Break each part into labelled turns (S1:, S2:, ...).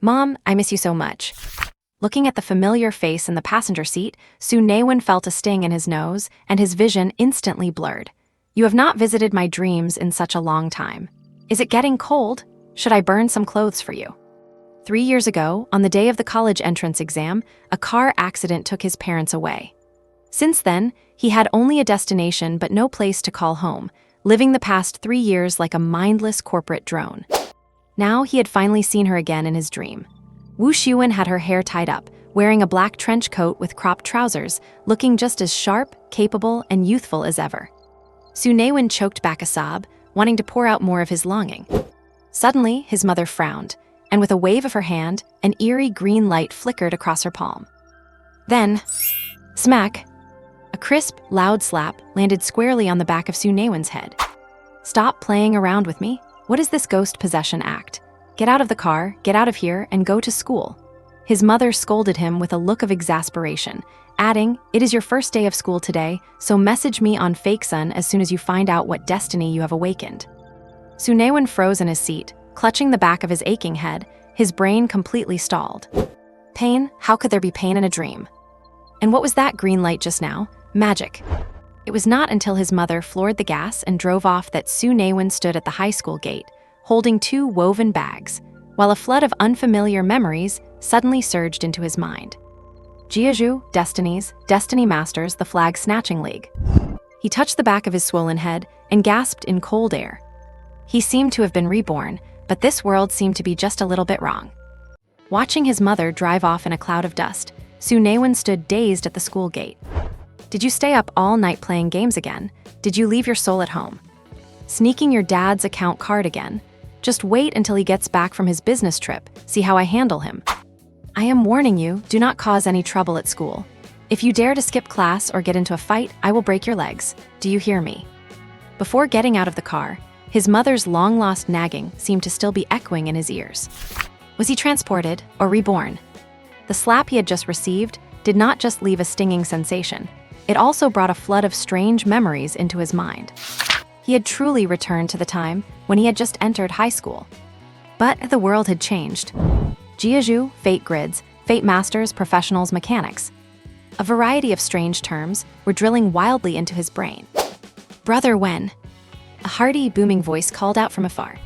S1: Mom, I miss you so much. Looking at the familiar face in the passenger seat, Su Naiwen felt a sting in his nose, and his vision instantly blurred. You have not visited my dreams in such a long time. Is it getting cold? Should I burn some clothes for you? 3 years ago, on the day of the college entrance exam, a car accident took his parents away. Since then, he had only a destination but no place to call home, living the past 3 years like a mindless corporate drone. Now he had finally seen her again in his dream. Wu Xiwen had her hair tied up, wearing a black trench coat with cropped trousers, looking just as sharp, capable, and youthful as ever. Su Naiwen choked back a sob, wanting to pour out more of his longing. Suddenly, his mother frowned, and with a wave of her hand, an eerie green light flickered across her palm. Then, smack! A crisp, loud slap landed squarely on the back of Su Naiwen's head. Stop playing around with me. What is this ghost possession act? Get out of the car, get out of here, and go to school. His mother scolded him with a look of exasperation, adding, It is your first day of school today, so message me on FakeSun as soon as you find out what destiny you have awakened. Su Naiwen froze in his seat, clutching the back of his aching head, his brain completely stalled. Pain? How could there be pain in a dream? And what was that green light just now? Magic. It was not until his mother floored the gas and drove off that Su Naiwen stood at the high school gate, holding 2 woven bags, while a flood of unfamiliar memories suddenly surged into his mind. Jiazhu, Destinies, Destiny Masters, the Flag Snatching League. He touched the back of his swollen head and gasped in cold air. He seemed to have been reborn, but this world seemed to be just a little bit wrong. Watching his mother drive off in a cloud of dust, Su Naiwen stood dazed at the school gate. Did you stay up all night playing games again? Did you leave your soul at home? Sneaking your dad's account card again? Just wait until he gets back from his business trip, see how I handle him. I am warning you, do not cause any trouble at school. If you dare to skip class or get into a fight, I will break your legs. Do you hear me? Before getting out of the car, his mother's long-lost nagging seemed to still be echoing in his ears. Was he transported or reborn? The slap he had just received did not just leave a stinging sensation. It also brought a flood of strange memories into his mind. He had truly returned to the time when he had just entered high school. But the world had changed. Jiazhu, fate grids, fate masters, professionals, mechanics. A variety of strange terms were drilling wildly into his brain. Brother Wen. A hearty, booming voice called out from afar.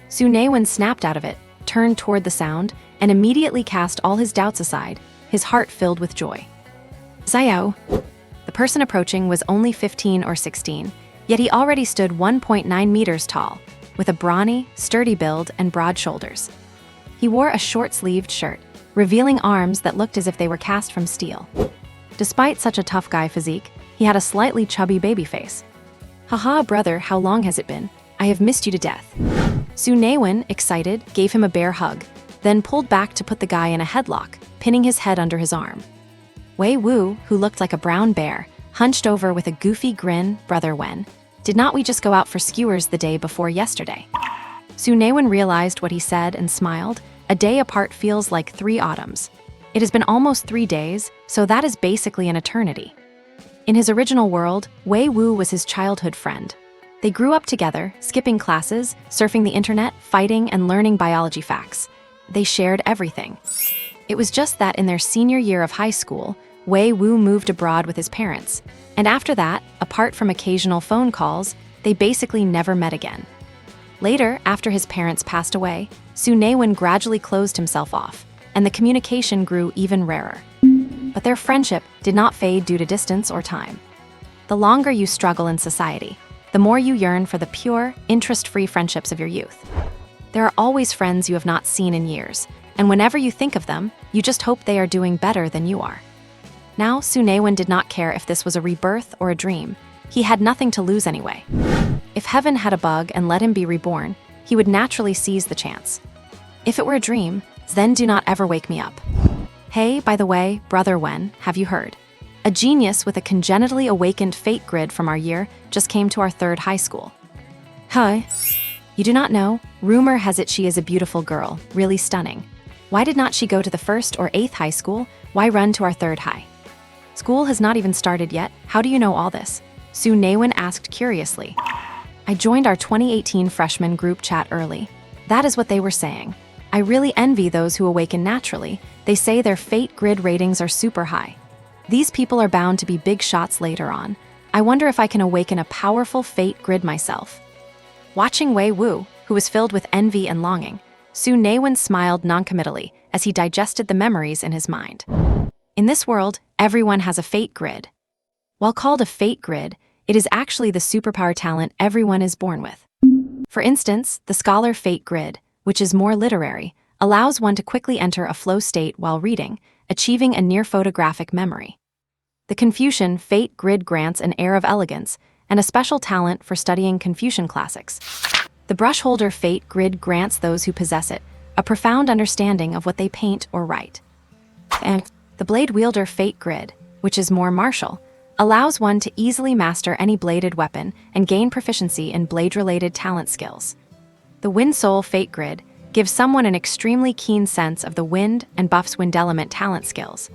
S1: Su Naiwen snapped out of it, turned toward the sound, and immediately cast all his doubts aside, his heart filled with joy. Xiao. The person approaching was only 15 or 16, yet he already stood 1.9 meters tall, with a brawny, sturdy build and broad shoulders. He wore a short-sleeved shirt, revealing arms that looked as if they were cast from steel. Despite such a tough guy physique, he had a slightly chubby baby face. Haha, brother, how long has it been? I have missed you to death. Su Naiwen, excited, gave him a bear hug, then pulled back to put the guy in a headlock, pinning his head under his arm. Wei Wu, who looked like a brown bear, hunched over with a goofy grin. Brother Wen, did not we just go out for skewers the day before yesterday? Su Naiwen realized what he said and smiled. A day apart feels like 3 autumns. It has been almost 3 days, so that is basically an eternity. In his original world, Wei Wu was his childhood friend. They grew up together, skipping classes, surfing the internet, fighting, and learning biology facts. They shared everything. It was just that in their senior year of high school, Wei Wu moved abroad with his parents, and after that, apart from occasional phone calls, they basically never met again. Later, after his parents passed away, Su Naiwen gradually closed himself off, and the communication grew even rarer. But their friendship did not fade due to distance or time. The longer you struggle in society, the more you yearn for the pure, interest-free friendships of your youth. There are always friends you have not seen in years, and whenever you think of them, you just hope they are doing better than you are. Now, Su Naiwen did not care if this was a rebirth or a dream. He had nothing to lose anyway. If heaven had a bug and let him be reborn, he would naturally seize the chance. If it were a dream, then do not ever wake me up. Hey, by the way, Brother Wen, have you heard? A genius with a congenitally awakened fate grid from our year just came to our 3rd high school. Huh? You do not know? Rumor has it she is a beautiful girl, really stunning. Why did not she go to the 1st or 8th high school? Why run to our 3rd high? School has not even started yet. How do you know all this? Su Naiwen asked curiously. I joined our 2018 freshman group chat early. That is what they were saying. I really envy those who awaken naturally. They say their fate grid ratings are super high. These people are bound to be big shots later on. I wonder if I can awaken a powerful fate grid myself. Watching Wei Wu, who was filled with envy and longing, Su Naiwen smiled noncommittally as he digested the memories in his mind. In this world, everyone has a fate grid. While called a fate grid, it is actually the superpower talent everyone is born with. For instance, the scholar fate grid, which is more literary, allows one to quickly enter a flow state while reading, achieving a near-photographic memory. The Confucian fate grid grants an air of elegance and a special talent for studying Confucian classics. The brushholder fate grid grants those who possess it a profound understanding of what they paint or write. And the blade wielder fate grid, which is more martial, allows one to easily master any bladed weapon and gain proficiency in blade-related talent skills. The Wind Soul Fate Grid gives someone an extremely keen sense of the wind and buffs wind element talent skills.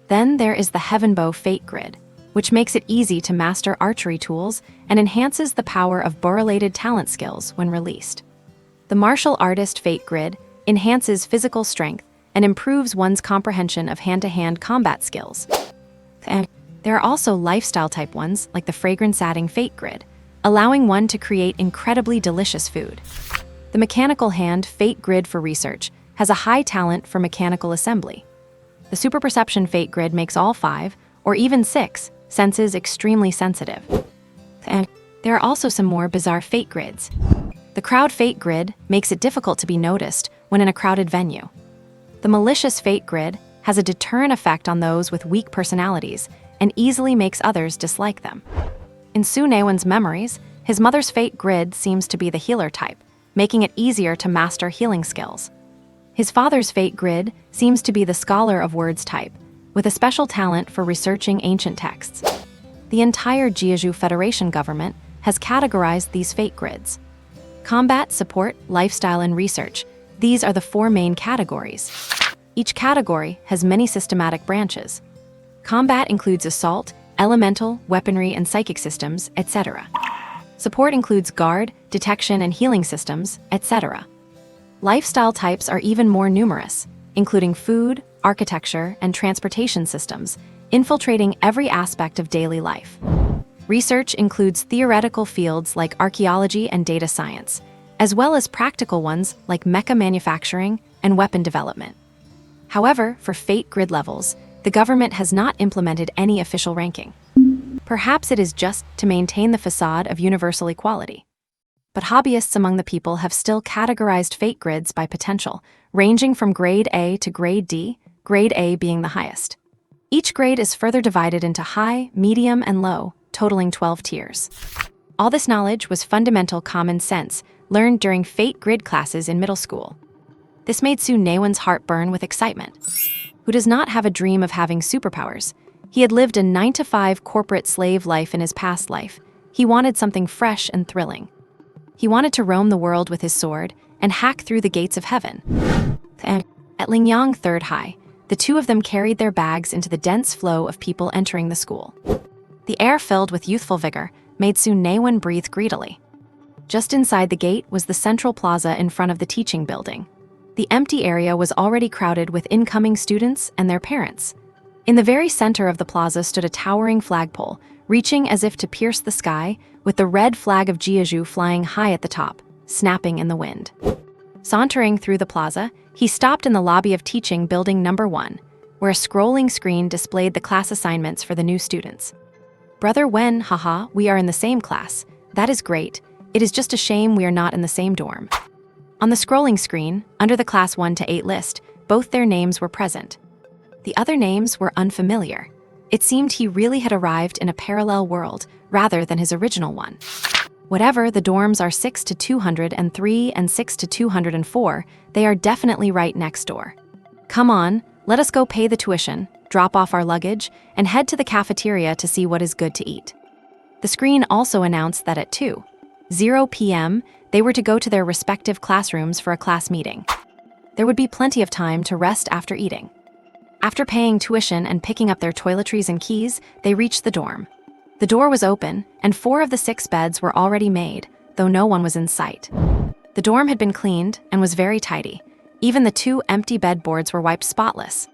S1: Then there is the Heaven Bow Fate Grid, which makes it easy to master archery tools and enhances the power of bow-related talent skills when released. The Martial Artist Fate Grid enhances physical strength and improves one's comprehension of hand-to-hand combat skills. And there are also lifestyle-type ones, like the Fragrance Adding Fate Grid, allowing one to create incredibly delicious food. The Mechanical Hand Fate Grid for research has a high talent for mechanical assembly. The Super Perception Fate Grid makes all 5, or even 6, senses extremely sensitive. And there are also some more bizarre fate grids. The Crowd Fate Grid makes it difficult to be noticed when in a crowded venue. The Malicious Fate Grid has a deterrent effect on those with weak personalities and easily makes others dislike them. In Su Naiwen's memories, his mother's fate grid seems to be the healer type, making it easier to master healing skills. His father's fate grid seems to be the scholar of words type, with a special talent for researching ancient texts. The entire Jiazhu Federation government has categorized these fate grids. Combat, support, lifestyle, and research. These are the 4 main categories. Each category has many systematic branches. Combat includes assault, elemental, weaponry, and psychic systems, etc. Support includes guard, detection, and healing systems, etc. Lifestyle types are even more numerous, including food, architecture, and transportation systems, infiltrating every aspect of daily life. Research includes theoretical fields like archaeology and data science, as well as practical ones like mecha manufacturing and weapon development. However, for fate grid levels, the government has not implemented any official ranking. Perhaps it is just to maintain the facade of universal equality. But hobbyists among the people have still categorized fate grids by potential, ranging from grade A to grade D, grade A being the highest. Each grade is further divided into high, medium, and low, totaling 12 tiers. All this knowledge was fundamental common sense, learned during fate grid classes in middle school. This made Su Naiwen's heart burn with excitement. Who does not have a dream of having superpowers? He had lived a 9-to-5 corporate slave life in his past life. He wanted something fresh and thrilling. He wanted to roam the world with his sword and hack through the gates of heaven. And at Lingyang Third High, the two of them carried their bags into the dense flow of people entering the school. The air filled with youthful vigor made Su Naiwen breathe greedily. Just inside the gate was the central plaza in front of the teaching building. The empty area was already crowded with incoming students and their parents. In the very center of the plaza stood a towering flagpole, reaching as if to pierce the sky, with the red flag of Jiazhu flying high at the top, snapping in the wind. Sauntering through the plaza, he stopped in the lobby of teaching building number 1, where a scrolling screen displayed the class assignments for the new students. Brother Wen, haha, we are in the same class. That is great. It is just a shame we are not in the same dorm. On the scrolling screen, under the class 1 to 8 list, both their names were present. The other names were unfamiliar. It seemed he really had arrived in a parallel world, rather than his original one. Whatever, the dorms are 6 to 203 and 6 to 204, they are definitely right next door. Come on, let us go pay the tuition, drop off our luggage, and head to the cafeteria to see what is good to eat. The screen also announced that at 2:00 p.m., they were to go to their respective classrooms for a class meeting. There would be plenty of time to rest after eating. After paying tuition and picking up their toiletries and keys, they reached the dorm. The door was open, and 4 of the 6 beds were already made, though no one was in sight. The dorm had been cleaned and was very tidy. Even the 2 empty bedboards were wiped spotless.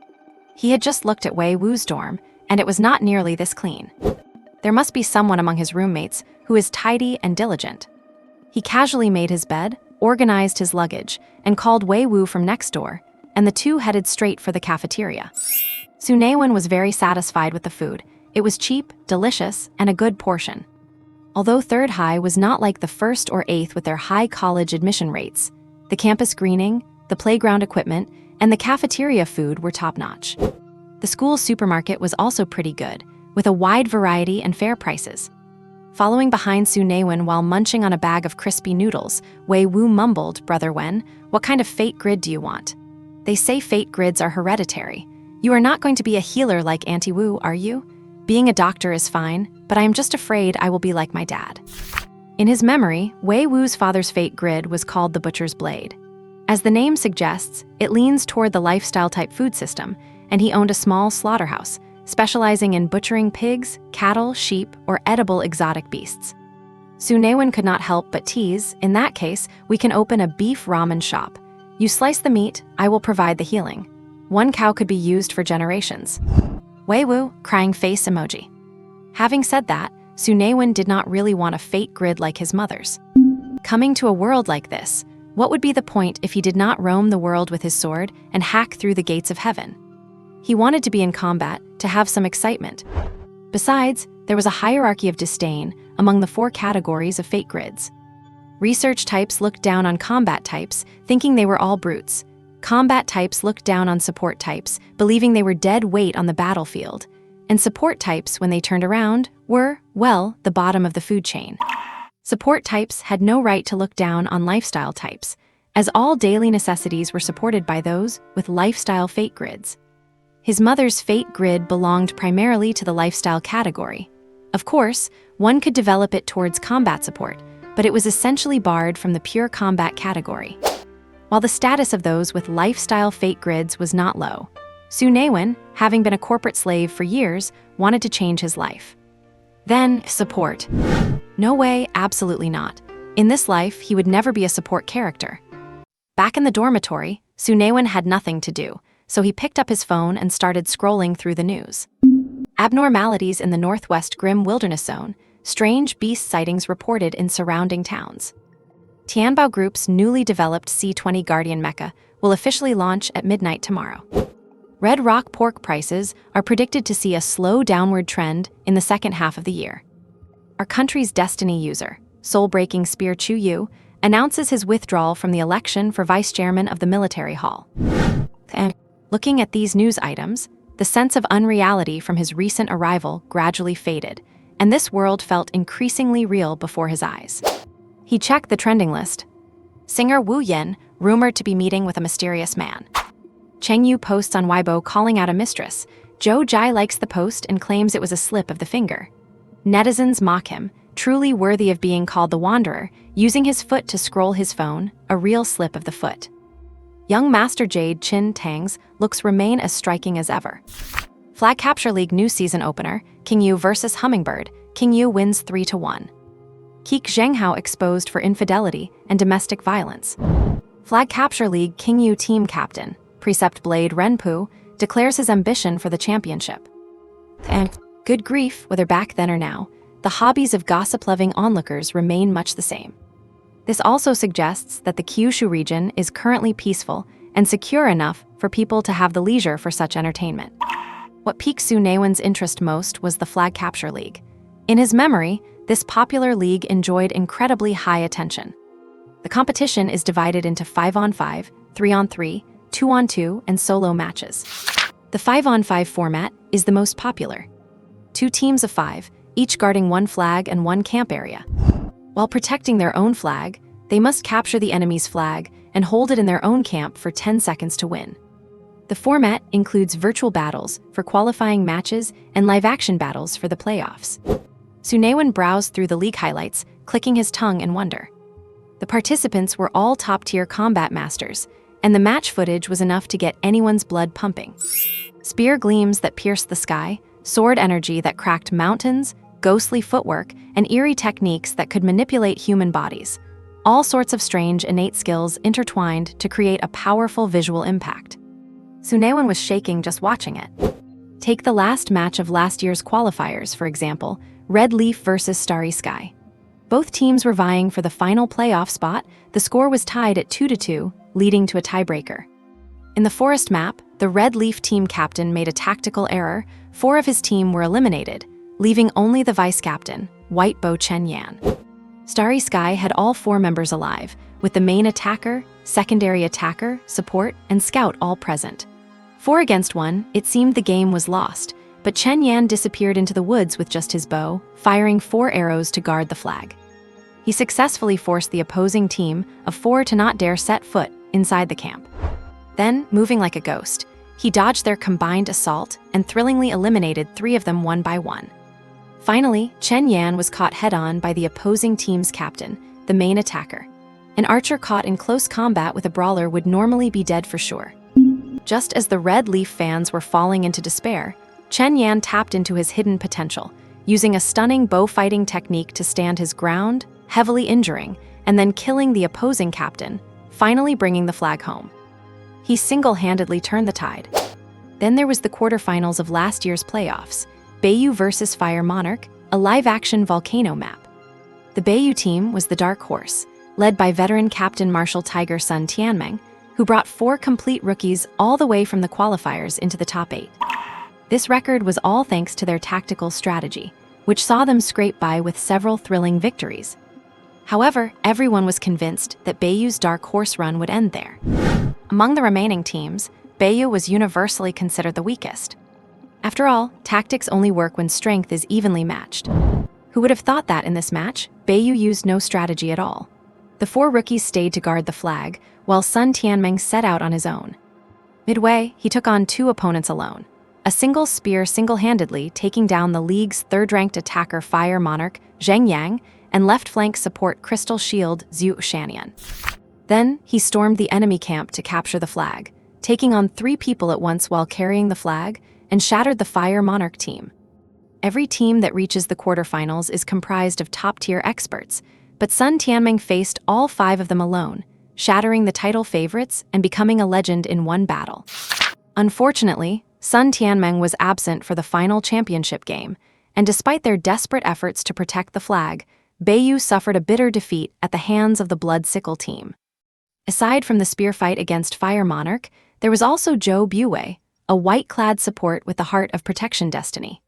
S1: He had just looked at Wei Wu's dorm, and it was not nearly this clean. There must be someone among his roommates who is tidy and diligent. He casually made his bed, organized his luggage, and called Wei Wu from next door, and the two headed straight for the cafeteria. Su Naiwen was very satisfied with the food. It was cheap, delicious, and a good portion. Although Third High was not like the first or eighth with their high college admission rates, the campus greening, the playground equipment, and the cafeteria food were top-notch. The school's supermarket was also pretty good, with a wide variety and fair prices. Following behind Su Naiwen while munching on a bag of crispy noodles, Wei Wu mumbled, "Brother Wen, what kind of fate grid do you want? They say fate grids are hereditary. You are not going to be a healer like Auntie Wu, are you? Being a doctor is fine, but I am just afraid I will be like my dad." In his memory, Wei Wu's father's fate grid was called the Butcher's Blade. As the name suggests, it leans toward the lifestyle-type food system, and he owned a small slaughterhouse, specializing in butchering pigs, cattle, sheep, or edible exotic beasts. Su Naiwen could not help but tease, "In that case, we can open a beef ramen shop. You slice the meat, I will provide the healing. 1 cow could be used for generations." Wei Wu, crying face emoji. Having said that, Su Naiwen did not really want a fate grid like his mother's. Coming to a world like this, what would be the point if he did not roam the world with his sword and hack through the gates of heaven? He wanted to be in combat, to have some excitement. Besides, there was a hierarchy of disdain among the 4 categories of fate grids. Research types looked down on combat types, thinking they were all brutes. Combat types looked down on support types, believing they were dead weight on the battlefield. And support types, when they turned around, were, well, the bottom of the food chain. Support types had no right to look down on lifestyle types, as all daily necessities were supported by those with lifestyle fate grids. His mother's fate grid belonged primarily to the lifestyle category. Of course, one could develop it towards combat support, but it was essentially barred from the pure combat category. While the status of those with lifestyle fate grids was not low, Su Naiwen, having been a corporate slave for years, wanted to change his life. Then, support. No way, absolutely not. In this life, he would never be a support character. Back in the dormitory, Su Naiwen had nothing to do, so he picked up his phone and started scrolling through the news. Abnormalities in the Northwest Grim Wilderness Zone, strange beast sightings reported in surrounding towns. Tianbao Group's newly developed C-20 Guardian mecha will officially launch at midnight tomorrow. Red Rock pork prices are predicted to see a slow downward trend in the second half of the year. Our country's Destiny user, soul-breaking Spear Chu Yu, announces his withdrawal from the election for vice chairman of the military hall. Looking at these news items, the sense of unreality from his recent arrival gradually faded, and this world felt increasingly real before his eyes. He checked the trending list. Singer Wu Yen, rumored to be meeting with a mysterious man. Cheng Yu posts on Weibo calling out a mistress. Zhou Jai likes the post and claims it was a slip of the finger. Netizens mock him, truly worthy of being called the Wanderer, using his foot to scroll his phone, a real slip of the foot. Young Master Jade Chin Tang's looks remain as striking as ever. Flag Capture League new season opener, King Yu vs Hummingbird, King Yu wins 3-1. Keek Zhenghao exposed for infidelity and domestic violence. Flag Capture League King Yu team captain, Precept Blade Renpu, declares his ambition for the championship. And, good grief, whether back then or now, the hobbies of gossip-loving onlookers remain much the same. This also suggests that the Kyushu region is currently peaceful and secure enough for people to have the leisure for such entertainment. What piqued Su Naiwen's interest most was the Flag Capture League. In his memory, this popular league enjoyed incredibly high attention. The competition is divided into 5-on-5, 3-on-3, 2-on-2, and solo matches. The 5-on-5 format is the most popular. 2 teams of 5, each guarding 1 flag and 1 camp area. While protecting their own flag, they must capture the enemy's flag and hold it in their own camp for 10 seconds to win. The format includes virtual battles for qualifying matches and live-action battles for the playoffs. Su Naiwen browsed through the league highlights, clicking his tongue in wonder. The participants were all top-tier combat masters, and the match footage was enough to get anyone's blood pumping. Spear gleams that pierced the sky, sword energy that cracked mountains, ghostly footwork, and eerie techniques that could manipulate human bodies. All sorts of strange innate skills intertwined to create a powerful visual impact. Su Naiwen was shaking just watching it. Take the last match of last year's qualifiers, for example, Red Leaf versus Starry Sky. Both teams were vying for the final playoff spot. The score was tied at 2-2, leading to a tiebreaker. In the forest map, the Red Leaf team captain made a tactical error. 4 of his team were eliminated, leaving only the vice-captain, White Bow Chen Yan. Starry Sky had all 4 members alive, with the main attacker, secondary attacker, support, and scout all present. 4 against 1, it seemed the game was lost, but Chen Yan disappeared into the woods with just his bow, firing 4 arrows to guard the flag. He successfully forced the opposing team of 4 to not dare set foot inside the camp. Then, moving like a ghost, he dodged their combined assault and thrillingly eliminated 3 of them one by one. Finally, Chen Yan was caught head-on by the opposing team's captain, the main attacker. An archer caught in close combat with a brawler would normally be dead for sure. Just as the Red Leaf fans were falling into despair, Chen Yan tapped into his hidden potential, using a stunning bow-fighting technique to stand his ground, heavily injuring, and then killing the opposing captain, finally bringing the flag home. He single-handedly turned the tide. Then there was the quarterfinals of last year's playoffs, Bayou versus Fire Monarch, a live-action volcano map. The Bayou team was the dark horse, led by veteran Captain Marshal Tiger Sun Tianmeng, who brought 4 complete rookies all the way from the qualifiers into the top 8. This record was all thanks to their tactical strategy, which saw them scrape by with several thrilling victories. However, everyone was convinced that Bayou's dark horse run would end there. Among the remaining teams, Bayou was universally considered the weakest. After all, tactics only work when strength is evenly matched. Who would have thought that in this match, Bayou used no strategy at all? The 4 rookies stayed to guard the flag, while Sun Tianmeng set out on his own. Midway, he took on 2 opponents alone. A single spear single-handedly taking down the league's 3rd-ranked attacker Fire Monarch, Zheng Yang, and left flank support Crystal Shield Zhu Shanian. Then, he stormed the enemy camp to capture the flag, taking on 3 people at once while carrying the flag, and shattered the Fire Monarch team. Every team that reaches the quarterfinals is comprised of top-tier experts, but Sun Tianmeng faced all 5 of them alone, shattering the title favorites and becoming a legend in one battle. Unfortunately, Sun Tianmeng was absent for the final championship game, and despite their desperate efforts to protect the flag, Bayou suffered a bitter defeat at the hands of the Blood Sickle team. Aside from the spear fight against Fire Monarch, there was also Zhou Buwei, a white-clad support with the heart of protection destiny.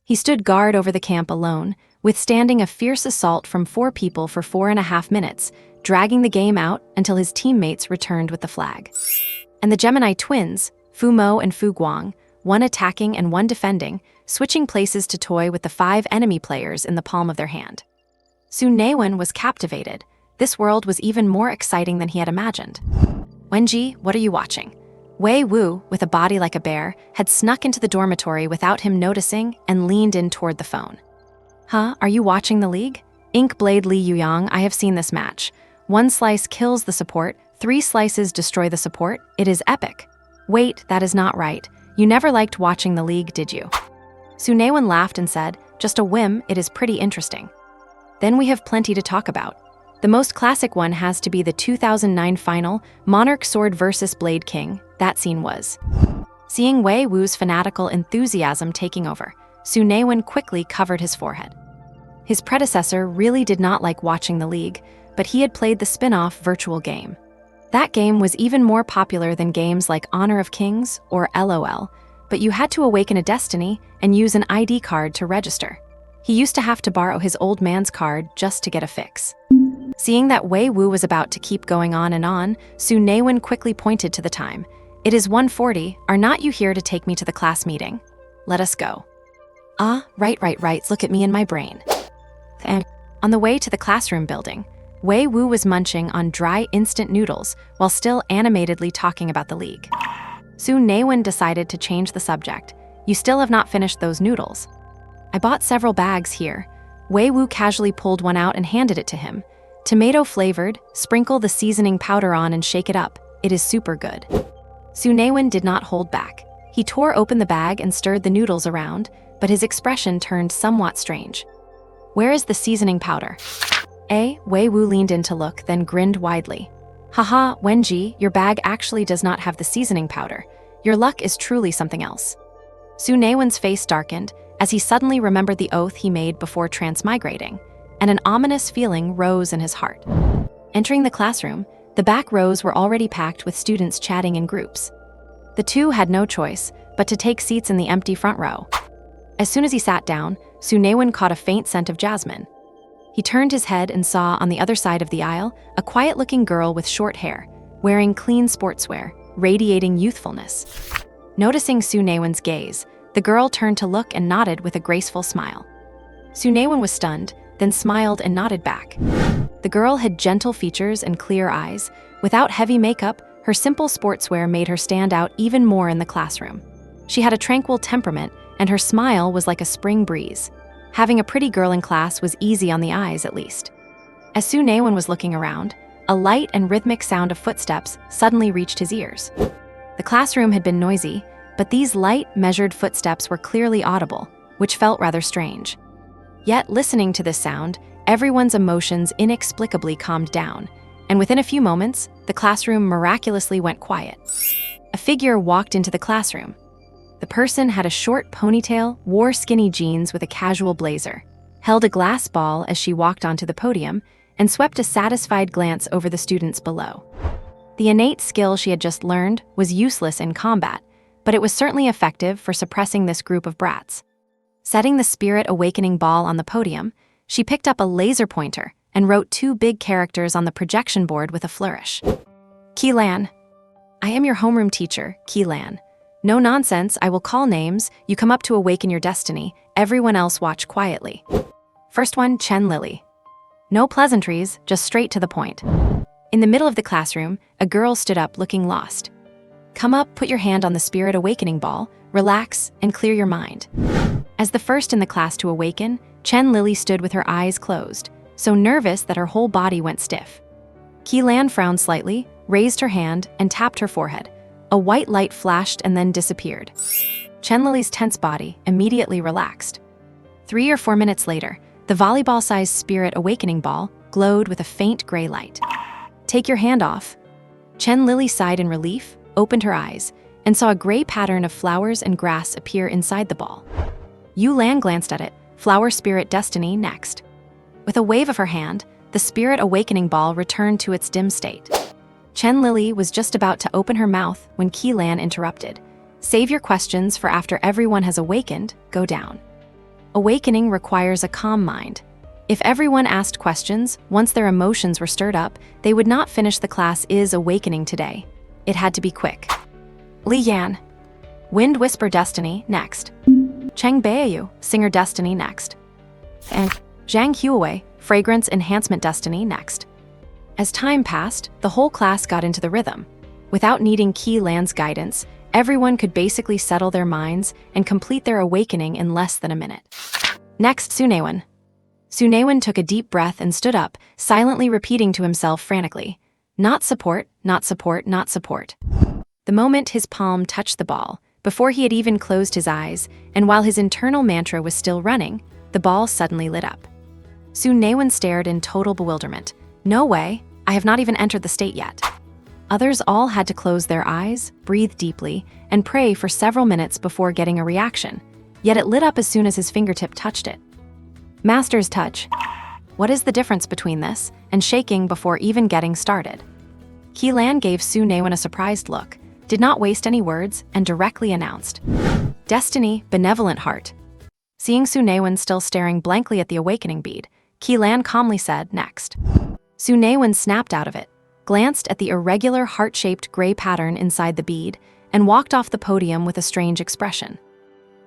S1: He stood guard over the camp alone, withstanding a fierce assault from 4 people for 4.5 minutes, dragging the game out until his teammates returned with the flag. And the Gemini twins, Fu Mo and Fu Guang, one attacking and one defending, switching places to toy with the 5 enemy players in the palm of their hand. Su Naiwen was captivated. This world was even more exciting than he had imagined. Wenji, what are you watching? Wei Wu, with a body like a bear, had snuck into the dormitory without him noticing and leaned in toward the phone. Huh, are you watching the league? Ink Blade Li Yuyang, I have seen this match. 1 slice kills the support, 3 slices destroy the support. It is epic. Wait, that is not right. You never liked watching the league, did you? Su Naiwen laughed and said, just a whim, it is pretty interesting. Then we have plenty to talk about. The most classic one has to be the 2009 final, Monarch Sword vs. Blade King. That scene was. Seeing Wei Wu's fanatical enthusiasm taking over, Su Naiwen quickly covered his forehead. His predecessor really did not like watching the league, but he had played the spin-off virtual game. That game was even more popular than games like Honor of Kings or LOL, but you had to awaken a destiny and use an ID card to register. He used to have to borrow his old man's card just to get a fix. Seeing that Wei Wu was about to keep going on, Su Naiwen quickly pointed to the time. It is 1:40, are not you here to take me to the class meeting? Let us go. Ah, right, look at me in my brain. And on the way to the classroom building, Wei Wu was munching on dry instant noodles while still animatedly talking about the league. Su Naiwen decided to change the subject. You still have not finished those noodles. I bought several bags here. Wei Wu casually pulled one out and handed it to him. Tomato flavored, sprinkle the seasoning powder on and shake it up. It is super good. Su Naiwen did not hold back. He tore open the bag and stirred the noodles around, but his expression turned somewhat strange. Where is the seasoning powder? Wei Wu leaned in to look, then grinned widely. Haha, Wenji, your bag actually does not have the seasoning powder. Your luck is truly something else. Su Naiwen's face darkened as he suddenly remembered the oath he made before transmigrating, and an ominous feeling rose in his heart. Entering the classroom, the back rows were already packed with students chatting in groups. The two had no choice but to take seats in the empty front row. As soon as he sat down, Su Naiwen caught a faint scent of jasmine. He turned his head and saw on the other side of the aisle a quiet-looking girl with short hair, wearing clean sportswear, radiating youthfulness. Noticing Su Naiwen's gaze, the girl turned to look and nodded with a graceful smile. Su Naiwen was stunned, then smiled and nodded back. The girl had gentle features and clear eyes. Without heavy makeup, her simple sportswear made her stand out even more in the classroom. She had a tranquil temperament, and her smile was like a spring breeze. Having a pretty girl in class was easy on the eyes, at least. As Su Naiwen was looking around, a light and rhythmic sound of footsteps suddenly reached his ears. The classroom had been noisy, but these light, measured footsteps were clearly audible, which felt rather strange. Yet, listening to this sound, everyone's emotions inexplicably calmed down, and within a few moments, the classroom miraculously went quiet. A figure walked into the classroom. The person had a short ponytail, wore skinny jeans with a casual blazer, held a glass ball as she walked onto the podium, and swept a satisfied glance over the students below. The innate skill she had just learned was useless in combat, but it was certainly effective for suppressing this group of brats. Setting the spirit awakening ball on the podium, she picked up a laser pointer and wrote 2 big characters on the projection board with a flourish. Qi-lan. I am your homeroom teacher, Qi-lan. No nonsense, I will call names, you come up to awaken your destiny, everyone else watch quietly. First one, Chen Lily. No pleasantries, just straight to the point. In the middle of the classroom, a girl stood up looking lost. Come up, put your hand on the spirit awakening ball, relax, and clear your mind. As the first in the class to awaken, Chen Lily stood with her eyes closed, so nervous that her whole body went stiff. Qi-lan frowned slightly, raised her hand, and tapped her forehead. A white light flashed and then disappeared. Chen Lily's tense body immediately relaxed. 3 or 4 minutes later, the volleyball-sized spirit awakening ball glowed with a faint gray light. Take your hand off. Chen Lily sighed in relief, opened her eyes, and saw a gray pattern of flowers and grass appear inside the ball. Yu Lan glanced at it, flower spirit destiny next. With a wave of her hand, the spirit awakening ball returned to its dim state. Chen Lily was just about to open her mouth when Qi-lan interrupted. Save your questions for after everyone has awakened, go down. Awakening requires a calm mind. If everyone asked questions, once their emotions were stirred up, they would not finish the class is awakening today. It had to be quick. Li Yan. Wind Whisper Destiny, next. Cheng Beiyu, Singer Destiny, next. And Zhang Huawei, Fragrance Enhancement Destiny, next. As time passed, the whole class got into the rhythm. Without needing Qi-lan's guidance, everyone could basically settle their minds and complete their awakening in less than a minute. Next, Su Naiwen. Su Naiwen took a deep breath and stood up, silently repeating to himself frantically, not support, not support, not support. The moment his palm touched the ball, before he had even closed his eyes, and while his internal mantra was still running, the ball suddenly lit up. Su Naiwen stared in total bewilderment. No way, I have not even entered the state yet. Others all had to close their eyes, breathe deeply, and pray for several minutes before getting a reaction, yet it lit up as soon as his fingertip touched it. Master's touch. What is the difference between this and shaking before even getting started? Qi-lan gave Su Naiwen a surprised look, did not waste any words, and directly announced, Destiny, Benevolent Heart. Seeing Su Naiwen still staring blankly at the awakening bead, Qi-lan calmly said, next. Su Naiwen snapped out of it, glanced at the irregular heart-shaped gray pattern inside the bead, and walked off the podium with a strange expression.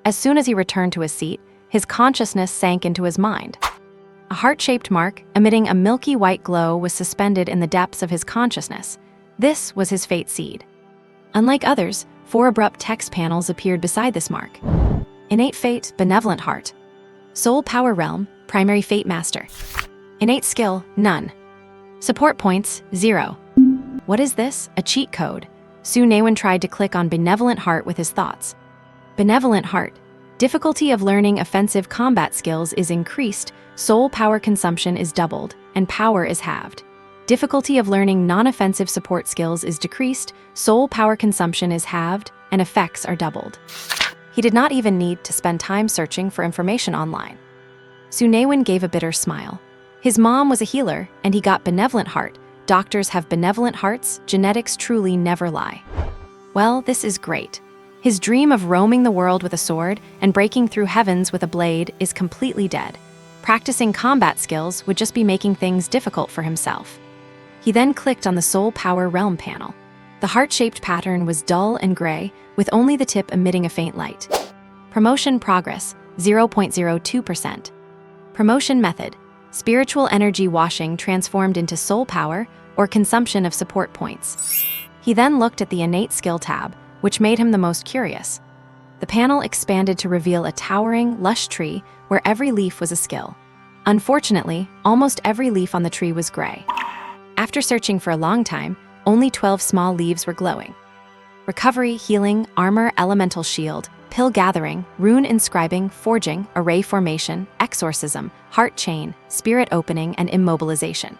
S1: As soon as he returned to his seat, his consciousness sank into his mind. A heart-shaped mark, emitting a milky white glow, was suspended in the depths of his consciousness. This was his fate seed. Unlike others, 4 abrupt text panels appeared beside this mark. Innate Fate, Benevolent Heart. Soul Power Realm, Primary Fate Master. Innate Skill, none. Support points, 0. What is this? A cheat code? Su Naiwen tried to click on Benevolent Heart with his thoughts. Benevolent Heart. Difficulty of learning offensive combat skills is increased, soul power consumption is doubled, and power is halved. Difficulty of learning non-offensive support skills is decreased, soul power consumption is halved, and effects are doubled. He did not even need to spend time searching for information online. Su Naiwen gave a bitter smile. His mom was a healer, and he got benevolent heart. Doctors have benevolent hearts, genetics truly never lie. Well, this is great. His dream of roaming the world with a sword and breaking through heavens with a blade is completely dead. Practicing combat skills would just be making things difficult for himself. He then clicked on the Soul Power Realm panel. The heart-shaped pattern was dull and gray, with only the tip emitting a faint light. Promotion progress, 0.02%. Promotion method, spiritual energy washing transformed into soul power or consumption of support points. He then looked at the innate skill tab, which made him the most curious. The panel expanded to reveal a towering, lush tree where every leaf was a skill. Unfortunately, almost every leaf on the tree was gray. After searching for a long time, only 12 small leaves were glowing. Recovery, healing, armor, elemental shield, pill gathering, rune inscribing, forging, array formation, exorcism, heart chain, spirit opening, and immobilization.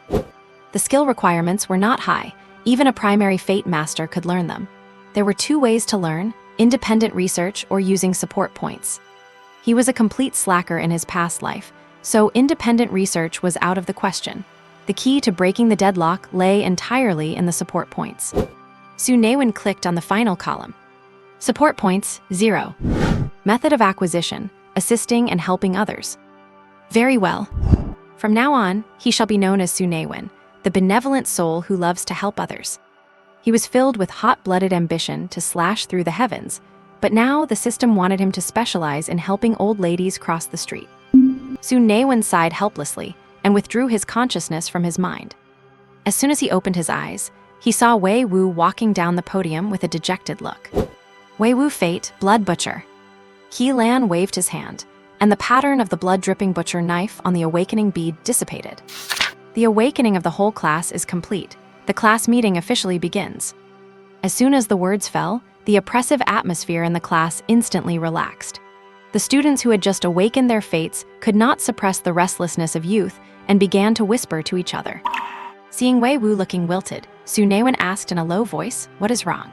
S1: The skill requirements were not high. Even a primary fate master could learn them. There were 2 ways to learn: independent research or using support points. He was a complete slacker in his past life, so independent research was out of the question. The key to breaking the deadlock lay entirely in the support points. Su Naiwen clicked on the final column. Support points, 0. Method of acquisition, assisting and helping others. Very well. From now on, he shall be known as Su Naiwen, the benevolent soul who loves to help others. He was filled with hot-blooded ambition to slash through the heavens, but now the system wanted him to specialize in helping old ladies cross the street. Su Naiwen sighed helplessly and withdrew his consciousness from his mind. As soon as he opened his eyes, he saw Wei Wu walking down the podium with a dejected look. Wei Wu Fate, Blood Butcher. Qi Lan waved his hand, and the pattern of the blood-dripping butcher knife on the awakening bead dissipated. The awakening of the whole class is complete. The class meeting officially begins. As soon as the words fell, the oppressive atmosphere in the class instantly relaxed. The students who had just awakened their fates could not suppress the restlessness of youth and began to whisper to each other. Seeing Wei Wu looking wilted, Su Naiwen asked in a low voice, "What is wrong?"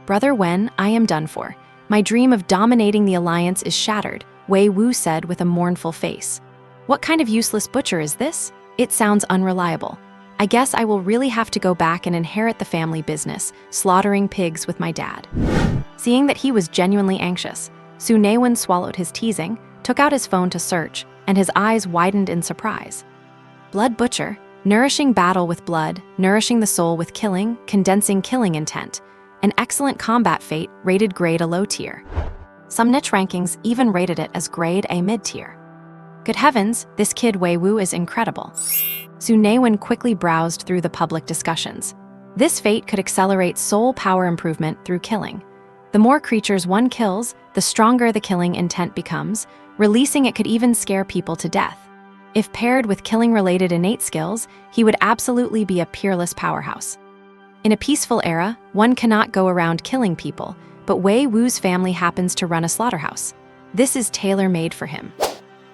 S1: "Brother Wen, I am done for. My dream of dominating the alliance is shattered," Wei Wu said with a mournful face. "What kind of useless butcher is this? It sounds unreliable. I guess I will really have to go back and inherit the family business, slaughtering pigs with my dad." Seeing that he was genuinely anxious, Su Naiwen swallowed his teasing, took out his phone to search, and his eyes widened in surprise. Blood Butcher, nourishing battle with blood, nourishing the soul with killing, condensing killing intent. An excellent combat fate, rated grade a low tier. Some niche rankings even rated it as grade A mid-tier. Good heavens, this kid Wei Wu is incredible. Su Naiwen quickly browsed through the public discussions. This fate could accelerate soul power improvement through killing. The more creatures one kills, the stronger the killing intent becomes. Releasing it could even scare people to death. If paired with killing-related innate skills, he would absolutely be a peerless powerhouse. In a peaceful era, one cannot go around killing people, but Wei Wu's family happens to run a slaughterhouse. This is tailor-made for him.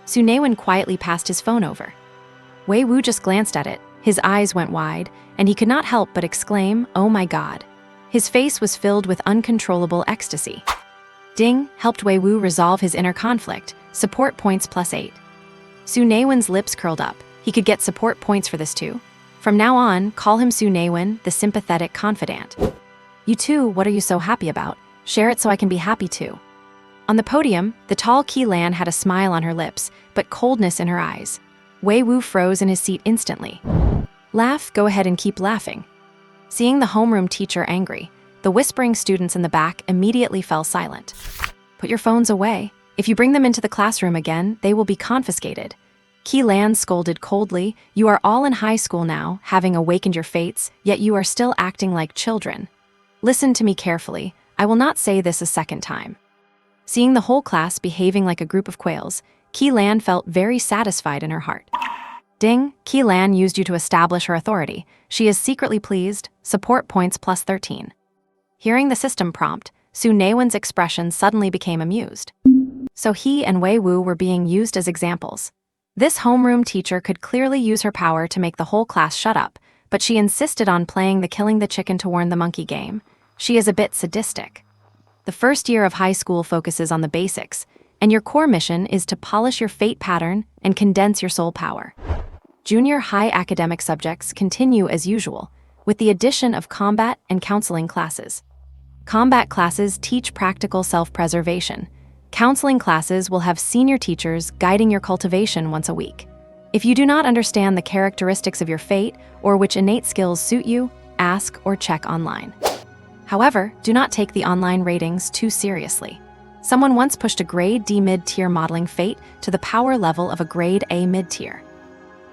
S1: Su Naiwen quietly passed his phone over. Wei Wu just glanced at it, his eyes went wide, and he could not help but exclaim, "Oh my God." His face was filled with uncontrollable ecstasy. Ding helped Wei Wu resolve his inner conflict, support points +8. Su Naiwen's lips curled up. He could get support points for this too. From now on, call him Su Naiwen, the sympathetic confidant. "You too, what are you so happy about? Share it so I can be happy too." On the podium, the tall Qi Lan had a smile on her lips, but coldness in her eyes. Wei Wu froze in his seat instantly. "Laugh, go ahead and keep laughing." Seeing the homeroom teacher angry, the whispering students in the back immediately fell silent. "Put your phones away. If you bring them into the classroom again, they will be confiscated." Qi Lan scolded coldly, "You are all in high school now, having awakened your fates, yet you are still acting like children. Listen to me carefully, I will not say this a second time." Seeing the whole class behaving like a group of quails, Qi Lan felt very satisfied in her heart. Ding, Qi Lan used you to establish her authority. She is secretly pleased, support points +13. Hearing the system prompt, Su Naiwen's expression suddenly became amused. so he and Wei Wu were being used as examples. This homeroom teacher could clearly use her power to make the whole class shut up, but she insisted on playing the killing the chicken to warn the monkey game. She is a bit sadistic. The first year of high school focuses on the basics, and your core mission is to polish your fate pattern and condense your soul power. Junior high academic subjects continue as usual, with the addition of combat and counseling classes. Combat classes teach practical self-preservation. Counseling classes will have senior teachers guiding your cultivation once a week. If you do not understand the characteristics of your fate or which innate skills suit you, ask or check online. However, do not take the online ratings too seriously. Someone once pushed a grade D mid-tier modeling fate to the power level of a grade A mid-tier.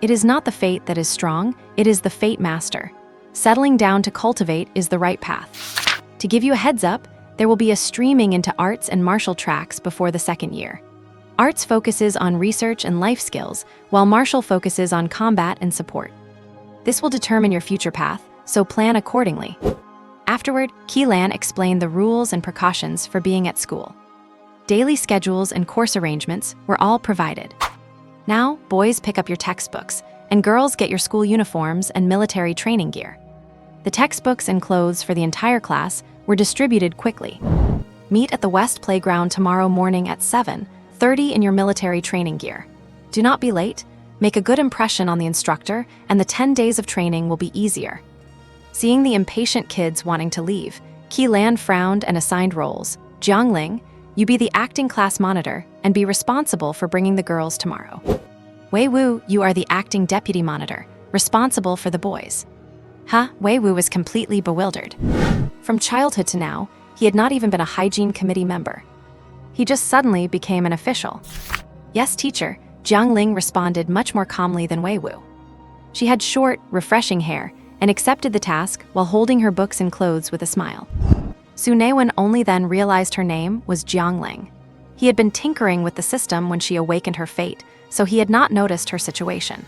S1: It is not the fate that is strong, it is the fate master. Settling down to cultivate is the right path. To give you a heads up, there will be a streaming into arts and martial tracks before the second year. Arts focuses on research and life skills, while martial focuses on combat and support. This will determine your future path, so plan accordingly. Afterward, Keelan explained the rules and precautions for being at school. Daily schedules and course arrangements were all provided. Now, boys pick up your textbooks, and girls get your school uniforms and military training gear. The textbooks and clothes for the entire class were distributed quickly. Meet at the West Playground tomorrow morning at 7:30 in your military training gear. Do not be late, make a good impression on the instructor, and the 10 days of training will be easier. Seeing the impatient kids wanting to leave, Keelan frowned and assigned roles. Jiangling, you be the acting class monitor and be responsible for bringing the girls tomorrow. Wei Wu, you are the acting deputy monitor, responsible for the boys. Wei Wu was completely bewildered. From childhood to now, he had not even been a hygiene committee member. He just suddenly became an official. Yes, teacher, Jiangling responded much more calmly than Wei Wu. She had short, refreshing hair and accepted the task while holding her books and clothes with a smile. Su Naiwen only then realized her name was Jiangling. He had been tinkering with the system when she awakened her fate, so he had not noticed her situation.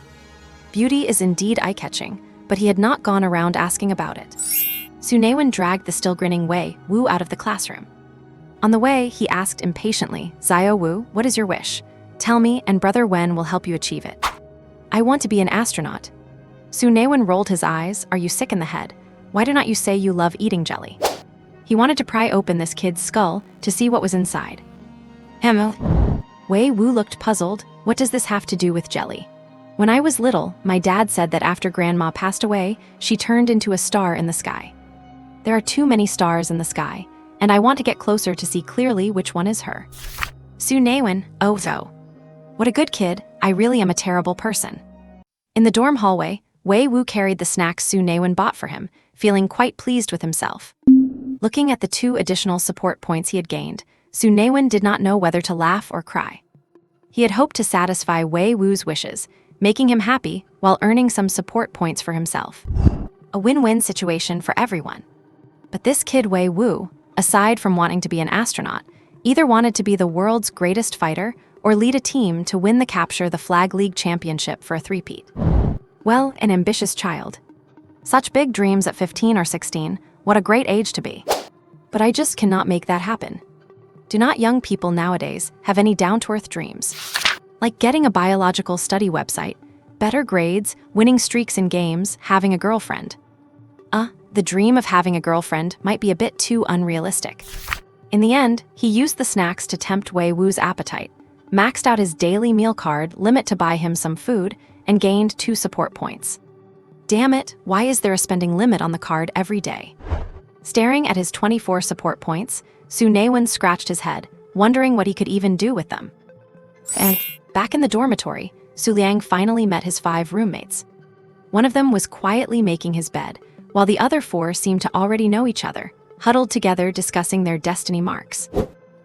S1: Beauty is indeed eye-catching, but he had not gone around asking about it. Su Naiwen dragged the still grinning Wei Wu out of the classroom. On the way, he asked impatiently, Xiao Wu, what is your wish? Tell me, and Brother Wen will help you achieve it. I want to be an astronaut. Su Naiwen rolled his eyes. Are you sick in the head? Why do not you say you love eating jelly? He wanted to pry open this kid's skull to see what was inside. Wei Wu looked puzzled. What does this have to do with jelly? When I was little, my dad said that after Grandma passed away, she turned into a star in the sky. There are too many stars in the sky, and I want to get closer to see clearly which one is her. Su Naiwen, oh so. What a good kid, I really am a terrible person. In the dorm hallway, Wei Wu carried the snacks Su Naiwen bought for him, feeling quite pleased with himself. Looking at the 2 additional support points he had gained, Su Naiwen did not know whether to laugh or cry. He had hoped to satisfy Wei Wu's wishes, making him happy while earning some support points for himself. A win-win situation for everyone. But this kid Wei Wu, aside from wanting to be an astronaut, either wanted to be the world's greatest fighter or lead a team to win the capture the Flag League Championship for a three-peat. Well, an ambitious child. Such big dreams at 15 or 16, what a great age to be. But I just cannot make that happen. Do not young people nowadays have any down-to-earth dreams? Like getting a biological study website, better grades, winning streaks in games, having a girlfriend. The dream of having a girlfriend might be a bit too unrealistic. In the end, he used the snacks to tempt Wei Wu's appetite, maxed out his daily meal card limit to buy him some food, and gained 2 support points. Damn it, why is there a spending limit on the card every day? Staring at his 24 support points, Su Naiwen scratched his head, wondering what he could even do with them. And back in the dormitory, Su Liang finally met his 5 roommates. One of them was quietly making his bed, while the other 4 seemed to already know each other, huddled together discussing their destiny marks.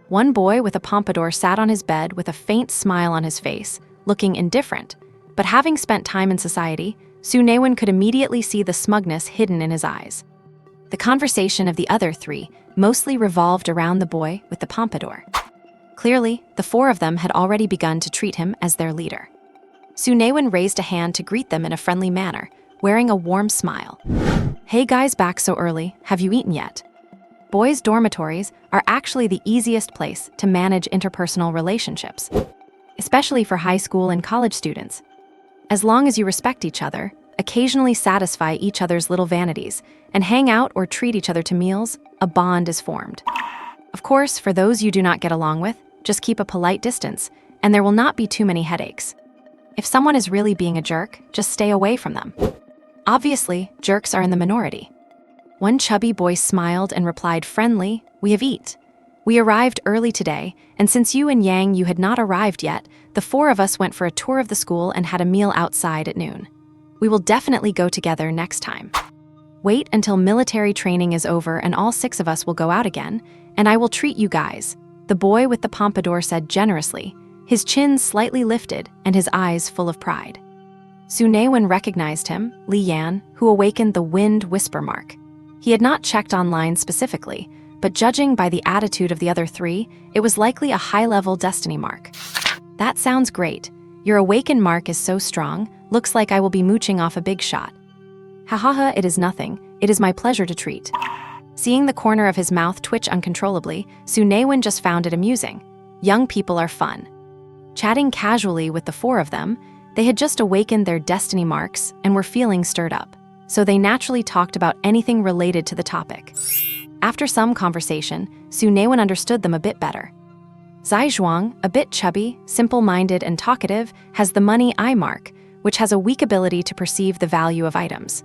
S1: One boy with a pompadour sat on his bed with a faint smile on his face, looking indifferent, but having spent time in society, Su Naiwen could immediately see the smugness hidden in his eyes. The conversation of the other 3 mostly revolved around the boy with the pompadour. Clearly, the 4 of them had already begun to treat him as their leader. Su Naiwen raised a hand to greet them in a friendly manner, wearing a warm smile. Hey guys, back so early, have you eaten yet? Boys' dormitories are actually the easiest place to manage interpersonal relationships, especially for high school and college students. As long as you respect each other, occasionally satisfy each other's little vanities, and hang out or treat each other to meals, a bond is formed. Of course, for those you do not get along with, just keep a polite distance, and there will not be too many headaches. If someone is really being a jerk, just stay away from them. Obviously, jerks are in the minority. One chubby boy smiled and replied friendly, "We have eat. We arrived early today, and since you and Yang you had not arrived yet, the four of us went for a tour of the school and had a meal outside at noon. We will definitely go together next time. Wait until military training is over and all 6 of us will go out again, and I will treat you guys," the boy with the pompadour said generously, his chin slightly lifted and his eyes full of pride. Su Naiwen recognized him, Li Yan, who awakened the wind whisper mark. He had not checked online specifically, but judging by the attitude of the other 3, it was likely a high-level destiny mark. That sounds great. Your awakened mark is so strong, looks like I will be mooching off a big shot. Hahaha, it is nothing. It is my pleasure to treat. Seeing the corner of his mouth twitch uncontrollably, Su Naiwen just found it amusing. Young people are fun. Chatting casually with the 4 of them, they had just awakened their destiny marks and were feeling stirred up, so they naturally talked about anything related to the topic. After some conversation, Su Naiwen understood them a bit better. Zai Zhuang, a bit chubby, simple-minded, and talkative, has the money eye mark, which has a weak ability to perceive the value of items.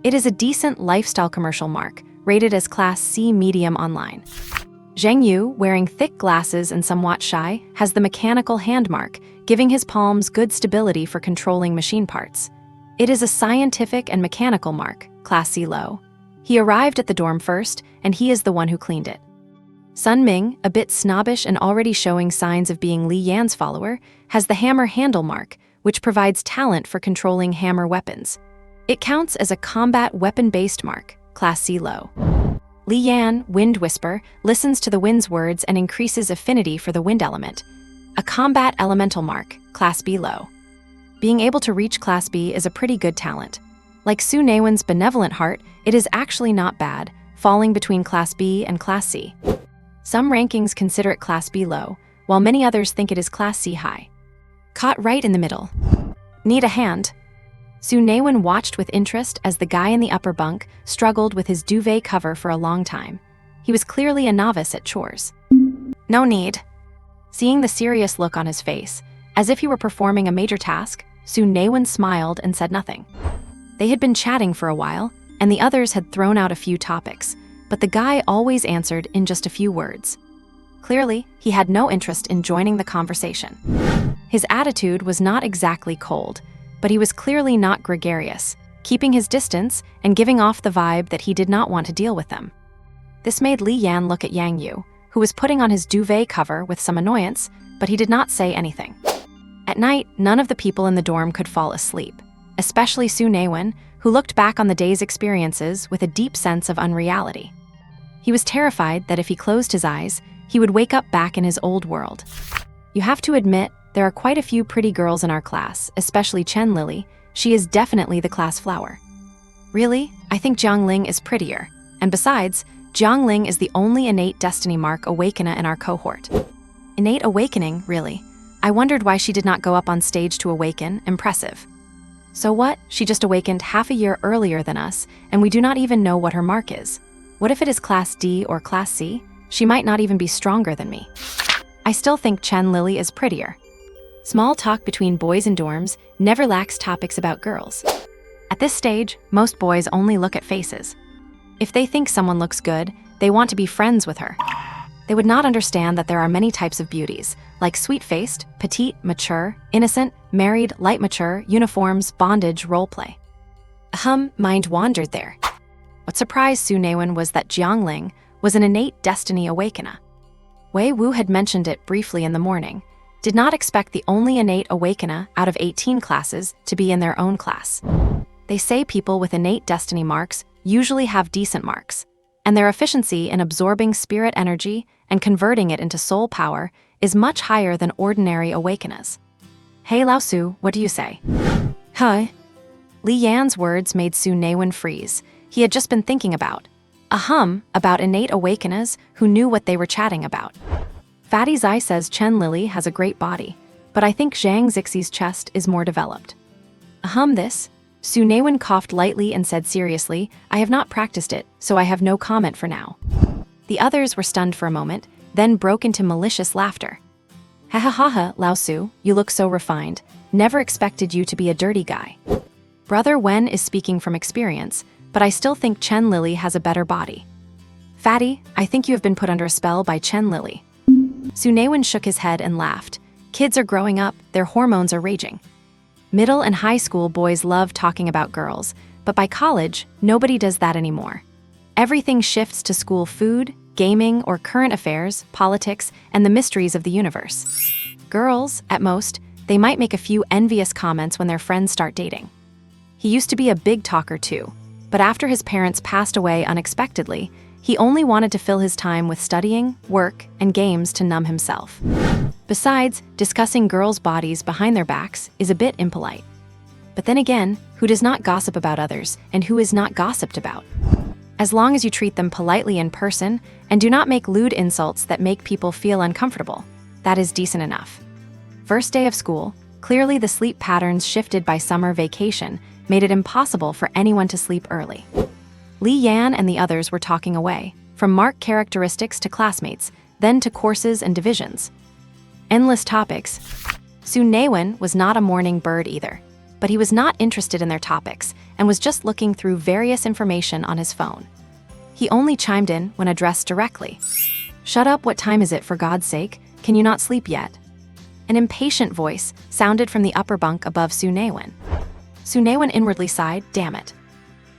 S1: It is a decent lifestyle commercial mark, rated as Class C medium online. Zheng Yu, wearing thick glasses and somewhat shy, has the mechanical hand mark, giving his palms good stability for controlling machine parts. It is a scientific and mechanical mark, Class C low. He arrived at the dorm first, and he is the one who cleaned it. Sun Ming, a bit snobbish and already showing signs of being Li Yan's follower, has the hammer handle mark, which provides talent for controlling hammer weapons. It counts as a combat weapon-based mark, Class C low. Li Yan, Wind Whisper, listens to the wind's words and increases affinity for the wind element. A combat elemental mark, Class B low. Being able to reach Class B is a pretty good talent. Like Su Naiwen's benevolent heart, it is actually not bad, falling between Class B and Class C. Some rankings consider it Class B low, while many others think it is Class C high. Caught right in the middle. Need a hand? Su Naiwen watched with interest as the guy in the upper bunk struggled with his duvet cover for a long time. He was clearly a novice at chores. No need. Seeing the serious look on his face, as if he were performing a major task, Su Naiwen smiled and said nothing. They had been chatting for a while, and the others had thrown out a few topics, but the guy always answered in just a few words. Clearly, he had no interest in joining the conversation. His attitude was not exactly cold, but he was clearly not gregarious, keeping his distance and giving off the vibe that he did not want to deal with them. This made Li Yan look at Yang Yu, who was putting on his duvet cover with some annoyance, but he did not say anything. At night, none of the people in the dorm could fall asleep, especially Su Naiwen, who looked back on the day's experiences with a deep sense of unreality. He was terrified that if he closed his eyes, he would wake up back in his old world. You have to admit, there are quite a few pretty girls in our class, especially Chen Lily. She is definitely the class flower. Really? I think Jiang Ling is prettier. And besides, Jiang Ling is the only innate destiny mark awakener in our cohort. Innate awakening, really? I wondered why she did not go up on stage to awaken. Impressive. So what? She just awakened half a year earlier than us, and we do not even know what her mark is. What if it is Class D or Class C? She might not even be stronger than me. I still think Chen Lily is prettier. Small talk between boys in dorms never lacks topics about girls. At this stage, most boys only look at faces. If they think someone looks good, they want to be friends with her. They would not understand that there are many types of beauties, like sweet-faced, petite, mature, innocent, married, light mature, uniforms, bondage, roleplay. Mind wandered there. What surprised Su Naiwen was that Jiang Ling was an innate destiny awakener. Wei Wu had mentioned it briefly in the morning, did not expect the only innate awakener out of 18 classes to be in their own class. They say people with innate destiny marks usually have decent marks, and their efficiency in absorbing spirit energy and converting it into soul power is much higher than ordinary awakeners. Hey Lao Su, what do you say? Hi. Li Yan's words made Su Naiwen freeze. He had just been thinking about. About innate awakeners who knew what they were chatting about. Fatty Zai says Chen Lily has a great body, but I think Zhang Zixie's chest is more developed. This? Su Naiwen coughed lightly and said seriously, I have not practiced it, so I have no comment for now. The others were stunned for a moment, then broke into malicious laughter. Ha ha ha ha, Lao Su, you look so refined. Never expected you to be a dirty guy. Brother Wen is speaking from experience, but I still think Chen Lily has a better body. Fatty, I think you have been put under a spell by Chen Lily. Su Naiwen shook his head and laughed. Kids are growing up, their hormones are raging. Middle and high school boys love talking about girls, but by college, nobody does that anymore. Everything shifts to school food, gaming, or current affairs, politics, and the mysteries of the universe. Girls, at most, they might make a few envious comments when their friends start dating. He used to be a big talker too, but after his parents passed away unexpectedly, he only wanted to fill his time with studying, work, and games to numb himself. Besides, discussing girls' bodies behind their backs is a bit impolite. But then again, who does not gossip about others, and who is not gossiped about? As long as you treat them politely in person and do not make lewd insults that make people feel uncomfortable, that is decent enough. First day of school, clearly the sleep patterns shifted by summer vacation made it impossible for anyone to sleep early. Li Yan and the others were talking away, from mark characteristics to classmates, then to courses and divisions. Endless topics. Su Naiwen was not a morning bird either, but he was not interested in their topics and was just looking through various information on his phone. He only chimed in when addressed directly. Shut up, what time is it, for God's sake? Can you not sleep yet? An impatient voice sounded from the upper bunk above Su Naiwen. Su Naiwen inwardly sighed, damn it.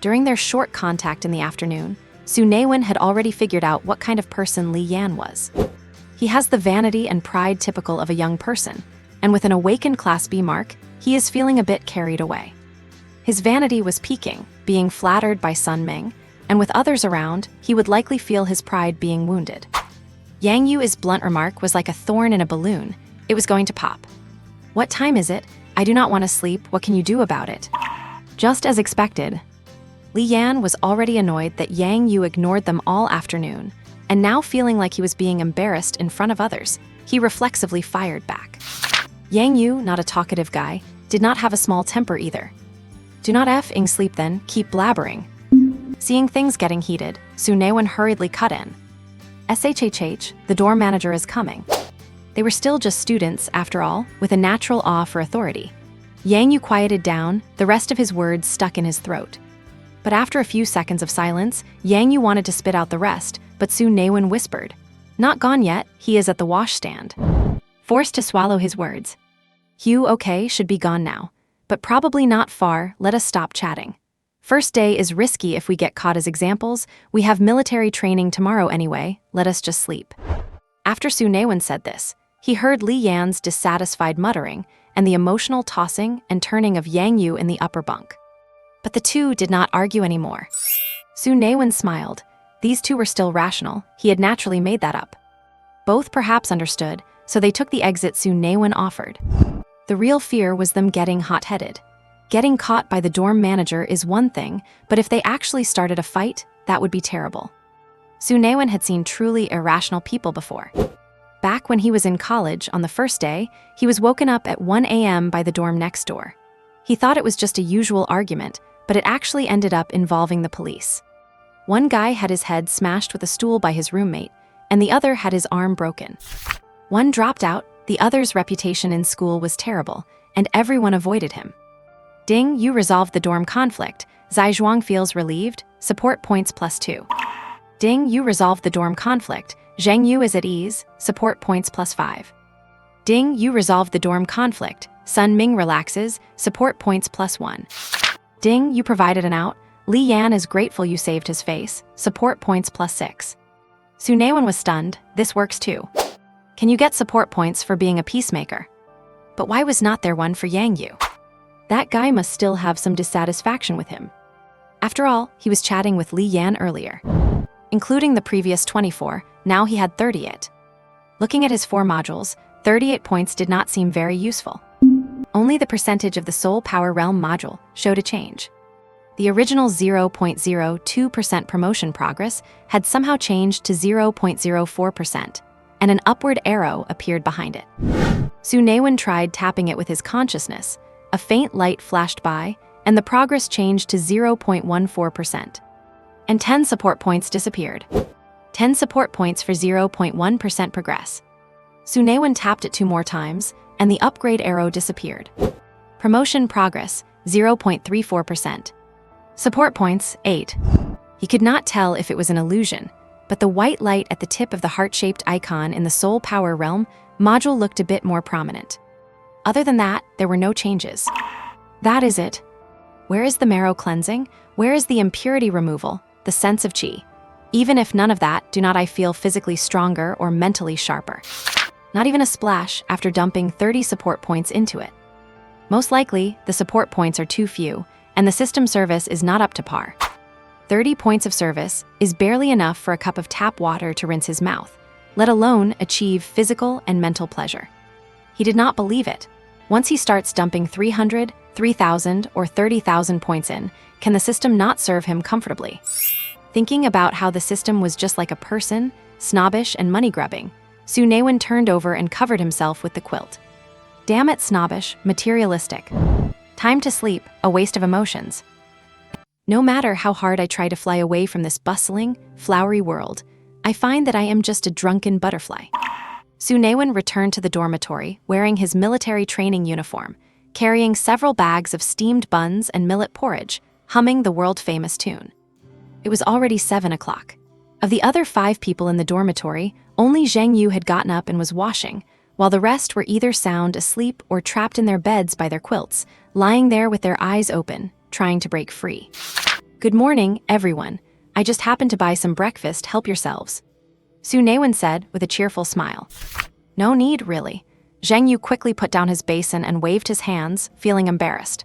S1: During their short contact in the afternoon, Su Naiwen had already figured out what kind of person Li Yan was. He has the vanity and pride typical of a young person, and with an awakened Class B mark, he is feeling a bit carried away. His vanity was peaking, being flattered by Sun Ming, and with others around, he would likely feel his pride being wounded. Yang Yu's blunt remark was like a thorn in a balloon. It was going to pop. What time is it? I do not want to sleep. What can you do about it? Just as expected, Li Yan was already annoyed that Yang Yu ignored them all afternoon, and now feeling like he was being embarrassed in front of others, he reflexively fired back. Yang Yu, not a talkative guy, did not have a small temper either. Do not f-ing sleep then, keep blabbering. Seeing things getting heated, Su Naiwen hurriedly cut in. SHHH, the dorm manager is coming. They were still just students, after all, with a natural awe for authority. Yang Yu quieted down, the rest of his words stuck in his throat. But after a few seconds of silence, Yang Yu wanted to spit out the rest, but Su Naiwen whispered, not gone yet, he is at the washstand. Forced to swallow his words. Hugh, okay, should be gone now. But probably not far, let us stop chatting. First day is risky if we get caught as examples, we have military training tomorrow anyway, let us just sleep. After Su Naiwen said this, he heard Li Yan's dissatisfied muttering and the emotional tossing and turning of Yang Yu in the upper bunk. But the two did not argue anymore. Su Naiwen smiled. These two were still rational, he had naturally made that up. Both perhaps understood, so they took the exit Su Naiwen offered. The real fear was them getting hot-headed. Getting caught by the dorm manager is one thing, but if they actually started a fight, that would be terrible. Su Naiwen had seen truly irrational people before. Back when he was in college on the first day, he was woken up at 1 a.m. by the dorm next door. He thought it was just a usual argument, but it actually ended up involving the police. One guy had his head smashed with a stool by his roommate, and the other had his arm broken. One dropped out, the other's reputation in school was terrible, and everyone avoided him. Ding, you resolved the dorm conflict. Zai Zhuang feels relieved, support points +2. Ding, you resolved the dorm conflict. Zhang Yu is at ease, support points +5. Ding, you resolved the dorm conflict. Sun Ming relaxes, support points +1. Ding, you provided an out. Li Yan is grateful you saved his face, support points +6. Su Naiwen was stunned, this works too. Can you get support points for being a peacemaker? But why was not there one for Yang Yu? That guy must still have some dissatisfaction with him. After all, he was chatting with Li Yan earlier. Including the previous 24, now he had 38. Looking at his 4 modules, 38 points did not seem very useful. Only the percentage of the Soul Power Realm module showed a change. The original 0.02% promotion progress had somehow changed to 0.04%, and an upward arrow appeared behind it. Su Naiwen tried tapping it with his consciousness. A faint light flashed by, and the progress changed to 0.14%. And 10 support points disappeared. 10 support points for 0.1% progress. Su Naiwen tapped it 2 more times, and the upgrade arrow disappeared. Promotion progress, 0.34%. Support points, 8. He could not tell if it was an illusion, but the white light at the tip of the heart-shaped icon in the soul power realm module looked a bit more prominent. Other than that, there were no changes. That is it. Where is the marrow cleansing? Where is the impurity removal, the sense of chi? Even if none of that, do not I feel physically stronger or mentally sharper? Not even a splash after dumping 30 support points into it. Most likely, the support points are too few, and the system service is not up to par. 30 points of service is barely enough for a cup of tap water to rinse his mouth, let alone achieve physical and mental pleasure. He did not believe it. Once he starts dumping 300, 3,000, or 30,000 points in, can the system not serve him comfortably? Thinking about how the system was just like a person, snobbish and money-grubbing, Su Naiwen turned over and covered himself with the quilt. Damn it, snobbish, materialistic. Time to sleep, a waste of emotions. No matter how hard I try to fly away from this bustling, flowery world, I find that I am just a drunken butterfly. Su Naiwen returned to the dormitory wearing his military training uniform, carrying several bags of steamed buns and millet porridge, humming the world-famous tune. It was already 7 o'clock. Of the other 5 people in the dormitory, only Zhang Yu had gotten up and was washing, while the rest were either sound asleep or trapped in their beds by their quilts, lying there with their eyes open, trying to break free. Good morning, everyone. I just happened to buy some breakfast, help yourselves. Su Naiwen said with a cheerful smile. No need, really. Zhang Yu quickly put down his basin and waved his hands, feeling embarrassed.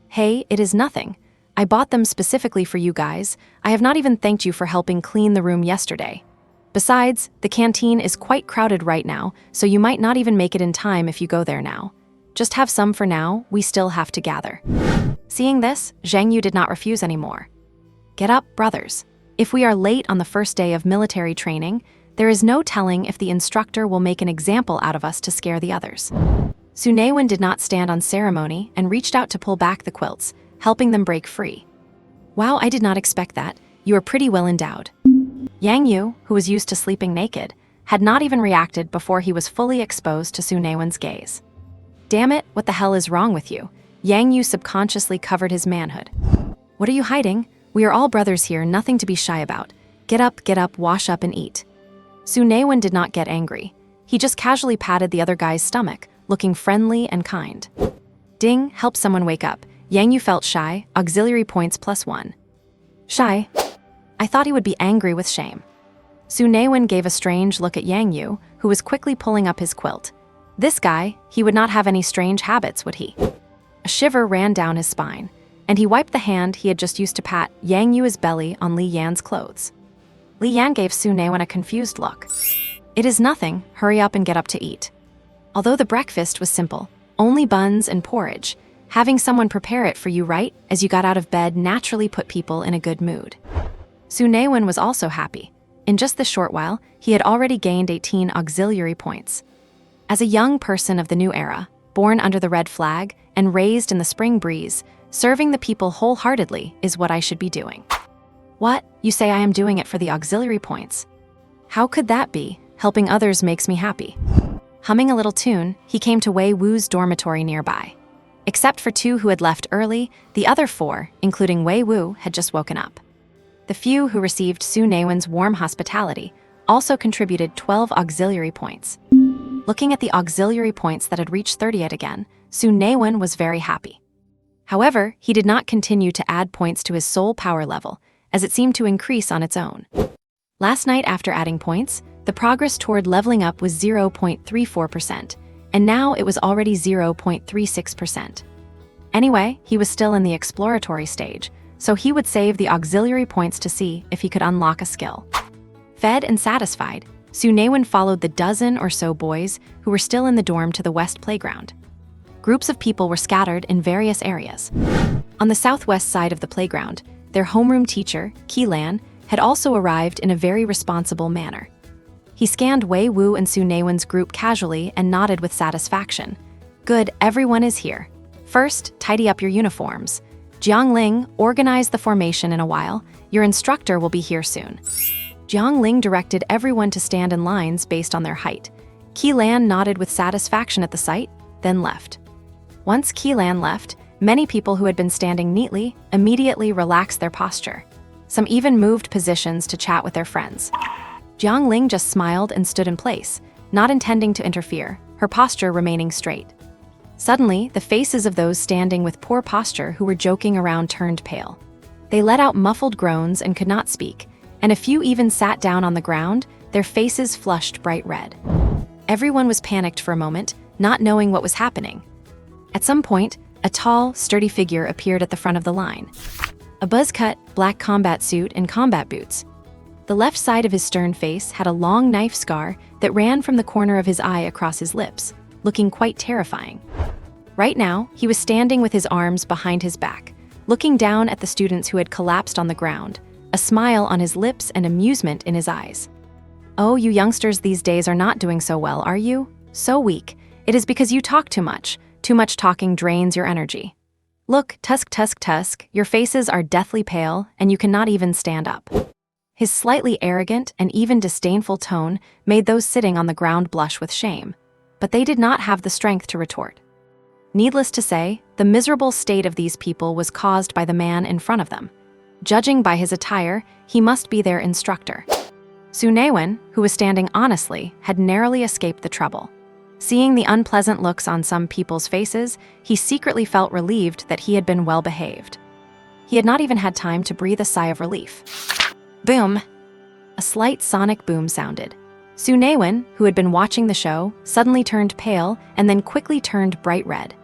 S1: Hey, it is nothing. I bought them specifically for you guys. I have not even thanked you for helping clean the room yesterday. Besides, the canteen is quite crowded right now, so you might not even make it in time if you go there now. Just have some for now, we still have to gather. Seeing this, Zhang Yu did not refuse anymore. Get up, brothers. If we are late on the first day of military training, there is no telling if the instructor will make an example out of us to scare the others. Su Naiwen did not stand on ceremony and reached out to pull back the quilts, helping them break free. Wow, I did not expect that. You are pretty well endowed. Yang Yu, who was used to sleeping naked, had not even reacted before he was fully exposed to Su Naiwen's gaze. Damn it, what the hell is wrong with you? Yang Yu subconsciously covered his manhood. What are you hiding? We are all brothers here, nothing to be shy about. Get up, wash up and eat. Su Naiwen did not get angry. He just casually patted the other guy's stomach, looking friendly and kind. Ding, help someone wake up. Yang Yu felt shy, auxiliary points +1. Shy? I thought he would be angry with shame. Su Naiwen gave a strange look at Yang Yu, who was quickly pulling up his quilt. This guy, he would not have any strange habits, would he? A shiver ran down his spine, and he wiped the hand he had just used to pat Yang Yu's belly on Li Yan's clothes. Li Yan gave Su Naiwen a confused look. It is nothing, hurry up and get up to eat. Although the breakfast was simple, only buns and porridge, having someone prepare it for you right as you got out of bed naturally put people in a good mood. Su Naiwen was also happy. In just this short while, he had already gained 18 auxiliary points. As a young person of the new era, born under the red flag and raised in the spring breeze, serving the people wholeheartedly is what I should be doing. What? You say I am doing it for the auxiliary points? How could that be? Helping others makes me happy. Humming a little tune, he came to Wei Wu's dormitory nearby. Except for 2 who had left early, the other 4, including Wei Wu, had just woken up. The few who received Su Naiwen's warm hospitality also contributed 12 auxiliary points. Looking at the auxiliary points that had reached 30 yet again, Su Naiwen was very happy. However, he did not continue to add points to his soul power level, as it seemed to increase on its own. Last night after adding points, the progress toward leveling up was 0.34%, and now it was already 0.36%. Anyway, he was still in the exploratory stage, so he would save the auxiliary points to see if he could unlock a skill. Fed and satisfied, Su Naiwen followed the dozen or so boys who were still in the dorm to the west playground. Groups of people were scattered in various areas. On the southwest side of the playground, their homeroom teacher, Lan, had also arrived in a very responsible manner. He scanned Wei Wu and Su Naiwen's group casually and nodded with satisfaction. Good, everyone is here. First, tidy up your uniforms. Jiangling, organize the formation in a while. Your instructor will be here soon. Jiangling directed everyone to stand in lines based on their height. Lan nodded with satisfaction at the sight, then left. Once Lan left, many people who had been standing neatly immediately relaxed their posture. Some even moved positions to chat with their friends. Jiangling just smiled and stood in place, not intending to interfere, her posture remaining straight. Suddenly, the faces of those standing with poor posture who were joking around turned pale. They let out muffled groans and could not speak, and a few even sat down on the ground, their faces flushed bright red. Everyone was panicked for a moment, not knowing what was happening. At some point, a tall, sturdy figure appeared at the front of the line. A buzz-cut, black combat suit and combat boots. The left side of his stern face had a long knife scar that ran from the corner of his eye across his lips, looking quite terrifying. Right now, he was standing with his arms behind his back, looking down at the students who had collapsed on the ground, a smile on his lips and amusement in his eyes. Oh, you youngsters these days are not doing so well, are you? So weak. It is because you talk too much. Too much talking drains your energy. Look, tusk, your faces are deathly pale, and you cannot even stand up. His slightly arrogant and even disdainful tone made those sitting on the ground blush with shame, but they did not have the strength to retort. Needless to say, the miserable state of these people was caused by the man in front of them. Judging by his attire, he must be their instructor. Su Naiwen, who was standing honestly, had narrowly escaped the trouble. Seeing the unpleasant looks on some people's faces, he secretly felt relieved that he had been well behaved. He had not even had time to breathe a sigh of relief. Boom! A slight sonic boom sounded. Su Naiwen, who had been watching the show, suddenly turned pale and then quickly turned bright red.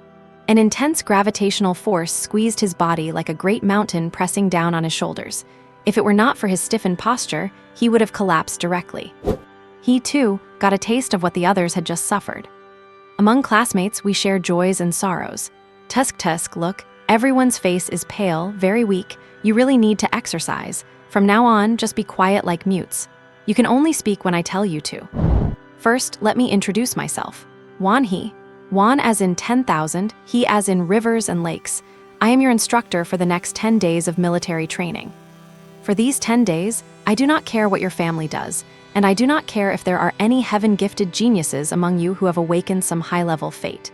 S1: An intense gravitational force squeezed his body like a great mountain pressing down on his shoulders. If it were not for his stiffened posture, he would have collapsed directly. He, too, got a taste of what the others had just suffered. Among classmates, we share joys and sorrows. Tusk, look, everyone's face is pale, very weak. You really need to exercise. From now on, just be quiet like mutes. You can only speak when I tell you to. First, let me introduce myself. Wan He. Wan as in 10,000, He as in rivers and lakes. I am your instructor for the next 10 days of military training. For these 10 days, I do not care what your family does, and I do not care if there are any heaven-gifted geniuses among you who have awakened some high-level fate.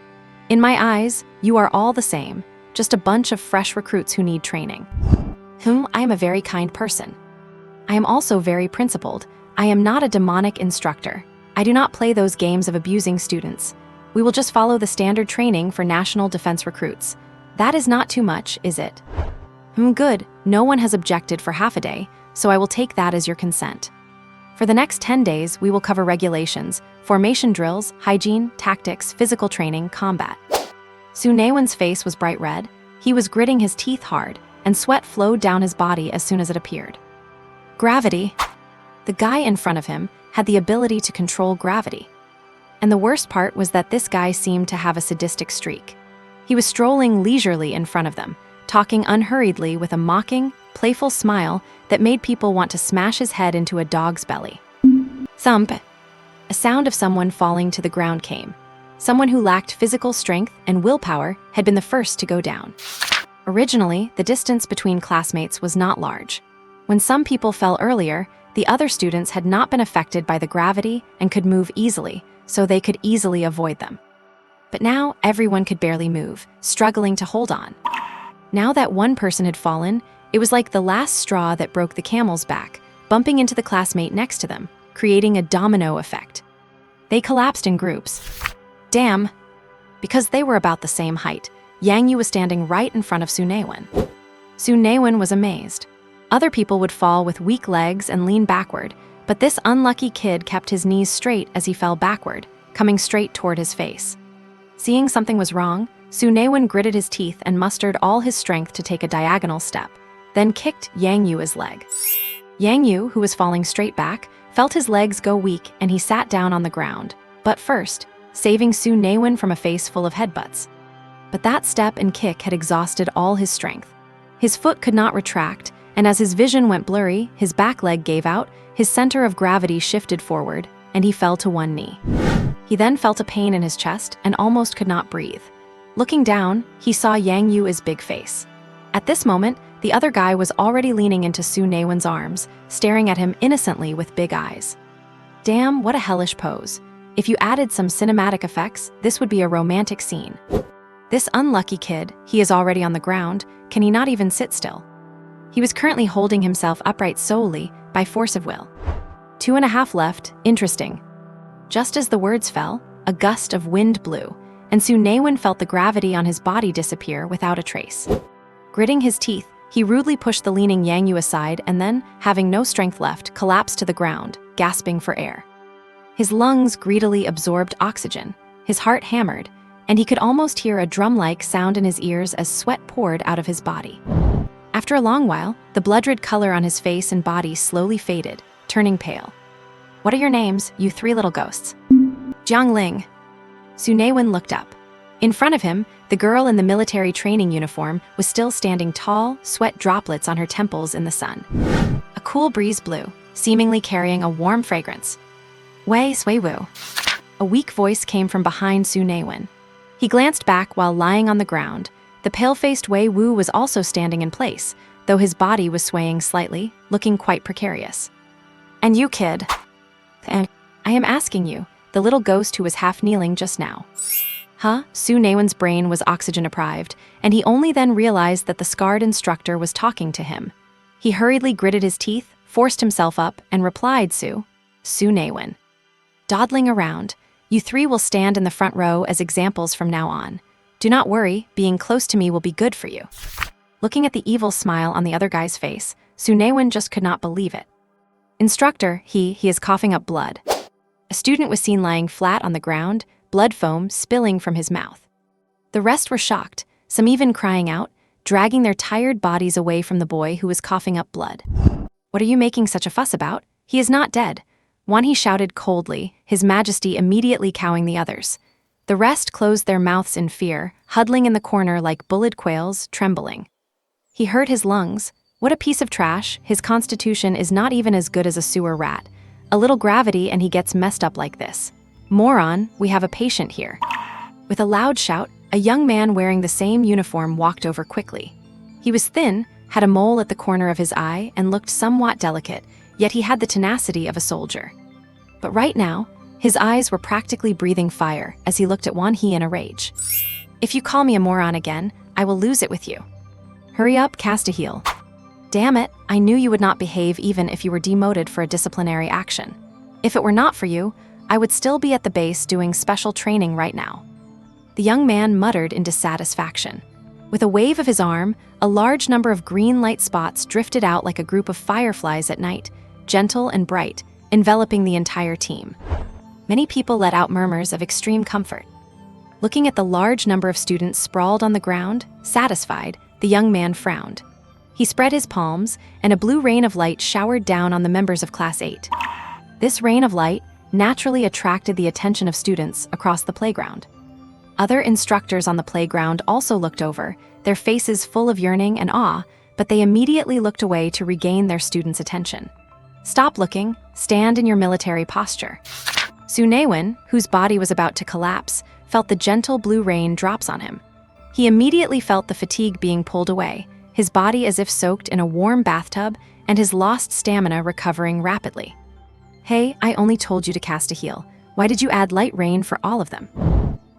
S1: In my eyes, you are all the same, just a bunch of fresh recruits who need training. I am a very kind person. I am also very principled. I am not a demonic instructor. I do not play those games of abusing students. We will just follow the standard training for national defense recruits. That is not too much, is it? Good. No one has objected for half a day, so I will take that as your consent. For the next 10 days, we will cover regulations, formation drills, hygiene, tactics, physical training, combat. Su Naiwen's face was bright red. He was gritting his teeth hard, and sweat flowed down his body as soon as it appeared. Gravity. The guy in front of him had the ability to control gravity. And the worst part was that this guy seemed to have a sadistic streak. He was strolling leisurely in front of them, talking unhurriedly with a mocking, playful smile that made people want to smash his head into a dog's belly. Thump! A sound of someone falling to the ground came. Someone who lacked physical strength and willpower had been the first to go down. Originally, the distance between classmates was not large. When some people fell earlier, the other students had not been affected by the gravity and could move easily, so they could easily avoid them. But now, everyone could barely move, struggling to hold on. Now that one person had fallen, it was like the last straw that broke the camel's back, bumping into the classmate next to them, creating a domino effect. They collapsed in groups. Damn! Because they were about the same height, Yang Yu was standing right in front of Su Naiwen. Su Naiwen was amazed. Other people would fall with weak legs and lean backward, but this unlucky kid kept his knees straight as he fell backward, coming straight toward his face. Seeing something was wrong, Su Naiwen gritted his teeth and mustered all his strength to take a diagonal step, then kicked Yang Yu's leg. Yang Yu, who was falling straight back, felt his legs go weak and he sat down on the ground, but first, saving Su Naiwen from a face full of headbutts. But that step and kick had exhausted all his strength. His foot could not retract, and as his vision went blurry, his back leg gave out, his center of gravity shifted forward, and he fell to one knee. He then felt a pain in his chest and almost could not breathe. Looking down, he saw Yang Yu's big face. At this moment, the other guy was already leaning into Su Naiwen's arms, staring at him innocently with big eyes. Damn, what a hellish pose. If you added some cinematic effects, this would be a romantic scene. This unlucky kid, he is already on the ground, can he not even sit still? He was currently holding himself upright solely by force of will. 2.5 left, interesting. Just as the words fell, a gust of wind blew, and Su Naiwen felt the gravity on his body disappear without a trace. Gritting his teeth, he rudely pushed the leaning Yang Yu aside and then, having no strength left, collapsed to the ground, gasping for air. His lungs greedily absorbed oxygen, his heart hammered, and he could almost hear a drum-like sound in his ears as sweat poured out of his body. After a long while, the blood-red color on his face and body slowly faded, turning pale. What are your names, you 3 little ghosts? Jiangling. Su Naiwen looked up. In front of him, the girl in the military training uniform was still standing tall, sweat droplets on her temples in the sun. A cool breeze blew, seemingly carrying a warm fragrance. Wei Sui Wu. A weak voice came from behind Su Naiwen. He glanced back while lying on the ground. The pale-faced Wei Wu was also standing in place, though his body was swaying slightly, looking quite precarious. And you, kid? I am asking you, the little ghost who was half-kneeling just now. Huh? Su Naiwen's brain was oxygen-deprived, and he only then realized that the scarred instructor was talking to him. He hurriedly gritted his teeth, forced himself up, and replied, Su Naiwen. Dawdling around, you 3 will stand in the front row as examples from now on. Do not worry, being close to me will be good for you. Looking at the evil smile on the other guy's face, Su Naiwen just could not believe it. Instructor, he is coughing up blood. A student was seen lying flat on the ground, blood foam spilling from his mouth. The rest were shocked, some even crying out, dragging their tired bodies away from the boy who was coughing up blood. What are you making such a fuss about? He is not dead. One he shouted coldly, his majesty immediately cowing the others. The rest closed their mouths in fear, huddling in the corner like bulled quails, trembling. He hurt his lungs. What a piece of trash, his constitution is not even as good as a sewer rat. A little gravity and he gets messed up like this. Moron, we have a patient here. With a loud shout, a young man wearing the same uniform walked over quickly. He was thin, had a mole at the corner of his eye, and looked somewhat delicate, yet he had the tenacity of a soldier. But right now, his eyes were practically breathing fire as he looked at Wan He in a rage. If you call me a moron again, I will lose it with you. Hurry up, cast a heel. Damn it, I knew you would not behave even if you were demoted for a disciplinary action. If it were not for you, I would still be at the base doing special training right now. The young man muttered in dissatisfaction. With a wave of his arm, a large number of green light spots drifted out like a group of fireflies at night, gentle and bright, enveloping the entire team. Many people let out murmurs of extreme comfort. Looking at the large number of students sprawled on the ground, satisfied, the young man frowned. He spread his palms, and a blue rain of light showered down on the members of Class 8. This rain of light naturally attracted the attention of students across the playground. Other instructors on the playground also looked over, their faces full of yearning and awe, but they immediately looked away to regain their students' attention. Stop looking, stand in your military posture. Su Naiwen, whose body was about to collapse, felt the gentle blue rain drops on him. He immediately felt the fatigue being pulled away, his body as if soaked in a warm bathtub, and his lost stamina recovering rapidly. Hey, I only told you to cast a heel. Why did you add light rain for all of them?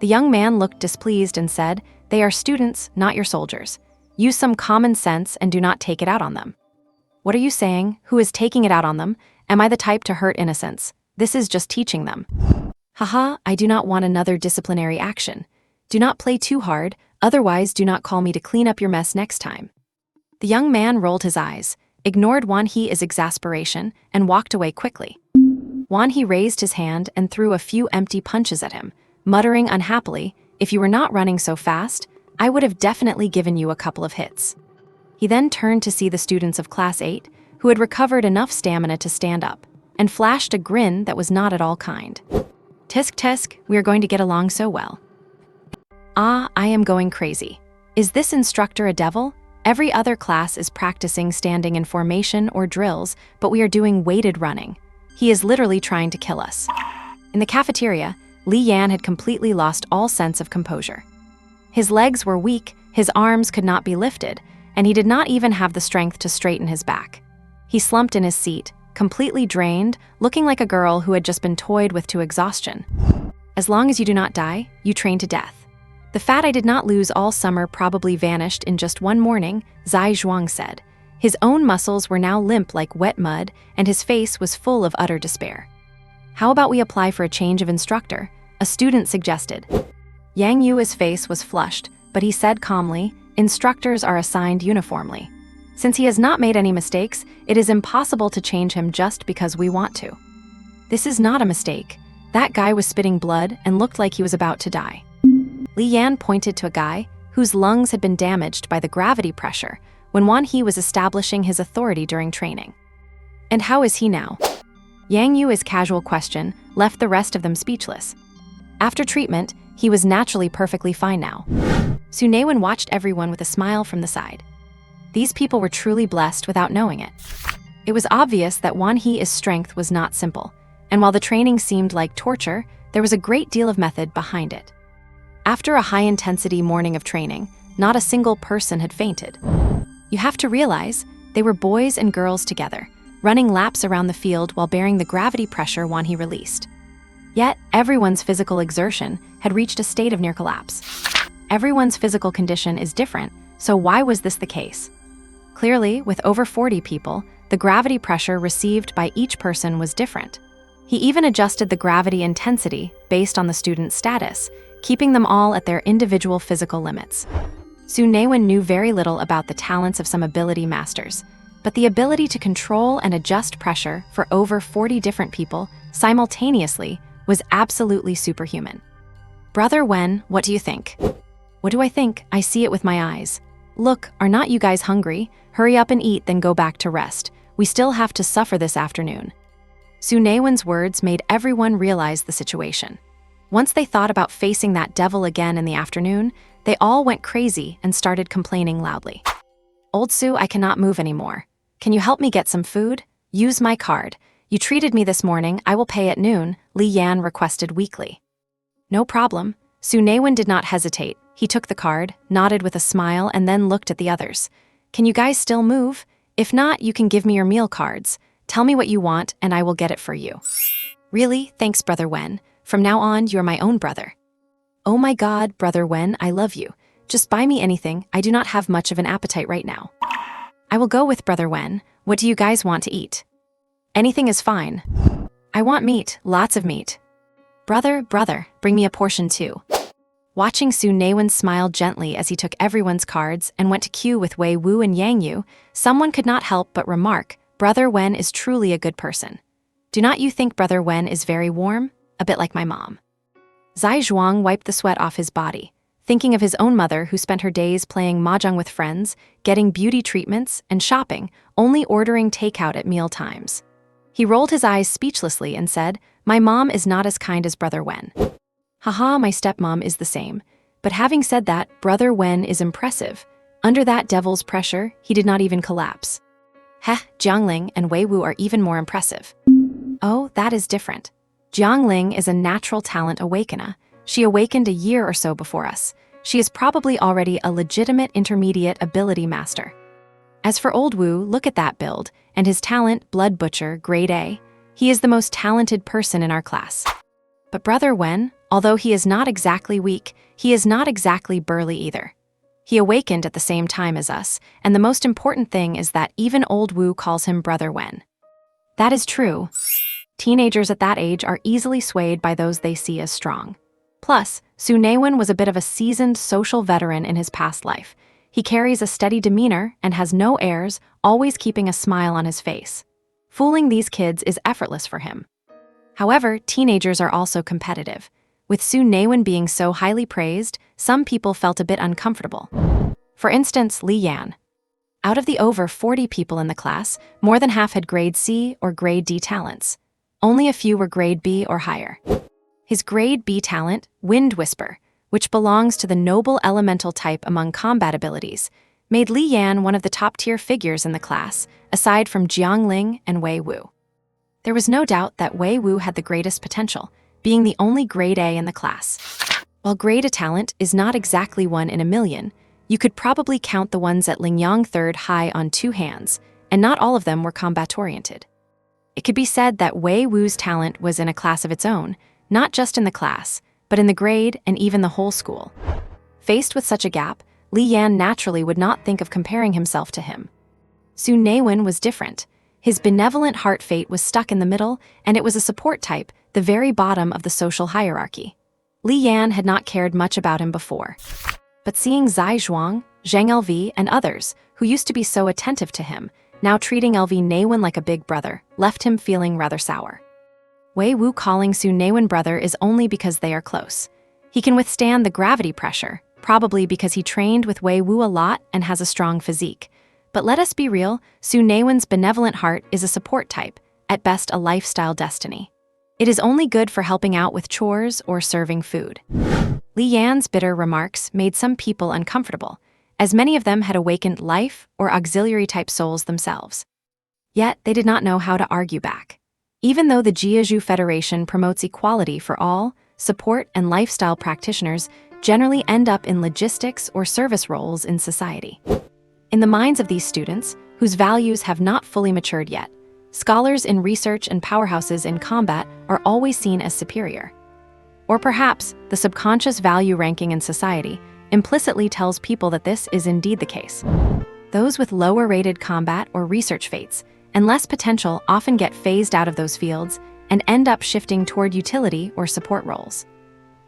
S1: The young man looked displeased and said, They are students, not your soldiers. Use some common sense and do not take it out on them. What are you saying? Who is taking it out on them? Am I the type to hurt innocents? This is just teaching them. Haha, I do not want another disciplinary action. Do not play too hard, otherwise do not call me to clean up your mess next time. The young man rolled his eyes, ignored Wan He's exasperation, and walked away quickly. Wan He raised his hand and threw a few empty punches at him, muttering unhappily, If you were not running so fast, I would have definitely given you a couple of hits. He then turned to see the students of Class 8, who had recovered enough stamina to stand up, and flashed a grin that was not at all kind. Tisk tisk, we are going to get along so well. Ah, I am going crazy. Is this instructor a devil? Every other class is practicing standing in formation or drills, but we are doing weighted running. He is literally trying to kill us. In the cafeteria, Li Yan had completely lost all sense of composure. His legs were weak, his arms could not be lifted, and he did not even have the strength to straighten his back. He slumped in his seat, completely drained, looking like a girl who had just been toyed with to exhaustion. As long as you do not die, you train to death. The fat I did not lose all summer probably vanished in just one morning, Zai Zhuang said. His own muscles were now limp like wet mud, and his face was full of utter despair. How about we apply for a change of instructor? A student suggested. Yang Yu's face was flushed, but he said calmly, instructors are assigned uniformly. Since he has not made any mistakes, it is impossible to change him just because we want to. This is not a mistake. That guy was spitting blood and looked like he was about to die. Li Yan pointed to a guy whose lungs had been damaged by the gravity pressure when Wan He was establishing his authority during training. And how is he now? Yang Yu's casual question left the rest of them speechless. After treatment, he was naturally perfectly fine now. Su Naiwen watched everyone with a smile from the side. These people were truly blessed without knowing it. It was obvious that Wan He's strength was not simple, and while the training seemed like torture, there was a great deal of method behind it. After a high-intensity morning of training, not a single person had fainted. You have to realize, they were boys and girls together, running laps around the field while bearing the gravity pressure Wan He released. Yet, everyone's physical exertion had reached a state of near collapse. Everyone's physical condition is different, so why was this the case? Clearly, with over 40 people, the gravity pressure received by each person was different. He even adjusted the gravity intensity based on the student's status, keeping them all at their individual physical limits. Su Naiwen knew very little about the talents of some ability masters, but the ability to control and adjust pressure for over 40 different people simultaneously was absolutely superhuman. Brother Wen, what do you think? What do I think? I see it with my eyes. Look, are not you guys hungry? Hurry up and eat, then go back to rest. We still have to suffer this afternoon. Su Naiwen's words made everyone realize the situation. Once they thought about facing that devil again in the afternoon, they all went crazy and started complaining loudly. Old Su, I cannot move anymore. Can you help me get some food? Use my card. You treated me this morning, I will pay at noon, Li Yan requested weakly. No problem. Su Naiwen did not hesitate. He took the card, nodded with a smile, and then looked at the others. Can you guys still move? If not, you can give me your meal cards. Tell me what you want, and I will get it for you. Really? Thanks, Brother Wen. From now on, you're my own brother. Oh my God, Brother Wen, I love you. Just buy me anything, I do not have much of an appetite right now. I will go with Brother Wen. What do you guys want to eat? Anything is fine. I want meat, lots of meat. Brother, bring me a portion too. Watching Su Naiwen smile gently as he took everyone's cards and went to queue with Wei Wu and Yang Yu, someone could not help but remark, Brother Wen is truly a good person. Do not you think Brother Wen is very warm? A bit like my mom. Zai Zhuang wiped the sweat off his body, thinking of his own mother who spent her days playing mahjong with friends, getting beauty treatments, and shopping, only ordering takeout at meal times. He rolled his eyes speechlessly and said, my mom is not as kind as Brother Wen. Haha, my stepmom is the same. But having said that, Brother Wen is impressive. Under that devil's pressure, he did not even collapse. Heh, Jiangling and Wei Wu are even more impressive. Oh, that is different. Jiangling is a natural talent awakener. She awakened a year or so before us. She is probably already a legitimate intermediate ability master. As for Old Wu, look at that build, and his talent, Blood Butcher, Grade A. He is the most talented person in our class. But Brother Wen, although he is not exactly weak, he is not exactly burly either. He awakened at the same time as us, and the most important thing is that even Old Wu calls him Brother Wen. That is true. Teenagers at that age are easily swayed by those they see as strong. Plus, Su Naiwen was a bit of a seasoned social veteran in his past life. He carries a steady demeanor and has no airs, always keeping a smile on his face. Fooling these kids is effortless for him. However, teenagers are also competitive. With Su Naiwen being so highly praised, some people felt a bit uncomfortable. For instance, Li Yan. Out of the over 40 people in the class, more than half had Grade C or Grade D talents. Only a few were Grade B or higher. His Grade B talent, Wind Whisper, which belongs to the noble elemental type among combat abilities, made Li Yan one of the top-tier figures in the class, aside from Jiangling and Wei Wu. There was no doubt that Wei Wu had the greatest potential, being the only grade A in the class. While grade A talent is not exactly 1 in a million, you could probably count the ones at Lingyang third high on 2 hands, and not all of them were combat-oriented. It could be said that Wei Wu's talent was in a class of its own, not just in the class, but in the grade and even the whole school. Faced with such a gap, Li Yan naturally would not think of comparing himself to him. Su Naiwen was different. His benevolent heart fate was stuck in the middle, and it was a support type, the very bottom of the social hierarchy. Li Yan had not cared much about him before. But seeing Zai Zhuang, Zhang LV, and others, who used to be so attentive to him, now treating LV Naiwen like a big brother, left him feeling rather sour. Wei Wu calling Su Naiwen brother is only because they are close. He can withstand the gravity pressure, probably because he trained with Wei Wu a lot and has a strong physique. But let us be real, Su Naiwen's benevolent heart is a support type, at best a lifestyle destiny. It is only good for helping out with chores or serving food. Li Yan's bitter remarks made some people uncomfortable, as many of them had awakened life or auxiliary-type souls themselves. Yet they did not know how to argue back. Even though the Jiazhu Federation promotes equality for all, support and lifestyle practitioners generally end up in logistics or service roles in society. In the minds of these students, whose values have not fully matured yet, scholars in research and powerhouses in combat are always seen as superior. Or perhaps the subconscious value ranking in society implicitly tells people that this is indeed the case. Those with lower-rated combat or research fates and less potential often get phased out of those fields and end up shifting toward utility or support roles.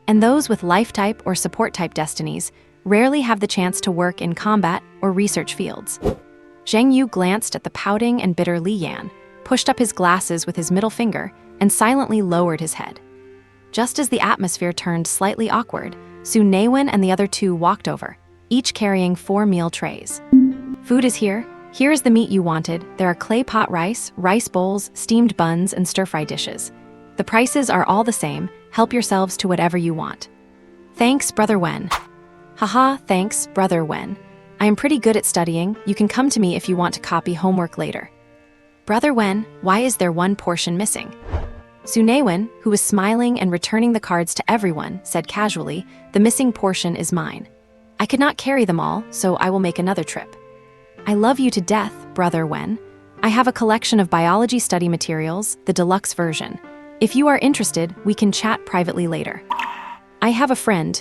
S1: And those with life-type or support-type destinies rarely have the chance to work in combat or research fields. Zhang Yu glanced at the pouting and bitter Li Yan, pushed up his glasses with his middle finger, and silently lowered his head. Just as the atmosphere turned slightly awkward, Su Naiwen and the other 2 walked over, each carrying 4 meal trays. Food is here. Here is the meat you wanted. There are clay pot rice, rice bowls, steamed buns, and stir-fry dishes. The prices are all the same. Help yourselves to whatever you want. Thanks, Brother Wen. Haha, thanks, Brother Wen. I am pretty good at studying. You can come to me if you want to copy homework later. Brother Wen, why is there 1 portion missing? Su Naiwen, who was smiling and returning the cards to everyone, said casually, the missing portion is mine. I could not carry them all, so I will make another trip. I love you to death, Brother Wen. I have a collection of biology study materials, the deluxe version. If you are interested, we can chat privately later. I have a friend.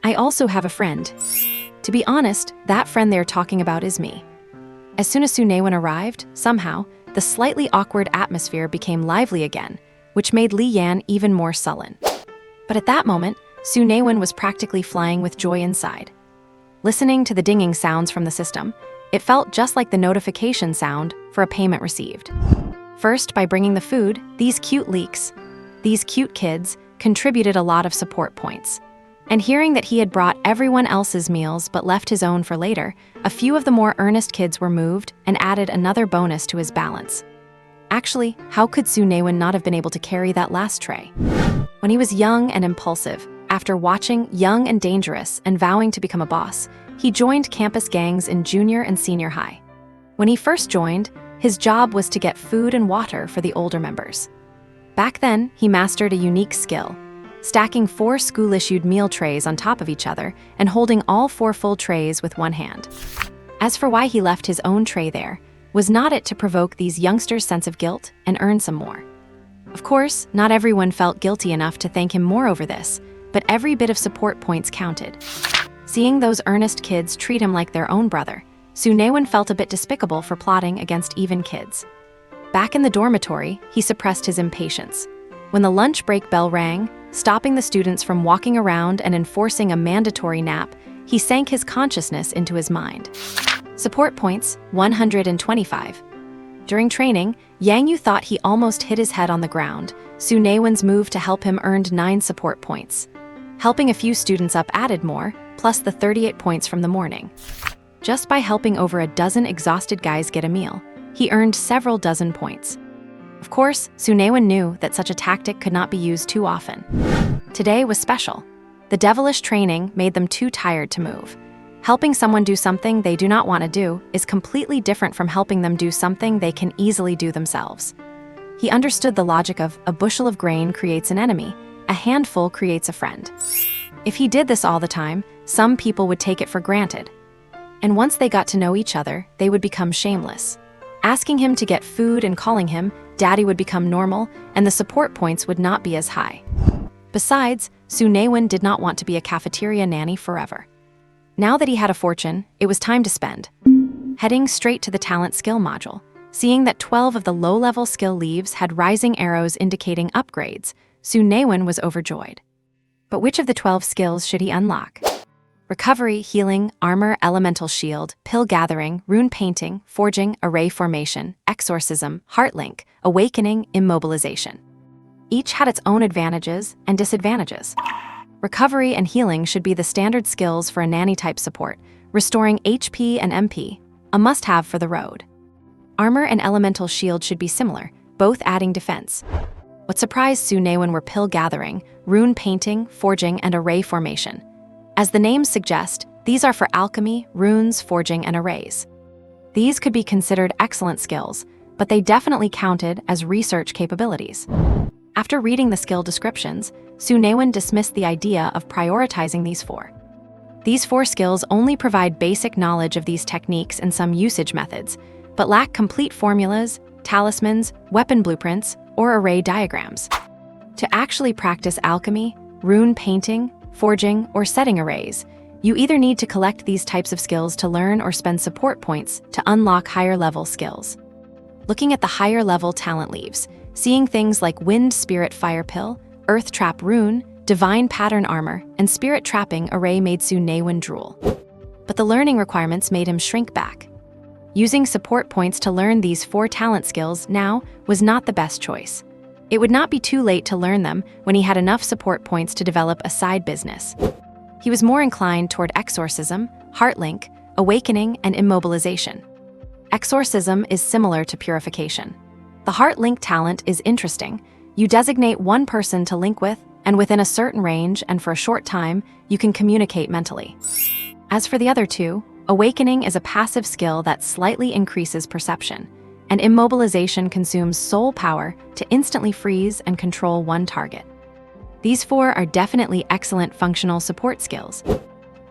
S1: I also have a friend. To be honest, that friend they're talking about is me. As soon as Su Naiwen arrived, somehow, the slightly awkward atmosphere became lively again, which made Li Yan even more sullen. But at that moment, Su Naiwen was practically flying with joy inside. Listening to the dinging sounds from the system, it felt just like the notification sound for a payment received. First, by bringing the food, these cute kids, contributed a lot of support points. And hearing that he had brought everyone else's meals but left his own for later, a few of the more earnest kids were moved and added another bonus to his balance. Actually, how could Su Naiwen not have been able to carry that last tray? When he was young and impulsive, after watching Young and Dangerous and vowing to become a boss, he joined campus gangs in junior and senior high. When he first joined, his job was to get food and water for the older members. Back then, he mastered a unique skill, stacking 4 school-issued meal trays on top of each other and holding all 4 full trays with one hand. As for why he left his own tray there, was not it to provoke these youngsters' sense of guilt and earn some more? Of course, not everyone felt guilty enough to thank him more over this, but every bit of support points counted. Seeing those earnest kids treat him like their own brother, Su Naiwen felt a bit despicable for plotting against even kids. Back in the dormitory, he suppressed his impatience. When the lunch break bell rang, stopping the students from walking around and enforcing a mandatory nap, he sank his consciousness into his mind. Support points, 125. During training, Yang Yu thought he almost hit his head on the ground. Su Naiwen's move to help him earned 9 support points. Helping a few students up added more, plus the 38 points from the morning. Just by helping over a dozen exhausted guys get a meal, he earned several dozen points. Of course, Su Naiwen knew that such a tactic could not be used too often. Today was special. The devilish training made them too tired to move. Helping someone do something they do not want to do is completely different from helping them do something they can easily do themselves. He understood the logic of a bushel of grain creates an enemy, a handful creates a friend. If he did this all the time, some people would take it for granted. And once they got to know each other, they would become shameless. Asking him to get food and calling him Daddy would become normal, and the support points would not be as high. Besides, Su Naiwen did not want to be a cafeteria nanny forever. Now that he had a fortune, it was time to spend. Heading straight to the talent skill module, seeing that 12 of the low-level skill leaves had rising arrows indicating upgrades, Su Naiwen was overjoyed. But which of the 12 skills should he unlock? Recovery, healing, armor, elemental shield, pill gathering, rune painting, forging, array formation, exorcism, heart link, awakening, immobilization. Each had its own advantages and disadvantages. Recovery and healing should be the standard skills for a nanny-type support, restoring HP and MP, a must-have for the road. Armor and elemental shield should be similar, both adding defense. What surprised Su Naiwen were pill gathering, rune painting, forging, and array formation. As the names suggest, these are for alchemy, runes, forging, and arrays. These could be considered excellent skills, but they definitely counted as research capabilities. After reading the skill descriptions, Su Naiwen dismissed the idea of prioritizing these four. These four skills only provide basic knowledge of these techniques and some usage methods, but lack complete formulas, talismans, weapon blueprints, or array diagrams. To actually practice alchemy, rune painting, forging, or setting arrays, you either need to collect these types of skills to learn or spend support points to unlock higher-level skills. Looking at the higher-level talent leaves, seeing things like Wind Spirit Fire Pill, Earth Trap Rune, Divine Pattern Armor, and Spirit Trapping Array made Su Naiwen drool. But the learning requirements made him shrink back. Using support points to learn these four talent skills now was not the best choice. It would not be too late to learn them when he had enough support points to develop a side business. He was more inclined toward exorcism, heart link, awakening, and immobilization. Exorcism is similar to purification. The heart link talent is interesting. You designate one person to link with, and within a certain range and for a short time, you can communicate mentally. As for the other two, awakening is a passive skill that slightly increases perception, and immobilization consumes soul power to instantly freeze and control one target. These four are definitely excellent functional support skills.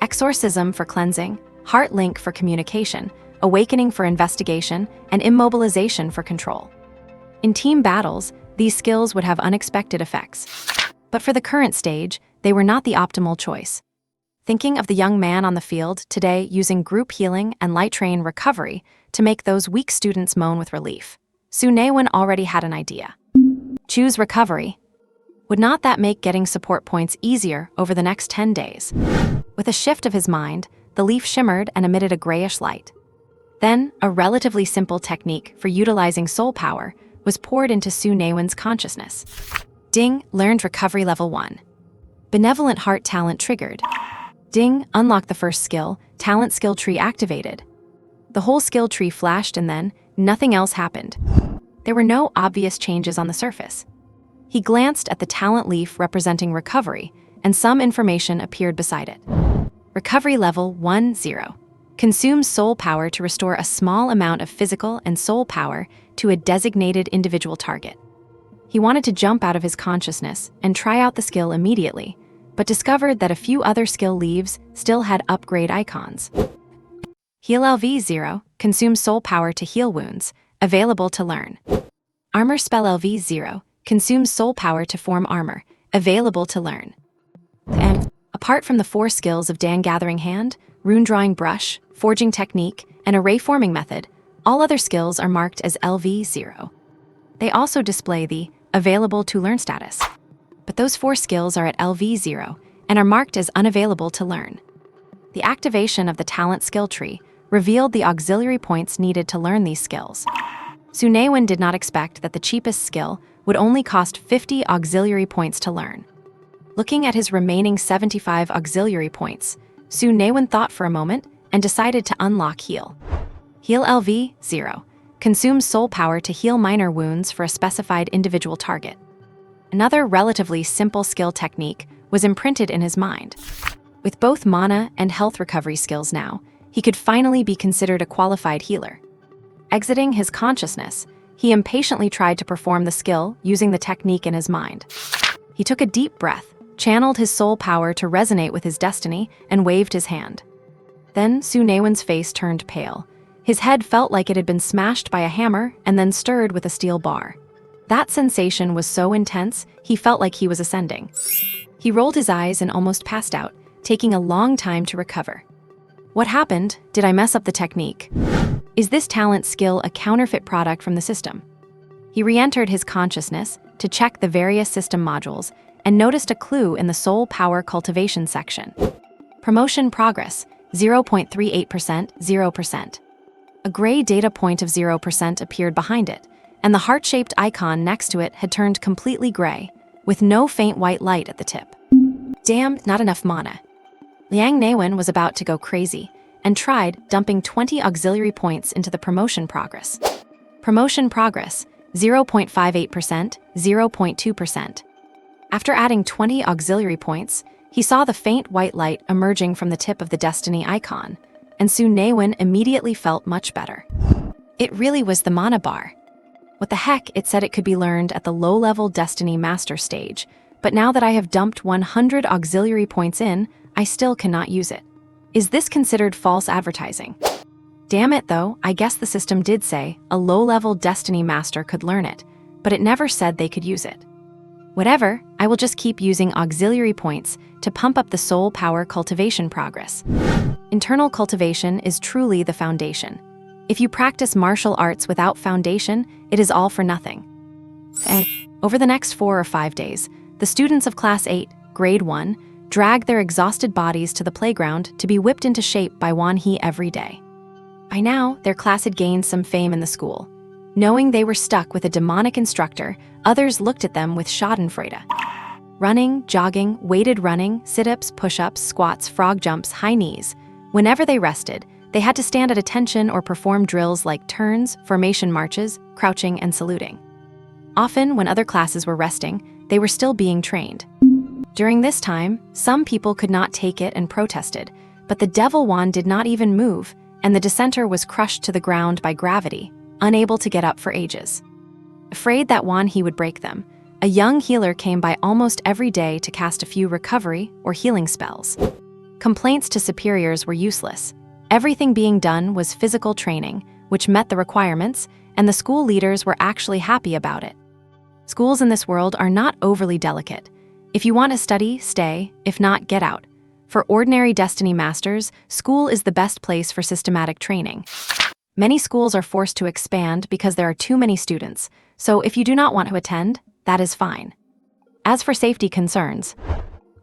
S1: Exorcism for cleansing, heart link for communication, awakening for investigation, and immobilization for control. In team battles, these skills would have unexpected effects. But for the current stage, they were not the optimal choice. Thinking of the young man on the field today using group healing and light train recovery to make those weak students moan with relief, Su Naiwen already had an idea. Choose recovery. Would not that make getting support points easier over the next 10 days? With a shift of his mind, the leaf shimmered and emitted a grayish light. Then, a relatively simple technique for utilizing soul power was poured into Su Naiwen's consciousness. Ding, learned recovery level 1. Benevolent heart talent triggered. Ding, unlocked the first skill, talent skill tree activated. The whole skill tree flashed and then, nothing else happened. There were no obvious changes on the surface. He glanced at the talent leaf representing recovery, and some information appeared beside it. Recovery level 1-0. Consumes soul power to restore a small amount of physical and soul power to a designated individual target. He wanted to jump out of his consciousness and try out the skill immediately, but discovered that a few other skill leaves still had upgrade icons. Heal LV0, consumes soul power to heal wounds, available to learn. Armor spell LV0, consumes soul power to form armor, available to learn. And, apart from the four skills of Dan Gathering Hand, Rune Drawing Brush, Forging Technique, and Array Forming Method, all other skills are marked as LV0. They also display the Available to Learn status. But those four skills are at LV0 and are marked as unavailable to learn. The activation of the talent skill tree revealed the auxiliary points needed to learn these skills. Su Naiwen did not expect that the cheapest skill would only cost 50 auxiliary points to learn. Looking at his remaining 75 auxiliary points, Su Naiwen thought for a moment and decided to unlock Heal. Heal LV0, consumes soul power to heal minor wounds for a specified individual target. Another relatively simple skill technique was imprinted in his mind. With both mana and health recovery skills now, he could finally be considered a qualified healer. Exiting his consciousness, he impatiently tried to perform the skill using the technique in his mind. He took a deep breath, channeled his soul power to resonate with his destiny, and waved his hand. Then Su Naiwen's face turned pale. His head felt like it had been smashed by a hammer and then stirred with a steel bar. That sensation was so intense, he felt like he was ascending. He rolled his eyes and almost passed out, taking a long time to recover. What happened? Did I mess up the technique? Is this talent skill a counterfeit product from the system? He re-entered his consciousness to check the various system modules and noticed a clue in the soul power cultivation section. Promotion progress, 0.38%, 0%. A gray data point of 0% appeared behind it, and the heart-shaped icon next to it had turned completely gray, with no faint white light at the tip. Damn, not enough mana. Liang Naiwen was about to go crazy, and tried dumping 20 auxiliary points into the promotion progress. Promotion progress, 0.58%, 0.2%. After adding 20 auxiliary points, he saw the faint white light emerging from the tip of the destiny icon, and Su Naiwen immediately felt much better. It really was the mana bar. What the heck, it said it could be learned at the low-level Destiny Master stage, but now that I have dumped 100 auxiliary points in, I still cannot use it. Is this considered false advertising? Damn it though, I guess the system did say a low-level Destiny Master could learn it, but it never said they could use it. Whatever, I will just keep using auxiliary points to pump up the soul power cultivation progress. Internal cultivation is truly the foundation. If you practice martial arts without foundation, it is all for nothing. And over the next 4 or 5 days, the students of Class 8, Grade 1, dragged their exhausted bodies to the playground to be whipped into shape by Wan He every day. By now, their class had gained some fame in the school. Knowing they were stuck with a demonic instructor, others looked at them with schadenfreude. Running, jogging, weighted running, sit-ups, push-ups, squats, frog jumps, high knees. Whenever they rested, they had to stand at attention or perform drills like turns, formation marches, crouching, and saluting. Often, when other classes were resting, they were still being trained. During this time, some people could not take it and protested, but the Devil Wand did not even move, and the dissenter was crushed to the ground by gravity, unable to get up for ages. Afraid that Wan He would break them, a young healer came by almost every day to cast a few recovery or healing spells. Complaints to superiors were useless. Everything being done was physical training, which met the requirements, and the school leaders were actually happy about it. Schools in this world are not overly delicate. If you want to study, stay. If not, get out. For ordinary Destiny Masters, school is the best place for systematic training. Many schools are forced to expand because there are too many students, so if you do not want to attend, that is fine. As for safety concerns,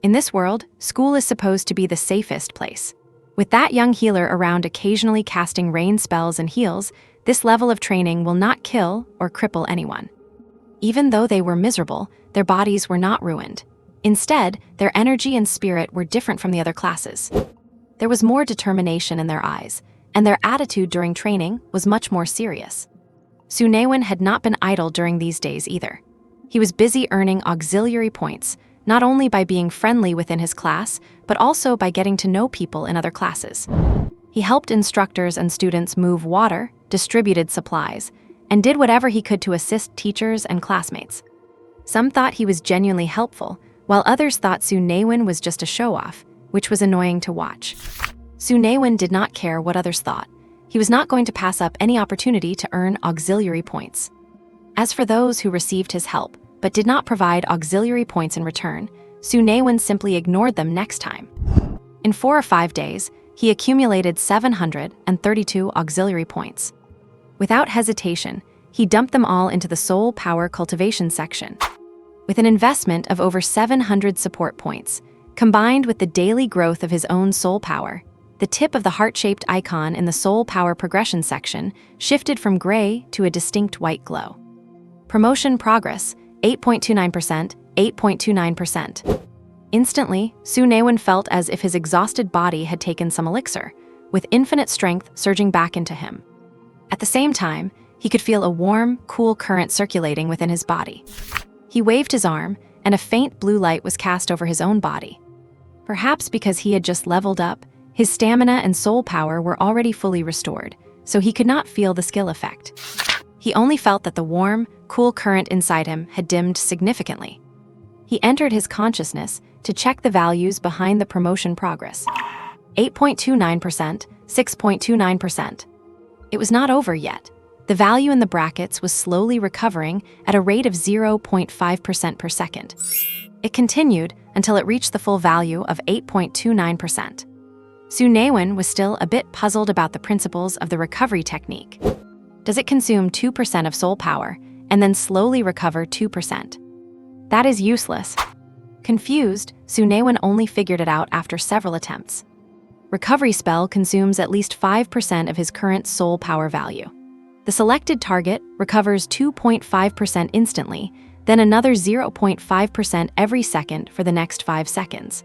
S1: in this world, school is supposed to be the safest place. With that young healer around occasionally casting rain spells and heals, this level of training will not kill or cripple anyone. Even though they were miserable, their bodies were not ruined. Instead, their energy and spirit were different from the other classes. There was more determination in their eyes, and their attitude during training was much more serious. Su Naiwen had not been idle during these days either. He was busy earning auxiliary points, not only by being friendly within his class, but also by getting to know people in other classes. He helped instructors and students move water, distributed supplies, and did whatever he could to assist teachers and classmates. Some thought he was genuinely helpful, while others thought Su Naiwen was just a show-off, which was annoying to watch. Su Naiwen did not care what others thought. He was not going to pass up any opportunity to earn auxiliary points. As for those who received his help, but did not provide auxiliary points in return, Su Naiwen simply ignored them next time. In 4 or 5 days, he accumulated 732 auxiliary points. Without hesitation, he dumped them all into the soul power cultivation section. With an investment of over 700 support points, combined with the daily growth of his own soul power, the tip of the heart-shaped icon in the soul power progression section shifted from gray to a distinct white glow. Promotion progress, 8.29%, 8.29%. Instantly, Su Naiwen felt as if his exhausted body had taken some elixir, with infinite strength surging back into him. At the same time, he could feel a warm, cool current circulating within his body. He waved his arm, and a faint blue light was cast over his own body. Perhaps because he had just leveled up, his stamina and soul power were already fully restored, so he could not feel the skill effect. He only felt that the warm, cool current inside him had dimmed significantly. He entered his consciousness to check the values behind the promotion progress. 8.29%, 6.29%. It was not over yet. The value in the brackets was slowly recovering at a rate of 0.5% per second. It continued until it reached the full value of 8.29%. Su Naiwen was still a bit puzzled about the principles of the recovery technique. Does it consume 2% of soul power and then slowly recover 2%? That is useless. Confused, Su Naiwen only figured it out after several attempts. Recovery spell consumes at least 5% of his current soul power value. The selected target recovers 2.5% instantly, then another 0.5% every second for the next 5 seconds.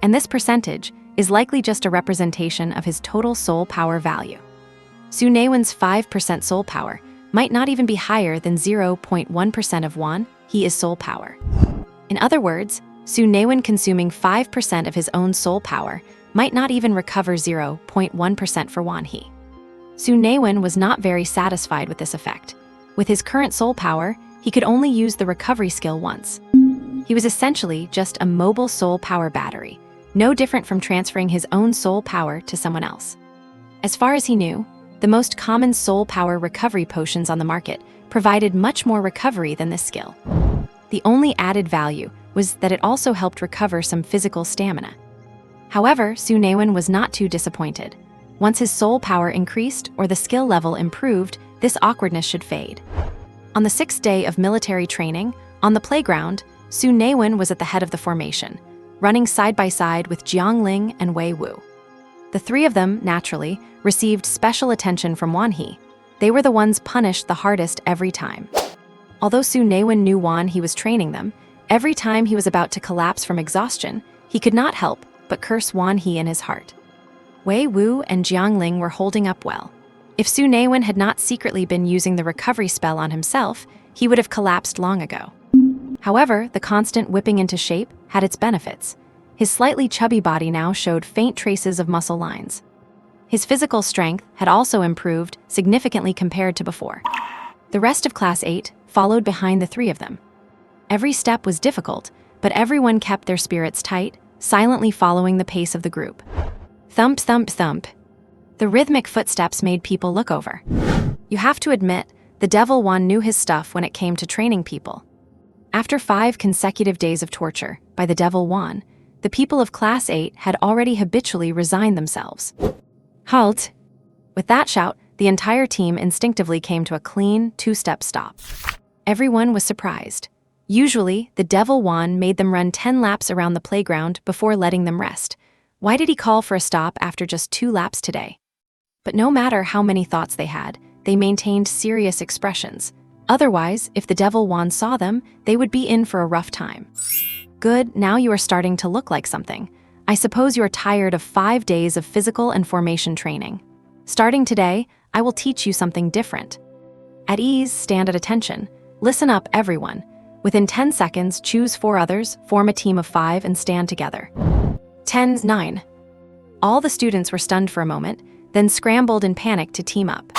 S1: And this percentage is likely just a representation of his total soul power value. Su Naiwen's 5% soul power might not even be higher than 0.1% of Wan He is soul power. In other words, Su Naiwen consuming 5% of his own soul power might not even recover 0.1% for Wan He. Su Naiwen was not very satisfied with this effect. With his current soul power, he could only use the recovery skill once. He was essentially just a mobile soul power battery, no different from transferring his own soul power to someone else. As far as he knew, the most common soul power recovery potions on the market provided much more recovery than this skill. The only added value was that it also helped recover some physical stamina. However, Su Naiwen was not too disappointed. Once his soul power increased or the skill level improved, this awkwardness should fade. On the 6th day of military training, on the playground, Su Naiwen was at the head of the formation, running side by side with Jiangling and Wei Wu. The three of them, naturally, received special attention from Wan He. They were the ones punished the hardest every time. Although Su Naiwen knew Wan He was training them, every time he was about to collapse from exhaustion, he could not help but curse Wan He in his heart. Wei Wu and Jiangling were holding up well. If Su Naiwen had not secretly been using the recovery spell on himself, he would have collapsed long ago. However, the constant whipping into shape had its benefits. His slightly chubby body now showed faint traces of muscle lines. His physical strength had also improved significantly compared to before. The rest of Class 8 followed behind the three of them. Every step was difficult, but everyone kept their spirits tight, silently following the pace of the group. Thump, thump, thump. The rhythmic footsteps made people look over. You have to admit, the Devil Wan knew his stuff when it came to training people. After 5 consecutive days of torture by the Devil Wan, the people of Class 8 had already habitually resigned themselves. Halt! With that shout, the entire team instinctively came to a clean, 2-step stop. Everyone was surprised. Usually, the Devil Wan made them run 10 laps around the playground before letting them rest. Why did he call for a stop after just 2 laps today? But no matter how many thoughts they had, they maintained serious expressions. Otherwise, if the Devil Wan saw them, they would be in for a rough time. Good, now you are starting to look like something. I suppose you are tired of 5 days of physical and formation training. Starting today, I will teach you something different. At ease, stand at attention. Listen up, everyone. Within 10 seconds, choose 4 others, form a team of 5, and stand together. 10, 9. All the students were stunned for a moment, then scrambled in panic to team up.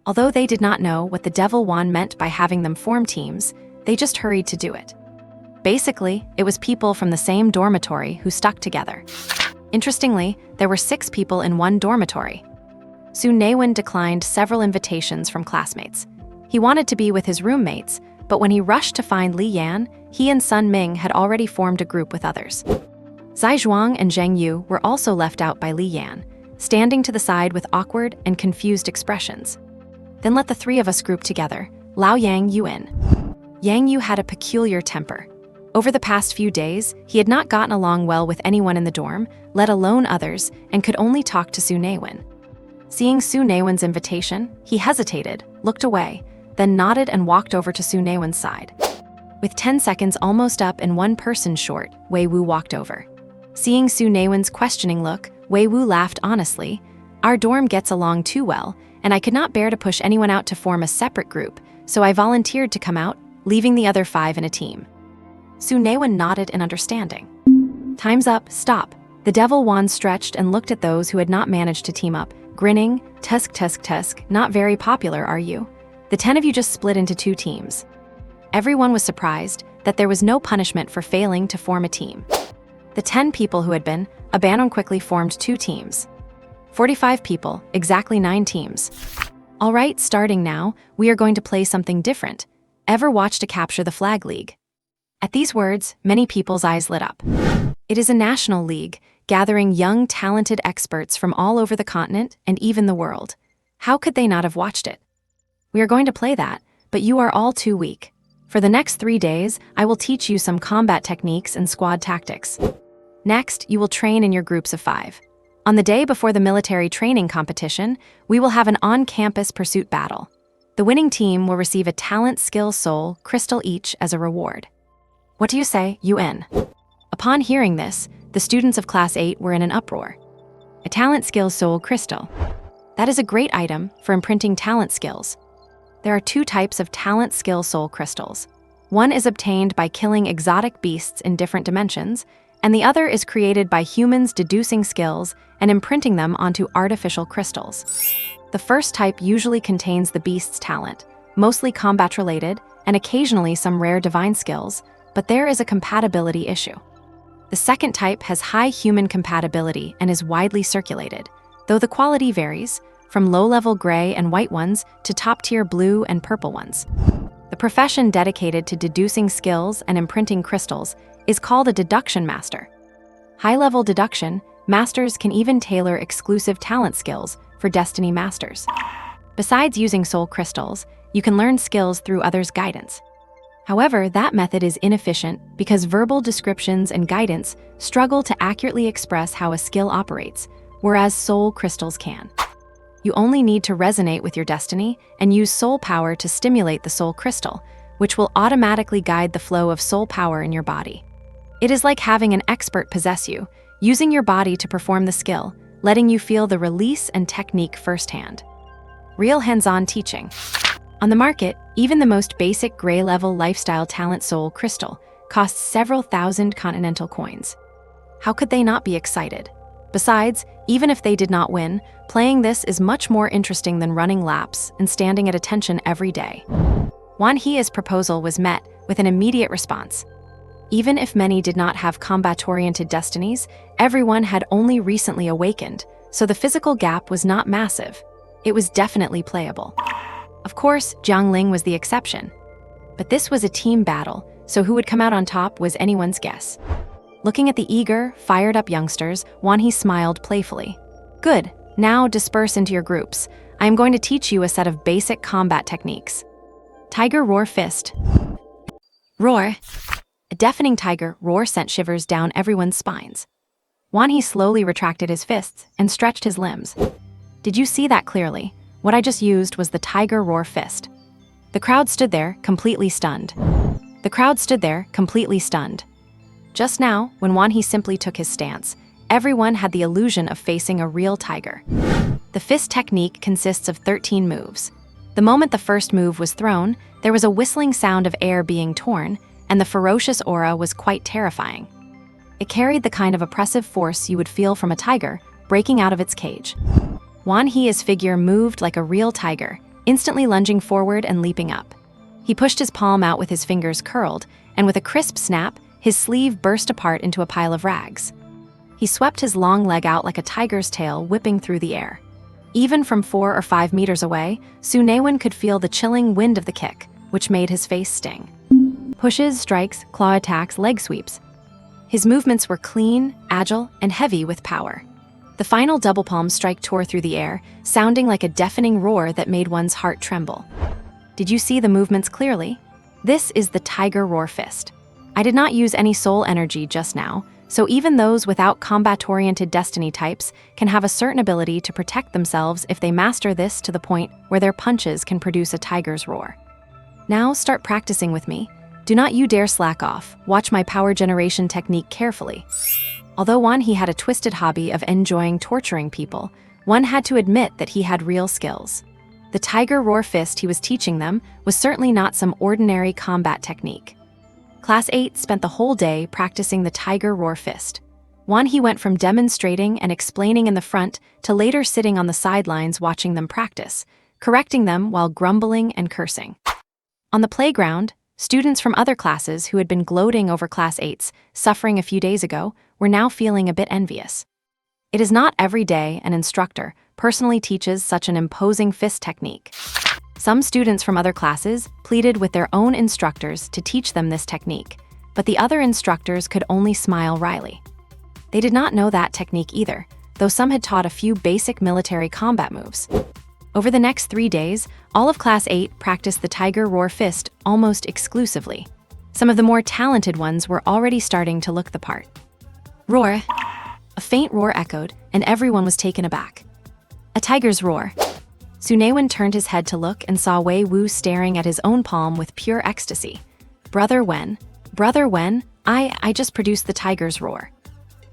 S1: Although they did not know what the Devil Wan meant by having them form teams, they just hurried to do it. Basically, it was people from the same dormitory who stuck together. Interestingly, there were 6 people in one dormitory. Su Naiwen declined several invitations from classmates. He wanted to be with his roommates, but when he rushed to find Li Yan, he and Sun Ming had already formed a group with others. Zai Zhuang and Zheng Yu were also left out by Li Yan, standing to the side with awkward and confused expressions. Then let the 3 of us group together, Lao Yang Yu in. Yang Yu had a peculiar temper. Over the past few days, he had not gotten along well with anyone in the dorm, let alone others, and could only talk to Su Naiwen. Seeing Su Naiwen's invitation, he hesitated, looked away, then nodded and walked over to Su Naiwen's side. With 10 seconds almost up and 1 person short, Wei Wu walked over. Seeing Su Naiwen's questioning look, Wei Wu laughed honestly. Our dorm gets along too well, and I could not bear to push anyone out to form a separate group, so I volunteered to come out, leaving the other 5 in a team. Su Naiwen nodded in understanding. Time's up, stop. The devil wand stretched and looked at those who had not managed to team up, grinning. Tusk, tusk, tusk, not very popular, are you? The 10 of you just split into 2 teams. Everyone was surprised that there was no punishment for failing to form a team. The 10 people who had been abandoned quickly formed 2 teams. 45 people, exactly 9 teams. All right, starting now, we are going to play something different. Ever watched a Capture the Flag League? At these words, many people's eyes lit up. It is a national league, gathering young, talented experts from all over the continent and even the world. How could they not have watched it? We are going to play that, but you are all too weak. For the next 3 days, I will teach you some combat techniques and squad tactics. Next, you will train in your groups of 5. On the day before the military training competition, we will have an on-campus pursuit battle. The winning team will receive a talent, skill, soul, crystal each as a reward. What do you say, UN? Upon hearing this, the students of Class 8 were in an uproar. A talent, skill, soul, crystal. That is a great item for imprinting talent skills. There are 2 types of talent, skill, soul crystals. One is obtained by killing exotic beasts in different dimensions, and the other is created by humans deducing skills and imprinting them onto artificial crystals. The first type usually contains the beast's talent, mostly combat-related, and occasionally some rare divine skills, but there is a compatibility issue. The second type has high human compatibility and is widely circulated, though the quality varies, from low-level gray and white ones to top-tier blue and purple ones. The profession dedicated to deducing skills and imprinting crystals is called a deduction master. High-level deduction masters can even tailor exclusive talent skills for destiny masters. Besides using soul crystals, you can learn skills through others' guidance. However, that method is inefficient because verbal descriptions and guidance struggle to accurately express how a skill operates, whereas soul crystals can. You only need to resonate with your destiny and use soul power to stimulate the soul crystal, which will automatically guide the flow of soul power in your body. It is like having an expert possess you, using your body to perform the skill, letting you feel the release and technique firsthand. Real hands-on teaching. On the market, even the most basic gray-level lifestyle talent soul crystal costs several thousand continental coins. How could they not be excited? Besides, even if they did not win, playing this is much more interesting than running laps and standing at attention every day. Wan He's proposal was met with an immediate response. Even if many did not have combat-oriented destinies, everyone had only recently awakened, so the physical gap was not massive. It was definitely playable. Of course, Jiangling was the exception. But this was a team battle, so who would come out on top was anyone's guess. Looking at the eager, fired-up youngsters, Wan He smiled playfully. Good, now disperse into your groups. I am going to teach you a set of basic combat techniques. Tiger Roar Fist. Roar. A deafening tiger roar sent shivers down everyone's spines. Wan He slowly retracted his fists and stretched his limbs. Did you see that clearly? What I just used was the Tiger Roar Fist. The crowd stood there, completely stunned. Just now, when Wan He simply took his stance, everyone had the illusion of facing a real tiger. The fist technique consists of 13 moves. The moment the first move was thrown, there was a whistling sound of air being torn, and the ferocious aura was quite terrifying. It carried the kind of oppressive force you would feel from a tiger breaking out of its cage. Wan He's figure moved like a real tiger, instantly lunging forward and leaping up. He pushed his palm out with his fingers curled, and with a crisp snap, his sleeve burst apart into a pile of rags. He swept his long leg out like a tiger's tail, whipping through the air. Even from 4 or 5 meters away, Su Naiwen could feel the chilling wind of the kick, which made his face sting. Pushes, strikes, claw attacks, leg sweeps. His movements were clean, agile, and heavy with power. The final double palm strike tore through the air, sounding like a deafening roar that made one's heart tremble. Did you see the movements clearly? This is the Tiger Roar Fist. I did not use any soul energy just now, so even those without combat-oriented destiny types can have a certain ability to protect themselves if they master this to the point where their punches can produce a tiger's roar. Now start practicing with me. Do not you dare slack off. Watch my power generation technique carefully. Although Wan He had a twisted hobby of enjoying torturing people, one had to admit that he had real skills. The Tiger Roar Fist he was teaching them was certainly not some ordinary combat technique. Class 8 spent the whole day practicing the tiger roar fist. He went from demonstrating and explaining in the front to later sitting on the sidelines watching them practice, correcting them while grumbling and cursing. On the playground, students from other classes who had been gloating over Class 8's suffering a few days ago were now feeling a bit envious. It is not every day an instructor personally teaches such an imposing fist technique. Some students from other classes pleaded with their own instructors to teach them this technique, but the other instructors could only smile wryly. They did not know that technique either, though some had taught a few basic military combat moves. Over the next 3 days, all of Class 8 practiced the tiger roar fist almost exclusively. Some of the more talented ones were already starting to look the part. Roar. A faint roar echoed, and everyone was taken aback. A tiger's roar. Su Naiwen turned his head to look and saw Wei Wu staring at his own palm with pure ecstasy. Brother Wen, I just produced the tiger's roar.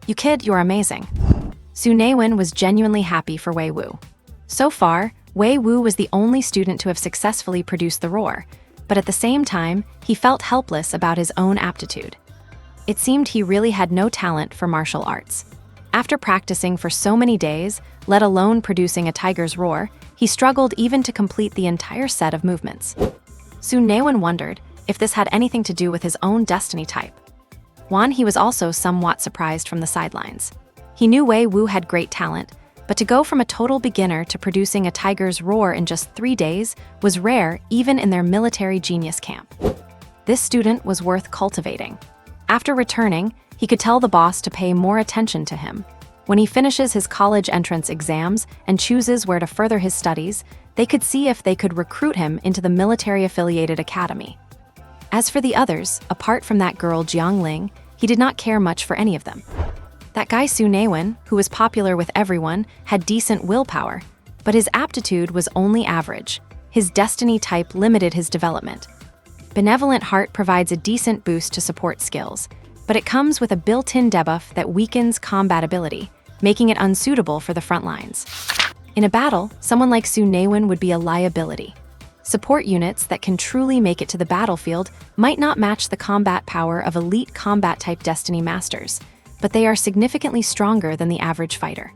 S1: You kid, you're amazing. Su Naiwen was genuinely happy for Wei Wu. So far, Wei Wu was the only student to have successfully produced the roar, but at the same time, he felt helpless about his own aptitude. It seemed he really had no talent for martial arts. After practicing for so many days, let alone producing a tiger's roar, he struggled even to complete the entire set of movements. Su Naiwen wondered if this had anything to do with his own destiny type. He was also somewhat surprised from the sidelines. He knew Wei Wu had great talent, but to go from a total beginner to producing a tiger's roar in just 3 days was rare even in their military genius camp. This student was worth cultivating. After returning, he could tell the boss to pay more attention to him. When he finishes his college entrance exams and chooses where to further his studies, they could see if they could recruit him into the military-affiliated academy. As for the others, apart from that girl Jiang Ling, he did not care much for any of them. That guy Su Naiwen, who was popular with everyone, had decent willpower, but his aptitude was only average. His destiny type limited his development. Benevolent Heart provides a decent boost to support skills, but it comes with a built-in debuff that weakens combat ability, making it unsuitable for the front lines. In a battle, someone like Su Naiwen would be a liability. Support units that can truly make it to the battlefield might not match the combat power of elite combat-type Destiny Masters, but they are significantly stronger than the average fighter.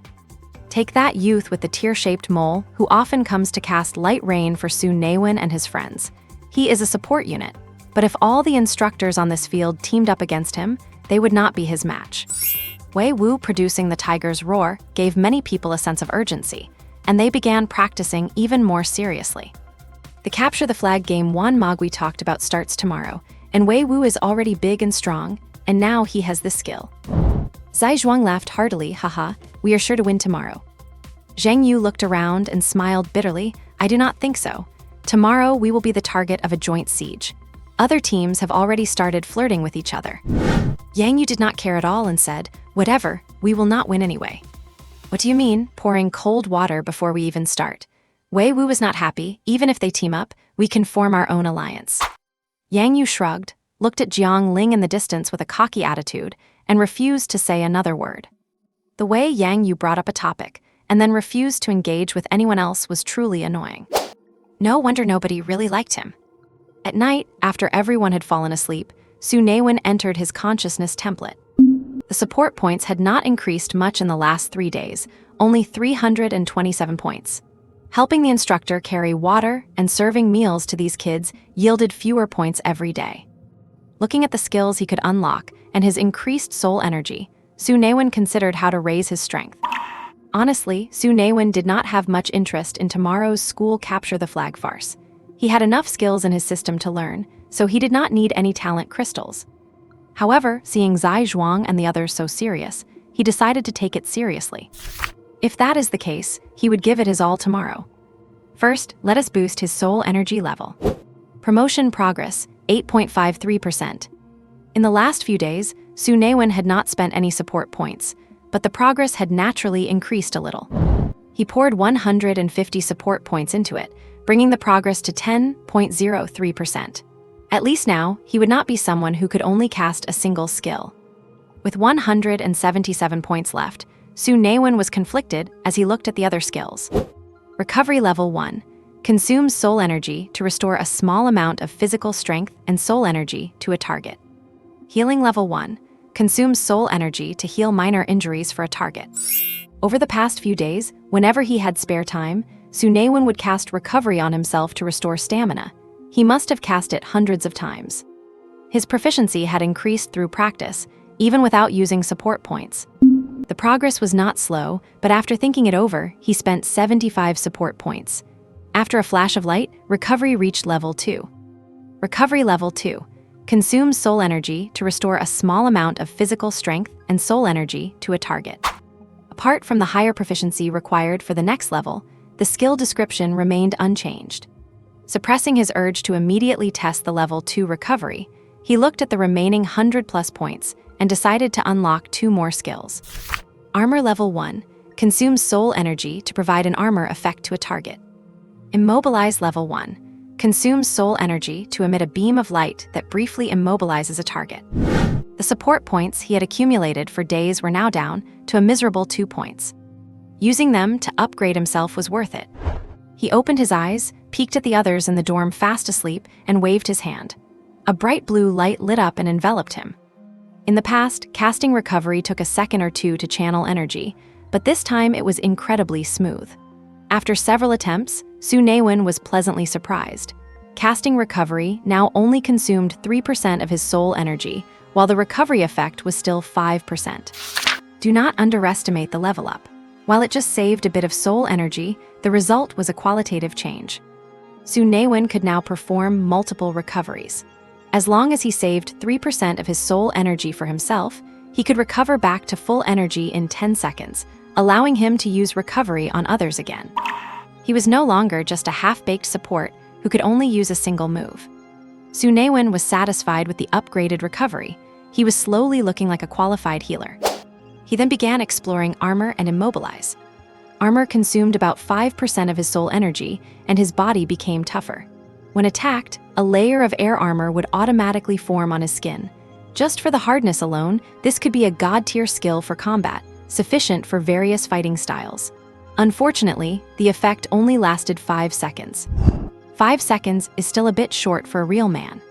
S1: Take that youth with the tear-shaped mole, who often comes to cast light rain for Su Naiwen and his friends. He is a support unit, but if all the instructors on this field teamed up against him, they would not be his match. Wei Wu producing the tiger's roar gave many people a sense of urgency, and they began practicing even more seriously. The Capture the Flag game Wan Mogui talked about starts tomorrow, and Wei Wu is already big and strong, and now he has the skill. Zai Zhuang laughed heartily, haha, we are sure to win tomorrow. Zheng Yu looked around and smiled bitterly, I do not think so. Tomorrow we will be the target of a joint siege. Other teams have already started flirting with each other. Yang Yu did not care at all and said, whatever, we will not win anyway. What do you mean, pouring cold water before we even start? Wei Wu was not happy, even if they team up, we can form our own alliance. Yang Yu shrugged, looked at Jiang Ling in the distance with a cocky attitude, and refused to say another word. The way Yang Yu brought up a topic, and then refused to engage with anyone else was truly annoying. No wonder nobody really liked him. At night, after everyone had fallen asleep, Su Naiwen entered his consciousness template. The support points had not increased much in the last 3 days, only 327 points. Helping the instructor carry water and serving meals to these kids yielded fewer points every day. Looking at the skills he could unlock and his increased soul energy, Su Naiwen considered how to raise his strength. Honestly, Su Naiwen did not have much interest in tomorrow's school Capture the Flag farce. He had enough skills in his system to learn, so he did not need any talent crystals. However, seeing Zai Zhuang and the others so serious, he decided to take it seriously. If that is the case, he would give it his all tomorrow. First, let us boost his soul energy level. Promotion progress, 8.53%. In the last few days, Su Naiwen had not spent any support points, but the progress had naturally increased a little. He poured 150 support points into it, bringing the progress to 10.03%. At least now, he would not be someone who could only cast a single skill. With 177 points left, Su Naiwen was conflicted as he looked at the other skills. Recovery Level 1 consumes soul energy to restore a small amount of physical strength and soul energy to a target. Healing Level 1. Consumes soul energy to heal minor injuries for a target. Over the past few days, whenever he had spare time, Su Naiwen would cast Recovery on himself to restore stamina. He must have cast it hundreds of times. His proficiency had increased through practice, even without using support points. The progress was not slow, but after thinking it over, he spent 75 support points. After a flash of light, Recovery reached Level 2. Recovery Level 2. Consumes soul energy to restore a small amount of physical strength and soul energy to a target. Apart from the higher proficiency required for the next level, the skill description remained unchanged. Suppressing his urge to immediately test the Level 2 recovery, he looked at the remaining 100+ points and decided to unlock 2 more skills. Armor Level 1. Consumes soul energy to provide an armor effect to a target. Immobilize Level 1. Consumes soul energy to emit a beam of light that briefly immobilizes a target. The support points he had accumulated for days were now down to a miserable 2 points. Using them to upgrade himself was worth it. He opened his eyes, peeked at the others in the dorm fast asleep, and waved his hand. A bright blue light lit up and enveloped him. In the past, casting Recovery took a second or two to channel energy, but this time it was incredibly smooth. After several attempts, Su Naiwen was pleasantly surprised. Casting Recovery now only consumed 3% of his soul energy, while the recovery effect was still 5%. Do not underestimate the level up. While it just saved a bit of soul energy, the result was a qualitative change. Su Naiwen could now perform multiple recoveries. As long as he saved 3% of his soul energy for himself, he could recover back to full energy in 10 seconds, allowing him to use recovery on others again. He was no longer just a half-baked support who could only use a single move. Su Naiwen was satisfied with the upgraded recovery. He was slowly looking like a qualified healer. He then began exploring Armor and Immobilize. Armor consumed about 5% of his soul energy, and his body became tougher. When attacked, a layer of air armor would automatically form on his skin. Just for the hardness alone, this could be a god-tier skill for combat, sufficient for various fighting styles. Unfortunately, the effect only lasted 5 seconds. 5 seconds is still a bit short for a real man.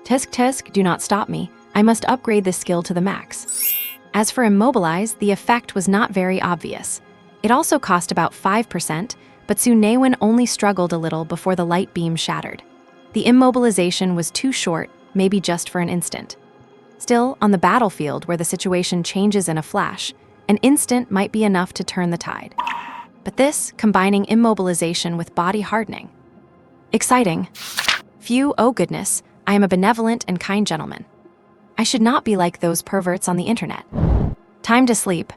S1: Tusk tusk, do not stop me. I must upgrade this skill to the max. As for Immobilize, the effect was not very obvious. It also cost about 5%, but Su Naiwen only struggled a little before the light beam shattered. The immobilization was too short, maybe just for an instant. Still, on the battlefield where the situation changes in a flash, an instant might be enough to turn the tide. But this, combining immobilization with body hardening. Exciting. Phew, oh goodness, I am a benevolent and kind gentleman. I should not be like those perverts on the internet. Time to sleep.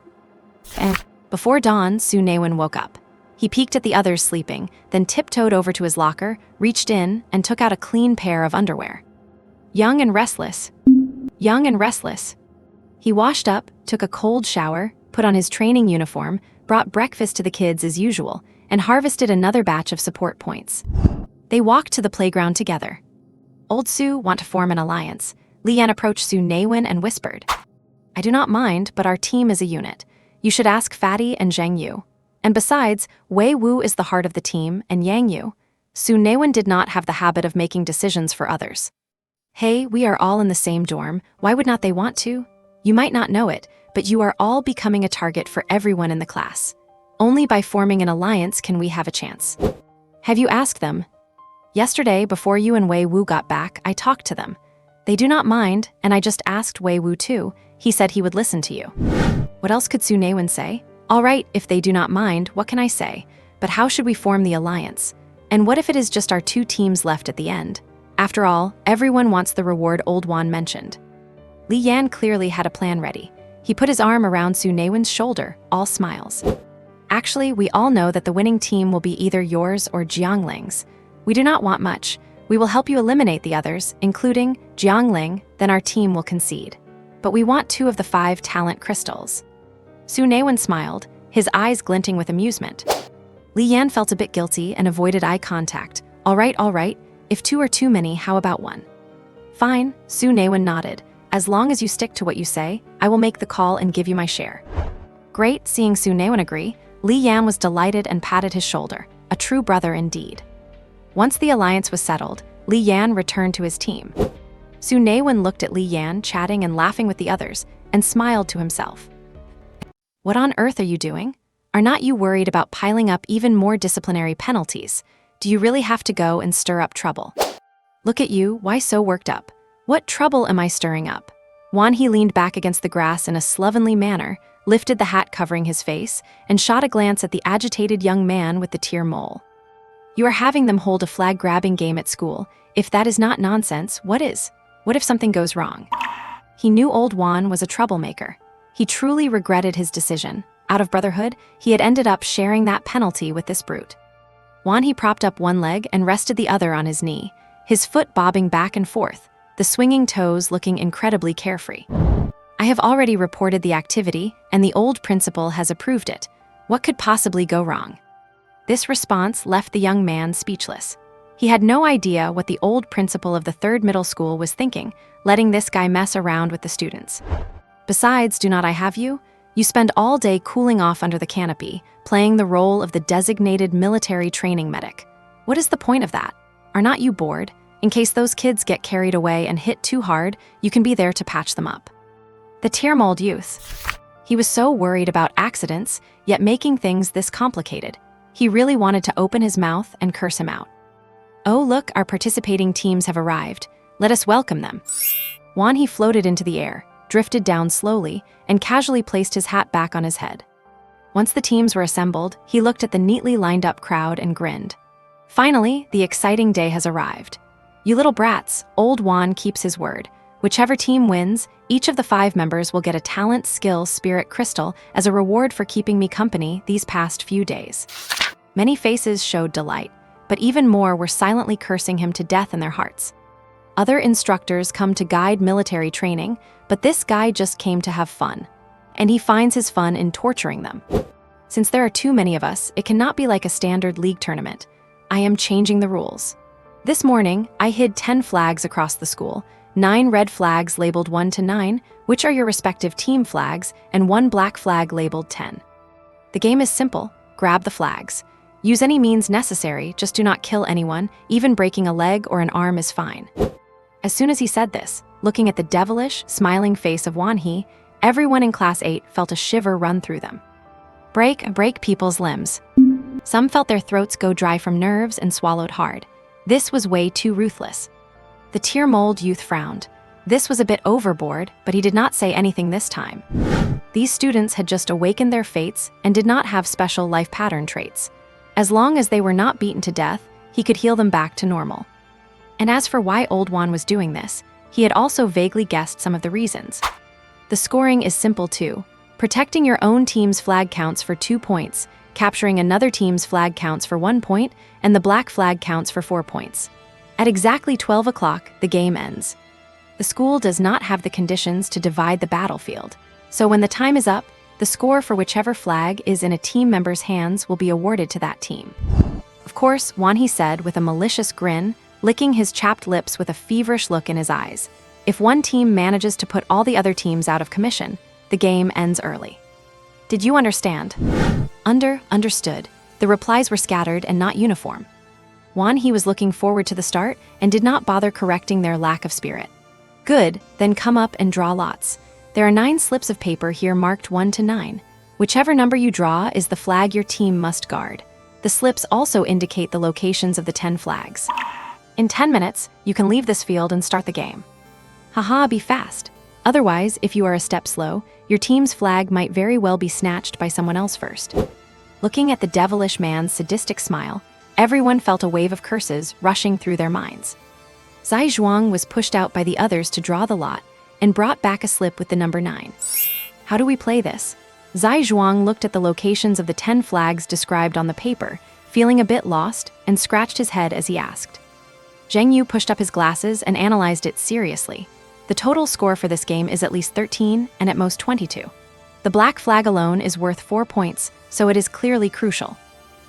S1: And before dawn, Su Naiwen woke up. He peeked at the others sleeping, then tiptoed over to his locker, reached in, and took out a clean pair of underwear. Young and restless. Young and restless. He washed up, took a cold shower, put on his training uniform, brought breakfast to the kids as usual, and harvested another batch of support points. They walked to the playground together. Old Su want to form an alliance. Lian approached Su Naiwen and whispered, I do not mind, but our team is a unit. You should ask Fatty and Zhang Yu. And besides, Wei Wu is the heart of the team, and Yang Yu. Su Naiwen did not have the habit of making decisions for others. Hey, we are all in the same dorm, why would not they want to? You might not know it, but you are all becoming a target for everyone in the class. Only by forming an alliance can we have a chance. Have you asked them? Yesterday, before you and Wei Wu got back, I talked to them. They do not mind, and I just asked Wei Wu too. He said he would listen to you. What else could Su Naiwen say? All right, if they do not mind, what can I say? But how should we form the alliance? And what if it is just our 2 teams left at the end? After all, everyone wants the reward Old Wan mentioned. Li Yan clearly had a plan ready. He put his arm around Su Naiwen's shoulder, all smiles. Actually, we all know that the winning team will be either yours or Jiangling's. We do not want much. We will help you eliminate the others, including Jiangling, then our team will concede. But we want 2 of the 5 talent crystals. Su Naiwen smiled, his eyes glinting with amusement. Li Yan felt a bit guilty and avoided eye contact. All right. If 2 are too many, how about 1? Fine, Su Naiwen nodded. As long as you stick to what you say, I will make the call and give you my share. Great, seeing Su Naiwen agree, Li Yan was delighted and patted his shoulder. A true brother indeed. Once the alliance was settled, Li Yan returned to his team. Su Naiwen looked at Li Yan chatting and laughing with the others, and smiled to himself. What on earth are you doing? Are not you worried about piling up even more disciplinary penalties? Do you really have to go and stir up trouble? Look at you, why so worked up? What trouble am I stirring up? Wan He leaned back against the grass in a slovenly manner, lifted the hat covering his face, and shot a glance at the agitated young man with the tear mole. You are having them hold a flag-grabbing game at school. If that is not nonsense, what is? What if something goes wrong? He knew old Wan was a troublemaker. He truly regretted his decision. Out of brotherhood, he had ended up sharing that penalty with this brute. Wan He propped up one leg and rested the other on his knee, his foot bobbing back and forth, the swinging toes looking incredibly carefree. I have already reported the activity, and the old principal has approved it. What could possibly go wrong? This response left the young man speechless. He had no idea what the old principal of the 3rd middle school was thinking, letting this guy mess around with the students. Besides, do not I have you? You spend all day cooling off under the canopy, playing the role of the designated military training medic. What is the point of that? Are not you bored? In case those kids get carried away and hit too hard, you can be there to patch them up. The tear-mauled youth. He was so worried about accidents, yet making things this complicated. He really wanted to open his mouth and curse him out. Oh look, our participating teams have arrived. Let us welcome them. Wan He floated into the air, drifted down slowly, and casually placed his hat back on his head. Once the teams were assembled, he looked at the neatly lined-up crowd and grinned. Finally, the exciting day has arrived. You little brats, old Wan keeps his word. Whichever team wins, each of the 5 members will get a talent, skill, spirit crystal as a reward for keeping me company these past few days. Many faces showed delight, but even more were silently cursing him to death in their hearts. Other instructors come to guide military training, but this guy just came to have fun. And he finds his fun in torturing them. Since there are too many of us, it cannot be like a standard league tournament. I am changing the rules. This morning, I hid 10 flags across the school, 9 red flags labeled 1 to 9, which are your respective team flags, and 1 black flag labeled 10. The game is simple. Grab the flags. Use any means necessary, just do not kill anyone, even breaking a leg or an arm is fine. As soon as he said this, looking at the devilish, smiling face of Wan He, everyone in Class 8 felt a shiver run through them. Break people's limbs. Some felt their throats go dry from nerves and swallowed hard. This was way too ruthless. The tear-mold youth frowned. This was a bit overboard, but he did not say anything this time. These students had just awakened their fates and did not have special life pattern traits. As long as they were not beaten to death, he could heal them back to normal. And as for why Old Wan was doing this, he had also vaguely guessed some of the reasons. The scoring is simple too. Protecting your own team's flag counts for 2 points, capturing another team's flag counts for 1 point, and the black flag counts for 4 points. At exactly 12 o'clock, the game ends. The school does not have the conditions to divide the battlefield, so when the time is up, the score for whichever flag is in a team member's hands will be awarded to that team. Of course, Wan He said with a malicious grin, licking his chapped lips with a feverish look in his eyes. If one team manages to put all the other teams out of commission, the game ends early. Did you understand? Understood. The replies were scattered and not uniform. Wan He was looking forward to the start and did not bother correcting their lack of spirit. Good, then come up and draw lots. There are 9 slips of paper here marked 1 to 9. Whichever number you draw is the flag your team must guard. The slips also indicate the locations of the 10 flags. In 10 minutes, you can leave this field and start the game. Haha, be fast. Otherwise, if you are a step slow, your team's flag might very well be snatched by someone else first. Looking at the devilish man's sadistic smile, everyone felt a wave of curses rushing through their minds. Zai Zhuang was pushed out by the others to draw the lot and brought back a slip with the number 9. How do we play this? Zai Zhuang looked at the locations of the 10 flags described on the paper, feeling a bit lost, and scratched his head as he asked. Zheng Yu pushed up his glasses and analyzed it seriously. The total score for this game is at least 13 and at most 22. The black flag alone is worth 4 points, so it is clearly crucial.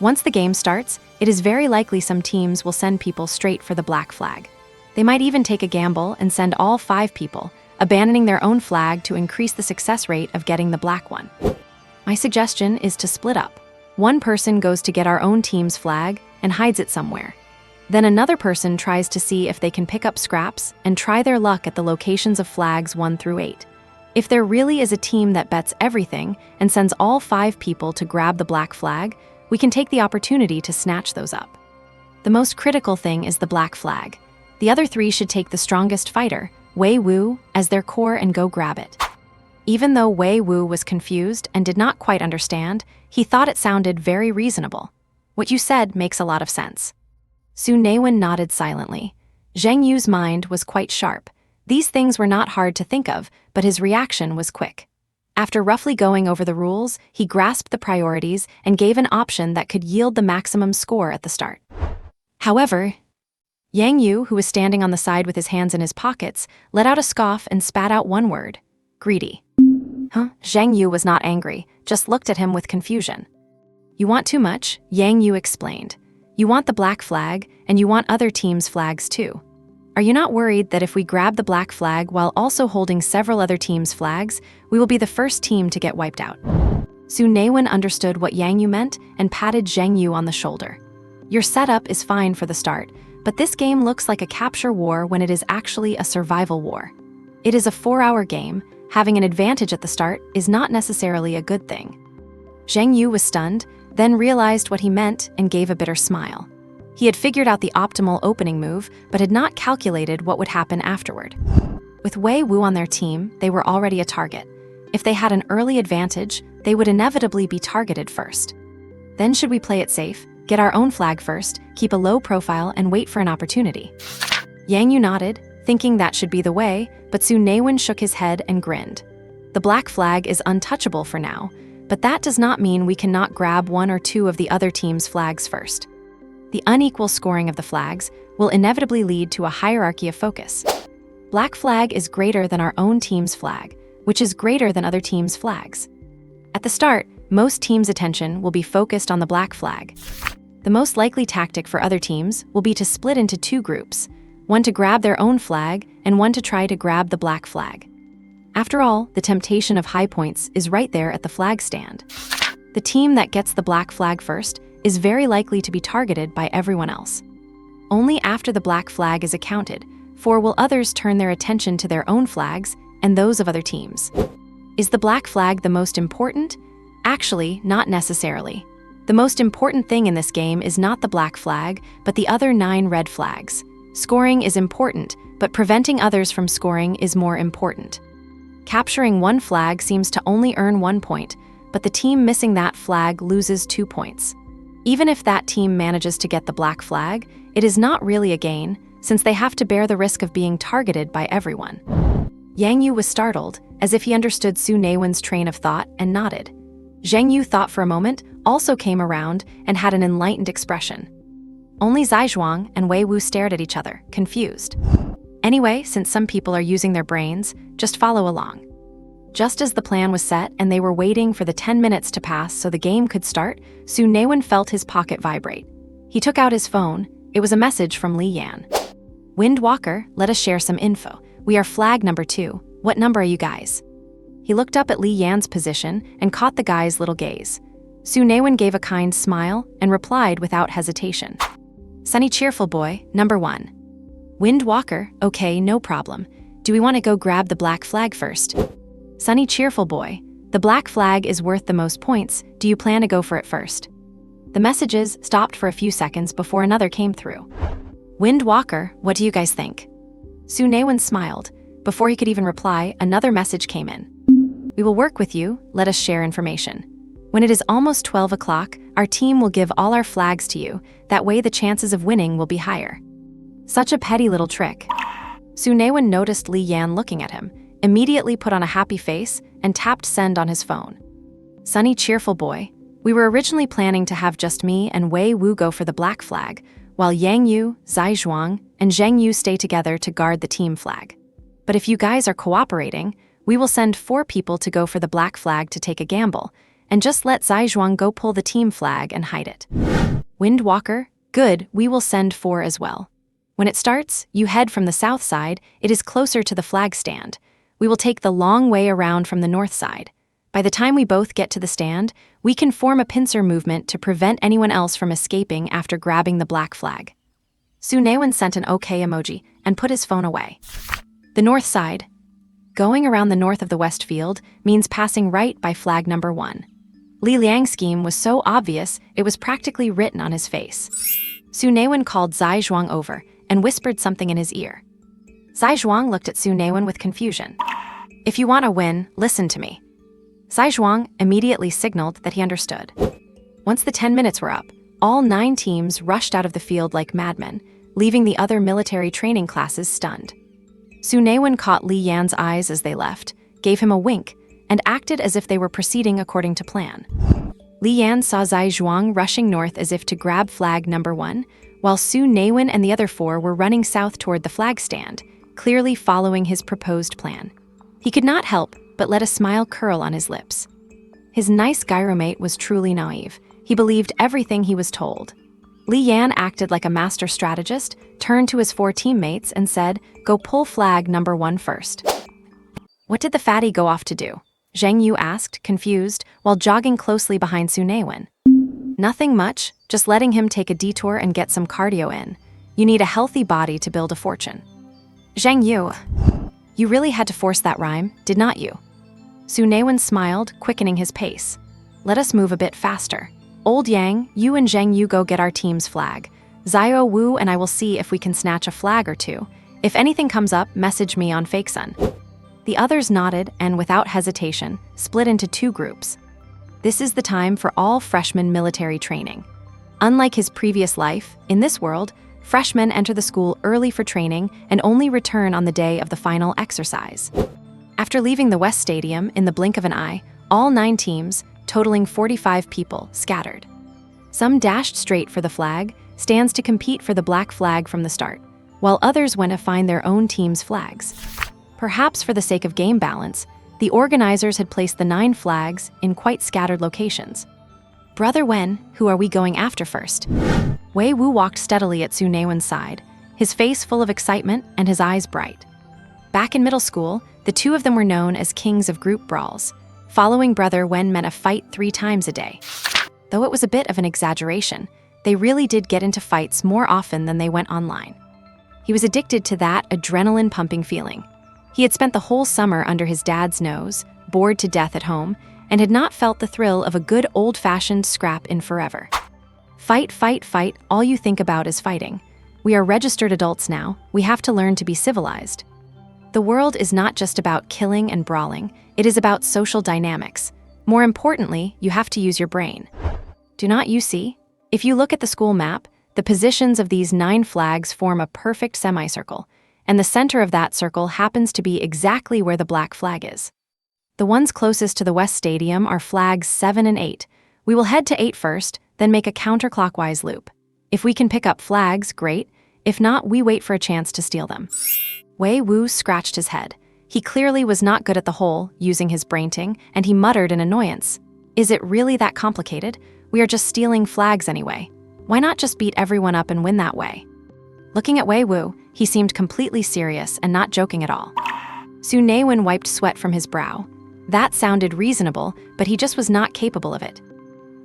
S1: Once the game starts, it is very likely some teams will send people straight for the black flag. They might even take a gamble and send all 5 people, abandoning their own flag to increase the success rate of getting the black one. My suggestion is to split up. One person goes to get our own team's flag and hides it somewhere. Then another person tries to see if they can pick up scraps and try their luck at the locations of flags 1 through 8. If there really is a team that bets everything and sends all 5 people to grab the black flag, we can take the opportunity to snatch those up. The most critical thing is the black flag. The other 3 should take the strongest fighter, Wei Wu, as their core and go grab it. Even though Wei Wu was confused and did not quite understand, he thought it sounded very reasonable. What you said makes a lot of sense. Su Naiwen nodded silently. Zheng Yu's mind was quite sharp. These things were not hard to think of, but his reaction was quick. After roughly going over the rules, he grasped the priorities and gave an option that could yield the maximum score at the start. However, Yang Yu, who was standing on the side with his hands in his pockets, let out a scoff and spat out one word: greedy. Zheng Yu was not angry, just looked at him with confusion. You want too much, Yang Yu explained. You want the black flag, and you want other teams' flags too. Are you not worried that if we grab the black flag while also holding several other teams' flags, we will be the first team to get wiped out? Su Naiwen understood what Yang Yu meant and patted Zheng Yu on the shoulder. Your setup is fine for the start, but this game looks like a capture war when it is actually a survival war. It is a 4-hour game. Having an advantage at the start is not necessarily a good thing. Zheng Yu was stunned, then realized what he meant and gave a bitter smile. He had figured out the optimal opening move, but had not calculated what would happen afterward. With Wei Wu on their team, they were already a target. If they had an early advantage, they would inevitably be targeted first. Then should we play it safe, get our own flag first, keep a low profile, and wait for an opportunity? Yang Yu nodded, thinking that should be the way, but Su Naiwen shook his head and grinned. The black flag is untouchable for now, but that does not mean we cannot grab 1 or 2 of the other team's flags first. The unequal scoring of the flags will inevitably lead to a hierarchy of focus. Black flag is greater than our own team's flag, which is greater than other teams' flags. At the start, most teams' attention will be focused on the black flag. The most likely tactic for other teams will be to split into 2 groups, one to grab their own flag and one to try to grab the black flag. After all, the temptation of high points is right there at the flag stand. The team that gets the black flag first is very likely to be targeted by everyone else. Only after the black flag is accounted for will others turn their attention to their own flags and those of other teams. Is the black flag the most important? Actually, not necessarily. The most important thing in this game is not the black flag, but the other 9 red flags. Scoring is important, but preventing others from scoring is more important. Capturing 1 flag seems to only earn 1 point, but the team missing that flag loses 2 points. Even if that team manages to get the black flag, it is not really a gain, since they have to bear the risk of being targeted by everyone. Yang Yu was startled, as if he understood Su Naiwen's train of thought, and nodded. Zheng Yu thought for a moment, also came around, and had an enlightened expression. Only Zhaizhuang and Wei Wu stared at each other, confused. Anyway, since some people are using their brains, just follow along. Just as the plan was set and they were waiting for the 10 minutes to pass so the game could start, Su Naiwen felt his pocket vibrate. He took out his phone. It was a message from Li Yan. Wind Walker, let us share some info. We are flag number 2. What number are you guys? He looked up at Li Yan's position and caught the guy's little gaze. Su Naiwen gave a kind smile and replied without hesitation. Sunny Cheerful Boy, number 1. Wind Walker, okay, no problem. Do we want to go grab the black flag first? Sunny Cheerful Boy, the black flag is worth the most points. Do you plan to go for it first? The messages stopped for a few seconds before another came through. Wind Walker, what do you guys think? Su Naiwen smiled. Before he could even reply, another message came in. We will work with you, let us share information. When it is almost 12 o'clock, our team will give all our flags to you, that way the chances of winning will be higher. Such a petty little trick. Su Naiwen noticed Li Yan looking at him, immediately put on a happy face, and tapped send on his phone. Sunny Cheerful Boy, we were originally planning to have just me and Wei Wu go for the black flag, while Yang Yu, Zhaizhuang, and Zheng Yu stay together to guard the team flag. But if you guys are cooperating, we will send 4 people to go for the black flag to take a gamble, and just let Zhaizhuang go pull the team flag and hide it. Wind Walker, good, we will send 4 as well. When it starts, you head from the south side, it is closer to the flag stand. We will take the long way around from the north side. By the time we both get to the stand, we can form a pincer movement to prevent anyone else from escaping after grabbing the black flag. Su Naiwen sent an OK emoji and put his phone away. The north side. Going around the north of the west field means passing right by flag number 1. Li Liang's scheme was so obvious it was practically written on his face. Su Naiwen called Zai Zhuang over and whispered something in his ear. Zai Zhuang looked at Su Naiwen with confusion. If you want to win, listen to me. Zai Zhuang immediately signaled that he understood. Once the 10 minutes were up, all 9 teams rushed out of the field like madmen, leaving the other military training classes stunned. Su Naiwen caught Li Yan's eyes as they left, gave him a wink, and acted as if they were proceeding according to plan. Li Yan saw Zai Zhuang rushing north as if to grab flag number 1, while Su Naiwen and the other 4 were running south toward the flag stand, clearly following his proposed plan. He could not help but let a smile curl on his lips. His nice gyromate was truly naive. He believed everything he was told. Li Yan acted like a master strategist, turned to his 4 teammates and said, "Go pull flag number 1 first." What did the fatty go off to do? Zheng Yu asked, confused, while jogging closely behind Su Naiwen. Nothing much, just letting him take a detour and get some cardio in. You need a healthy body to build a fortune. Zheng Yu, you really had to force that rhyme, did not you? Su Naiwen smiled, quickening his pace. Let us move a bit faster. Old Yang, you and Zheng Yu go get our team's flag. Zio Wu and I will see if we can snatch a flag or 2. If anything comes up, message me on FakeSun. The others nodded and, without hesitation, split into 2 groups. This is the time for all freshmen military training. Unlike his previous life, in this world, freshmen enter the school early for training and only return on the day of the final exercise. After leaving the West Stadium in the blink of an eye, all 9 teams, totaling 45 people, scattered. Some dashed straight for the flag, stands to compete for the black flag from the start, while others went to find their own team's flags. Perhaps for the sake of game balance, the organizers had placed the 9 flags in quite scattered locations. Brother Wen, who are we going after first? Wei Wu walked steadily at Su Naiwen's side, his face full of excitement and his eyes bright. Back in middle school, the 2 of them were known as kings of group brawls. Following Brother Wen meant a fight 3 times a day. Though it was a bit of an exaggeration, they really did get into fights more often than they went online. He was addicted to that adrenaline-pumping feeling. He had spent the whole summer under his dad's nose, bored to death at home, and had not felt the thrill of a good old-fashioned scrap in forever. Fight, fight, fight, all you think about is fighting. We are registered adults now, we have to learn to be civilized. The world is not just about killing and brawling, it is about social dynamics. More importantly, you have to use your brain. Do not you see? If you look at the school map, the positions of these 9 flags form a perfect semicircle, and the center of that circle happens to be exactly where the black flag is. The ones closest to the West Stadium are flags 7 and 8. We will head to 8 first, then make a counterclockwise loop. If we can pick up flags, great. If not, we wait for a chance to steal them. Wei Wu scratched his head. He clearly was not good at the whole, using his brainting, and he muttered in annoyance. Is it really that complicated? We are just stealing flags anyway. Why not just beat everyone up and win that way? Looking at Wei Wu, he seemed completely serious and not joking at all. Su Naiwen wiped sweat from his brow. That sounded reasonable, but he just was not capable of it.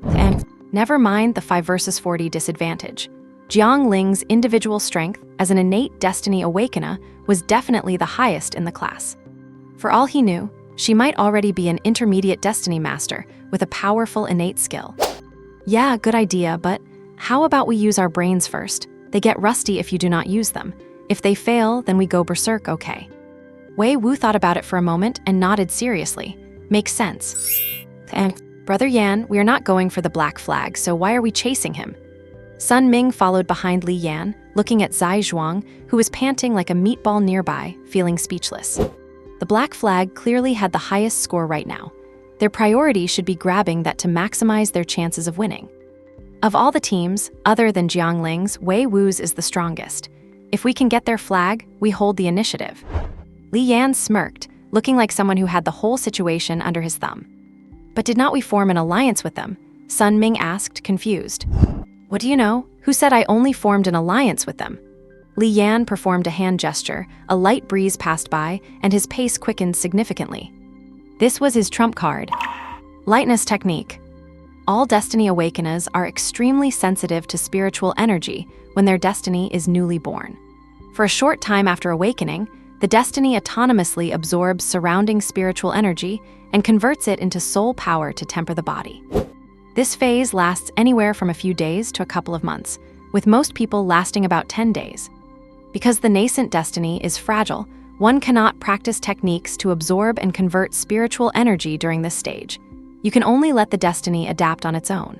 S1: And never mind the 5 versus 40 disadvantage. Jiang Ling's individual strength as an innate destiny awakener was definitely the highest in the class. For all he knew, she might already be an intermediate destiny master with a powerful innate skill. Yeah, good idea, but how about we use our brains first? They get rusty if you do not use them. If they fail, then we go berserk, okay? Wei Wu thought about it for a moment and nodded seriously. Makes sense. And Brother Yan, we are not going for the black flag, so why are we chasing him? Sun Ming followed behind Li Yan, looking at Zai Zhuang, who was panting like a meatball nearby, feeling speechless. The black flag clearly had the highest score right now. Their priority should be grabbing that to maximize their chances of winning. Of all the teams, other than Jiang Ling's, Wei Wu's is the strongest. If we can get their flag, we hold the initiative. Li Yan smirked, looking like someone who had the whole situation under his thumb. But did not we form an alliance with them? Sun Ming asked, confused. What do you know? Who said I only formed an alliance with them? Li Yan performed a hand gesture, a light breeze passed by, and his pace quickened significantly. This was his trump card. Lightness technique. All destiny awakeners are extremely sensitive to spiritual energy when their destiny is newly born. For a short time after awakening, the destiny autonomously absorbs surrounding spiritual energy and converts it into soul power to temper the body. This phase lasts anywhere from a few days to a couple of months, with most people lasting about 10 days. Because the nascent destiny is fragile, one cannot practice techniques to absorb and convert spiritual energy during this stage. You can only let the destiny adapt on its own.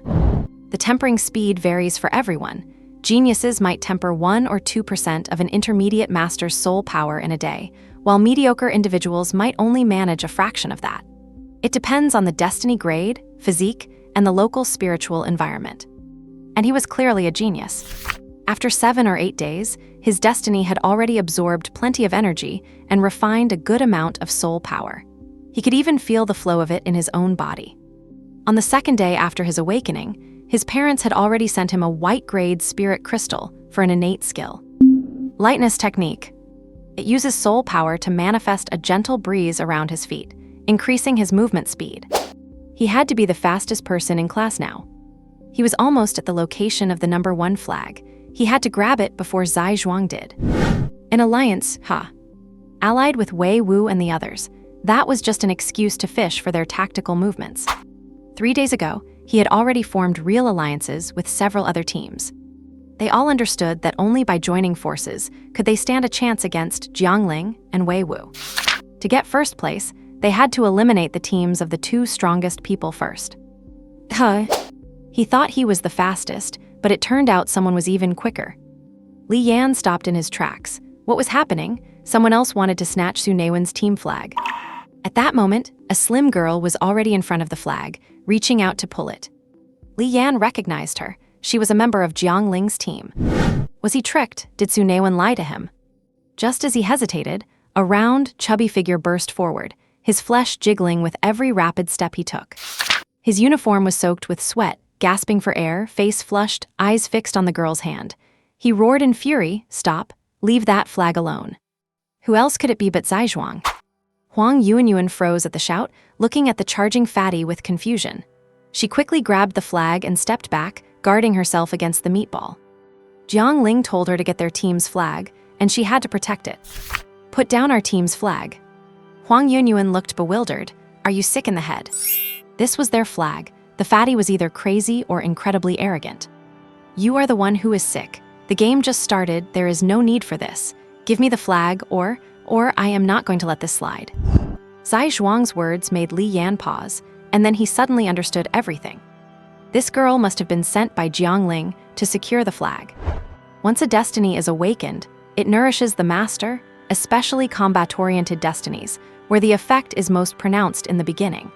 S1: The tempering speed varies for everyone. Geniuses might temper 1 or 2% of an intermediate master's soul power in a day, while mediocre individuals might only manage a fraction of that. It depends on the destiny grade, physique, and the local spiritual environment. And he was clearly a genius. After 7 or 8 days, his destiny had already absorbed plenty of energy and refined a good amount of soul power. He could even feel the flow of it in his own body. On the second day after his awakening, his parents had already sent him a white-grade spirit crystal for an innate skill. Lightness technique. It uses soul power to manifest a gentle breeze around his feet, increasing his movement speed. He had to be the fastest person in class now. He was almost at the location of the number 1 flag. He had to grab it before Zai Zhuang did. An alliance, allied with Wei Wu and the others. That was just an excuse to fish for their tactical movements. 3 days ago, he had already formed real alliances with several other teams. They all understood that only by joining forces could they stand a chance against Jiangling and Wei Wu. To get first place, they had to eliminate the teams of the 2 strongest people first. He thought he was the fastest, but it turned out someone was even quicker. Li Yan stopped in his tracks. What was happening? Someone else wanted to snatch Su Naiwen's team flag. At that moment, a slim girl was already in front of the flag, reaching out to pull it. Li Yan recognized her. She was a member of Jiang Ling's team. Was he tricked? Did Su Naiwen lie to him? Just as he hesitated, a round, chubby figure burst forward, his flesh jiggling with every rapid step he took. His uniform was soaked with sweat, gasping for air, face flushed, eyes fixed on the girl's hand. He roared in fury, "Stop, leave that flag alone." Who else could it be but Zai Zhuang? Huang Yuanyuan froze at the shout, looking at the charging fatty with confusion. She quickly grabbed the flag and stepped back, guarding herself against the meatball. Jiang Ling told her to get their team's flag, and she had to protect it. "Put down our team's flag." Huang Yuanyuan looked bewildered. "Are you sick in the head?" This was their flag. The fatty was either crazy or incredibly arrogant. "You are the one who is sick. The game just started, there is no need for this. Give me the flag, or I am not going to let this slide." Zai Zhuang's words made Li Yan pause, and then he suddenly understood everything. This girl must have been sent by Jiang Ling to secure the flag. Once a destiny is awakened, it nourishes the master, especially combat-oriented destinies, where the effect is most pronounced in the beginning.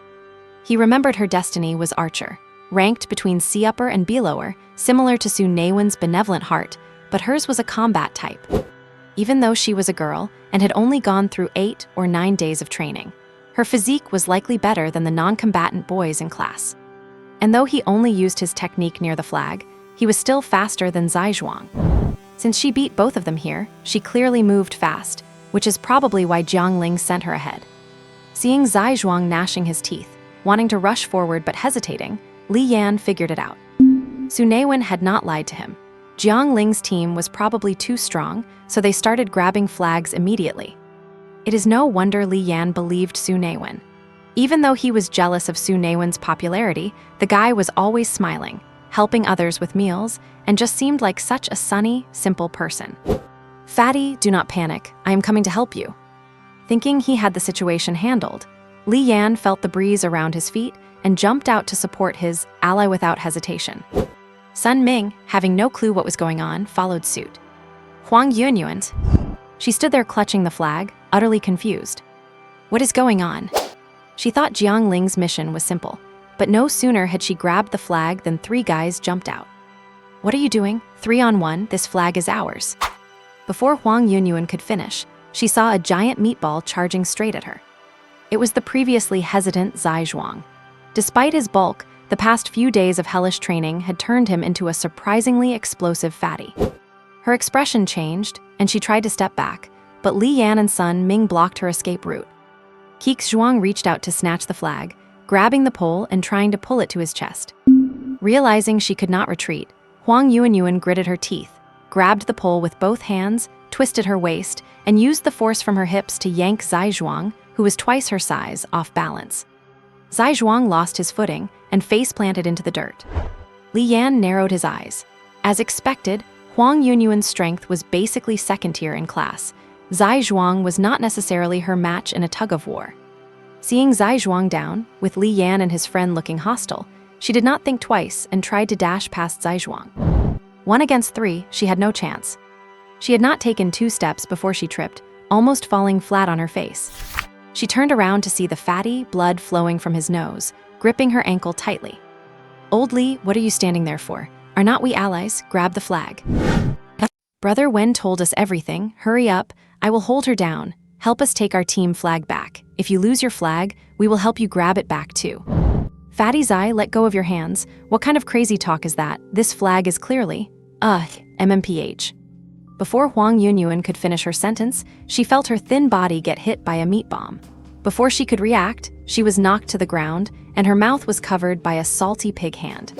S1: He remembered her destiny was Archer, ranked between C-upper and B-lower, similar to Su Naiwen's benevolent heart, but hers was a combat type. Even though she was a girl and had only gone through 8 or 9 days of training, her physique was likely better than the non-combatant boys in class. And though he only used his technique near the flag, he was still faster than Zai Zhuang. Since she beat both of them here, she clearly moved fast, which is probably why Jiang Ling sent her ahead. Seeing Zai Zhuang gnashing his teeth, wanting to rush forward but hesitating, Li Yan figured it out. Su Naiwen had not lied to him. Jiang Ling's team was probably too strong, so they started grabbing flags immediately. It is no wonder Li Yan believed Su Naiwen. Even though he was jealous of Su Naiwen's popularity, the guy was always smiling, helping others with meals, and just seemed like such a sunny, simple person. "Fatty, do not panic. I am coming to help you." Thinking he had the situation handled, Li Yan felt the breeze around his feet and jumped out to support his ally without hesitation. Sun Ming, having no clue what was going on, followed suit. Huang Yuanyuan. She stood there clutching the flag, utterly confused. What is going on? She thought Jiang Ling's mission was simple, but no sooner had she grabbed the flag than 3 guys jumped out. "What are you doing? 3-on-1, this flag is ours." Before Huang Yuanyuan could finish, she saw a giant meatball charging straight at her. It was the previously hesitant Zai Zhuang. Despite his bulk, the past few days of hellish training had turned him into a surprisingly explosive fatty. Her expression changed, and she tried to step back, but Li Yan and Sun Ming blocked her escape route. Qix Zhuang reached out to snatch the flag, grabbing the pole and trying to pull it to his chest. Realizing she could not retreat, Huang Yuanyuan gritted her teeth, grabbed the pole with both hands, twisted her waist, and used the force from her hips to yank Zai Zhuang, who was twice her size, off balance. Zai Zhuang lost his footing and face-planted into the dirt. Li Yan narrowed his eyes. As expected, Huang Yuanyuan's strength was basically second tier in class. Zai Zhuang was not necessarily her match in a tug-of-war. Seeing Zai Zhuang down, with Li Yan and his friend looking hostile, she did not think twice and tried to dash past Zai Zhuang. 1 against 3, she had no chance. She had not taken 2 steps before she tripped, almost falling flat on her face. She turned around to see the fatty blood flowing from his nose, gripping her ankle tightly. "Old Li, what are you standing there for? Are not we allies? Grab the flag." "Brother Wen told us everything. Hurry up. I will hold her down. Help us take our team flag back. If you lose your flag, we will help you grab it back too." "Fatty Zai, let go of your hands. What kind of crazy talk is that? This flag is clearly…" MMPH. Before Huang Yuanyuan could finish her sentence, she felt her thin body get hit by a meat bomb. Before she could react, she was knocked to the ground, and her mouth was covered by a salty pig hand.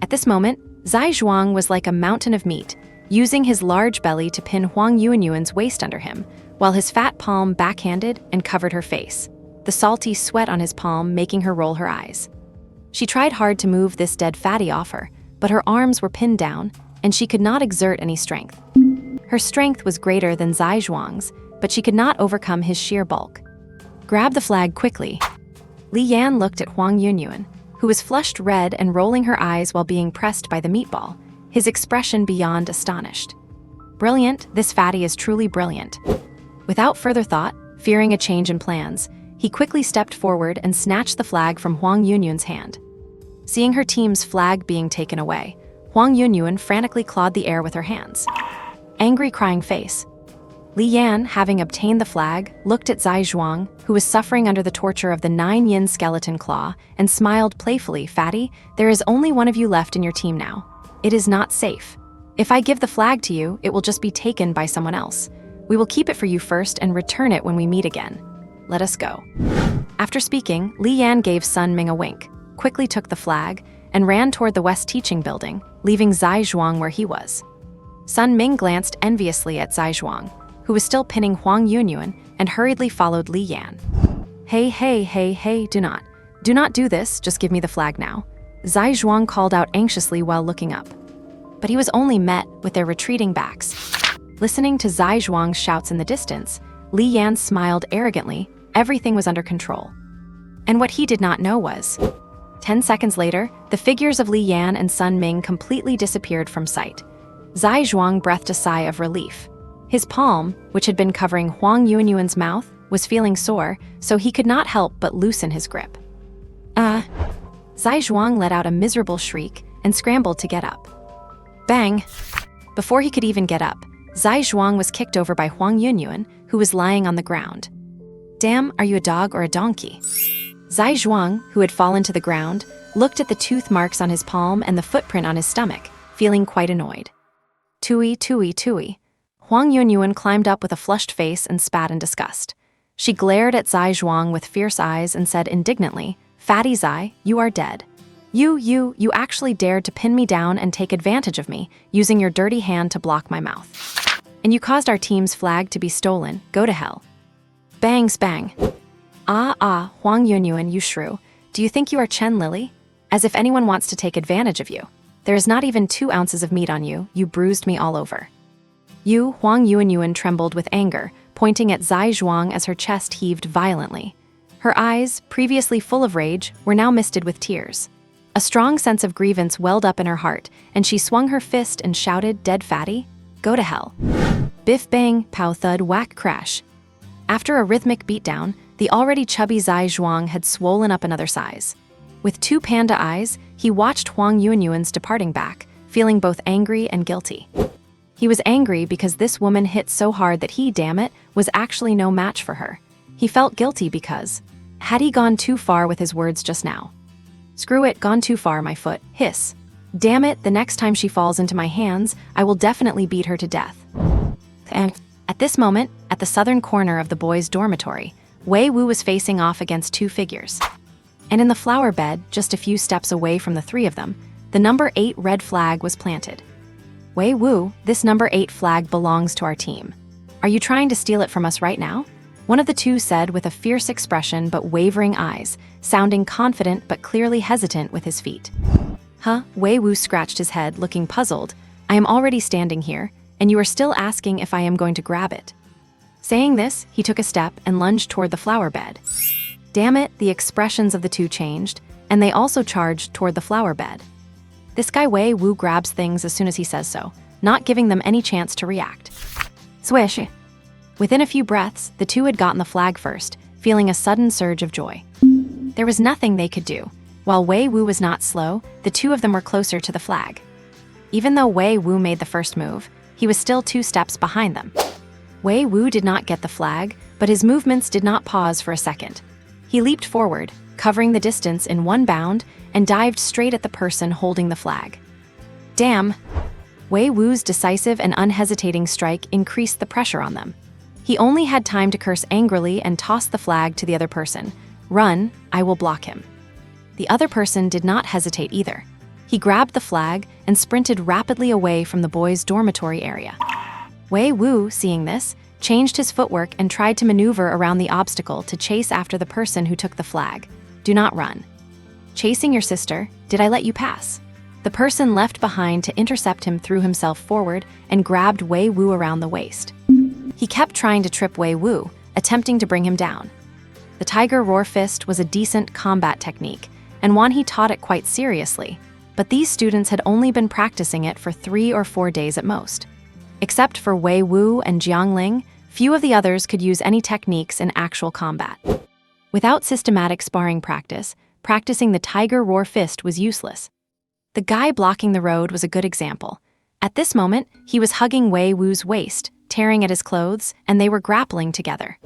S1: At this moment, Zai Zhuang was like a mountain of meat, using his large belly to pin Huang Yuanyuan's waist under him, while his fat palm backhanded and covered her face, the salty sweat on his palm making her roll her eyes. She tried hard to move this dead fatty off her, but her arms were pinned down, and she could not exert any strength. Her strength was greater than Zai Zhuang's, but she could not overcome his sheer bulk. "Grab the flag quickly." Li Yan looked at Huang Yuanyuan, who was flushed red and rolling her eyes while being pressed by the meatball, his expression beyond astonished. "Brilliant, this fatty is truly brilliant." Without further thought, fearing a change in plans, he quickly stepped forward and snatched the flag from Huang Yuanyuan's hand. Seeing her team's flag being taken away, Huang Yuanyuan frantically clawed the air with her hands. Angry crying face. Li Yan, having obtained the flag, looked at Zai Zhuang, who was suffering under the torture of the 9-yin skeleton claw, and smiled playfully. "Fatty, there is only one of you left in your team now. It is not safe. If I give the flag to you, it will just be taken by someone else. We will keep it for you first and return it when we meet again. Let us go." After speaking, Li Yan gave Sun Ming a wink, quickly took the flag, and ran toward the West Teaching Building, leaving Zai Zhuang where he was. Sun Ming glanced enviously at Zai Zhuang, who was still pinning Huang Yuanyuan, and hurriedly followed Li Yan. Hey, do not do this, just give me the flag now," Zai Zhuang called out anxiously while looking up. But he was only met with their retreating backs. Listening to Zai Zhuang's shouts in the distance, Li Yan smiled arrogantly. Everything was under control. And what he did not know was, 10 seconds later, the figures of Li Yan and Sun Ming completely disappeared from sight. Zai Zhuang breathed a sigh of relief. His palm, which had been covering Huang Yuanyuan's mouth, was feeling sore, so he could not help but loosen his grip. Zai Zhuang let out a miserable shriek and scrambled to get up. Bang! Before he could even get up, Zai Zhuang was kicked over by Huang Yuanyuan, who was lying on the ground. "Damn, are you a dog or a donkey?" Zai Zhuang, who had fallen to the ground, looked at the tooth marks on his palm and the footprint on his stomach, feeling quite annoyed. Tui. Huang Yuanyuan climbed up with a flushed face and spat in disgust. She glared at Zai Zhuang with fierce eyes and said indignantly, "Fatty Zai, you are dead. You actually dared to pin me down and take advantage of me, using your dirty hand to block my mouth. And you caused our team's flag to be stolen. Go to hell." Bang, spang. Huang Yuanyuan, you shrew. Do you think you are Chen Lily? As if anyone wants to take advantage of you. There is not even 2 ounces of meat on you. You bruised me all over. Huang Yuanyuan trembled with anger, pointing at Zai Zhuang as her chest heaved violently. Her eyes, previously full of rage, were now misted with tears. A strong sense of grievance welled up in her heart, and she swung her fist and shouted, "Dead fatty? Go to hell." Biff bang, pow thud, whack crash. After a rhythmic beatdown, the already chubby Zai Zhuang had swollen up another size. With 2 panda eyes, he watched Huang Yuanyuan's departing back, feeling both angry and guilty. He was angry because this woman hit so hard that he, damn it, was actually no match for her. He felt guilty because, had he gone too far with his words just now? "Screw it, gone too far, my foot, hiss. Damn it, the next time she falls into my hands, I will definitely beat her to death." And at this moment, at the southern corner of the boys' dormitory, Wei Wu was facing off against 2 figures. And in the flower bed, just a few steps away from the 3 of them, The number 8 red flag was planted. Wei Wu, this number 8 flag belongs to our team. Are you trying to steal it from us right now? One of the two said with a fierce expression but wavering eyes, sounding confident but clearly hesitant with his feet. Huh? Wei Wu scratched his head, looking puzzled. I am already standing here, and you are still asking if I am going to grab it. Saying this, he took a step and lunged toward the flower bed. Damn it, the expressions of the two changed, and they also charged toward the flower bed. This guy Wei Wu grabs things as soon as he says so, not giving them any chance to react. Swish! Within a few breaths, the two had gotten the flag first, feeling a sudden surge of joy. There was nothing they could do. While Wei Wu was not slow, the two of them were closer to the flag. Even though Wei Wu made the first move, he was still 2 steps behind them. Wei Wu did not get the flag, but his movements did not pause for a second. He leaped forward, covering the distance in one bound, and dived straight at the person holding the flag. Damn! Wei Wu's decisive and unhesitating strike increased the pressure on them. He only had time to curse angrily and toss the flag to the other person. Run, I will block him. The other person did not hesitate either. He grabbed the flag and sprinted rapidly away from the boys' dormitory area. Wei Wu, seeing this, changed his footwork and tried to maneuver around the obstacle to chase after the person who took the flag. Do not run. Chasing your sister, did I let you pass? The person left behind to intercept him threw himself forward and grabbed Wei Wu around the waist. He kept trying to trip Wei Wu, attempting to bring him down. The Tiger Roar Fist was a decent combat technique, and Wan He taught it quite seriously, but these students had only been practicing it for 3 or 4 days at most. Except for Wei Wu and Jiang Ling, few of the others could use any techniques in actual combat. Without systematic sparring practice, practicing the Tiger Roar Fist was useless. The guy blocking the road was a good example. At this moment, he was hugging Wei Wu's waist, tearing at his clothes, and they were grappling together.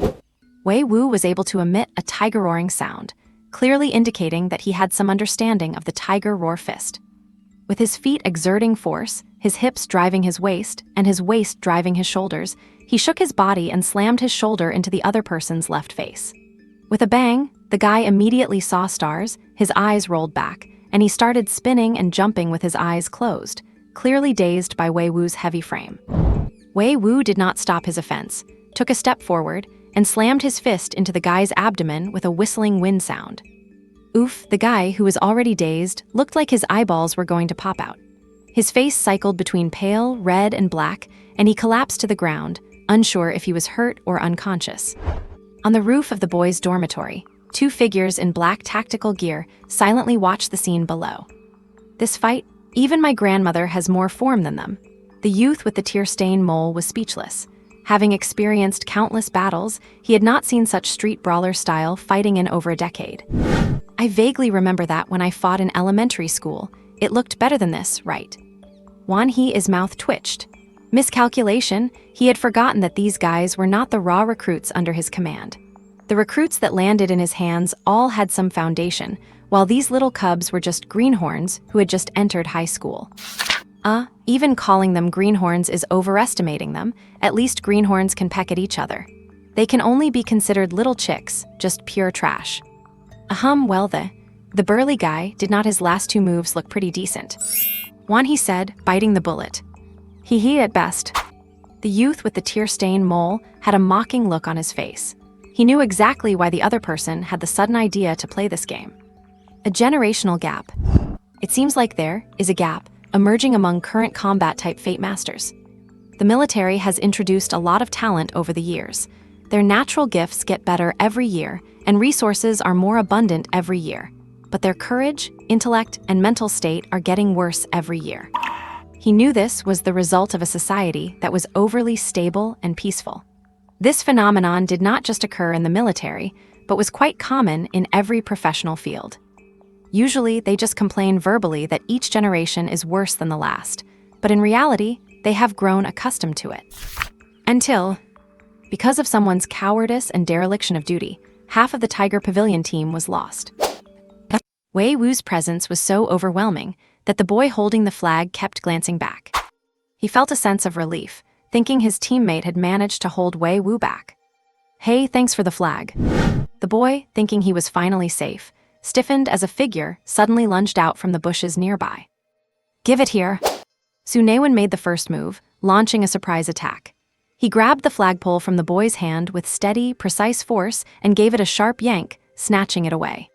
S1: Wei Wu was able to emit a tiger roaring sound, clearly indicating that he had some understanding of the Tiger Roar Fist. With his feet exerting force, his hips driving his waist, and his waist driving his shoulders, he shook his body and slammed his shoulder into the other person's left face. With a bang, the guy immediately saw stars, his eyes rolled back, and he started spinning and jumping with his eyes closed, clearly dazed by Wei Wu's heavy frame. Wei Wu did not stop his offense, took a step forward, and slammed his fist into the guy's abdomen with a whistling wind sound. Oof, the guy, who was already dazed, looked like his eyeballs were going to pop out. His face cycled between pale, red, and black, and he collapsed to the ground, unsure if he was hurt or unconscious. On the roof of the boys' dormitory, 2 figures in black tactical gear silently watched the scene below. This fight, even my grandmother has more form than them. The youth with the tear-stained mole was speechless. Having experienced countless battles, he had not seen such street brawler-style fighting in over a decade. I vaguely remember that when I fought in elementary school, it looked better than this, right? Wan He's mouth twitched. Miscalculation, he had forgotten that these guys were not the raw recruits under his command. The recruits that landed in his hands all had some foundation, while these little cubs were just greenhorns who had just entered high school. Even calling them greenhorns is overestimating them. At least greenhorns can peck at each other. They can only be considered little chicks, just pure trash. Well the burly guy, did not his last 2 moves look pretty decent? Wan He said, biting the bullet. He at best. The youth with the tear-stained mole had a mocking look on his face. He knew exactly why the other person had the sudden idea to play this game. A generational gap. It seems like there is a gap emerging among current combat-type Fate Masters. The military has introduced a lot of talent over the years. Their natural gifts get better every year, and resources are more abundant every year. But their courage, intellect, and mental state are getting worse every year. He knew this was the result of a society that was overly stable and peaceful. This phenomenon did not just occur in the military, but was quite common in every professional field. Usually, they just complain verbally that each generation is worse than the last, but in reality, they have grown accustomed to it. Until, because of someone's cowardice and dereliction of duty, half of the Tiger Pavilion team was lost. Wei Wu's presence was so overwhelming that the boy holding the flag kept glancing back. He felt a sense of relief, thinking his teammate had managed to hold Wei Wu back. Hey, thanks for the flag. The boy, thinking he was finally safe, stiffened as a figure suddenly lunged out from the bushes nearby. Give it here. Su Naiwen made the first move, launching a surprise attack. He grabbed the flagpole from the boy's hand with steady, precise force and gave it a sharp yank, snatching it away.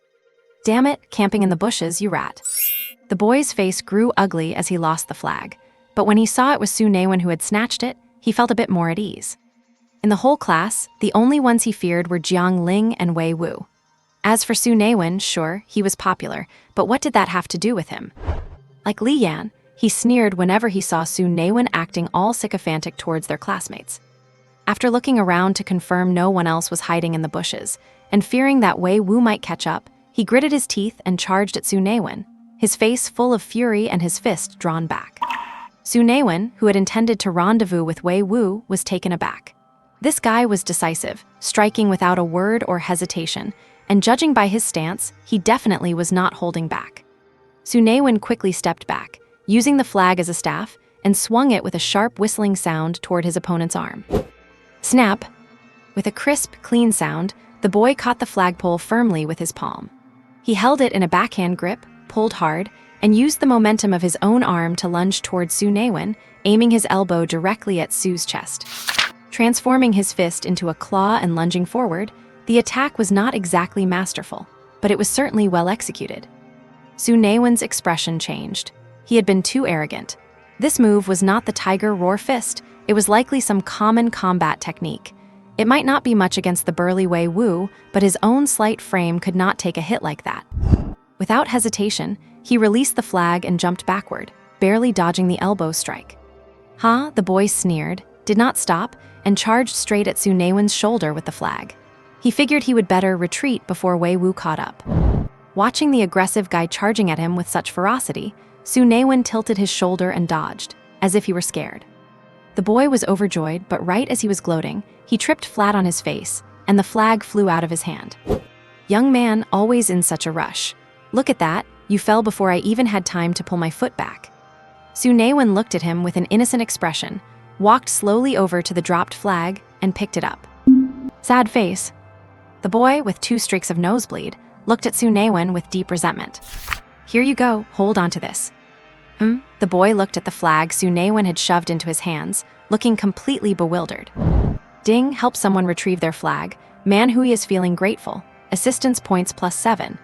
S1: Damn it, camping in the bushes, you rat. The boy's face grew ugly as he lost the flag, but when he saw it was Su Naiwen who had snatched it, he felt a bit more at ease. In the whole class, the only ones he feared were Jiang Ling and Wei Wu. As for Su Naiwen, sure, he was popular, but what did that have to do with him? Like Li Yan, he sneered whenever he saw Su Naiwen acting all sycophantic towards their classmates. After looking around to confirm no one else was hiding in the bushes, and fearing that Wei Wu might catch up, he gritted his teeth and charged at Su Naiwen, his face full of fury and his fist drawn back. Su Naiwen, who had intended to rendezvous with Wei Wu, was taken aback. This guy was decisive, striking without a word or hesitation, and judging by his stance, he definitely was not holding back. Su Naiwen quickly stepped back, using the flag as a staff, and swung it with a sharp whistling sound toward his opponent's arm. Snap! With a crisp, clean sound, the boy caught the flagpole firmly with his palm. He held it in a backhand grip, pulled hard, and used the momentum of his own arm to lunge toward Su Naiwen, aiming his elbow directly at Su's chest. Transforming his fist into a claw and lunging forward, the attack was not exactly masterful, but it was certainly well executed. Su Naiwen's expression changed. He had been too arrogant. This move was not the tiger roar fist, it was likely some common combat technique. It might not be much against the burly Wei Wu, but his own slight frame could not take a hit like that. Without hesitation, he released the flag and jumped backward, barely dodging the elbow strike. "Huh?" the boy sneered, did not stop, and charged straight at Su Naiwen's shoulder with the flag. He figured he would better retreat before Wei Wu caught up. Watching the aggressive guy charging at him with such ferocity, Su Naiwen tilted his shoulder and dodged, as if he were scared. The boy was overjoyed, but right as he was gloating, he tripped flat on his face, and the flag flew out of his hand. "Young man, always in such a rush. Look at that, you fell before I even had time to pull my foot back." Su Naiwen looked at him with an innocent expression, walked slowly over to the dropped flag, and picked it up. Sad face. The boy, with 2 streaks of nosebleed, looked at Su Naiwen with deep resentment. "Here you go, hold on to this." The boy looked at the flag Su Naiwen had shoved into his hands, looking completely bewildered. Ding, help someone retrieve their flag. Man Hui is feeling grateful. Assistance points +7.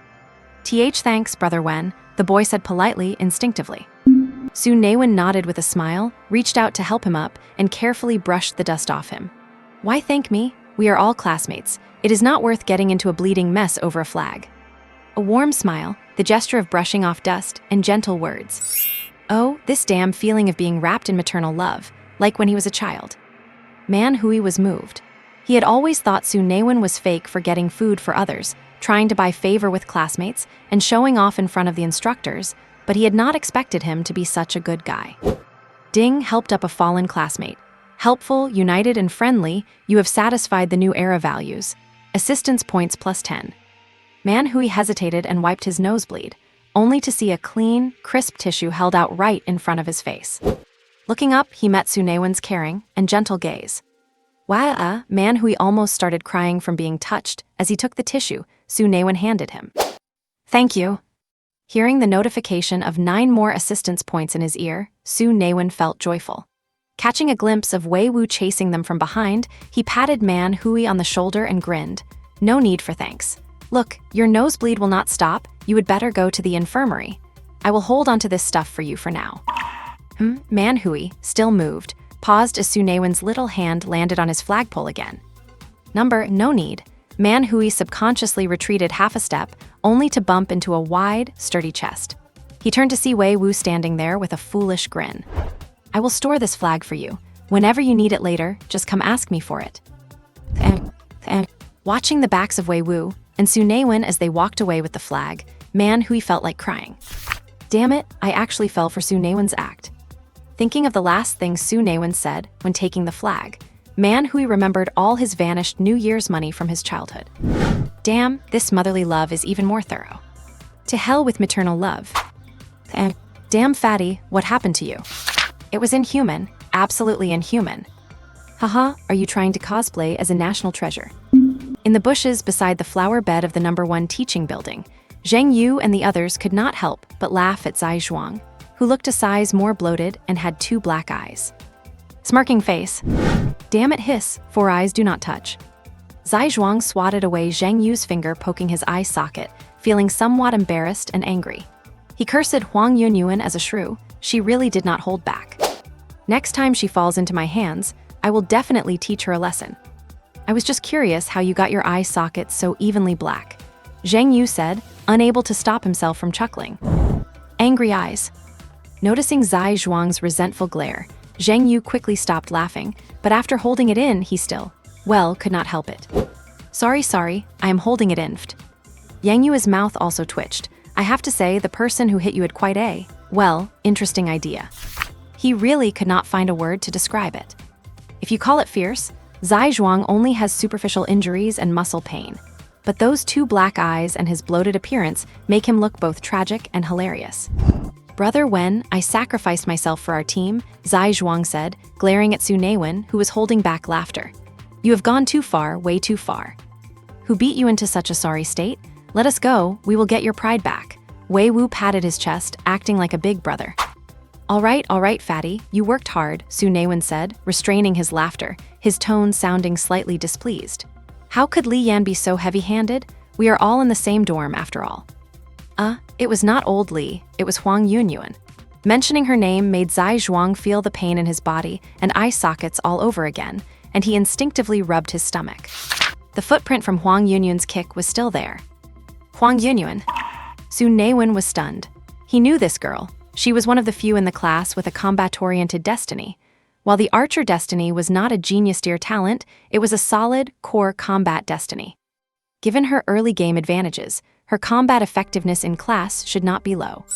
S1: Thanks, Brother Wen, the boy said politely, instinctively. Su Naiwen nodded with a smile, reached out to help him up, and carefully brushed the dust off him. "Why thank me? We are all classmates. It is not worth getting into a bleeding mess over a flag." A warm smile, the gesture of brushing off dust, and gentle words. Oh, this damn feeling of being wrapped in maternal love, like when he was a child. Man Hui was moved. He had always thought Su Naiwen was fake for getting food for others, trying to buy favor with classmates, and showing off in front of the instructors, but he had not expected him to be such a good guy. Ding helped up a fallen classmate. Helpful, united, and friendly, you have satisfied the new era values. Assistance points +10. Man Hui hesitated and wiped his nosebleed, only to see a clean, crisp tissue held out right in front of his face. Looking up, he met Su Naiwen's caring and gentle gaze. Wow, Man Hui almost started crying from being touched as he took the tissue Su Naiwen handed him. "Thank you." Hearing the notification of 9 more assistance points in his ear, Su Naiwen felt joyful. Catching a glimpse of Wei Wu chasing them from behind, he patted Man Hui on the shoulder and grinned. "No need for thanks. Look, your nosebleed will not stop. You would better go to the infirmary. I will hold on to this stuff for you for now." Man Hui, still moved, paused as Su Naiwen's little hand landed on his flagpole again. No need. Man Hui subconsciously retreated half a step, only to bump into a wide, sturdy chest. He turned to see Wei Wu standing there with a foolish grin. "I will store this flag for you. Whenever you need it later, just come ask me for it." Watching the backs of Wei Wu and Su Naiwen as they walked away with the flag, Man Hui felt like crying. Damn it, I actually fell for Su Naiwen's act. Thinking of the last thing Su Naiwen said when taking the flag, Man Hui remembered all his vanished New Year's money from his childhood. Damn, this motherly love is even more thorough. To hell with maternal love. Damn fatty, what happened to you? It was inhuman, absolutely inhuman. Haha, are you trying to cosplay as a national treasure? In the bushes beside the flower bed of the #1 teaching building, Zheng Yu and the others could not help but laugh at Zai Zhuang, who looked a size more bloated and had 2 black eyes. Smirking face. Damn it, hiss, 4 eyes do not touch. Zai Zhuang swatted away Zheng Yu's finger, poking his eye socket, feeling somewhat embarrassed and angry. He cursed Huang Yunyuan as a shrew. She really did not hold back. Next time she falls into my hands, I will definitely teach her a lesson. I was just curious how you got your eye sockets so evenly black, Zheng Yu said, unable to stop himself from chuckling. Angry eyes. Noticing Zai Zhuang's resentful glare, Zheng Yu quickly stopped laughing, but after holding it in, he still, could not help it. Sorry, I am holding it in. Yang Yu's mouth also twitched. I have to say, the person who hit you had quite a, interesting idea. He really could not find a word to describe it. If you call it fierce, Zai Zhuang only has superficial injuries and muscle pain. But those 2 black eyes and his bloated appearance make him look both tragic and hilarious. Brother Wen, I sacrificed myself for our team, Zai Zhuang said, glaring at Su Naiwen, who was holding back laughter. You have gone too far, way too far. Who beat you into such a sorry state? Let us go, we will get your pride back. Wei Wu patted his chest, acting like a big brother. All right, fatty, you worked hard, Su Naiwen said, restraining his laughter, his tone sounding slightly displeased. How could Li Yan be so heavy-handed? We are all in the same dorm after all. It was not old Li, it was Huang Yunyuan. Mentioning her name made Zai Zhuang feel the pain in his body and eye sockets all over again, and he instinctively rubbed his stomach. The footprint from Huang Yunyuan's kick was still there. Huang Yunyuan. Su Naiwen was stunned. He knew this girl. She was one of the few in the class with a combat-oriented destiny. While the archer destiny was not a genius-tier talent, it was a solid, core combat destiny. Given her early game advantages, her combat effectiveness in class should not be low.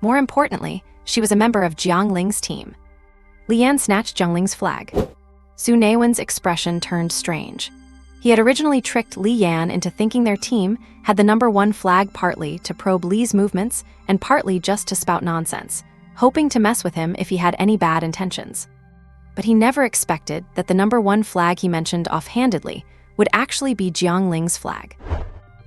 S1: More importantly, she was a member of Jiang Ling's team. Li Yan snatched Jiang Ling's flag. Su Naiwen's expression turned strange. He had originally tricked Li Yan into thinking their team had the #1 flag partly to probe Li's movements and partly just to spout nonsense, hoping to mess with him if he had any bad intentions. But he never expected that the #1 flag he mentioned offhandedly would actually be Jiang Ling's flag.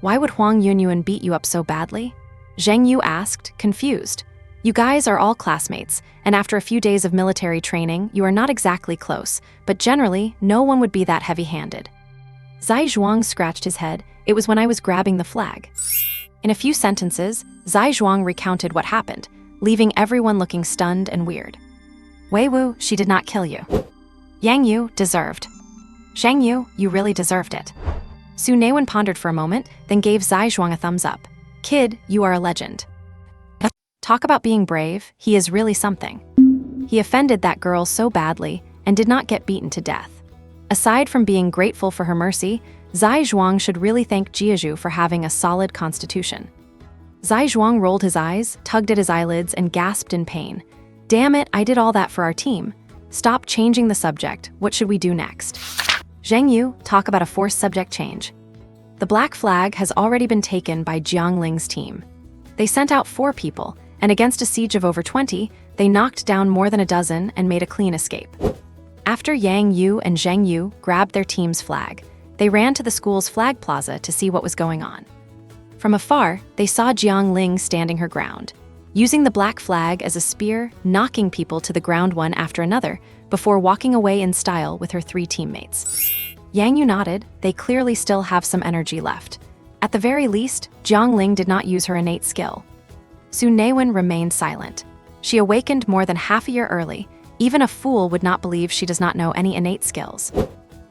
S1: Why would Huang Yunyuan beat you up so badly? Zheng Yu asked, confused. You guys are all classmates, and after a few days of military training, you are not exactly close, but generally, no one would be that heavy-handed. Zai Zhuang scratched his head. It was when I was grabbing the flag. In a few sentences, Zai Zhuang recounted what happened, leaving everyone looking stunned and weird. Wei Wu, she did not kill you. Yang Yu, deserved. Zheng Yu, you really deserved it. Su Naiwen pondered for a moment, then gave Zai Zhuang a thumbs up. Kid, you are a legend. Talk about being brave, he is really something. He offended that girl so badly and did not get beaten to death. Aside from being grateful for her mercy, Zai Zhuang should really thank Jiazhu for having a solid constitution. Zai Zhuang rolled his eyes, tugged at his eyelids, and gasped in pain. Damn it, I did all that for our team. Stop changing the subject, what should we do next? Zheng Yu, talk about a forced subject change. The black flag has already been taken by Jiang Ling's team. They sent out 4 people, and against a siege of over 20, they knocked down more than a dozen and made a clean escape. After Yang Yu and Zheng Yu grabbed their team's flag, they ran to the school's flag plaza to see what was going on. From afar, they saw Jiang Ling standing her ground, using the black flag as a spear, knocking people to the ground one after another, before walking away in style with her 3 teammates. Yang Yu nodded, they clearly still have some energy left. At the very least, Jiang Ling did not use her innate skill. Su Naiwen remained silent. She awakened more than half a year early. Even a fool would not believe she does not know any innate skills.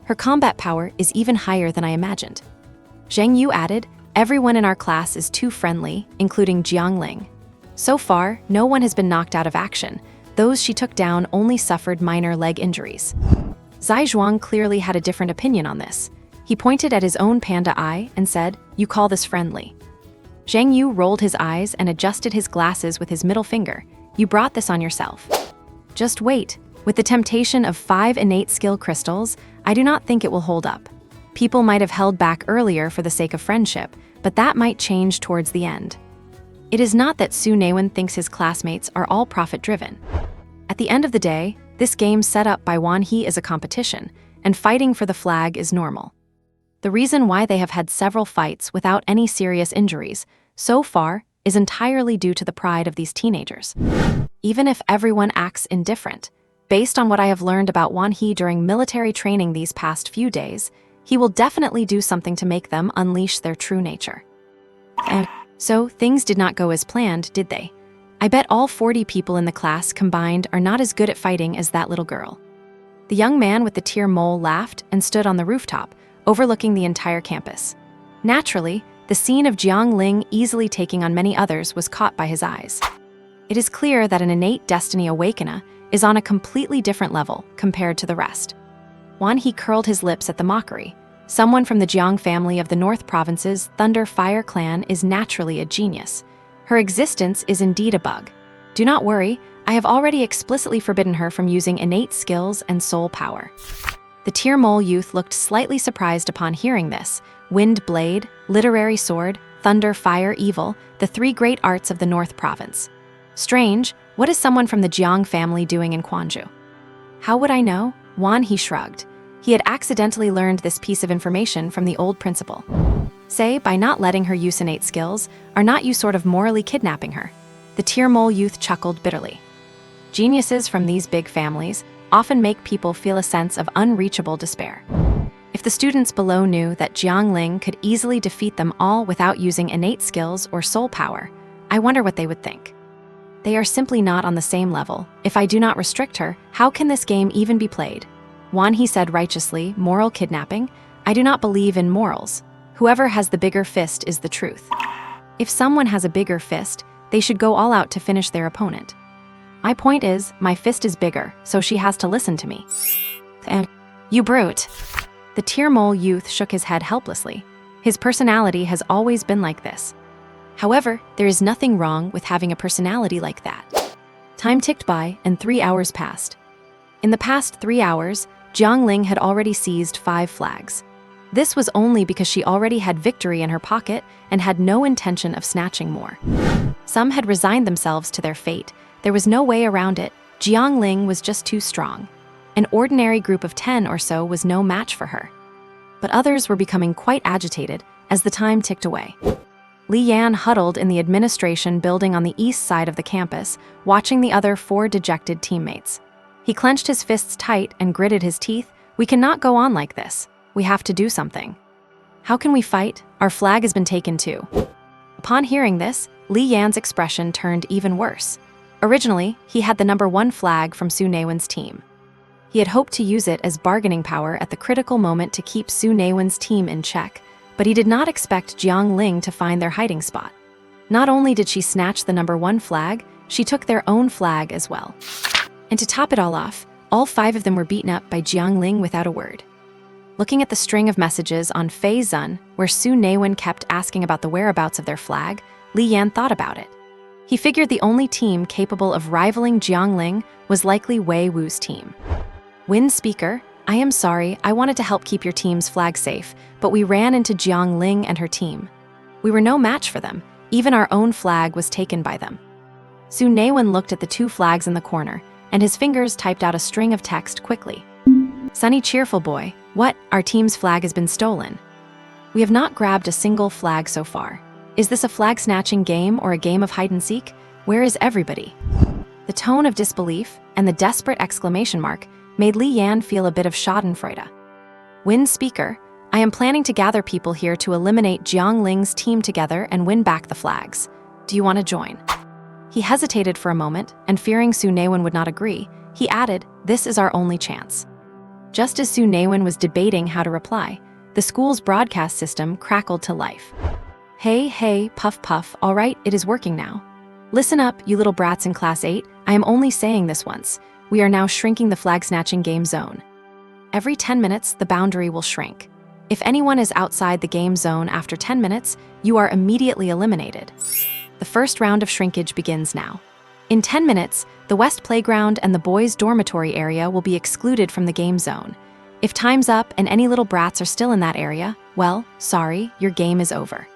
S1: Her combat power is even higher than I imagined. Zheng Yu added, everyone in our class is too friendly, including Jiang Ling. So far, no one has been knocked out of action. Those she took down only suffered minor leg injuries. Zai Zhuang clearly had a different opinion on this. He pointed at his own panda eye and said, you call this friendly. Zheng Yu rolled his eyes and adjusted his glasses with his middle finger. You brought this on yourself. Just wait. With the temptation of 5 innate skill crystals, I do not think it will hold up. People might have held back earlier for the sake of friendship, but that might change towards the end. It is not that Su Naiwen thinks his classmates are all profit-driven. At the end of the day, this game set up by Wan He is a competition, and fighting for the flag is normal. The reason why they have had several fights without any serious injuries, so far, is entirely due to the pride of these teenagers. Even if everyone acts indifferent, based on what I have learned about Wan He during military training these past few days, he will definitely do something to make them unleash their true nature. And so, things did not go as planned, did they? I bet all 40 people in the class combined are not as good at fighting as that little girl. The young man with the tear mole laughed and stood on the rooftop, overlooking the entire campus. Naturally, the scene of Jiang Ling easily taking on many others was caught by his eyes. It is clear that an innate destiny awakener is on a completely different level compared to the rest. Wan He curled his lips at the mockery. Someone from the Jiang family of the North Province's Thunder Fire clan is naturally a genius. Her existence is indeed a bug. Do not worry, I have already explicitly forbidden her from using innate skills and soul power. The Tear Mole youth looked slightly surprised upon hearing this. Wind Blade, Literary Sword, Thunder Fire Evil, the three great arts of the North Province. Strange, what is someone from the Jiang family doing in Quanzhou? How would I know? Wan He shrugged. He had accidentally learned this piece of information from the old principal. Say, by not letting her use innate skills, are not you sort of morally kidnapping her? The Tear Mole youth chuckled bitterly. Geniuses from these big families often make people feel a sense of unreachable despair. If the students below knew that Jiang Ling could easily defeat them all without using innate skills or soul power, I wonder what they would think. They are simply not on the same level. If I do not restrict her, how can this game even be played? Wan He said righteously, moral kidnapping? I do not believe in morals. Whoever has the bigger fist is the truth. If someone has a bigger fist, they should go all out to finish their opponent. My point is, my fist is bigger, so she has to listen to me. And you brute. The Tear Mole youth shook his head helplessly. His personality has always been like this. However, there is nothing wrong with having a personality like that. Time ticked by, and 3 hours passed. In the past 3 hours, Jiang Ling had already seized 5 flags. This was only because she already had victory in her pocket and had no intention of snatching more. Some had resigned themselves to their fate. There was no way around it. Jiang Ling was just too strong. An ordinary group of 10 or so was no match for her. But others were becoming quite agitated as the time ticked away. Li Yan huddled in the administration building on the east side of the campus, watching the other 4 dejected teammates. He clenched his fists tight and gritted his teeth. We cannot go on like this. We have to do something. How can we fight? Our flag has been taken too. Upon hearing this, Li Yan's expression turned even worse. Originally, he had the #1 flag from Su Naiwen's team. He had hoped to use it as bargaining power at the critical moment to keep Su Naiwen's team in check, but he did not expect Jiang Ling to find their hiding spot. Not only did she snatch the #1 flag, she took their own flag as well. And to top it all off, all 5 of them were beaten up by Jiang Ling without a word. Looking at the string of messages on Fei Zun, where Su Naiwen kept asking about the whereabouts of their flag, Li Yan thought about it. He figured the only team capable of rivaling Jiang Ling was likely Wei Wu's team. Wind Speaker, I am sorry, I wanted to help keep your team's flag safe, but we ran into Jiang Ling and her team. We were no match for them. Even our own flag was taken by them. Su Naiwen looked at the 2 flags in the corner, and his fingers typed out a string of text quickly. Sunny cheerful boy, what? Our team's flag has been stolen. We have not grabbed a single flag so far. Is this a flag-snatching game or a game of hide-and-seek? Where is everybody? The tone of disbelief and the desperate exclamation mark made Li Yan feel a bit of schadenfreude. Wind Speaker, I am planning to gather people here to eliminate Jiang Ling's team together and win back the flags. Do you want to join? He hesitated for a moment, and fearing Su Naiwen would not agree, he added, this is our only chance. Just as Su Naiwen was debating how to reply, the school's broadcast system crackled to life. Hey, puff puff, all right, it is working now. Listen up, you little brats in Class 8, I am only saying this once. We are now shrinking the flag-snatching game zone. Every 10 minutes, the boundary will shrink. If anyone is outside the game zone after 10 minutes, you are immediately eliminated. The first round of shrinkage begins now. In 10 minutes, the West Playground and the boys' dormitory area will be excluded from the game zone. If time's up and any little brats are still in that area, well, sorry, your game is over.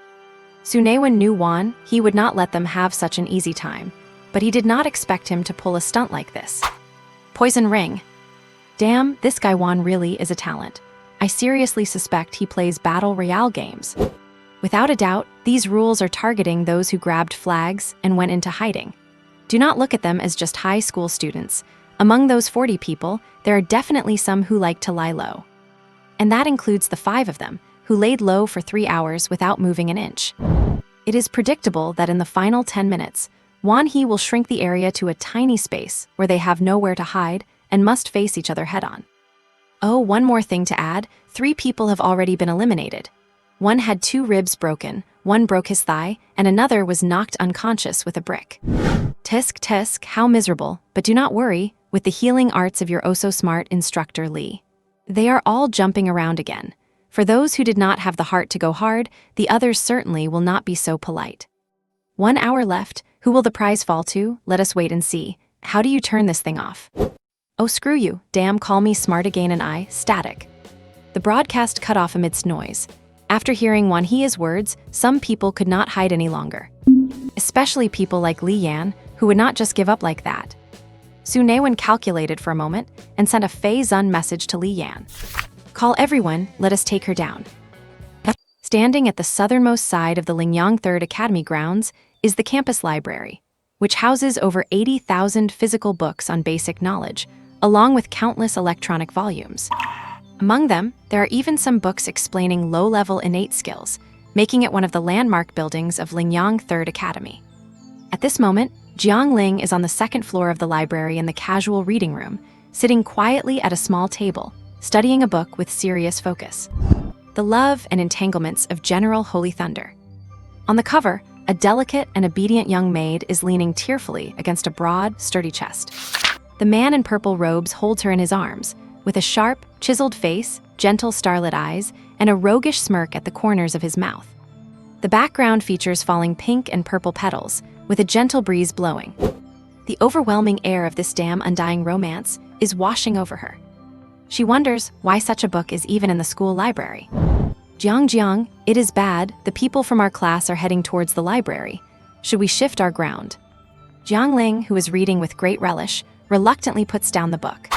S1: Su Naiwen knew Wan, he would not let them have such an easy time, but he did not expect him to pull a stunt like this. Poison Ring. Damn, this guy Wan really is a talent. I seriously suspect he plays Battle Royale games. Without a doubt, these rules are targeting those who grabbed flags and went into hiding. Do not look at them as just high school students. Among those 40 people, there are definitely some who like to lie low. And that includes the 5 of them, who laid low for 3 hours without moving an inch. It is predictable that in the final 10 minutes, Wanhee will shrink the area to a tiny space where they have nowhere to hide and must face each other head-on. Oh, one more thing to add, 3 people have already been eliminated. One had 2 ribs broken, one broke his thigh, and another was knocked unconscious with a brick. Tisk tisk, how miserable, but do not worry, with the healing arts of your oh-so-smart instructor Lee. They are all jumping around again. For those who did not have the heart to go hard, the others certainly will not be so polite. 1 hour left, who will the prize fall to? Let us wait and see. How do you turn this thing off? Oh, screw you, damn, call me smart again and I, static. The broadcast cut off amidst noise. After hearing Wanhee's words, some people could not hide any longer. Especially people like Li Yan, who would not just give up like that. Su Naiwen calculated for a moment and sent a Fei Zun message to Li Yan. Call everyone, let us take her down. Standing at the southernmost side of the Lingyang Third Academy grounds is the campus library, which houses over 80,000 physical books on basic knowledge, along with countless electronic volumes. Among them, there are even some books explaining low-level innate skills, making it one of the landmark buildings of Lingyang Third Academy. At this moment, Jiang Ling is on the 2nd floor of the library in the casual reading room, sitting quietly at a small table, studying a book with serious focus. The Love and Entanglements of General Holy Thunder. On the cover, a delicate and obedient young maid is leaning tearfully against a broad, sturdy chest. The man in purple robes holds her in his arms, with a sharp, chiseled face, gentle starlit eyes, and a roguish smirk at the corners of his mouth. The background features falling pink and purple petals, with a gentle breeze blowing. The overwhelming air of this damn undying romance is washing over her. She wonders why such a book is even in the school library. Jiang, it is bad, the people from our class are heading towards the library. Should we shift our ground? Jiang Ling, who is reading with great relish, reluctantly puts down the book.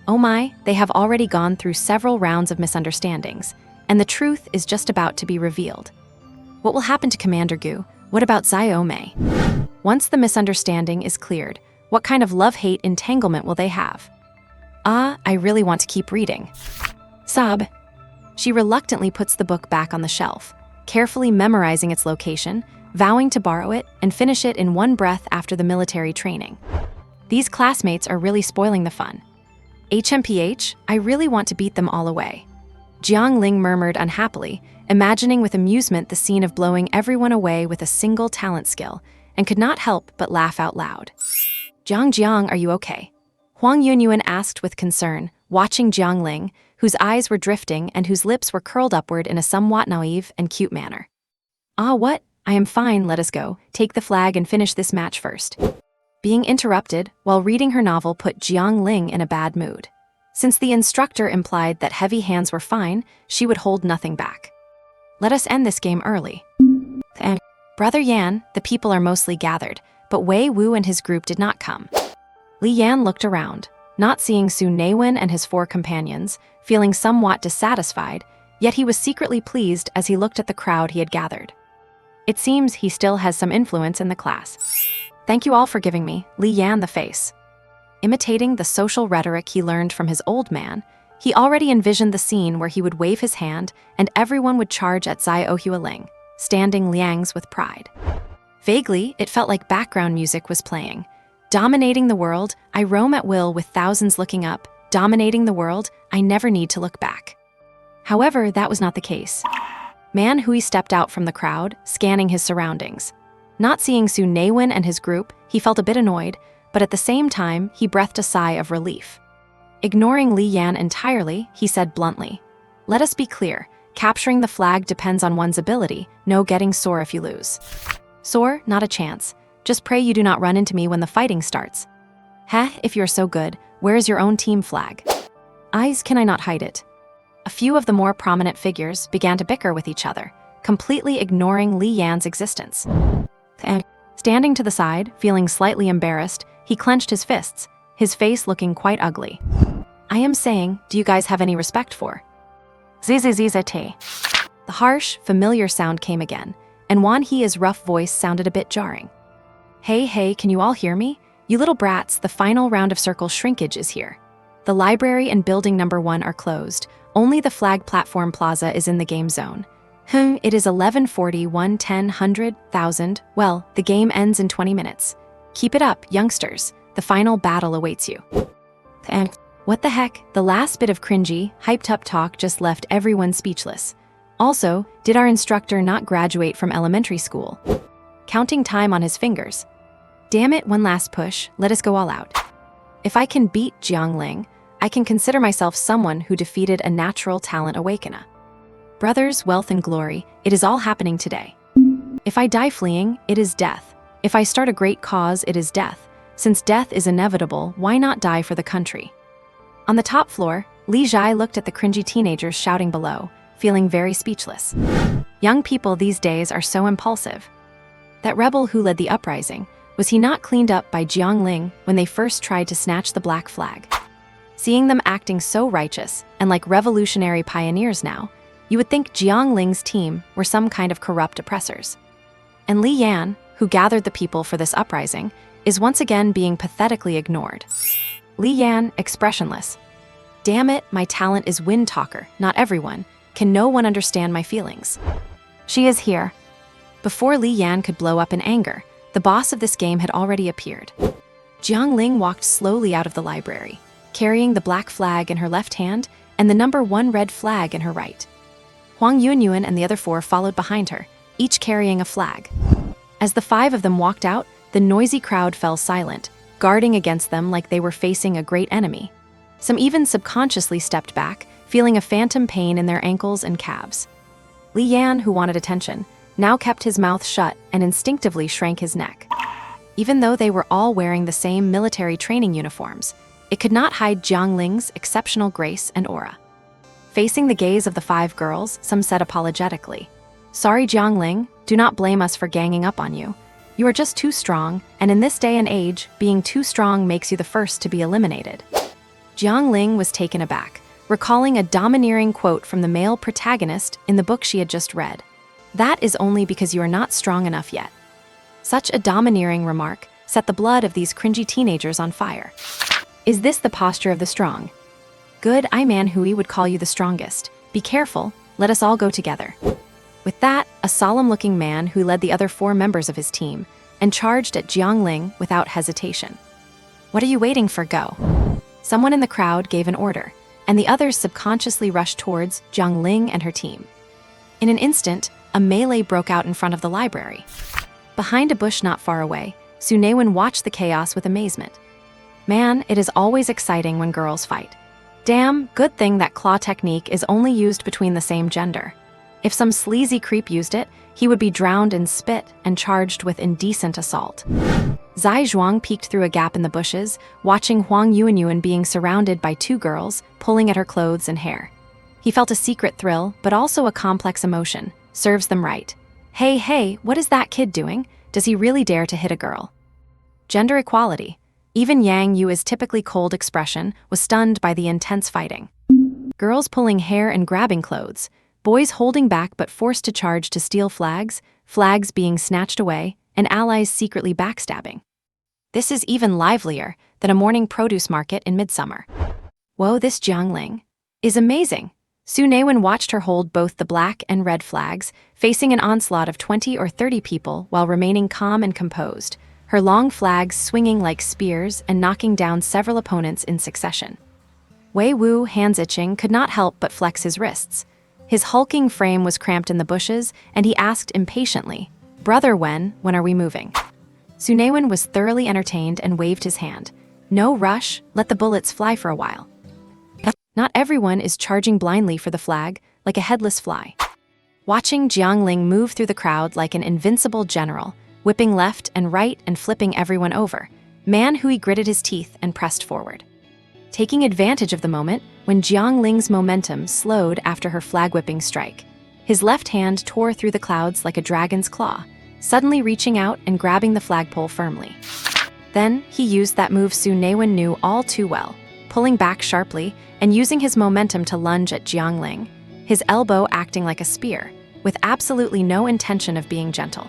S1: Oh my, they have already gone through several rounds of misunderstandings, and the truth is just about to be revealed. What will happen to Commander Gu? What about Xiaomei? Once the misunderstanding is cleared, what kind of love-hate entanglement will they have? Ah, I really want to keep reading. Sob. She reluctantly puts the book back on the shelf, carefully memorizing its location, vowing to borrow it and finish it in one breath after the military training. These classmates are really spoiling the fun. HMPH, I really want to beat them all away. Jiang Ling murmured unhappily, imagining with amusement the scene of blowing everyone away with a single talent skill, and could not help but laugh out loud. Jiang, are you okay? Huang Yunyuan asked with concern, watching Jiang Ling, whose eyes were drifting and whose lips were curled upward in a somewhat naive and cute manner. Ah, what? I am fine, let us go. Take the flag and finish this match first. Being interrupted while reading her novel put Jiang Ling in a bad mood. Since the instructor implied that heavy hands were fine, she would hold nothing back. Let us end this game early. Brother Yan, the people are mostly gathered, but Wei Wu and his group did not come. Li Yan looked around, not seeing Su Naiwen and his 4 companions, feeling somewhat dissatisfied, yet he was secretly pleased as he looked at the crowd he had gathered. It seems he still has some influence in the class. Thank you all for giving me, Li Yan the face. Imitating the social rhetoric he learned from his old man, he already envisioned the scene where he would wave his hand and everyone would charge at Xiaohua Ling, standing Liang's with pride. Vaguely, it felt like background music was playing. Dominating the world, I roam at will with thousands looking up. Dominating the world, I never need to look back. However, that was not the case. Man Hui stepped out from the crowd, scanning his surroundings. Not seeing Su Naiwen and his group, he felt a bit annoyed, but at the same time, he breathed a sigh of relief. Ignoring Li Yan entirely, he said bluntly, "Let us be clear, capturing the flag depends on one's ability, no getting sore if you lose." Sore? Not a chance. Just pray you do not run into me when the fighting starts. Heh, if you're so good, where is your own team flag? Eyes, can I not hide it? A few of the more prominent figures began to bicker with each other, completely ignoring Li Yan's existence. Standing to the side, feeling slightly embarrassed, he clenched his fists, his face looking quite ugly. I am saying, do you guys have any respect for? Zzzzt. The harsh, familiar sound came again, and Wan He's rough voice sounded a bit jarring. Hey, can you all hear me? You little brats, the final round of circle shrinkage is here. The library and building number 1 are closed. Only the flag platform plaza is in the game zone. It is 11:40, 110, 100, 1000. Well, the game ends in 20 minutes. Keep it up, youngsters. The final battle awaits you. Thanks. What the heck? The last bit of cringy, hyped-up talk just left everyone speechless. Also, did our instructor not graduate from elementary school? Counting time on his fingers. Damn it, one last push. Let us go all out. If I can beat Jiangling, I can consider myself someone who defeated a natural talent awakener. Brothers, wealth, and glory, it is all happening today. If I die fleeing, it is death. If I start a great cause, it is death. Since death is inevitable, why not die for the country? On the top floor, Li Zhai looked at the cringy teenagers shouting below, feeling very speechless. Young people these days are so impulsive. That rebel who led the uprising, was he not cleaned up by Jiangling when they first tried to snatch the black flag? Seeing them acting so righteous and like revolutionary pioneers now, you would think Jiangling's team were some kind of corrupt oppressors. And Li Yan, who gathered the people for this uprising, is once again being pathetically ignored. Li Yan, expressionless. Damn it, my talent is wind talker, not everyone. Can no one understand my feelings? She is here. Before Li Yan could blow up in anger, the boss of this game had already appeared. Jiangling walked slowly out of the library, carrying the black flag in her left hand and the number 1 red flag in her right. Huang Yuanyuan and the other 4 followed behind her, each carrying a flag. As the 5 of them walked out, the noisy crowd fell silent, guarding against them like they were facing a great enemy. Some even subconsciously stepped back, feeling a phantom pain in their ankles and calves. Li Yan, who wanted attention, now kept his mouth shut and instinctively shrank his neck. Even though they were all wearing the same military training uniforms, it could not hide Jiangling's exceptional grace and aura. Facing the gaze of the 5 girls, some said apologetically, "Sorry, Jiangling, do not blame us for ganging up on you. You are just too strong, and in this day and age, being too strong makes you the first to be eliminated." Jiangling was taken aback, recalling a domineering quote from the male protagonist in the book she had just read. That is only because you are not strong enough yet. Such a domineering remark set the blood of these cringy teenagers on fire. Is this the posture of the strong? Good, I man Hui would call you the strongest. Be careful, let us all go together. With that, a solemn-looking man who led the other 4 members of his team and charged at Jiangling without hesitation. What are you waiting for? Go. Someone in the crowd gave an order, and the others subconsciously rushed towards Jiangling and her team. In an instant, a melee broke out in front of the library. Behind a bush not far away, Su Naiwen watched the chaos with amazement. Man, it is always exciting when girls fight. Damn, good thing that claw technique is only used between the same gender. If some sleazy creep used it, he would be drowned in spit and charged with indecent assault. Zai Zhuang peeked through a gap in the bushes, watching Huang Yuanyuan being surrounded by 2 girls, pulling at her clothes and hair. He felt a secret thrill, but also a complex emotion. Serves them right. Hey, what is that kid doing? Does he really dare to hit a girl? Gender equality. Even Yang Yu's typically cold expression was stunned by the intense fighting. Girls pulling hair and grabbing clothes, boys holding back but forced to charge to steal flags, flags being snatched away, and allies secretly backstabbing. This is even livelier than a morning produce market in midsummer. Whoa, this Jiangling is amazing. Su Naiwen watched her hold both the black and red flags, facing an onslaught of 20 or 30 people while remaining calm and composed, her long flags swinging like spears and knocking down several opponents in succession. Wei Wu, hands itching, could not help but flex his wrists. His hulking frame was cramped in the bushes, and he asked impatiently, "Brother when are we moving?" Su Naiwen was thoroughly entertained and waved his hand. "No rush, let the bullets fly for a while." Not everyone is charging blindly for the flag, like a headless fly. Watching Jiangling move through the crowd like an invincible general, whipping left and right and flipping everyone over, Man Hui gritted his teeth and pressed forward. Taking advantage of the moment, when Jiangling's momentum slowed after her flag-whipping strike, his left hand tore through the clouds like a dragon's claw, suddenly reaching out and grabbing the flagpole firmly. Then, he used that move Su Naiwen knew all too well, pulling back sharply and using his momentum to lunge at Jiangling. his elbow acting like a spear, with absolutely no intention of being gentle.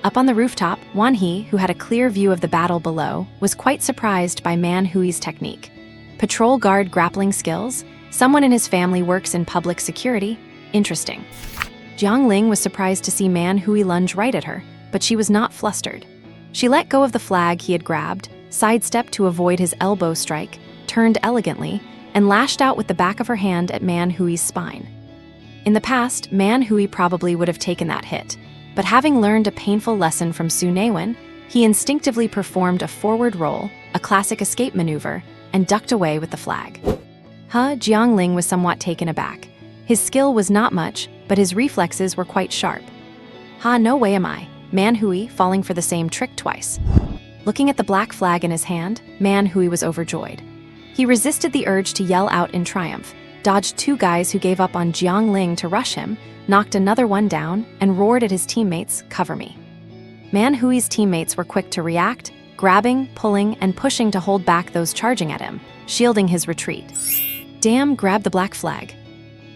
S1: Up on the rooftop, Wan-hee, who had a clear view of the battle below, was quite surprised by Man Hui's technique. Patrol guard grappling skills? Someone in his family works in public security? Interesting. Jiang Ling was surprised to see Man Hui lunge right at her, but she was not flustered. She let go of the flag he had grabbed, sidestepped to avoid his elbow strike, turned elegantly, and lashed out with the back of her hand at Man Hui's spine. In the past, Man Hui probably would have taken that hit, but having learned a painful lesson from Su Naiwen, he instinctively performed a forward roll, a classic escape maneuver, and ducked away with the flag. Jiang Ling was somewhat taken aback. His skill was not much, but his reflexes were quite sharp. No way am I, Man Hui falling for the same trick twice. Looking at the black flag in his hand, Man Hui was overjoyed. He resisted the urge to yell out in triumph, dodged two guys who gave up on Jiang Ling to rush him, knocked another one down, and roared at his teammates, "Cover me." Man Hui's teammates were quick to react, grabbing, pulling, and pushing to hold back those charging at him, shielding his retreat. Damn, grab the black flag.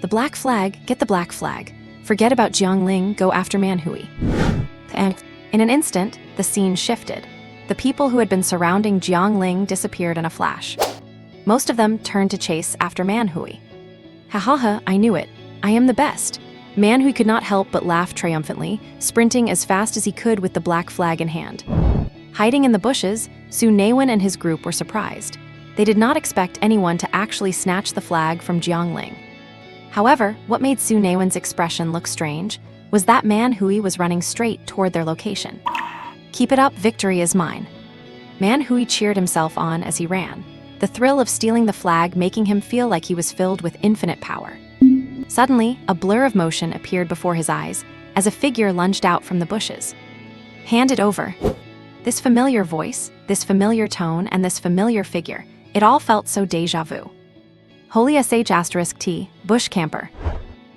S1: The black flag, get the black flag. Forget about Jiang Ling, go after Man Hui. And in an instant, the scene shifted. The people who had been surrounding Jiang Ling disappeared in a flash. Most of them turned to chase after Man Hui. I knew it. I am the best. Man Hui could not help but laugh triumphantly, sprinting as fast as he could with the black flag in hand. Hiding in the bushes, Su Naiwen and his group were surprised. They did not expect anyone to actually snatch the flag from Jiang Ling. However, what made Su Naiwen's expression look strange was that Man Hui was running straight toward their location. Keep it up, victory is mine. Man Hui cheered himself on as he ran, the thrill of stealing the flag making him feel like he was filled with infinite power. Suddenly, a blur of motion appeared before his eyes as a figure lunged out from the bushes. Hand it over. This familiar voice, this familiar tone, and this familiar figure, it all felt so déjà vu. Holy *T, bush camper.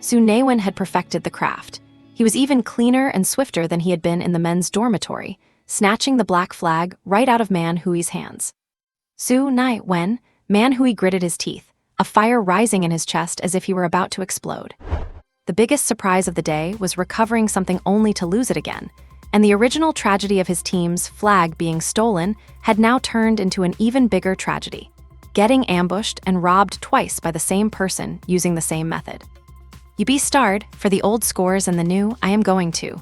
S1: Su Naiwen had perfected the craft. He was even cleaner and swifter than he had been in the men's dormitory, snatching the black flag right out of Man Hui's hands. Su Naiwen, Man Hui gritted his teeth, a fire rising in his chest as if he were about to explode. The biggest surprise of the day was recovering something only to lose it again, and the original tragedy of his team's flag being stolen had now turned into an even bigger tragedy, getting ambushed and robbed twice by the same person using the same method. You be starred, for the old scores and the new, I am going to.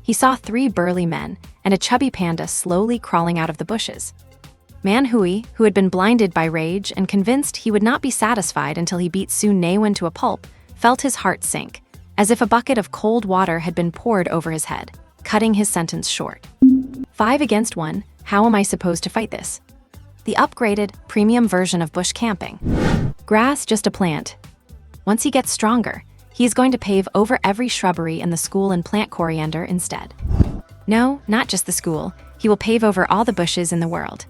S1: He saw 3 burly men and a chubby panda slowly crawling out of the bushes. Man Hui, who had been blinded by rage and convinced he would not be satisfied until he beat Su Naiwen to a pulp, felt his heart sink, as if a bucket of cold water had been poured over his head, cutting his sentence short. 5 against 1, how am I supposed to fight this? The upgraded, premium version of bush camping. Grass, just a plant. Once he gets stronger, he is going to pave over every shrubbery in the school and plant coriander instead. No, not just the school, he will pave over all the bushes in the world.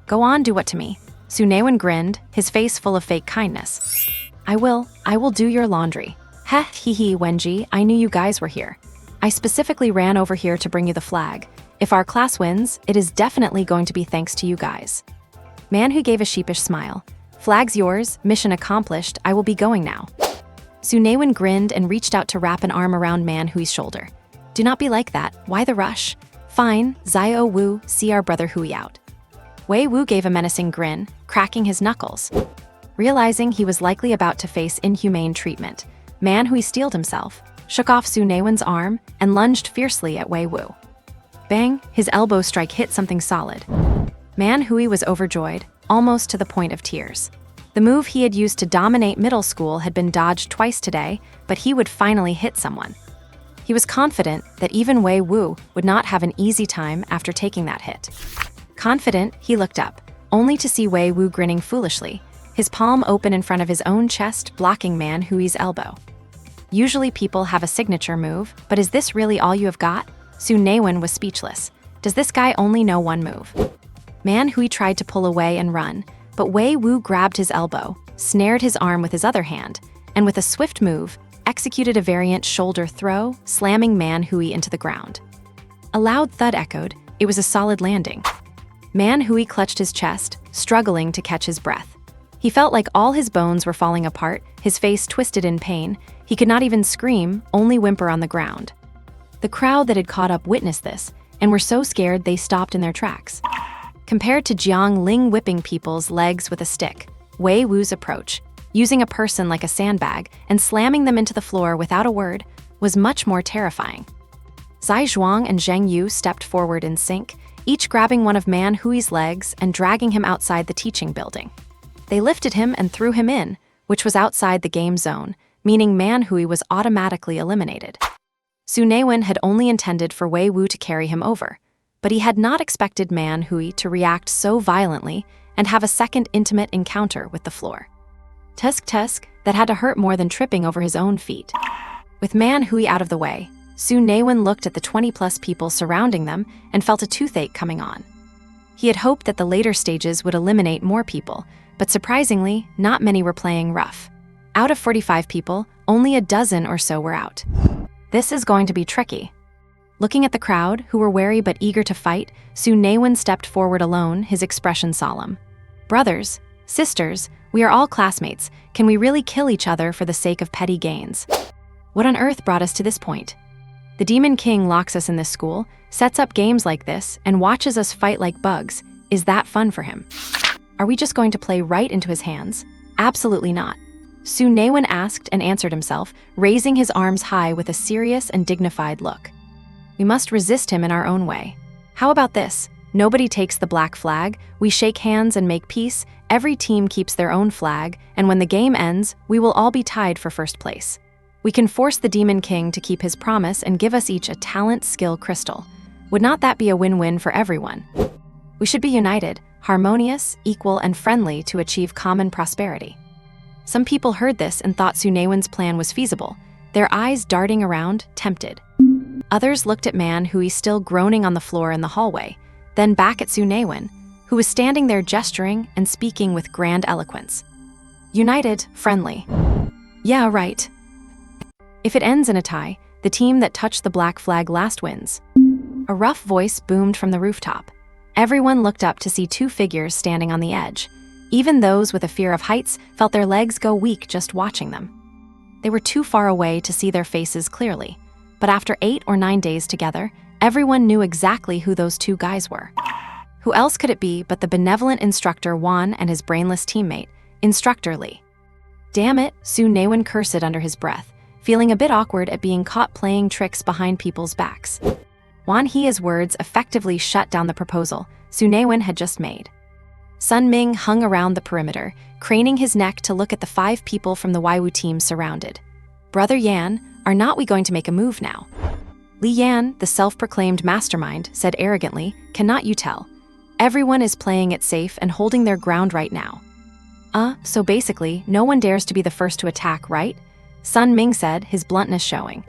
S1: Go on, do what to me? Su Naiwen grinned, his face full of fake kindness. I will do your laundry. Wenji, I knew you guys were here. I specifically ran over here to bring you the flag. If our class wins, it is definitely going to be thanks to you guys. Man Hui gave a sheepish smile. Flag's yours, mission accomplished, I will be going now. Su Naiwen grinned and reached out to wrap an arm around Man Hui's shoulder. Do not be like that, why the rush? Fine, Zio Wu, see our brother Hui out. Wei Wu gave a menacing grin, cracking his knuckles. Realizing he was likely about to face inhumane treatment, Man Hui steeled himself, shook off Su Naiwen's arm, and lunged fiercely at Wei Wu. Bang, his elbow strike hit something solid. Man Hui was overjoyed, almost to the point of tears. The move he had used to dominate middle school had been dodged twice today, but he would finally hit someone. He was confident that even Wei Wu would not have an easy time after taking that hit. Confident, he looked up, only to see Wei Wu grinning foolishly, his palm open in front of his own chest, blocking Man Hui's elbow. Usually people have a signature move, but is this really all you have got? Su Naiwen was speechless. Does this guy only know one move? Man Hui tried to pull away and run, but Wei Wu grabbed his elbow, snared his arm with his other hand, and with a swift move, executed a variant shoulder throw, slamming Man Hui into the ground. A loud thud echoed. It was a solid landing. Man Hui clutched his chest, struggling to catch his breath. He felt like all his bones were falling apart, his face twisted in pain. He could not even scream, only whimper on the ground. The crowd that had caught up witnessed this, and were so scared they stopped in their tracks. Compared to Jiang Ling whipping people's legs with a stick, Wei Wu's approach, using a person like a sandbag and slamming them into the floor without a word, was much more terrifying. Zai Zhuang and Zheng Yu stepped forward in sync, each grabbing one of Man Hui's legs and dragging him outside the teaching building. They lifted him and threw him in, which was outside the game zone, meaning Man Hui was automatically eliminated. Su Naiwen had only intended for Wei Wu to carry him over, but he had not expected Man Hui to react so violently and have a second intimate encounter with the floor. Tusk, that had to hurt more than tripping over his own feet. With Man Hui out of the way, Su Naiwen looked at the 20-plus people surrounding them and felt a toothache coming on. He had hoped that the later stages would eliminate more people, but surprisingly, not many were playing rough. Out of 45 people, only a dozen or so were out. This is going to be tricky. Looking at the crowd, who were wary but eager to fight, Su Naiwen stepped forward alone, his expression solemn. Brothers, sisters, we are all classmates. Can we really kill each other for the sake of petty gains? What on earth brought us to this point? The Demon King locks us in this school, sets up games like this, and watches us fight like bugs. Is that fun for him? Are we just going to play right into his hands? Absolutely not. Su Naiwen asked and answered himself, raising his arms high with a serious and dignified look. We must resist him in our own way. How about this? Nobody takes the black flag, we shake hands and make peace, every team keeps their own flag, and when the game ends, we will all be tied for first place. We can force the Demon King to keep his promise and give us each a talent skill crystal. Would not that be a win-win for everyone? We should be united, harmonious, equal, and friendly to achieve common prosperity. Some people heard this and thought Su Naiwen's plan was feasible, their eyes darting around, tempted. Others looked at Man Hui still groaning on the floor in the hallway, then back at Su Naiwen, who was standing there gesturing and speaking with grand eloquence. United, friendly. Yeah, right. If it ends in a tie, the team that touched the black flag last wins. A rough voice boomed from the rooftop. Everyone looked up to see two figures standing on the edge. Even those with a fear of heights felt their legs go weak just watching them. They were too far away to see their faces clearly, but after 8 or 9 days together, everyone knew exactly who those two guys were. Who else could it be but the benevolent instructor Wan and his brainless teammate, Instructor Li? Damn it, Su Naiwen cursed under his breath, feeling a bit awkward at being caught playing tricks behind people's backs. Wan He's words effectively shut down the proposal Su Naiwen had just made. Sun Ming hung around the perimeter, craning his neck to look at the 5 people from the Waiwu team surrounded. Brother Yan, are not we going to make a move now? Li Yan, the self-proclaimed mastermind, said arrogantly, cannot you tell? Everyone is playing it safe and holding their ground right now. So basically, no one dares to be the first to attack, right? Sun Ming said, his bluntness showing.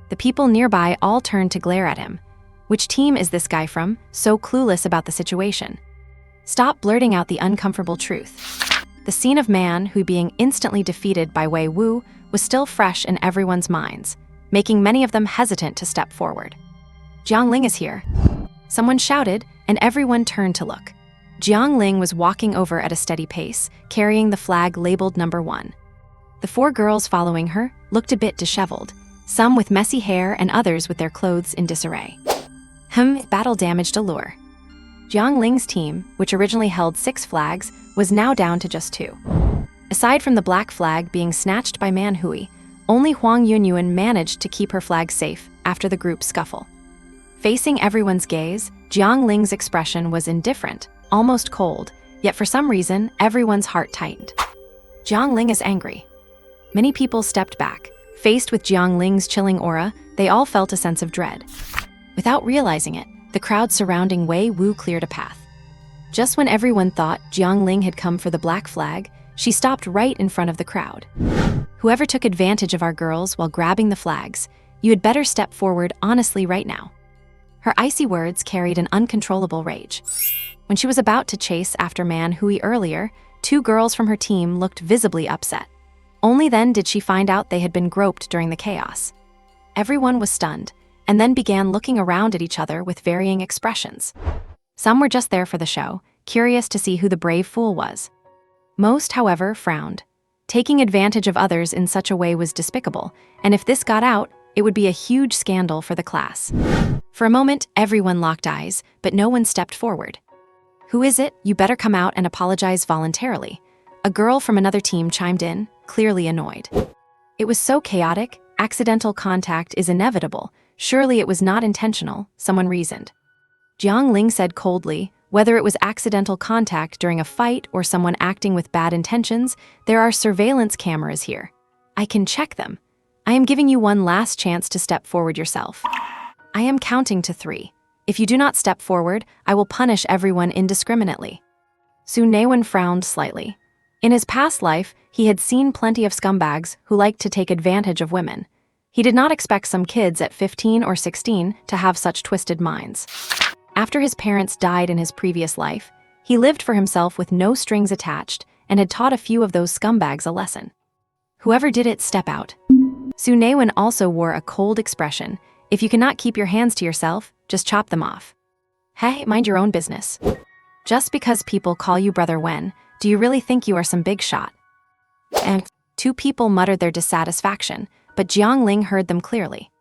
S1: The people nearby all turned to glare at him. Which team is this guy from, so clueless about the situation? Stop blurting out the uncomfortable truth. The scene of Man Hui being instantly defeated by Wei Wu was still fresh in everyone's minds, making many of them hesitant to step forward. Jiang Ling is here. Someone shouted, and everyone turned to look. Jiang Ling was walking over at a steady pace, carrying the flag labeled number 1. The 4 girls following her looked a bit disheveled, some with messy hair and others with their clothes in disarray. Battle-damaged allure. Jiang Ling's team, which originally held 6 flags, was now down to just 2. Aside from the black flag being snatched by Man Hui, only Huang Yunyuan managed to keep her flag safe after the group scuffle. Facing everyone's gaze, Jiang Ling's expression was indifferent, almost cold, yet for some reason, everyone's heart tightened. Jiang Ling is angry. Many people stepped back. Faced with Jiang Ling's chilling aura, they all felt a sense of dread. Without realizing it, the crowd surrounding Wei Wu cleared a path. Just when everyone thought Jiang Ling had come for the black flag, she stopped right in front of the crowd. Whoever took advantage of our girls while grabbing the flags, you had better step forward honestly right now. Her icy words carried an uncontrollable rage. When she was about to chase after Man Hui earlier, 2 girls from her team looked visibly upset. Only then did she find out they had been groped during the chaos. Everyone was stunned, and then began looking around at each other with varying expressions. Some were just there for the show, curious to see who the brave fool was. Most, however, frowned. Taking advantage of others in such a way was despicable, and if this got out, it would be a huge scandal for the class. For a moment, everyone locked eyes, but no one stepped forward. "Who is it? You better come out and apologize voluntarily." A girl from another team chimed in, clearly annoyed. It was so chaotic, accidental contact is inevitable. Surely it was not intentional, someone reasoned. Jiang Ling said coldly, "Whether it was accidental contact during a fight or someone acting with bad intentions, there are surveillance cameras here. I can check them. I am giving you one last chance to step forward yourself. I am counting to 3. If you do not step forward, I will punish everyone indiscriminately." Su Naiwen frowned slightly. In his past life, he had seen plenty of scumbags who liked to take advantage of women. He did not expect some kids at 15 or 16 to have such twisted minds. After his parents died in his previous life, he lived for himself with no strings attached and had taught a few of those scumbags a lesson. "Whoever did it, step out." Su Naiwen also wore a cold expression. "If you cannot keep your hands to yourself, just chop them off. Hey, mind your own business. Just because people call you Brother Wen, do you really think you are some big shot?" And 2 people muttered their dissatisfaction, but Jiang Ling heard them clearly.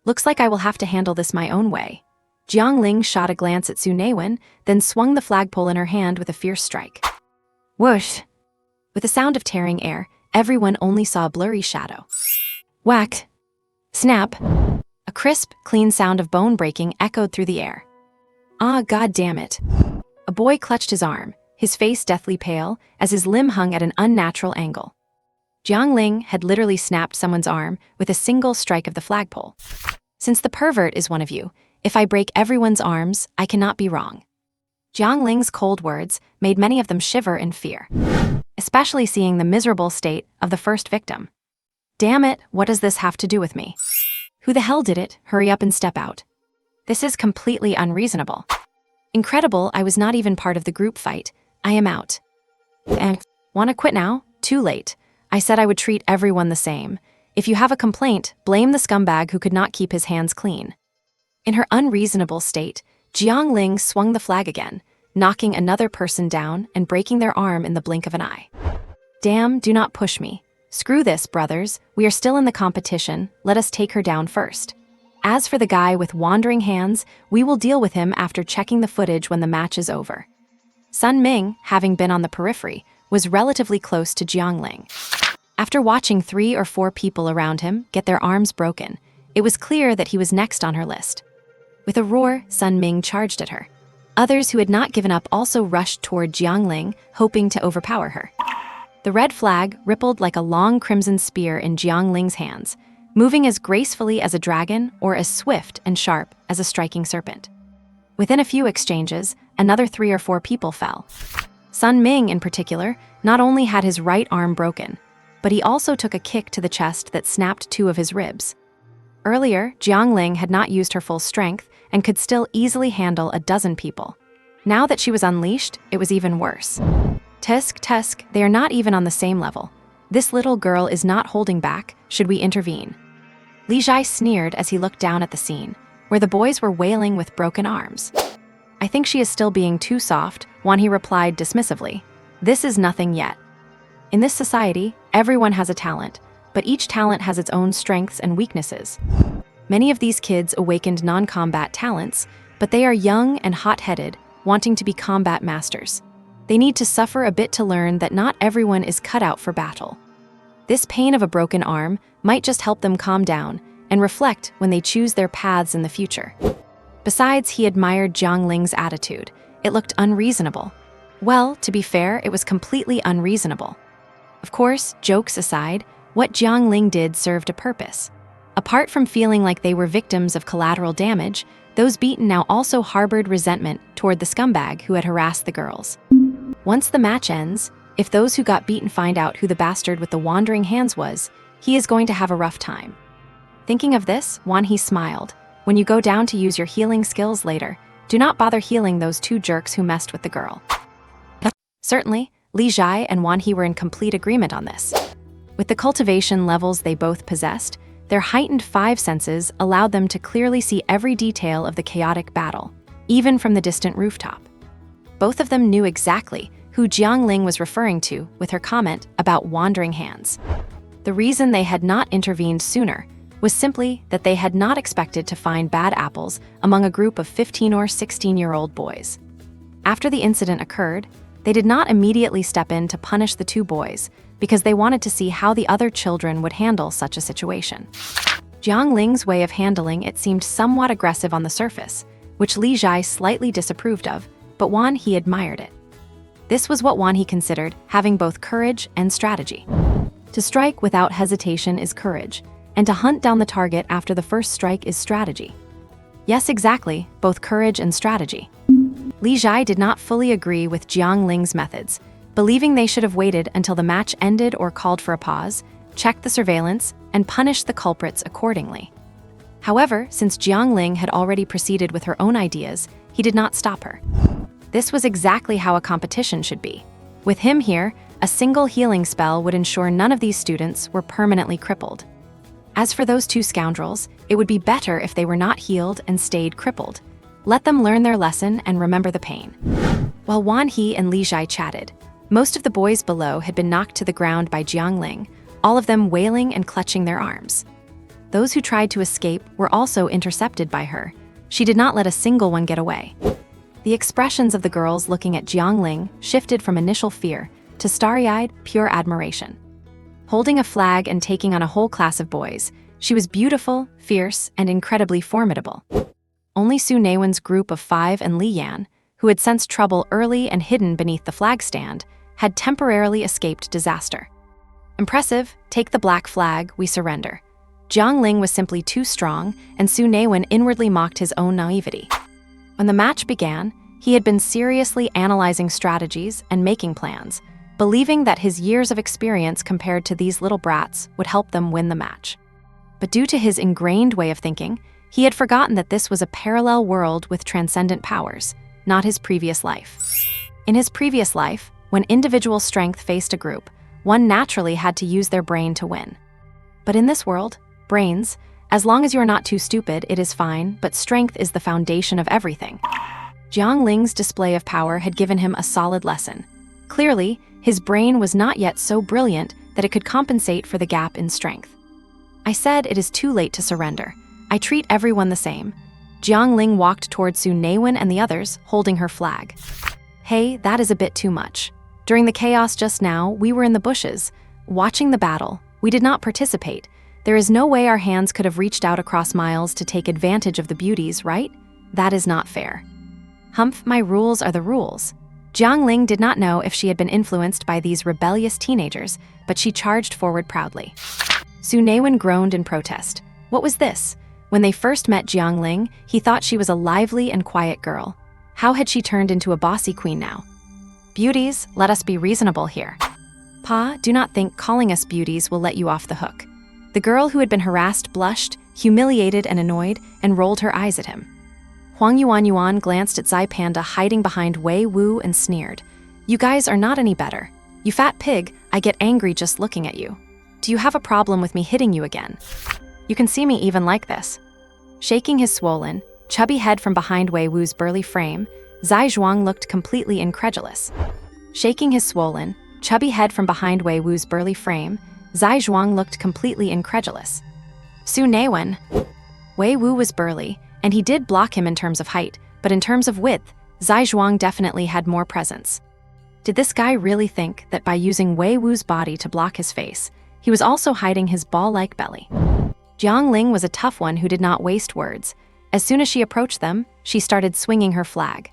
S1: "Looks like I will have to handle this my own way." Jiang Ling shot a glance at Su Naiwen, then swung the flagpole in her hand with a fierce strike. Whoosh! With the sound of tearing air, everyone only saw a blurry shadow. Whack! Snap! A crisp, clean sound of bone breaking echoed through the air. Ah, god damn it! A boy clutched his arm, his face deathly pale, as his limb hung at an unnatural angle. Jiang Ling had literally snapped someone's arm with a single strike of the flagpole. "Since the pervert is one of you, if I break everyone's arms, I cannot be wrong." Jiang Ling's cold words made many of them shiver in fear, especially seeing the miserable state of the first victim. "Damn it, what does this have to do with me? Who the hell did it? Hurry up and step out. This is completely unreasonable. Incredible, I was not even part of the group fight. I am out. Wanna quit now? Too late. I said I would treat everyone the same. If you have a complaint, blame the scumbag who could not keep his hands clean." In her unreasonable state, Jiang Ling swung the flag again, knocking another person down and breaking their arm in the blink of an eye. "Damn, do not push me. Screw this, brothers. We are still in the competition. Let us take her down first. As for the guy with wandering hands, we will deal with him after checking the footage when the match is over." Sun Ming, having been on the periphery, was relatively close to Jiang Ling. After watching 3 or 4 people around him get their arms broken, it was clear that he was next on her list. With a roar, Sun Ming charged at her. Others who had not given up also rushed toward Jiang Ling, hoping to overpower her. The red flag rippled like a long crimson spear in Jiang Ling's hands, moving as gracefully as a dragon or as swift and sharp as a striking serpent. Within a few exchanges, another 3 or 4 people fell. Sun Ming, in particular, not only had his right arm broken, but he also took a kick to the chest that snapped 2 of his ribs. Earlier, Jiang Ling had not used her full strength and could still easily handle a dozen people. Now that she was unleashed, it was even worse. Tusk, they are not even on the same level. This little girl is not holding back. Should we intervene? Li Jai sneered as he looked down at the scene, where the boys were wailing with broken arms. "I think she is still being too soft," Wan He replied dismissively. "This is nothing yet. In this society, everyone has a talent, but each talent has its own strengths and weaknesses. Many of these kids awakened non-combat talents, but they are young and hot-headed, wanting to be combat masters. They need to suffer a bit to learn that not everyone is cut out for battle. This pain of a broken arm might just help them calm down and reflect when they choose their paths in the future." Besides, he admired Jiang Ling's attitude. It looked unreasonable. Well, to be fair, it was completely unreasonable. Of course, jokes aside, what Jiang Ling did served a purpose. Apart from feeling like they were victims of collateral damage, those beaten now also harbored resentment toward the scumbag who had harassed the girls. Once the match ends, if those who got beaten find out who the bastard with the wandering hands was, he is going to have a rough time. Thinking of this, Wan He smiled. "When you go down to use your healing skills later, do not bother healing those 2 jerks who messed with the girl." Certainly, Li Jai and Wan He were in complete agreement on this. With the cultivation levels they both possessed, their heightened 5 senses allowed them to clearly see every detail of the chaotic battle, even from the distant rooftop. Both of them knew exactly who Jiangling was referring to with her comment about wandering hands. The reason they had not intervened sooner was simply that they had not expected to find bad apples among a group of 15 or 16-year-old boys. After the incident occurred, they did not immediately step in to punish the two boys because they wanted to see how the other children would handle such a situation. Jiangling's way of handling it seemed somewhat aggressive on the surface, which Li Jia slightly disapproved of, but Wan He admired it. This was what Wan He considered having both courage and strategy. To strike without hesitation is courage, and to hunt down the target after the first strike is strategy. Yes, exactly, both courage and strategy. Li Jia did not fully agree with Jiangling's methods, believing they should have waited until the match ended or called for a pause, checked the surveillance, and punished the culprits accordingly. However, since Jiangling had already proceeded with her own ideas, he did not stop her. This was exactly how a competition should be. With him here, a single healing spell would ensure none of these students were permanently crippled. As for those two scoundrels, it would be better if they were not healed and stayed crippled. Let them learn their lesson and remember the pain. While Wan He and Li Jia chatted, most of the boys below had been knocked to the ground by Jiangling, all of them wailing and clutching their arms. Those who tried to escape were also intercepted by her. She did not let a single one get away. The expressions of the girls looking at Jiangling shifted from initial fear to starry-eyed, pure admiration. Holding a flag and taking on a whole class of boys, she was beautiful, fierce, and incredibly formidable. Only Su Naiwen's group of 5 and Li Yan, who had sensed trouble early and hidden beneath the flag stand, had temporarily escaped disaster. Impressive, take the black flag, we surrender. Jiangling was simply too strong, and Su Naiwen inwardly mocked his own naivety. When the match began, he had been seriously analyzing strategies and making plans, believing that his years of experience compared to these little brats would help them win the match. But due to his ingrained way of thinking, he had forgotten that this was a parallel world with transcendent powers, not his previous life. In his previous life, when individual strength faced a group, one naturally had to use their brain to win. But in this world, brains, as long as you're not too stupid, it is fine, but strength is the foundation of everything. Jiangling's display of power had given him a solid lesson. Clearly, his brain was not yet so brilliant that it could compensate for the gap in strength. I said it is too late to surrender. I treat everyone the same. Jiangling walked toward Su Naiwen and the others, holding her flag. Hey, that is a bit too much. During the chaos just now, we were in the bushes, watching the battle. We did not participate. There is no way our hands could have reached out across miles to take advantage of the beauties, right? That is not fair. Humph, my rules are the rules. Jiangling did not know if she had been influenced by these rebellious teenagers, but she charged forward proudly. Su Naiwen groaned in protest. What was this? When they first met Jiangling, he thought she was a lively and quiet girl. How had she turned into a bossy queen now? Beauties, let us be reasonable here. Pa, do not think calling us beauties will let you off the hook. The girl who had been harassed blushed, humiliated and annoyed, and rolled her eyes at him. Huang Yuan glanced at Zai Panda hiding behind Wei Wu and sneered. You guys are not any better. You fat pig, I get angry just looking at you. Do you have a problem with me hitting you again? You can see me even like this. Shaking his swollen, chubby head from behind Wei Wu's burly frame, Zai Zhuang looked completely incredulous. Shaking his swollen, chubby head from behind Wei Wu's burly frame, Zai Zhuang looked completely incredulous. Su Naiwen. Wei Wu was burly, and he did block him in terms of height, but in terms of width, Zai Zhuang definitely had more presence. Did this guy really think that by using Wei Wu's body to block his face, he was also hiding his ball-like belly? Jiangling was a tough one who did not waste words. As soon as she approached them, she started swinging her flag.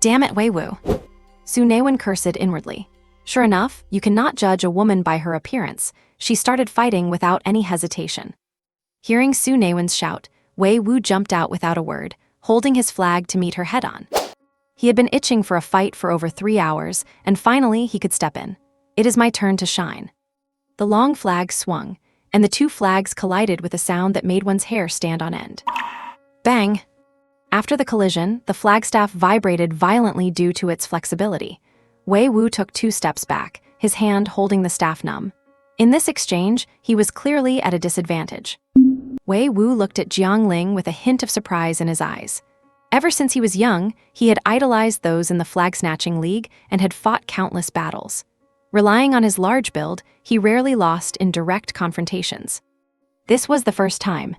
S1: Damn it, Wei Wu. Su Naiwen cursed inwardly. Sure enough, you cannot judge a woman by her appearance. She started fighting without any hesitation. Hearing Su Naiwen's shout, Wei Wu jumped out without a word, holding his flag to meet her head-on. He had been itching for a fight for over 3 hours, and finally he could step in. It is my turn to shine. The long flag swung, and the two flags collided with a sound that made one's hair stand on end. Bang! After the collision, the flagstaff vibrated violently due to its flexibility. Wei Wu took 2 steps back, his hand holding the staff numb. In this exchange, he was clearly at a disadvantage. Wei Wu looked at Jiangling with a hint of surprise in his eyes. Ever since he was young, he had idolized those in the flag-snatching league and had fought countless battles. Relying on his large build, he rarely lost in direct confrontations. This was the first time.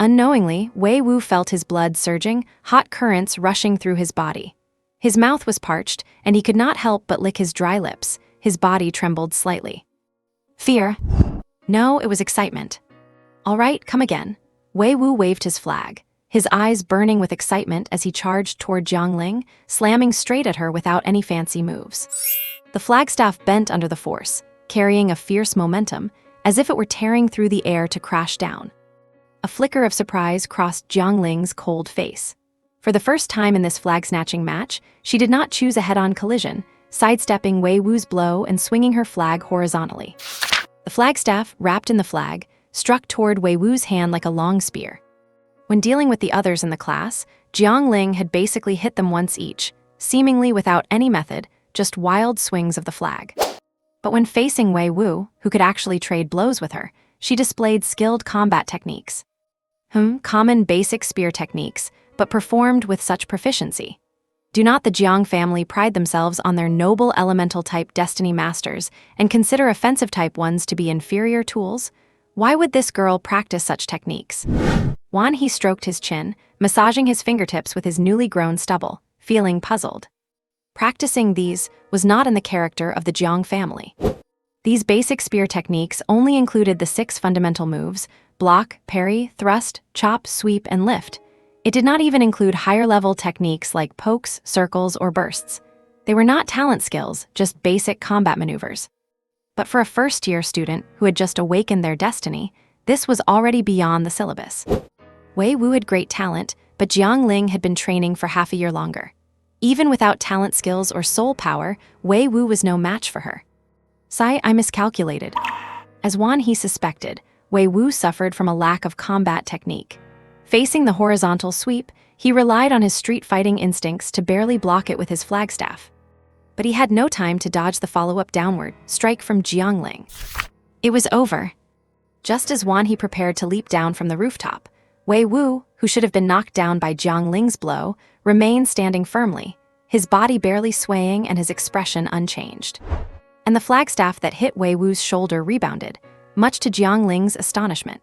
S1: Unknowingly, Wei Wu felt his blood surging, hot currents rushing through his body. His mouth was parched, and he could not help but lick his dry lips. His body trembled slightly. Fear? No, it was excitement. All right, come again. Wei Wu waved his flag, his eyes burning with excitement as he charged toward Jiangling, slamming straight at her without any fancy moves. The flagstaff bent under the force, carrying a fierce momentum, as if it were tearing through the air to crash down. A flicker of surprise crossed Jiangling's cold face. For the first time in this flag-snatching match, she did not choose a head-on collision, sidestepping Wei Wu's blow and swinging her flag horizontally. The flagstaff, wrapped in the flag, struck toward Wei Wu's hand like a long spear. When dealing with the others in the class, Jiangling had basically hit them once each, seemingly without any method, just wild swings of the flag. But when facing Wei Wu, who could actually trade blows with her, she displayed skilled combat techniques. Common basic spear techniques, but performed with such proficiency. Do not the Jiang family pride themselves on their noble elemental-type destiny masters and consider offensive-type ones to be inferior tools? Why would this girl practice such techniques? Wan He stroked his chin, massaging his fingertips with his newly grown stubble, feeling puzzled. Practicing these was not in the character of the Jiang family. These basic spear techniques only included the 6 fundamental moves: block, parry, thrust, chop, sweep, and lift. It did not even include higher-level techniques like pokes, circles, or bursts. They were not talent skills, just basic combat maneuvers. But for a first-year student who had just awakened their destiny, this was already beyond the syllabus. Wei Wu had great talent, but Jiangling had been training for half a year longer. Even without talent skills or soul power, Wei Wu was no match for her. I miscalculated. As Wan He suspected, Wei Wu suffered from a lack of combat technique. Facing the horizontal sweep, he relied on his street-fighting instincts to barely block it with his flagstaff. But he had no time to dodge the follow-up downward strike from Jiangling. It was over. Just as Wan He prepared to leap down from the rooftop, Wei Wu, who should have been knocked down by Jiangling's blow, remained standing firmly, his body barely swaying and his expression unchanged. And the flagstaff that hit Wei Wu's shoulder rebounded, much to Jiangling's astonishment.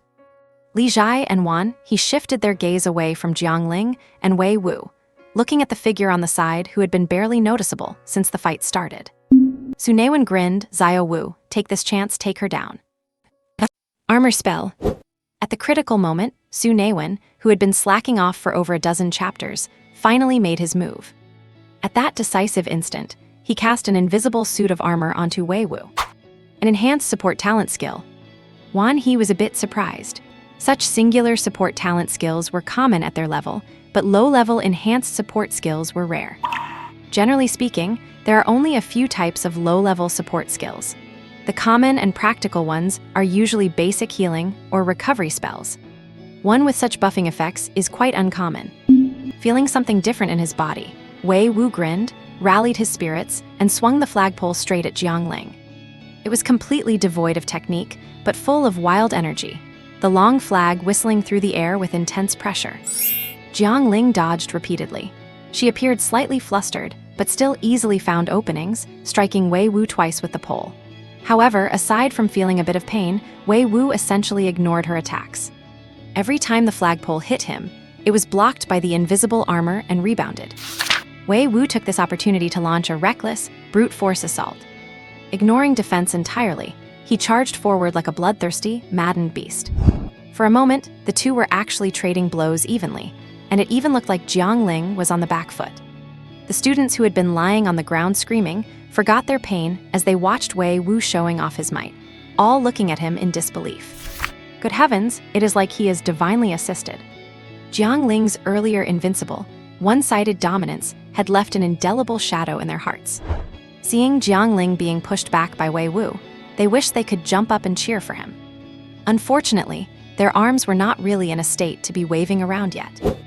S1: Li Zhai and Wan He shifted their gaze away from Jiangling and Wei Wu, looking at the figure on the side who had been barely noticeable since the fight started. Su Naiwen grinned. Xiao Wu, take this chance, take her down. Armor spell. At the critical moment, Su Naiwen, who had been slacking off for over a dozen chapters, finally made his move. At that decisive instant, he cast an invisible suit of armor onto Wei Wu. An enhanced support talent skill. Wan He was a bit surprised. Such singular support talent skills were common at their level, but low-level enhanced support skills were rare. Generally speaking, there are only a few types of low-level support skills. The common and practical ones are usually basic healing or recovery spells. One with such buffing effects is quite uncommon. Feeling something different in his body, Wei Wu grinned, rallied his spirits, and swung the flagpole straight at Jiangling. It was completely devoid of technique, but full of wild energy, the long flag whistling through the air with intense pressure. Jiangling dodged repeatedly. She appeared slightly flustered, but still easily found openings, striking Wei Wu twice with the pole. However, aside from feeling a bit of pain, Wei Wu essentially ignored her attacks. Every time the flagpole hit him, it was blocked by the invisible armor and rebounded. Wei Wu took this opportunity to launch a reckless, brute force assault. Ignoring defense entirely, he charged forward like a bloodthirsty, maddened beast. For a moment, the two were actually trading blows evenly, and it even looked like Jiangling was on the back foot. The students who had been lying on the ground screaming forgot their pain as they watched Wei Wu showing off his might, all looking at him in disbelief. Good heavens, it is like he is divinely assisted. Jiangling's earlier invincible, one-sided dominance had left an indelible shadow in their hearts. Seeing Jiangling being pushed back by Wei Wu, they wished they could jump up and cheer for him. Unfortunately, their arms were not really in a state to be waving around yet.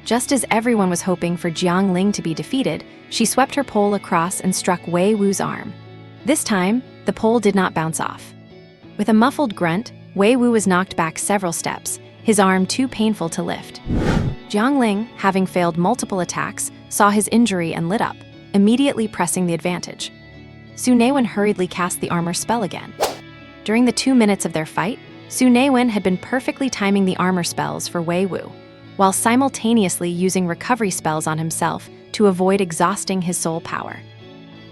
S1: Just as everyone was hoping for Jiangling to be defeated, she swept her pole across and struck Wei Wu's arm. This time, the pole did not bounce off. With a muffled grunt, Wei Wu was knocked back several steps, his arm too painful to lift. Jiangling, having failed multiple attacks, saw his injury and lit up, immediately pressing the advantage. Su Naiwen hurriedly cast the armor spell again. During the 2 minutes of their fight, Su Naiwen had been perfectly timing the armor spells for Wei Wu, while simultaneously using recovery spells on himself to avoid exhausting his soul power.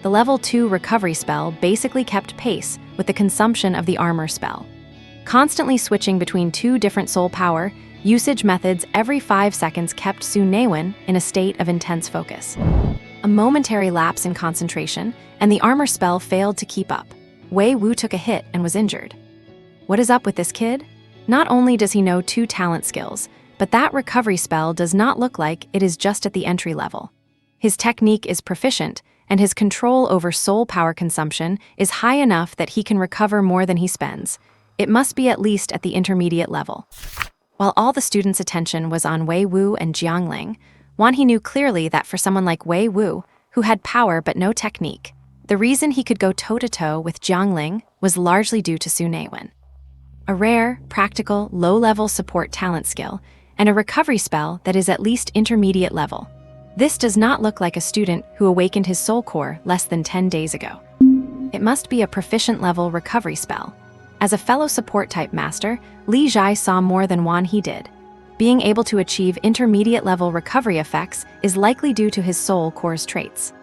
S1: The level 2 recovery spell basically kept pace with the consumption of the armor spell. Constantly switching between 2 different soul power usage methods every 5 seconds kept Su Naiwen in a state of intense focus. A momentary lapse in concentration, and the armor spell failed to keep up. Wei Wu took a hit and was injured. What is up with this kid? Not only does he know 2 talent skills, but that recovery spell does not look like it is just at the entry level. His technique is proficient, and his control over soul power consumption is high enough that he can recover more than he spends. It must be at least at the intermediate level. While all the students' attention was on Wei Wu and Jiangling, Wanhe knew clearly that for someone like Wei Wu, who had power but no technique, the reason he could go toe-to-toe with Jiangling was largely due to Su Naiwen. A rare, practical, low-level support talent skill, and a recovery spell that is at least intermediate level. This does not look like a student who awakened his soul core less than 10 days ago. It must be a proficient-level recovery spell. As a fellow support-type master, Li Zhai saw more than Wanhe did. Being able to achieve intermediate-level recovery effects is likely due to his soul core's traits.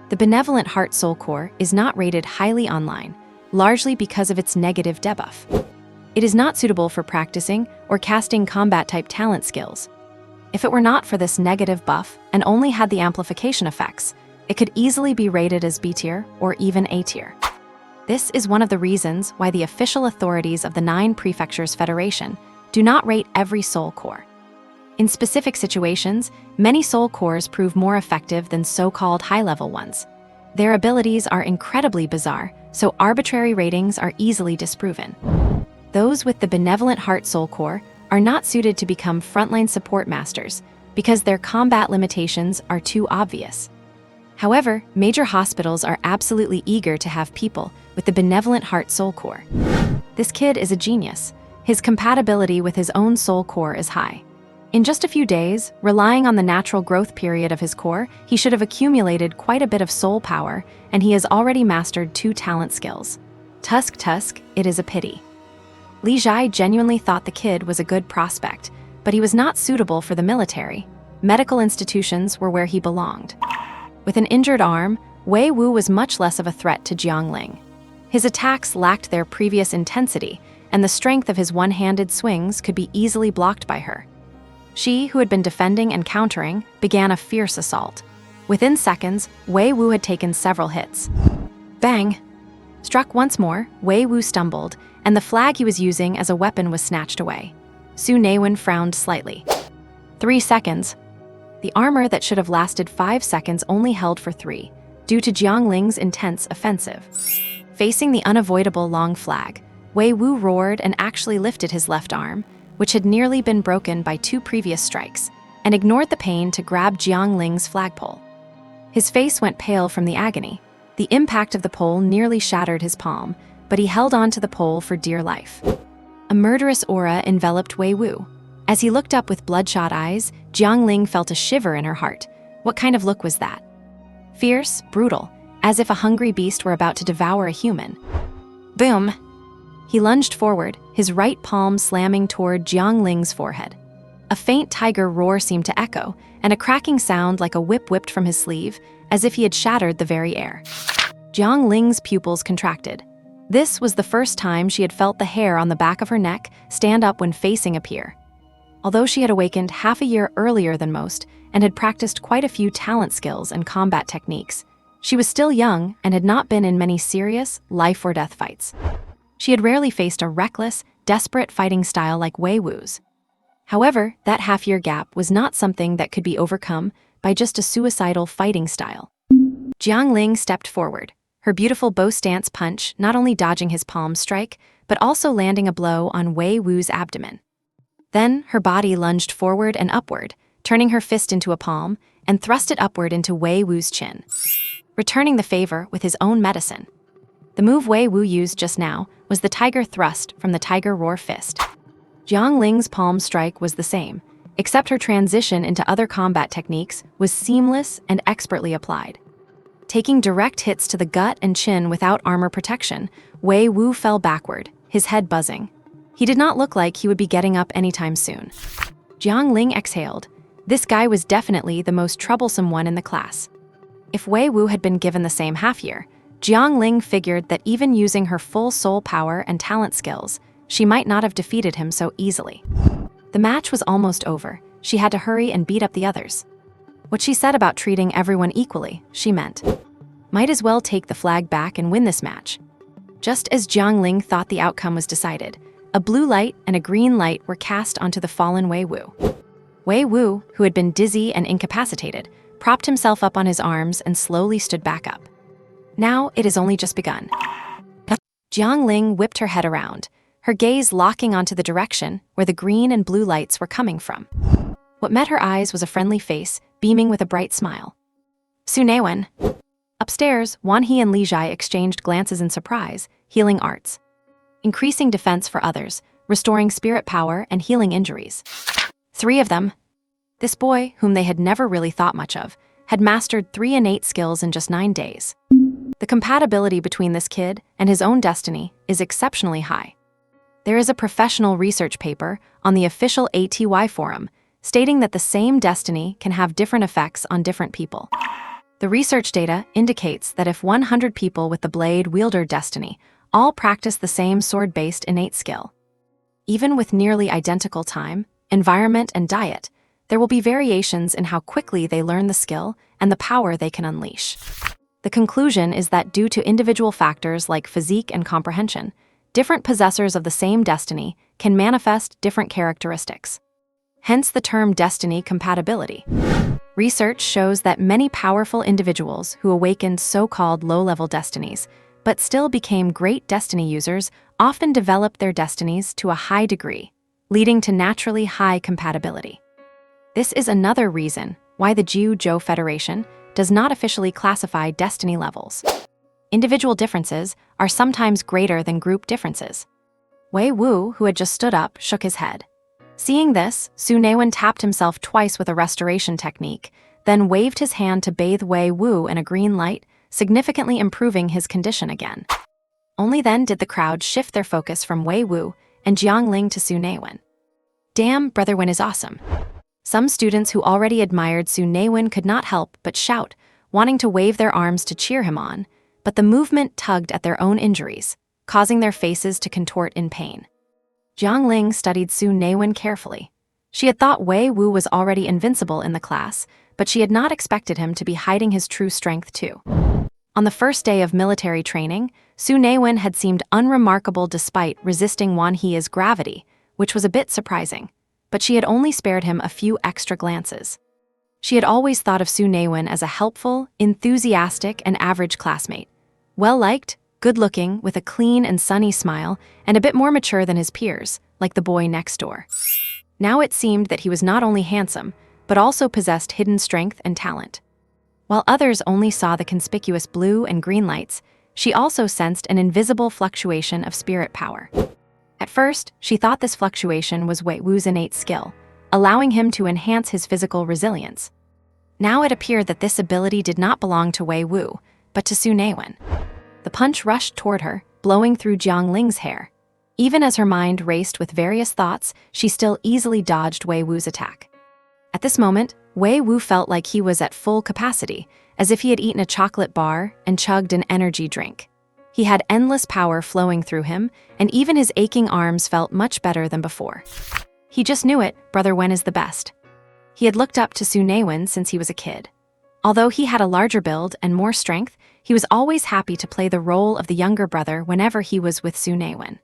S1: The Benevolent Heart Soul Core is not rated highly online, largely because of its negative debuff. It is not suitable for practicing or casting combat-type talent skills. If it were not for this negative buff and only had the amplification effects, it could easily be rated as B tier or even A tier. This is one of the reasons why the official authorities of the 9 Prefectures Federation do not rate every soul core. In specific situations, many soul cores prove more effective than so-called high-level ones. Their abilities are incredibly bizarre, so arbitrary ratings are easily disproven. Those with the Benevolent Heart Soul Core are not suited to become frontline support masters because their combat limitations are too obvious. However, major hospitals are absolutely eager to have people with the Benevolent Heart Soul Core. This kid is a genius. His compatibility with his own soul core is high. In just a few days, relying on the natural growth period of his core, he should have accumulated quite a bit of soul power, and he has already mastered 2 talent skills. Tusk, it is a pity. Li Zhai genuinely thought the kid was a good prospect, but he was not suitable for the military. Medical institutions were where he belonged. With an injured arm, Wei Wu was much less of a threat to Jiangling. His attacks lacked their previous intensity, and the strength of his one-handed swings could be easily blocked by her. She, who had been defending and countering, began a fierce assault. Within seconds, Wei Wu had taken several hits. Bang! Struck once more, Wei Wu stumbled, and the flag he was using as a weapon was snatched away. Su Naiwen frowned slightly. 3 seconds. The armor that should have lasted 5 seconds only held for 3, due to Jiangling's intense offensive. Facing the unavoidable long flag, Wei Wu roared and actually lifted his left arm, which had nearly been broken by 2 previous strikes, and ignored the pain to grab Jiangling's flagpole. His face went pale from the agony. The impact of the pole nearly shattered his palm, but he held on to the pole for dear life. A murderous aura enveloped Wei Wu. As he looked up with bloodshot eyes, Jiangling felt a shiver in her heart. What kind of look was that? Fierce, brutal, as if a hungry beast were about to devour a human. Boom! He lunged forward, his right palm slamming toward Jiangling's forehead. A faint tiger roar seemed to echo, and a cracking sound like a whip whipped from his sleeve, as if he had shattered the very air. Jiangling's pupils contracted. This was the first time she had felt the hair on the back of her neck stand up when facing a peer. Although she had awakened half a year earlier than most and had practiced quite a few talent skills and combat techniques, she was still young and had not been in many serious, life-or-death fights. She had rarely faced a reckless, desperate fighting style like Wei Wu's. However, that half-year gap was not something that could be overcome by just a suicidal fighting style. Jiangling stepped forward, her beautiful bow stance punch not only dodging his palm strike, but also landing a blow on Wei Wu's abdomen. Then, her body lunged forward and upward, turning her fist into a palm, and thrust it upward into Wei Wu's chin, returning the favor with his own medicine. The move Wei Wu used just now was the tiger thrust from the tiger roar fist. Jiangling's palm strike was the same, except her transition into other combat techniques was seamless and expertly applied. Taking direct hits to the gut and chin without armor protection, Wei Wu fell backward, his head buzzing. He did not look like he would be getting up anytime soon. Jiang Ling exhaled. This guy was definitely the most troublesome one in the class. If Wei Wu had been given the same half-year, Jiang Ling figured that even using her full soul power and talent skills, she might not have defeated him so easily. The match was almost over. She had to hurry and beat up the others. What she said about treating everyone equally, she meant. Might as well take the flag back and win this match. Just as Jiang Ling thought the outcome was decided, a blue light and a green light were cast onto the fallen Wei Wu. Wei Wu, who had been dizzy and incapacitated, propped himself up on his arms and slowly stood back up. Now it has only just begun. Jiang Ling whipped her head around, her gaze locking onto the direction where the green and blue lights were coming from. What met her eyes was a friendly face, beaming with a bright smile. Su Naiwen. Upstairs, Wan He and Li Jai exchanged glances in surprise, healing arts. Increasing defense for others, restoring spirit power and healing injuries. 3 of them. This boy, whom they had never really thought much of, had mastered 3 innate skills in just 9 days. The compatibility between this kid and his own destiny is exceptionally high. There is a professional research paper on the official ATY forum stating that the same destiny can have different effects on different people. The research data indicates that if 100 people with the blade wielder destiny all practice the same sword-based innate skill, even with nearly identical time, environment, and diet, there will be variations in how quickly they learn the skill and the power they can unleash. The conclusion is that due to individual factors like physique and comprehension, different possessors of the same destiny can manifest different characteristics. Hence the term destiny compatibility. Research shows that many powerful individuals who awakened so-called low-level destinies, but still became great destiny users, often developed their destinies to a high degree, leading to naturally high compatibility. This is another reason why the Jiu-Jitsu Federation does not officially classify destiny levels. Individual differences are sometimes greater than group differences. Wei Wu, who had just stood up, shook his head. Seeing this, Su Naiwen tapped himself twice with a restoration technique, then waved his hand to bathe Wei Wu in a green light, significantly improving his condition again. Only then did the crowd shift their focus from Wei Wu and Jiang Ling to Su Naiwen. Damn, Brother Wen is awesome. Some students who already admired Su Naiwen could not help but shout, wanting to wave their arms to cheer him on, but the movement tugged at their own injuries, causing their faces to contort in pain. Jiang Ling studied Su Naiwen carefully. She had thought Wei Wu was already invincible in the class, but she had not expected him to be hiding his true strength too. On the first day of military training, Su Naiwen had seemed unremarkable despite resisting Wan He's gravity, which was a bit surprising, but she had only spared him a few extra glances. She had always thought of Su Naiwen as a helpful, enthusiastic, and average classmate. Well-liked, good-looking, with a clean and sunny smile, and a bit more mature than his peers, like the boy next door. Now it seemed that he was not only handsome, but also possessed hidden strength and talent. While others only saw the conspicuous blue and green lights, she also sensed an invisible fluctuation of spirit power. At first, she thought this fluctuation was Wei Wu's innate skill, allowing him to enhance his physical resilience. Now it appeared that this ability did not belong to Wei Wu, but to Su Naiwen. The punch rushed toward her, blowing through Jiang Ling's hair. Even as her mind raced with various thoughts, she still easily dodged Wei Wu's attack. At this moment, Wei Wu felt like he was at full capacity, as if he had eaten a chocolate bar and chugged an energy drink. He had endless power flowing through him, and even his aching arms felt much better than before. He just knew it, Brother Wen is the best. He had looked up to Su Naiwen since he was a kid. Although he had a larger build and more strength, he was always happy to play the role of the younger brother whenever he was with Su Naiwen.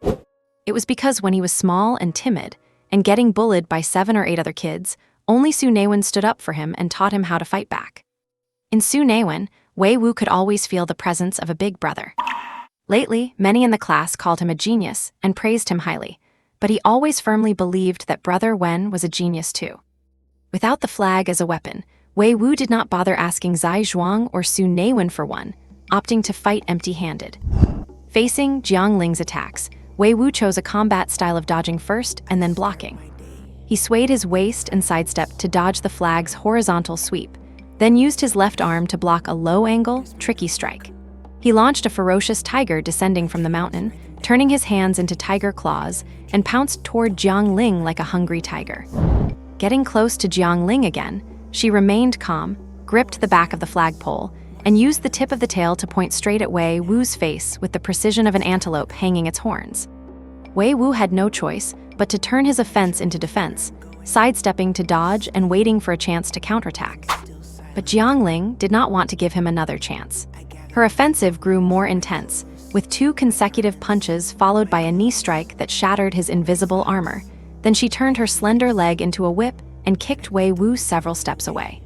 S1: It was because when he was small and timid, and getting bullied by 7 or 8 other kids, only Su Naiwen stood up for him and taught him how to fight back. In Su Naiwen, Wei Wu could always feel the presence of a big brother. Lately, many in the class called him a genius and praised him highly, but he always firmly believed that Brother Wen was a genius too. Without the flag as a weapon, Wei Wu did not bother asking Zai Zhuang or Su Naiwen for one, opting to fight empty-handed. Facing Jiang Ling's attacks, Wei Wu chose a combat style of dodging first and then blocking. He swayed his waist and sidestepped to dodge the flag's horizontal sweep, then used his left arm to block a low-angle, tricky strike. He launched a ferocious tiger descending from the mountain, turning his hands into tiger claws, and pounced toward Jiang Ling like a hungry tiger. Getting close to Jiang Ling again, she remained calm, gripped the back of the flagpole, and used the tip of the tail to point straight at Wei Wu's face with the precision of an antelope hanging its horns. Wei Wu had no choice but to turn his offense into defense, sidestepping to dodge and waiting for a chance to counterattack. But Jiang Ling did not want to give him another chance. Her offensive grew more intense, with 2 consecutive punches followed by a knee strike that shattered his invisible armor. Then she turned her slender leg into a whip and kicked Wei Wu several steps away.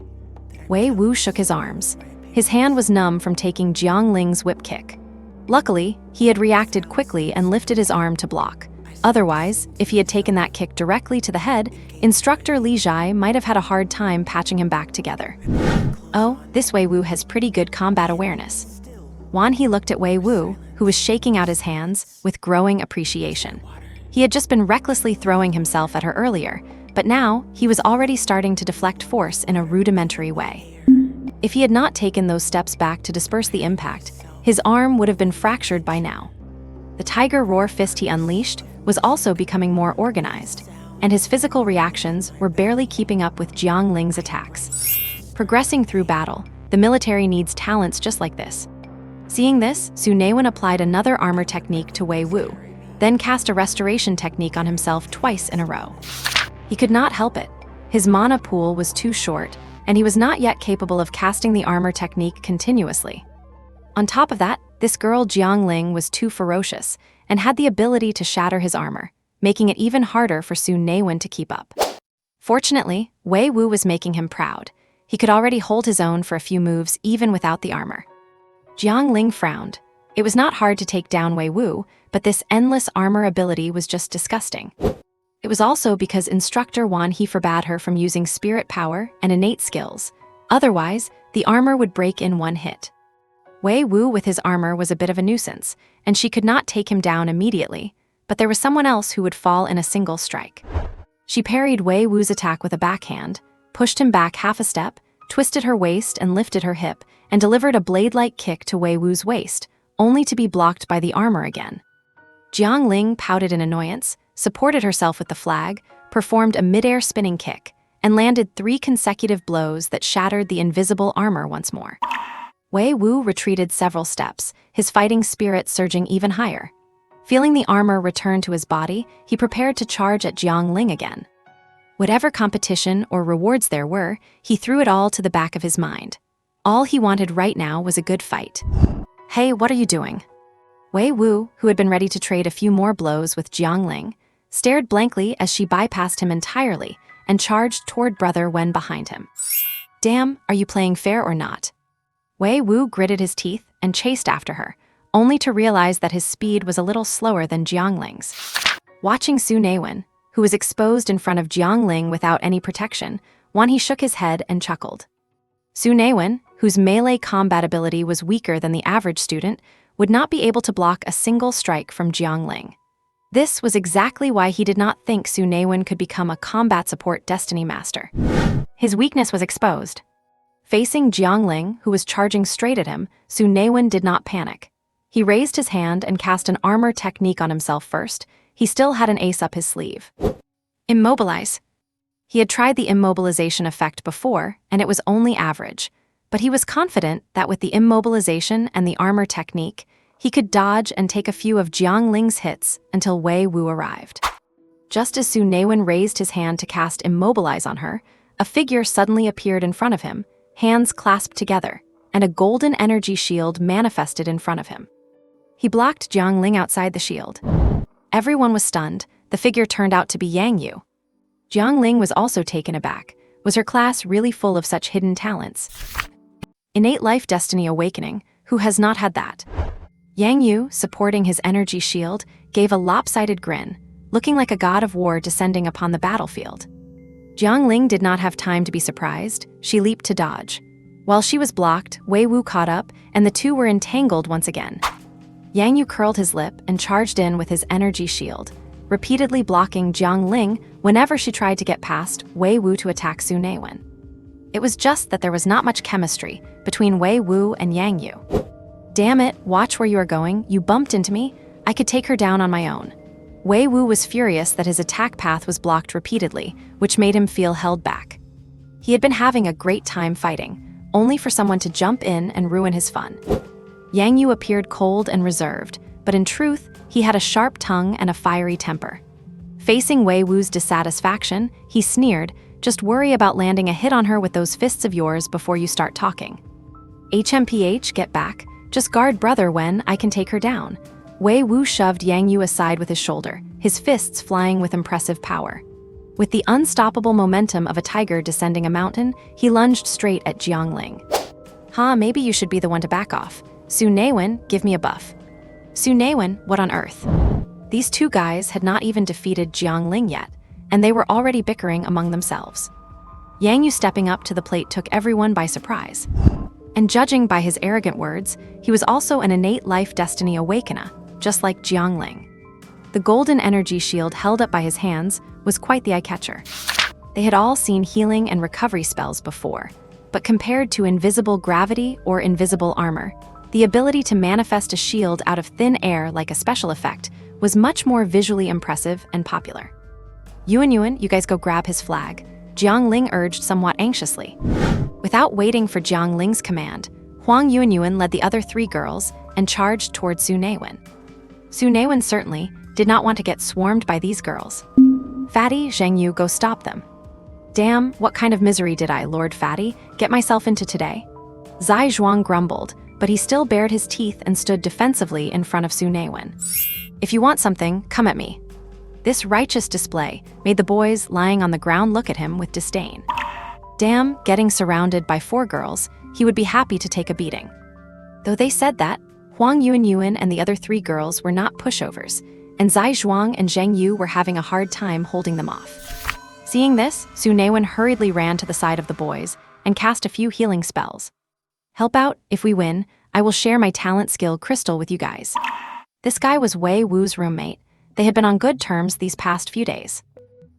S1: Wei Wu shook his arms. His hand was numb from taking Jiang Ling's whip kick. Luckily, he had reacted quickly and lifted his arm to block. Otherwise, if he had taken that kick directly to the head, Instructor Li Zhai might have had a hard time patching him back together. Oh, this Wei Wu has pretty good combat awareness. Wan He looked at Wei Wu, who was shaking out his hands, with growing appreciation. He had just been recklessly throwing himself at her earlier, but now he was already starting to deflect force in a rudimentary way. If he had not taken those steps back to disperse the impact, his arm would have been fractured by now. The tiger roar fist he unleashed was also becoming more organized, and his physical reactions were barely keeping up with Jiang Ling's attacks. Progressing through battle, the military needs talents just like this. Seeing this, Su Naiwen applied another armor technique to Wei Wu, then cast a restoration technique on himself twice in a row. He could not help it. His mana pool was too short, and he was not yet capable of casting the armor technique continuously. On top of that, this girl Jiang Ling was too ferocious and had the ability to shatter his armor, making it even harder for Su Naiwen to keep up. Fortunately, Wei Wu was making him proud. He could already hold his own for a few moves even without the armor. Jiang Ling frowned. It was not hard to take down Wei Wu, but this endless armor ability was just disgusting. It was also because Instructor Wan He forbade her from using spirit power and innate skills. Otherwise, the armor would break in one hit. Wei Wu with his armor was a bit of a nuisance, and she could not take him down immediately, but there was someone else who would fall in a single strike. She parried Wei Wu's attack with a backhand, pushed him back half a step, twisted her waist and lifted her hip, and delivered a blade-like kick to Wei Wu's waist, only to be blocked by the armor again. Jiang Ling pouted in annoyance, supported herself with the flag, performed a mid-air spinning kick, and landed 3 consecutive blows that shattered the invisible armor once more. Wei Wu retreated several steps, his fighting spirit surging even higher. Feeling the armor return to his body, he prepared to charge at Jiang Ling again. Whatever competition or rewards there were, he threw it all to the back of his mind. All he wanted right now was a good fight. "Hey, what are you doing?" Wei Wu, who had been ready to trade a few more blows with Jiang Ling, stared blankly as she bypassed him entirely and charged toward Brother Wen behind him. "Damn, are you playing fair or not?" Wei Wu gritted his teeth and chased after her, only to realize that his speed was a little slower than Jiang Ling's. Watching Su Naiwen, who was exposed in front of Jiang Ling without any protection, Wan He shook his head and chuckled. Su Naiwen, whose melee combat ability was weaker than the average student, would not be able to block a single strike from Jiang Ling. This was exactly why he did not think Su Naiwen could become a combat support destiny master. His weakness was exposed. Facing Jiang Ling, who was charging straight at him, Su Naiwen did not panic. He raised his hand and cast an armor technique on himself first. He still had an ace up his sleeve. Immobilize. He had tried the immobilization effect before, and it was only average, but he was confident that with the immobilization and the armor technique, he could dodge and take a few of Jiang Ling's hits until Wei Wu arrived. Just as Su Naiwen raised his hand to cast Immobilize on her, a figure suddenly appeared in front of him, hands clasped together, and a golden energy shield manifested in front of him. He blocked Jiang Ling outside the shield. Everyone was stunned. The figure turned out to be Yang Yu. Jiang Ling was also taken aback. Was her class really full of such hidden talents? Innate life destiny awakening, who has not had that? Yang Yu, supporting his energy shield, gave a lopsided grin, looking like a god of war descending upon the battlefield. Jiang Ling did not have time to be surprised. She leaped to dodge. While she was blocked, Wei Wu caught up, and the two were entangled once again. Yang Yu curled his lip and charged in with his energy shield. repeatedly blocking Jiangling whenever she tried to get past Wei Wu to attack Su Naiwen. It was just that there was not much chemistry between Wei Wu and Yang Yu. "Damn it, watch where you are going, you bumped into me. I could take her down on my own." Wei Wu was furious that his attack path was blocked repeatedly, which made him feel held back. He had been having a great time fighting, only for someone to jump in and ruin his fun. Yang Yu appeared cold and reserved, but in truth, he had a sharp tongue and a fiery temper. Facing Wei Wu's dissatisfaction, he sneered, "Just worry about landing a hit on her with those fists of yours before you start talking." "HMPH, get back. Just guard brother when I can take her down." Wei Wu shoved Yang Yu aside with his shoulder, his fists flying with impressive power. With the unstoppable momentum of a tiger descending a mountain, he lunged straight at Jiangling. Maybe you should be the one to back off. Su Naiwen, give me a buff." Su Naiwen, what on earth? These two guys had not even defeated Jiangling yet, and they were already bickering among themselves. Yang Yu stepping up to the plate took everyone by surprise. And judging by his arrogant words, he was also an innate life destiny awakener, just like Jiangling. The golden energy shield held up by his hands was quite the eye-catcher. They had all seen healing and recovery spells before, but compared to invisible gravity or invisible armor, the ability to manifest a shield out of thin air like a special effect was much more visually impressive and popular. "Yuan, you guys go grab his flag," Jiangling urged somewhat anxiously. Without waiting for Jiangling's command, Huang Yuan led the other three girls and charged toward Su Naiwen. Su Naiwen certainly did not want to get swarmed by these girls. "Fatty, Zheng Yu, go stop them." "Damn, what kind of misery did I, Lord Fatty, get myself into today?" Zai Zhuang grumbled, but he still bared his teeth and stood defensively in front of Su Naiwen. "If you want something, come at me." This righteous display made the boys lying on the ground look at him with disdain. Damn, getting surrounded by four girls, he would be happy to take a beating. Though they said that, Huang Yuan and the other three girls were not pushovers, and Zai Zhuang and Zheng Yu were having a hard time holding them off. Seeing this, Su Naiwen hurriedly ran to the side of the boys and cast a few healing spells. "Help out, if we win, I will share my talent skill crystal with you guys." This guy was Wei Wu's roommate. They had been on good terms these past few days.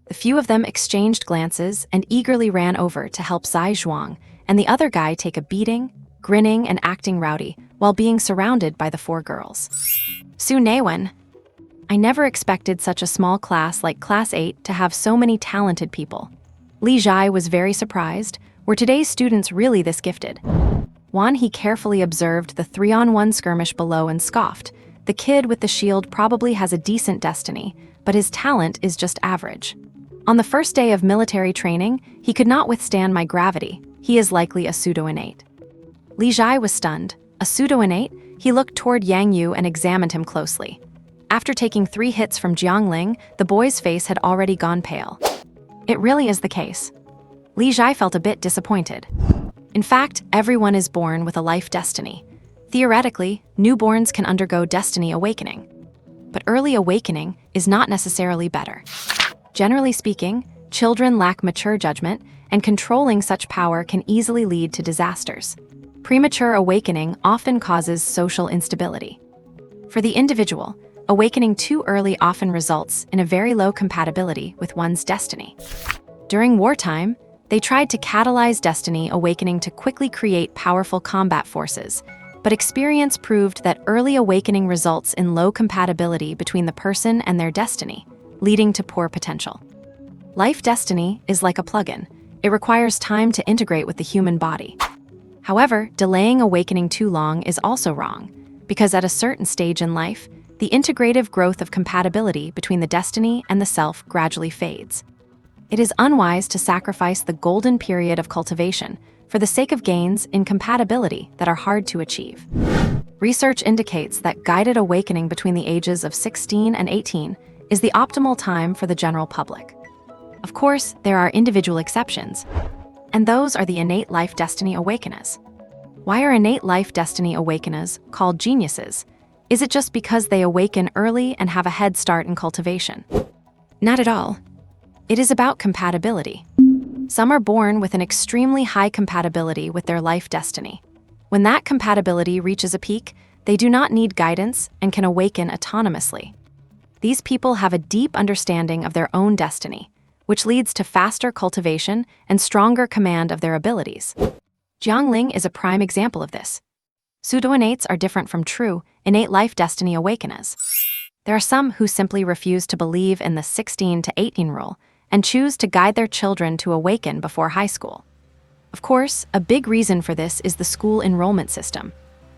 S1: The few of them exchanged glances and eagerly ran over to help Zai Zhuang and the other guy take a beating, grinning and acting rowdy while being surrounded by the four girls. Su Naiwen. I never expected such a small class like Class 8 to have so many talented people. Li Zhai was very surprised. Were today's students really this gifted? He carefully observed the 3-on-1 skirmish below and scoffed. The kid with the shield probably has a decent destiny, but his talent is just average. On the first day of military training, he could not withstand my gravity. He is likely a pseudo-innate. Li Zhai was stunned. A pseudo-innate? He looked toward Yang Yu and examined him closely. After taking 3 hits from Jiangling, the boy's face had already gone pale. It really is the case. Li Zhai felt a bit disappointed. In fact, everyone is born with a life destiny. Theoretically, newborns can undergo destiny awakening. But early awakening is not necessarily better. Generally speaking, children lack mature judgment, and controlling such power can easily lead to disasters. Premature awakening often causes social instability. For the individual, awakening too early often results in a very low compatibility with one's destiny. During wartime, they tried to catalyze destiny awakening to quickly create powerful combat forces, but experience proved that early awakening results in low compatibility between the person and their destiny, leading to poor potential. Life destiny is like a plug-in. It requires time to integrate with the human body. However, delaying awakening too long is also wrong, because at a certain stage in life, the integrative growth of compatibility between the destiny and the self gradually fades. It is unwise to sacrifice the golden period of cultivation for the sake of gains in compatibility that are hard to achieve. Research indicates that guided awakening between the ages of 16 and 18 is the optimal time for the general public. Of course, there are individual exceptions, and those are the innate life destiny awakeners. Why are innate life destiny awakeners called geniuses? Is it just because they awaken early and have a head start in cultivation? Not at all. It is about compatibility. Some are born with an extremely high compatibility with their life destiny. When that compatibility reaches a peak, they do not need guidance and can awaken autonomously. These people have a deep understanding of their own destiny, which leads to faster cultivation and stronger command of their abilities. Jiangling is a prime example of this. Pseudo-innates are different from true, innate life destiny awakeners. There are some who simply refuse to believe in the 16 to 18 rule and choose to guide their children to awaken before high school. Of course, a big reason for this is the school enrollment system.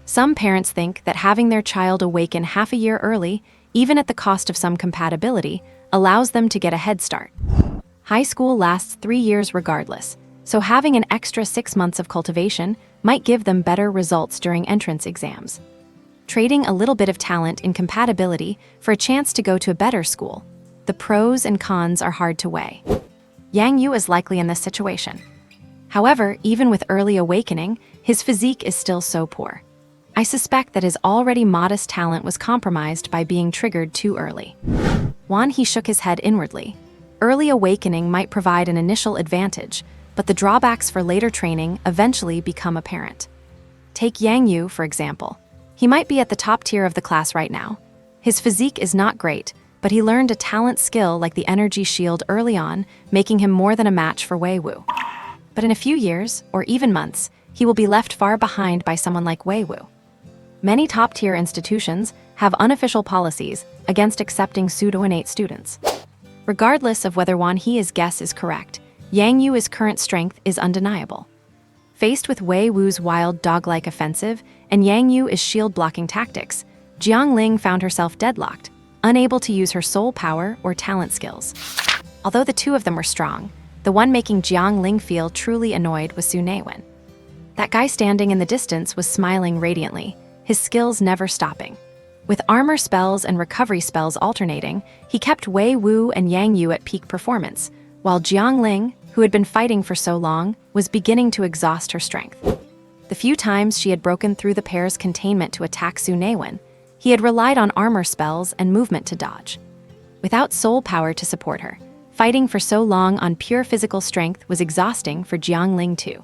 S1: Some parents think that having their child awaken half a year early, even at the cost of some compatibility, allows them to get a head start. High school lasts 3 years regardless, so having an extra 6 months of cultivation might give them better results during entrance exams. Trading a little bit of talent in compatibility for a chance to go to a better school. The pros and cons are hard to weigh. Yang Yu is likely in this situation. However, even with early awakening, his physique is still so poor. I suspect that his already modest talent was compromised by being triggered too early. He shook his head inwardly. Early awakening might provide an initial advantage, but the drawbacks for later training eventually become apparent. Take Yang Yu, for example. He might be at the top tier of the class right now. His physique is not great, but he learned a talent skill like the energy shield early on, making him more than a match for Wei Wu. But in a few years, or even months, he will be left far behind by someone like Wei Wu. Many top-tier institutions have unofficial policies against accepting pseudo-innate students. Regardless of whether Wan He's guess is correct, Yang Yu's current strength is undeniable. Faced with Wei Wu's wild dog-like offensive and Yang Yu's shield-blocking tactics, Jiangling found herself deadlocked, unable to use her soul power or talent skills. Although the two of them were strong, the one making Jiangling feel truly annoyed was Su Naiwen. That guy standing in the distance was smiling radiantly, his skills never stopping. With armor spells and recovery spells alternating, he kept Wei Wu and Yang Yu at peak performance, while Jiangling, who had been fighting for so long, was beginning to exhaust her strength. The few times she had broken through the pair's containment to attack Su Naiwen, he had relied on armor spells and movement to dodge. Without soul power to support her, fighting for so long on pure physical strength was exhausting for Jiangling too.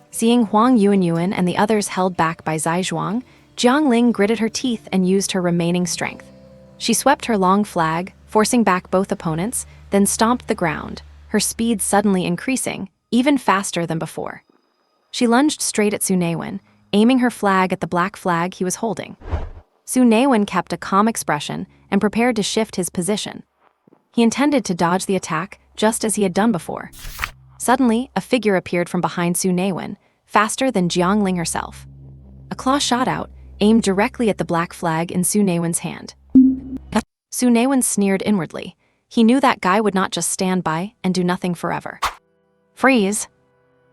S1: Seeing Huang Yuanyuan and the others held back by Zai Zhuang, Jiangling gritted her teeth and used her remaining strength. She swept her long flag, forcing back both opponents, then stomped the ground, her speed suddenly increasing, even faster than before. She lunged straight at Su Naiwen, aiming her flag at the black flag he was holding. Su Naiwen kept a calm expression and prepared to shift his position. He intended to dodge the attack, just as he had done before. Suddenly, a figure appeared from behind Su Naiwen, faster than Jiangling herself. A claw shot out, aimed directly at the black flag in Su Naiwen's hand. Su Naiwen sneered inwardly. He knew that guy would not just stand by and do nothing forever. Freeze!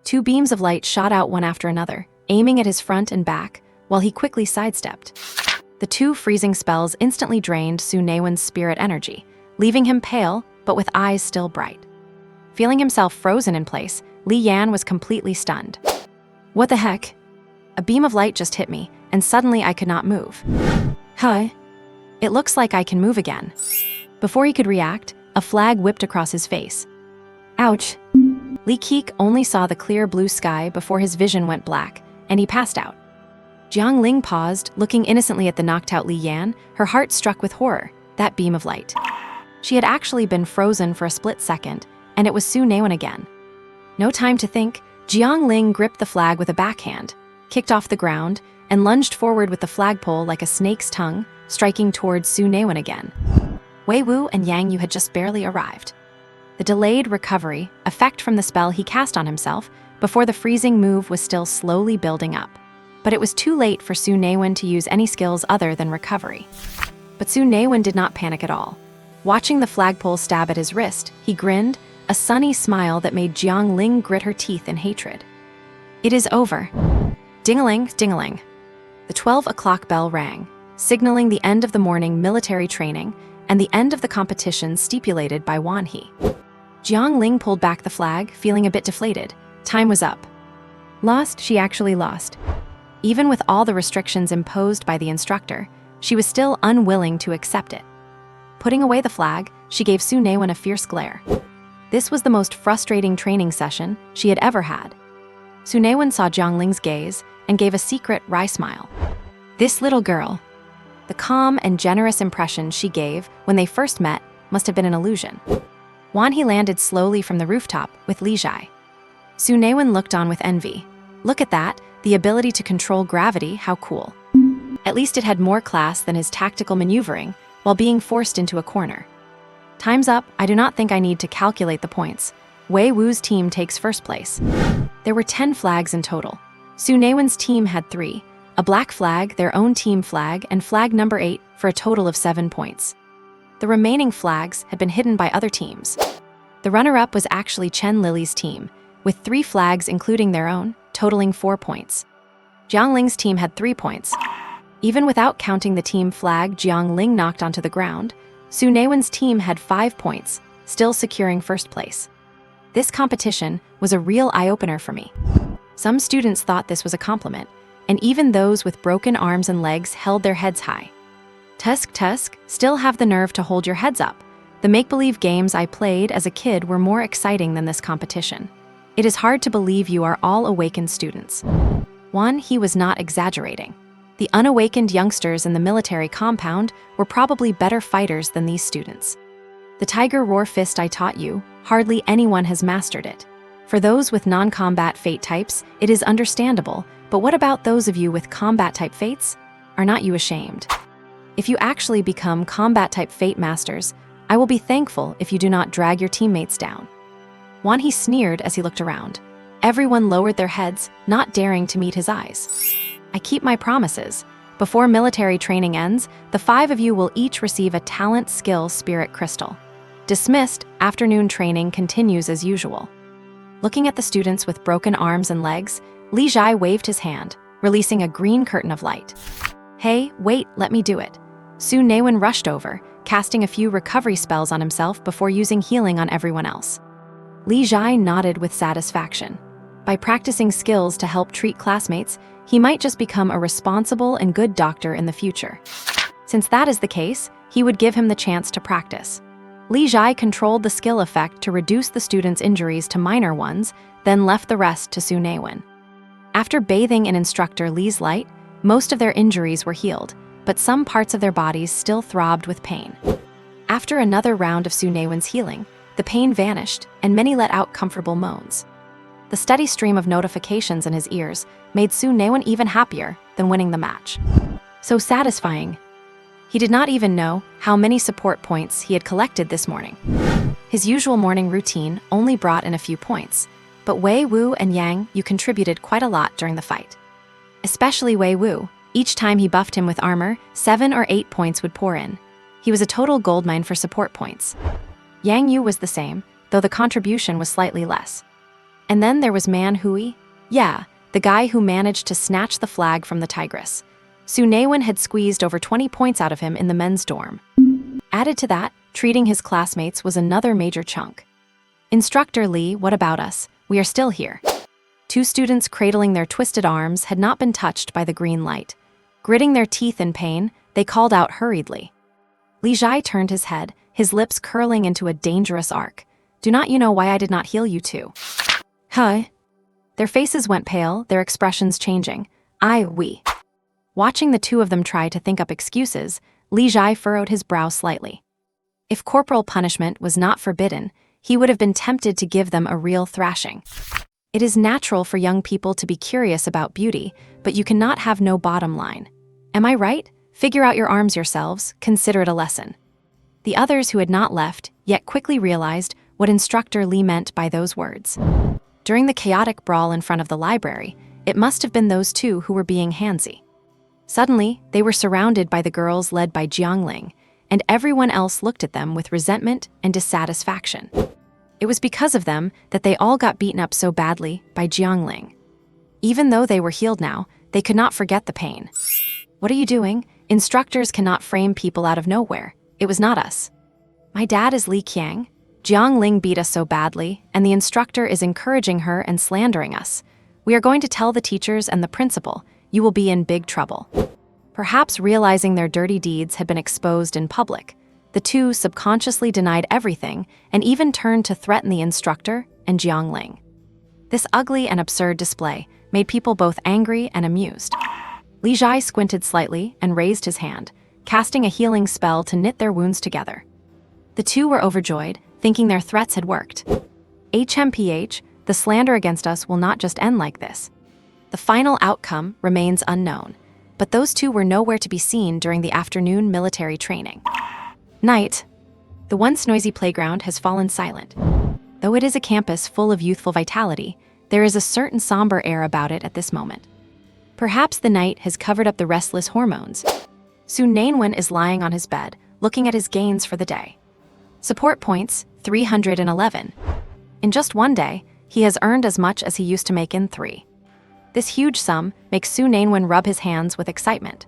S1: 2 beams of light shot out one after another, aiming at his front and back, while he quickly sidestepped. The 2 freezing spells instantly drained Su Naiwen's spirit energy, leaving him pale, but with eyes still bright. Feeling himself frozen in place, Li Yan was completely stunned. What the heck? A beam of light just hit me, and suddenly I could not move. Huh? It looks like I can move again. Before he could react, a flag whipped across his face. Ouch! Li Keek only saw the clear blue sky before his vision went black, and he passed out. Jiangling paused, looking innocently at the knocked-out Li Yan, her heart struck with horror, that beam of light. She had actually been frozen for a split second, and it was Su Naiwen again. No time to think, Jiangling gripped the flag with a backhand, kicked off the ground, and lunged forward with the flagpole like a snake's tongue, striking towards Su Naiwen again. Wei Wu and Yang Yu had just barely arrived. The delayed recovery, effect from the spell he cast on himself, before the freezing move was still slowly building up. But it was too late for Su Naiwen to use any skills other than recovery. But Su Naiwen did not panic at all. Watching the flagpole stab at his wrist, he grinned, a sunny smile that made Jiangling grit her teeth in hatred. It is over. Ding-a-ling, ding-a-ling. The 12 o'clock bell rang, signaling the end of the morning military training and the end of the competition stipulated by Wan He. Jiangling pulled back the flag, feeling a bit deflated. Time was up. Lost, she actually lost. Even with all the restrictions imposed by the instructor, she was still unwilling to accept it. Putting away the flag, she gave Su Naiwen a fierce glare. This was the most frustrating training session she had ever had. Su Naiwen saw Jiangling's gaze and gave a secret wry smile. This little girl. The calm and generous impression she gave when they first met must have been an illusion. Wanhee landed slowly from the rooftop with Li Jai. Su Naiwen looked on with envy. Look at that, the ability to control gravity, how cool. At least it had more class than his tactical maneuvering while being forced into a corner. Time's up, I do not think I need to calculate the points. Wei Wu's team takes first place. There were 10 flags in total. Su Naiwen's team had 3, a black flag, their own team flag, and flag number 8 for a total of 7 points. The remaining flags had been hidden by other teams. The runner-up was actually Chen Lily's team, with 3 flags including their own, totaling 4 points. Jiang Ling's team had 3 points. Even without counting the team flag Jiang Ling knocked onto the ground, Su Naiwen's team had 5 points, still securing first place. This competition was a real eye-opener for me. Some students thought this was a compliment, and even those with broken arms and legs held their heads high. Tusk, still have the nerve to hold your heads up. The make-believe games I played as a kid were more exciting than this competition. It is hard to believe you are all awakened students. He was not exaggerating. The unawakened youngsters in the military compound were probably better fighters than these students. The tiger roar fist I taught you, hardly anyone has mastered it. For those with non-combat fate types, it is understandable, but what about those of you with combat-type fates? Are not you ashamed? If you actually become combat-type fate masters, I will be thankful if you do not drag your teammates down. Wanhee sneered as he looked around. Everyone lowered their heads, not daring to meet his eyes. I keep my promises. Before military training ends, the 5 of you will each receive a talent, skill, spirit crystal. Dismissed, afternoon training continues as usual. Looking at the students with broken arms and legs, Li Jai waved his hand, releasing a green curtain of light. Hey, wait, let me do it. Su Naiwen rushed over, casting a few recovery spells on himself before using healing on everyone else. Li Jai nodded with satisfaction. By practicing skills to help treat classmates, he might just become a responsible and good doctor in the future. Since that is the case, he would give him the chance to practice. Li Jai controlled the skill effect to reduce the students' injuries to minor ones, then left the rest to Su Naiwen. After bathing in instructor Li's light, most of their injuries were healed, but some parts of their bodies still throbbed with pain. After another round of Su Naiwen's healing, the pain vanished, and many let out comfortable moans. The steady stream of notifications in his ears made Su Naiwen even happier than winning the match. So satisfying. He did not even know how many support points he had collected this morning. His usual morning routine only brought in a few points, but Wei Wu and Yang Yu contributed quite a lot during the fight. Especially Wei Wu. Each time he buffed him with armor, 7 or 8 points would pour in. He was a total goldmine for support points. Yang Yu was the same, though the contribution was slightly less. And then there was Man Hui. Yeah, the guy who managed to snatch the flag from the tigress. Su Naiwen had squeezed over 20 points out of him in the men's dorm. Added to that, treating his classmates was another major chunk. Instructor Li, what about us? We are still here. 2 students cradling their twisted arms had not been touched by the green light. Gritting their teeth in pain, they called out hurriedly. Li Jai turned his head, his lips curling into a dangerous arc. Do not you know why I did not heal you too? Huh? Their faces went pale, their expressions changing. We. Watching the 2 of them try to think up excuses, Li Jai furrowed his brow slightly. If corporal punishment was not forbidden, he would have been tempted to give them a real thrashing. It is natural for young people to be curious about beauty, but you cannot have no bottom line. Am I right? Figure out your arms yourselves, consider it a lesson. The others who had not left, yet quickly realized what Instructor Li meant by those words. During the chaotic brawl in front of the library, it must have been those 2 who were being handsy. Suddenly, they were surrounded by the girls led by Jiang Ling, and everyone else looked at them with resentment and dissatisfaction. It was because of them that they all got beaten up so badly by Jiang Ling. Even though they were healed now, they could not forget the pain. What are you doing? Instructors cannot frame people out of nowhere. It was not us. My dad is Li Qiang. Jiang Ling beat us so badly, and the instructor is encouraging her and slandering us. We are going to tell the teachers and the principal. You will be in big trouble. Perhaps realizing their dirty deeds had been exposed in public, the 2 subconsciously denied everything and even turned to threaten the instructor and Jiang Ling. This ugly and absurd display made people both angry and amused. Li Jai squinted slightly and raised his hand, casting a healing spell to knit their wounds together. The two were overjoyed, thinking their threats had worked. HMPH, the slander against us will not just end like this. The final outcome remains unknown, but those two were nowhere to be seen during the afternoon military training. Night. The once noisy playground has fallen silent. Though it is a campus full of youthful vitality, there is a certain somber air about it at this moment. Perhaps the night has covered up the restless hormones. Su Naiwen is lying on his bed, looking at his gains for the day. Support points, 311. In just one day, he has earned as much as he used to make in 3. This huge sum makes Su Naiwen rub his hands with excitement.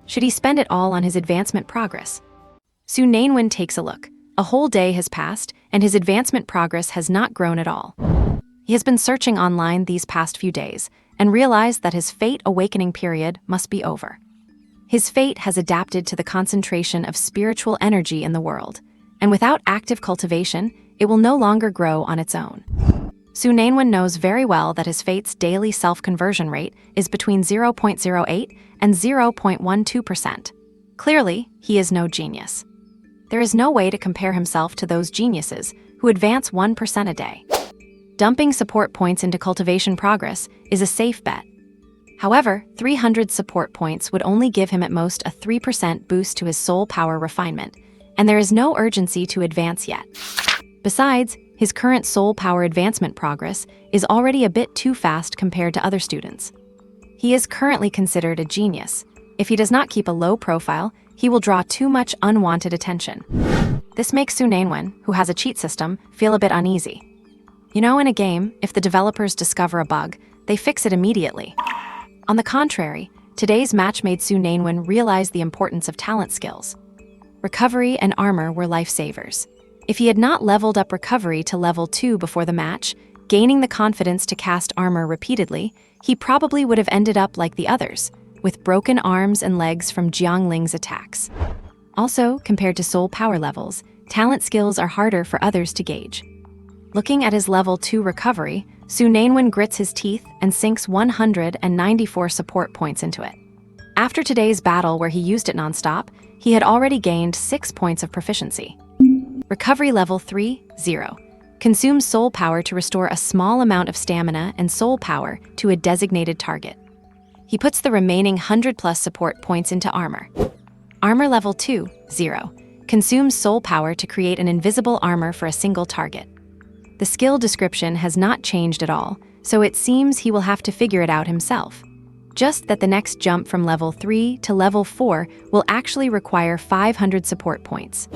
S1: Should he spend it all on his advancement progress? Su Naiwen takes a look. A whole day has passed, and his advancement progress has not grown at all. He has been searching online these past few days, and realized that his fate awakening period must be over. His fate has adapted to the concentration of spiritual energy in the world, and without active cultivation, it will no longer grow on its own. Su Naiwen knows very well that his fate's daily self-conversion rate is between 0.08 and 0.12%. Clearly, he is no genius. There is no way to compare himself to those geniuses who advance 1% a day. Dumping support points into cultivation progress is a safe bet. However, 300 support points would only give him at most a 3% boost to his soul power refinement, and there is no urgency to advance yet. Besides, his current soul power advancement progress is already a bit too fast compared to other students. He is currently considered a genius. If he does not keep a low profile, he will draw too much unwanted attention. This makes Su Naiwen, who has a cheat system, feel a bit uneasy. You know, in a game, if the developers discover a bug, they fix it immediately. On the contrary, today's match made Su Naiwen realize the importance of talent skills. Recovery and armor were lifesavers. If he had not leveled up recovery to level 2 before the match, gaining the confidence to cast armor repeatedly, he probably would have ended up like the others, with broken arms and legs from Jiangling's attacks. Also, compared to soul power levels, talent skills are harder for others to gauge. Looking at his level 2 recovery, Su Naiwen grits his teeth and sinks 194 support points into it. After today's battle where he used it non-stop, he had already gained 6 points of proficiency. Recovery level 3, 0. Consumes soul power to restore a small amount of stamina and soul power to a designated target. He puts the remaining 100+ support points into armor. Armor level 2, 0. Consumes soul power to create an invisible armor for a single target. The skill description has not changed at all, so it seems he will have to figure it out himself. Just that the next jump from level 3 to level 4 will actually require 500 support points.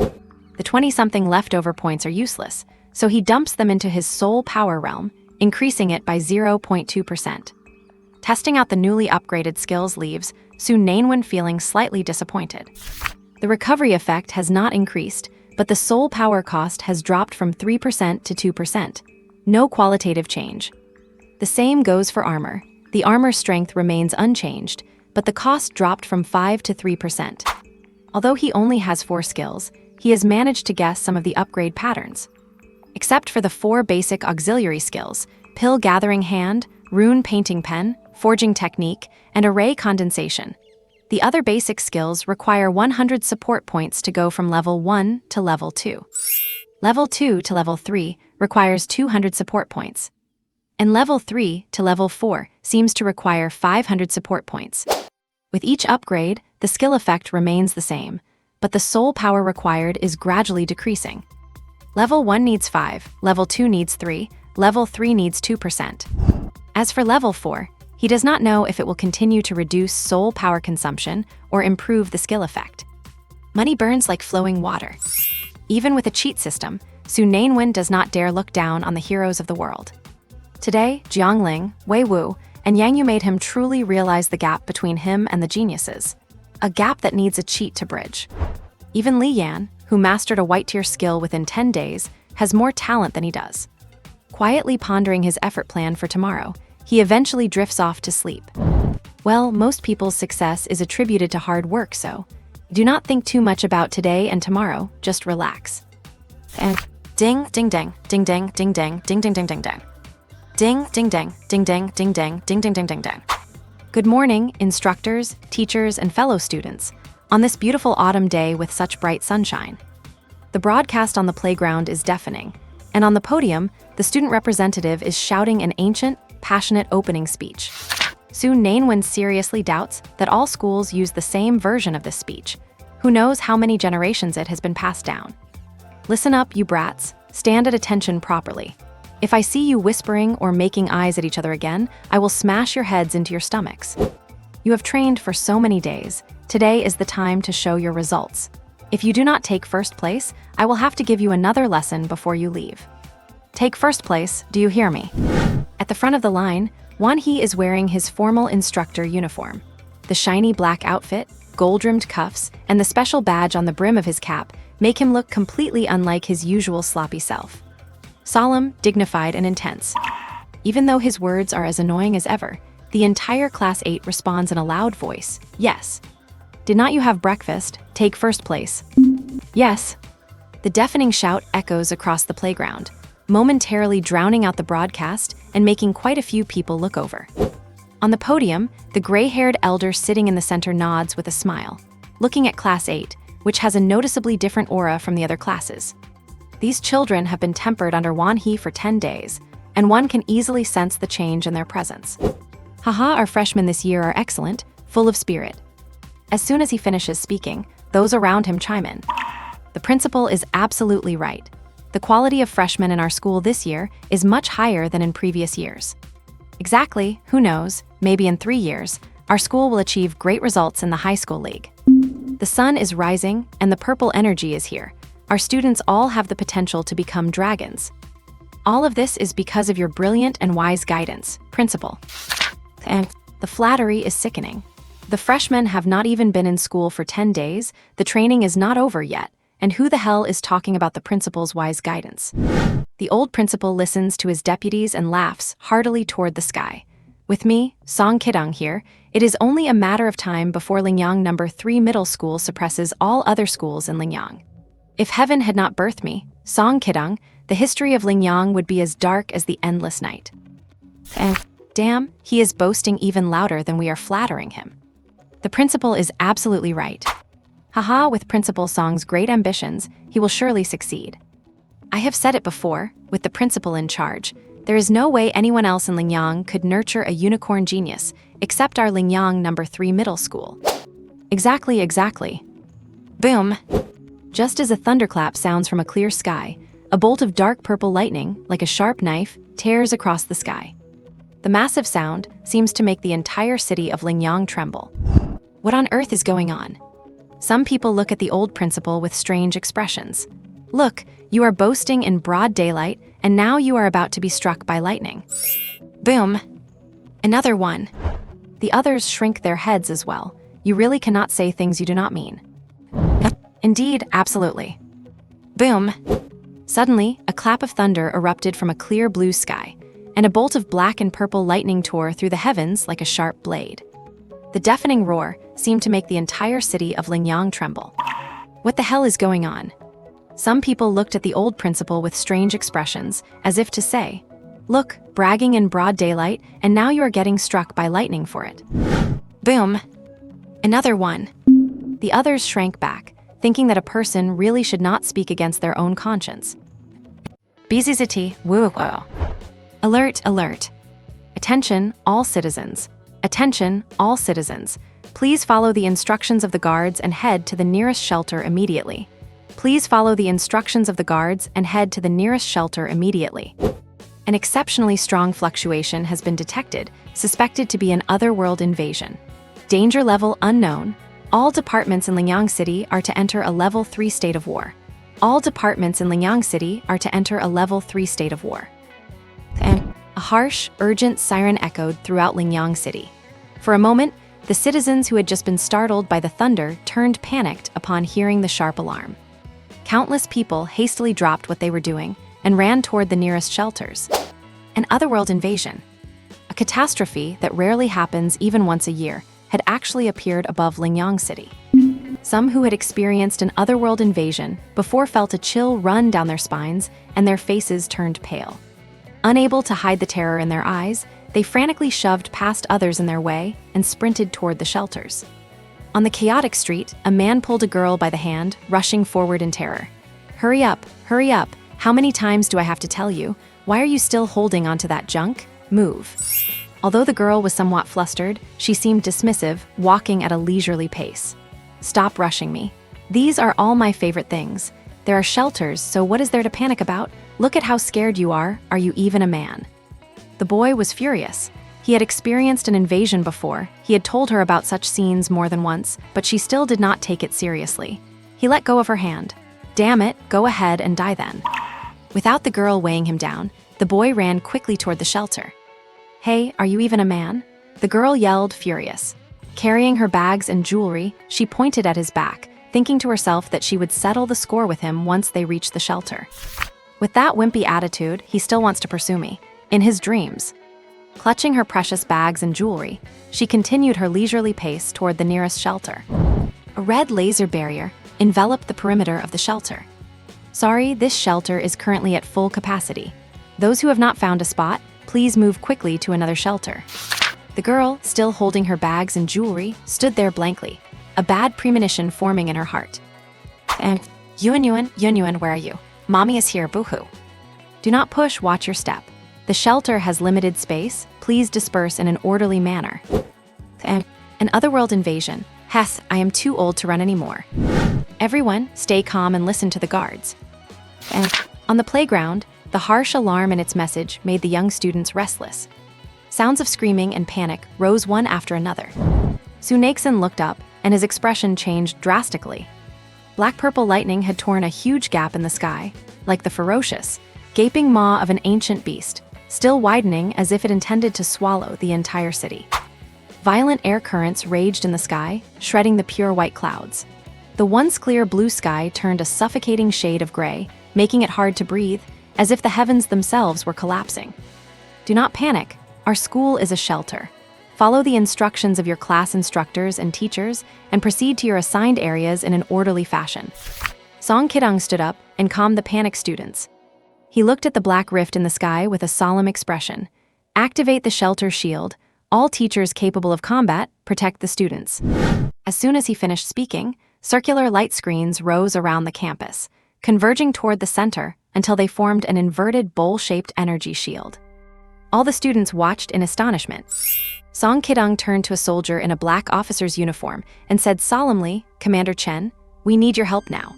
S1: The 20-something leftover points are useless, so he dumps them into his soul power realm, increasing it by 0.2%. Testing out the newly upgraded skills leaves Su Naiwen feeling slightly disappointed. The recovery effect has not increased, but the soul power cost has dropped from 3% to 2%. No qualitative change. The same goes for armor. The armor strength remains unchanged, but the cost dropped from 5 to 3%. Although he only has 4 skills, he has managed to guess some of the upgrade patterns. Except for the 4 basic auxiliary skills, Pill Gathering Hand, Rune Painting Pen, Forging Technique, and Array Condensation. The other basic skills require 100 support points to go from level 1 to level 2. Level 2 to level 3 requires 200 support points. And level 3 to level 4 seems to require 500 support points. With each upgrade, the skill effect remains the same, but the soul power required is gradually decreasing. Level 1 needs 5, level 2 needs 3, level 3 needs 2%. As for level 4, he does not know if it will continue to reduce soul power consumption or improve the skill effect. Money burns like flowing water. Even with a cheat system, Su Naiwen does not dare look down on the heroes of the world. Today, Jiangling, Wei Wu, and Yang Yu made him truly realize the gap between him and the geniuses. A gap that needs a cheat to bridge. Even Li Yan, who mastered a white-tier skill within 10 days, has more talent than he does. Quietly pondering his effort plan for tomorrow, he eventually drifts off to sleep. Well, most people's success is attributed to hard work, so do not think too much about today and tomorrow, just relax. And ding, ding, ding, ding, ding, ding, ding, ding, ding, ding, ding, ding. Ding, ding, ding, ding, ding, ding, ding, ding, ding, ding, ding, ding. Good morning, instructors, teachers, and fellow students. on this beautiful autumn day with such bright sunshine. The broadcast on the playground is deafening, and on the podium, the student representative is shouting an ancient, passionate opening speech. Su Naiwen seriously doubts that all schools use the same version of this speech. Who knows how many generations it has been passed down? Listen up, you brats. Stand at attention properly. If I see you whispering or making eyes at each other again, I will smash your heads into your stomachs. You have trained for so many days. Today is the time to show your results. If you do not take first place, I will have to give you another lesson before you leave. Take first place, do you hear me? At the front of the line, Wanhee is wearing his formal instructor uniform. The shiny black outfit, gold-rimmed cuffs, and the special badge on the brim of his cap make him look completely unlike his usual sloppy self. Solemn, dignified, and intense. Even though his words are as annoying as ever, the entire Class 8 responds in a loud voice, yes. Did not you have breakfast? Take first place. Yes. The deafening shout echoes across the playground, momentarily drowning out the broadcast and making quite a few people look over. On the podium, the gray-haired elder sitting in the center nods with a smile, looking at Class 8, which has a noticeably different aura from the other classes. These children have been tempered under Wanhee for 10 days, and one can easily sense the change in their presence. Haha, our freshmen this year are excellent, full of spirit. As soon as he finishes speaking, those around him chime in. The principal is absolutely right. The quality of freshmen in our school this year is much higher than in previous years. Exactly, who knows, maybe in 3 years, our school will achieve great results in the high school league. The sun is rising and the purple energy is here. Our students all have the potential to become dragons. All of this is because of your brilliant and wise guidance, principal. And the flattery is sickening. The freshmen have not even been in school for 10 days, the training is not over yet, and who the hell is talking about the principal's wise guidance? The old principal listens to his deputies and laughs heartily toward the sky. With me, Song Kidang here, it is only a matter of time before Lingyang No. 3 Middle School suppresses all other schools in Lingyang. If heaven had not birthed me, Song Kidang, the history of Lingyang would be as dark as the endless night. And damn, he is boasting even louder than we are flattering him. The principal is absolutely right. Haha, with Principal Song's great ambitions, he will surely succeed. I have said it before, with the principal in charge, there is no way anyone else in Lingyang could nurture a unicorn genius, except our Lingyang No. 3 Middle School. Exactly. Boom! Just as a thunderclap sounds from a clear sky, a bolt of dark purple lightning, like a sharp knife, tears across the sky. The massive sound seems to make the entire city of Lingyang tremble. What on earth is going on? Some people look at the old principal with strange expressions. Look, you are boasting in broad daylight, and now you are about to be struck by lightning. Boom! Another one. The others shrink their heads as well. You really cannot say things you do not mean. Indeed, absolutely. Boom! Suddenly, a clap of thunder erupted from a clear blue sky, and a bolt of black and purple lightning tore through the heavens like a sharp blade. The deafening roar seemed to make the entire city of Lingyang tremble. What the hell is going on? Some people looked at the old principal with strange expressions, as if to say, look, bragging in broad daylight, and now you are getting struck by lightning for it. Boom! Another one. The others shrank back, thinking that a person really should not speak against their own conscience. BZZT, woo. Alert. Attention, all citizens. Attention, all citizens. Please follow the instructions of the guards and head to the nearest shelter immediately. Please follow the instructions of the guards and head to the nearest shelter immediately. An exceptionally strong fluctuation has been detected, suspected to be an otherworld invasion. Danger level unknown. All departments in Lingyang City are to enter a level 3 state of war. All departments in Lingyang City are to enter a level 3 state of war. And a harsh, urgent siren echoed throughout Lingyang City. For a moment, the citizens who had just been startled by the thunder turned panicked upon hearing the sharp alarm. Countless people hastily dropped what they were doing and ran toward the nearest shelters. An otherworld invasion. A catastrophe that rarely happens even once a year had actually appeared above Lingyang City. Some who had experienced an otherworld invasion before felt a chill run down their spines and their faces turned pale. Unable to hide the terror in their eyes, they frantically shoved past others in their way and sprinted toward the shelters. On the chaotic street, a man pulled a girl by the hand, rushing forward in terror. Hurry up, hurry up. How many times do I have to tell you? Why are you still holding onto that junk? Move. Although the girl was somewhat flustered, she seemed dismissive, walking at a leisurely pace. Stop rushing me. These are all my favorite things. There are shelters, so what is there to panic about? Look at how scared you are. Are you even a man? The boy was furious. He had experienced an invasion before. He had told her about such scenes more than once, but she still did not take it seriously. He let go of her hand. Damn it, go ahead and die then. Without the girl weighing him down, the boy ran quickly toward the shelter. Hey, are you even a man? The girl yelled, furious. Carrying her bags and jewelry, she pointed at his back, thinking to herself that she would settle the score with him once they reached the shelter. With that wimpy attitude, he still wants to pursue me. In his dreams. Clutching her precious bags and jewelry, she continued her leisurely pace toward the nearest shelter. A red laser barrier enveloped the perimeter of the shelter. Sorry, this shelter is currently at full capacity. Those who have not found a spot, please move quickly to another shelter. The girl, still holding her bags and jewelry, stood there blankly, a bad premonition forming in her heart. Yuan, where are you? Mommy is here, boo-hoo. Do not push, watch your step. The shelter has limited space, please disperse in an orderly manner. An otherworld invasion. Heth, I am too old to run anymore. Everyone, stay calm and listen to the guards. On the playground, the harsh alarm and its message made the young students restless. Sounds of screaming and panic rose one after another. Su Naiwen looked up, and his expression changed drastically. Black-purple lightning had torn a huge gap in the sky, like the ferocious, gaping maw of an ancient beast, still widening as if it intended to swallow the entire city. Violent air currents raged in the sky, shredding the pure white clouds. The once clear blue sky turned a suffocating shade of gray, making it hard to breathe, as if the heavens themselves were collapsing. Do not panic. Our school is a shelter. Follow the instructions of your class instructors and teachers and proceed to your assigned areas in an orderly fashion. Song Kidong stood up and calmed the panicked students. He looked at the black rift in the sky with a solemn expression. Activate the shelter shield. All teachers capable of combat, protect the students. As soon as he finished speaking, circular light screens rose around the campus, converging toward the center until they formed an inverted bowl-shaped energy shield. All the students watched in astonishment. Song Kidong turned to a soldier in a black officer's uniform and said solemnly, Commander Chen, we need your help now.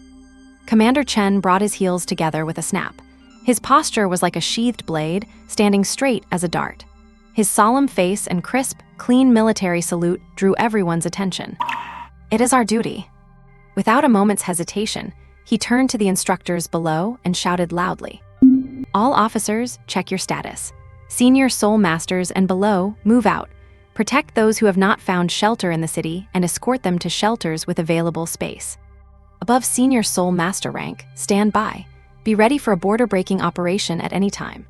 S1: Commander Chen brought his heels together with a snap. His posture was like a sheathed blade, standing straight as a dart. His solemn face and crisp, clean military salute drew everyone's attention. It is our duty. Without a moment's hesitation, he turned to the instructors below and shouted loudly. All officers, check your status. Senior Soul Masters and below, move out. Protect those who have not found shelter in the city and escort them to shelters with available space. Above Senior Soul Master rank, stand by. Be ready for a border-breaking operation at any time.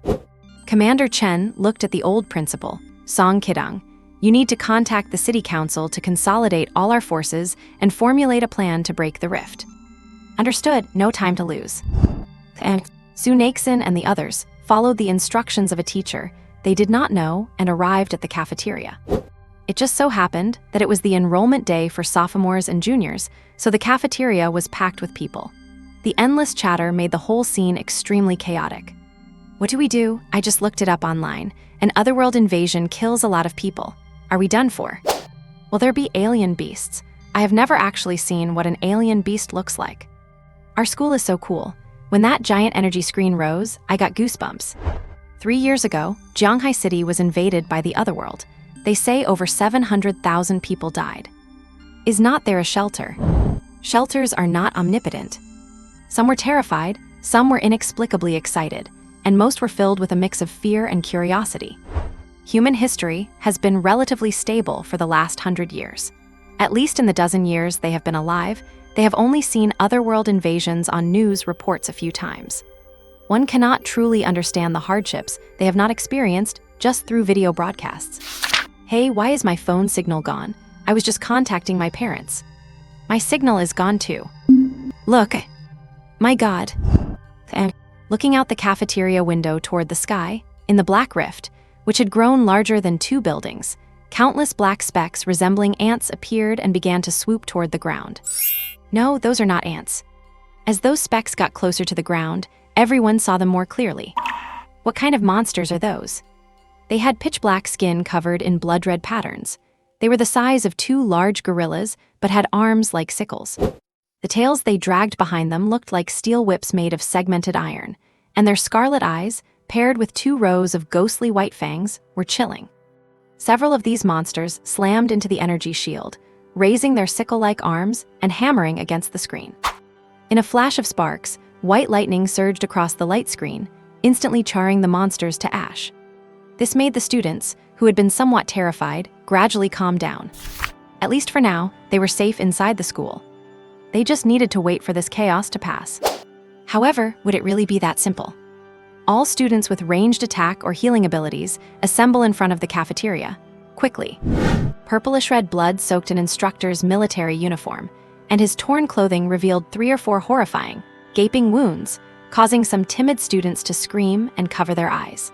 S1: Commander Chen looked at the old principal, Song Kidong. You need to contact the city council to consolidate all our forces and formulate a plan to break the rift. Understood, no time to lose. Su Naiwen and the others followed the instructions of a teacher they did not know and arrived at the cafeteria. It just so happened that it was the enrollment day for sophomores and juniors, so the cafeteria was packed with people. The endless chatter made the whole scene extremely chaotic. What do we do? I just looked it up online. An otherworld invasion kills a lot of people. Are we done for? Will there be alien beasts? I have never actually seen what an alien beast looks like. Our school is so cool. When that giant energy screen rose, I got goosebumps. 3 years ago, Jianghai City was invaded by the otherworld. They say over 700,000 people died. Is not there a shelter? Shelters are not omnipotent. Some were terrified, some were inexplicably excited, and most were filled with a mix of fear and curiosity. Human history has been relatively stable for the last 100 years. At least in the dozen years they have been alive, they have only seen otherworld invasions on news reports a few times. One cannot truly understand the hardships they have not experienced just through video broadcasts. Hey, why is my phone signal gone? I was just contacting my parents. My signal is gone too. Look. My God. Looking out the cafeteria window toward the sky, in the black rift, which had grown larger than 2 buildings, Countless black specks resembling ants appeared and began to swoop toward the ground. No, those are not ants. As those specks got closer to the ground, everyone saw them more clearly. What kind of monsters are those? They had pitch-black skin covered in blood-red patterns. They were the size of 2 large gorillas, but had arms like sickles. The tails they dragged behind them looked like steel whips made of segmented iron, and their scarlet eyes, paired with 2 rows of ghostly white fangs, were chilling. Several of these monsters slammed into the energy shield, raising their sickle-like arms and hammering against the screen. In a flash of sparks, white lightning surged across the light screen, instantly charring the monsters to ash. This made the students, who had been somewhat terrified, gradually calm down. At least for now, they were safe inside the school. They just needed to wait for this chaos to pass. However, would it really be that simple? All students with ranged attack or healing abilities assemble in front of the cafeteria, quickly. Purplish-red blood soaked an instructor's military uniform, and his torn clothing revealed 3 or 4 horrifying, gaping wounds, causing some timid students to scream and cover their eyes.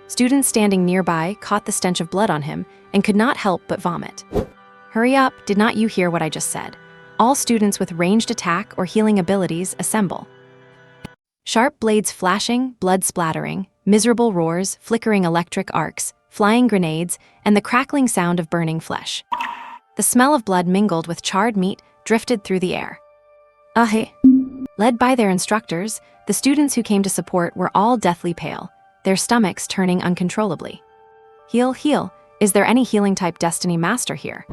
S1: Students standing nearby caught the stench of blood on him and could not help but vomit. Hurry up, did not you hear what I just said? All students with ranged attack or healing abilities assemble. Sharp blades flashing, blood splattering, miserable roars, flickering electric arcs, flying grenades, and the crackling sound of burning flesh. The smell of blood mingled with charred meat drifted through the air. Led by their instructors, the students who came to support were all deathly pale, their stomachs turning uncontrollably. Heal. Is there any healing-type Destiny Master here?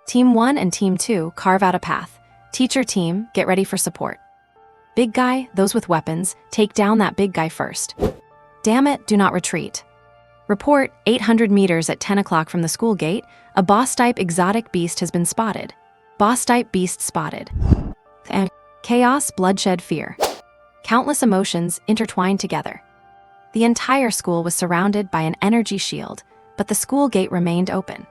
S1: Team 1 and Team 2 carve out a path. Teacher team, get ready for support. Big guy, those with weapons, take down that big guy first. Damn it, do not retreat. Report, 800 meters at 10 o'clock from the school gate, a boss-type exotic beast has been spotted. Boss-type beast spotted. Chaos, bloodshed, fear. Countless emotions intertwined together. The entire school was surrounded by an energy shield, but the school gate remained open.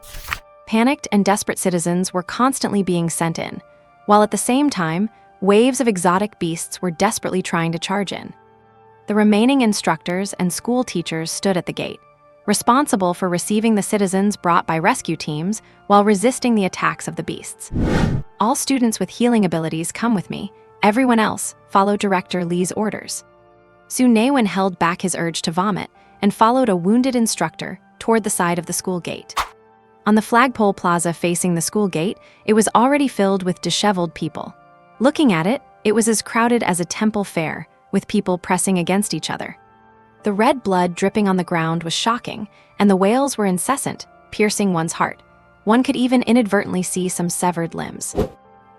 S1: Panicked and desperate citizens were constantly being sent in, while at the same time, waves of exotic beasts were desperately trying to charge in. The remaining instructors and school teachers stood at the gate, responsible for receiving the citizens brought by rescue teams while resisting the attacks of the beasts. All students with healing abilities come with me. Everyone else, follow Director Lee's orders. Su Naiwen held back his urge to vomit and followed a wounded instructor toward the side of the school gate. On the flagpole plaza facing the school gate, it was already filled with disheveled people. Looking at it, it was as crowded as a temple fair, with people pressing against each other. The red blood dripping on the ground was shocking, and the wails were incessant, piercing one's heart. One could even inadvertently see some severed limbs.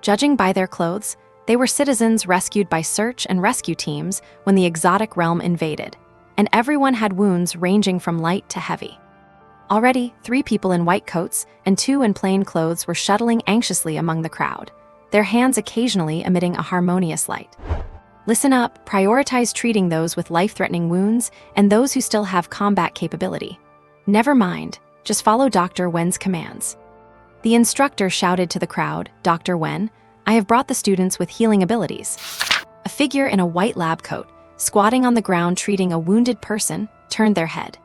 S1: Judging by their clothes, they were citizens rescued by search and rescue teams when the exotic realm invaded, and everyone had wounds ranging from light to heavy. Already, 3 people in white coats and 2 in plain clothes were shuttling anxiously among the crowd, their hands occasionally emitting a harmonious light. Listen up, prioritize treating those with life-threatening wounds and those who still have combat capability. Never mind, just follow Dr. Wen's commands. The instructor shouted to the crowd, Dr. Wen, I have brought the students with healing abilities. A figure in a white lab coat, squatting on the ground treating a wounded person, turned their head.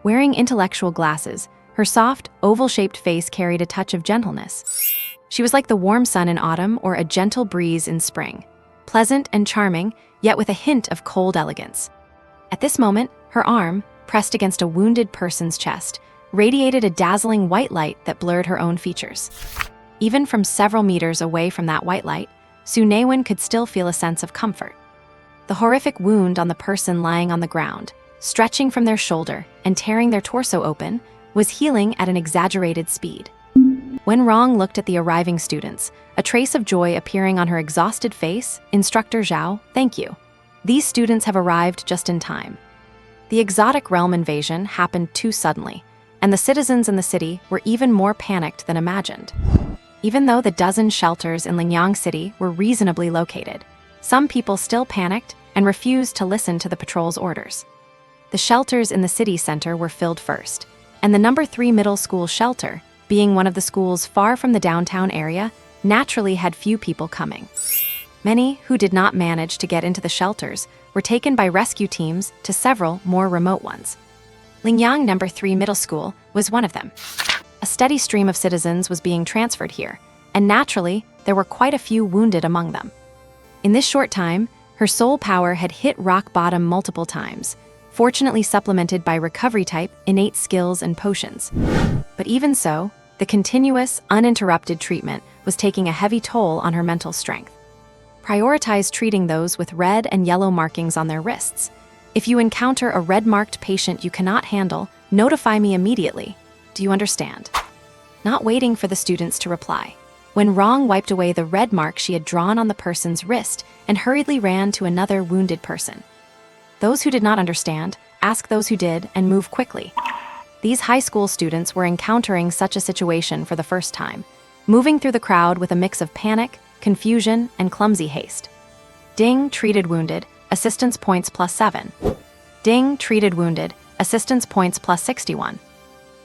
S1: Wearing intellectual glasses, her soft, oval-shaped face carried a touch of gentleness. She was like the warm sun in autumn or a gentle breeze in spring, pleasant and charming, yet with a hint of cold elegance. At this moment, her arm, pressed against a wounded person's chest, radiated a dazzling white light that blurred her own features. Even from several meters away from that white light, Su Naiwen could still feel a sense of comfort. The horrific wound on the person lying on the ground, stretching from their shoulder and tearing their torso open, was healing at an exaggerated speed. When Rong looked at the arriving students, a trace of joy appearing on her exhausted face, Instructor Zhao, thank you. These students have arrived just in time. The exotic realm invasion happened too suddenly, and the citizens in the city were even more panicked than imagined. Even though the dozen shelters in Lingyang City were reasonably located, some people still panicked and refused to listen to the patrol's orders. The shelters in the city center were filled first, and the number 3 middle school shelter, being one of the schools far from the downtown area, naturally had few people coming. Many who did not manage to get into the shelters were taken by rescue teams to several more remote ones. Lingyang number 3 middle school was one of them. A steady stream of citizens was being transferred here, and naturally, there were quite a few wounded among them. In this short time, her soul power had hit rock bottom multiple times, fortunately supplemented by recovery-type innate skills and potions. But even so, the continuous, uninterrupted treatment was taking a heavy toll on her mental strength. Prioritize treating those with red and yellow markings on their wrists. If you encounter a red-marked patient you cannot handle, notify me immediately. Do you understand? Not waiting for the students to reply, Wen Rong wiped away the red mark she had drawn on the person's wrist and hurriedly ran to another wounded person. Those who did not understand, ask those who did, and move quickly. These high school students were encountering such a situation for the first time, moving through the crowd with a mix of panic, confusion, and clumsy haste. Ding, treated wounded, assistance points +7. Ding, treated wounded, assistance points +61.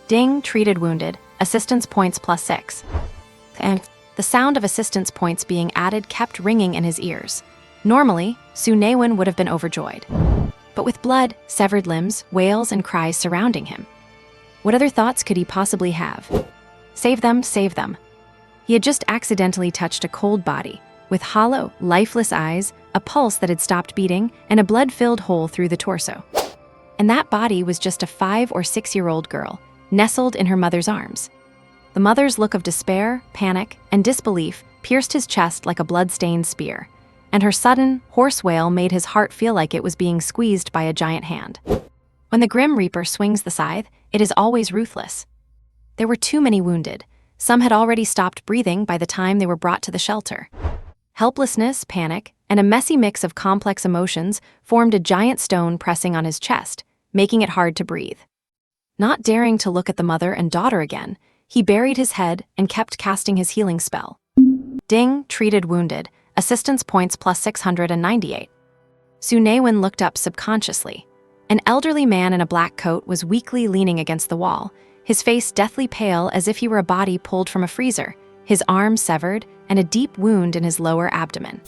S1: Ding, treated wounded, assistance points +6. And the sound of assistance points being added kept ringing in his ears. Normally, Su Naiwen would have been overjoyed. But with blood, severed limbs, wails, and cries surrounding him, what other thoughts could he possibly have? Save them, save them. He had just accidentally touched a cold body, with hollow, lifeless eyes, a pulse that had stopped beating, and a blood-filled hole through the torso. And that body was just a 5- or 6-year-old girl, nestled in her mother's arms. The mother's look of despair, panic, and disbelief pierced his chest like a blood-stained spear, and her sudden, hoarse wail made his heart feel like it was being squeezed by a giant hand. When the Grim Reaper swings the scythe, it is always ruthless. There were too many wounded. Some had already stopped breathing by the time they were brought to the shelter. Helplessness, panic, and a messy mix of complex emotions formed a giant stone pressing on his chest, making it hard to breathe. Not daring to look at the mother and daughter again, he buried his head and kept casting his healing spell. Ding, treated wounded, assistance points +698. Su Naiwen looked up subconsciously. An elderly man in a black coat was weakly leaning against the wall, his face deathly pale as if he were a body pulled from a freezer, his arm severed, and a deep wound in his lower abdomen.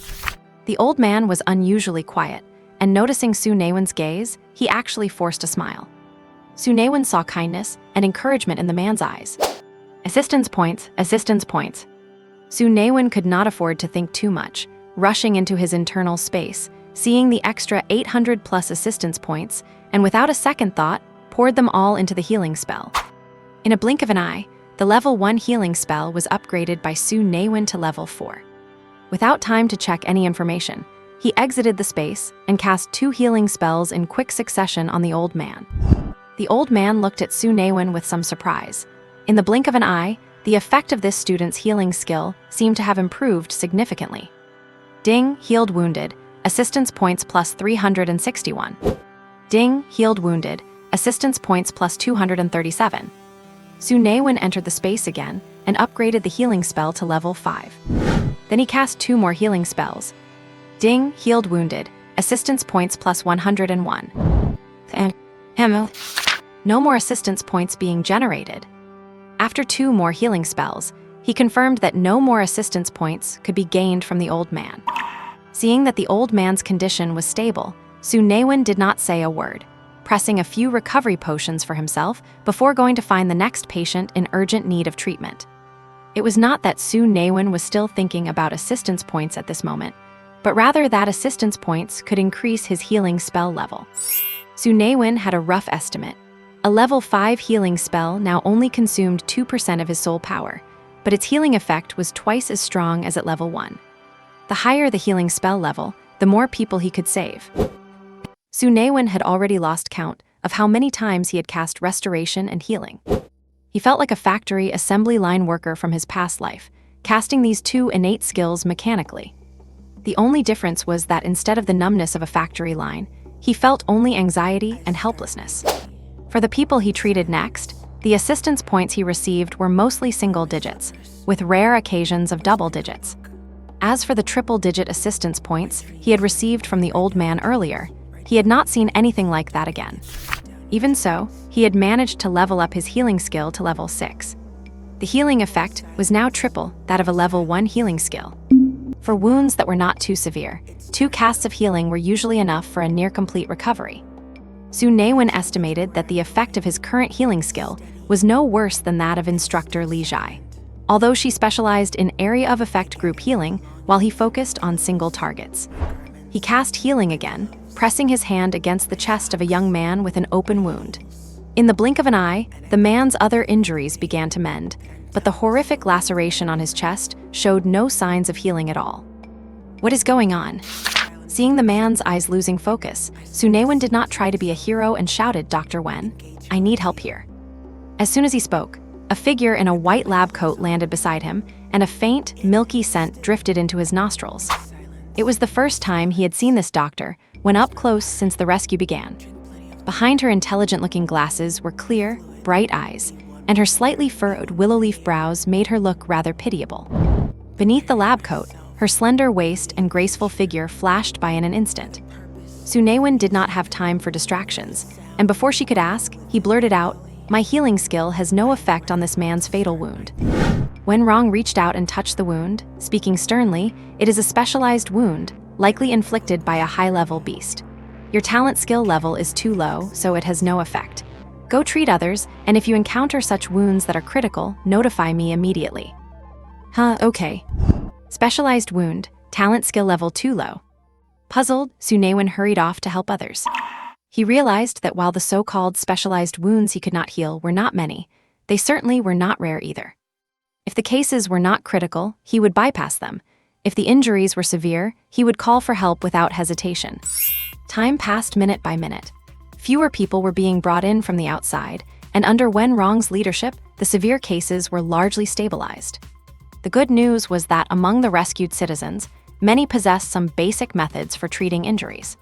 S1: The old man was unusually quiet, and noticing Su Naiwen's gaze, he actually forced a smile. Su Naiwen saw kindness and encouragement in the man's eyes. Assistance points, assistance points. Su Naiwen could not afford to think too much, rushing into his internal space, seeing the extra 800+ assistance points, and without a second thought, poured them all into the healing spell. In a blink of an eye, the level 1 healing spell was upgraded by Su Naiwen to level 4. Without time to check any information, he exited the space and cast 2 healing spells in quick succession on the old man. The old man looked at Su Naiwen with some surprise. In the blink of an eye, the effect of this student's healing skill seemed to have improved significantly. Ding, healed wounded, assistance points +361. Ding, healed wounded, assistance points +237. Su Naiwen entered the space again and upgraded the healing spell to level 5. Then he cast 2 more healing spells. Ding, healed wounded, assistance points +101. And no more assistance points being generated. After 2 more healing spells, he confirmed that no more assistance points could be gained from the old man. Seeing that the old man's condition was stable, Su Naiwen did not say a word, pressing a few recovery potions for himself before going to find the next patient in urgent need of treatment. It was not that Su Naiwen was still thinking about assistance points at this moment, but rather that assistance points could increase his healing spell level. Su Naiwen had a rough estimate. A level 5 healing spell now only consumed 2% of his soul power, but its healing effect was twice as strong as at level 1. The higher the healing spell level, the more people he could save. Su Naiwen had already lost count of how many times he had cast restoration and healing. He felt like a factory assembly line worker from his past life, casting these 2 innate skills mechanically. The only difference was that instead of the numbness of a factory line, he felt only anxiety and helplessness. For the people he treated next, the assistance points he received were mostly single digits, with rare occasions of double digits. As for the triple-digit assistance points he had received from the old man earlier, he had not seen anything like that again. Even so, he had managed to level up his healing skill to level 6. The healing effect was now triple that of a level 1 healing skill. For wounds that were not too severe, 2 casts of healing were usually enough for a near-complete recovery. Su Naiwen estimated that the effect of his current healing skill was no worse than that of instructor Li Jai, although she specialized in area of effect group healing while he focused on single targets. He cast healing again, pressing his hand against the chest of a young man with an open wound. In the blink of an eye, the man's other injuries began to mend, but the horrific laceration on his chest showed no signs of healing at all. What is going on? Seeing the man's eyes losing focus, Su Naiwen did not try to be a hero and shouted, "Dr. Wen, I need help here." As soon as he spoke, a figure in a white lab coat landed beside him, and a faint, milky scent drifted into his nostrils. It was the first time he had seen this doctor, when up close since the rescue began. Behind her intelligent-looking glasses were clear, bright eyes, and her slightly furrowed willow leaf brows made her look rather pitiable. Beneath the lab coat, her slender waist and graceful figure flashed by in an instant. Su Naiwen did not have time for distractions, and before she could ask, he blurted out, "My healing skill has no effect on this man's fatal wound." When Rong reached out and touched the wound, speaking sternly, "It is a specialized wound, likely inflicted by a high-level beast. Your talent skill level is too low, so it has no effect. Go treat others, and if you encounter such wounds that are critical, notify me immediately." Okay. Specialized wound, talent skill level too low. Puzzled, Su Naiwen hurried off to help others. He realized that while the so-called specialized wounds he could not heal were not many, they certainly were not rare either. If the cases were not critical, he would bypass them. If the injuries were severe, he would call for help without hesitation. Time passed minute by minute. Fewer people were being brought in from the outside, and under Wen Rong's leadership, the severe cases were largely stabilized. The good news was that among the rescued citizens, many possessed some basic methods for treating injuries.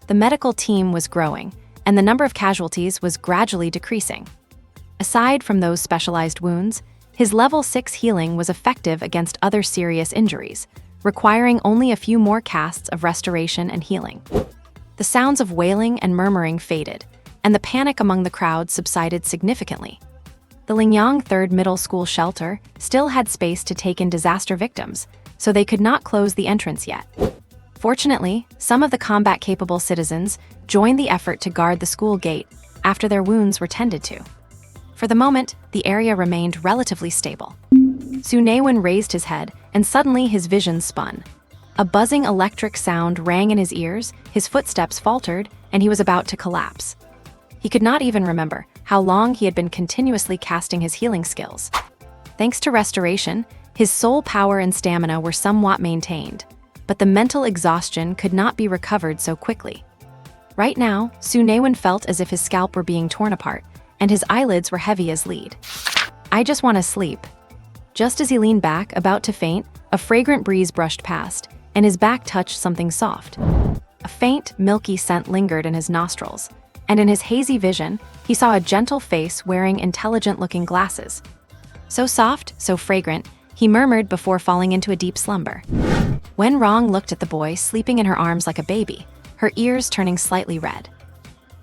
S1: The medical team was growing, and the number of casualties was gradually decreasing. Aside from those specialized wounds, his level 6 healing was effective against other serious injuries, requiring only a few more casts of restoration and healing. The sounds of wailing and murmuring faded, and the panic among the crowd subsided significantly. The Lingyang Third Middle School shelter still had space to take in disaster victims, so they could not close the entrance yet. Fortunately, some of the combat-capable citizens joined the effort to guard the school gate after their wounds were tended to. For the moment, the area remained relatively stable. Su Naiwen raised his head, and suddenly his vision spun. A buzzing electric sound rang in his ears, his footsteps faltered, and he was about to collapse. He could not even remember how long he had been continuously casting his healing skills. Thanks to restoration, his soul power and stamina were somewhat maintained, but the mental exhaustion could not be recovered so quickly. Right now, Su Naiwen felt as if his scalp were being torn apart, and his eyelids were heavy as lead. "I just want to sleep." Just as he leaned back, about to faint, a fragrant breeze brushed past, and his back touched something soft. A faint, milky scent lingered in his nostrils, and in his hazy vision, he saw a gentle face wearing intelligent-looking glasses. So soft, so fragrant, he murmured before falling into a deep slumber. Wen Rong looked at the boy sleeping in her arms like a baby, her ears turning slightly red.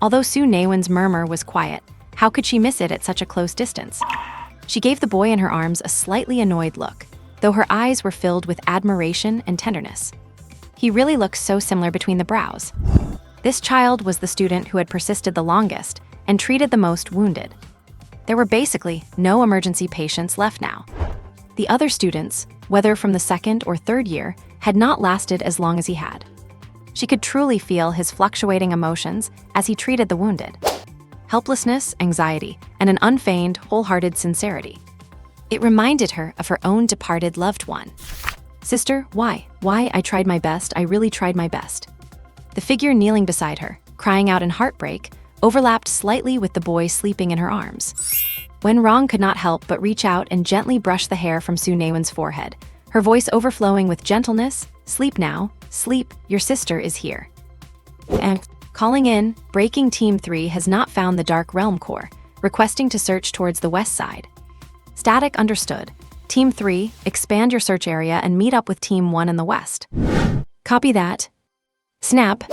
S1: Although Su Naiwen's murmur was quiet, how could she miss it at such a close distance? She gave the boy in her arms a slightly annoyed look, though her eyes were filled with admiration and tenderness. He really looked so similar between the brows. This child was the student who had persisted the longest and treated the most wounded. There were basically no emergency patients left now. The other students, whether from the second or third year, had not lasted as long as he had. She could truly feel his fluctuating emotions as he treated the wounded. Helplessness, anxiety, and an unfeigned, wholehearted sincerity. It reminded her of her own departed loved one. "Sister, why? I tried my best, I really tried my best." The figure kneeling beside her, crying out in heartbreak, overlapped slightly with the boy sleeping in her arms. Wen Rong could not help but reach out and gently brush the hair from Su Naiwen's forehead, her voice overflowing with gentleness. "Sleep now, sleep, your sister is here." And calling in, Breaking Team 3 has not found the Dark Realm core, requesting to search towards the west side. Static understood. Team 3, expand your search area and meet up with Team 1 in the west. Copy that. Snap!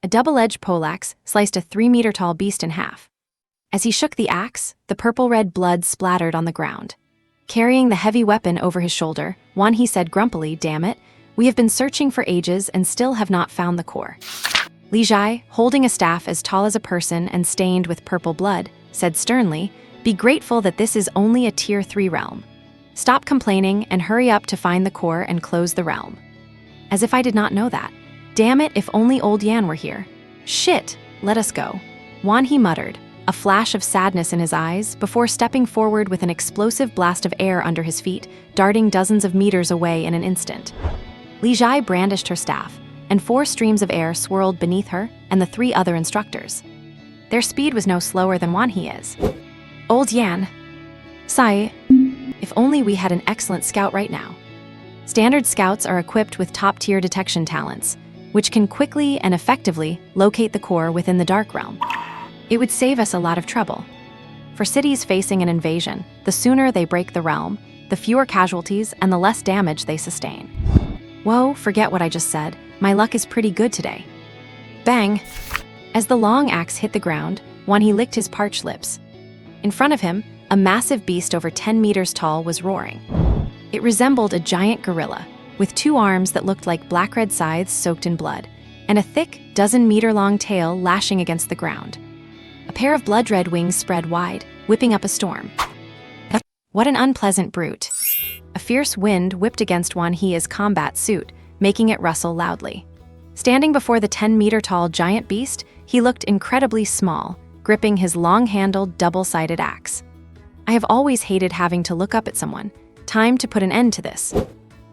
S1: A double-edged poleaxe sliced a 3-meter-tall beast in half. As he shook the axe, the purple-red blood splattered on the ground. Carrying the heavy weapon over his shoulder, Wan He said grumpily, "Damn it, we have been searching for ages and still have not found the core." Li Jai, holding a staff as tall as a person and stained with purple blood, said sternly, Be grateful that this is only a Tier 3 realm. Stop complaining and hurry up to find the core and close the realm. As if I did not know that. Damn it, if only old Yan were here. Shit, let us go. Wan He muttered, a flash of sadness in his eyes, before stepping forward with an explosive blast of air under his feet, darting dozens of meters away in an instant. Li Jai brandished her staff, and 4 streams of air swirled beneath her and the 3 other instructors. Their speed was no slower than Wan He is. Old Yan. Sigh. If only we had an excellent scout right now. Standard scouts are equipped with top-tier detection talents, which can quickly and effectively locate the core within the Dark Realm. It would save us a lot of trouble. For cities facing an invasion, the sooner they break the realm, the fewer casualties and the less damage they sustain. Whoa, forget what I just said. My luck is pretty good today. Bang! As the long axe hit the ground, Wan He licked his parched lips. In front of him, a massive beast over 10 meters tall was roaring. It resembled a giant gorilla, with 2 arms that looked like black-red scythes soaked in blood, and a thick, dozen-meter-long tail lashing against the ground. A pair of blood-red wings spread wide, whipping up a storm. What an unpleasant brute. A fierce wind whipped against Wan He's combat suit, making it rustle loudly. Standing before the 10-meter-tall giant beast, he looked incredibly small, gripping his long-handled, double-sided axe. I have always hated having to look up at someone. Time to put an end to this.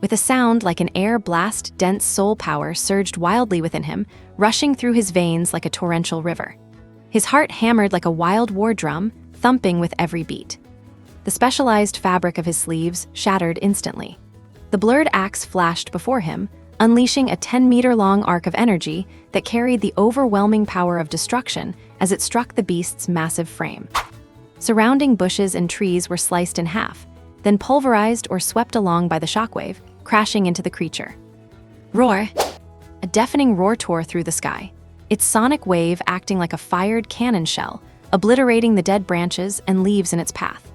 S1: With a sound like an air blast, dense soul power surged wildly within him, rushing through his veins like a torrential river. His heart hammered like a wild war drum, thumping with every beat. The specialized fabric of his sleeves shattered instantly. The blurred axe flashed before him, unleashing a 10-meter-long arc of energy that carried the overwhelming power of destruction as it struck the beast's massive frame. Surrounding bushes and trees were sliced in half, then pulverized or swept along by the shockwave, crashing into the creature. Roar! A deafening roar tore through the sky, its sonic wave acting like a fired cannon shell, obliterating the dead branches and leaves in its path.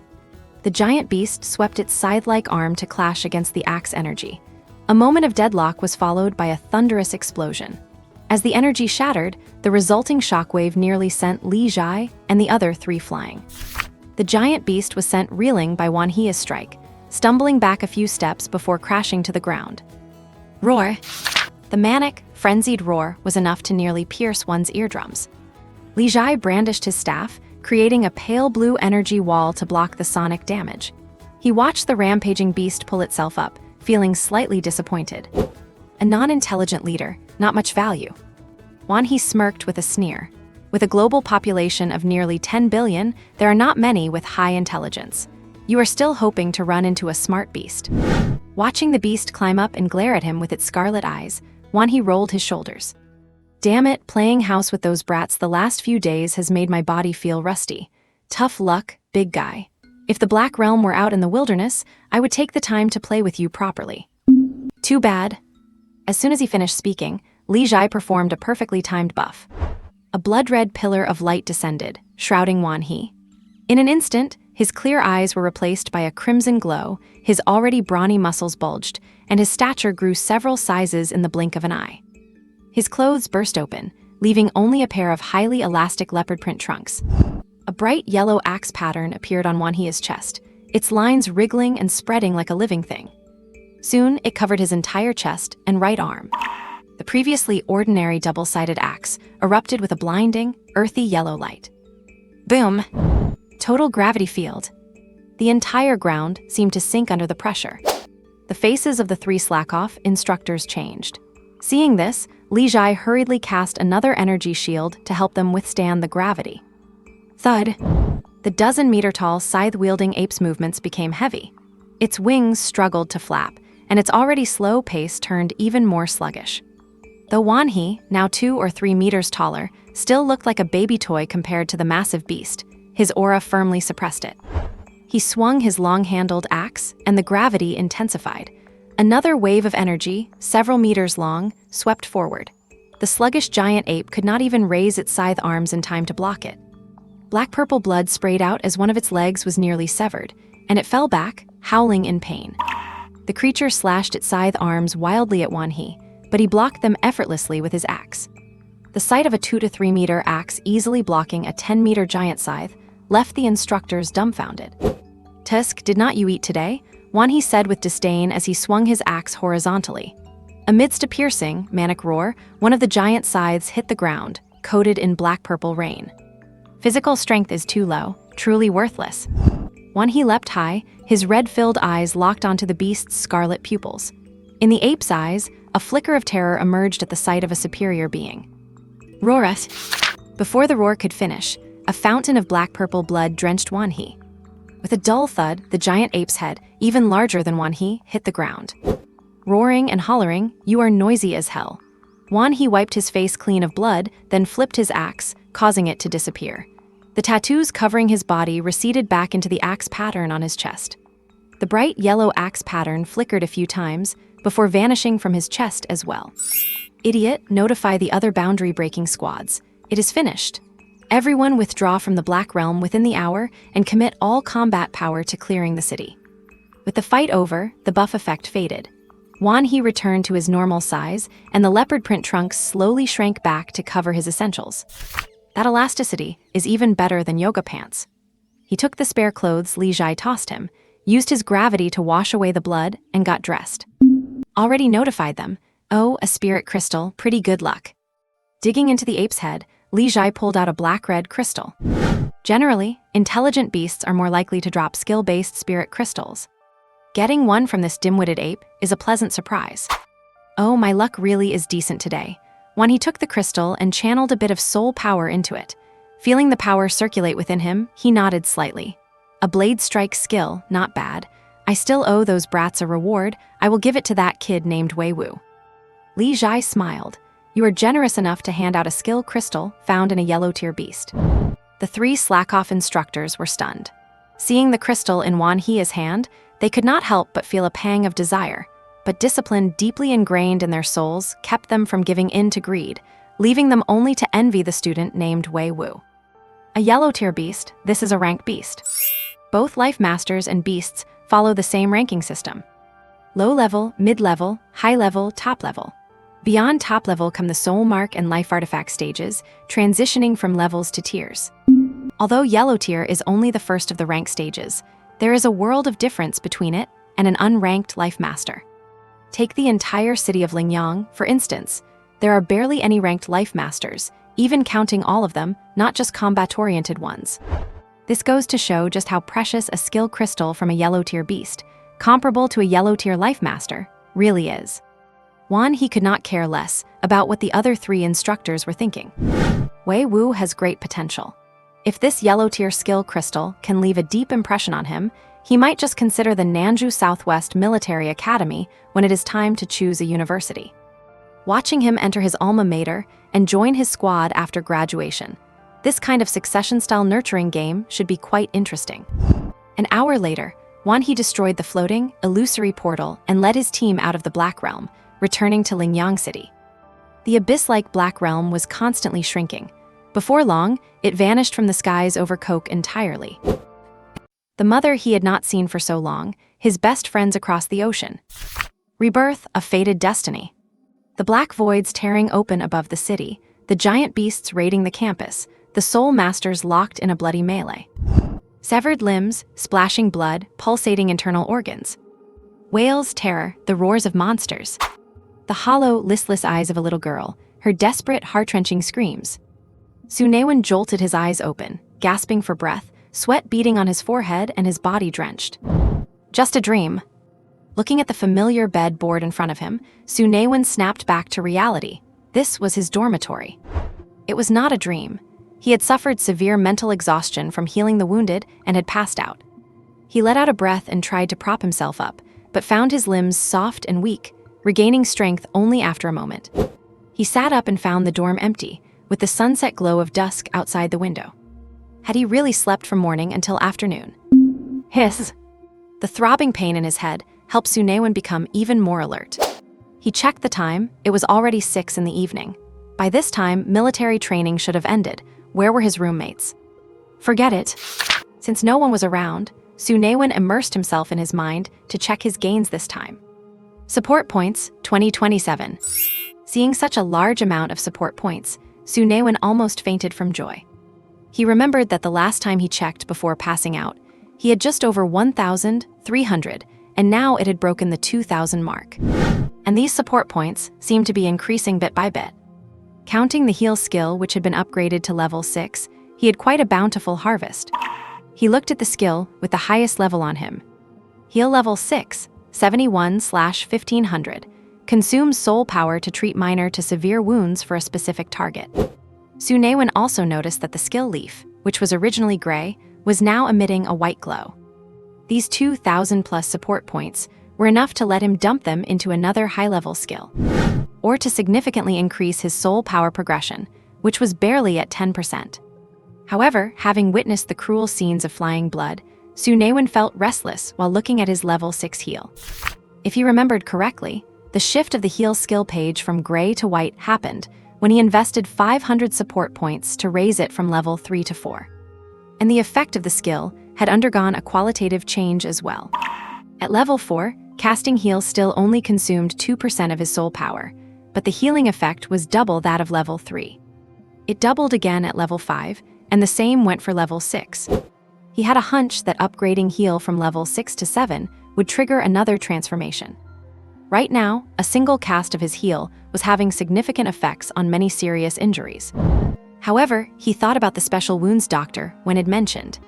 S1: The giant beast swept its scythe-like arm to clash against the axe energy. A moment of deadlock was followed by a thunderous explosion. As the energy shattered, the resulting shockwave nearly sent Li Jai and the other 3 flying. The giant beast was sent reeling by Wan He's strike, stumbling back a few steps before crashing to the ground. Roar! The manic, frenzied roar was enough to nearly pierce one's eardrums. Li Jai brandished his staff, creating a pale blue energy wall to block the sonic damage. He watched the rampaging beast pull itself up, feeling slightly disappointed. A non-intelligent leader, not much value. Wan He smirked with a sneer. With a global population of nearly 10 billion, there are not many with high intelligence. You are still hoping to run into a smart beast. Watching the beast climb up and glare at him with its scarlet eyes, Wan He rolled his shoulders. Damn it, playing house with those brats the last few days has made my body feel rusty. Tough luck, big guy. If the Black Realm were out in the wilderness, I would take the time to play with you properly. Too bad. As soon as he finished speaking, Li Jai performed a perfectly timed buff. A blood-red pillar of light descended, shrouding Wan He. In an instant, his clear eyes were replaced by a crimson glow, his already brawny muscles bulged, and his stature grew several sizes in the blink of an eye. His clothes burst open, leaving only a pair of highly elastic leopard print trunks. A bright yellow axe pattern appeared on Wan He's chest, its lines wriggling and spreading like a living thing. Soon, it covered his entire chest and right arm. The previously ordinary double-sided axe erupted with a blinding, earthy yellow light. Boom! Total gravity field. The entire ground seemed to sink under the pressure. The faces of the 3 slack-off instructors changed. Seeing this, Li Jai hurriedly cast another energy shield to help them withstand the gravity. Thud! The dozen-meter-tall scythe-wielding ape's movements became heavy. Its wings struggled to flap, and its already slow pace turned even more sluggish. Though Wan He, now 2 or 3 meters taller, still looked like a baby toy compared to the massive beast, his aura firmly suppressed it. He swung his long-handled axe, and the gravity intensified. Another wave of energy, several meters long, swept forward. The sluggish giant ape could not even raise its scythe arms in time to block it. Black-purple blood sprayed out as one of its legs was nearly severed, and it fell back, howling in pain. The creature slashed its scythe arms wildly at Wan He, but he blocked them effortlessly with his axe. The sight of a 2 to 3 meter axe easily blocking a 10-meter giant scythe left the instructors dumbfounded. "Tusk, did not you eat today?" Wanhee said with disdain as he swung his axe horizontally. Amidst a piercing, manic roar, one of the giant scythes hit the ground, coated in black-purple rain. Physical strength is too low, truly worthless. Wanhee leapt high, his red-filled eyes locked onto the beast's scarlet pupils. In the ape's eyes, a flicker of terror emerged at the sight of a superior being. "Roar us!" Before the roar could finish, a fountain of black-purple blood drenched Wanhee. With a dull thud, the giant ape's head, even larger than Wanhee, hit the ground. Roaring and hollering, "You are noisy as hell." Wanhee wiped his face clean of blood, then flipped his axe, causing it to disappear. The tattoos covering his body receded back into the axe pattern on his chest. The bright yellow axe pattern flickered a few times, before vanishing from his chest as well. "Idiot, notify the other boundary-breaking squads. It is finished. Everyone withdraw from the Black Realm within the hour and commit all combat power to clearing the city." With the fight over, the buff effect faded. Wanhee returned to his normal size, and the leopard print trunks slowly shrank back to cover his essentials. That elasticity is even better than yoga pants. He took the spare clothes Li Jai tossed him, used his gravity to wash away the blood, and got dressed. Already notified them. "Oh, a spirit crystal, pretty good luck." Digging into the ape's head, Li Jai pulled out a black-red crystal. Generally, intelligent beasts are more likely to drop skill-based spirit crystals. Getting one from this dim-witted ape is a pleasant surprise. "Oh, my luck really is decent today." Wanhee took the crystal and channeled a bit of soul power into it. Feeling the power circulate within him, he nodded slightly. "A blade strike skill, not bad. I still owe those brats a reward. I will give it to that kid named Wei Wu." Li Jai smiled. "You are generous enough to hand out a skill crystal found in a yellow-tier beast." The three slack-off instructors were stunned. Seeing the crystal in Wanhee's hand, they could not help but feel a pang of desire, but discipline deeply ingrained in their souls kept them from giving in to greed, leaving them only to envy the student named Wei Wu. A yellow-tier beast, this is a rank beast. Both life masters and beasts follow the same ranking system. Low-level, mid-level, high-level, top-level. Beyond top-level come the soul mark and life artifact stages, transitioning from levels to tiers. Although yellow tier is only the first of the rank stages, there is a world of difference between it and an unranked life master. Take the entire city of Lingyang, for instance. There are barely any ranked life masters, even counting all of them, not just combat-oriented ones. This goes to show just how precious a skill crystal from a yellow-tier beast, comparable to a yellow-tier life master, really is. Wanhee could not care less about what the other three instructors were thinking. Wei Wu has great potential. If this yellow-tier skill crystal can leave a deep impression on him, he might just consider the Nanju Southwest Military Academy when it is time to choose a university. Watching him enter his alma mater and join his squad after graduation, this kind of succession-style nurturing game should be quite interesting. An hour later, Wanhee destroyed the floating, illusory portal and led his team out of the Black Realm, returning to Lingyang City. The abyss-like Black Realm was constantly shrinking. Before long, it vanished from the skies over Coke entirely. The mother he had not seen for so long, his best friends across the ocean. Rebirth, a fated destiny. The black voids tearing open above the city, the giant beasts raiding the campus, the soul masters locked in a bloody melee. Severed limbs, splashing blood, pulsating internal organs. Wails, terror, the roars of monsters. The hollow, listless eyes of a little girl, her desperate, heart-wrenching screams. Su Naiwen jolted his eyes open, gasping for breath, sweat beading on his forehead and his body drenched. Just a dream. Looking at the familiar bed board in front of him, Su Naiwen snapped back to reality. This was his dormitory. It was not a dream. He had suffered severe mental exhaustion from healing the wounded and had passed out. He let out a breath and tried to prop himself up, but found his limbs soft and weak, regaining strength only after a moment. He sat up and found the dorm empty, with the sunset glow of dusk outside the window. Had he really slept from morning until afternoon? Hiss! The throbbing pain in his head helped Su Naiwen become even more alert. He checked the time. It was already 6 in the evening. By this time, military training should have ended. Where were his roommates? Forget it. Since no one was around, Su Naiwen immersed himself in his mind to check his gains this time. Support points, 2027. Seeing such a large amount of support points, Su Naiwen almost fainted from joy. He remembered that the last time he checked before passing out, he had just over 1,300, and now it had broken the 2,000 mark. And these support points seemed to be increasing bit by bit. Counting the heal skill, which had been upgraded to level 6, he had quite a bountiful harvest. He looked at the skill with the highest level on him. Heal level 6, 71/1500, consumes soul power to treat minor to severe wounds for a specific target. Su Naiwen also noticed that the skill leaf, which was originally gray, was now emitting a white glow. These 2,000+ support points were enough to let him dump them into another high-level skill, or to significantly increase his soul power progression, which was barely at 10%. However, having witnessed the cruel scenes of flying blood, Su Naiwen felt restless while looking at his level 6 heal. If he remembered correctly, the shift of the heal skill page from gray to white happened when he invested 500 support points to raise it from level 3 to 4. And the effect of the skill had undergone a qualitative change as well. At level 4, casting heal still only consumed 2% of his soul power, but the healing effect was double that of level 3. It doubled again at level 5, and the same went for level 6. He had a hunch that upgrading heal from level 6 to 7 would trigger another transformation. Right now, a single cast of his heal was having significant effects on many serious injuries. However, he thought about the special wounds doctor when it mentioned.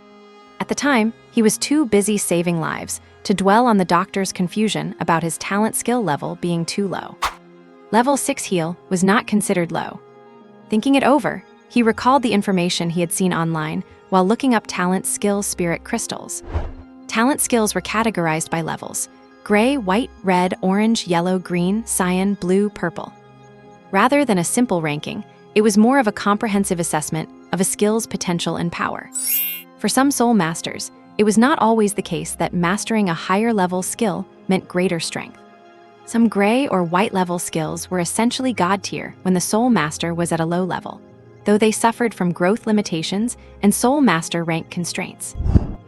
S1: At the time, he was too busy saving lives to dwell on the doctor's confusion about his talent skill level being too low. Level 6 heal was not considered low. Thinking it over, he recalled the information he had seen online while looking up talent skill spirit crystals. Talent skills were categorized by levels: gray, white, red, orange, yellow, green, cyan, blue, purple. Rather than a simple ranking, it was more of a comprehensive assessment of a skill's potential and power. For some soul masters, it was not always the case that mastering a higher level skill meant greater strength. Some gray or white level skills were essentially god tier when the soul master was at a low level, though they suffered from growth limitations and soul master rank constraints.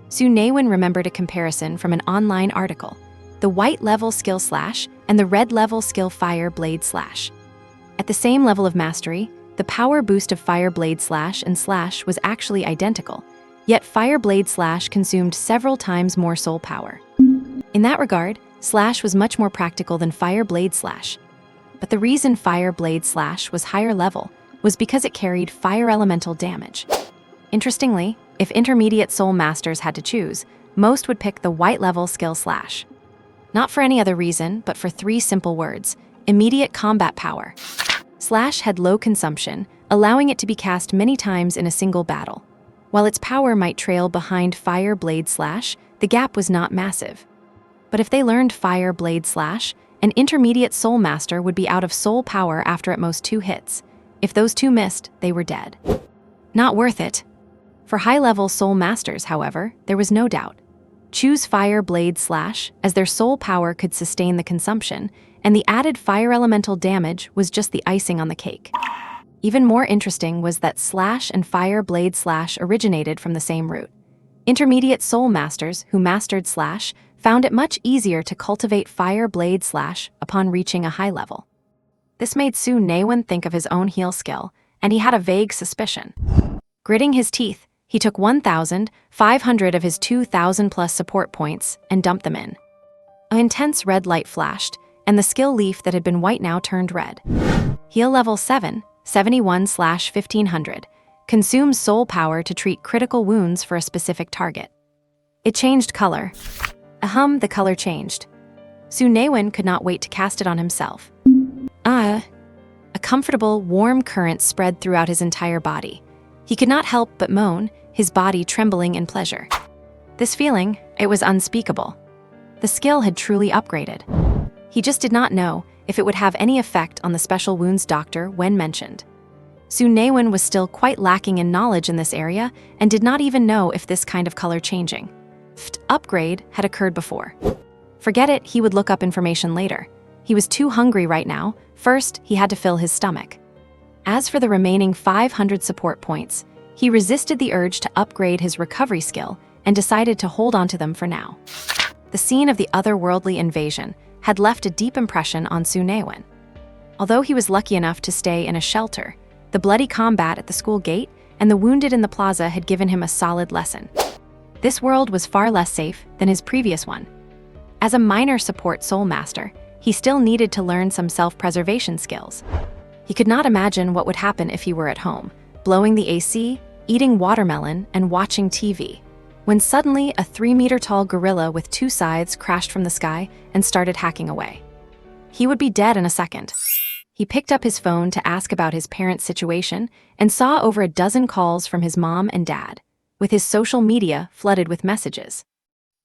S1: Su Naiwen remembered a comparison from an online article: the white level skill slash and the red level skill fire blade slash. At the same level of mastery, the power boost of fire blade slash and slash was actually identical, yet fire blade slash consumed several times more soul power. In that regard, slash was much more practical than fire blade slash. But the reason fire blade slash was higher level was because it carried fire elemental damage. Interestingly, if intermediate soul masters had to choose, most would pick the white level skill slash. Not for any other reason, but for 3 simple words: immediate combat power. Slash had low consumption, allowing it to be cast many times in a single battle. While its power might trail behind fire blade slash, the gap was not massive. But if they learned fire blade slash, an intermediate soul master would be out of soul power after at most 2 hits. If those 2 missed, they were dead. Not worth it. For high-level soul masters, however, there was no doubt. Choose fire blade slash, as their soul power could sustain the consumption, and the added fire elemental damage was just the icing on the cake. Even more interesting was that slash and fire blade slash originated from the same root. Intermediate soul masters who mastered slash found it much easier to cultivate fire blade slash upon reaching a high level. This made Su Naiwen think of his own heal skill, and he had a vague suspicion. Gritting his teeth, he took 1,500 of his 2,000+ support points and dumped them in. An intense red light flashed, and the skill leaf that had been white now turned red. Heal level 7, 71/1500, consumes soul power to treat critical wounds for a specific target. It changed color. The color changed. Su Naiwen could not wait to cast it on himself. A comfortable, warm current spread throughout his entire body. He could not help but moan, his body trembling in pleasure. This feeling, it was unspeakable. The skill had truly upgraded. He just did not know if it would have any effect on the special wounds doctor when mentioned. Su Naiwen was still quite lacking in knowledge in this area and did not even know if this kind of color changing upgrade had occurred before. Forget it, he would look up information later. He was too hungry right now. First, he had to fill his stomach. As for the remaining 500 support points, he resisted the urge to upgrade his recovery skill and decided to hold on to them for now. The scene of the otherworldly invasion had left a deep impression on Su Naiwen. Although he was lucky enough to stay in a shelter, the bloody combat at the school gate and the wounded in the plaza had given him a solid lesson. This world was far less safe than his previous one. As a minor support soul master, he still needed to learn some self-preservation skills. He could not imagine what would happen if he were at home, blowing the AC, eating watermelon, and watching TV, when suddenly a 3-meter-tall gorilla with 2 scythes crashed from the sky and started hacking away. He would be dead in a second. He picked up his phone to ask about his parents' situation and saw over a dozen calls from his mom and dad, with his social media flooded with messages.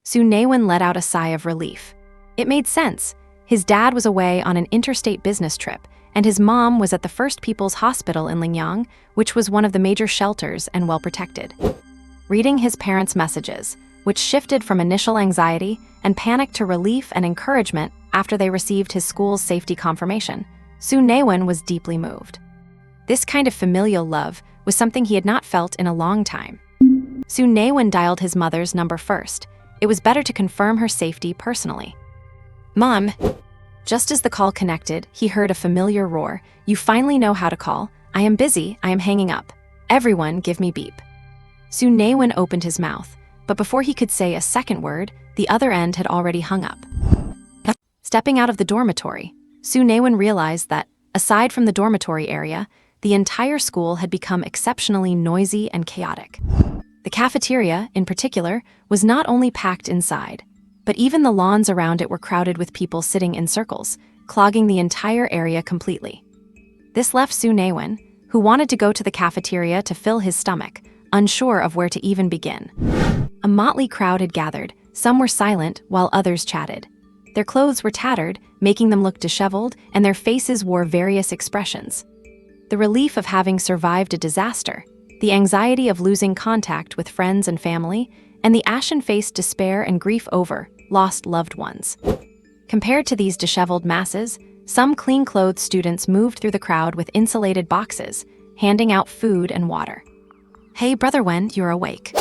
S1: Su Naiwen let out a sigh of relief. It made sense. His dad was away on an interstate business trip, and his mom was at the First People's Hospital in Lingyang, which was one of the major shelters and well-protected. Reading his parents' messages, which shifted from initial anxiety and panic to relief and encouragement after they received his school's safety confirmation, Su Naiwen was deeply moved. This kind of familial love was something he had not felt in a long time. Su Naiwen dialed his mother's number first. It was better to confirm her safety personally. "Mom." Just as the call connected, he heard a familiar roar. "You finally know how to call. I am busy, I am hanging up. Everyone give me beep." Su Naiwen opened his mouth, but before he could say a second word, the other end had already hung up. Stepping out of the dormitory, Su Naiwen realized that, aside from the dormitory area, the entire school had become exceptionally noisy and chaotic. The cafeteria, in particular, was not only packed inside, but even the lawns around it were crowded with people sitting in circles, clogging the entire area completely. This left Su Naiwen, who wanted to go to the cafeteria to fill his stomach, unsure of where to even begin. A motley crowd had gathered. Some were silent while others chatted. Their clothes were tattered, making them look disheveled, and their faces wore various expressions. The relief of having survived a disaster, the anxiety of losing contact with friends and family, and the ashen-faced despair and grief over lost loved ones. Compared to these disheveled masses, some clean-clothed students moved through the crowd with insulated boxes, handing out food and water. "Hey, Brother Wen, you're awake."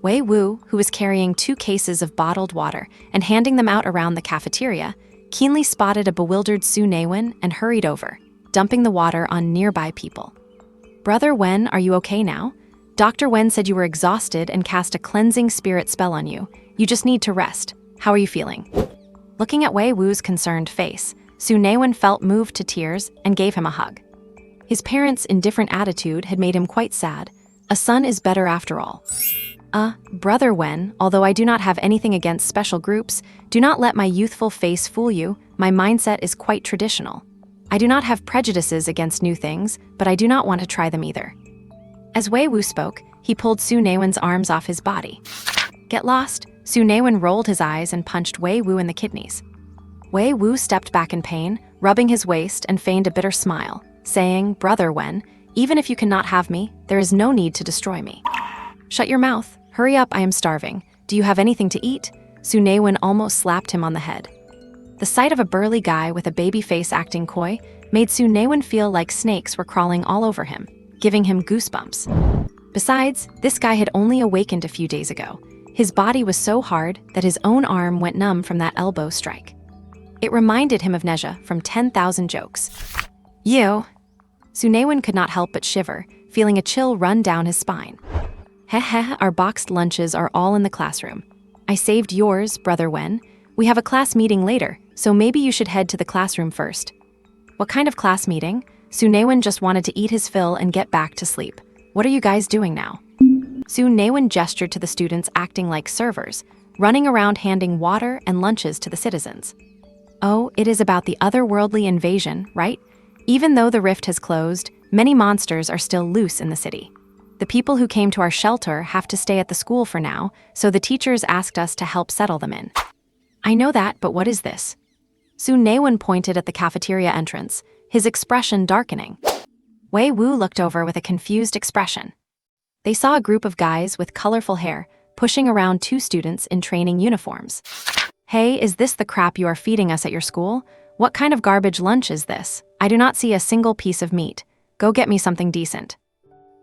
S1: Wei Wu, who was carrying 2 cases of bottled water and handing them out around the cafeteria, keenly spotted a bewildered Su Naiwen and hurried over, dumping the water on nearby people. "Brother Wen, are you okay now? Dr. Wen said you were exhausted and cast a cleansing spirit spell on you. You just need to rest. How are you feeling?" Looking at Wei Wu's concerned face, Su Naiwen felt moved to tears and gave him a hug. His parents' indifferent attitude had made him quite sad. A son is better after all. Brother Wen, although I do not have anything against special groups, do not let my youthful face fool you. My mindset is quite traditional. I do not have prejudices against new things, but I do not want to try them either." As Wei Wu spoke, he pulled Su Naiwen's arms off his body. "Get lost." Su Naiwen rolled his eyes and punched Wei Wu in the kidneys. Wei Wu stepped back in pain, rubbing his waist and feigned a bitter smile, saying, "Brother Wen, even if you cannot have me, there is no need to destroy me." "Shut your mouth. Hurry up, I am starving. Do you have anything to eat?" Su Naiwen almost slapped him on the head. The sight of a burly guy with a baby face acting coy made Su Naiwen feel like snakes were crawling all over him, giving him goosebumps. Besides, this guy had only awakened a few days ago. His body was so hard that his own arm went numb from that elbow strike. It reminded him of Neja from 10,000 Jokes. "You!" Su Naiwen could not help but shiver, feeling a chill run down his spine. "Heh, our boxed lunches are all in the classroom. I saved yours, Brother Wen. We have a class meeting later, so maybe you should head to the classroom first." "What kind of class meeting?" Su Naiwen just wanted to eat his fill and get back to sleep. "What are you guys doing now?" Su Naiwen gestured to the students acting like servers, running around handing water and lunches to the citizens. "Oh, it is about the otherworldly invasion, right? Even though the rift has closed, many monsters are still loose in the city. The people who came to our shelter have to stay at the school for now, so the teachers asked us to help settle them in." "I know that, but what is this?" Su Naiwen pointed at the cafeteria entrance, his expression darkening. Wei Wu looked over with a confused expression. They saw a group of guys with colorful hair pushing around 2 students in training uniforms. "Hey, is this the crap you are feeding us at your school? What kind of garbage lunch is this? I do not see a single piece of meat. Go get me something decent."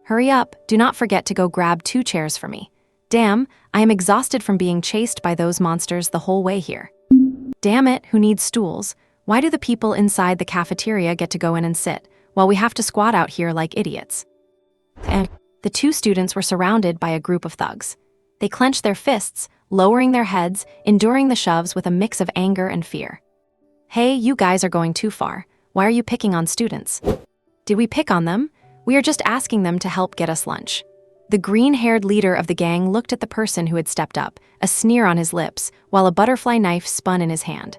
S1: "Hurry up, do not forget to go grab 2 chairs for me. Damn, I am exhausted from being chased by those monsters the whole way here." "Damn it, who needs stools? Why do the people inside the cafeteria get to go in and sit, while we have to squat out here like idiots?" The two students were surrounded by a group of thugs. They clenched their fists, lowering their heads, enduring the shoves with a mix of anger and fear. "Hey, you guys are going too far. Why are you picking on students?" "Did we pick on them? We are just asking them to help get us lunch." The green-haired leader of the gang looked at the person who had stepped up, a sneer on his lips, while a butterfly knife spun in his hand.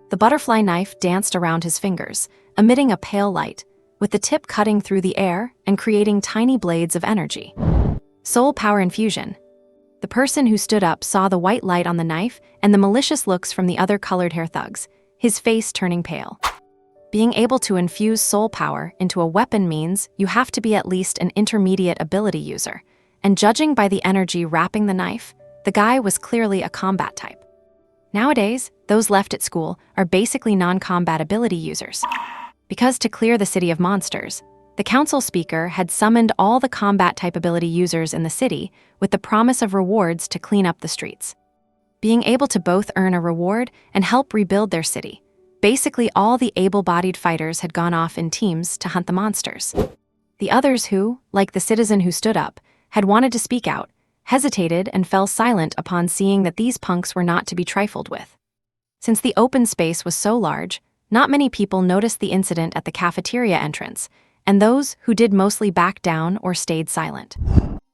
S1: The butterfly knife danced around his fingers, emitting a pale light, with the tip cutting through the air and creating tiny blades of energy. Soul power infusion. The person who stood up saw the white light on the knife and the malicious looks from the other colored hair thugs, his face turning pale. Being able to infuse soul power into a weapon means you have to be at least an intermediate ability user, and judging by the energy wrapping the knife, the guy was clearly a combat type. Nowadays, those left at school are basically non-combat ability users. Because to clear the city of monsters, the council speaker had summoned all the combat type ability users in the city with the promise of rewards to clean up the streets. Being able to both earn a reward and help rebuild their city. Basically, all the able-bodied fighters had gone off in teams to hunt the monsters. The others who, like the citizen who stood up, had wanted to speak out, hesitated and fell silent upon seeing that these punks were not to be trifled with. Since the open space was so large, not many people noticed the incident at the cafeteria entrance, and those who did mostly backed down or stayed silent.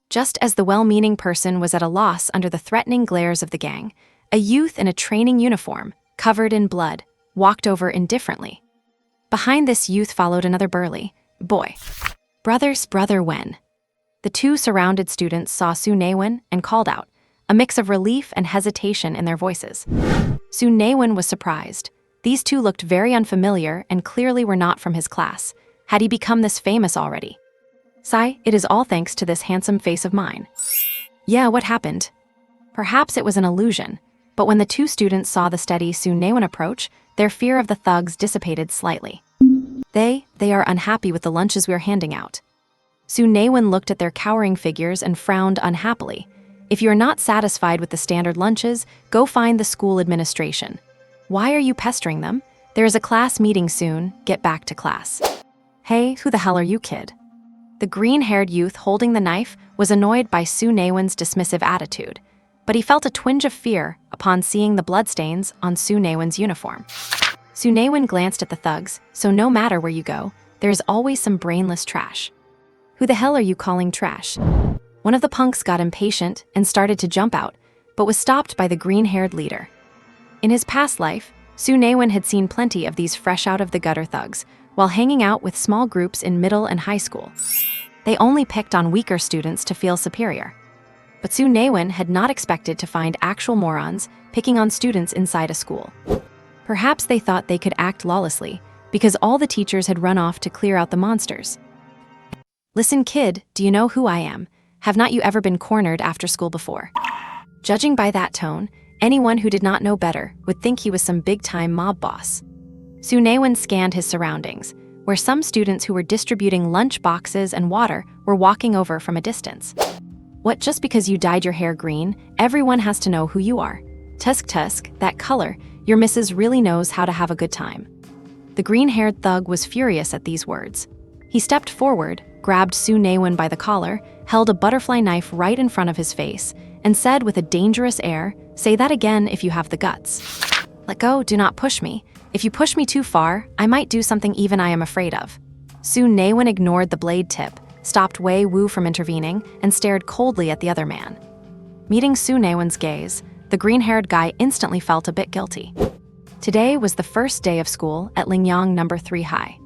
S1: Just as the well-meaning person was at a loss under the threatening glares of the gang, a youth in a training uniform, covered in blood, walked over indifferently. Behind this youth followed another burly boy. Brother Wen. The two surrounded students saw Su Naiwen and called out, a mix of relief and hesitation in their voices. Su Naiwen was surprised. These two looked very unfamiliar and clearly were not from his class. Had he become this famous already? "Sai, it is all thanks to this handsome face of mine." "Yeah, what happened?" Perhaps it was an illusion, but when the two students saw the steady Su Naiwen approach, their fear of the thugs dissipated slightly. They are unhappy with the lunches we are handing out." Su Naiwen looked at their cowering figures and frowned unhappily. "If you are not satisfied with the standard lunches, go find the school administration." "Why are you pestering them? There is a class meeting soon, get back to class." "Hey, who the hell are you, kid?" The green-haired youth holding the knife was annoyed by Su Naiwen's dismissive attitude, but he felt a twinge of fear upon seeing the bloodstains on Su Naiwen's uniform. Su Naiwen glanced at the thugs, so no matter where you go, there is always some brainless trash. "Who the hell are you calling trash?" One of the punks got impatient and started to jump out, but was stopped by the green-haired leader. In his past life, Su Naiwen had seen plenty of these fresh-out-of-the-gutter thugs, while hanging out with small groups in middle and high school. They only picked on weaker students to feel superior. But Su Naiwen had not expected to find actual morons picking on students inside a school. Perhaps they thought they could act lawlessly, because all the teachers had run off to clear out the monsters. "Listen, kid, do you know who I am? Have not you ever been cornered after school before?" Judging by that tone, anyone who did not know better would think he was some big-time mob boss. Su Naiwen scanned his surroundings, where some students who were distributing lunch boxes and water were walking over from a distance. "What, just because you dyed your hair green, everyone has to know who you are? Tusk, that color, your missus really knows how to have a good time." The green-haired thug was furious at these words. He stepped forward, grabbed Su Naiwen by the collar, held a butterfly knife right in front of his face, and said with a dangerous air, "Say that again if you have the guts." "Let go, do not push me. If you push me too far, I might do something even I am afraid of." Su Naiwen ignored the blade tip, stopped Wei Wu from intervening, and stared coldly at the other man. Meeting Su Naiwen's gaze, the green-haired guy instantly felt a bit guilty. Today was the first day of school at Lingyang No. 3 High.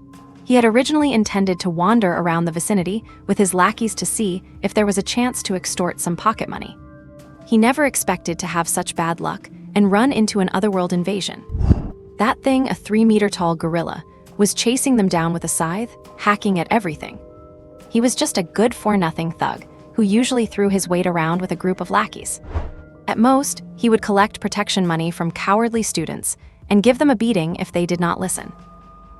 S1: He had originally intended to wander around the vicinity with his lackeys to see if there was a chance to extort some pocket money. He never expected to have such bad luck and run into an otherworld invasion. That thing, a 3-meter-tall gorilla, was chasing them down with a scythe, hacking at everything. He was just a good-for-nothing thug who usually threw his weight around with a group of lackeys. At most, he would collect protection money from cowardly students and give them a beating if they did not listen.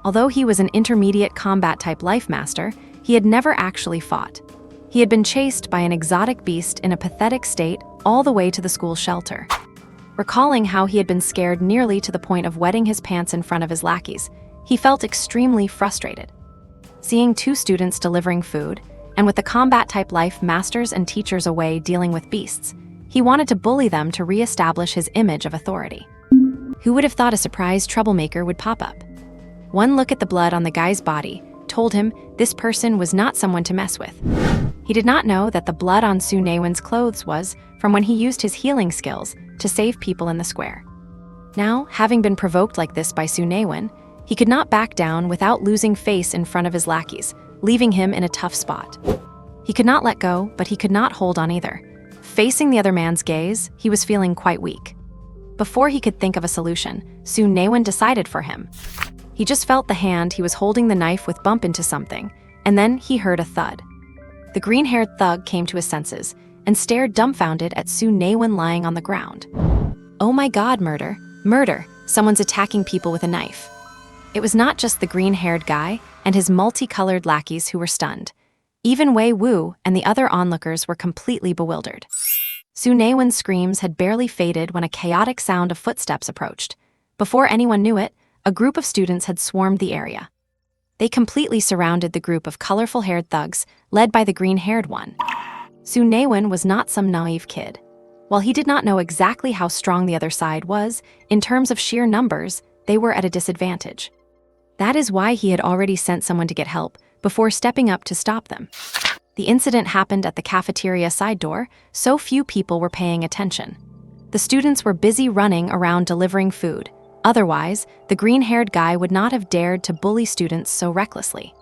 S1: Although he was an intermediate combat-type life master, he had never actually fought. He had been chased by an exotic beast in a pathetic state all the way to the school shelter. Recalling how he had been scared nearly to the point of wetting his pants in front of his lackeys, he felt extremely frustrated. Seeing two students delivering food, and with the combat-type life masters and teachers away dealing with beasts, he wanted to bully them to re-establish his image of authority. Who would have thought a surprise troublemaker would pop up? One look at the blood on the guy's body told him this person was not someone to mess with. He did not know that the blood on Su Naiwen's clothes was from when he used his healing skills to save people in the square. Now, having been provoked like this by Su Naiwen, he could not back down without losing face in front of his lackeys, leaving him in a tough spot. He could not let go, but he could not hold on either. Facing the other man's gaze, he was feeling quite weak. Before he could think of a solution, Su Naiwen decided for him. He just felt the hand he was holding the knife with bump into something, and then he heard a thud. The green-haired thug came to his senses and stared dumbfounded at Su Naiwen lying on the ground. Oh my god, murder! Murder! Someone's attacking people with a knife. It was not just the green-haired guy and his multicolored lackeys who were stunned. Even Wei Wu and the other onlookers were completely bewildered. Su Naiwen's screams had barely faded when a chaotic sound of footsteps approached. Before anyone knew it, a group of students had swarmed the area. They completely surrounded the group of colorful-haired thugs, led by the green-haired one. Su Naiwen was not some naive kid. While he did not know exactly how strong the other side was, in terms of sheer numbers, they were at a disadvantage. That is why he had already sent someone to get help before stepping up to stop them. The incident happened at the cafeteria side door, so few people were paying attention. The students were busy running around delivering food. Otherwise, the green-haired guy would not have dared to bully students so recklessly.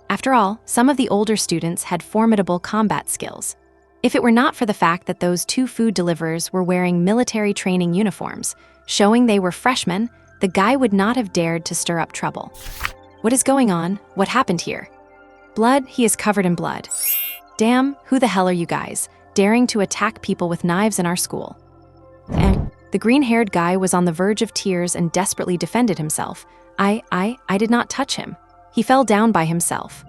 S1: After all, some of the older students had formidable combat skills. If it were not for the fact that those two food deliverers were wearing military training uniforms, showing they were freshmen, the guy would not have dared to stir up trouble. What is going on? What happened here? Blood, he is covered in blood. Damn, who the hell are you guys, daring to attack people with knives in our school? The green-haired guy was on the verge of tears and desperately defended himself. I did not touch him. He fell down by himself.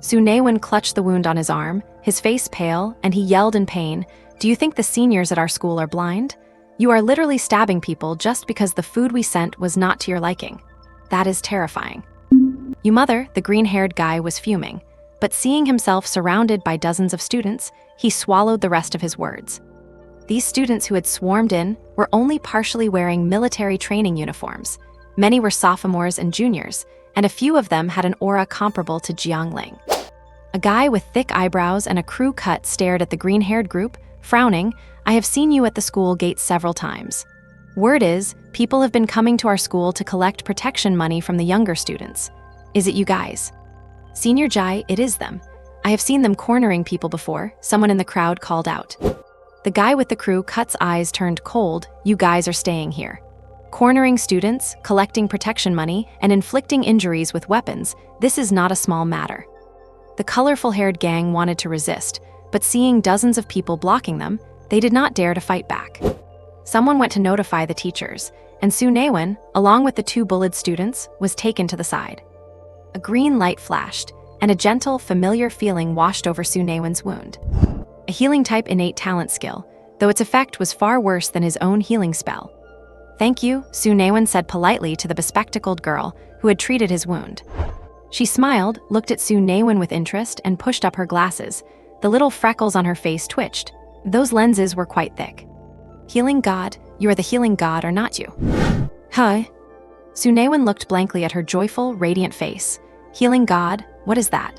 S1: Su Naiwen clutched the wound on his arm, his face pale, and he yelled in pain, "Do you think the seniors at our school are blind? You are literally stabbing people just because the food we sent was not to your liking. That is terrifying." You mother, the green-haired guy was fuming, but seeing himself surrounded by dozens of students, he swallowed the rest of his words. These students who had swarmed in were only partially wearing military training uniforms. Many were sophomores and juniors, and a few of them had an aura comparable to Jiangling. A guy with thick eyebrows and a crew cut stared at the green-haired group, frowning. "I have seen you at the school gate several times. Word is, people have been coming to our school to collect protection money from the younger students. Is it you guys?" "Senior Jai, it is them. I have seen them cornering people before," someone in the crowd called out. The guy with the crew cut's eyes turned cold. "You guys are staying here. Cornering students, collecting protection money, and inflicting injuries with weapons, this is not a small matter." The colorful-haired gang wanted to resist, but seeing dozens of people blocking them, they did not dare to fight back. Someone went to notify the teachers, and Su Naiwen, along with the two bullied students, was taken to the side. A green light flashed, and a gentle, familiar feeling washed over Su Naiwen's wound. A healing-type innate talent skill, though its effect was far worse than his own healing spell. "Thank you," Su Naiwen said politely to the bespectacled girl who had treated his wound. She smiled, looked at Su Naiwen with interest, and pushed up her glasses. The little freckles on her face twitched. Those lenses were quite thick. "Healing god? You are the healing god, or not you?" "Huh?" Su Naiwen looked blankly at her joyful, radiant face. "Healing god? What is that?"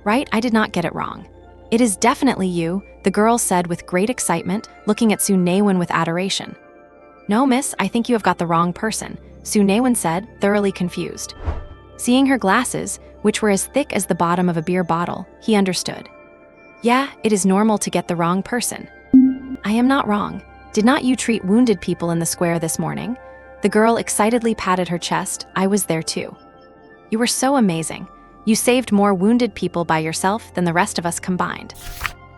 S1: "Right, I did not get it wrong. It is definitely you," the girl said with great excitement, looking at Su Naiwen with adoration. "No, miss, I think you have got the wrong person," Su Naiwen said, thoroughly confused. Seeing her glasses, which were as thick as the bottom of a beer bottle, he understood. "Yeah, it is normal to get the wrong person." "I am not wrong. Did not you treat wounded people in the square this morning?" The girl excitedly patted her chest. "I was there too." "You were so amazing. You saved more wounded people by yourself than the rest of us combined.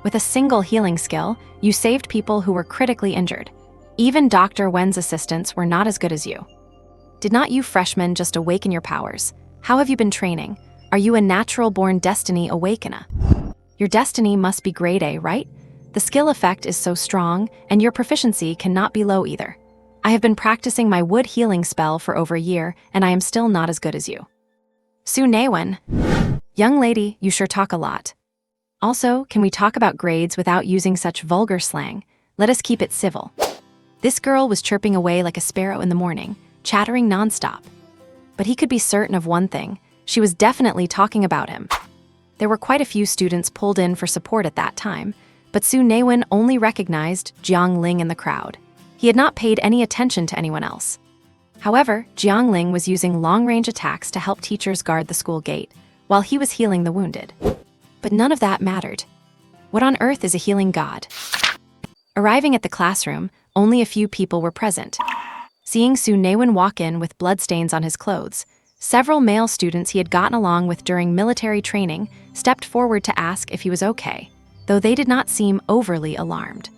S1: With a single healing skill, you saved people who were critically injured. Even Dr. Wen's assistants were not as good as you. Did not you freshmen just awaken your powers? How have you been training? Are you a natural-born destiny awakener? Your destiny must be grade A, right? The skill effect is so strong, and your proficiency cannot be low either. I have been practicing my wood healing spell for over a year, and I am still not as good as you." "Su Naiwen, young lady, you sure talk a lot." Also, can we talk about grades without using such vulgar slang? Let us keep it civil. This girl was chirping away like a sparrow in the morning, chattering nonstop. But he could be certain of one thing: she was definitely talking about him. There were quite a few students pulled in for support at that time, but Su Naiwen only recognized Jiang Ling in the crowd. He had not paid any attention to anyone else. However, Jiang Ling was using long-range attacks to help teachers guard the school gate, while he was healing the wounded. But none of that mattered. What on earth is a healing god? Arriving at the classroom, only a few people were present. Seeing Su Naiwen walk in with bloodstains on his clothes, several male students he had gotten along with during military training stepped forward to ask if he was okay, though they did not seem overly alarmed.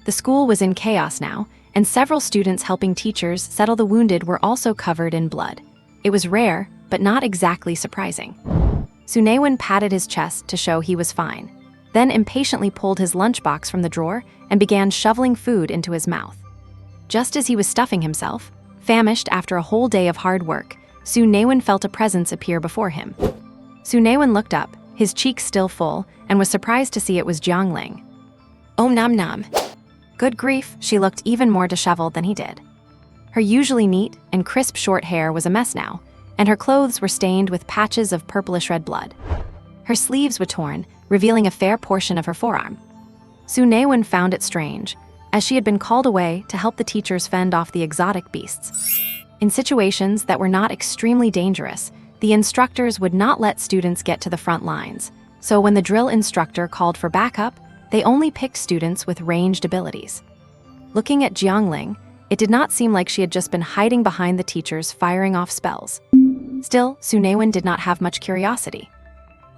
S1: The school was in chaos now, and several students helping teachers settle the wounded were also covered in blood. It was rare, but not exactly surprising. Su Naiwen patted his chest to show he was fine, then impatiently pulled his lunchbox from the drawer and began shoveling food into his mouth. Just as he was stuffing himself, famished after a whole day of hard work, Su Naiwen felt a presence appear before him. Su Naiwen looked up, his cheeks still full, and was surprised to see it was Jiang Ling. Oh nom nom. Good grief, she looked even more disheveled than he did. Her usually neat and crisp short hair was a mess now, and her clothes were stained with patches of purplish-red blood. Her sleeves were torn, revealing a fair portion of her forearm. Su Naiwen found it strange, as she had been called away to help the teachers fend off the exotic beasts. In situations that were not extremely dangerous, the instructors would not let students get to the front lines, so when the drill instructor called for backup, they only picked students with ranged abilities. Looking at Jiang Ling, it did not seem like she had just been hiding behind the teachers firing off spells. Still, Su Naiwen did not have much curiosity.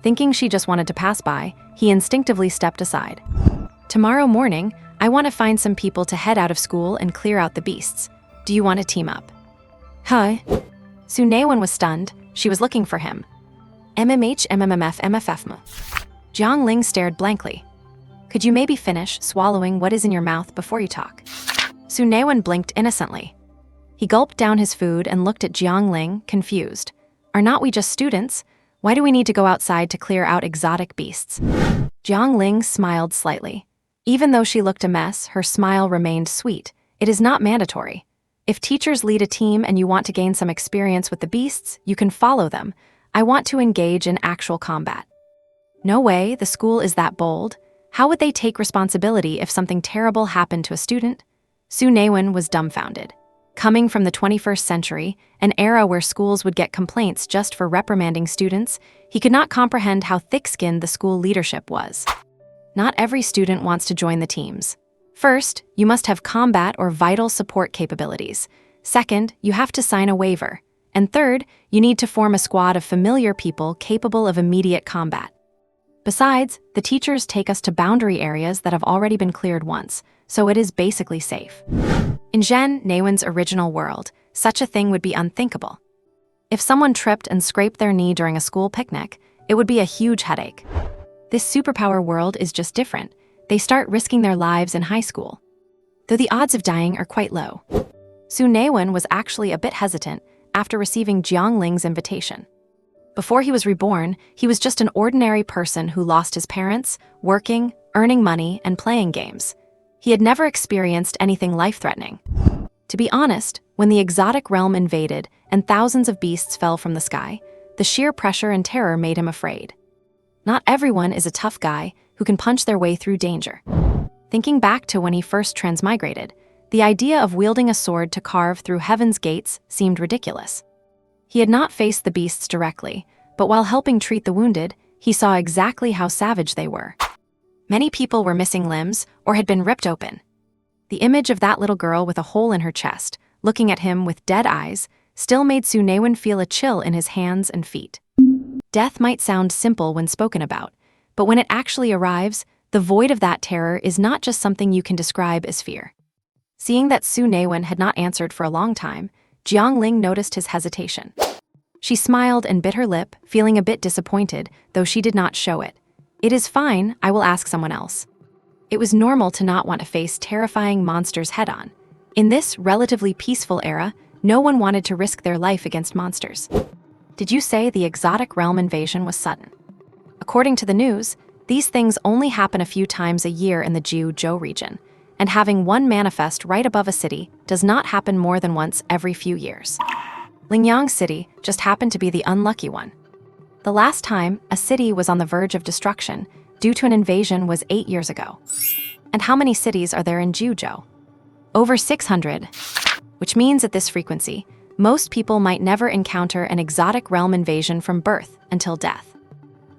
S1: Thinking she just wanted to pass by, he instinctively stepped aside. Tomorrow morning, I want to find some people to head out of school and clear out the beasts. Do you want to team up? Hi. Su Naiwen was stunned. She was looking for him. MMF. Jiang Ling stared blankly. Could you maybe finish swallowing what is in your mouth before you talk? Su Naiwen blinked innocently. He gulped down his food and looked at Jiang Ling, confused. Are not we just students? Why do we need to go outside to clear out exotic beasts? Jiang Ling smiled slightly. Even though she looked a mess, her smile remained sweet. It is not mandatory. If teachers lead a team and you want to gain some experience with the beasts, you can follow them. I want to engage in actual combat. No way, the school is that bold. How would they take responsibility if something terrible happened to a student? Su Naiwen was dumbfounded. Coming from the 21st century, an era where schools would get complaints just for reprimanding students, he could not comprehend how thick-skinned the school leadership was. Not every student wants to join the teams. First, you must have combat or vital support capabilities. Second, you have to sign a waiver. And third, you need to form a squad of familiar people capable of immediate combat. Besides, the teachers take us to boundary areas that have already been cleared once, so it is basically safe. In Su Naiwen's original world, such a thing would be unthinkable. If someone tripped and scraped their knee during a school picnic, it would be a huge headache. This superpower world is just different. They start risking their lives in high school, though the odds of dying are quite low. Su Naiwen was actually a bit hesitant after receiving Jiang Ling's invitation. Before he was reborn, he was just an ordinary person who lost his parents, working, earning money, and playing games. He had never experienced anything life-threatening. To be honest, when the exotic realm invaded and thousands of beasts fell from the sky, the sheer pressure and terror made him afraid. Not everyone is a tough guy who can punch their way through danger. Thinking back to when he first transmigrated, the idea of wielding a sword to carve through heaven's gates seemed ridiculous. He had not faced the beasts directly, but while helping treat the wounded, he saw exactly how savage they were. Many people were missing limbs or had been ripped open. The image of that little girl with a hole in her chest, looking at him with dead eyes, still made Su Naiwen feel a chill in his hands and feet. Death might sound simple when spoken about, but when it actually arrives, the void of that terror is not just something you can describe as fear. Seeing that Su Naiwen had not answered for a long time, Jiang Ling noticed his hesitation. She smiled and bit her lip, feeling a bit disappointed, though she did not show it. It is fine, I will ask someone else. It was normal to not want to face terrifying monsters head-on. In this relatively peaceful era, no one wanted to risk their life against monsters. Did you say the exotic realm invasion was sudden? According to the news, These things only happen a few times a year in the Jiuzhou region, and having one manifest right above a city does not happen more than once every few years. Lingyang City just happened to be the unlucky one. The last time a city was on the verge of destruction due to an invasion was 8 years ago. And how many cities are there in Jiuzhou? Over 600, which means at this frequency, most people might never encounter an exotic realm invasion from birth until death.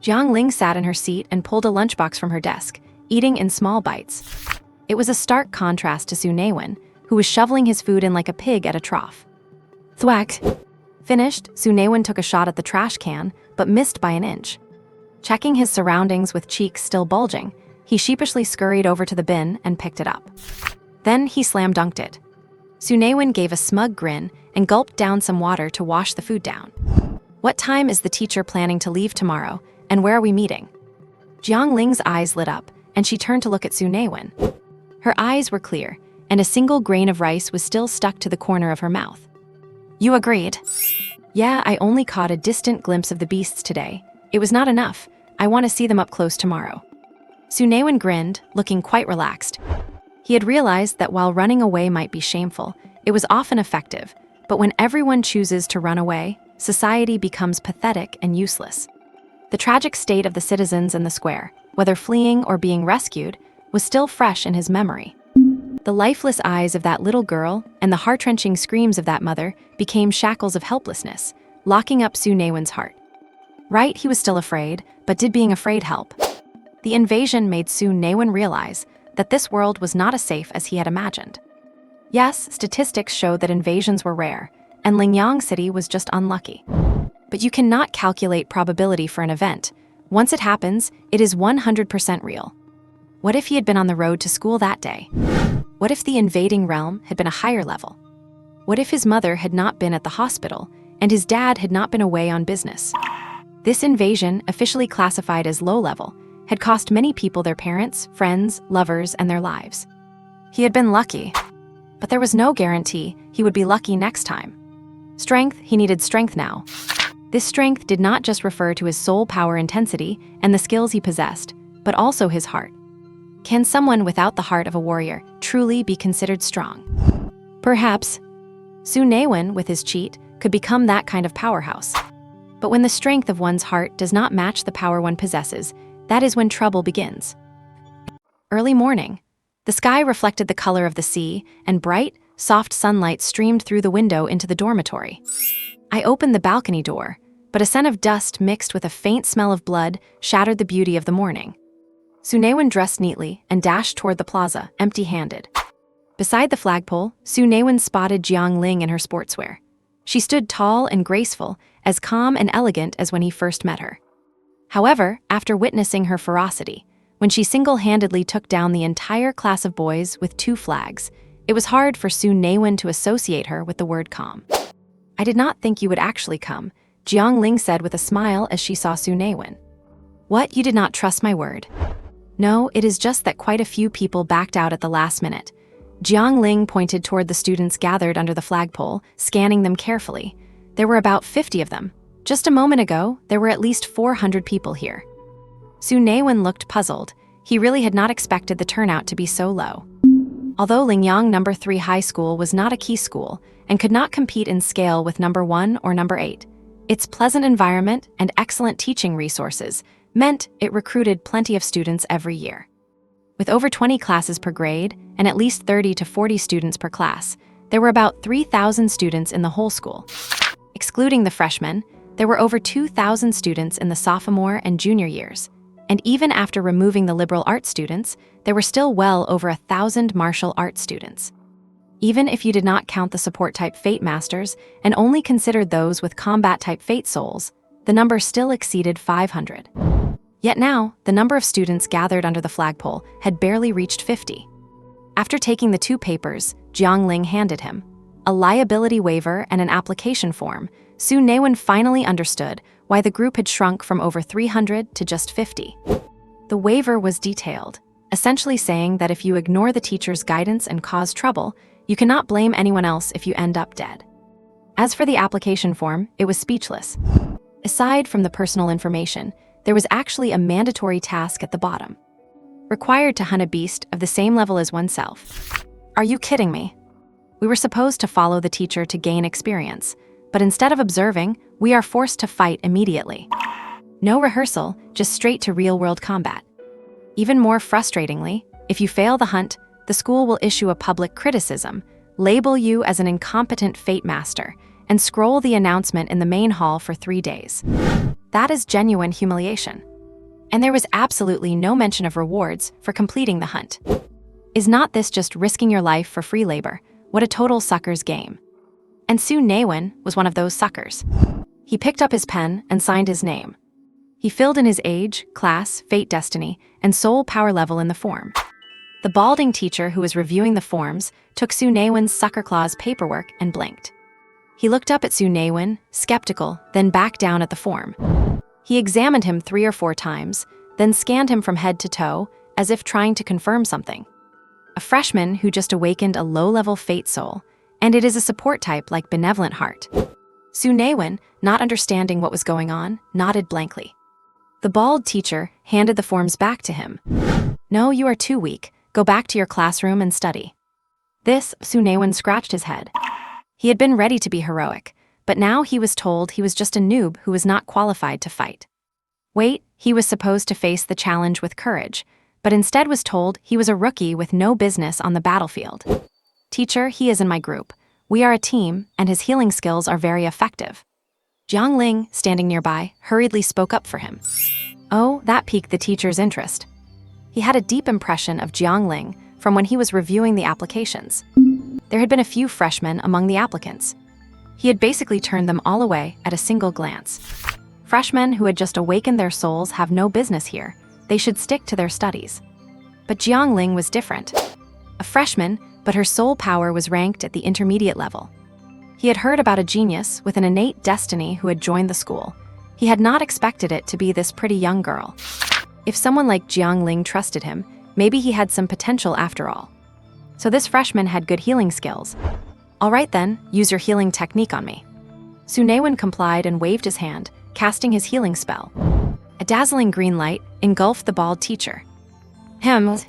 S1: Jiang Ling sat in her seat and pulled a lunchbox from her desk, eating in small bites. It was a stark contrast to Su Naiwen, who was shoveling his food in like a pig at a trough. Thwack! Finished, Su Naiwen took a shot at the trash can, but missed by an inch. Checking his surroundings with cheeks still bulging, he sheepishly scurried over to the bin and picked it up. Then he slam-dunked it. Su Naiwen gave a smug grin and gulped down some water to wash the food down. What time is the teacher planning to leave tomorrow, and where are we meeting? Jiang Ling's eyes lit up, and she turned to look at Su Naiwen. Her eyes were clear, and a single grain of rice was still stuck to the corner of her mouth. You agreed? Yeah, I only caught a distant glimpse of the beasts today. It was not enough. I want to see them up close tomorrow. Su Naiwen grinned, looking quite relaxed. He had realized that while running away might be shameful, it was often effective, but when everyone chooses to run away, society becomes pathetic and useless. The tragic state of the citizens in the square, whether fleeing or being rescued, was still fresh in his memory. The lifeless eyes of that little girl and the heart-wrenching screams of that mother became shackles of helplessness, locking up Su Naiwen's heart. Right, he was still afraid, but did being afraid help? The invasion made Su Naiwen realize that this world was not as safe as he had imagined. Yes, statistics showed that invasions were rare, and Lingyang City was just unlucky. But you cannot calculate probability for an event. Once it happens, it is 100% real. What if he had been on the road to school that day? What if the invading realm had been a higher level? What if his mother had not been at the hospital and his dad had not been away on business? This invasion, officially classified as low level, had cost many people their parents, friends, lovers, and their lives. He had been lucky, but there was no guarantee he would be lucky next time. Strength, he needed strength now. This strength did not just refer to his soul power intensity and the skills he possessed, but also his heart. Can someone without the heart of a warrior truly be considered strong? Perhaps. Su Naiwen, with his cheat, could become that kind of powerhouse. But when the strength of one's heart does not match the power one possesses, that is when trouble begins. Early morning. The sky reflected the color of the sea, and bright, soft sunlight streamed through the window into the dormitory. I opened the balcony door, but a scent of dust mixed with a faint smell of blood shattered the beauty of the morning. Su Naiwen dressed neatly and dashed toward the plaza, empty-handed. Beside the flagpole, Su Naiwen spotted Jiang Ling in her sportswear. She stood tall and graceful, as calm and elegant as when he first met her. However, after witnessing her ferocity, when she single-handedly took down the entire class of boys with 2 flags, it was hard for Su Naiwen to associate her with the word calm. I did not think you would actually come, Jiang Ling said with a smile as she saw Su Naiwen. What, you did not trust my word? No, it is just that quite a few people backed out at the last minute. Jiang Ling pointed toward the students gathered under the flagpole, scanning them carefully. There were about 50 of them. Just a moment ago, there were at least 400 people here. Su Naiwen looked puzzled. He really had not expected the turnout to be so low. Although Lingyang No. 3 High School was not a key school and could not compete in scale with No. 1 or No. 8, its pleasant environment and excellent teaching resources meant it recruited plenty of students every year. With over 20 classes per grade and at least 30 to 40 students per class, there were about 3,000 students in the whole school. Excluding the freshmen, there were over 2,000 students in the sophomore and junior years, and even after removing the liberal arts students, there were still well over 1,000 martial arts students. Even if you did not count the support-type Fate Masters and only considered those with combat-type Fate Souls, the number still exceeded 500. Yet now, the number of students gathered under the flagpole had barely reached 50. After taking the 2 papers Jiang Ling handed him, a liability waiver and an application form, Su Naiwen finally understood why the group had shrunk from over 300 to just 50. The waiver was detailed, essentially saying that if you ignore the teacher's guidance and cause trouble, you cannot blame anyone else if you end up dead. As for the application form, it was speechless. Aside from the personal information, there was actually a mandatory task at the bottom. Required to hunt a beast of the same level as oneself. Are you kidding me? We were supposed to follow the teacher to gain experience, but instead of observing, we are forced to fight immediately. No rehearsal, just straight to real-world combat. Even more frustratingly, if you fail the hunt, the school will issue a public criticism, label you as an incompetent fate master, and scroll the announcement in the main hall for 3 days. That is genuine humiliation. And there was absolutely no mention of rewards for completing the hunt. Is not this just risking your life for free labor? What a total sucker's game. And Su Naiwen was one of those suckers. He picked up his pen and signed his name. He filled in his age, class, fate destiny, and soul power level in the form. The balding teacher who was reviewing the forms took Su Naiwen's sucker clause paperwork and blinked. He looked up at Su Naiwen, skeptical, then back down at the form. He examined him 3 or 4 times, then scanned him from head to toe, as if trying to confirm something. A freshman who just awakened a low-level fate soul, and it is a support type like benevolent heart. Su Naiwen, not understanding what was going on, nodded blankly. The bald teacher handed the forms back to him. No, you are too weak. Go back to your classroom and study. This, Su Naiwen scratched his head. He had been ready to be heroic, but now he was told he was just a noob who was not qualified to fight. Wait, he was supposed to face the challenge with courage, but instead was told he was a rookie with no business on the battlefield. Teacher, he is in my group. We are a team, and his healing skills are very effective. Jiang Ling, standing nearby, hurriedly spoke up for him. Oh, that piqued the teacher's interest. He had a deep impression of Jiang Ling from when he was reviewing the applications. There had been a few freshmen among the applicants. He had basically turned them all away at a single glance. Freshmen who had just awakened their souls have no business here. They should stick to their studies. But Jiang Ling was different. A freshman, but her soul power was ranked at the intermediate level. He had heard about a genius with an innate destiny who had joined the school. He had not expected it to be this pretty young girl. If someone like Jiang Ling trusted him, maybe he had some potential after all. So this freshman had good healing skills. All right then, use your healing technique on me. Su Naiwen complied and waved his hand, casting his healing spell. A dazzling green light engulfed the bald teacher. The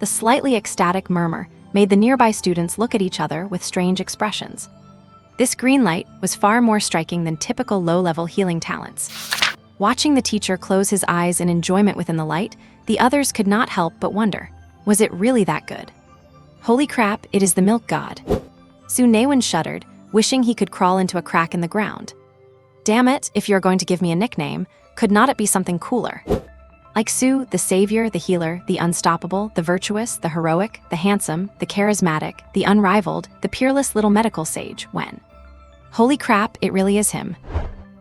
S1: slightly ecstatic murmur made the nearby students look at each other with strange expressions. This green light was far more striking than typical low-level healing talents. Watching the teacher close his eyes in enjoyment within the light, the others could not help but wonder, was it really that good? Holy crap, it is the milk god. Su Naiwen shuddered, wishing he could crawl into a crack in the ground. Damn it, if you're going to give me a nickname, could not it be something cooler? Like Su, the savior, the healer, the unstoppable, the virtuous, the heroic, the handsome, the charismatic, the unrivaled, the peerless little medical sage, when? Holy crap, it really is him.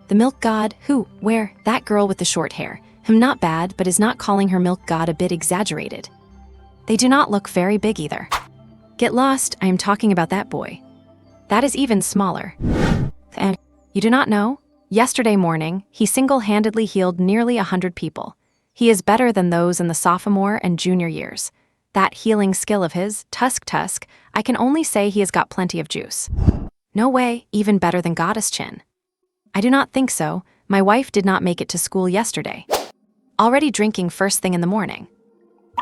S1: The milk god, who, where, that girl with the short hair. Him not bad, but is not calling her milk god a bit exaggerated. They do not look very big either. Get lost, I am talking about that boy. That is even smaller. And you do not know? Yesterday morning, he single-handedly healed nearly 100 people. He is better than those in the sophomore and junior years. That healing skill of his, Tusk, I can only say he has got plenty of juice. No way, even better than Goddess Chin. I do not think so. My wife did not make it to school yesterday. Already drinking first thing in the morning.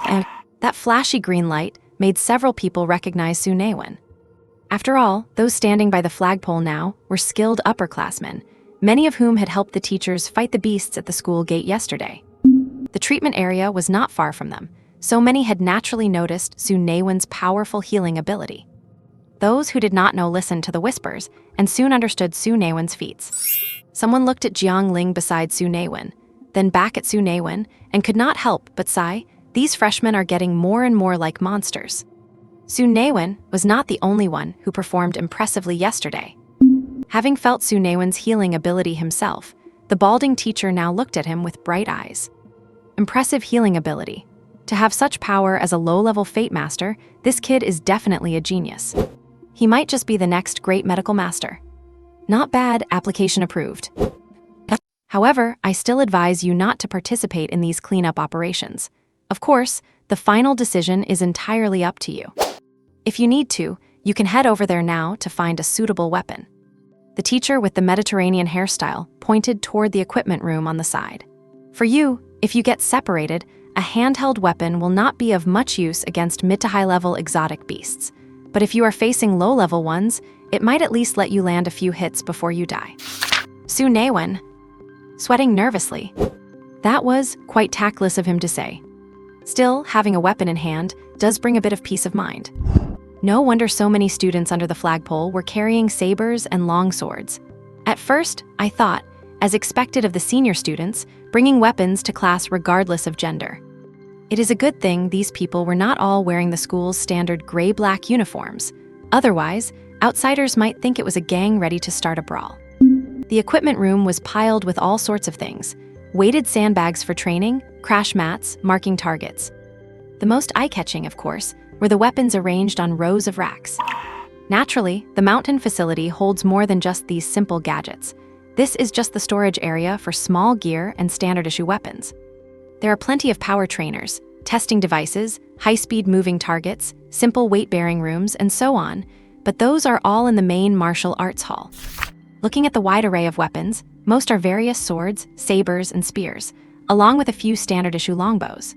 S1: And that flashy green light made several people recognize Su Naiwen. After all, those standing by the flagpole now were skilled upperclassmen, many of whom had helped the teachers fight the beasts at the school gate yesterday. The treatment area was not far from them, so many had naturally noticed Su Naiwen's powerful healing ability. Those who did not know listened to the whispers and soon understood Su Naiwen's feats. Someone looked at Jiang Ling beside Su Naiwen, then back at Su Naiwen, and could not help but sigh, these freshmen are getting more and more like monsters. Su Naiwen was not the only one who performed impressively yesterday. Having felt Su Naiwen's healing ability himself, the balding teacher now looked at him with bright eyes. Impressive healing ability. To have such power as a low-level fate master, this kid is definitely a genius. He might just be the next great medical master. Not bad, application approved. However, I still advise you not to participate in these cleanup operations. Of course, the final decision is entirely up to you. If you need to, you can head over there now to find a suitable weapon. The teacher with the Mediterranean hairstyle pointed toward the equipment room on the side. For you, if you get separated, a handheld weapon will not be of much use against mid to high level exotic beasts. But if you are facing low level ones, it might at least let you land a few hits before you die. Su Naiwen, sweating nervously. That was quite tactless of him to say. Still, having a weapon in hand does bring a bit of peace of mind. No wonder so many students under the flagpole were carrying sabers and long swords. At first, I thought, as expected of the senior students, bringing weapons to class regardless of gender. It is a good thing these people were not all wearing the school's standard gray-black uniforms. Otherwise, outsiders might think it was a gang ready to start a brawl. The equipment room was piled with all sorts of things: weighted sandbags for training, crash mats, marking targets. The most eye-catching, of course, were the weapons arranged on rows of racks. Naturally, the mountain facility holds more than just these simple gadgets. This is just the storage area for small gear and standard-issue weapons. There are plenty of power trainers, testing devices, high-speed moving targets, simple weight-bearing rooms, and so on, but those are all in the main martial arts hall. Looking at the wide array of weapons, most are various swords, sabers, and spears, along with a few standard-issue longbows.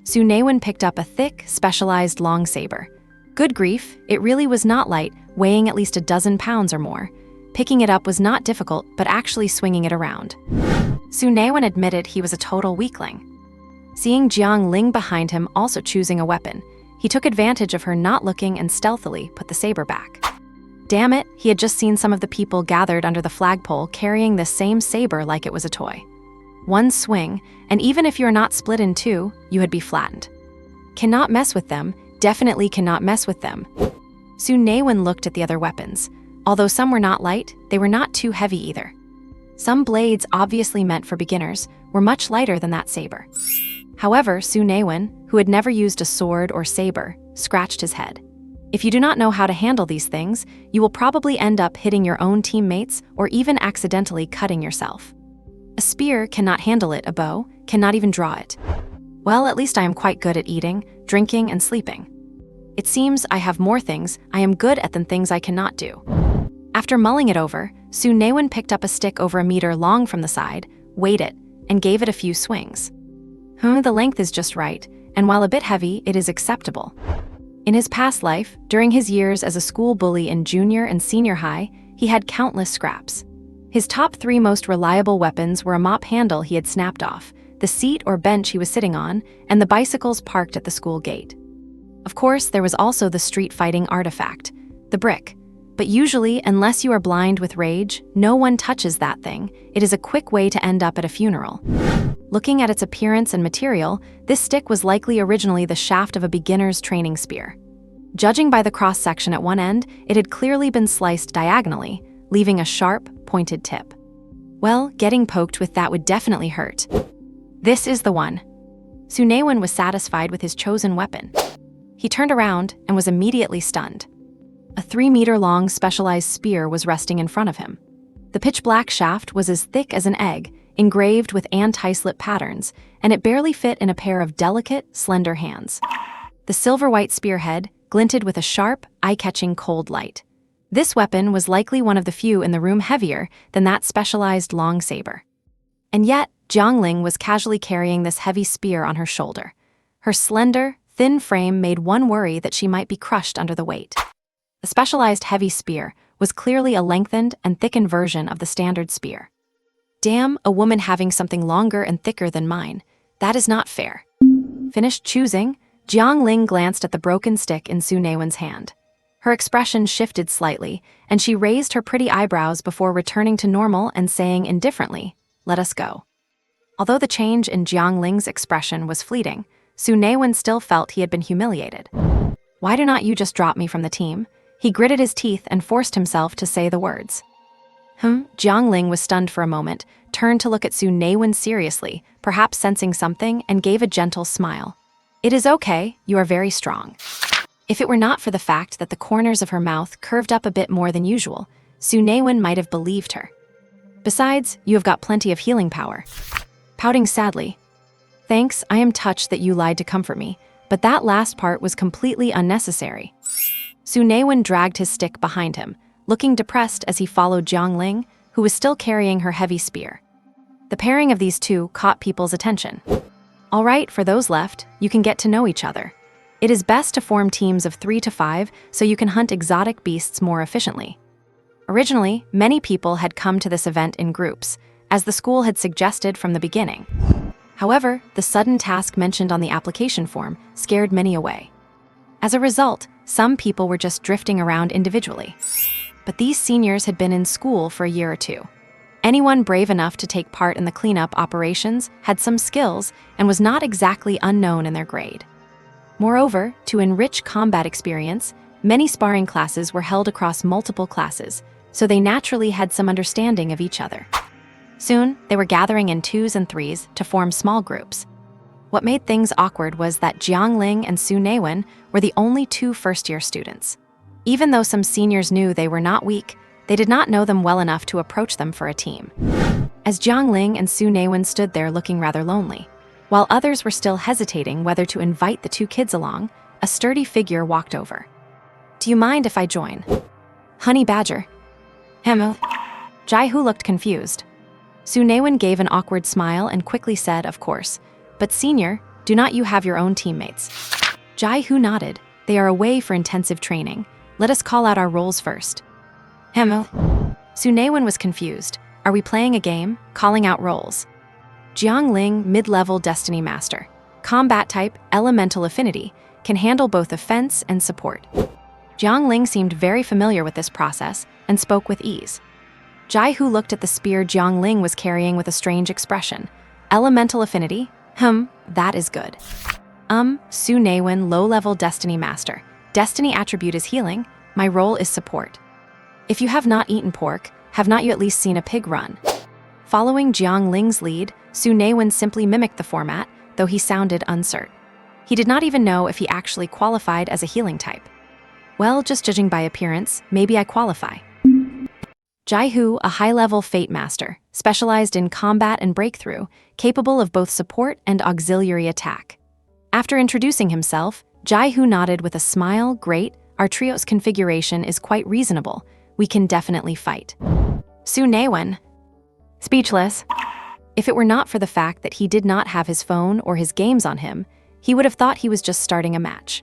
S1: Su Naiwen picked up a thick, specialized long saber. Good grief, it really was not light, weighing at least a dozen pounds or more. Picking it up was not difficult, but actually swinging it around. Su Naiwen admitted he was a total weakling. Seeing Jiang Ling behind him also choosing a weapon, he took advantage of her not looking and stealthily put the saber back. Damn it, he had just seen some of the people gathered under the flagpole carrying the same saber like it was a toy. One swing, and even if you're not split in two, you had be flattened. Cannot mess with them, definitely cannot mess with them. Su Naiwen looked at the other weapons. Although some were not light, they were not too heavy either. Some blades, obviously meant for beginners, were much lighter than that saber. However, Su Naiwen, who had never used a sword or saber, scratched his head. If you do not know how to handle these things, you will probably end up hitting your own teammates or even accidentally cutting yourself. A spear cannot handle it, a bow cannot even draw it. Well, at least I am quite good at eating, drinking, and sleeping. It seems I have more things I am good at than things I cannot do. After mulling it over, Su Naiwen picked up a stick over a meter long from the side, weighed it, and gave it a few swings. The length is just right, and while a bit heavy, it is acceptable. In his past life, during his years as a school bully in junior and senior high, he had countless scraps. His top 3 most reliable weapons were a mop handle he had snapped off, the seat or bench he was sitting on, and the bicycles parked at the school gate. Of course, there was also the street fighting artifact, the brick. But usually, unless you are blind with rage, no one touches that thing. It is a quick way to end up at a funeral. Looking at its appearance and material, this stick was likely originally the shaft of a beginner's training spear. Judging by the cross-section at one end, it had clearly been sliced diagonally, leaving a sharp, pointed tip. Well, getting poked with that would definitely hurt. This is the one. Su Naiwen was satisfied with his chosen weapon. He turned around and was immediately stunned. A 3-meter-long specialized spear was resting in front of him. The pitch-black shaft was as thick as an egg, engraved with anti-slip patterns, and it barely fit in a pair of delicate, slender hands. The silver-white spearhead glinted with a sharp, eye-catching cold light. This weapon was likely one of the few in the room heavier than that specialized long saber. And yet, Jiang Ling was casually carrying this heavy spear on her shoulder. Her slender, thin frame made one worry that she might be crushed under the weight. The specialized heavy spear was clearly a lengthened and thickened version of the standard spear. Damn, a woman having something longer and thicker than mine. That is not fair. Finished choosing, Jiang Ling glanced at the broken stick in Su Naiwen's hand. Her expression shifted slightly, and she raised her pretty eyebrows before returning to normal and saying indifferently, "Let us go." Although the change in Jiang Ling's expression was fleeting, Su Naiwen still felt he had been humiliated. "Why do not you just drop me from the team?" He gritted his teeth and forced himself to say the words. Jiang Ling was stunned for a moment, turned to look at Su Naiwen seriously, perhaps sensing something, and gave a gentle smile. "It is okay, you are very strong." If it were not for the fact that the corners of her mouth curved up a bit more than usual, Su Naiwen might have believed her. "Besides, you have got plenty of healing power." Pouting sadly, "Thanks, I am touched that you lied to comfort me, but that last part was completely unnecessary." Su Naiwen dragged his stick behind him, looking depressed as he followed Jiang Ling, who was still carrying her heavy spear. The pairing of these two caught people's attention. All right, for those left, you can get to know each other. It is best to form teams of 3 to 5 so you can hunt exotic beasts more efficiently. Originally, many people had come to this event in groups, as the school had suggested from the beginning. However, the sudden task mentioned on the application form scared many away. As a result, some people were just drifting around individually. But these seniors had been in school for a year or two. Anyone brave enough to take part in the cleanup operations had some skills and was not exactly unknown in their grade. Moreover, to enrich combat experience, many sparring classes were held across multiple classes, so they naturally had some understanding of each other. Soon, they were gathering in 2s and 3s to form small groups. What made things awkward was that Jiangling and Su Naiwen were the only 2 first-year students. Even though some seniors knew they were not weak, they did not know them well enough to approach them for a team. As Jiangling and Su Naiwen stood there looking rather lonely, while others were still hesitating whether to invite the 2 kids along, a sturdy figure walked over. "Do you mind if I join?" "Honey Badger." "Hemo." Jai-Hu looked confused. Su Naiwen gave an awkward smile and quickly said, "Of course. But senior, do not you have your own teammates?" Jai-Hu nodded. "They are away for intensive training. Let us call out our roles first." "Hemo." Su Naiwen was confused. "Are we playing a game? Calling out roles?" Jiangling, mid-level Destiny Master. Combat type, elemental affinity, can handle both offense and support. Jiangling seemed very familiar with this process and spoke with ease. Jai-Hu looked at the spear Jiangling was carrying with a strange expression. "Elemental affinity? That is good." Su Naiwen, low-level Destiny Master. Destiny attribute is healing. My role is support. If you have not eaten pork, have not you at least seen a pig run? Following Jiangling's lead, Su Naiwen simply mimicked the format, though he sounded uncertain. He did not even know if he actually qualified as a healing type. "Well, just judging by appearance, maybe I qualify." Jai-Hu, a high-level Fate Master, specialized in combat and breakthrough, capable of both support and auxiliary attack. After introducing himself, Jai-Hu nodded with a smile. "Great, our trio's configuration is quite reasonable. We can definitely fight." Su Naiwen, speechless. If it were not for the fact that he did not have his phone or his games on him, he would have thought he was just starting a match.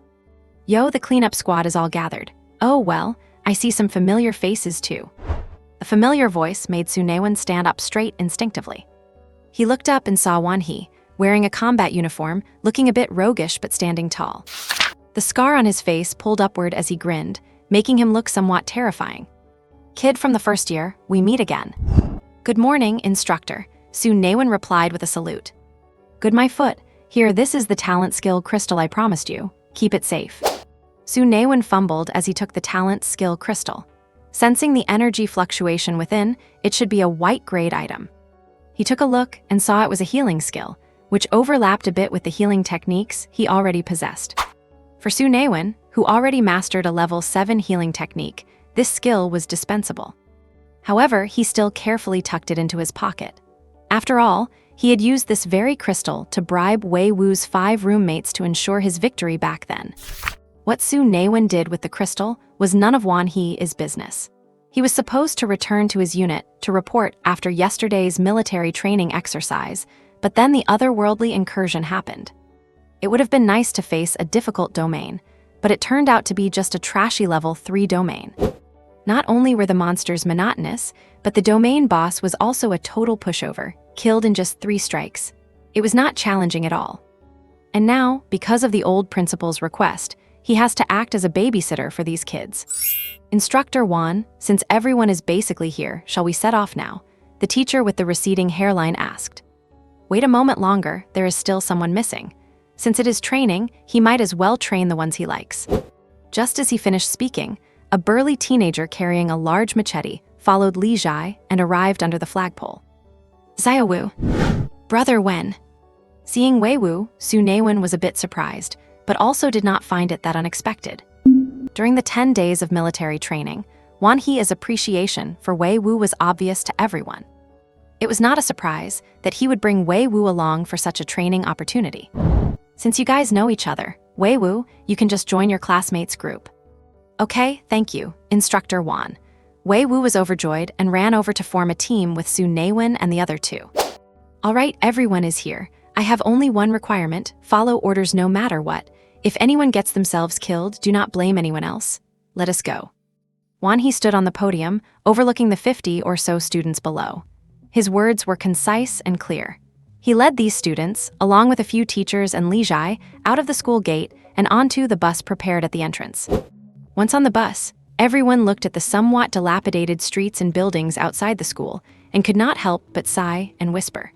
S1: "Yo, the cleanup squad is all gathered. Oh well, I see some familiar faces too." A familiar voice made Su Naiwen stand up straight instinctively. He looked up and saw Wan He, wearing a combat uniform, looking a bit roguish but standing tall. The scar on his face pulled upward as he grinned, making him look somewhat terrifying. "Kid from the first year, we meet again." "Good morning, instructor," Su Naiwen replied with a salute. "Good my foot. Here, this is the talent skill crystal I promised you. Keep it safe." Su Naiwen fumbled as he took the talent skill crystal. Sensing the energy fluctuation within, it should be a white grade item. He took a look and saw it was a healing skill, which overlapped a bit with the healing techniques he already possessed. For Su Naiwen, who already mastered a level 7 healing technique, this skill was dispensable. However, he still carefully tucked it into his pocket. After all, he had used this very crystal to bribe Wei Wu's 5 roommates to ensure his victory back then. What Su Naiwen did with the crystal was none of Wan He's business. He was supposed to return to his unit to report after yesterday's military training exercise, but then the otherworldly incursion happened. It would have been nice to face a difficult domain, but it turned out to be just a trashy level 3 domain. Not only were the monsters monotonous, but the domain boss was also a total pushover, killed in just 3 strikes. It was not challenging at all. And now, because of the old principal's request, he has to act as a babysitter for these kids. "Instructor Wan, since everyone is basically here, shall we set off now?" The teacher with the receding hairline asked. "Wait a moment longer, there is still someone missing. Since it is training, he might as well train the ones he likes." Just as he finished speaking, a burly teenager carrying a large machete followed Li Zhai and arrived under the flagpole. "Xiaowu, brother Wen." Seeing Wei Wu, Su Naiwen was a bit surprised, but also did not find it that unexpected. During the 10 days of military training, Wan He's appreciation for Wei Wu was obvious to everyone. It was not a surprise that he would bring Wei Wu along for such a training opportunity. "Since you guys know each other, Wei Wu, you can just join your classmates' group." "Okay, thank you, Instructor Wan." Wei Wu was overjoyed and ran over to form a team with Su Naiwen and the other 2. All right, everyone is here. I have only one requirement: follow orders no matter what. If anyone gets themselves killed, do not blame anyone else. Let us go. Wanhee stood on the podium, overlooking the 50 or so students below. His words were concise and clear. He led these students, along with a few teachers and Lijai, out of the school gate and onto the bus prepared at the entrance. Once on the bus, everyone looked at the somewhat dilapidated streets and buildings outside the school and could not help but sigh and whisper.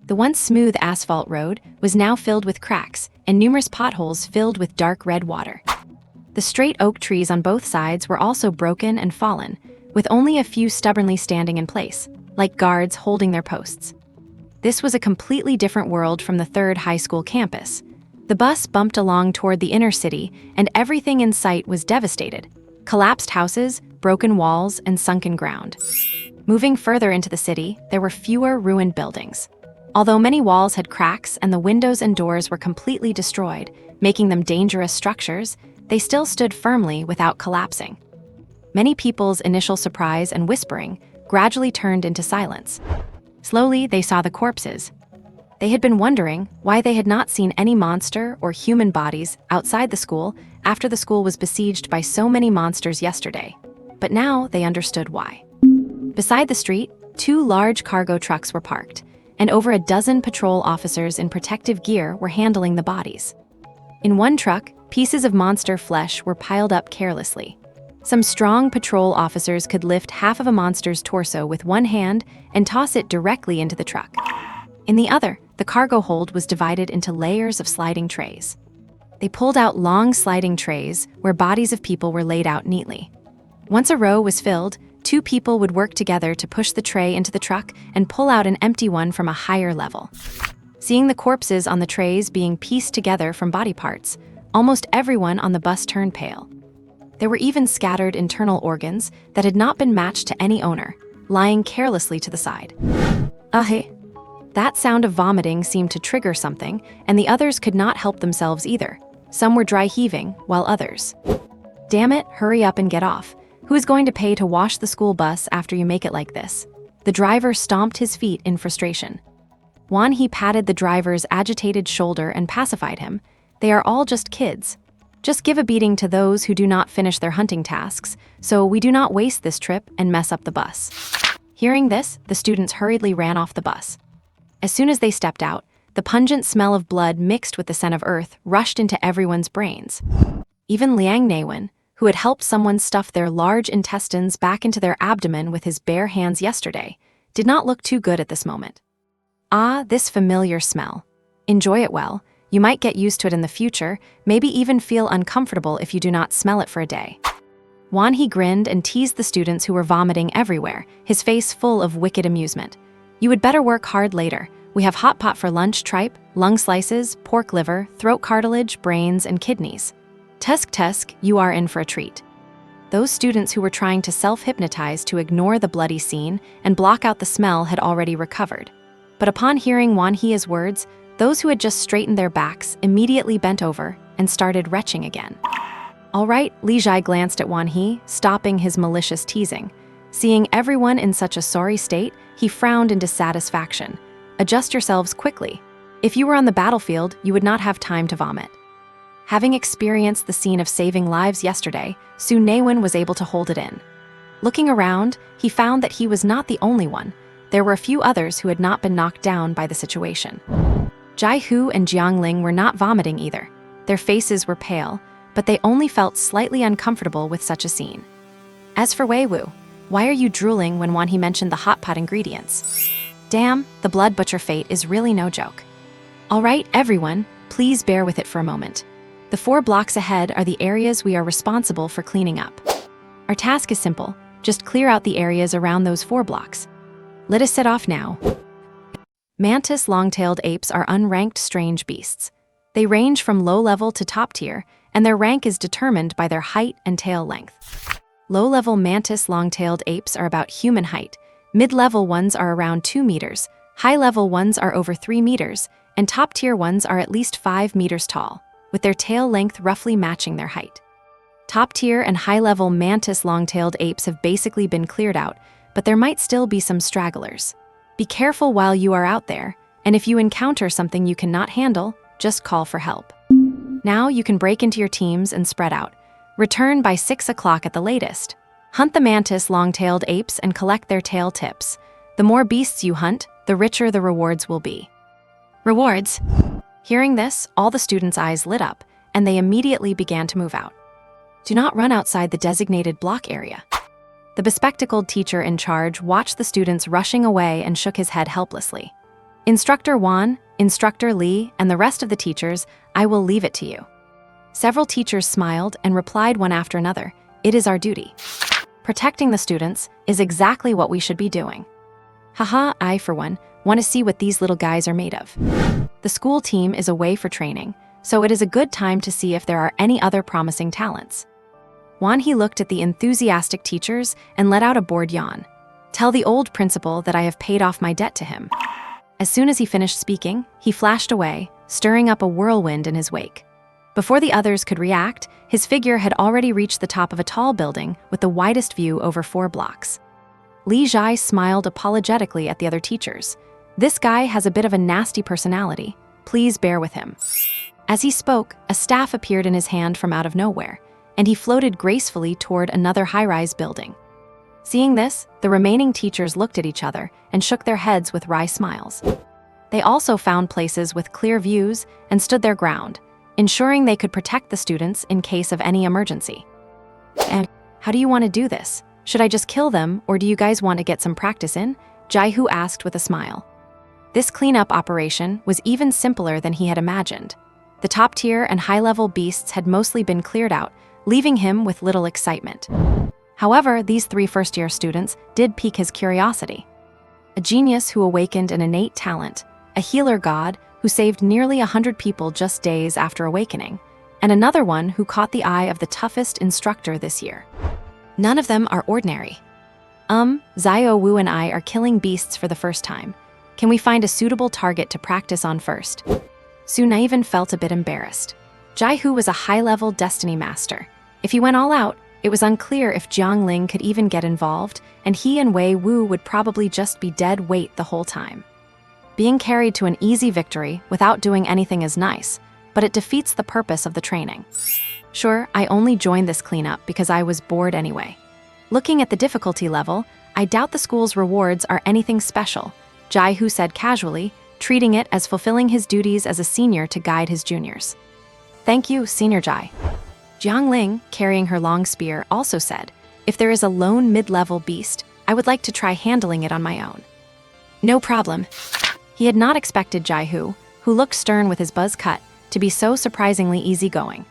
S1: The once smooth asphalt road was now filled with cracks and numerous potholes filled with dark red water. The straight oak trees on both sides were also broken and fallen, with only a few stubbornly standing in place, like guards holding their posts. This was a completely different world from the third high school campus. The bus bumped along toward the inner city, and everything in sight was devastated: collapsed houses, broken walls, and sunken ground. Moving further into the city, there were fewer ruined buildings. Although many walls had cracks and the windows and doors were completely destroyed, making them dangerous structures, they still stood firmly without collapsing. Many people's initial surprise and whispering gradually turned into silence. Slowly, they saw the corpses. They had been wondering why they had not seen any monster or human bodies outside the school after the school was besieged by so many monsters yesterday. But now they understood why. Beside the street, 2 large cargo trucks were parked, and over a dozen patrol officers in protective gear were handling the bodies. In one truck, pieces of monster flesh were piled up carelessly. Some strong patrol officers could lift half of a monster's torso with one hand and toss it directly into the truck. In the other, the cargo hold was divided into layers of sliding trays. They pulled out long sliding trays where bodies of people were laid out neatly. Once a row was filled, 2 people would work together to push the tray into the truck and pull out an empty one from a higher level. Seeing the corpses on the trays being pieced together from body parts, almost everyone on the bus turned pale. There were even scattered internal organs that had not been matched to any owner, lying carelessly to the side. Ahe. That sound of vomiting seemed to trigger something, and the others could not help themselves either. Some were dry heaving, while others. Damn it, hurry up and get off. Who is going to pay to wash the school bus after you make it like this? The driver stomped his feet in frustration. Wanhee patted the driver's agitated shoulder and pacified him. They are all just kids. Just give a beating to those who do not finish their hunting tasks, so we do not waste this trip and mess up the bus. Hearing this, the students hurriedly ran off the bus. As soon as they stepped out, the pungent smell of blood mixed with the scent of earth rushed into everyone's brains. Even Su Naiwen, who had helped someone stuff their large intestines back into their abdomen with his bare hands yesterday, did not look too good at this moment. Ah, this familiar smell. Enjoy it well. You might get used to it in the future, maybe even feel uncomfortable if you do not smell it for a day. Wanhee grinned and teased the students who were vomiting everywhere, his face full of wicked amusement. You would better work hard later. We have hot pot for lunch: tripe, lung slices, pork liver, throat cartilage, brains, and kidneys. Tusk, you are in for a treat. Those students who were trying to self-hypnotize to ignore the bloody scene and block out the smell had already recovered. But upon hearing Wanhee's words, those who had just straightened their backs immediately bent over and started retching again. All right, Lijai glanced at Wanhee, stopping his malicious teasing. Seeing everyone in such a sorry state, he frowned in dissatisfaction. Adjust yourselves quickly. If you were on the battlefield, you would not have time to vomit. Having experienced the scene of saving lives yesterday, Su Naiwen was able to hold it in. Looking around, he found that he was not the only one. There were a few others who had not been knocked down by the situation. Jai Hu and Jiangling were not vomiting either. Their faces were pale, but they only felt slightly uncomfortable with such a scene. As for Wei Wu, why are you drooling when Wanhee mentioned the hot pot ingredients? Damn, the blood butcher fate is really no joke. All right, everyone, please bear with it for a moment. The 4 blocks ahead are the areas we are responsible for cleaning up. Our task is simple: just clear out the areas around those 4 blocks. Let us set off now. Mantis long-tailed apes are unranked strange beasts. They range from low-level to top-tier, and their rank is determined by their height and tail length. Low-level mantis long-tailed apes are about human height, mid-level ones are around 2 meters, high-level ones are over 3 meters, and top-tier ones are at least 5 meters tall, with their tail length roughly matching their height. Top-tier and high-level mantis long-tailed apes have basically been cleared out, but there might still be some stragglers. Be careful while you are out there, and if you encounter something you cannot handle, just call for help. Now you can break into your teams and spread out. Return by 6 o'clock at the latest. Hunt the mantis long-tailed apes and collect their tail tips. The more beasts you hunt, the richer the rewards will be. Rewards. Hearing this, all the students' eyes lit up, and they immediately began to move out. Do not run outside the designated block area. The bespectacled teacher in charge watched the students rushing away and shook his head helplessly. Instructor Wan, Instructor Lee, and the rest of the teachers, I will leave it to you. Several teachers smiled and replied one after another, it is our duty. Protecting the students is exactly what we should be doing. Haha, I, for one, want to see what these little guys are made of. The school team is away for training, so it is a good time to see if there are any other promising talents. Wan He looked at the enthusiastic teachers and let out a bored yawn. Tell the old principal that I have paid off my debt to him. As soon as he finished speaking, he flashed away, stirring up a whirlwind in his wake. Before the others could react, his figure had already reached the top of a tall building with the widest view over 4 blocks. Li Zhai smiled apologetically at the other teachers. This guy has a bit of a nasty personality. Please bear with him. As he spoke, a staff appeared in his hand from out of nowhere, and he floated gracefully toward another high-rise building. Seeing this, the remaining teachers looked at each other and shook their heads with wry smiles. They also found places with clear views and stood their ground, ensuring they could protect the students in case of any emergency. And how do you want to do this? Should I just kill them, or do you guys want to get some practice in? Jaihu asked with a smile. This cleanup operation was even simpler than he had imagined. The top-tier and high-level beasts had mostly been cleared out, leaving him with little excitement. However, these 3 first-year students did pique his curiosity. A genius who awakened an innate talent, a healer god who saved nearly 100 people just days after awakening, and another one who caught the eye of the toughest instructor this year. None of them are ordinary. Zio Wu and I are killing beasts for the first time. Can we find a suitable target to practice on first? Su Naiwen felt a bit embarrassed. Jaihu was a high-level destiny master. If he went all out, it was unclear if Jiang Ling could even get involved, and he and Wei Wu would probably just be dead weight the whole time. Being carried to an easy victory without doing anything is nice, but it defeats the purpose of the training. Sure, I only joined this cleanup because I was bored anyway. Looking at the difficulty level, I doubt the school's rewards are anything special, Jaihu said casually, treating it as fulfilling his duties as a senior to guide his juniors. Thank you, Senior Jai. Jiang Ling, carrying her long spear, also said, if there is a lone mid-level beast, I would like to try handling it on my own. No problem. He had not expected Jaihu, who looked stern with his buzz cut, to be so surprisingly easygoing.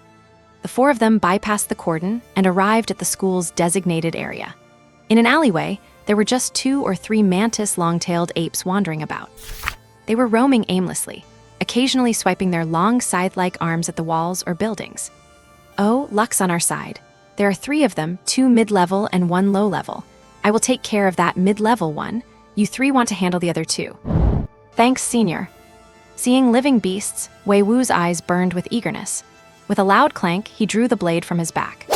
S1: The 4 of them bypassed the cordon and arrived at the school's designated area. In an alleyway, there were just 2 or 3 mantis long-tailed apes wandering about. They were roaming aimlessly, occasionally swiping their long scythe-like arms at the walls or buildings. Oh, luck's on our side. There are 3 of them, 2 mid-level and 1 low-level. I will take care of that mid-level one. You 3 want to handle the other 2. Thanks, Senior. Seeing living beasts, Wei Wu's eyes burned with eagerness. With a loud clank, he drew the blade from his back.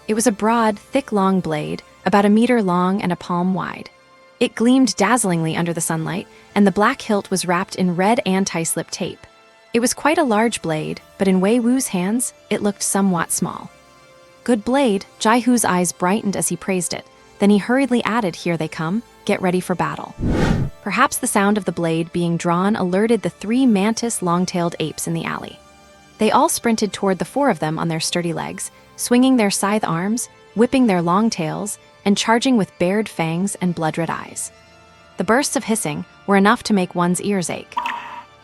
S1: It was a broad, thick, long blade, about 1 meter long and a palm wide. It gleamed dazzlingly under the sunlight, and the black hilt was wrapped in red anti-slip tape. It was quite a large blade, but in Wei Wu's hands, it looked somewhat small. Good blade, Jaihu's eyes brightened as he praised it. Then he hurriedly added, here they come, get ready for battle. Perhaps the sound of the blade being drawn alerted the 3 mantis long-tailed apes in the alley. They all sprinted toward the 4 of them on their sturdy legs, swinging their scythe arms, whipping their long tails, and charging with bared fangs and blood-red eyes. The bursts of hissing were enough to make one's ears ache.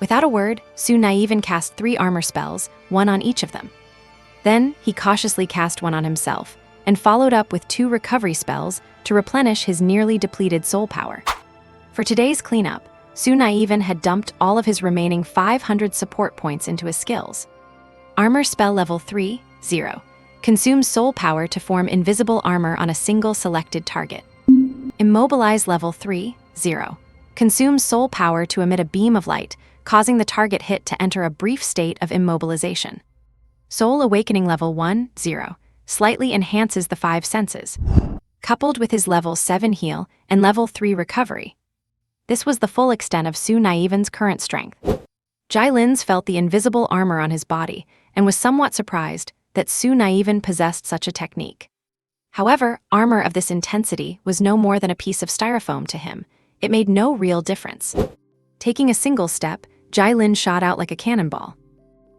S1: Without a word, Su Naiwen cast 3 armor spells, 1 on each of them. Then he cautiously cast 1 on himself, and followed up with 2 recovery spells to replenish his nearly depleted soul power. For today's cleanup, Su Naiwen had dumped all of his remaining 500 support points into his skills. Armor spell level 3, 0. Consumes soul power to form invisible armor on a single selected target. Immobilize level 3, 0. Consumes soul power to emit a beam of light, causing the target hit to enter a brief state of immobilization. Soul awakening level 1, 0. Slightly enhances the 5 senses. Coupled with his level 7 heal and level 3 recovery. This was the full extent of Su Naiwen's current strength. Jai Lin's felt the invisible armor on his body and was somewhat surprised that Su Naiwen possessed such a technique. However, armor of this intensity was no more than a piece of styrofoam to him. It made no real difference. Taking a single step, Jai Lin shot out like a cannonball.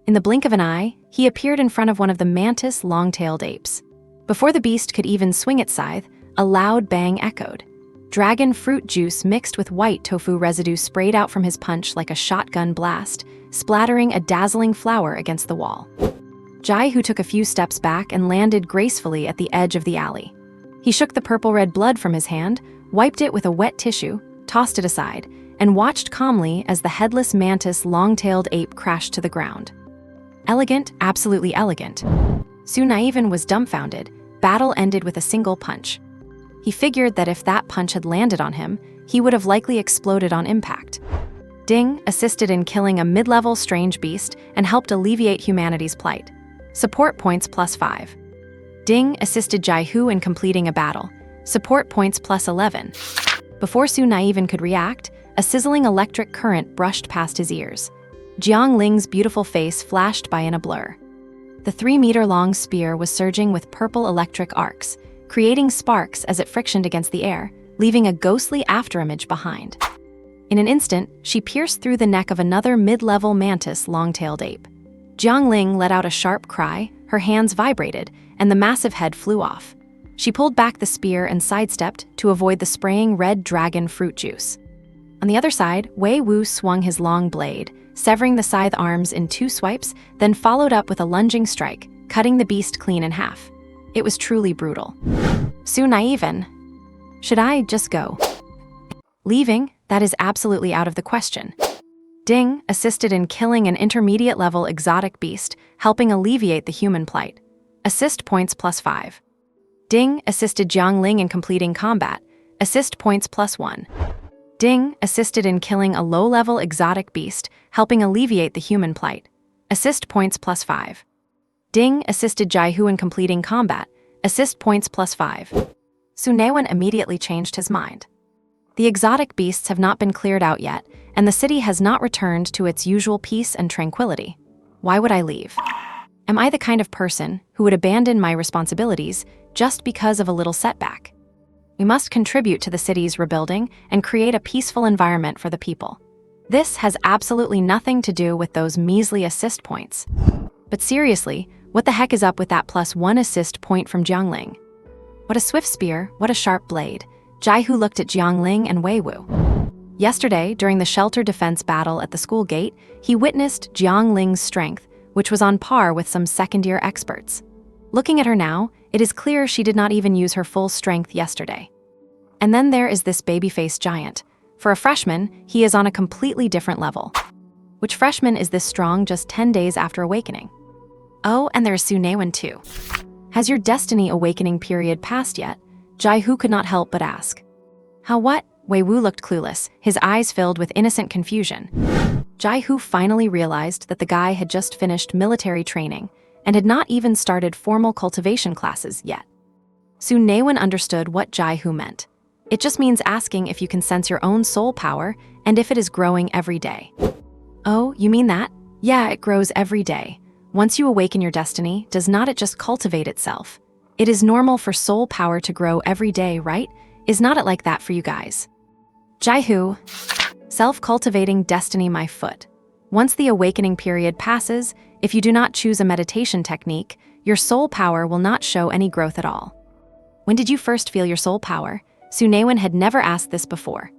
S1: In the blink of an eye, he appeared in front of one of the mantis long-tailed apes. Before the beast could even swing its scythe, a loud bang echoed. Dragon fruit juice mixed with white tofu residue sprayed out from his punch like a shotgun blast, splattering a dazzling flower against the wall. Jai Hu took a few steps back and landed gracefully at the edge of the alley. He shook the purple-red blood from his hand, wiped it with a wet tissue, tossed it aside, and watched calmly as the headless mantis long-tailed ape crashed to the ground. Elegant, absolutely elegant. Su Naiwen was dumbfounded. Battle ended with a single punch. He figured that if that punch had landed on him, he would have likely exploded on impact. Ding assisted in killing a mid-level strange beast and helped alleviate humanity's plight. Support points +5. Ding assisted Jai Hu in completing a battle. Support points +11. Before Su Naiwen could react, a sizzling electric current brushed past his ears. Jiang Ling's beautiful face flashed by in a blur. The 3-meter-long spear was surging with purple electric arcs, creating sparks as it frictioned against the air, leaving a ghostly afterimage behind. In an instant, she pierced through the neck of another mid-level mantis long-tailed ape. Jiang Ling let out a sharp cry, her hands vibrated, and the massive head flew off. She pulled back the spear and sidestepped to avoid the spraying red dragon fruit juice. On the other side, Wei Wu swung his long blade, severing the scythe arms in 2 swipes, then followed up with a lunging strike, cutting the beast clean in half. It was truly brutal. Su Naiwen. Should I just go? Leaving? That is absolutely out of the question. Ding assisted in killing an intermediate-level exotic beast, helping alleviate the human plight. Assist points +5. Ding assisted Jiang Ling in completing combat. Assist points +1. Ding assisted in killing a low-level exotic beast, helping alleviate the human plight. Assist points +5. Ding assisted Jai Hu in completing combat. Assist points +5. Su Naiwen immediately changed his mind. The exotic beasts have not been cleared out yet, and the city has not returned to its usual peace and tranquility. Why would I leave? Am I the kind of person who would abandon my responsibilities just because of a little setback? We must contribute to the city's rebuilding and create a peaceful environment for the people. This has absolutely nothing to do with those measly assist points. But seriously, what the heck is up with that +1 assist point from Jiang Ling? What a swift spear, what a sharp blade. Jai Hu looked at Jiang Ling and Wei Wu. Yesterday, during the shelter defense battle at the school gate, he witnessed Jiang Ling's strength, which was on par with some second-year experts. Looking at her now, it is clear she did not even use her full strength yesterday. And then there is this baby-faced giant. For a freshman, he is on a completely different level. Which freshman is this strong just 10 days after awakening? Oh, and there's Su Naiwen too. Has your destiny awakening period passed yet? Jai Hu could not help but ask. How what? Wei Wu looked clueless, his eyes filled with innocent confusion. Jai Hu finally realized that the guy had just finished military training and had not even started formal cultivation classes yet. Su Naiwen understood what Jai Hu meant. It just means asking if you can sense your own soul power and if it is growing every day. Oh, you mean that? Yeah, it grows every day. Once you awaken your destiny, does not it just cultivate itself? It is normal for soul power to grow every day, right? Is not it like that for you guys? Jai Hu. Self-cultivating destiny, my foot. Once the awakening period passes, if you do not choose a meditation technique, your soul power will not show any growth at all. When did you first feel your soul power? Su Naiwen had never asked this before.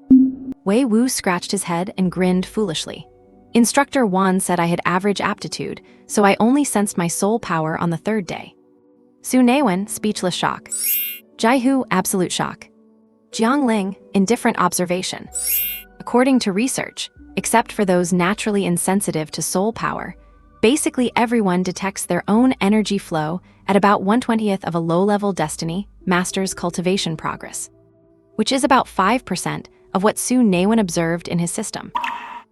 S1: Wei Wu scratched his head and grinned foolishly. Instructor Wan said I had average aptitude, so I only sensed my soul power on the 3rd day. Su Naiwen, speechless shock. Jai Hu, absolute shock. Jiang Ling, indifferent observation. According to research, except for those naturally insensitive to soul power, basically everyone detects their own energy flow at about 1/20th of a low-level destiny master's cultivation progress, which is about 5% of what Su Naiwen observed in his system.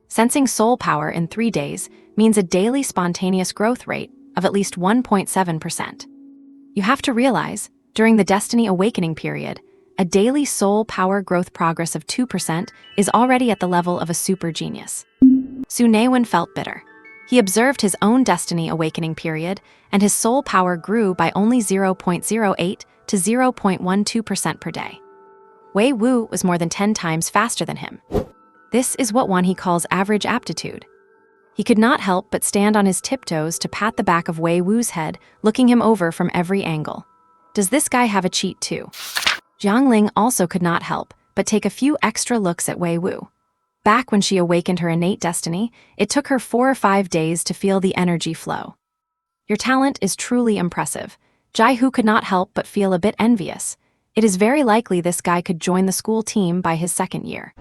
S1: Sensing soul power in 3 days means a daily spontaneous growth rate of at least 1.7%. You have to realize, during the destiny awakening period, a daily soul power growth progress of 2% is already at the level of a super genius. Su Naiwen felt bitter. He observed his own destiny awakening period, and his soul power grew by only 0.08 to 0.12% per day. Wei Wu was more than 10 times faster than him. This is what one he calls average aptitude. He could not help but stand on his tiptoes to pat the back of Wei Wu's head, looking him over from every angle. Does this guy have a cheat too? Jiang Ling also could not help but take a few extra looks at Wei Wu. Back when she awakened her innate destiny, it took her 4 or 5 days to feel the energy flow. Your talent is truly impressive. Jai Hu could not help but feel a bit envious. It is very likely this guy could join the school team by his 2nd year.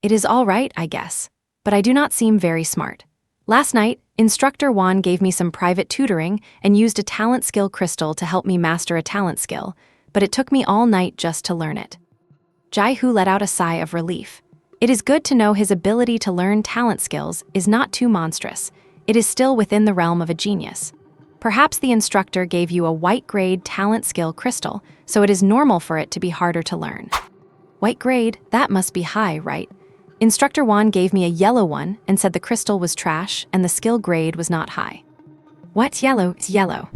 S1: It is all right, I guess, but I do not seem very smart. Last night, Instructor Wan gave me some private tutoring and used a talent skill crystal to help me master a talent skill, but it took me all night just to learn it. Jai Hu let out a sigh of relief. It is good to know his ability to learn talent skills is not too monstrous. It is still within the realm of a genius. Perhaps the instructor gave you a white grade talent skill crystal, so it is normal for it to be harder to learn. White grade, that must be high, right? Instructor Wan gave me a yellow one and said the crystal was trash and the skill grade was not high. What yellow is yellow?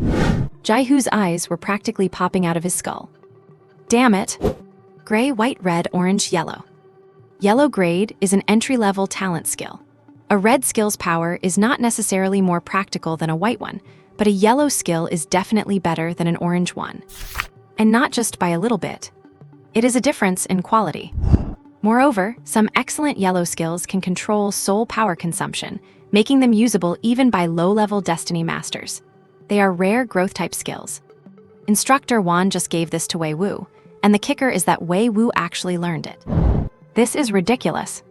S1: Jai Hu's eyes were practically popping out of his skull. Damn it! Gray, white, red, orange, yellow. Yellow grade is an entry-level talent skill. A red skill's power is not necessarily more practical than a white one, but a yellow skill is definitely better than an orange one. And not just by a little bit. It is a difference in quality. Moreover, some excellent yellow skills can control soul power consumption, making them usable even by low-level Destiny Masters. They are rare growth-type skills. Instructor Wan just gave this to Wei Wu, and the kicker is that Wei Wu actually learned it. This is ridiculous.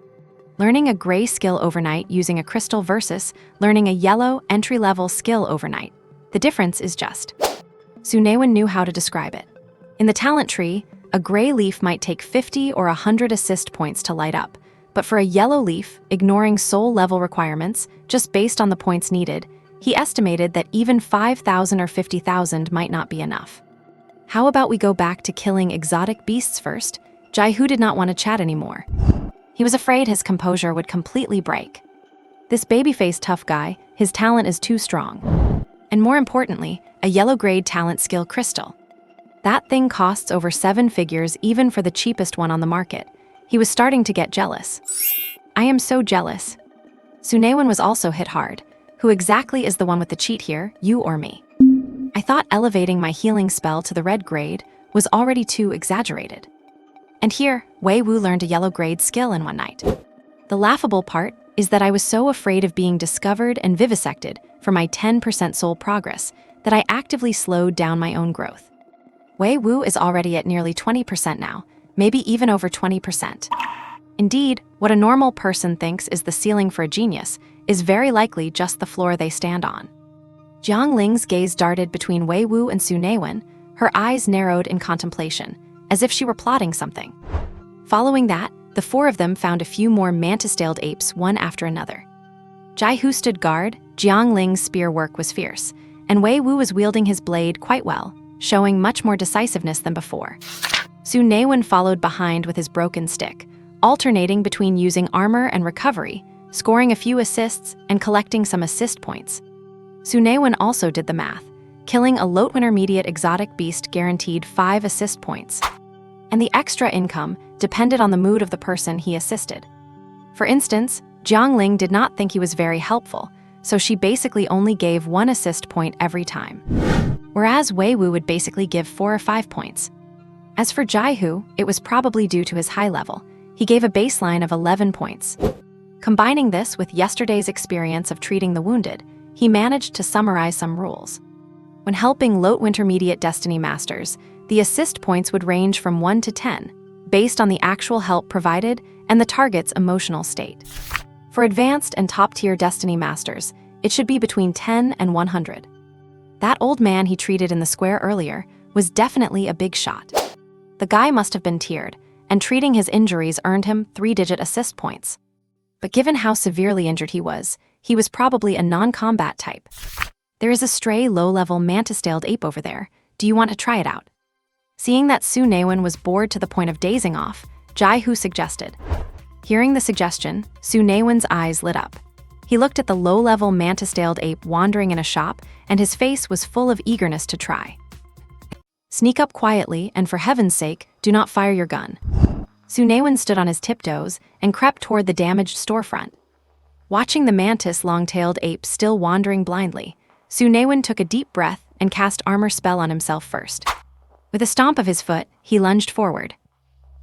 S1: Learning a gray skill overnight using a crystal versus learning a yellow entry-level skill overnight. The difference is just. Su Naiwen knew how to describe it. In the talent tree, a gray leaf might take 50 or 100 assist points to light up, but for a yellow leaf, ignoring soul level requirements, just based on the points needed, he estimated that even 5,000 or 50,000 might not be enough. How about we go back to killing exotic beasts first? Jai Hu did not want to chat anymore. He was afraid his composure would completely break. This baby-faced tough guy, his talent is too strong. And more importantly, a yellow grade talent skill crystal. That thing costs over 7 figures even for the cheapest one on the market. He was starting to get jealous. I am so jealous. Su Naiwen was also hit hard. Who exactly is the one with the cheat here, you or me? I thought elevating my healing spell to the red grade was already too exaggerated. And here, Wei Wu learned a yellow grade skill in one night. The laughable part is that I was so afraid of being discovered and vivisected for my 10% soul progress that I actively slowed down my own growth. Wei Wu is already at nearly 20% now, maybe even over 20%. Indeed, what a normal person thinks is the ceiling for a genius is very likely just the floor they stand on. Jiang Ling's gaze darted between Wei Wu and Su Naiwen, her eyes narrowed in contemplation, as if she were plotting something. Following that, the 4 of them found a few more mantis-tailed apes one after another. Jai Hu stood guard, Jiang Ling's spear work was fierce, and Wei Wu was wielding his blade quite well, showing much more decisiveness than before. Su Naiwen followed behind with his broken stick, alternating between using armor and recovery, scoring a few assists and collecting some assist points. Su Naiwen also did the math. Killing a low intermediate exotic beast guaranteed 5 assist points. And the extra income depended on the mood of the person he assisted. For instance, Jiang Ling did not think he was very helpful, so she basically only gave 1 assist point every time. Whereas Wei Wu would basically give 4 or 5 points. As for Jai Hu, it was probably due to his high level. He gave a baseline of 11 points. Combining this with yesterday's experience of treating the wounded, he managed to summarize some rules. When helping low intermediate Destiny Masters, the assist points would range from 1 to 10, based on the actual help provided and the target's emotional state. For advanced and top-tier Destiny Masters, it should be between 10 and 100. That old man he treated in the square earlier was definitely a big shot. The guy must have been tiered, and treating his injuries earned him 3-digit assist points. But given how severely injured he was probably a non-combat type. There is a stray low-level mantis-tailed ape over there. Do you want to try it out? Seeing that Su Naiwen was bored to the point of dazing off, Jai-Hu suggested. Hearing the suggestion, Su Naiwen's eyes lit up. He looked at the low-level mantis-tailed ape wandering in a shop, and his face was full of eagerness to try. Sneak up quietly, and for heaven's sake, do not fire your gun. Su Naiwen stood on his tiptoes and crept toward the damaged storefront. Watching the mantis long-tailed ape still wandering blindly, Su Naiwen took a deep breath and cast armor spell on himself first. With a stomp of his foot, he lunged forward.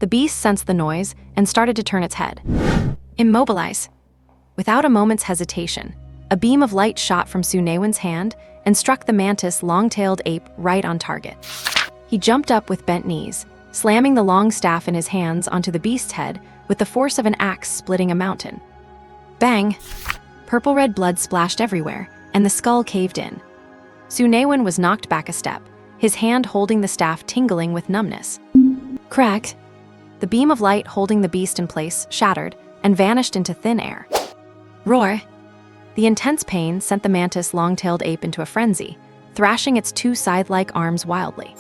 S1: The beast sensed the noise and started to turn its head. Immobilize. Without a moment's hesitation, a beam of light shot from Su Naiwen's hand and struck the mantis long-tailed ape right on target. He jumped up with bent knees, slamming the long staff in his hands onto the beast's head with the force of an axe splitting a mountain. Bang! Purple-red blood splashed everywhere, and the skull caved in. Su Naiwen was knocked back a step, his hand holding the staff tingling with numbness. Crack! The beam of light holding the beast in place shattered and vanished into thin air. Roar! The intense pain sent the mantis long-tailed ape into a frenzy, thrashing its two scythe-like arms wildly.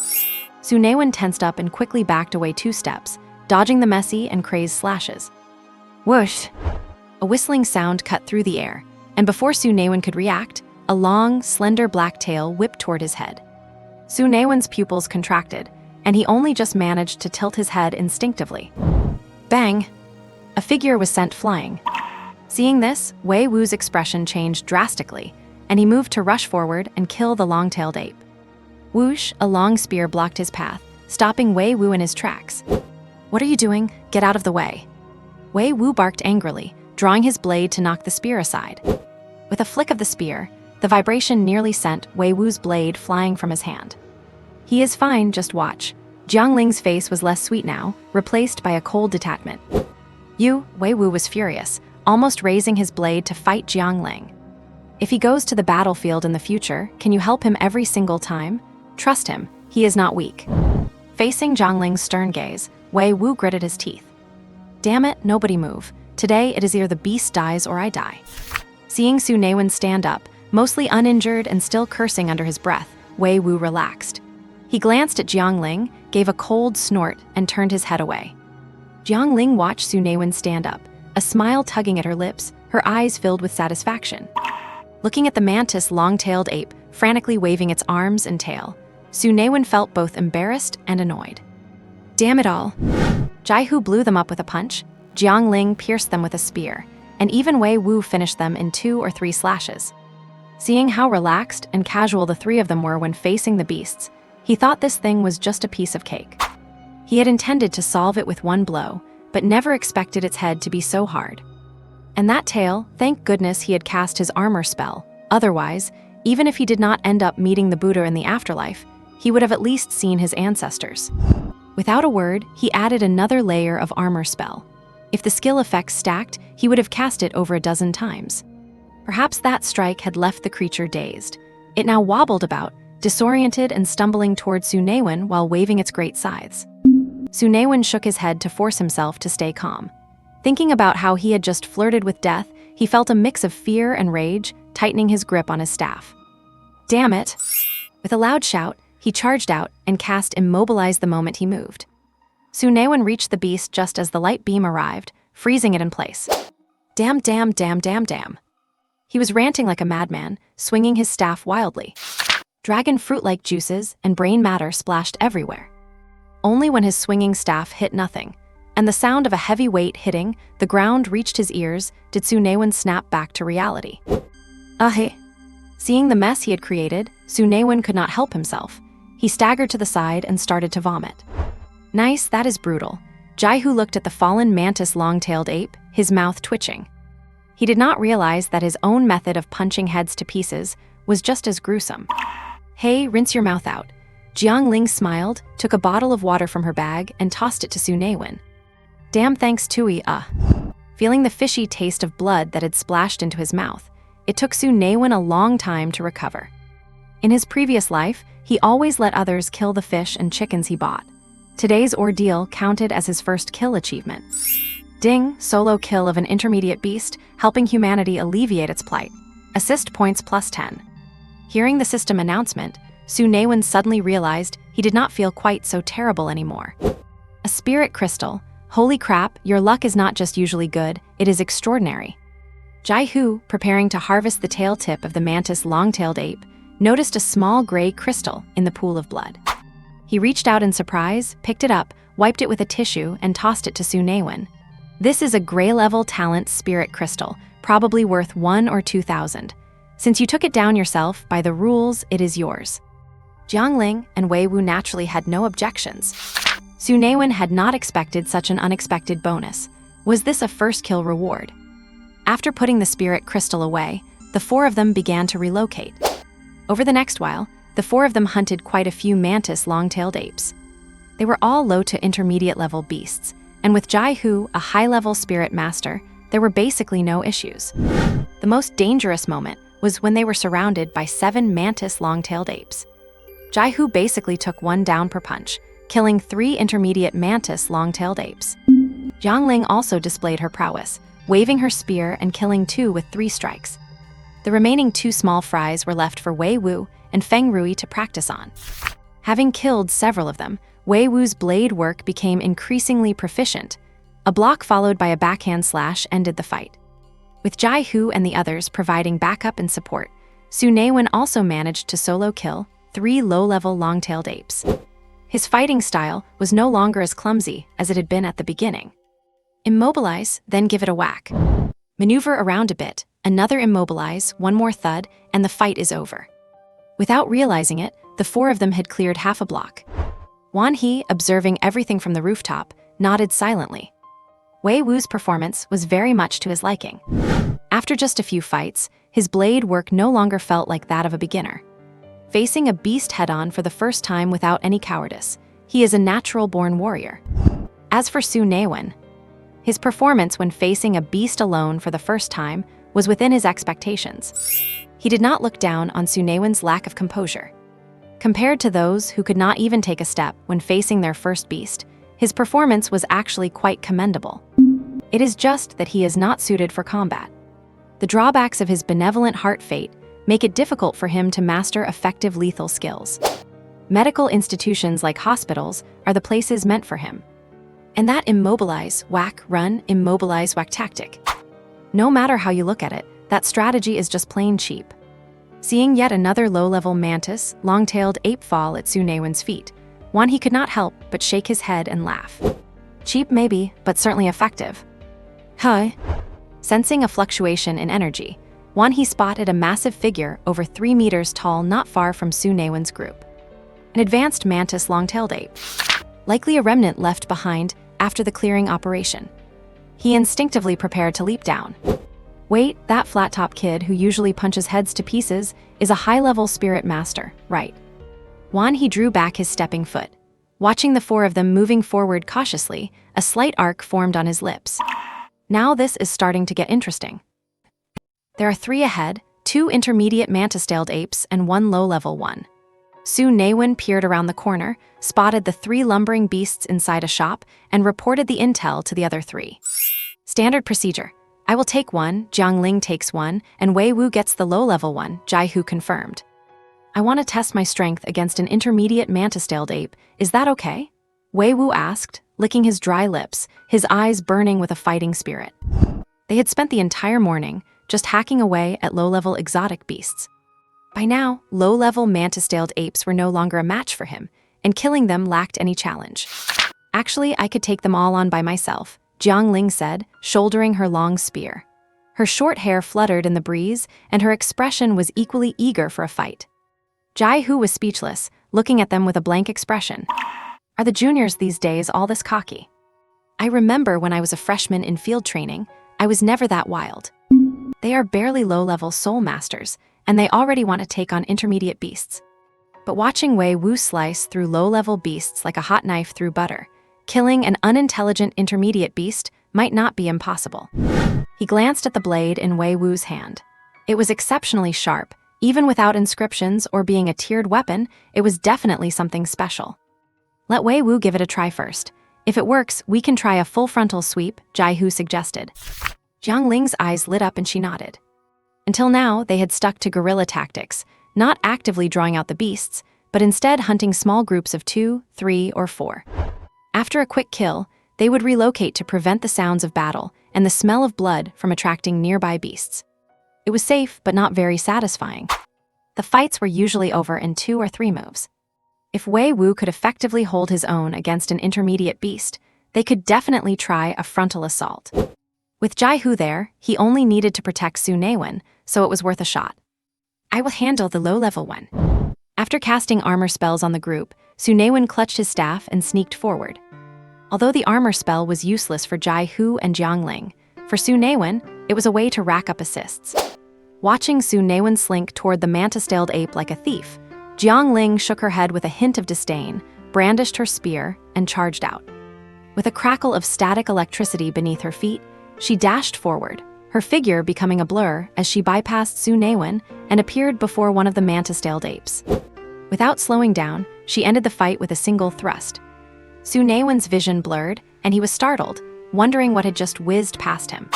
S1: Su Naiwen tensed up and quickly backed away 2 steps, dodging the messy and crazed slashes. Whoosh! A whistling sound cut through the air, and before Su Naiwen could react, a long, slender black tail whipped toward his head. Su Naiwen's pupils contracted, and he only just managed to tilt his head instinctively. Bang! A figure was sent flying. Seeing this, Wei Wu's expression changed drastically, and he moved to rush forward and kill the long-tailed ape. Whoosh, a long spear blocked his path, stopping Wei Wu in his tracks. What are you doing? Get out of the way. Wei Wu barked angrily, drawing his blade to knock the spear aside. With a flick of the spear, the vibration nearly sent Wei Wu's blade flying from his hand. He is fine, just watch. Jiang Ling's face was less sweet now, replaced by a cold detachment. Wei Wu was furious, almost raising his blade to fight Jiang Ling. If he goes to the battlefield in the future, can you help him every single time? Trust him, he is not weak. Facing Jiang Ling's stern gaze, Wei Wu gritted his teeth. Damn it, nobody move. Today it is either the beast dies or I die. Seeing Su Naiwen stand up, mostly uninjured and still cursing under his breath, Wei Wu relaxed. He glanced at Jiang Ling, gave a cold snort, and turned his head away. Jiang Ling watched Su Naiwen stand up, a smile tugging at her lips, her eyes filled with satisfaction. Looking at the mantis long-tailed ape, frantically waving its arms and tail, Su Naiwen felt both embarrassed and annoyed. Damn it all. Jai-Hu blew them up with a punch, Jiang Ling pierced them with a spear, and even Wei Wu finished them in 2 or 3 slashes. Seeing how relaxed and casual the 3 of them were when facing the beasts, he thought this thing was just a piece of cake. He had intended to solve it with 1 blow, but never expected its head to be so hard. And that tail, thank goodness he had cast his armor spell. Otherwise, even if he did not end up meeting the Buddha in the afterlife, he would have at least seen his ancestors. Without a word, he added another layer of armor spell. If the skill effects stacked, he would have cast it over a dozen times. Perhaps that strike had left the creature dazed. It now wobbled about, disoriented and stumbling toward Su Naiwen while waving its great scythes. Su Naiwen shook his head to force himself to stay calm. Thinking about how he had just flirted with death, he felt a mix of fear and rage, tightening his grip on his staff. Damn it! With a loud shout, he charged out and cast Immobilize the moment he moved. Su Naiwen reached the beast just as the light beam arrived, freezing it in place. Damn, damn, damn, damn, damn. He was ranting like a madman, swinging his staff wildly. Dragon fruit-like juices and brain matter splashed everywhere. Only when his swinging staff hit nothing, and the sound of a heavy weight hitting the ground reached his ears, did Su Naiwen snap back to reality. Hey. Seeing the mess he had created, Su Naiwen could not help himself. He staggered to the side and started to vomit. Nice, that is brutal. Jai-Hu looked at the fallen mantis long-tailed ape, his mouth twitching. He did not realize that his own method of punching heads to pieces was just as gruesome. Hey, rinse your mouth out. Jiang Ling smiled, took a bottle of water from her bag, and tossed it to Su Naiwen. Damn thanks Tui, Feeling the fishy taste of blood that had splashed into his mouth, it took Su Naiwen a long time to recover. In his previous life, he always let others kill the fish and chickens he bought. Today's ordeal counted as his first kill achievement. Ding, solo kill of an intermediate beast, helping humanity alleviate its plight. Assist points +10. Hearing the system announcement, Su Naiwen suddenly realized he did not feel quite so terrible anymore. A spirit crystal. Holy crap, your luck is not just usually good, it is extraordinary. Jai Hu, preparing to harvest the tail tip of the mantis long-tailed ape, noticed a small gray crystal in the pool of blood. He reached out in surprise, picked it up, wiped it with a tissue, and tossed it to Su Naiwen. This is a gray-level talent spirit crystal, probably worth 1 or 2,000. Since you took it down yourself, by the rules, it is yours. Jiang Ling and Wei Wu naturally had no objections. Su Naiwen had not expected such an unexpected bonus. Was this a first kill reward? After putting the spirit crystal away, the 4 of them began to relocate. Over the next while, the 4 of them hunted quite a few mantis long-tailed apes. They were all low to intermediate level beasts, and with Jai Hu, a high-level spirit master, there were basically no issues. The most dangerous moment was when they were surrounded by 7 mantis long-tailed apes. Jai Hu basically took 1 down per punch, killing 3 intermediate mantis long-tailed apes. Jiang Ling also displayed her prowess, waving her spear and killing 2 with 3 strikes. The remaining 2 small fries were left for Wei Wu and Feng Rui to practice on. Having killed several of them, Wei Wu's blade work became increasingly proficient. A block followed by a backhand slash ended the fight. With Jai Hu and the others providing backup and support, Su Naiwen also managed to solo kill 3 low-level long-tailed apes. His fighting style was no longer as clumsy as it had been at the beginning. Immobilize, then give it a whack. Maneuver around a bit, another immobilize, 1 more thud, and the fight is over. Without realizing it, the 4 of them had cleared half a block. Wan He, observing everything from the rooftop, nodded silently. Wei Wu's performance was very much to his liking. After just a few fights, his blade work no longer felt like that of a beginner. Facing a beast head-on for the first time without any cowardice, he is a natural-born warrior. As for Su Naiwen, his performance when facing a beast alone for the first time was within his expectations. He did not look down on Su Naiwen's lack of composure. Compared to those who could not even take a step when facing their first beast, his performance was actually quite commendable. It is just that he is not suited for combat. The drawbacks of his benevolent heart fate make it difficult for him to master effective lethal skills. Medical institutions like hospitals are the places meant for him. And that immobilize, whack, run, immobilize, whack tactic. No matter how you look at it, that strategy is just plain cheap. Seeing yet another low-level mantis, long-tailed ape fall at Su Naiwen's feet, Wan He could not help but shake his head and laugh. Cheap maybe, but certainly effective. Hi. Sensing a fluctuation in energy, Wan He spotted a massive figure over 3 meters tall not far from Su Naiwen's group. An advanced mantis long-tailed ape. Likely a remnant left behind after the clearing operation. He instinctively prepared to leap down. Wait, that flat-top kid who usually punches heads to pieces is a high-level spirit master, right? Wan He drew back his stepping foot. Watching the 4 of them moving forward cautiously, a slight arc formed on his lips. Now this is starting to get interesting. There are 3 ahead, 2 intermediate mantis-tailed apes and 1 low-level one. Su Naiwen peered around the corner, spotted the 3 lumbering beasts inside a shop, and reported the intel to the other 3. Standard procedure. I will take 1, Jiang Ling takes 1, and Wei Wu gets the low-level one, Jai Hu confirmed. I want to test my strength against an intermediate mantis-tailed ape, is that okay? Wei Wu asked, licking his dry lips, his eyes burning with a fighting spirit. They had spent the entire morning just hacking away at low-level exotic beasts. By now, low-level mantis-tailed apes were no longer a match for him, and killing them lacked any challenge. Actually, I could take them all on by myself, Jiang Ling said, shouldering her long spear. Her short hair fluttered in the breeze, and her expression was equally eager for a fight. Jai Hu was speechless, looking at them with a blank expression. Are the juniors these days all this cocky? I remember when I was a freshman in field training, I was never that wild. They are barely low-level soul masters, and they already want to take on intermediate beasts. But watching Wei Wu slice through low-level beasts like a hot knife through butter, killing an unintelligent intermediate beast might not be impossible. He glanced at the blade in Wei Wu's hand. It was exceptionally sharp. Even without inscriptions or being a tiered weapon, it was definitely something special. Let Wei Wu give it a try first. If it works, we can try a full frontal sweep, Jai Hu suggested. Jiang Ling's eyes lit up and she nodded. Until now, they had stuck to guerrilla tactics, not actively drawing out the beasts, but instead hunting small groups of 2, 3, or 4. After a quick kill, they would relocate to prevent the sounds of battle and the smell of blood from attracting nearby beasts. It was safe, but not very satisfying. The fights were usually over in 2 or 3 moves. If Wei Wu could effectively hold his own against an intermediate beast, they could definitely try a frontal assault. With Jai Hu there, he only needed to protect Su Naiwen, so it was worth a shot. I will handle the low-level one. After casting armor spells on the group, Su Naiwen clutched his staff and sneaked forward. Although the armor spell was useless for Jai Hu and Jiangling, for Su Naiwen, it was a way to rack up assists. Watching Su Naiwen slink toward the mantis-tailed ape like a thief, Jiangling shook her head with a hint of disdain, brandished her spear, and charged out. With a crackle of static electricity beneath her feet, she dashed forward, her figure becoming a blur as she bypassed Su Naiwen and appeared before one of the mantis-tailed apes. Without slowing down, she ended the fight with a single thrust. Su Naiwen's vision blurred, and he was startled, wondering what had just whizzed past him.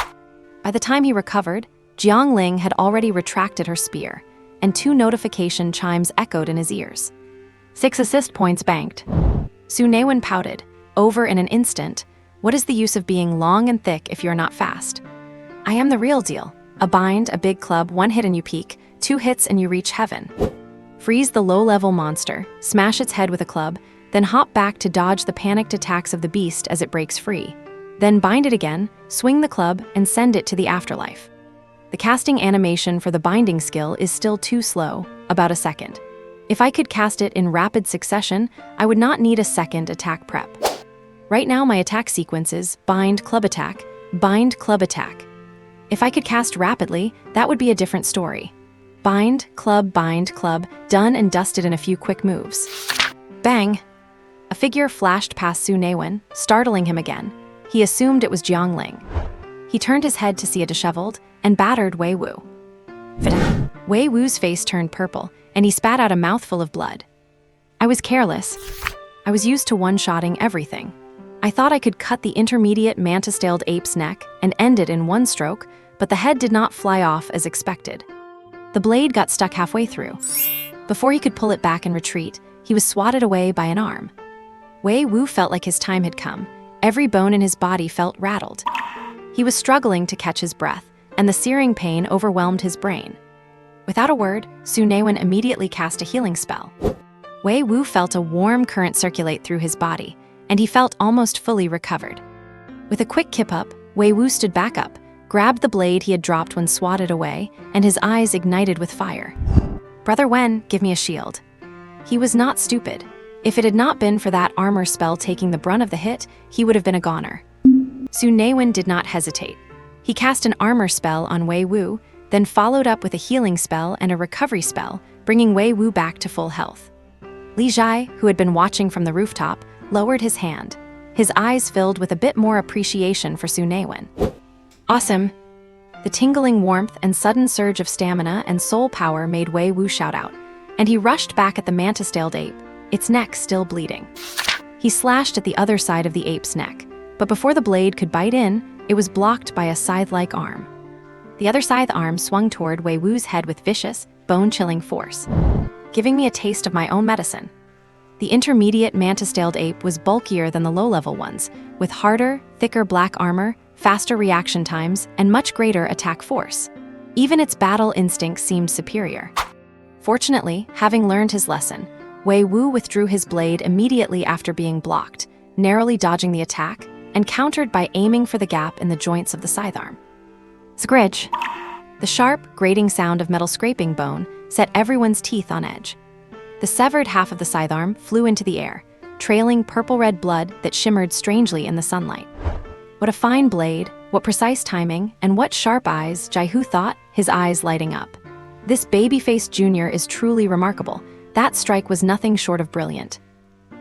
S1: By the time he recovered, Jiangling had already retracted her spear, and 2 notification chimes echoed in his ears. 6 assist points banked. Su Naiwen pouted. Over in an instant, what is the use of being long and thick if you're not fast? I am the real deal. A bind, a big club, 1 hit and you peak, 2 hits and you reach heaven. Freeze the low-level monster, smash its head with a club, then hop back to dodge the panicked attacks of the beast as it breaks free. Then bind it again, swing the club, and send it to the afterlife. The casting animation for the binding skill is still too slow, about a second. If I could cast it in rapid succession, I would not need a second attack prep. Right now my attack sequence is bind, club attack, bind, club attack. If I could cast rapidly, that would be a different story. Bind, club, done and dusted in a few quick moves. Bang! A figure flashed past Su Naiwen, startling him again. He assumed it was Jiangling. He turned his head to see a disheveled and battered Wei Wu. Wei Wu's face turned purple, and he spat out a mouthful of blood. I was careless. I was used to one-shotting everything. I thought I could cut the intermediate mantis-tailed ape's neck and end it in 1 stroke, but the head did not fly off as expected. The blade got stuck halfway through. Before he could pull it back and retreat, he was swatted away by an arm. Wei Wu felt like his time had come. Every bone in his body felt rattled. He was struggling to catch his breath, and the searing pain overwhelmed his brain. Without a word, Su Naiwen immediately cast a healing spell. Wei Wu felt a warm current circulate through his body, and he felt almost fully recovered. With a quick kip-up, Wei Wu stood back up, grabbed the blade he had dropped when swatted away, and his eyes ignited with fire. Brother Wen, give me a shield. He was not stupid. If it had not been for that armor spell taking the brunt of the hit, he would have been a goner. Su Naiwen did not hesitate. He cast an armor spell on Wei Wu, then followed up with a healing spell and a recovery spell, bringing Wei Wu back to full health. Li Zhai, who had been watching from the rooftop, lowered his hand, his eyes filled with a bit more appreciation for Su Naiwen. Awesome! The tingling warmth and sudden surge of stamina and soul power made Wei Wu shout out, and he rushed back at the mantis-tailed ape, its neck still bleeding. He slashed at the other side of the ape's neck, but before the blade could bite in, it was blocked by a scythe-like arm. The other scythe arm swung toward Wei Wu's head with vicious, bone-chilling force, giving me a taste of my own medicine. The intermediate mantis-tailed ape was bulkier than the low-level ones, with harder, thicker black armor, faster reaction times, and much greater attack force. Even its battle instincts seemed superior. Fortunately, having learned his lesson, Wei Wu withdrew his blade immediately after being blocked, narrowly dodging the attack, and countered by aiming for the gap in the joints of the scythe arm. Scridge! The sharp, grating sound of metal scraping bone set everyone's teeth on edge. The severed half of the scythe arm flew into the air, trailing purple-red blood that shimmered strangely in the sunlight. What a fine blade, what precise timing, and what sharp eyes, Jai Hu thought, his eyes lighting up. This baby-faced junior is truly remarkable. That strike was nothing short of brilliant.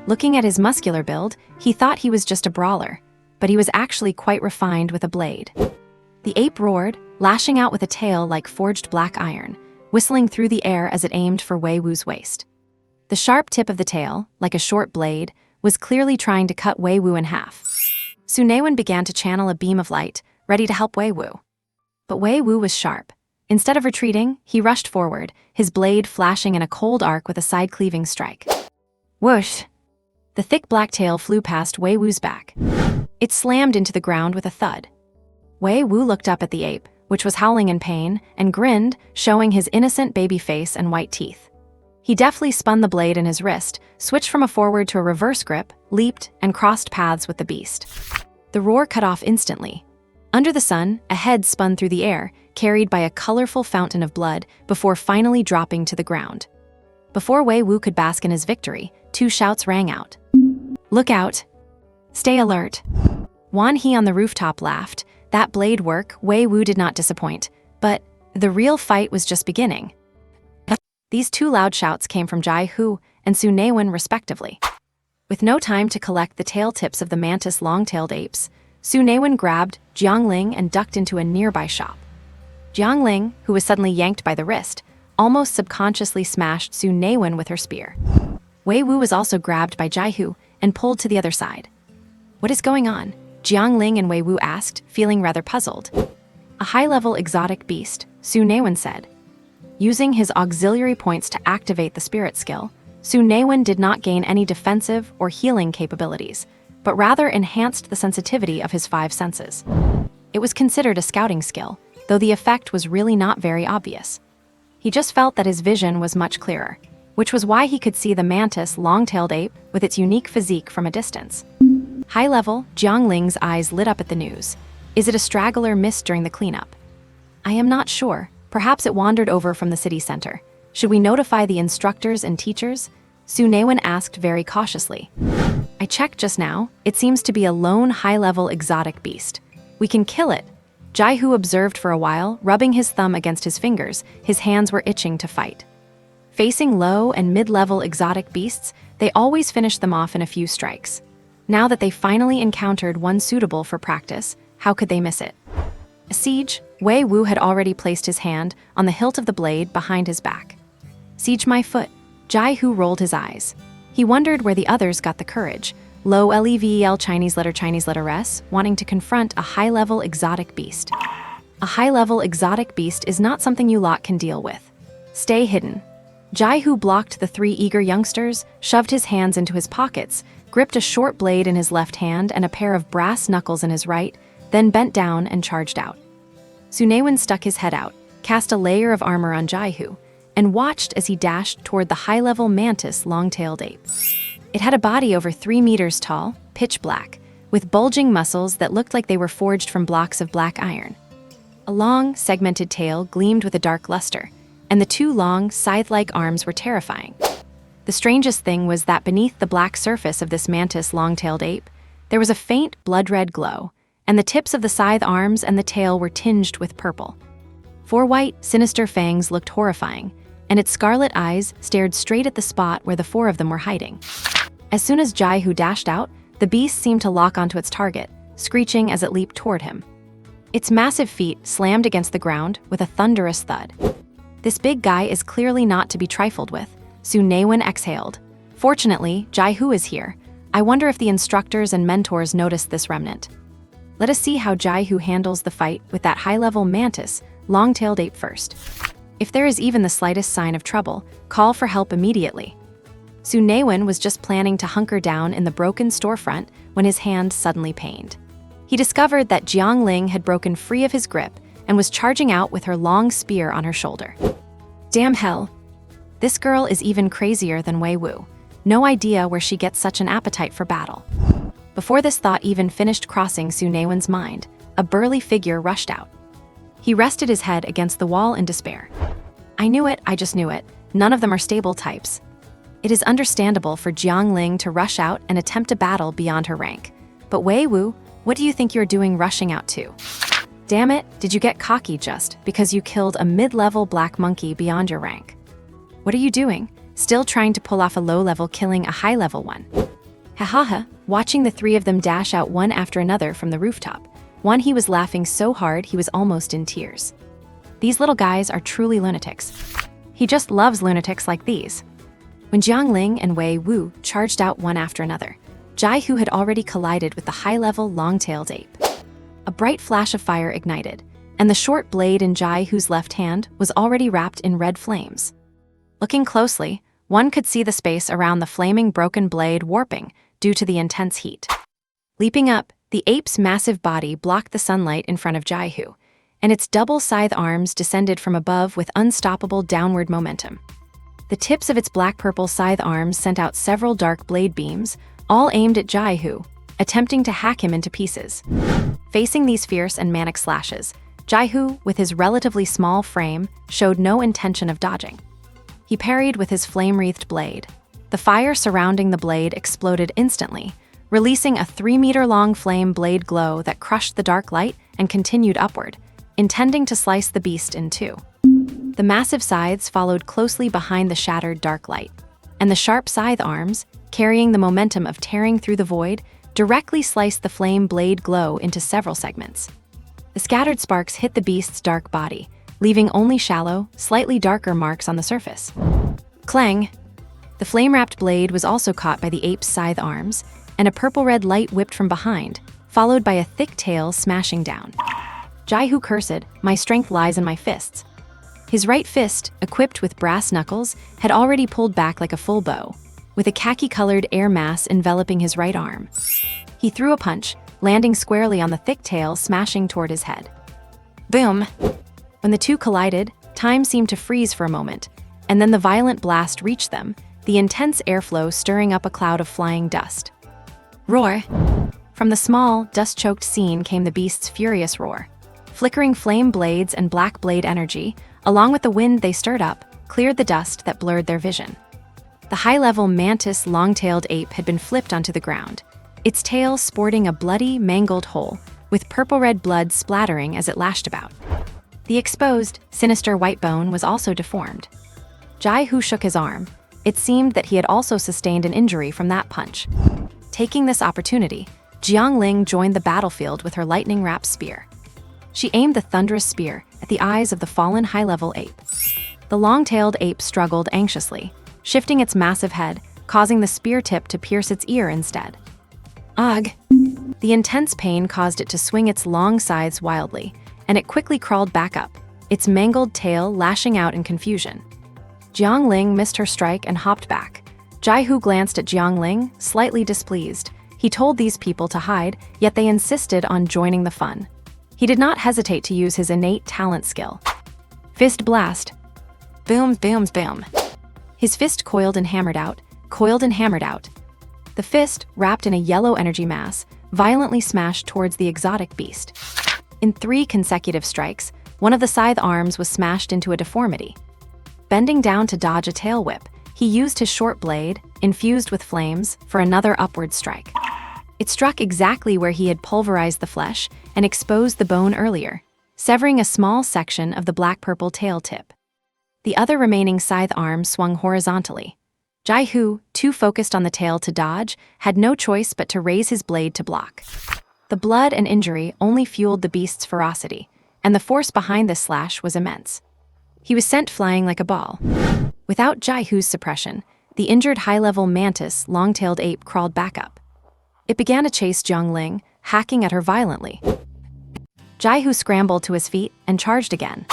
S1: Looking at his muscular build, he thought he was just a brawler, but he was actually quite refined with a blade. The ape roared, lashing out with a tail like forged black iron, whistling through the air as it aimed for Wei Wu's waist. The sharp tip of the tail, like a short blade, was clearly trying to cut Wei Wu in half. Su Naiwen began to channel a beam of light, ready to help Wei Wu. But Wei Wu was sharp. Instead of retreating, he rushed forward, his blade flashing in a cold arc with a side-cleaving strike. Whoosh! The thick black tail flew past Wei Wu's back. It slammed into the ground with a thud. Wei Wu looked up at the ape, which was howling in pain, and grinned, showing his innocent baby face and white teeth. He deftly spun the blade in his wrist, switched from a forward to a reverse grip, leaped, and crossed paths with the beast. The roar cut off instantly. Under the sun, a head spun through the air, carried by a colorful fountain of blood, before finally dropping to the ground. Before Wei Wu could bask in his victory, two shouts rang out. "Look out! Stay alert!" Wan He on the rooftop laughed. That blade work, Wei Wu did not disappoint, but the real fight was just beginning. These two loud shouts came from Jai Hu and Su Naiwen respectively. With no time to collect the tail tips of the mantis long-tailed apes, Su Naiwen grabbed Jiangling and ducked into a nearby shop. Jiangling, who was suddenly yanked by the wrist, almost subconsciously smashed Su Naiwen with her spear. Wei Wu was also grabbed by Jai Hu and pulled to the other side. "What is going on?" Jiangling and Wei Wu asked, feeling rather puzzled. "A high-level exotic beast," Su Naiwen said. Using his auxiliary points to activate the spirit skill, Su Naiwen did not gain any defensive or healing capabilities, but rather enhanced the sensitivity of his 5 senses. It was considered a scouting skill, though the effect was really not very obvious. He just felt that his vision was much clearer, which was why he could see the mantis long-tailed ape with its unique physique from a distance. High level, Jiangling's eyes lit up at the news. Is it a straggler missed during the cleanup? "I am not sure. Perhaps it wandered over from the city center. Should we notify the instructors and teachers?" Su Naiwen asked very cautiously. "I checked just now. It seems to be a lone high-level exotic beast. We can kill it." Jai Hu observed for a while, rubbing his thumb against his fingers. His hands were itching to fight. Facing low and mid-level exotic beasts, they always finished them off in a few strikes. Now that they finally encountered one suitable for practice, how could they miss it? A siege, Wei Wu had already placed his hand on the hilt of the blade behind his back. "Siege my foot." Jai Hu rolled his eyes. He wondered where the others got the courage, low level Chinese letter S, wanting to confront a high-level exotic beast. A high-level exotic beast is not something you lot can deal with. Stay hidden. Jai Hu blocked the 3 eager youngsters, shoved his hands into his pockets, gripped a short blade in his left hand and a pair of brass knuckles in his right, then bent down and charged out. Su Naiwen stuck his head out, cast a layer of armor on Jai Hu, and watched as he dashed toward the high-level mantis long-tailed ape. It had a body over 3 meters tall, pitch black, with bulging muscles that looked like they were forged from blocks of black iron. A long, segmented tail gleamed with a dark luster, and the 2 long, scythe-like arms were terrifying. The strangest thing was that beneath the black surface of this mantis long-tailed ape, there was a faint blood-red glow, and the tips of the scythe arms and the tail were tinged with purple. 4 white, sinister fangs looked horrifying, and its scarlet eyes stared straight at the spot where the 4 of them were hiding. As soon as Jai Hu dashed out, the beast seemed to lock onto its target, screeching as it leaped toward him. Its massive feet slammed against the ground with a thunderous thud. "This big guy is clearly not to be trifled with," Su Naiwen exhaled. "Fortunately, Jai Hu is here. I wonder if the instructors and mentors noticed this remnant. Let us see how Jai Hu handles the fight with that high-level mantis, long-tailed ape first. If there is even the slightest sign of trouble, call for help immediately." Su Naiwen was just planning to hunker down in the broken storefront when his hand suddenly pained. He discovered that Jiangling had broken free of his grip and was charging out with her long spear on her shoulder. Damn hell. This girl is even crazier than Wei Wu. No idea where she gets such an appetite for battle. Before this thought even finished crossing Su Naiwen's mind, a burly figure rushed out. He rested his head against the wall in despair. "I knew it, I just knew it. None of them are stable types." It is understandable for Jiangling to rush out and attempt a battle beyond her rank. But Wei Wu, what do you think you're doing rushing out to? Damn it, did you get cocky just because you killed a mid-level black monkey beyond your rank? What are you doing? Still trying to pull off a low-level killing a high-level one? Ha ha ha, watching the 3 of them dash out one after another from the rooftop. One he was laughing so hard he was almost in tears. These little guys are truly lunatics. He just loves lunatics like these. When Jiangling and Wei Wu charged out one after another, Jai Hu had already collided with the high-level long-tailed ape. A bright flash of fire ignited, and the short blade in Jaihu's left hand was already wrapped in red flames. Looking closely, one could see the space around the flaming broken blade warping due to the intense heat. Leaping up, the ape's massive body blocked the sunlight in front of Jaihu, and its double scythe arms descended from above with unstoppable downward momentum. The tips of its black-purple scythe arms sent out several dark blade beams, all aimed at Jaihu, attempting to hack him into pieces. Facing these fierce and manic slashes, Jaihu, with his relatively small frame, showed no intention of dodging. He parried with his flame-wreathed blade. The fire surrounding the blade exploded instantly, releasing a 3-meter-long flame blade glow that crushed the dark light and continued upward, intending to slice the beast in two. The massive scythes followed closely behind the shattered dark light, and the sharp scythe arms, carrying the momentum of tearing through the void, directly sliced the flame blade glow into several segments. The scattered sparks hit the beast's dark body, leaving only shallow, slightly darker marks on the surface. Clang! The flame-wrapped blade was also caught by the ape's scythe arms, and a purple-red light whipped from behind, followed by a thick tail smashing down. Jaihu cursed, "My strength lies in my fists." His right fist, equipped with brass knuckles, had already pulled back like a full bow, with a khaki-colored air mass enveloping his right arm. He threw a punch, landing squarely on the thick tail, smashing toward his head. Boom! When the two collided, time seemed to freeze for a moment, and then the violent blast reached them, the intense airflow stirring up a cloud of flying dust. Roar! From the small, dust-choked scene came the beast's furious roar. Flickering flame blades and black blade energy, along with the wind they stirred up, cleared the dust that blurred their vision. The high-level mantis long-tailed ape had been flipped onto the ground, its tail sporting a bloody, mangled hole, with purple-red blood splattering as it lashed about. The exposed, sinister white bone was also deformed. Jaihu shook his arm. It seemed that he had also sustained an injury from that punch. Taking this opportunity, Jiangling joined the battlefield with her lightning-wrapped spear. She aimed the thunderous spear at the eyes of the fallen high-level ape. The long-tailed ape struggled anxiously, shifting its massive head, causing the spear tip to pierce its ear instead. Ugh! The intense pain caused it to swing its long scythes wildly, and it quickly crawled back up, its mangled tail lashing out in confusion. Jiangling missed her strike and hopped back. Jaihu glanced at Jiangling, slightly displeased. He told these people to hide, yet they insisted on joining the fun. He did not hesitate to use his innate talent skill. Fist blast. Boom, boom, boom. His fist coiled and hammered out, coiled and hammered out. The fist, wrapped in a yellow energy mass, violently smashed towards the exotic beast. In 3 consecutive strikes, one of the scythe arms was smashed into a deformity. Bending down to dodge a tail whip, he used his short blade, infused with flames, for another upward strike. It struck exactly where he had pulverized the flesh and exposed the bone earlier, severing a small section of the black-purple tail tip. The other remaining scythe arm swung horizontally. Jaihu, too focused on the tail to dodge, had no choice but to raise his blade to block. The blood and injury only fueled the beast's ferocity, and the force behind this slash was immense. He was sent flying like a ball. Without Jaihu's suppression, the injured high-level mantis long-tailed ape crawled back up. It began to chase Jiangling, hacking at her violently. Jaihu scrambled to his feet and charged again.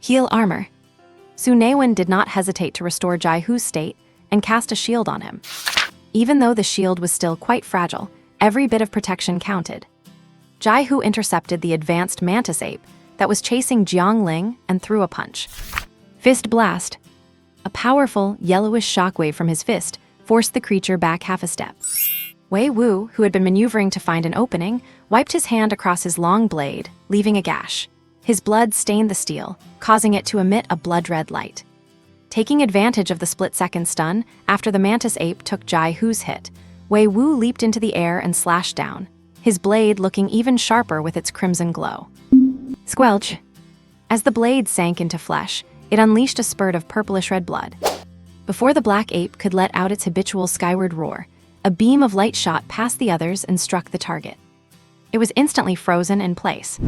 S1: Heal armor. Su Naiwen did not hesitate to restore Jaihu's state and cast a shield on him. Even though the shield was still quite fragile, every bit of protection counted. Jaihu intercepted the advanced mantis ape that was chasing Jiangling and threw a punch. Fist blast. A powerful, yellowish shockwave from his fist forced the creature back half a step. Wei Wu, who had been maneuvering to find an opening, wiped his hand across his long blade, leaving a gash. His blood stained the steel, causing it to emit a blood-red light. Taking advantage of the split-second stun, after the mantis ape took Jaihu's hit, Wei Wu leaped into the air and slashed down, his blade looking even sharper with its crimson glow. Squelch! As the blade sank into flesh, it unleashed a spurt of purplish-red blood. Before the black ape could let out its habitual skyward roar, a beam of light shot past the others and struck the target. It was instantly frozen in place.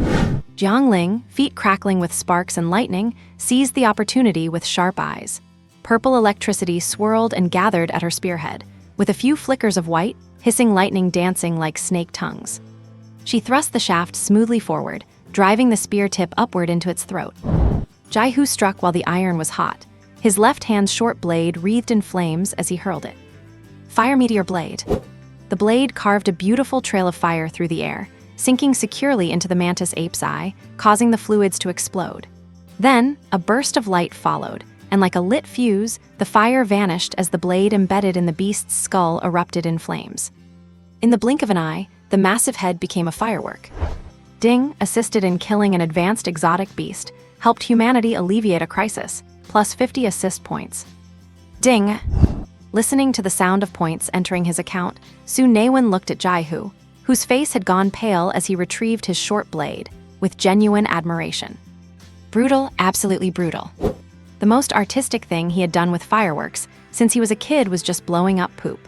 S1: Jiangling, feet crackling with sparks and lightning, seized the opportunity with sharp eyes. Purple electricity swirled and gathered at her spearhead, with a few flickers of white, hissing lightning dancing like snake tongues. She thrust the shaft smoothly forward, driving the spear tip upward into its throat. Jaihu struck while the iron was hot, his left hand's short blade wreathed in flames as he hurled it. Fire meteor blade. The blade carved a beautiful trail of fire through the air, sinking securely into the mantis ape's eye, causing the fluids to explode. Then, a burst of light followed, and like a lit fuse, the fire vanished as the blade embedded in the beast's skull erupted in flames. In the blink of an eye, the massive head became a firework. Ding, assisted in killing an advanced exotic beast, helped humanity alleviate a crisis, plus 50 assist points. Ding! Listening to the sound of points entering his account, Su Naiwen looked at Jaihu, whose face had gone pale as he retrieved his short blade, with genuine admiration. Brutal, absolutely brutal. The most artistic thing he had done with fireworks since he was a kid was just blowing up poop.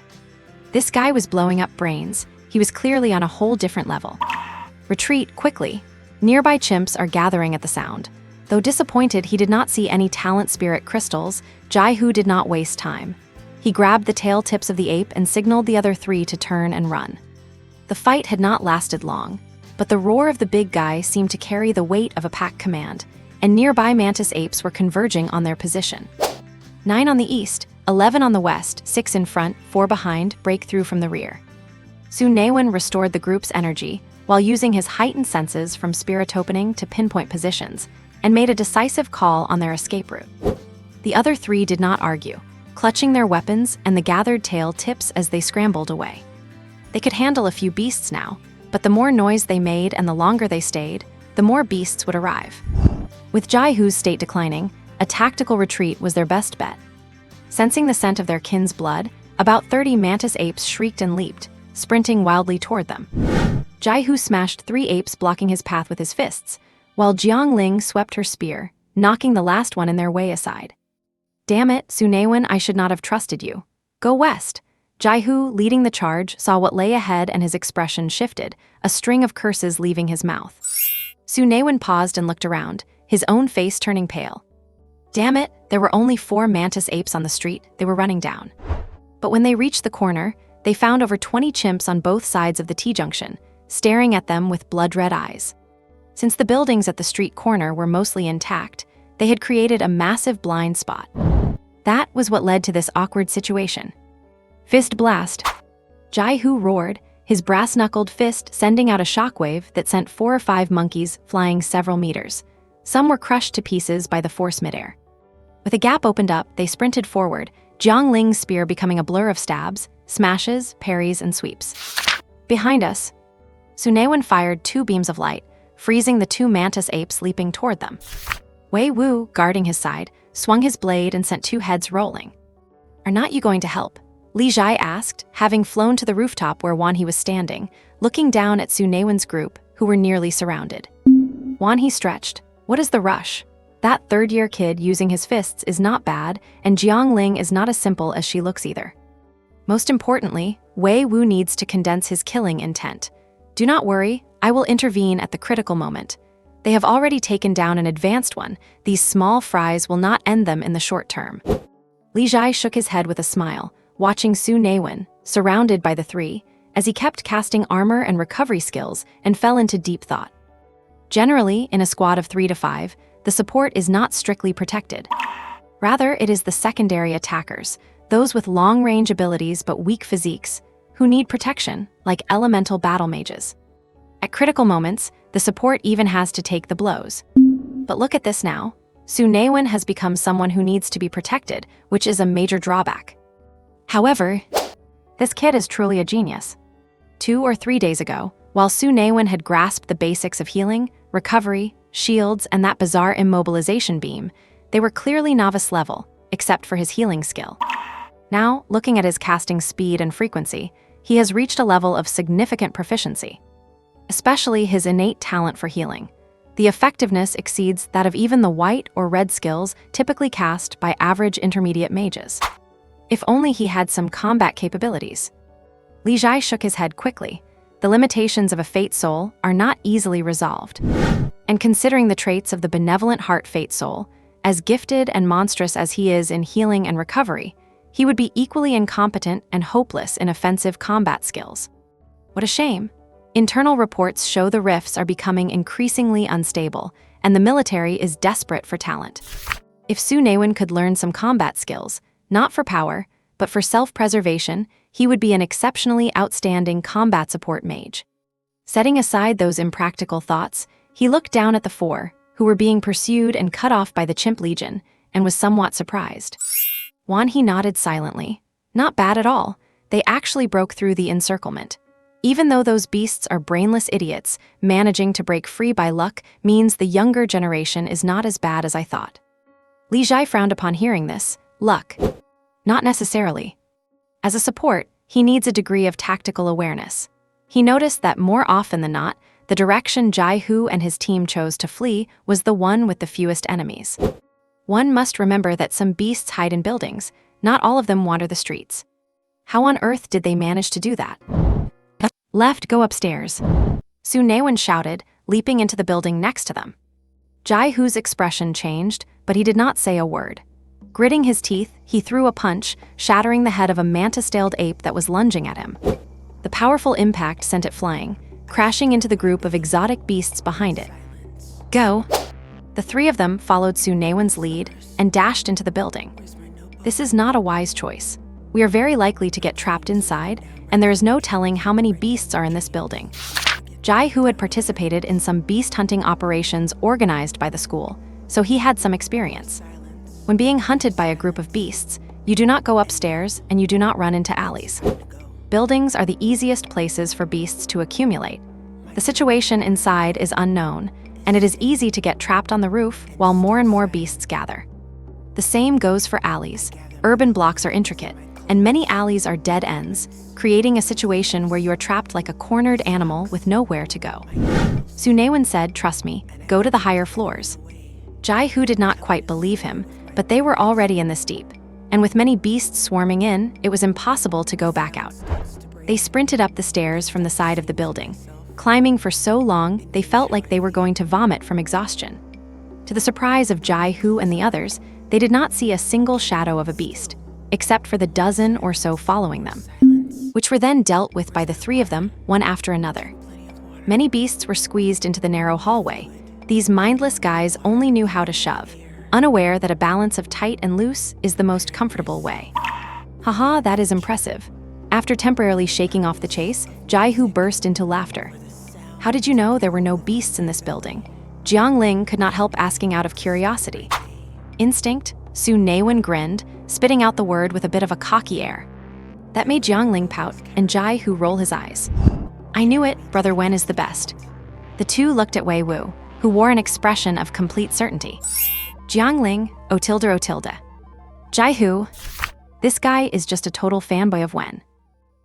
S1: This guy was blowing up brains. He was clearly on a whole different level. Retreat, quickly. Nearby chimps are gathering at the sound. Though disappointed he did not see any talent spirit crystals, Jaihu did not waste time. He grabbed the tail tips of the ape and signaled the other three to turn and run. The fight had not lasted long, but the roar of the big guy seemed to carry the weight of a pack command, and nearby mantis apes were converging on their position. 9 on the east, 11 on the west, 6 in front, 4 behind, break through from the rear. Su Naiwen restored the group's energy while using his heightened senses from spirit opening to pinpoint positions, and made a decisive call on their escape route. The other 3 did not argue, clutching their weapons and the gathered tail tips as they scrambled away. They could handle a few beasts now, but the more noise they made and the longer they stayed, the more beasts would arrive. With Jaihu's state declining, a tactical retreat was their best bet. Sensing the scent of their kin's blood, about 30 mantis apes shrieked and leaped, sprinting wildly toward them. Jaihu smashed 3 apes blocking his path with his fists, while Jiangling swept her spear, knocking the last one in their way aside. Damn it, Su Naiwen, I should not have trusted you. Go west. Jaihu, leading the charge, saw what lay ahead and his expression shifted, a string of curses leaving his mouth. Su Naiwen paused and looked around, his own face turning pale. Damn it, there were only 4 mantis apes on the street they were running down. But when they reached the corner, they found over 20 chimps on both sides of the T-junction, staring at them with blood-red eyes. Since the buildings at the street corner were mostly intact, they had created a massive blind spot. That was what led to this awkward situation. Fist blast. Jaihu roared, his brass-knuckled fist sending out a shockwave that sent 4 or 5 monkeys flying several meters. Some were crushed to pieces by the force midair. With a gap opened up, they sprinted forward, Jiangling's spear becoming a blur of stabs, smashes, parries, and sweeps. Behind us, Su Naiwen fired 2 beams of light, freezing the 2 mantis apes leaping toward them. Wei Wu, guarding his side, swung his blade and sent 2 heads rolling. Are not you going to help? Li Zhai asked, having flown to the rooftop where Wanhee was standing, looking down at Su Naiwen's group, who were nearly surrounded. Wanhee stretched. What is the rush? That third-year kid using his fists is not bad, and Jiangling is not as simple as she looks either. Most importantly, Wei Wu needs to condense his killing intent. Do not worry, I will intervene at the critical moment. They have already taken down an advanced one. These small fries will not end them in the short term. Li Zhai shook his head with a smile, watching Su Naiwen, surrounded by the 3, as he kept casting armor and recovery skills and fell into deep thought. Generally, in a squad of 3 to 5, the support is not strictly protected. Rather, it is the secondary attackers, those with long-range abilities but weak physiques, who need protection, like elemental battle mages. At critical moments, the support even has to take the blows. But look at this now. Su Naiwen has become someone who needs to be protected, which is a major drawback. However, this kid is truly a genius. 2 or 3 days ago, while Su Naiwen had grasped the basics of healing, recovery, shields, and that bizarre immobilization beam, they were clearly novice level, except for his healing skill. Now, looking at his casting speed and frequency, he has reached a level of significant proficiency. Especially his innate talent for healing. The effectiveness exceeds that of even the white or red skills typically cast by average intermediate mages. If only he had some combat capabilities. Li Zhai shook his head quickly. The limitations of a Fate Soul are not easily resolved. And considering the traits of the benevolent heart Fate Soul, as gifted and monstrous as he is in healing and recovery, he would be equally incompetent and hopeless in offensive combat skills. What a shame. Internal reports show the rifts are becoming increasingly unstable, and the military is desperate for talent. If Su Naiwen could learn some combat skills, not for power, but for self-preservation, he would be an exceptionally outstanding combat support mage. Setting aside those impractical thoughts, he looked down at the four, who were being pursued and cut off by the Chimp Legion, and was somewhat surprised. He nodded silently. Not bad at all. They actually broke through the encirclement. Even though those beasts are brainless idiots, managing to break free by luck means the younger generation is not as bad as I thought. Li Jai frowned upon hearing this. Luck. Not necessarily. As a support, he needs a degree of tactical awareness. He noticed that more often than not, the direction Jai Hu and his team chose to flee was the one with the fewest enemies. One must remember that some beasts hide in buildings, not all of them wander the streets. How on earth did they manage to do that? Left, go upstairs. Su Naiwen shouted, leaping into the building next to them. Jai Hu's expression changed, but he did not say a word. Gritting his teeth, he threw a punch, shattering the head of a mantis-tailed ape that was lunging at him. The powerful impact sent it flying, crashing into the group of exotic beasts behind it. Go! The three of them followed Su Naiwen's lead and dashed into the building. This is not a wise choice. We are very likely to get trapped inside, and there is no telling how many beasts are in this building. Jai Hu had participated in some beast hunting operations organized by the school, so he had some experience. When being hunted by a group of beasts, you do not go upstairs and you do not run into alleys. Buildings are the easiest places for beasts to accumulate. The situation inside is unknown, and it is easy to get trapped on the roof while more and more beasts gather. The same goes for alleys. Urban blocks are intricate, and many alleys are dead ends, creating a situation where you are trapped like a cornered animal with nowhere to go. Su Naiwen said, "Trust me, go to the higher floors." Jai Hu did not quite believe him, but they were already in this deep, and with many beasts swarming in, it was impossible to go back out. They sprinted up the stairs from the side of the building. Climbing for so long, they felt like they were going to vomit from exhaustion. To the surprise of Jai Hu and the others, they did not see a single shadow of a beast, except for the dozen or so following them, which were then dealt with by the three of them, one after another. Many beasts were squeezed into the narrow hallway. These mindless guys only knew how to shove, unaware that a balance of tight and loose is the most comfortable way. Haha, that is impressive. After temporarily shaking off the chase, Jai Hu burst into laughter. How did you know there were no beasts in this building? Jiang Ling could not help asking out of curiosity. Instinct? Su Naiwen grinned, spitting out the word with a bit of a cocky air. That made Jiang Ling pout, and Jai Hu roll his eyes. I knew it, Brother Wen is the best. The two looked at Wei Wu, who wore an expression of complete certainty. Jiang Ling, O tilde. Jai Hu, this guy is just a total fanboy of Wen.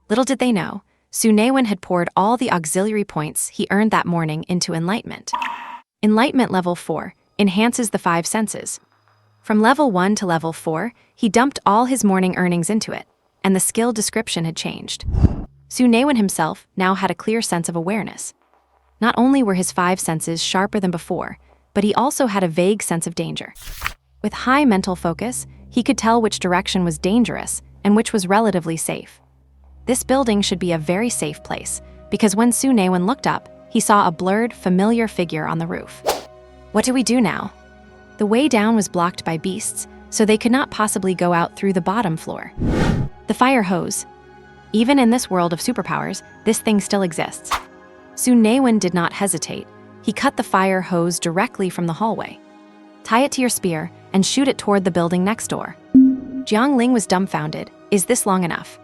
S1: Little did they know, Su Naiwen had poured all the auxiliary points he earned that morning into Enlightenment. Enlightenment level 4 enhances the 5 senses. From level 1 to level 4, he dumped all his morning earnings into it, and the skill description had changed. Su Naiwen himself now had a clear sense of awareness. Not only were his 5 senses sharper than before, but he also had a vague sense of danger. With high mental focus, he could tell which direction was dangerous and which was relatively safe. This building should be a very safe place, because when Su Naiwen looked up, he saw a blurred, familiar figure on the roof. What do we do now? The way down was blocked by beasts, so they could not possibly go out through the bottom floor. The fire hose. Even in this world of superpowers, this thing still exists. Su Naiwen did not hesitate. He cut the fire hose directly from the hallway. Tie it to your spear and shoot it toward the building next door. Jiang Ling was dumbfounded. Is this long enough?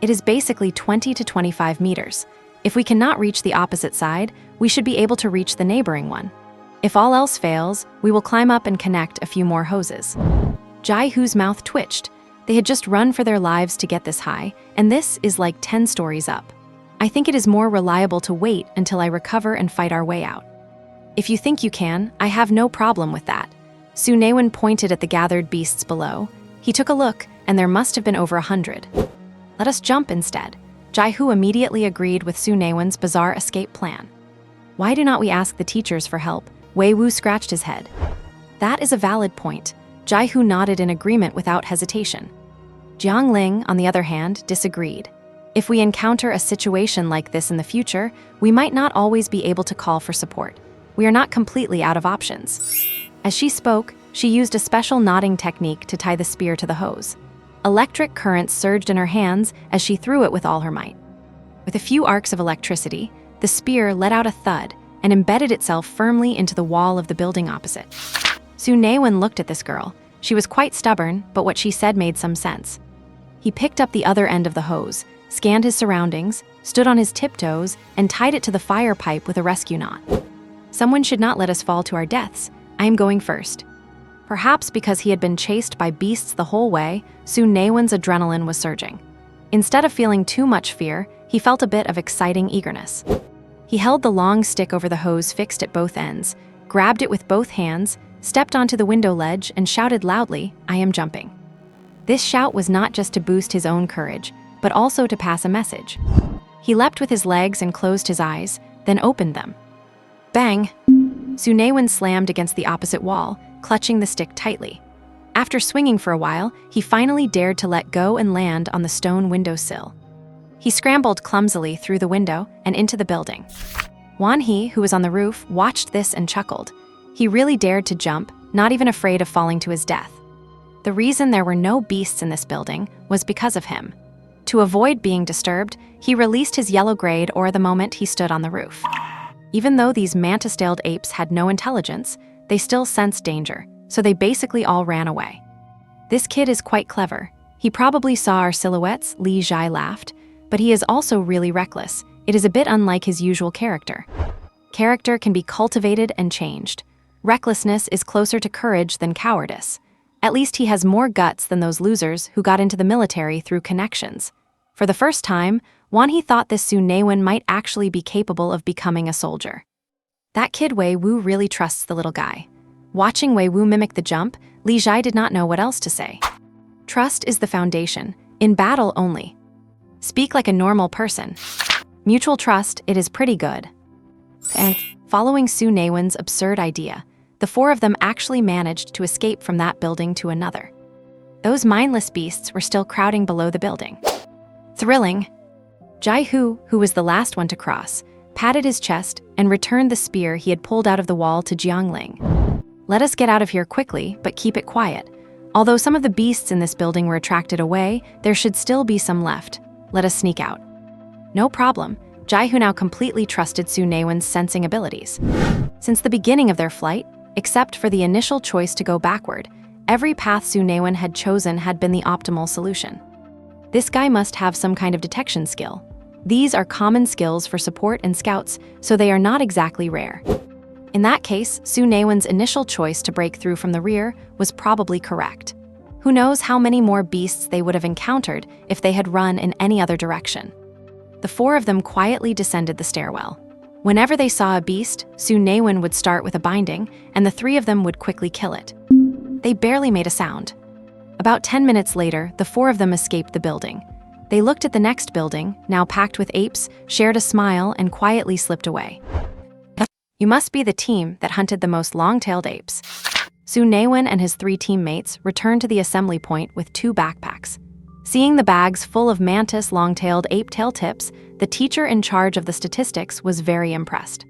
S1: It is basically 20 to 25 meters. If we cannot reach the opposite side, we should be able to reach the neighboring one. If all else fails, we will climb up and connect a few more hoses. Jai Hu's mouth twitched. They had just run for their lives to get this high, and this is like 10 stories up. I think it is more reliable to wait until I recover and fight our way out. If you think you can, I have no problem with that. Su Naiwen pointed at the gathered beasts below. He took a look, and there must have been over 100. Let us jump instead. Jai Hu immediately agreed with Su Naiwen's bizarre escape plan. Why do not we ask the teachers for help? Wei Wu scratched his head. That is a valid point. Jai Hu nodded in agreement without hesitation. Jiang Ling, on the other hand, disagreed. If we encounter a situation like this in the future, we might not always be able to call for support. We are not completely out of options. As she spoke, she used a special knotting technique to tie the spear to the hose. Electric currents surged in her hands as she threw it with all her might. With a few arcs of electricity, the spear let out a thud and embedded itself firmly into the wall of the building opposite. Su Naiwen looked at this girl. She was quite stubborn, but what she said made some sense. He picked up the other end of the hose, scanned his surroundings, stood on his tiptoes, and tied it to the fire pipe with a rescue knot. Someone should not let us fall to our deaths. I am going first. Perhaps because he had been chased by beasts the whole way, Su Naiwen's adrenaline was surging. Instead of feeling too much fear, he felt a bit of exciting eagerness. He held the long stick over the hose fixed at both ends, grabbed it with both hands, stepped onto the window ledge, and shouted loudly, "I am jumping." This shout was not just to boost his own courage, but also to pass a message. He leapt with his legs and closed his eyes, then opened them. Bang! Su Naiwen slammed against the opposite wall, clutching the stick tightly. After swinging for a while, he finally dared to let go and land on the stone windowsill. He scrambled clumsily through the window and into the building. Wan He, who was on the roof, watched this and chuckled. He really dared to jump, not even afraid of falling to his death. The reason there were no beasts in this building was because of him. To avoid being disturbed, he released his yellow grade aura the moment he stood on the roof. Even though these mantis-tailed apes had no intelligence, they still sensed danger, so they basically all ran away. This kid is quite clever. He probably saw our silhouettes, Li Zhai laughed, but he is also really reckless. It is a bit unlike his usual character. Character can be cultivated and changed. Recklessness is closer to courage than cowardice. At least he has more guts than those losers who got into the military through connections. For the first time, Wan He thought this Su Naiwen might actually be capable of becoming a soldier. That kid Wei Wu really trusts the little guy. Watching Wei Wu mimic the jump, Li Zhai did not know what else to say. Trust is the foundation, in battle only. Speak like a normal person. Mutual trust, it is pretty good. And following Su Naiwen's absurd idea, the four of them actually managed to escape from that building to another. Those mindless beasts were still crowding below the building. Thrilling. Jai Hu, who was the last one to cross, patted his chest and returned the spear he had pulled out of the wall to Jiangling. Let us get out of here quickly, but keep it quiet. Although some of the beasts in this building were attracted away, there should still be some left. Let us sneak out. No problem. Jai Hu now completely trusted Su Naiwen's sensing abilities. Since the beginning of their flight, except for the initial choice to go backward, every path Su Naiwen had chosen had been the optimal solution. This guy must have some kind of detection skill. These are common skills for support and scouts, so they are not exactly rare. In that case, Su Naiwen's initial choice to break through from the rear was probably correct. Who knows how many more beasts they would have encountered if they had run in any other direction. The four of them quietly descended the stairwell. Whenever they saw a beast, Su Naiwen would start with a binding, and the three of them would quickly kill it. They barely made a sound. About 10 minutes later, the four of them escaped the building. They looked at the next building, now packed with apes, shared a smile, and quietly slipped away. You must be the team that hunted the most long-tailed apes. Su Naiwen and his three teammates returned to the assembly point with 2 backpacks. Seeing the bags full of mantis long-tailed ape tail tips, the teacher in charge of the statistics was very impressed.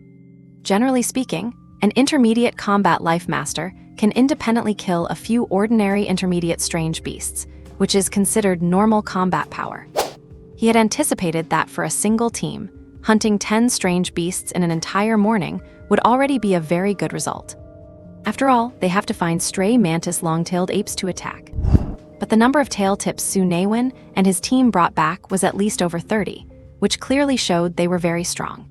S1: Generally speaking, an intermediate combat life master can independently kill a few ordinary intermediate strange beasts, which is considered normal combat power. He had anticipated that for a single team, hunting 10 strange beasts in an entire morning would already be a very good result. After all, they have to find stray mantis long-tailed apes to attack. But the number of tail tips Su Naiwen and his team brought back was at least over 30, which clearly showed they were very strong.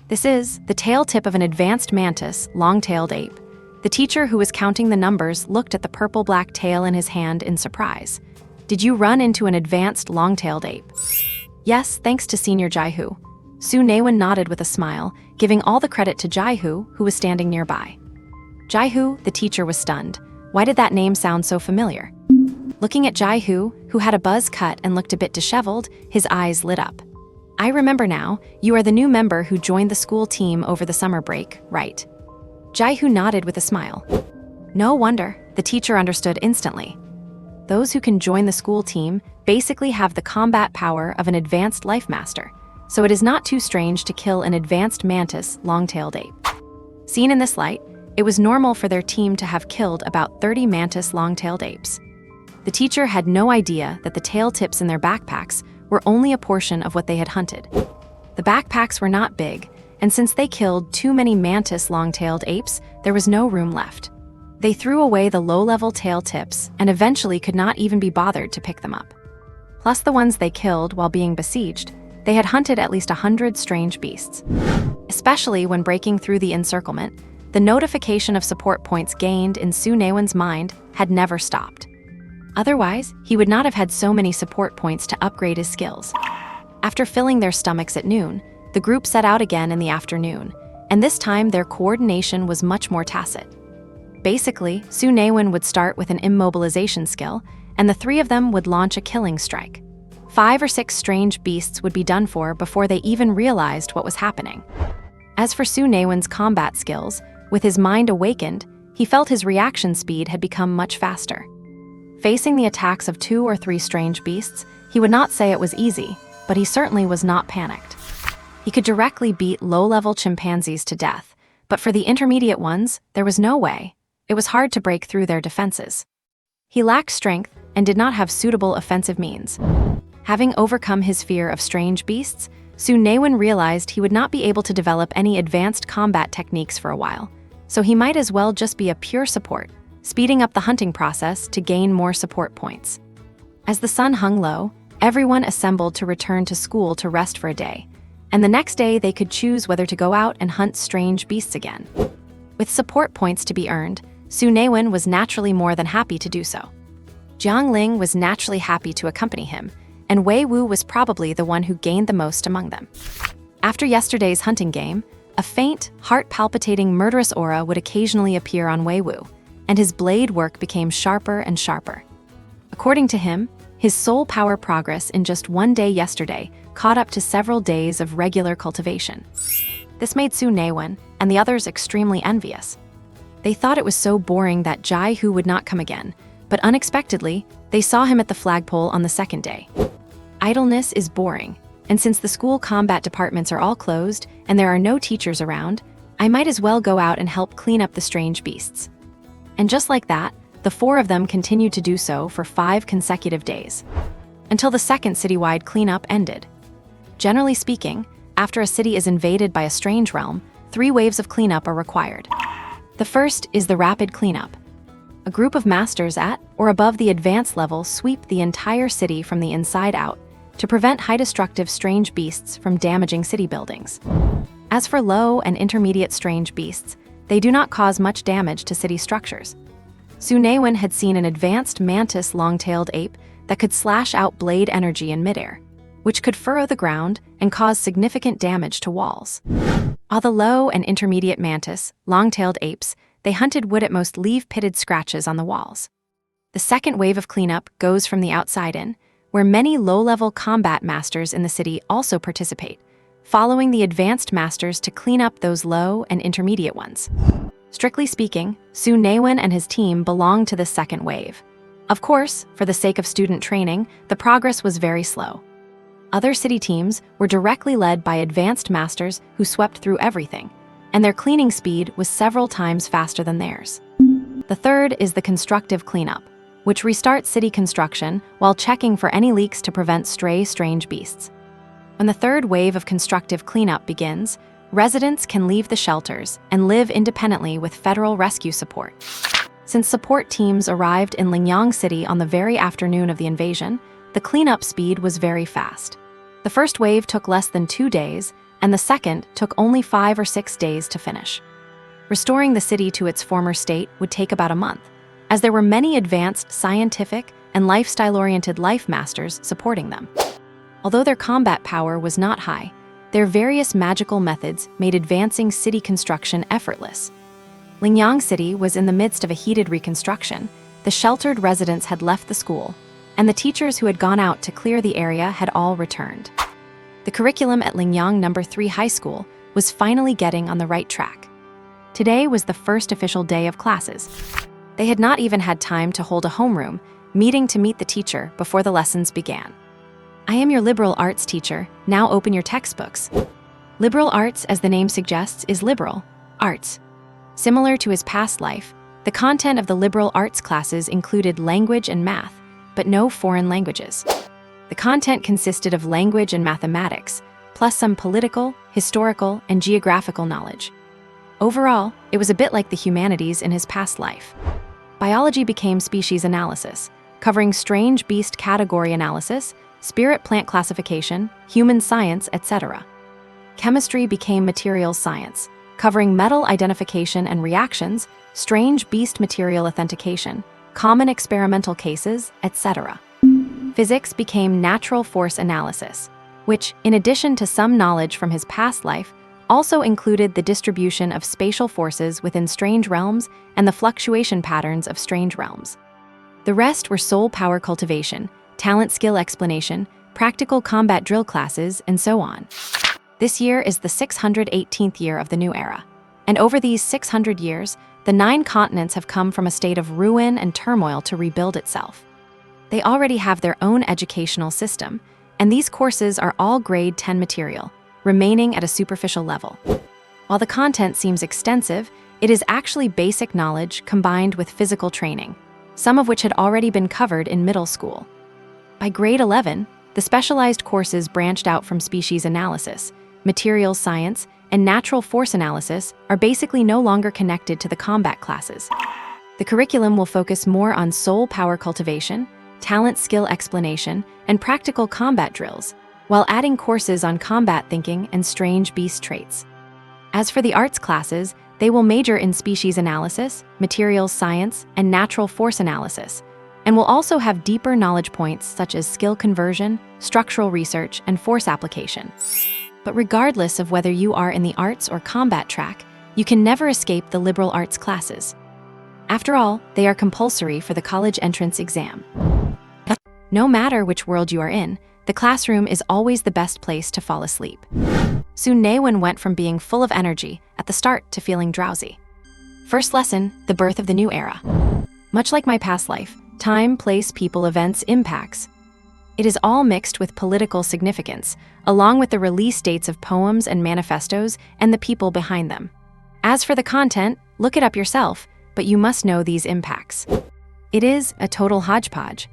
S1: This is the tail tip of an advanced mantis, long-tailed ape. The teacher who was counting the numbers looked at the purple-black tail in his hand in surprise. Did you run into an advanced long-tailed ape? Yes, thanks to Senior Jai Hu. Su Naiwen nodded with a smile, giving all the credit to Jai Hu, who was standing nearby. Jai Hu, the teacher, was stunned. Why did that name sound so familiar? Looking at Jai Hu, who had a buzz cut and looked a bit disheveled, his eyes lit up. I remember now, you are the new member who joined the school team over the summer break, right? Jai Hu nodded with a smile. No wonder, the teacher understood instantly. those who can join the school team basically have the combat power of an advanced life master, so it is not too strange to kill an advanced mantis long-tailed ape. Seen in this light, it was normal for their team to have killed about 30 mantis long-tailed apes. The teacher had no idea that the tail tips in their backpacks were only a portion of what they had hunted. The backpacks were not big, and since they killed too many mantis long-tailed apes, there was no room left. They threw away the low-level tail tips and eventually could not even be bothered to pick them up. Plus the ones they killed while being besieged, they had hunted at least 100 strange beasts. Especially when breaking through the encirclement, the notification of support points gained in Su Naiwen's mind had never stopped. Otherwise, he would not have had so many support points to upgrade his skills. After filling their stomachs at noon, the group set out again in the afternoon, and this time their coordination was much more tacit. Basically, Su Naiwen would start with an immobilization skill, and the three of them would launch a killing strike. 5 or 6 strange beasts would be done for before they even realized what was happening. As for Su Naiwen's combat skills, with his mind awakened, he felt his reaction speed had become much faster. Facing the attacks of 2 or 3 strange beasts, he would not say it was easy, but he certainly was not panicked. He could directly beat low-level chimpanzees to death, but for the intermediate ones, there was no way. It was hard to break through their defenses. He lacked strength and did not have suitable offensive means. Having overcome his fear of strange beasts, Su Naiwen realized he would not be able to develop any advanced combat techniques for a while, so he might as well just be a pure support, speeding up the hunting process to gain more support points. As the sun hung low, everyone assembled to return to school to rest for a day, and the next day they could choose whether to go out and hunt strange beasts again. With support points to be earned, Su Naiwen was naturally more than happy to do so. Jiang Ling was naturally happy to accompany him, and Wei Wu was probably the one who gained the most among them. After yesterday's hunting game, a faint, heart-palpitating, murderous aura would occasionally appear on Wei Wu, and his blade work became sharper and sharper. According to him, his soul power progress in just one day yesterday caught up to several days of regular cultivation. This made Su Naiwen and the others extremely envious. They thought it was so boring that Jai Hu would not come again, but unexpectedly, they saw him at the flagpole on the second day. Idleness is boring, and since the school combat departments are all closed and there are no teachers around, I might as well go out and help clean up the strange beasts. And just like that, the 4 of them continued to do so for 5 consecutive days, until the second citywide cleanup ended. Generally speaking, after a city is invaded by a strange realm, 3 waves of cleanup are required. The first is the rapid cleanup. A group of masters at or above the advanced level sweep the entire city from the inside out to prevent high-destructive strange beasts from damaging city buildings. As for low and intermediate strange beasts, they do not cause much damage to city structures. Su Naiwen had seen an advanced mantis long-tailed ape that could slash out blade energy in midair, which could furrow the ground and cause significant damage to walls. While the low and intermediate mantis, long-tailed apes, they hunted would at most leave pitted scratches on the walls. The second wave of cleanup goes from the outside in, where many low-level combat masters in the city also participate, following the advanced masters to clean up those low and intermediate ones. Strictly speaking, Su Naiwen and his team belonged to the second wave. Of course, for the sake of student training, the progress was very slow. Other city teams were directly led by advanced masters who swept through everything, and their cleaning speed was several times faster than theirs. The third is the constructive cleanup, which restarts city construction while checking for any leaks to prevent stray strange beasts. When the third wave of constructive cleanup begins, residents can leave the shelters and live independently with federal rescue support. Since support teams arrived in Lingyang City on the very afternoon of the invasion, the cleanup speed was very fast. The first wave took less than 2 days, and the second took only 5 or 6 days to finish. Restoring the city to its former state would take about a month, as there were many advanced scientific and lifestyle-oriented life masters supporting them. Although their combat power was not high, their various magical methods made advancing city construction effortless. Lingyang City was in the midst of a heated reconstruction. The sheltered residents had left the school, and the teachers who had gone out to clear the area had all returned. The curriculum at Lingyang No. 3 High School was finally getting on the right track. Today was the first official day of classes. They had not even had time to hold a homeroom, meeting to meet the teacher before the lessons began. I am your liberal arts teacher, now open your textbooks. Liberal arts, as the name suggests, is liberal arts. Similar to his past life, the content of the liberal arts classes included language and math, but no foreign languages. The content consisted of language and mathematics, plus some political, historical, and geographical knowledge. Overall, it was a bit like the humanities in his past life. Biology became species analysis, covering strange beast category analysis, spirit plant classification, human science, etc. Chemistry became materials science, covering metal identification and reactions, strange beast material authentication, common experimental cases, etc. Physics became natural force analysis, which, in addition to some knowledge from his past life, also included the distribution of spatial forces within strange realms and the fluctuation patterns of strange realms. The rest were soul power cultivation, talent skill explanation, practical combat drill classes, and so on. This year is the 618th year of the new era, and over these 600 years, the 9 continents have come from a state of ruin and turmoil to rebuild itself. They already have their own educational system, and these courses are all grade 10 material, remaining at a superficial level. While the content seems extensive, it is actually basic knowledge combined with physical training, some of which had already been covered in middle school. By grade 11, the specialized courses branched out from species analysis, materials science, and natural force analysis are basically no longer connected to the combat classes. The curriculum will focus more on soul power cultivation, talent skill explanation, and practical combat drills, while adding courses on combat thinking and strange beast traits. As for the arts classes, they will major in species analysis, materials science, and natural force analysis, and will also have deeper knowledge points such as skill conversion, structural research, and force application. But regardless of whether you are in the arts or combat track, you can never escape the liberal arts classes. After all, they are compulsory for the college entrance exam. No matter which world you are in, the classroom is always the best place to fall asleep. Su Naiwen went from being full of energy at the start to feeling drowsy. First lesson, the birth of the new era. Much like my past life, time, place, people, events, impacts. It is all mixed with political significance, along with the release dates of poems and manifestos and the people behind them. As for the content, look it up yourself, but you must know these impacts. It is a total hodgepodge.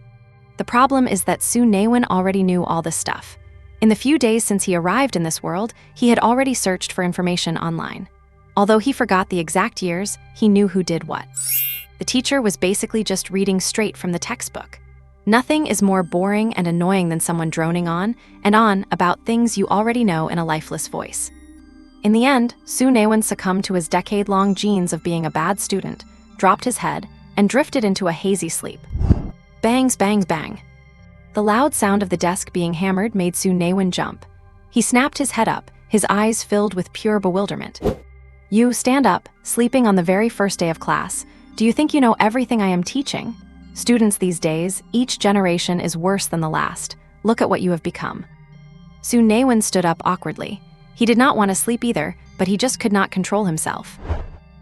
S1: The problem is that Su Naiwen already knew all this stuff. In the few days since he arrived in this world, he had already searched for information online. Although he forgot the exact years, he knew who did what. The teacher was basically just reading straight from the textbook. Nothing is more boring and annoying than someone droning on and on about things you already know in a lifeless voice. In the end, Su Naiwen succumbed to his decade-long genes of being a bad student, dropped his head, and drifted into a hazy sleep. Bangs, bangs, bang. The loud sound of the desk being hammered made Su Naiwen jump. He snapped his head up, his eyes filled with pure bewilderment. You, stand up, sleeping on the very first day of class. Do you think you know everything I am teaching? Students these days, each generation is worse than the last. Look at what you have become. Su Naiwen stood up awkwardly. He did not want to sleep either, but he just could not control himself.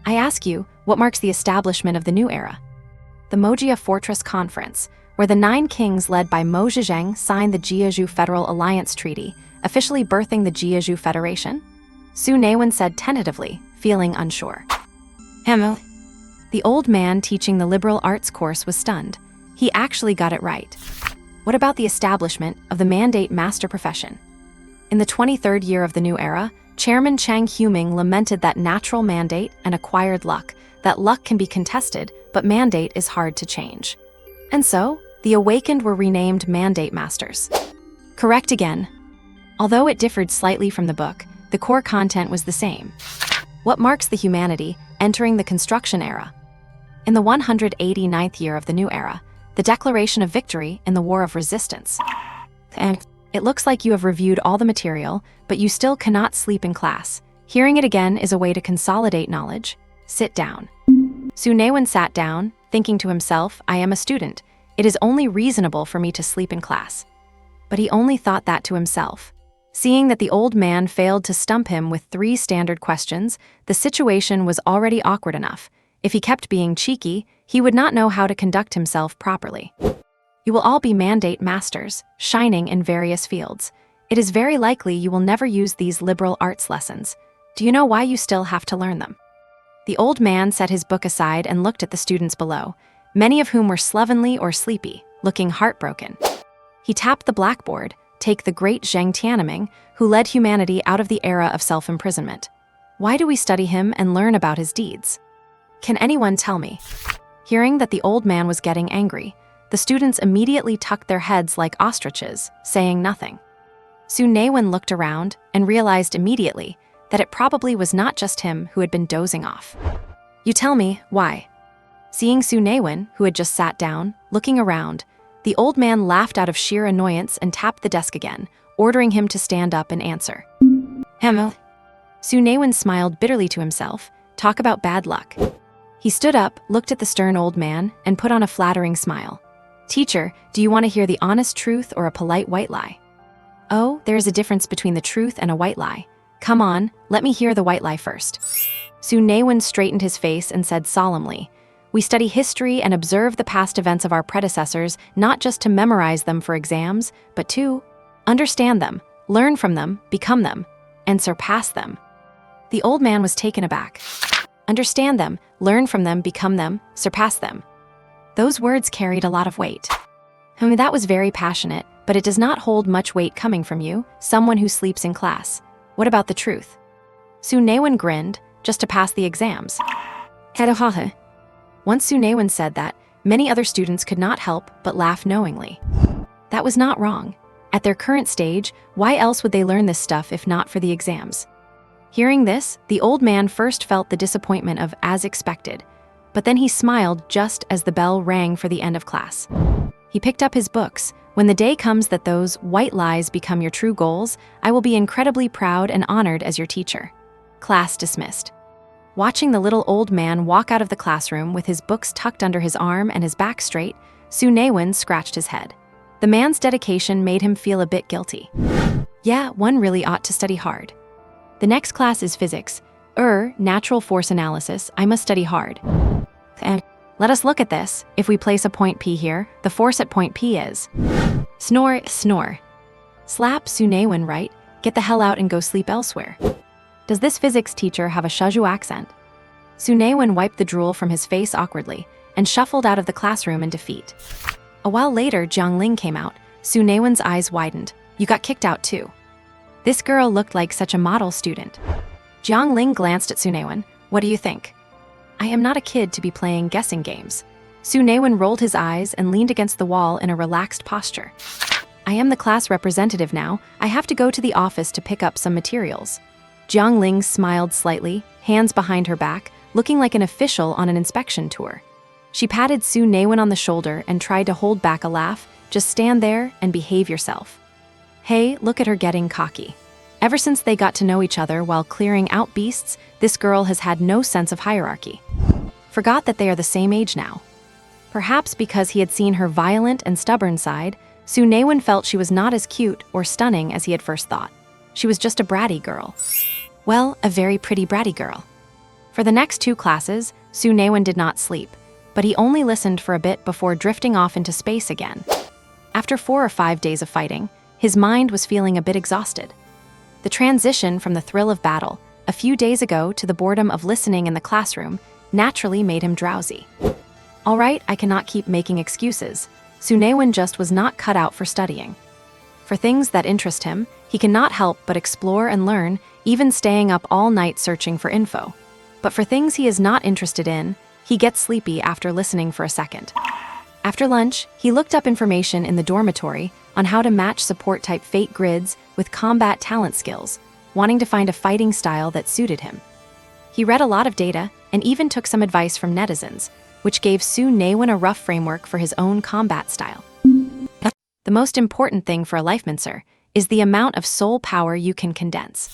S1: I ask you, what marks the establishment of the new era? The Mojia Fortress Conference, where the 9 kings led by Mo Zedong signed the Jiazhou Federal Alliance Treaty, officially birthing the Jiazhou Federation? Su Naiwen said tentatively, feeling unsure. Hemo. The old man teaching the liberal arts course was stunned. He actually got it right. What about the establishment of the mandate master profession? In the 23rd year of the new era, Chairman Chang Huming lamented that natural mandate and acquired luck, that luck can be contested, but mandate is hard to change. And so, the awakened were renamed mandate masters. Correct again. Although it differed slightly from the book, the core content was the same. What marks the humanity entering the construction era? In the 189th year of the new era, the declaration of victory in the War of Resistance. It looks like you have reviewed all the material, but you still cannot sleep in class. Hearing it again is a way to consolidate knowledge. Sit down. Su Naiwen sat down, thinking to himself, I am a student. It is only reasonable for me to sleep in class. But he only thought that to himself. Seeing that the old man failed to stump him with 3 standard questions, the situation was already awkward enough. If he kept being cheeky, he would not know how to conduct himself properly. You will all be mandate masters, shining in various fields. It is very likely you will never use these liberal arts lessons. Do you know why you still have to learn them? The old man set his book aside and looked at the students below, many of whom were slovenly or sleepy, looking heartbroken. He tapped the blackboard, take the great Zheng Tianming, who led humanity out of the era of self-imprisonment. Why do we study him and learn about his deeds? Can anyone tell me? Hearing that the old man was getting angry, the students immediately tucked their heads like ostriches, saying nothing. Su Naiwen looked around and realized immediately that it probably was not just him who had been dozing off. You tell me, why? Seeing Su Naiwen, who had just sat down, looking around, the old man laughed out of sheer annoyance and tapped the desk again, ordering him to stand up and answer. Su Naiwen smiled bitterly to himself. Talk about bad luck. He stood up, looked at the stern old man, and put on a flattering smile. Teacher, do you want to hear the honest truth or a polite white lie? Oh, there is a difference between the truth and a white lie. Come on, let me hear the white lie first. Su Naiwen straightened his face and said solemnly, we study history and observe the past events of our predecessors not just to memorize them for exams, but to understand them, learn from them, become them, and surpass them. The old man was taken aback. Understand them, learn from them, become them, surpass them. Those words carried a lot of weight. That was very passionate, but it does not hold much weight coming from you, someone who sleeps in class. What about the truth? Su Naiwen grinned, just to pass the exams. Once Su Naiwen said that, many other students could not help but laugh knowingly. That was not wrong. At their current stage, why else would they learn this stuff if not for the exams? Hearing this, the old man first felt the disappointment of as expected, but then he smiled just as the bell rang for the end of class. He picked up his books. When the day comes that those white lies become your true goals, I will be incredibly proud and honored as your teacher. Class dismissed. Watching the little old man walk out of the classroom with his books tucked under his arm and his back straight, Su Naiwen scratched his head. The man's dedication made him feel a bit guilty. Yeah, one really ought to study hard. The next class is physics. Natural force analysis. I must study hard. Let us look at this. If we place a point P here, the force at point P is... Snore, snore. Slap, Su Naiwen, right? Get the hell out and go sleep elsewhere. Does this physics teacher have a Shaju accent? Su Naiwen wiped the drool from his face awkwardly and shuffled out of the classroom in defeat. A while later, Jiang Ling came out. Su Naiwen's eyes widened. You got kicked out too. This girl looked like such a model student. Jiang Ling glanced at Su Naiwen. What do you think? I am not a kid to be playing guessing games. Su Naiwen rolled his eyes and leaned against the wall in a relaxed posture. I am the class representative now. I have to go to the office to pick up some materials. Jiang Ling smiled slightly, hands behind her back, looking like an official on an inspection tour. She patted Su Naiwen on the shoulder and tried to hold back a laugh. Just stand there and behave yourself. Hey, look at her getting cocky. Ever since they got to know each other while clearing out beasts, this girl has had no sense of hierarchy. Forgot that they are the same age now. Perhaps because he had seen her violent and stubborn side, Su Naiwen felt she was not as cute or stunning as he had first thought. She was just a bratty girl. Well, a very pretty bratty girl. For the next 2 classes, Su Naiwen did not sleep, but he only listened for a bit before drifting off into space again. After 4 or 5 days of fighting, his mind was feeling a bit exhausted. The transition from the thrill of battle a few days ago to the boredom of listening in the classroom naturally made him drowsy. All right, I cannot keep making excuses. Su Naiwen just was not cut out for studying. For things that interest him, he cannot help but explore and learn, even staying up all night searching for info. But for things he is not interested in, he gets sleepy after listening for a second. After lunch, he looked up information in the dormitory on how to match support-type fate grids with combat talent skills, wanting to find a fighting style that suited him. He read a lot of data and even took some advice from netizens, which gave Su Naiwen a rough framework for his own combat style. The most important thing for a lifemancer is the amount of soul power you can condense.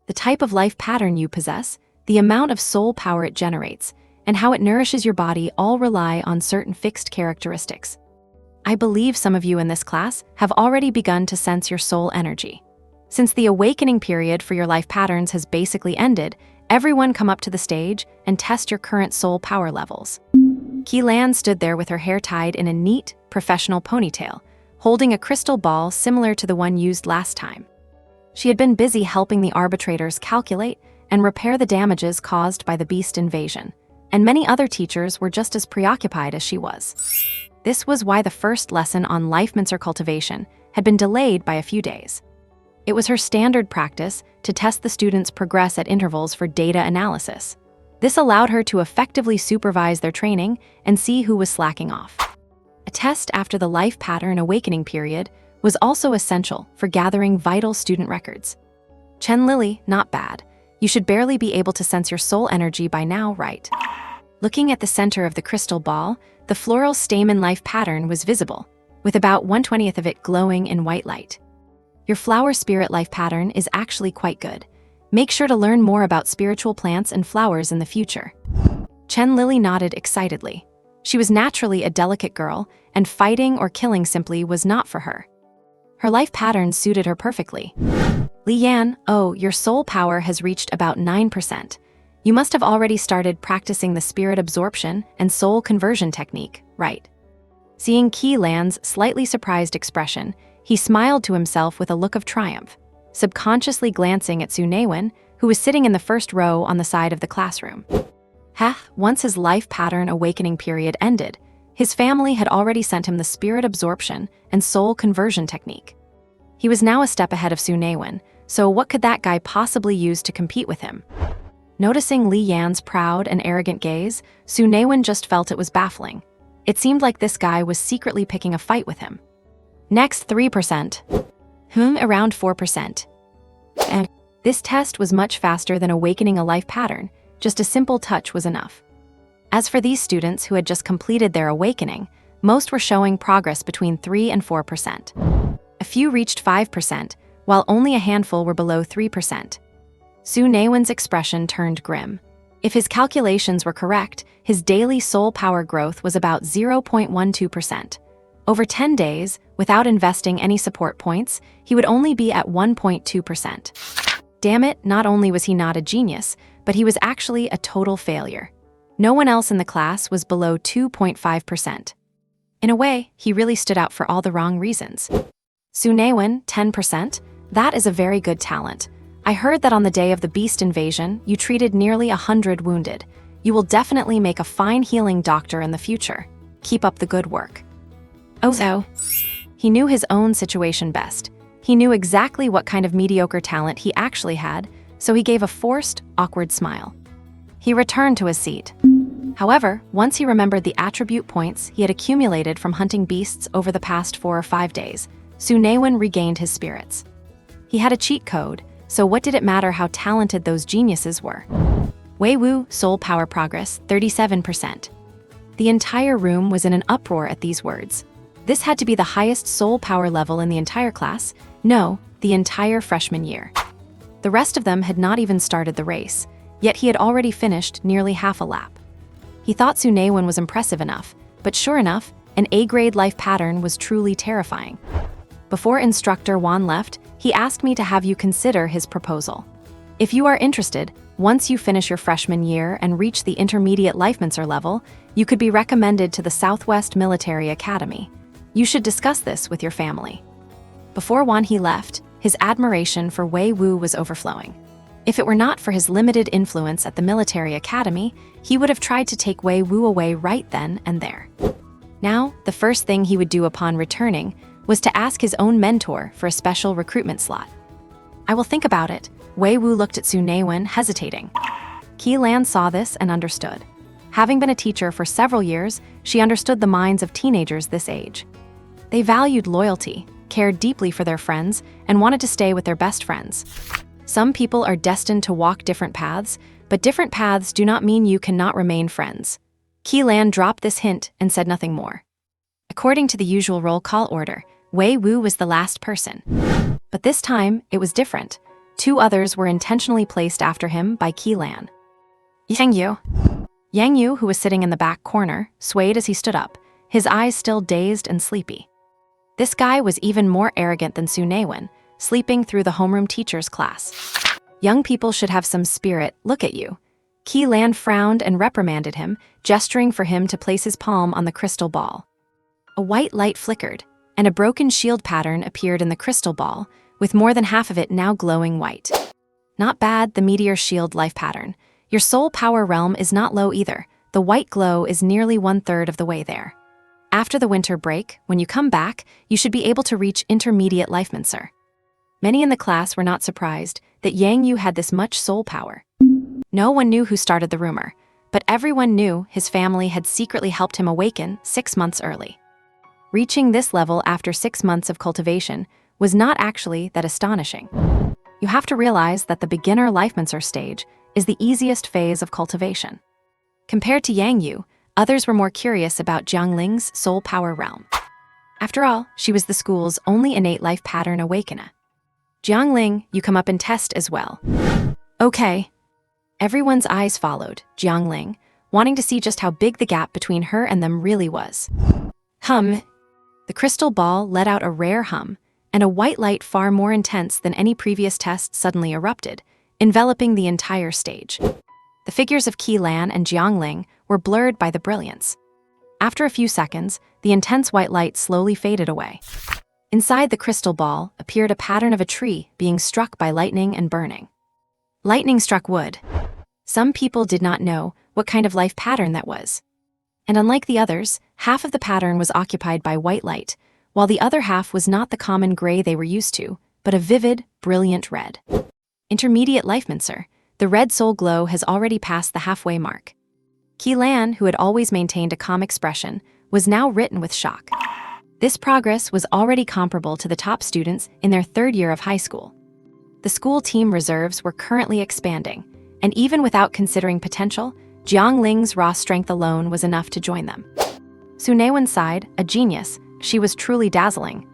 S1: The type of life pattern you possess, the amount of soul power it generates, and how it nourishes your body all rely on certain fixed characteristics. I believe some of you in this class have already begun to sense your soul energy. Since the awakening period for your life patterns has basically ended, everyone come up to the stage and test your current soul power levels. Lan stood there with her hair tied in a neat, professional ponytail, holding a crystal ball similar to the one used last time. She had been busy helping the arbitrators calculate and repair the damages caused by the beast invasion, and many other teachers were just as preoccupied as she was. This was why the first lesson on life mincer cultivation had been delayed by a few days. It was her standard practice to test the students' progress at intervals for data analysis. This allowed her to effectively supervise their training and see who was slacking off. A test after the life pattern awakening period was also essential for gathering vital student records. Chen Lily, not bad. You should barely be able to sense your soul energy by now, right? Looking at the center of the crystal ball, the floral stamen life pattern was visible, with about 1/20th of it glowing in white light. Your flower spirit life pattern is actually quite good. Make sure to learn more about spiritual plants and flowers in the future. Chen Lily nodded excitedly. She was naturally a delicate girl, and fighting or killing simply was not for her. Her life pattern suited her perfectly. Li Yan, oh, your soul power has reached about 9%. You must have already started practicing the spirit absorption and soul conversion technique, right? Seeing Lan's slightly surprised expression, he smiled to himself with a look of triumph, subconsciously glancing at Su Naiwen, who was sitting in the first row on the side of the classroom. Once his life pattern awakening period ended, his family had already sent him the spirit absorption and soul conversion technique. He was now a step ahead of Su Naiwen, so what could that guy possibly use to compete with him? Noticing Li Yan's proud and arrogant gaze, Su Naiwen just felt it was baffling. It seemed like this guy was secretly picking a fight with him. Next, 3%. Around 4%. And this test was much faster than awakening a life pattern. Just a simple touch was enough. As for these students who had just completed their awakening, most were showing progress between 3 and 4%. A few reached 5%, while only a handful were below 3%. Su Naiwen's expression turned grim. If his calculations were correct, his daily soul power growth was about 0.12%. Over 10 days, without investing any support points, he would only be at 1.2%. Damn it, not only was he not a genius, but he was actually a total failure. No one else in the class was below 2.5%. In a way, he really stood out for all the wrong reasons. Su Naiwen, 10%? That is a very good talent. I heard that on the day of the beast invasion, you treated nearly 100 wounded. You will definitely make a fine healing doctor in the future. Keep up the good work. Oh, he knew his own situation best. He knew exactly what kind of mediocre talent he actually had, so he gave a forced, awkward smile. He returned to his seat. However, once he remembered the attribute points he had accumulated from hunting beasts over the past 4 or 5 days, Su Naiwen regained his spirits. He had a cheat code, so what did it matter how talented those geniuses were? Wei Wu, soul power progress, 37%. The entire room was in an uproar at these words. This had to be the highest soul power level in the entire class, no, the entire freshman year. The rest of them had not even started the race, yet he had already finished nearly half a lap. He thought Su Naiwen was impressive enough, but sure enough, an A-grade life pattern was truly terrifying. Before instructor Wan left, he asked me to have you consider his proposal. If you are interested, once you finish your freshman year and reach the intermediate life mincer level, you could be recommended to the Southwest Military Academy. You should discuss this with your family. Before Wan He left, his admiration for Wei Wu was overflowing. If it were not for his limited influence at the military academy, he would have tried to take Wei Wu away right then and there. Now, the first thing he would do upon returning was to ask his own mentor for a special recruitment slot. I will think about it. Wei Wu looked at Su Naiwen, hesitating. Lan saw this and understood. Having been a teacher for several years, she understood the minds of teenagers this age. They valued loyalty, cared deeply for their friends, and wanted to stay with their best friends. Some people are destined to walk different paths, but different paths do not mean you cannot remain friends. Lan dropped this hint and said nothing more. According to the usual roll call order, Wei Wu was the last person. But this time, it was different. 2 others were intentionally placed after him by Lan. Yang Yu, who was sitting in the back corner, swayed as he stood up, his eyes still dazed and sleepy. This guy was even more arrogant than Su Naiwen, sleeping through the homeroom teacher's class. Young people should have some spirit, look at you. Qi Lan frowned and reprimanded him, gesturing for him to place his palm on the crystal ball. A white light flickered, and a broken shield pattern appeared in the crystal ball, with more than half of it now glowing white. Not bad, the meteor shield life pattern. Your soul power realm is not low either. The white glow is nearly 1/3 of the way there. After the winter break, when you come back, you should be able to reach intermediate lifemancer. Many in the class were not surprised that Yang Yu had this much soul power. No one knew who started the rumor, but everyone knew his family had secretly helped him awaken 6 months early. Reaching this level after 6 months of cultivation was not actually that astonishing. You have to realize that the beginner lifemancer stage is the easiest phase of cultivation. Compared to Yang Yu, others were more curious about Jiangling's soul power realm. After all, she was the school's only innate life pattern awakener. Jiangling, you come up and test as well. Okay. Everyone's eyes followed Jiangling, wanting to see just how big the gap between her and them really was. Hum. The crystal ball let out a rare hum, and a white light far more intense than any previous test suddenly erupted, enveloping the entire stage. The figures of Qi Lan and Jiangling were blurred by the brilliance. After a few seconds, the intense white light slowly faded away. Inside the crystal ball appeared a pattern of a tree being struck by lightning and burning. Lightning struck wood. Some people did not know what kind of life pattern that was. And unlike the others, half of the pattern was occupied by white light, while the other half was not the common gray they were used to, but a vivid, brilliant red. Intermediate lifemancer, the red soul glow has already passed the halfway mark. Qi Lan, who had always maintained a calm expression, was now written with shock. This progress was already comparable to the top students in their 3rd year of high school. The school team reserves were currently expanding, and even without considering potential, Jiangling's raw strength alone was enough to join them. Su Naiwen sighed, a genius, she was truly dazzling.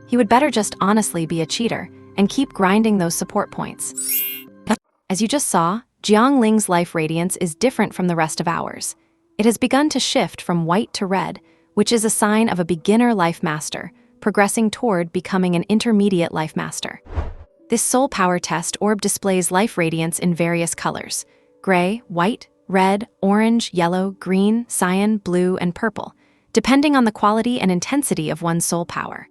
S1: He would better just honestly be a cheater and keep grinding those support points. As you just saw, Jiangling's life radiance is different from the rest of ours. It has begun to shift from white to red, which is a sign of a beginner life master, progressing toward becoming an intermediate life master. This soul power test orb displays life radiance in various colors: gray, white, red, orange, yellow, green, cyan, blue, and purple, depending on the quality and intensity of one's soul power.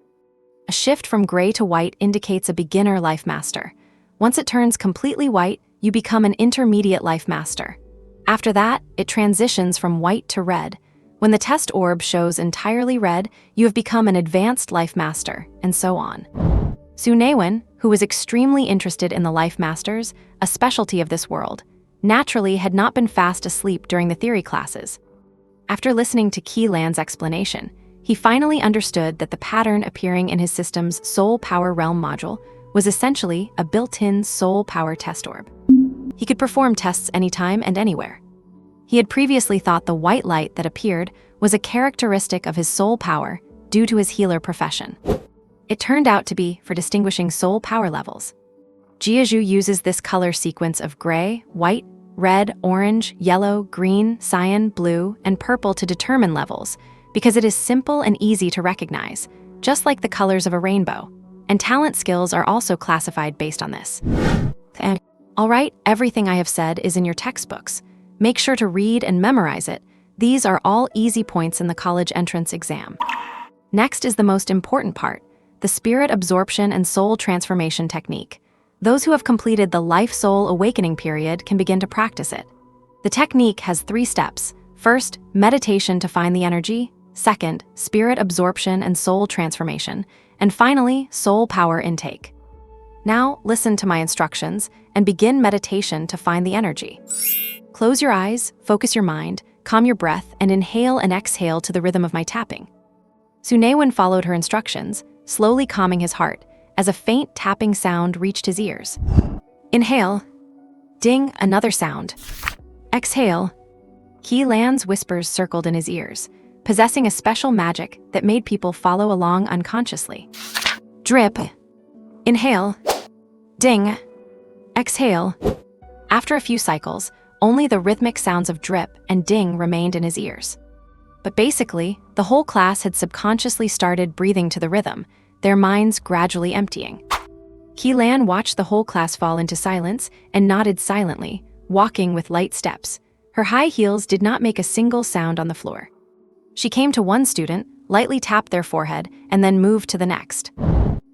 S1: A shift from gray to white indicates a beginner life master. Once it turns completely white, you become an intermediate life master. After that, it transitions from white to red. When the test orb shows entirely red, you have become an advanced life master, and so on. Su Naiwen, who was extremely interested in the life masters, a specialty of this world, naturally had not been fast asleep during the theory classes. After listening to Qi Lan's explanation, he finally understood that the pattern appearing in his system's soul power realm module was essentially a built-in soul power test orb. He could perform tests anytime and anywhere. He had previously thought the white light that appeared was a characteristic of his soul power due to his healer profession. It turned out to be for distinguishing soul power levels. Jiazhu uses this color sequence of gray, white, red, orange, yellow, green, cyan, blue, and purple to determine levels, because it is simple and easy to recognize, just like the colors of a rainbow, and talent skills are also classified based on this. All right, everything I have said is in your textbooks. Make sure to read and memorize it. These are all easy points in the college entrance exam. Next is the most important part, the spirit absorption and soul transformation technique. Those who have completed the life-soul awakening period can begin to practice it. The technique has 3 steps. First, meditation to find the energy. Second, spirit absorption and soul transformation. And finally, soul power intake. Now, listen to my instructions and begin meditation to find the energy. Close your eyes, focus your mind, calm your breath, and inhale and exhale to the rhythm of my tapping. Su Naiwen followed her instructions, slowly calming his heart, as a faint tapping sound reached his ears. Inhale. Ding, another sound. Exhale. Qi Lan's whispers circled in his ears, possessing a special magic that made people follow along unconsciously. Drip. Inhale. Ding. Exhale. After a few cycles, only the rhythmic sounds of drip and ding remained in his ears. But basically, the whole class had subconsciously started breathing to the rhythm, their minds gradually emptying. Qi Lan watched the whole class fall into silence and nodded silently, walking with light steps. Her high heels did not make a single sound on the floor. She came to one student, lightly tapped their forehead, and then moved to the next.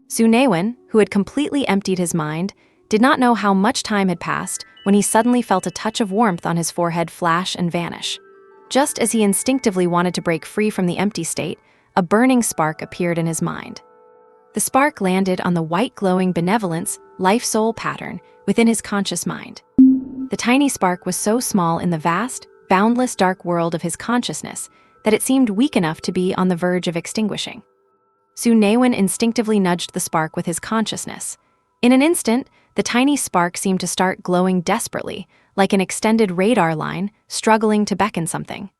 S1: Su Naiwen, who had completely emptied his mind, did not know how much time had passed when he suddenly felt a touch of warmth on his forehead flash and vanish. Just as he instinctively wanted to break free from the empty state, a burning spark appeared in his mind. The spark landed on the white glowing benevolence, life-soul pattern within his conscious mind. The tiny spark was so small in the vast, boundless dark world of his consciousness that it seemed weak enough to be on the verge of extinguishing. Su Naiwen instinctively nudged the spark with his consciousness. In an instant, the tiny spark seemed to start glowing desperately, like an extended radar line struggling to beckon something.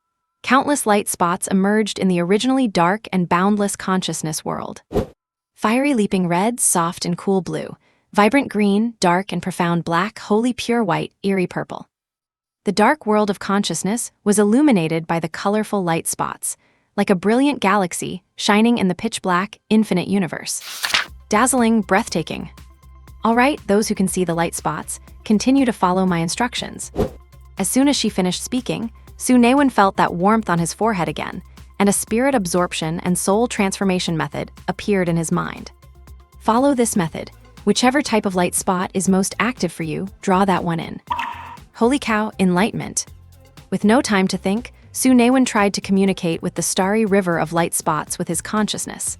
S1: Countless light spots emerged in the originally dark and boundless consciousness world. Fiery leaping red, soft and cool blue, vibrant green, dark and profound black, wholly pure white, eerie purple. The dark world of consciousness was illuminated by the colorful light spots, like a brilliant galaxy shining in the pitch-black, infinite universe. Dazzling, breathtaking. All right, those who can see the light spots, continue to follow my instructions. As soon as she finished speaking, Su Naiwen felt that warmth on his forehead again, and a spirit absorption and soul transformation method appeared in his mind. Follow this method. Whichever type of light spot is most active for you, draw that one in. Holy cow, enlightenment. With no time to think, Su Naiwen tried to communicate with the starry river of light spots with his consciousness.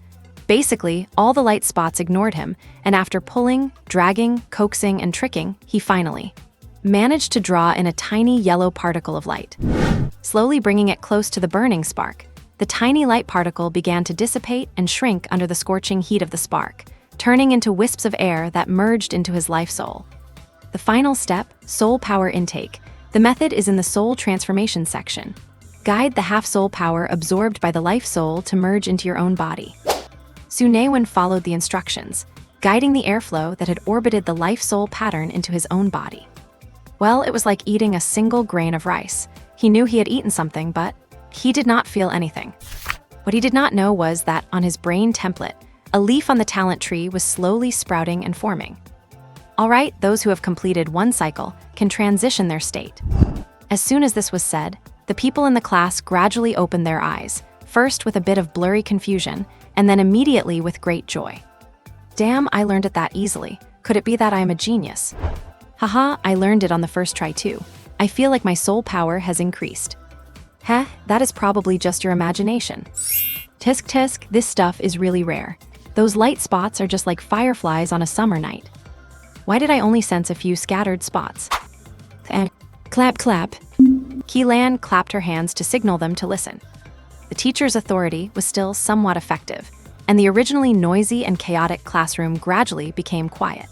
S1: Basically, all the light spots ignored him, and after pulling, dragging, coaxing, and tricking, he finally managed to draw in a tiny yellow particle of light. Slowly bringing it close to the burning spark, the tiny light particle began to dissipate and shrink under the scorching heat of the spark, turning into wisps of air that merged into his life soul. The final step, soul power intake. The method is in the soul transformation section. Guide the half-soul power absorbed by the life soul to merge into your own body. Su Naiwen followed the instructions, guiding the airflow that had orbited the life-soul pattern into his own body. Well, it was like eating a single grain of rice. He knew he had eaten something, but he did not feel anything. What he did not know was that on his brain template, a leaf on the talent tree was slowly sprouting and forming. All right, those who have completed one cycle can transition their state. As soon as this was said, the people in the class gradually opened their eyes, first with a bit of blurry confusion, and then immediately with great joy. Damn, I learned it that easily. Could it be that I am a genius? Haha, I learned it on the first try too. I feel like my soul power has increased. Heh, that is probably just your imagination. Tisk tisk, this stuff is really rare. Those light spots are just like fireflies on a summer night. Why did I only sense a few scattered spots? Clap clap. Keelan clapped her hands to signal them to listen. The teacher's authority was still somewhat effective, and the originally noisy and chaotic classroom gradually became quiet.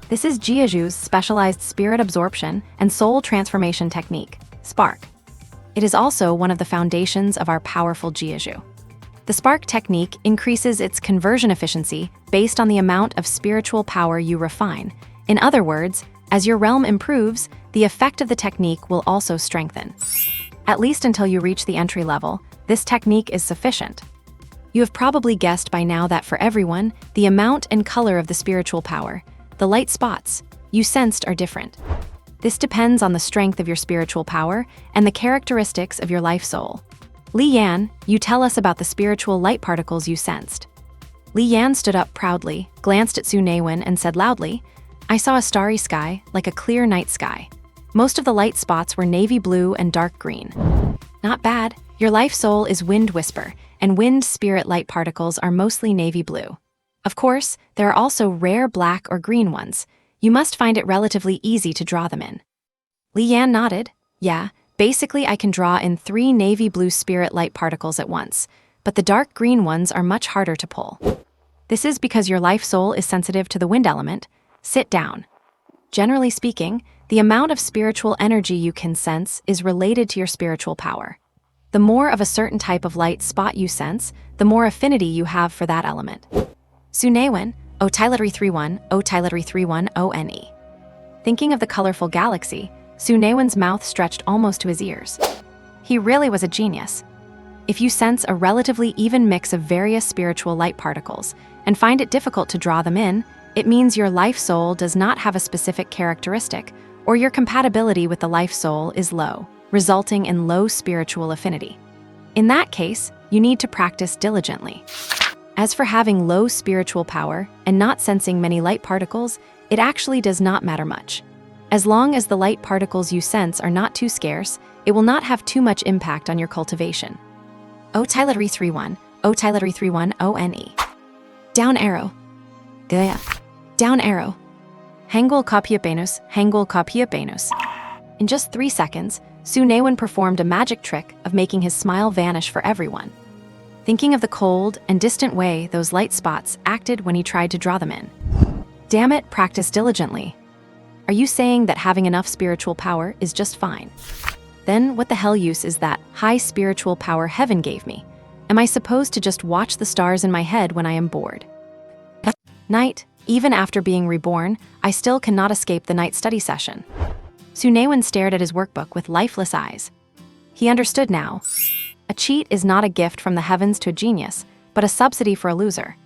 S1: This is Jiaju's specialized spirit absorption and soul transformation technique, Spark. It is also one of the foundations of our powerful Jiaju. The Spark technique increases its conversion efficiency based on the amount of spiritual power you refine. In other words, as your realm improves, the effect of the technique will also strengthen. At least until you reach the entry level, this technique is sufficient. You have probably guessed by now that for everyone, the amount and color of the spiritual power, the light spots, you sensed are different. This depends on the strength of your spiritual power and the characteristics of your life soul. Li Yan, you tell us about the spiritual light particles you sensed. Li Yan stood up proudly, glanced at Su Naiwen, and said loudly, I saw a starry sky, like a clear night sky. Most of the light spots were navy blue and dark green. Not bad. Your life soul is wind whisper, and wind spirit light particles are mostly navy blue. Of course, there are also rare black or green ones. You must find it relatively easy to draw them in. Li Yan nodded. Yeah, basically I can draw in 3 navy blue spirit light particles at once, but the dark green ones are much harder to pull. This is because your life soul is sensitive to the wind element. Sit down. Generally speaking, the amount of spiritual energy you can sense is related to your spiritual power. The more of a certain type of light spot you sense, the more affinity you have for that element. Su Naiwen, O Tyletry 31, O Tyletry 31, ONE. Thinking of the colorful galaxy, Su Naiwen's mouth stretched almost to his ears. He really was a genius. If you sense a relatively even mix of various spiritual light particles and find it difficult to draw them in, it means your life soul does not have a specific characteristic or your compatibility with the life soul is low, resulting in low spiritual affinity. In that case, you need to practice diligently. As for having low spiritual power and not sensing many light particles, it actually does not matter much. As long as the light particles you sense are not too scarce, it will not have too much impact on your cultivation. O Tyler 31, O Tyler 31 ONE. Down arrow. Gaya. Down arrow. Hangul Kapiapenus, Hangul Kapiapenus. In just 3 seconds, Su Naiwen performed a magic trick of making his smile vanish for everyone. Thinking of the cold and distant way those light spots acted when he tried to draw them in. Damn it, practice diligently. Are you saying that having enough spiritual power is just fine? Then what the hell use is that high spiritual power heaven gave me? Am I supposed to just watch the stars in my head when I am bored? Night, even after being reborn, I still cannot escape the night study session. Su Naiwen stared at his workbook with lifeless eyes. He understood now. A cheat is not a gift from the heavens to a genius, but a subsidy for a loser.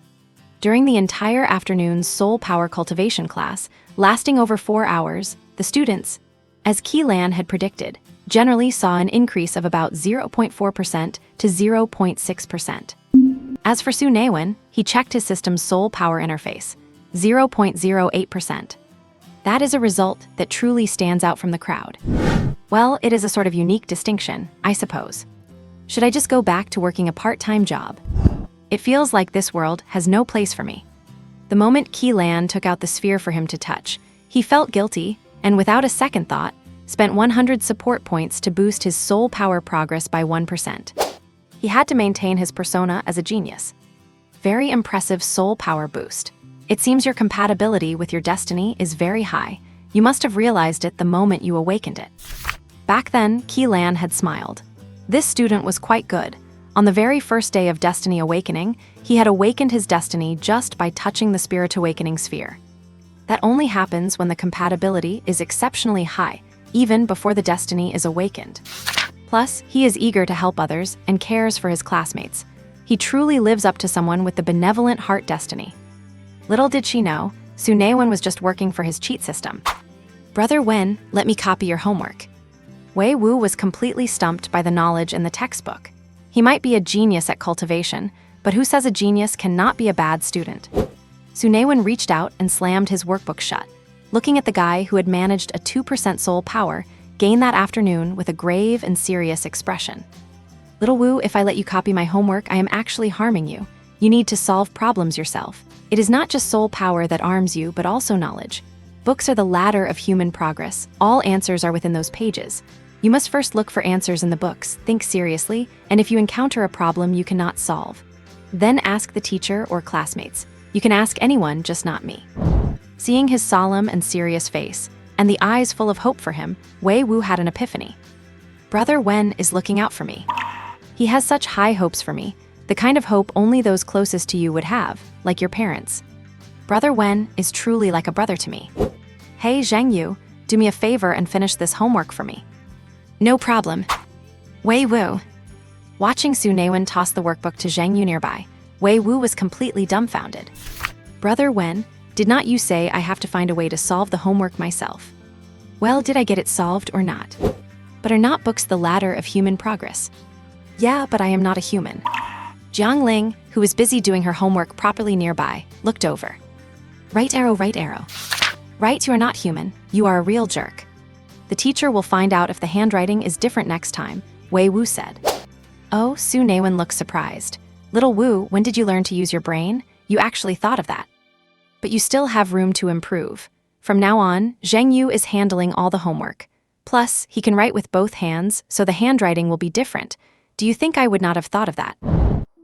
S1: During the entire afternoon's soul power cultivation class, lasting over 4 hours, the students, as Keelan had predicted, generally saw an increase of about 0.4% to 0.6%. As for Su Naiwen, he checked his system's soul power interface, 0.08%. That is a result that truly stands out from the crowd. Well, it is a sort of unique distinction, I suppose. Should I just go back to working a part-time job? It feels like this world has no place for me. The moment Keelan took out the sphere for him to touch, he felt guilty and without a second thought, spent 100 support points to boost his soul power progress by 1%. He had to maintain his persona as a genius. Very impressive soul power boost. It seems your compatibility with your destiny is very high. You must have realized it the moment you awakened it. Back then, Keelan had smiled. This student was quite good. On the very first day of Destiny Awakening, he had awakened his destiny just by touching the Spirit Awakening sphere. That only happens when the compatibility is exceptionally high, even before the destiny is awakened. Plus, he is eager to help others and cares for his classmates. He truly lives up to someone with the benevolent heart destiny. Little did she know, Su Naiwen was just working for his cheat system. Brother Wen, let me copy your homework. Wei Wu was completely stumped by the knowledge in the textbook. He might be a genius at cultivation, but who says a genius cannot be a bad student? Su Naiwen reached out and slammed his workbook shut, looking at the guy who had managed a 2% soul power gain that afternoon with a grave and serious expression. Little Wu, if I let you copy my homework, I am actually harming you. You need to solve problems yourself. It is not just soul power that arms you, but also knowledge. Books are the ladder of human progress. All answers are within those pages. You must first look for answers in the books, think seriously, and if you encounter a problem you cannot solve, then ask the teacher or classmates. You can ask anyone, just not me. Seeing his solemn and serious face, and the eyes full of hope for him, Wei Wu had an epiphany. Brother Wen is looking out for me. He has such high hopes for me, the kind of hope only those closest to you would have, like your parents. Brother Wen is truly like a brother to me. Hey Zheng Yu, do me a favor and finish this homework for me. No problem. Wei Wu. Watching Su Naiwen toss the workbook to Zheng Yu nearby, Wei Wu was completely dumbfounded. Brother Wen, did not you say I have to find a way to solve the homework myself? Well, did I get it solved or not? But are not books the ladder of human progress? Yeah, but I am not a human. Jiang Ling, who was busy doing her homework properly nearby, looked over. Right arrow, right arrow. Right, you are not human, you are a real jerk. The teacher will find out if the handwriting is different next time, Wei Wu said. Oh, Su Naiwen looked surprised. Little Wu, when did you learn to use your brain? You actually thought of that. But you still have room to improve. From now on, Zheng Yu is handling all the homework. Plus, he can write with both hands, so the handwriting will be different. Do you think I would not have thought of that?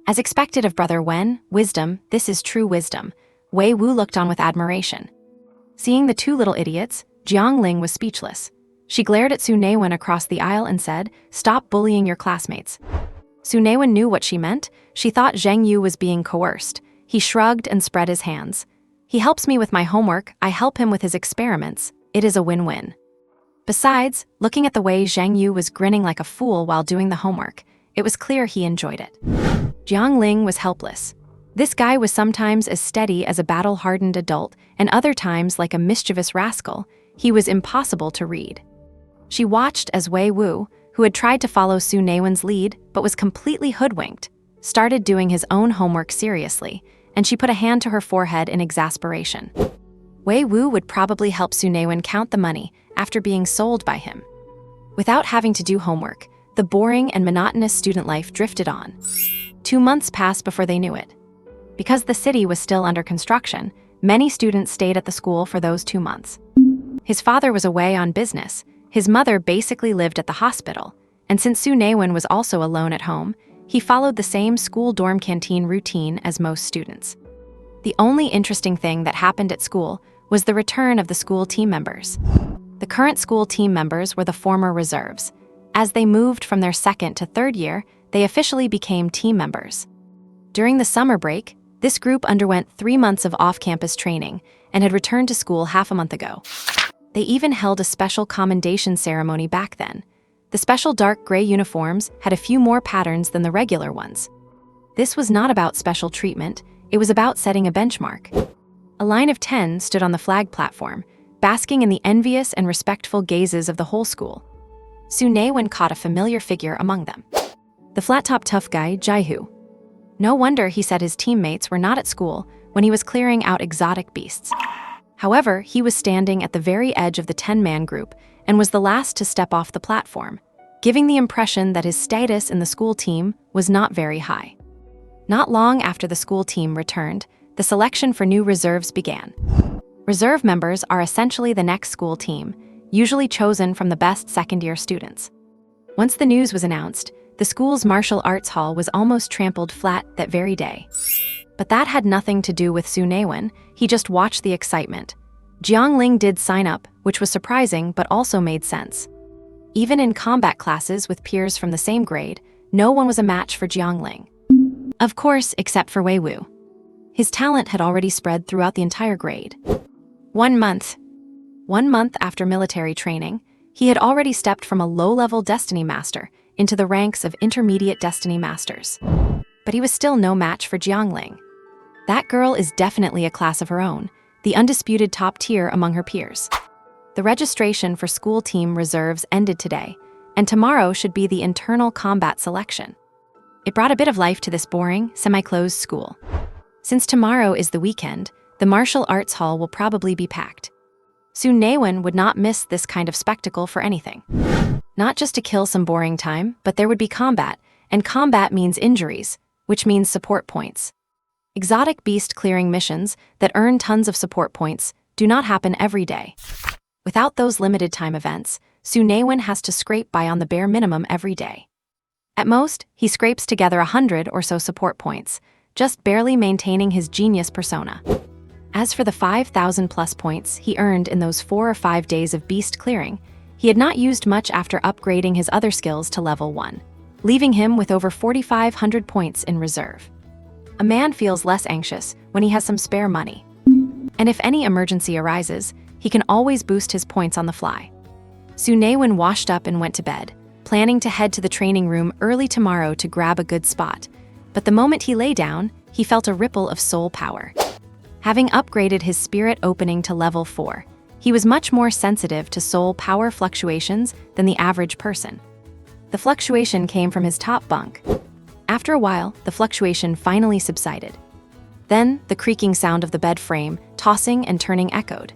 S1: As expected of Brother Wen, wisdom, this is true wisdom. Wei Wu looked on with admiration. Seeing the two little idiots, Jiang Ling was speechless. She glared at Su Naiwen across the aisle and said, "Stop bullying your classmates." Su Naiwen knew what she meant. She thought Zheng Yu was being coerced. He shrugged and spread his hands. He helps me with my homework, I help him with his experiments. It is a win-win. Besides, looking at the way Zheng Yu was grinning like a fool while doing the homework, it was clear he enjoyed it. Jiang Ling was helpless. This guy was sometimes as steady as a battle-hardened adult, and and other times like a mischievous rascal, he was impossible to read. She watched as Wei Wu, who had tried to follow Su Naiwen's lead but was completely hoodwinked, started doing his own homework seriously, and she put a hand to her forehead in exasperation. Wei Wu would probably help Su Naiwen count the money after being sold by him. Without having to do homework, the boring and monotonous student life drifted on. 2 months passed before they knew it. Because the city was still under construction, many students stayed at the school for those 2 months. His father was away on business, his mother basically lived at the hospital, and since Su Naiwen was also alone at home, he followed the same school dorm canteen routine as most students. The only interesting thing that happened at school was the return of the school team members. The current school team members were the former reserves. As they moved from their second to third year, they officially became team members. During the summer break, this group underwent 3 months of off-campus training and had returned to school half a month ago. They even held a special commendation ceremony back then. The special dark gray uniforms had a few more patterns than the regular ones. This was not about special treatment, it was about setting a benchmark. A line of 10 stood on the flag platform, basking in the envious and respectful gazes of the whole school. Su Naiwen caught a familiar figure among them. The flat-top tough guy, Jaihu. No wonder he said his teammates were not at school when he was clearing out exotic beasts. However, he was standing at the very edge of the 10-man group and was the last to step off the platform, giving the impression that his status in the school team was not very high. Not long after the school team returned, the selection for new reserves began. Reserve members are essentially the next school team, usually chosen from the best second-year students. Once the news was announced, the school's martial arts hall was almost trampled flat that very day. But that had nothing to do with Su Naiwen, he just watched the excitement. Jiangling did sign up, which was surprising but also made sense. Even in combat classes with peers from the same grade, no one was a match for Jiangling. Of course, except for Wei Wu. His talent had already spread throughout the entire grade. 1 month. 1 month after military training, he had already stepped from a low-level Destiny Master into the ranks of intermediate Destiny Masters. But he was still no match for Jiangling. That girl is definitely a class of her own, the undisputed top tier among her peers. The registration for school team reserves ended today, and tomorrow should be the internal combat selection. It brought a bit of life to this boring, semi-closed school. Since tomorrow is the weekend, the martial arts hall will probably be packed. Su Naiwen would not miss this kind of spectacle for anything. Not just to kill some boring time, but there would be combat, and combat means injuries, which means support points. Exotic beast clearing missions that earn tons of support points do not happen every day. Without those limited time events, Su Naiwen has to scrape by on the bare minimum every day. At most, he scrapes together 100 or so support points, just barely maintaining his genius persona. As for the 5,000 plus points he earned in those 4 or 5 days of beast clearing, he had not used much after upgrading his other skills to level 1, leaving him with over 4,500 points in reserve. A man feels less anxious when he has some spare money. And if any emergency arises, he can always boost his points on the fly. Su Naiwen washed up and went to bed, planning to head to the training room early tomorrow to grab a good spot. But the moment he lay down, he felt a ripple of soul power. Having upgraded his spirit opening to level 4, he was much more sensitive to soul power fluctuations than the average person. The fluctuation came from his top bunk. After a while, the fluctuation finally subsided. Then, the creaking sound of the bed frame, tossing and turning echoed.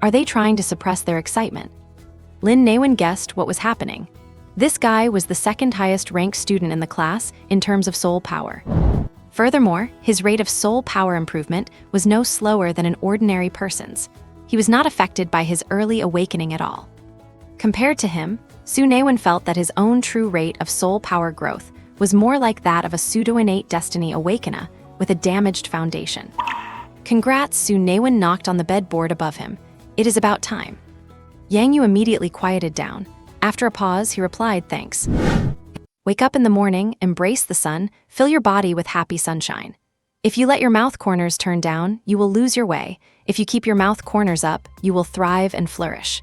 S1: Are they trying to suppress their excitement? Lin Naiwen guessed what was happening. This guy was the second highest ranked student in the class in terms of soul power. Furthermore, his rate of soul power improvement was no slower than an ordinary person's. He was not affected by his early awakening at all. Compared to him, Su Naiwen felt that his own true rate of soul power growth was more like that of a pseudo-innate destiny awakener with a damaged foundation. Congrats, Su Naiwen knocked on the bedboard above him. It is about time. Yang Yu immediately quieted down. After a pause, he replied, thanks. Wake up in the morning, embrace the sun, fill your body with happy sunshine. If you let your mouth corners turn down, you will lose your way. If you keep your mouth corners up, you will thrive and flourish.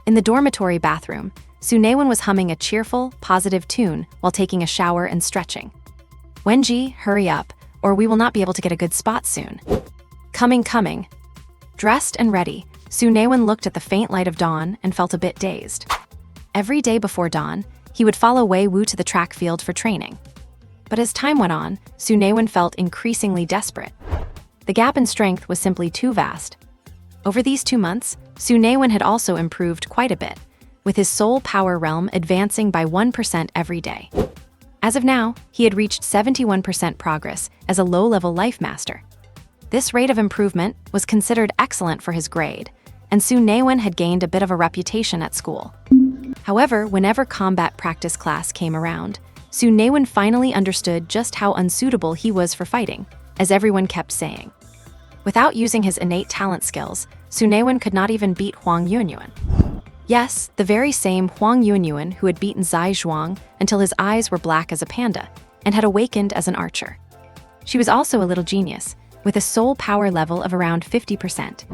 S1: In the dormitory bathroom, Su Naiwen was humming a cheerful, positive tune while taking a shower and stretching. Wenji, hurry up, or we will not be able to get a good spot soon. Coming. Dressed and ready, Su Naiwen looked at the faint light of dawn and felt a bit dazed. Every day before dawn, he would follow Wei Wu to the track field for training. But as time went on, Su Naiwen felt increasingly desperate. The gap in strength was simply too vast. Over these 2 months, Su Naiwen had also improved quite a bit, with his soul power realm advancing by 1% every day. As of now, he had reached 71% progress as a low-level life master. This rate of improvement was considered excellent for his grade, and Su Naiwen had gained a bit of a reputation at school. However, whenever combat practice class came around, Su Naiwen finally understood just how unsuitable he was for fighting, as everyone kept saying. Without using his innate talent skills, Su Naiwen could not even beat Huang Yuanyuan. Yes, the very same Huang Yuanyuan who had beaten Zai Zhuang until his eyes were black as a panda, and had awakened as an archer. She was also a little genius, with a soul power level of around 50%.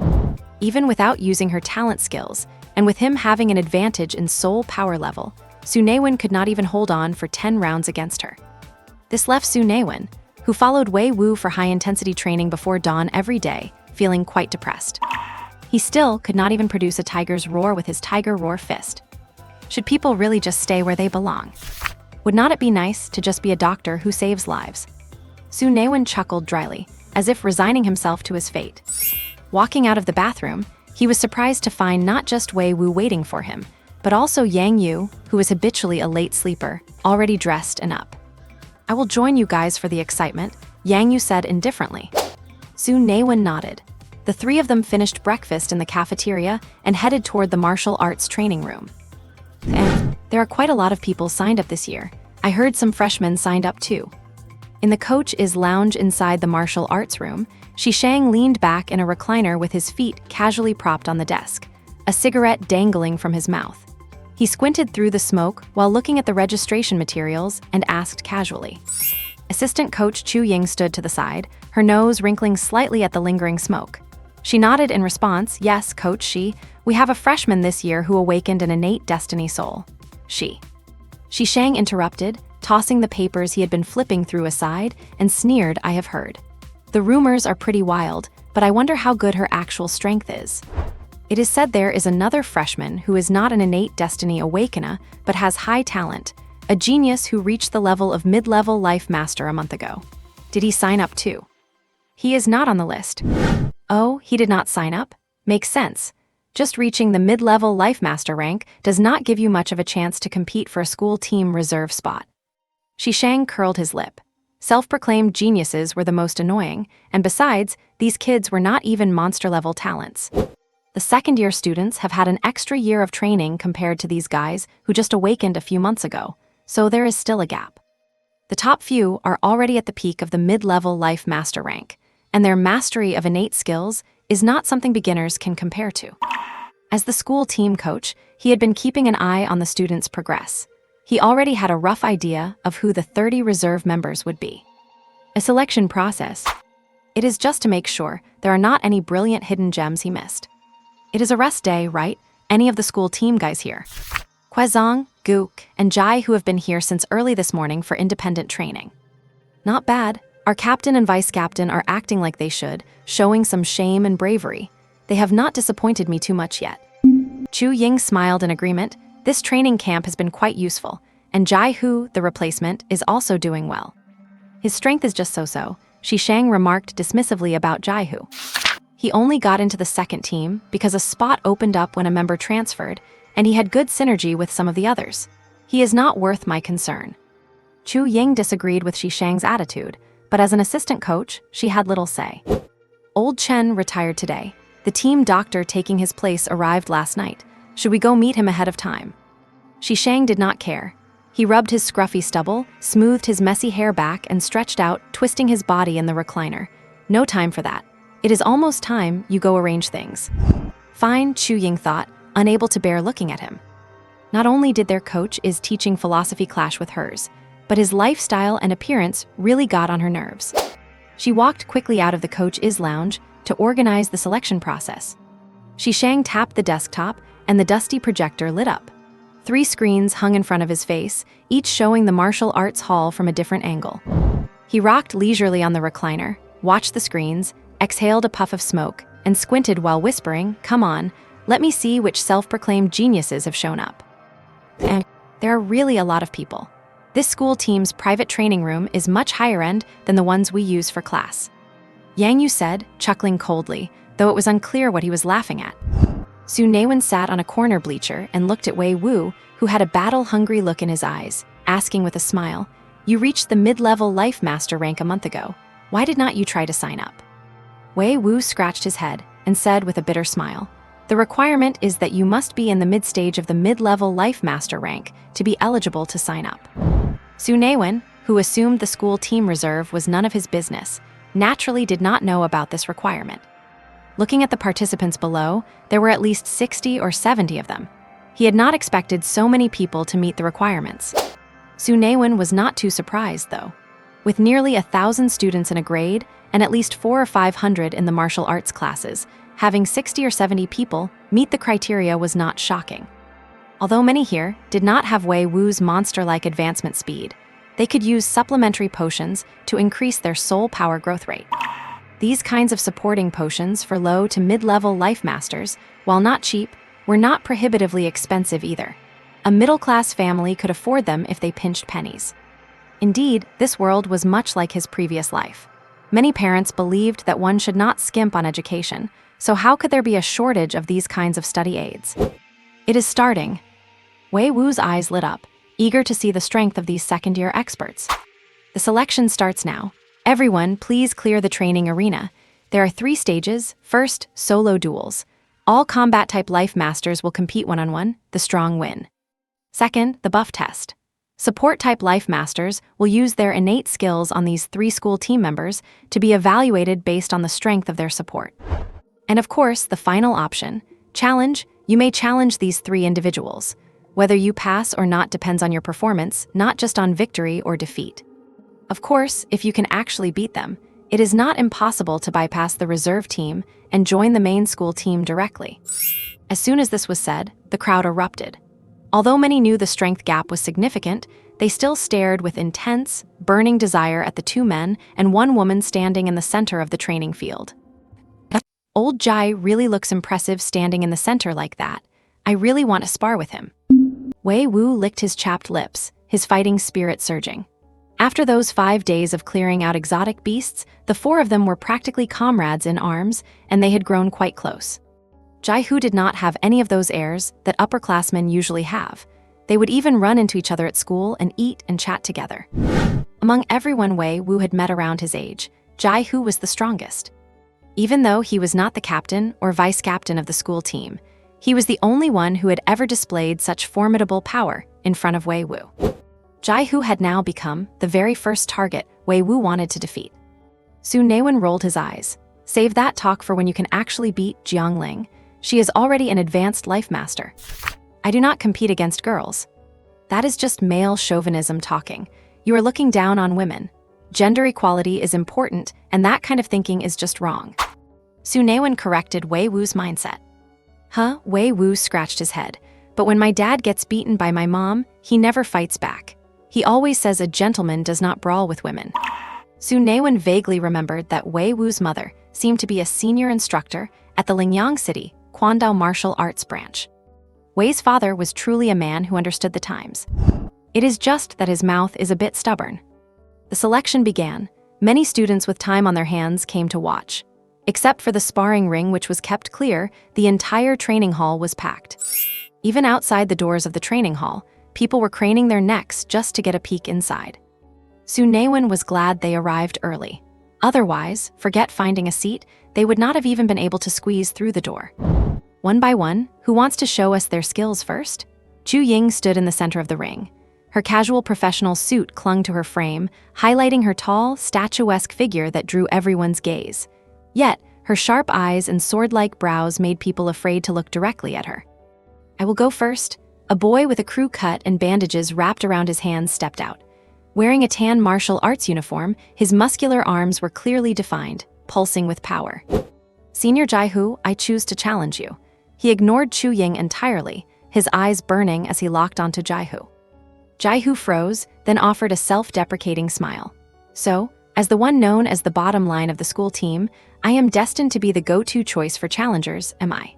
S1: Even without using her talent skills, and with him having an advantage in soul power level, Su Naiwen could not even hold on for 10 rounds against her. This left Su Naiwen, who followed Wei Wu for high-intensity training before dawn every day, feeling quite depressed. He still could not even produce a tiger's roar with his tiger roar fist. Should people really just stay where they belong? Would not it be nice to just be a doctor who saves lives? Su Naiwen chuckled dryly, as if resigning himself to his fate. Walking out of the bathroom, he was surprised to find not just Wei Wu waiting for him, but also Yang Yu, who was habitually a late sleeper, already dressed and up. "I will join you guys for the excitement," Yang Yu said indifferently. Su Naiwen nodded. The three of them finished breakfast in the cafeteria and headed toward the martial arts training room. "And there are quite a lot of people signed up this year. I heard some freshmen signed up too." In the coach's lounge inside the martial arts room, Shishang leaned back in a recliner with his feet casually propped on the desk, a cigarette dangling from his mouth. He squinted through the smoke while looking at the registration materials and asked casually. Assistant coach Chu Ying stood to the side, her nose wrinkling slightly at the lingering smoke. She nodded in response. "Yes, Coach we have a freshman this year who awakened an innate destiny soul." Shishang interrupted, tossing the papers he had been flipping through aside, and sneered, "I have heard. The rumors are pretty wild, but I wonder how good her actual strength is. It is said there is another freshman who is not an innate destiny awakener, but has high talent, a genius who reached the level of mid-level life master a month ago. Did he sign up too?" "He is not on the list." "Oh, he did not sign up? Makes sense. Just reaching the mid-level life master rank does not give you much of a chance to compete for a school team reserve spot." Shishang curled his lip. Self-proclaimed geniuses were the most annoying, and besides, these kids were not even monster-level talents. The second-year students have had an extra year of training compared to these guys who just awakened a few months ago, so there is still a gap. The top few are already at the peak of the mid-level life master rank, and their mastery of innate skills is not something beginners can compare to. As the school team coach, he had been keeping an eye on the students' progress. He already had a rough idea of who the 30 reserve members would be. A selection process. It is just to make sure there are not any brilliant hidden gems he missed. It is a rest day, right? Any of the school team guys here? Kwezong, Gu, and Jai who have been here since early this morning for independent training. Not bad. Our captain and vice captain are acting like they should, showing some shame and bravery. They have not disappointed me too much yet. Chu Ying smiled in agreement. This training camp has been quite useful, and Jai Hu, the replacement, is also doing well. His strength is just so-so, Shishang remarked dismissively about Jai Hu. He only got into the second team because a spot opened up when a member transferred, and he had good synergy with some of the others. He is not worth my concern. Chu Ying disagreed with Shishang's attitude, but as an assistant coach, she had little say. Old Chen retired today. The team doctor taking his place arrived last night. Should we go meet him ahead of time? Shishang did not care. He rubbed his scruffy stubble, smoothed his messy hair back, and stretched out, twisting his body in the recliner. No time for that. It is almost time you go arrange things. Fine, Chu Ying thought, unable to bear looking at him. Not only did their coach is teaching philosophy clash with hers, but his lifestyle and appearance really got on her nerves. She walked quickly out of the coach's lounge to organize the selection process. Shishang tapped the desktop, and the dusty projector lit up. 3 screens hung in front of his face, each showing the martial arts hall from a different angle. He rocked leisurely on the recliner, watched the screens, exhaled a puff of smoke, and squinted while whispering, "Come on, let me see which self-proclaimed geniuses have shown up." And there are really a lot of people. This school team's private training room is much higher end than the ones we use for class. Yang Yu said, chuckling coldly, though it was unclear what he was laughing at. Su Naiwen sat on a corner bleacher and looked at Wei Wu, who had a battle-hungry look in his eyes, asking with a smile, "You reached the mid-level Life Master rank a month ago. Why did not you try to sign up?" Wei Wu scratched his head and said with a bitter smile, "The requirement is that you must be in the mid-stage of the mid-level Life Master rank to be eligible to sign up." Su Naiwen, who assumed the school team reserve was none of his business, naturally did not know about this requirement. Looking at the participants below, there were at least 60 or 70 of them. He had not expected so many people to meet the requirements. Su Naiwen was not too surprised, though. With nearly 1,000 students in a grade and at least 400 or 500 in the martial arts classes, having 60 or 70 people meet the criteria was not shocking. Although many here did not have Wei Wu's monster-like advancement speed, they could use supplementary potions to increase their soul power growth rate. These kinds of supporting potions for low to mid-level Life Masters, while not cheap, were not prohibitively expensive either. A middle-class family could afford them if they pinched pennies. Indeed, this world was much like his previous life. Many parents believed that one should not skimp on education, so how could there be a shortage of these kinds of study aids? It is starting. Wei Wu's eyes lit up, eager to see the strength of these second-year experts. The selection starts now. Everyone, please clear the training arena. There are 3 stages. First, solo duels. All combat-type Life Masters will compete one-on-one, the strong win. Second, the buff test. Support-type Life Masters will use their innate skills on these 3 school team members to be evaluated based on the strength of their support. And of course, the final option, challenge. You may challenge these 3 individuals. Whether you pass or not depends on your performance, not just on victory or defeat. Of course, if you can actually beat them, it is not impossible to bypass the reserve team and join the main school team directly. As soon as this was said, the crowd erupted. Although many knew the strength gap was significant, they still stared with intense, burning desire at the 2 men and 1 woman standing in the center of the training field. "Old Jai really looks impressive standing in the center like that. I really want to spar with him." Wei Wu licked his chapped lips, his fighting spirit surging. After those 5 days of clearing out exotic beasts, the 4 of them were practically comrades in arms, and they had grown quite close. Jai-Hu did not have any of those airs that upperclassmen usually have. They would even run into each other at school and eat and chat together. Among everyone Wei Wu had met around his age, Jai-Hu was the strongest. Even though he was not the captain or vice-captain of the school team, he was the only one who had ever displayed such formidable power in front of Wei Wu. Jai-Hu had now become the very first target Wei Wu wanted to defeat. Su Naiwen rolled his eyes. "Save that talk for when you can actually beat Jiangling. She is already an advanced Life Master. I do not compete against girls. That is just male chauvinism talking. You are looking down on women. Gender equality is important, and that kind of thinking is just wrong." Su Naiwen corrected Wei Wu's mindset. Wei Wu scratched his head. "But when my dad gets beaten by my mom, he never fights back. He always says a gentleman does not brawl with women." Su Naiwen vaguely remembered that Wei Wu's mother seemed to be a senior instructor at the Lingyang City, Quandao Martial Arts Branch. Wei's father was truly a man who understood the times. It is just that his mouth is a bit stubborn. The selection began. Many students with time on their hands came to watch. Except for the sparring ring, which was kept clear, the entire training hall was packed. Even outside the doors of the training hall, people were craning their necks just to get a peek inside. Su Naiwen was glad they arrived early. Otherwise, forget finding a seat, they would not have even been able to squeeze through the door. One by one, who wants to show us their skills first? Chu Ying stood in the center of the ring. Her casual professional suit clung to her frame, highlighting her tall, statuesque figure that drew everyone's gaze. Yet, her sharp eyes and sword-like brows made people afraid to look directly at her. "I will go first." A boy with a crew cut and bandages wrapped around his hands stepped out. Wearing a tan martial arts uniform, his muscular arms were clearly defined, pulsing with power. "Senior Jai-Hu, I choose to challenge you." He ignored Chu Ying entirely, his eyes burning as he locked onto Jai-Hu. Jai-Hu froze, then offered a self-deprecating smile. "So, as the one known as the bottom line of the school team, I am destined to be the go-to choice for challengers, am I?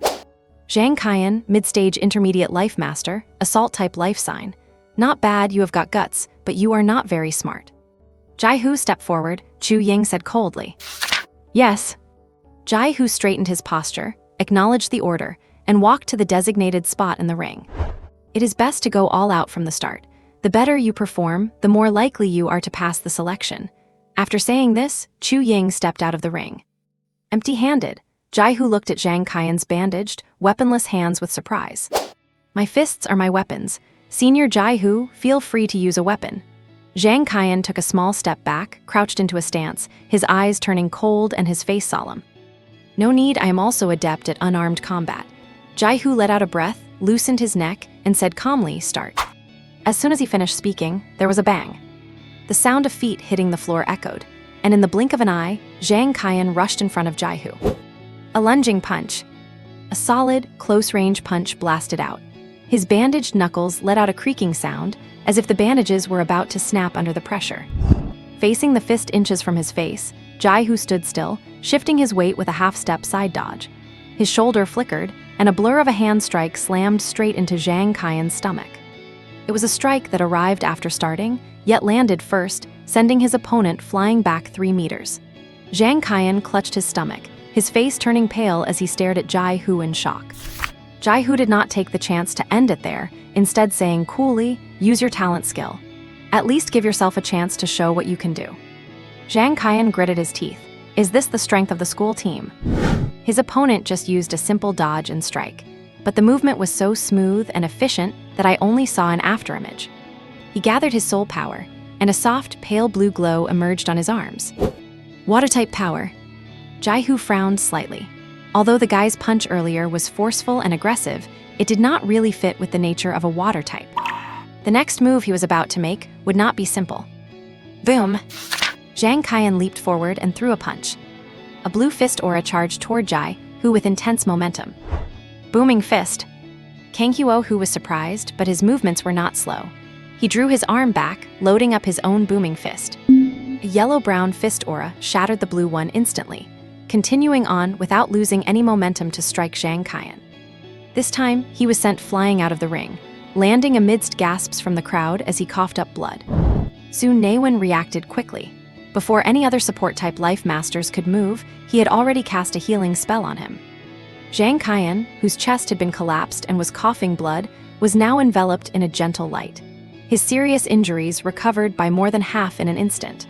S1: Zhang Kaiyan, mid-stage intermediate life master, assault-type life sign. Not bad, you have got guts, but you are not very smart. Jai Hu stepped forward, Chu Ying said coldly. Yes. Jai Hu straightened his posture, acknowledged the order, and walked to the designated spot in the ring. It is best to go all out from the start. The better you perform, the more likely you are to pass the selection. After saying this, Chu Ying stepped out of the ring. Empty-handed, Jai Hu looked at Zhang Kaiyan's bandaged, weaponless hands with surprise. My fists are my weapons. Senior Jai Hu, feel free to use a weapon. Zhang Kaiyan took a small step back, crouched into a stance, his eyes turning cold and his face solemn. No need, I am also adept at unarmed combat. Jai Hu let out a breath, loosened his neck, and said calmly, start. As soon as he finished speaking, there was a bang. The sound of feet hitting the floor echoed, and in the blink of an eye, Zhang Kaiyan rushed in front of Jai Hu. A lunging punch. A solid, close-range punch blasted out. His bandaged knuckles let out a creaking sound, as if the bandages were about to snap under the pressure. Facing the fist inches from his face, Jai Hu stood still, shifting his weight with a half-step side dodge. His shoulder flickered, and a blur of a hand strike slammed straight into Zhang Kaiyan's stomach. It was a strike that arrived after starting, yet landed first, sending his opponent flying back 3 meters. Zhang Kaiyan clutched his stomach, his face turning pale as he stared at Jai Hu in shock. Jai Hu did not take the chance to end it there, instead saying coolly, use your talent skill. At least give yourself a chance to show what you can do. Zhang Kaiyan gritted his teeth. Is this the strength of the school team? His opponent just used a simple dodge and strike, but the movement was so smooth and efficient that I only saw an afterimage. He gathered his soul power, and a soft, pale blue glow emerged on his arms. Water-type power. Jai Hu frowned slightly. Although the guy's punch earlier was forceful and aggressive, it did not really fit with the nature of a water type. The next move he was about to make would not be simple. Boom! Zhang Kaiyan leaped forward and threw a punch. A blue fist aura charged toward Jai Hu with intense momentum. Booming fist. Kang Huo was surprised, but his movements were not slow. He drew his arm back, loading up his own booming fist. A yellow-brown fist aura shattered the blue one instantly, continuing on without losing any momentum to strike Zhang Kaiyan. This time, he was sent flying out of the ring, landing amidst gasps from the crowd as he coughed up blood. Su Naiwen reacted quickly. Before any other support-type life masters could move, he had already cast a healing spell on him. Zhang Kaiyan, whose chest had been collapsed and was coughing blood, was now enveloped in a gentle light. His serious injuries recovered by more than half in an instant.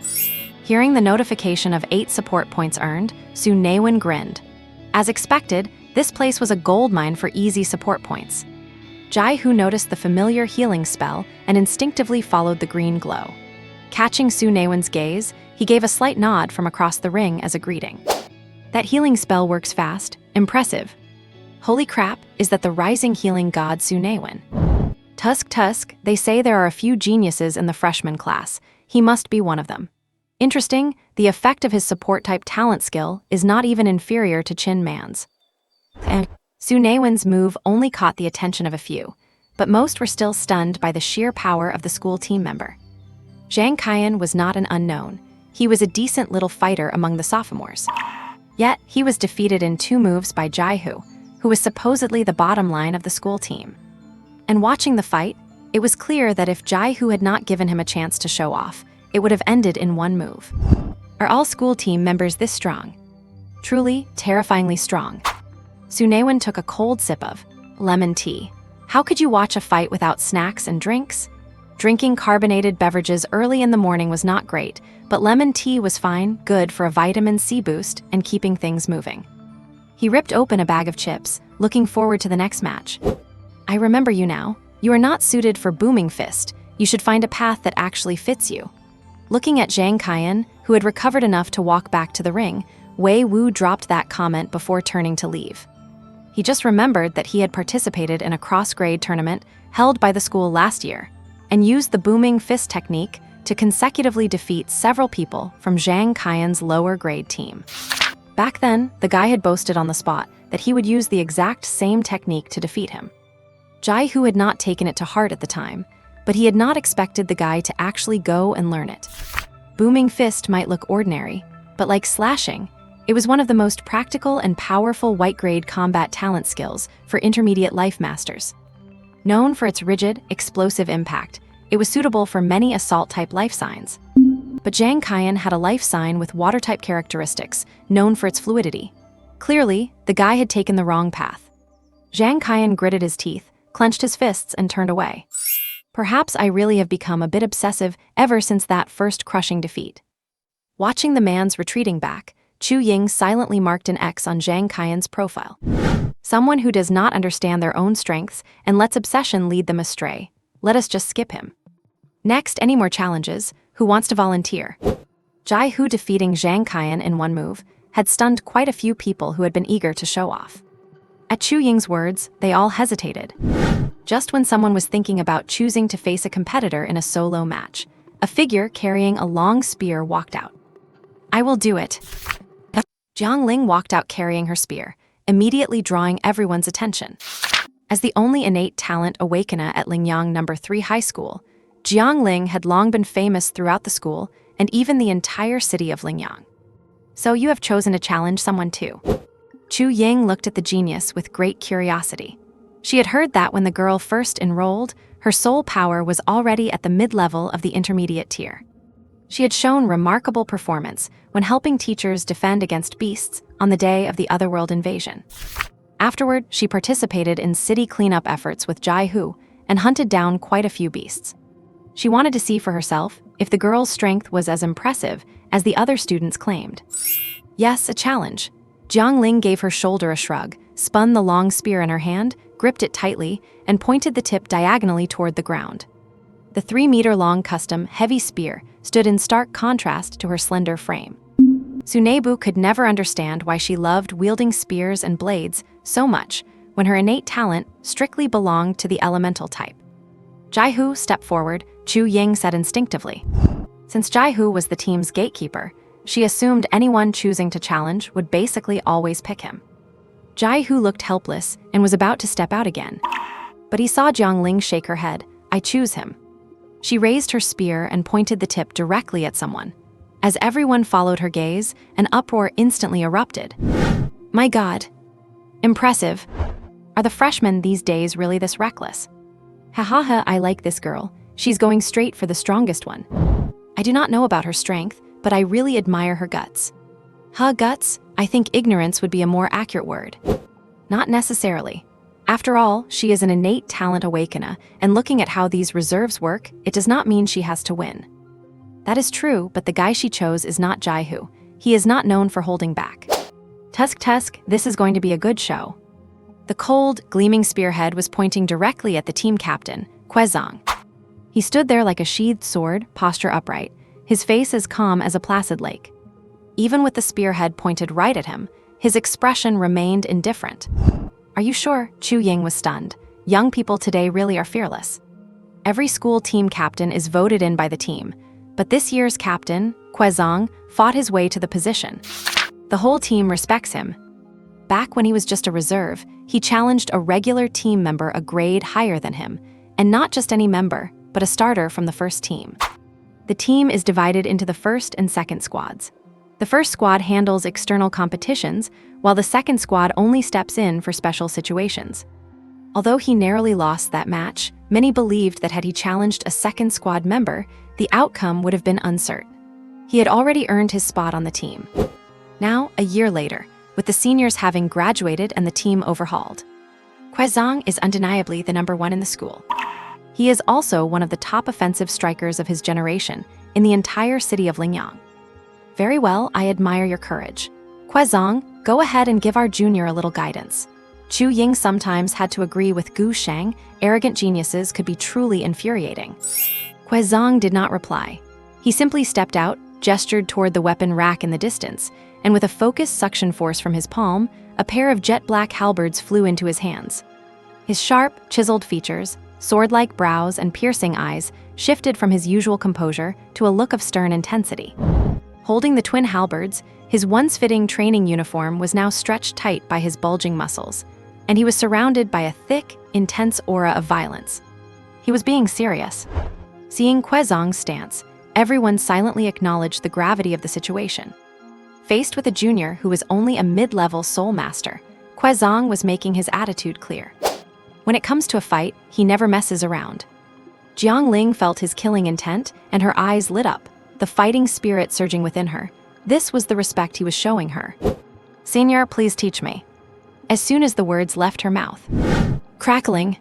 S1: Hearing the notification of 8 support points earned, Su Naiwen grinned. As expected, this place was a goldmine for easy support points. Jai Hu noticed the familiar healing spell and instinctively followed the green glow. Catching Su Naiwen's gaze, he gave a slight nod from across the ring as a greeting. That healing spell works fast, impressive. Holy crap, is that the rising healing god Su Naiwen? Tusk, they say there are a few geniuses in the freshman class. He must be one of them. Interesting, the effect of his support-type talent skill is not even inferior to Chin Man's. Su Naiwen's move only caught the attention of a few, but most were still stunned by the sheer power of the school team member. Zhang Kaiyan was not an unknown. He was a decent little fighter among the sophomores. Yet, he was defeated in 2 moves by Jai Hu, who was supposedly the bottom line of the school team. And watching the fight, it was clear that if Jai Hu had not given him a chance to show off, it would have ended in 1 move. Are all school team members this strong? Truly, terrifyingly strong. Su Naiwen took a cold sip of lemon tea. How could you watch a fight without snacks and drinks? Drinking carbonated beverages early in the morning was not great, but lemon tea was fine, good for a vitamin C boost and keeping things moving. He ripped open a bag of chips, looking forward to the next match. I remember you now. You are not suited for booming fist. You should find a path that actually fits you. Looking at Zhang Kaiyan, who had recovered enough to walk back to the ring, Wei Wu dropped that comment before turning to leave. He just remembered that he had participated in a cross-grade tournament held by the school last year, and used the booming fist technique to consecutively defeat several people from Zhang Kaiyan's lower grade team. Back then, the guy had boasted on the spot that he would use the exact same technique to defeat him. Jai Hu had not taken it to heart at the time, but he had not expected the guy to actually go and learn it. Booming fist might look ordinary, but like slashing, It was one of the most practical and powerful white-grade combat talent skills for intermediate life masters. Known for its rigid, explosive impact, it was suitable for many assault-type life signs. But Zhang Qian had a life sign with water-type characteristics, known for its fluidity. Clearly, the guy had taken the wrong path. Zhang Qian gritted his teeth, clenched his fists, and turned away. Perhaps I really have become a bit obsessive ever since that first crushing defeat. Watching the man's retreating back, Chu Ying silently marked an X on Zhang Qian's profile. Someone who does not understand their own strengths and lets obsession lead them astray. Let us just skip him. Next, any more challenges? Who wants to volunteer? Jai Hu defeating Zhang Qian in one move had stunned quite a few people who had been eager to show off. At Chu Ying's words, they all hesitated. Just when someone was thinking about choosing to face a competitor in a solo match, a figure carrying a long spear walked out. I will do it. Jiang Ling walked out carrying her spear, immediately drawing everyone's attention. As the only innate talent awakener at Lingyang No. 3 High School, Jiang Ling had long been famous throughout the school and even the entire city of Lingyang. So you have chosen to challenge someone too. Chu Ying looked at the genius with great curiosity. She had heard that when the girl first enrolled, her soul power was already at the mid-level of the intermediate tier. She had shown remarkable performance when helping teachers defend against beasts on the day of the Otherworld invasion. Afterward, she participated in city cleanup efforts with Jai Hu and hunted down quite a few beasts. She wanted to see for herself if the girl's strength was as impressive as the other students claimed. Yes, a challenge. Jiang Ling gave her shoulder a shrug, spun the long spear in her hand, gripped it tightly, and pointed the tip diagonally toward the ground. The 3-meter-long custom, heavy spear stood in stark contrast to her slender frame. Su Naiwen could never understand why she loved wielding spears and blades so much when her innate talent strictly belonged to the elemental type. Jai Hu stepped forward, Chu Ying said instinctively. Since Jai Hu was the team's gatekeeper, she assumed anyone choosing to challenge would basically always pick him. Jai Hu looked helpless and was about to step out again. But he saw Jiang Ling shake her head. I choose him. She raised her spear and pointed the tip directly at someone. As everyone followed her gaze, an uproar instantly erupted. My God. Impressive. Are the freshmen these days really this reckless? Ha, I like this girl. She's going straight for the strongest one. I do not know about her strength, but I really admire her guts. Guts? I think ignorance would be a more accurate word. Not necessarily. After all, she is an innate talent awakener, and looking at how these reserves work, it does not mean she has to win. That is true, but the guy she chose is not Jai Hu. He is not known for holding back. Tusk, this is going to be a good show. The cold, gleaming spearhead was pointing directly at the team captain, Quezong. He stood there like a sheathed sword, posture upright, his face as calm as a placid lake. Even with the spearhead pointed right at him, his expression remained indifferent. Are you sure? Chu Ying was stunned. Young people today really are fearless. Every school team captain is voted in by the team, but this year's captain, Quezong, fought his way to the position. The whole team respects him. Back when he was just a reserve, he challenged a regular team member a grade higher than him, and not just any member, but a starter from the first team. The team is divided into the first and second squads. The first squad handles external competitions, while the second squad only steps in for special situations. Although he narrowly lost that match, many believed that had he challenged a second squad member, the outcome would have been uncertain. He had already earned his spot on the team. Now, a year later, with the seniors having graduated and the team overhauled, Quezong is undeniably the #1 in the school. He is also one of the top offensive strikers of his generation in the entire city of Lingyang. Very well, I admire your courage. Quezong, go ahead and give our junior a little guidance. Chu Ying sometimes had to agree with Gu Sheng, arrogant geniuses could be truly infuriating. Quezong did not reply. He simply stepped out, gestured toward the weapon rack in the distance, and with a focused suction force from his palm, a pair of jet-black halberds flew into his hands. His sharp, chiseled features, sword-like brows, and piercing eyes shifted from his usual composure to a look of stern intensity. Holding the twin halberds, his once-fitting training uniform was now stretched tight by his bulging muscles, and he was surrounded by a thick, intense aura of violence. He was being serious. Seeing Quezong's stance, everyone silently acknowledged the gravity of the situation. Faced with a junior who was only a mid-level soul master, Kwezong was making his attitude clear. When it comes to a fight, he never messes around. Jiangling felt his killing intent, and her eyes lit up, the fighting spirit surging within her. This was the respect he was showing her. "Senior, please teach me." As soon as the words left her mouth. Crackling.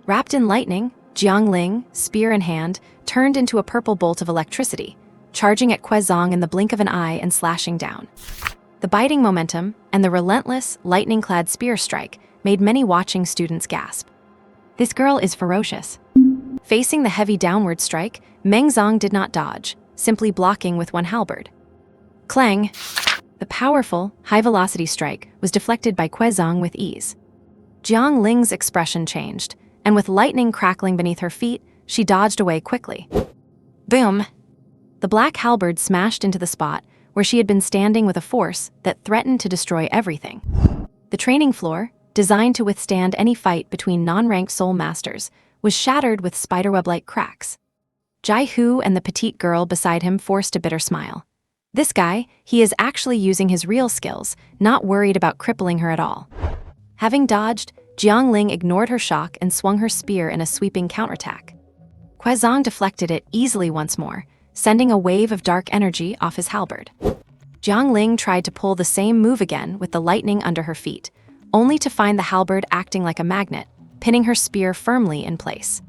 S1: Wrapped in lightning, Jiangling, spear in hand, turned into a purple bolt of electricity, charging at Kwezong in the blink of an eye and slashing down. The biting momentum and the relentless, lightning-clad spear strike made many watching students gasp. This girl is ferocious. Facing the heavy downward strike, Mengzong did not dodge, simply blocking with one halberd. Clang! The powerful, high-velocity strike was deflected by Kwezong with ease. Jiang Ling's expression changed, and with lightning crackling beneath her feet, she dodged away quickly. Boom! The black halberd smashed into the spot where she had been standing with a force that threatened to destroy everything. The training floor, designed to withstand any fight between non-ranked soul masters, was shattered with spiderweb-like cracks. Jai Hu and the petite girl beside him forced a bitter smile. This guy, he is actually using his real skills, not worried about crippling her at all. Having dodged, Jiangling ignored her shock and swung her spear in a sweeping counterattack. Kwezong deflected it easily once more, sending a wave of dark energy off his halberd. Jiangling tried to pull the same move again with the lightning under her feet, only to find the halberd acting like a magnet, pinning her spear firmly in place.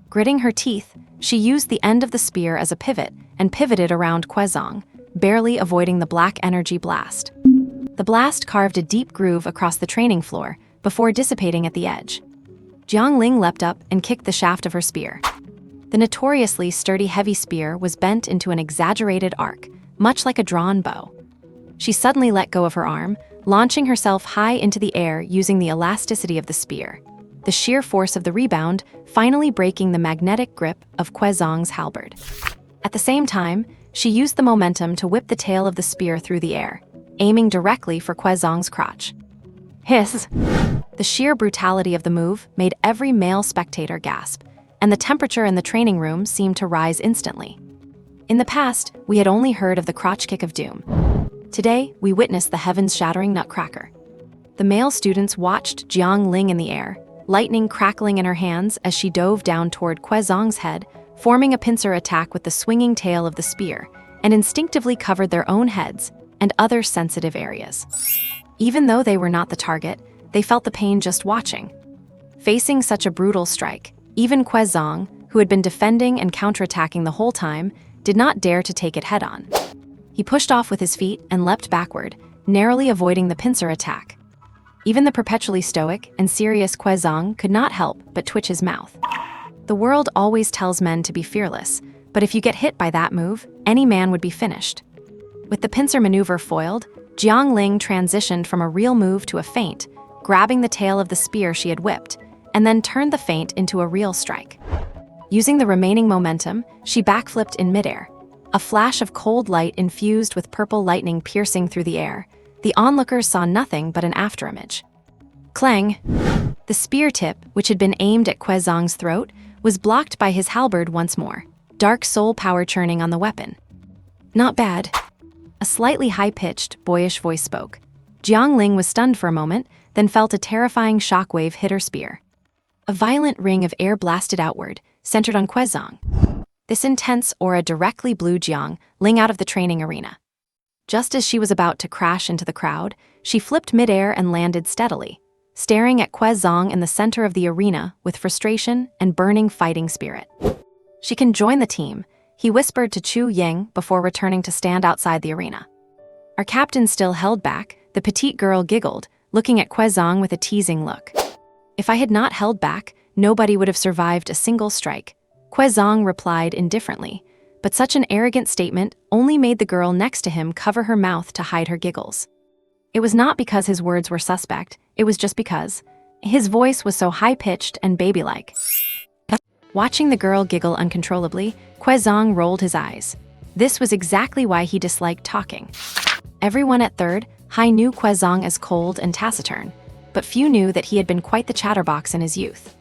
S1: Gritting her teeth, she used the end of the spear as a pivot and pivoted around Kwezong, barely avoiding the black energy blast. The blast carved a deep groove across the training floor before dissipating at the edge. Jiangling leapt up and kicked the shaft of her spear. The notoriously sturdy heavy spear was bent into an exaggerated arc, much like a drawn bow. She suddenly let go of her arm, launching herself high into the air using the elasticity of the spear, the sheer force of the rebound finally breaking the magnetic grip of Kwezong's halberd. At the same time, she used the momentum to whip the tail of the spear through the air, aiming directly for Kwezong's crotch. Hiss! The sheer brutality of the move made every male spectator gasp, and the temperature in the training room seemed to rise instantly. In the past, we had only heard of the crotch kick of doom. Today, we witnessed the heavens-shattering nutcracker. The male students watched Jiang Ling in the air, lightning crackling in her hands as she dove down toward Kwezong's head, forming a pincer attack with the swinging tail of the spear, and instinctively covered their own heads and other sensitive areas. Even though they were not the target, they felt the pain just watching. Facing such a brutal strike, even Kwezong, who had been defending and counterattacking the whole time, did not dare to take it head-on. He pushed off with his feet and leapt backward, narrowly avoiding the pincer attack. Even the perpetually stoic and serious Kwezong could not help but twitch his mouth. The world always tells men to be fearless, but if you get hit by that move, any man would be finished. With the pincer maneuver foiled, Jiang Ling transitioned from a real move to a feint, grabbing the tail of the spear she had whipped, and then turned the feint into a real strike. Using the remaining momentum, she backflipped in midair. A flash of cold light infused with purple lightning piercing through the air. The onlookers saw nothing but an afterimage. Clang! The spear tip, which had been aimed at Kwezong's throat, was blocked by his halberd once more, dark soul power churning on the weapon. Not bad. A slightly high-pitched, boyish voice spoke. Jiang Ling was stunned for a moment, then felt a terrifying shockwave hit her spear. A violent ring of air blasted outward, centered on Kwezong. This intense aura directly blew Jiang Ling out of the training arena. Just as she was about to crash into the crowd, she flipped midair and landed steadily, staring at Kwezong in the center of the arena with frustration and burning fighting spirit. She can join the team, he whispered to Chu Ying before returning to stand outside the arena. Our captain still held back, the petite girl giggled, looking at Kwezong with a teasing look. If I had not held back, nobody would have survived a single strike, Kwezong replied indifferently, but such an arrogant statement only made the girl next to him cover her mouth to hide her giggles. It was not because his words were suspect, it was just because his voice was so high-pitched and baby-like. Watching the girl giggle uncontrollably, Kwezong rolled his eyes. This was exactly why he disliked talking. Everyone at Third High knew Kwezong as cold and taciturn, but few knew that he had been quite the chatterbox in his youth.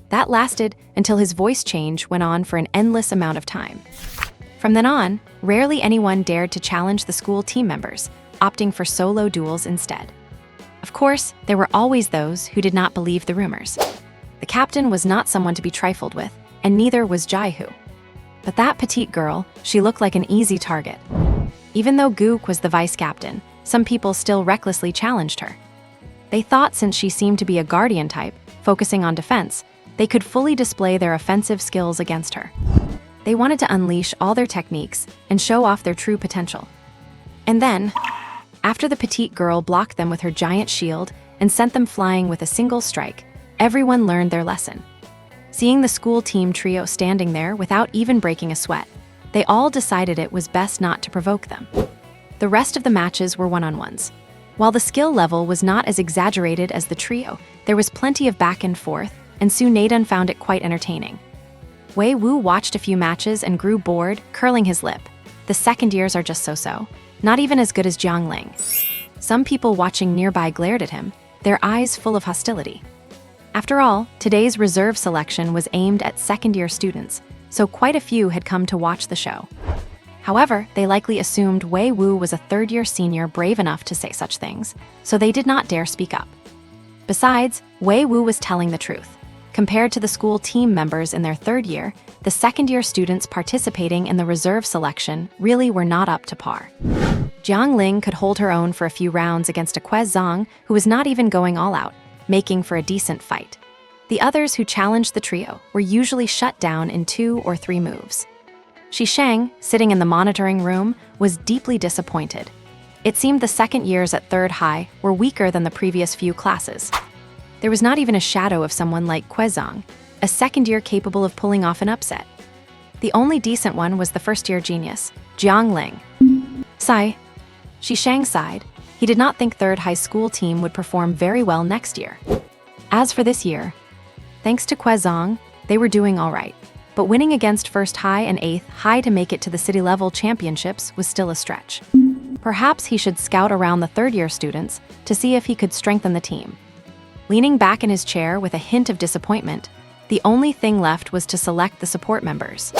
S1: That lasted until his voice change went on for an endless amount of time. From then on, rarely anyone dared to challenge the school team members, opting for solo duels instead. Of course, there were always those who did not believe the rumors. The captain was not someone to be trifled with, and neither was Jaihu. But that petite girl, she looked like an easy target. Even though Gook was the vice captain, some people still recklessly challenged her. They thought since she seemed to be a guardian type, focusing on defense, they could fully display their offensive skills against her. They wanted to unleash all their techniques and show off their true potential. And then, after the petite girl blocked them with her giant shield and sent them flying with a single strike, everyone learned their lesson. Seeing the school team trio standing there without even breaking a sweat, they all decided it was best not to provoke them. The rest of the matches were one-on-ones. While the skill level was not as exaggerated as the trio, there was plenty of back and forth, and Su Naiwen found it quite entertaining. Wei Wu watched a few matches and grew bored, curling his lip. The second years are just so-so, not even as good as Jiang Ling. Some people watching nearby glared at him, their eyes full of hostility. After all, today's reserve selection was aimed at second-year students, so quite a few had come to watch the show. However, they likely assumed Wei Wu was a third-year senior brave enough to say such things, so they did not dare speak up. Besides, Wei Wu was telling the truth. Compared to the school team members in their third year, the second-year students participating in the reserve selection really were not up to par. Jiang Ling could hold her own for a few rounds against a Quez Zhang who was not even going all out, making for a decent fight. The others who challenged the trio were usually shut down in 2 or 3 moves. Shi Shang, sitting in the monitoring room, was deeply disappointed. It seemed the second years at third high were weaker than the previous few classes. There was not even a shadow of someone like Quezong, a second year capable of pulling off an upset. The only decent one was the first-year genius, Jiang Ling. Sigh. Shi Shang sighed. He did not think third high school team would perform very well next year. As for this year, thanks to Quezong, they were doing all right. But winning against first high and eighth high to make it to the city-level championships was still a stretch. Perhaps he should scout around the third-year students to see if he could strengthen the team. Leaning back in his chair with a hint of disappointment, the only thing left was to select the support members.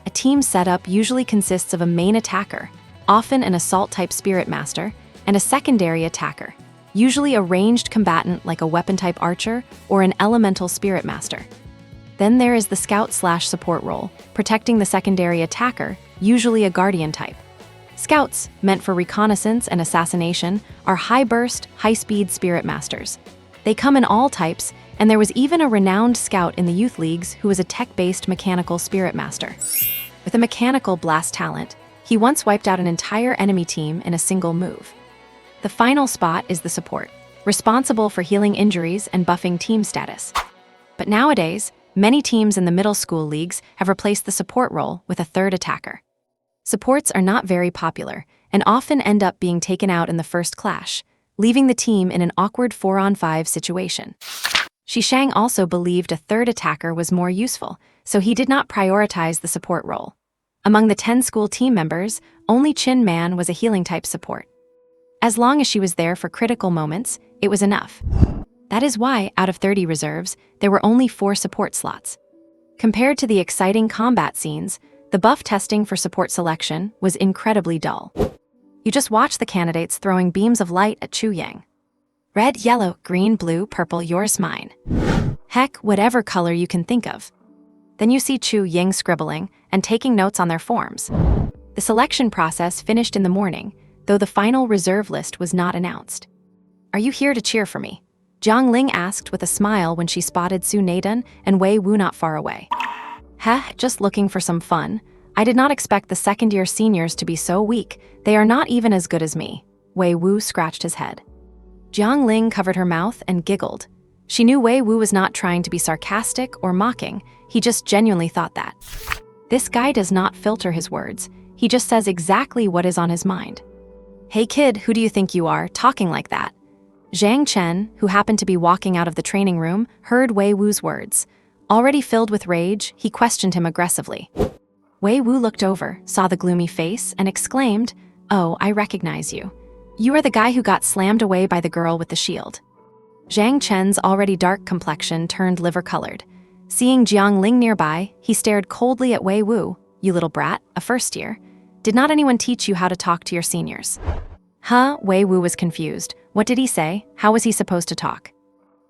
S1: A team setup usually consists of a main attacker, often an assault-type spirit master, and a secondary attacker, usually a ranged combatant like a weapon-type archer or an elemental spirit master. Then there is the scout/support role, protecting the secondary attacker, usually a guardian type. Scouts, meant for reconnaissance and assassination, are high-burst, high-speed spirit masters. They come in all types, and there was even a renowned scout in the youth leagues who was a tech-based mechanical spirit master. With a mechanical blast talent, he once wiped out an entire enemy team in a single move. The final spot is the support, responsible for healing injuries and buffing team status. But nowadays, many teams in the middle school leagues have replaced the support role with a third attacker. Supports are not very popular and often end up being taken out in the first clash, leaving the team in an awkward 4-on-5 situation. Shi Shang also believed a third attacker was more useful, so he did not prioritize the support role. Among the 10 school team members, only Chin Man was a healing-type support. As long as she was there for critical moments, it was enough. That is why, out of 30 reserves, there were only 4 support slots. Compared to the exciting combat scenes, the buff testing for support selection was incredibly dull. You just watch the candidates throwing beams of light at Chu Yang. Red, yellow, green, blue, purple, yours, mine. Heck, whatever color you can think of. Then you see Chu Yang scribbling and taking notes on their forms. The selection process finished in the morning, though the final reserve list was not announced. "Are you here to cheer for me?" Jiang Ling asked with a smile when she spotted Su Naiwen and Wei Wu not far away. "Heh, just looking for some fun. I did not expect the second-year seniors to be so weak. They are not even as good as me." Wei Wu scratched his head. Jiang Ling covered her mouth and giggled. She knew Wei Wu was not trying to be sarcastic or mocking, he just genuinely thought that. This guy does not filter his words, he just says exactly what is on his mind. "Hey kid, who do you think you are, talking like that?" Zhang Chen, who happened to be walking out of the training room, heard Wei Wu's words. Already filled with rage, he questioned him aggressively. Wei Wu looked over, saw the gloomy face, and exclaimed, "Oh, I recognize you. You are the guy who got slammed away by the girl with the shield." Zhang Chen's already dark complexion turned liver-colored. Seeing Jiang Ling nearby, he stared coldly at Wei Wu. "You little brat, a first year. Did not anyone teach you how to talk to your seniors?" Huh? Wei Wu was confused. What did he say? How was he supposed to talk?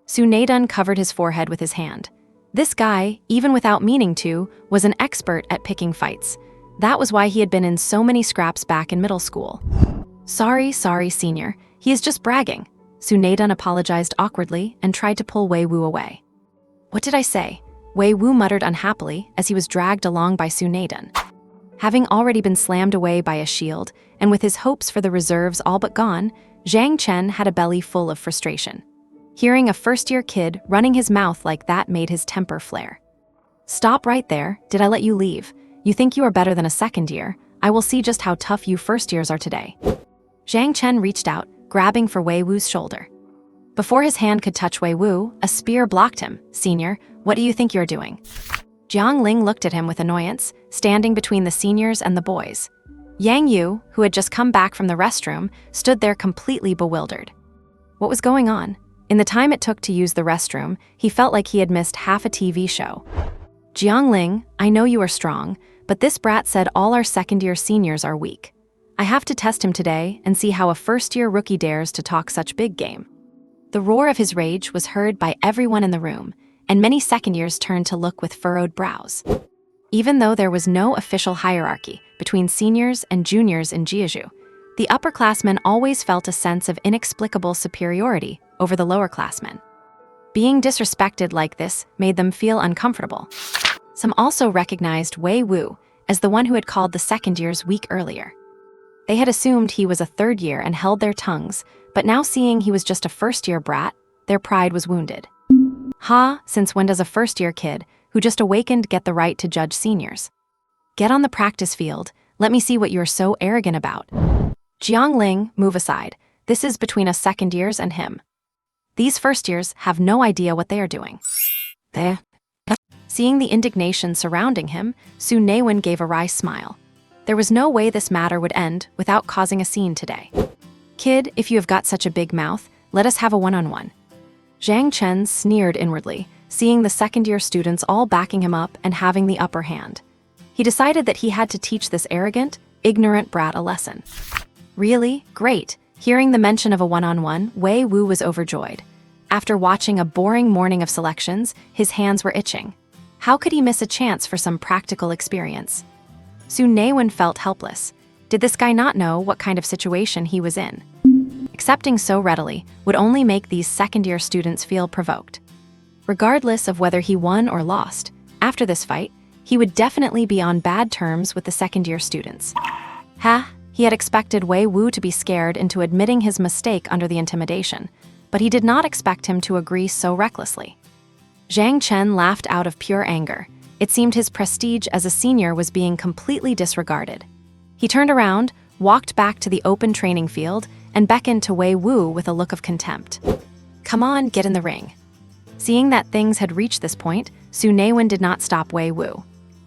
S1: Su Naiwen covered his forehead with his hand. This guy, even without meaning to, was an expert at picking fights. That was why he had been in so many scraps back in middle school. Sorry, senior. He is just bragging. Su Naiwen apologized awkwardly and tried to pull Wei Wu away. What did I say? Wei Wu muttered unhappily as he was dragged along by Su Naiwen. Having already been slammed away by a shield, and with his hopes for the reserves all but gone, Zhang Chen had a belly full of frustration. Hearing a first-year kid running his mouth like that made his temper flare. Stop right there. Did I let you leave? You think you are better than a second year? I will see just how tough you first years are today. Zhang Chen reached out, grabbing for Wei Wu's shoulder. Before his hand could touch Wei Wu, a spear blocked him. Senior, what do you think you're doing? Jiang Ling looked at him with annoyance, standing between the seniors and the boys. Yang Yu, who had just come back from the restroom, stood there completely bewildered. What was going on? In the time it took to use the restroom, he felt like he had missed half a TV show. Jiang Ling, I know you are strong, but this brat said all our second-year seniors are weak. I have to test him today and see how a first-year rookie dares to talk such big game. The roar of his rage was heard by everyone in the room, and many second-years turned to look with furrowed brows. Even though there was no official hierarchy between seniors and juniors in Jiuzhou, the upperclassmen always felt a sense of inexplicable superiority over the lowerclassmen. Being disrespected like this made them feel uncomfortable. Some also recognized Wei Wu as the one who had called the second years weak earlier. They had assumed he was a third year and held their tongues, but now seeing he was just a first-year brat, their pride was wounded. Since when does a first-year kid who just awakened get the right to judge seniors? Get on the practice field. Let me see what you're so arrogant about. Jiang Ling, move aside. This is between us second years and him. These first years have no idea what they are doing. There. Seeing the indignation surrounding him, Su Naiwen gave a wry smile. There was no way this matter would end without causing a scene today. Kid, if you have got such a big mouth, let us have a one-on-one. Zhang Chen sneered inwardly, seeing the second-year students all backing him up and having the upper hand. He decided that he had to teach this arrogant, ignorant brat a lesson. Really? Great. Hearing the mention of a one-on-one, Wei Wu was overjoyed. After watching a boring morning of selections, his hands were itching. How could he miss a chance for some practical experience? Su Naiwen felt helpless. Did this guy not know what kind of situation he was in? Accepting so readily would only make these second-year students feel provoked. Regardless of whether he won or lost, after this fight, he would definitely be on bad terms with the second-year students. He had expected Wei Wu to be scared into admitting his mistake under the intimidation, but he did not expect him to agree so recklessly. Zhang Chen laughed out of pure anger. It seemed his prestige as a senior was being completely disregarded. He turned around, walked back to the open training field, and beckoned to Wei Wu with a look of contempt. Come on, get in the ring. Seeing that things had reached this point, Su Naiwen did not stop Wei Wu.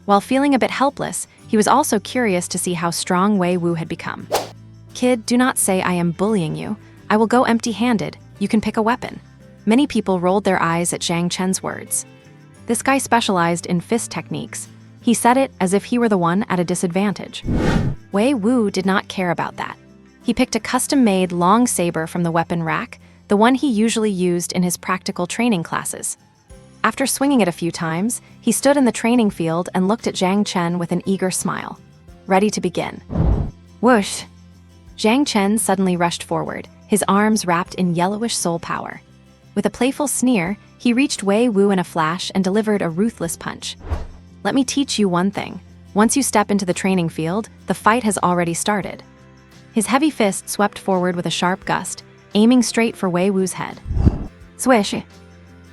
S1: While feeling a bit helpless, he was also curious to see how strong Wei Wu had become. Kid, do not say I am bullying you. I will go empty-handed. You can pick a weapon. Many people rolled their eyes at Zhang Chen's words. This guy specialized in fist techniques. He said it as if he were the one at a disadvantage. Wei Wu did not care about that. He picked a custom-made long saber from the weapon rack, the one he usually used in his practical training classes. After swinging it a few times, he stood in the training field and looked at Zhang Chen with an eager smile. Ready to begin. Whoosh! Zhang Chen suddenly rushed forward, his arms wrapped in yellowish soul power. With a playful sneer, he reached Wei Wu in a flash and delivered a ruthless punch. Let me teach you one thing. Once you step into the training field, the fight has already started. His heavy fist swept forward with a sharp gust, aiming straight for Wei Wu's head. Swish!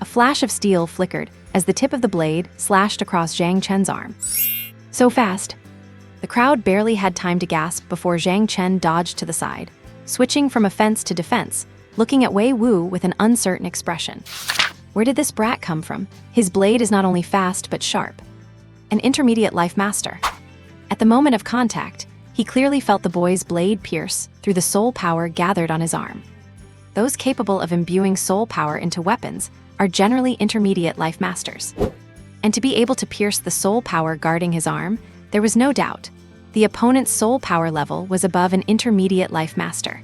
S1: A flash of steel flickered as the tip of the blade slashed across Zhang Chen's arm. So fast. The crowd barely had time to gasp before Zhang Chen dodged to the side, switching from offense to defense, looking at Wei Wu with an uncertain expression. Where did this brat come from? His blade is not only fast but sharp. An intermediate life master. At the moment of contact, he clearly felt the boy's blade pierce through the soul power gathered on his arm. Those capable of imbuing soul power into weapons are generally intermediate life masters. And to be able to pierce the soul power guarding his arm, there was no doubt. The opponent's soul power level was above an intermediate life master.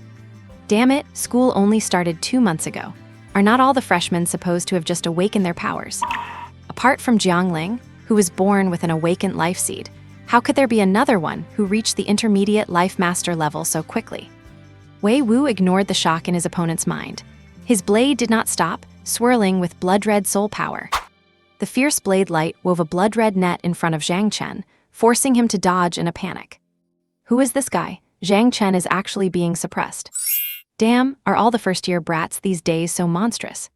S1: Damn it, school only started 2 months ago. Are not all the freshmen supposed to have just awakened their powers? Apart from Jiangling, who was born with an awakened life seed, how could there be another one who reached the intermediate life master level so quickly? Wei Wu ignored the shock in his opponent's mind. His blade did not stop, swirling with blood-red soul power. The fierce blade light wove a blood-red net in front of Zhang Chen, forcing him to dodge in a panic. Who is this guy? Zhang Chen is actually being suppressed. Damn, are all the first-year brats these days so monstrous?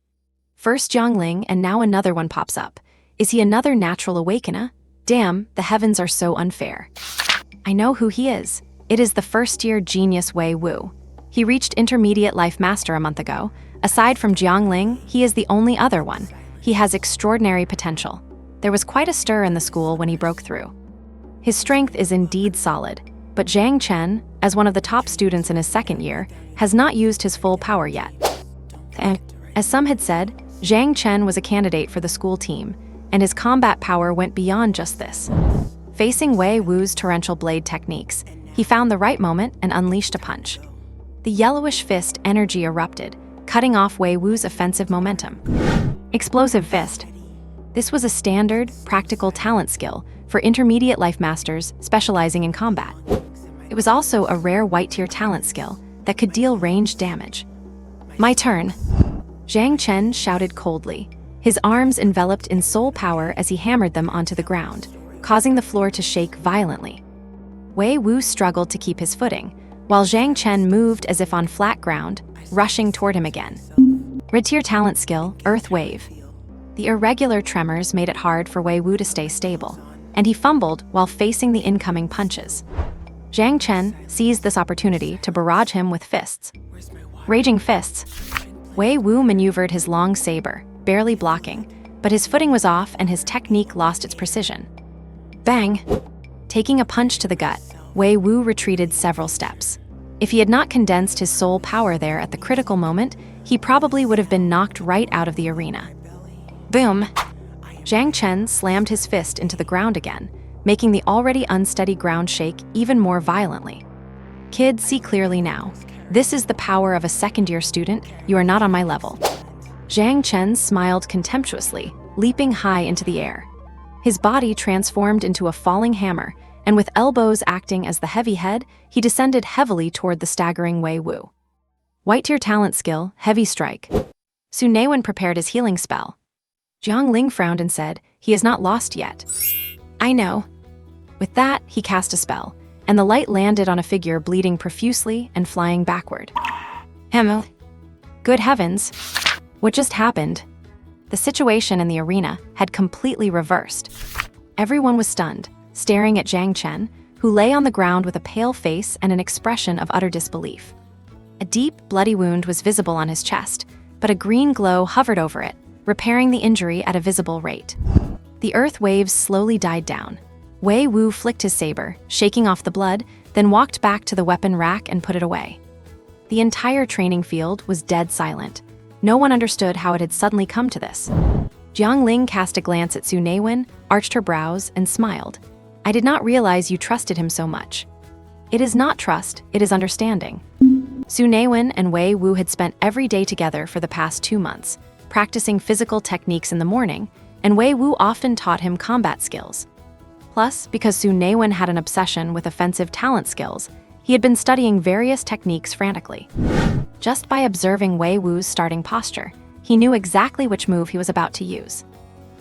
S1: First Jiangling and now another one pops up. Is he another natural awakener? Damn, the heavens are so unfair. I know who he is. It is the first-year genius Wei Wu. He reached intermediate life master a month ago. Aside from Jiangling, he is the only other one. He has extraordinary potential. There was quite a stir in the school when he broke through. His strength is indeed solid, but Zhang Chen, as one of the top students in his second year, has not used his full power yet. And, as some had said, Zhang Chen was a candidate for the school team, and his combat power went beyond just this. Facing Wei Wu's torrential blade techniques, he found the right moment and unleashed a punch. The yellowish fist energy erupted, cutting off Wei Wu's offensive momentum. Explosive fist. This was a standard, practical talent skill for intermediate life masters specializing in combat. It was also a rare white-tier talent skill that could deal ranged damage. My turn. Zhang Chen shouted coldly, his arms enveloped in soul power as he hammered them onto the ground, causing the floor to shake violently. Wei Wu struggled to keep his footing, while Zhang Chen moved as if on flat ground, rushing toward him again. Red-tier talent skill, Earth Wave. The irregular tremors made it hard for Wei Wu to stay stable, and he fumbled while facing the incoming punches. Zhang Chen seized this opportunity to barrage him with fists. Raging fists. Wei Wu maneuvered his long saber, barely blocking, but his footing was off and his technique lost its precision. Bang! Taking a punch to the gut, Wei Wu retreated several steps. If he had not condensed his soul power there at the critical moment, he probably would have been knocked right out of the arena. Boom! Zhang Chen slammed his fist into the ground again, making the already unsteady ground shake even more violently. Kids, see clearly now. This is the power of a second-year student. You are not on my level. Zhang Chen smiled contemptuously, leaping high into the air. His body transformed into a falling hammer, and with elbows acting as the heavy head, he descended heavily toward the staggering Wei Wu. White-tier talent skill, Heavy Strike. Su Naiwen prepared his healing spell. Jiangling frowned and said, he is not lost yet. I know. With that, he cast a spell, and the light landed on a figure bleeding profusely and flying backward. Hemo. Good heavens. What just happened? The situation in the arena had completely reversed. Everyone was stunned, staring at Zhang Chen, who lay on the ground with a pale face and an expression of utter disbelief. A deep, bloody wound was visible on his chest, but a green glow hovered over it, repairing the injury at a visible rate. The earth waves slowly died down. Wei Wu flicked his saber, shaking off the blood, then walked back to the weapon rack and put it away. The entire training field was dead silent. No one understood how it had suddenly come to this. Jiangling cast a glance at Su Naiwen, arched her brows, and smiled. I did not realize you trusted him so much. It is not trust, it is understanding. Su Naiwen and Wei Wu had spent every day together for the past 2 months, practicing physical techniques in the morning, and Wei Wu often taught him combat skills. Plus, because Su Naiwen had an obsession with offensive talent skills, he had been studying various techniques frantically. Just by observing Wei Wu's starting posture, he knew exactly which move he was about to use.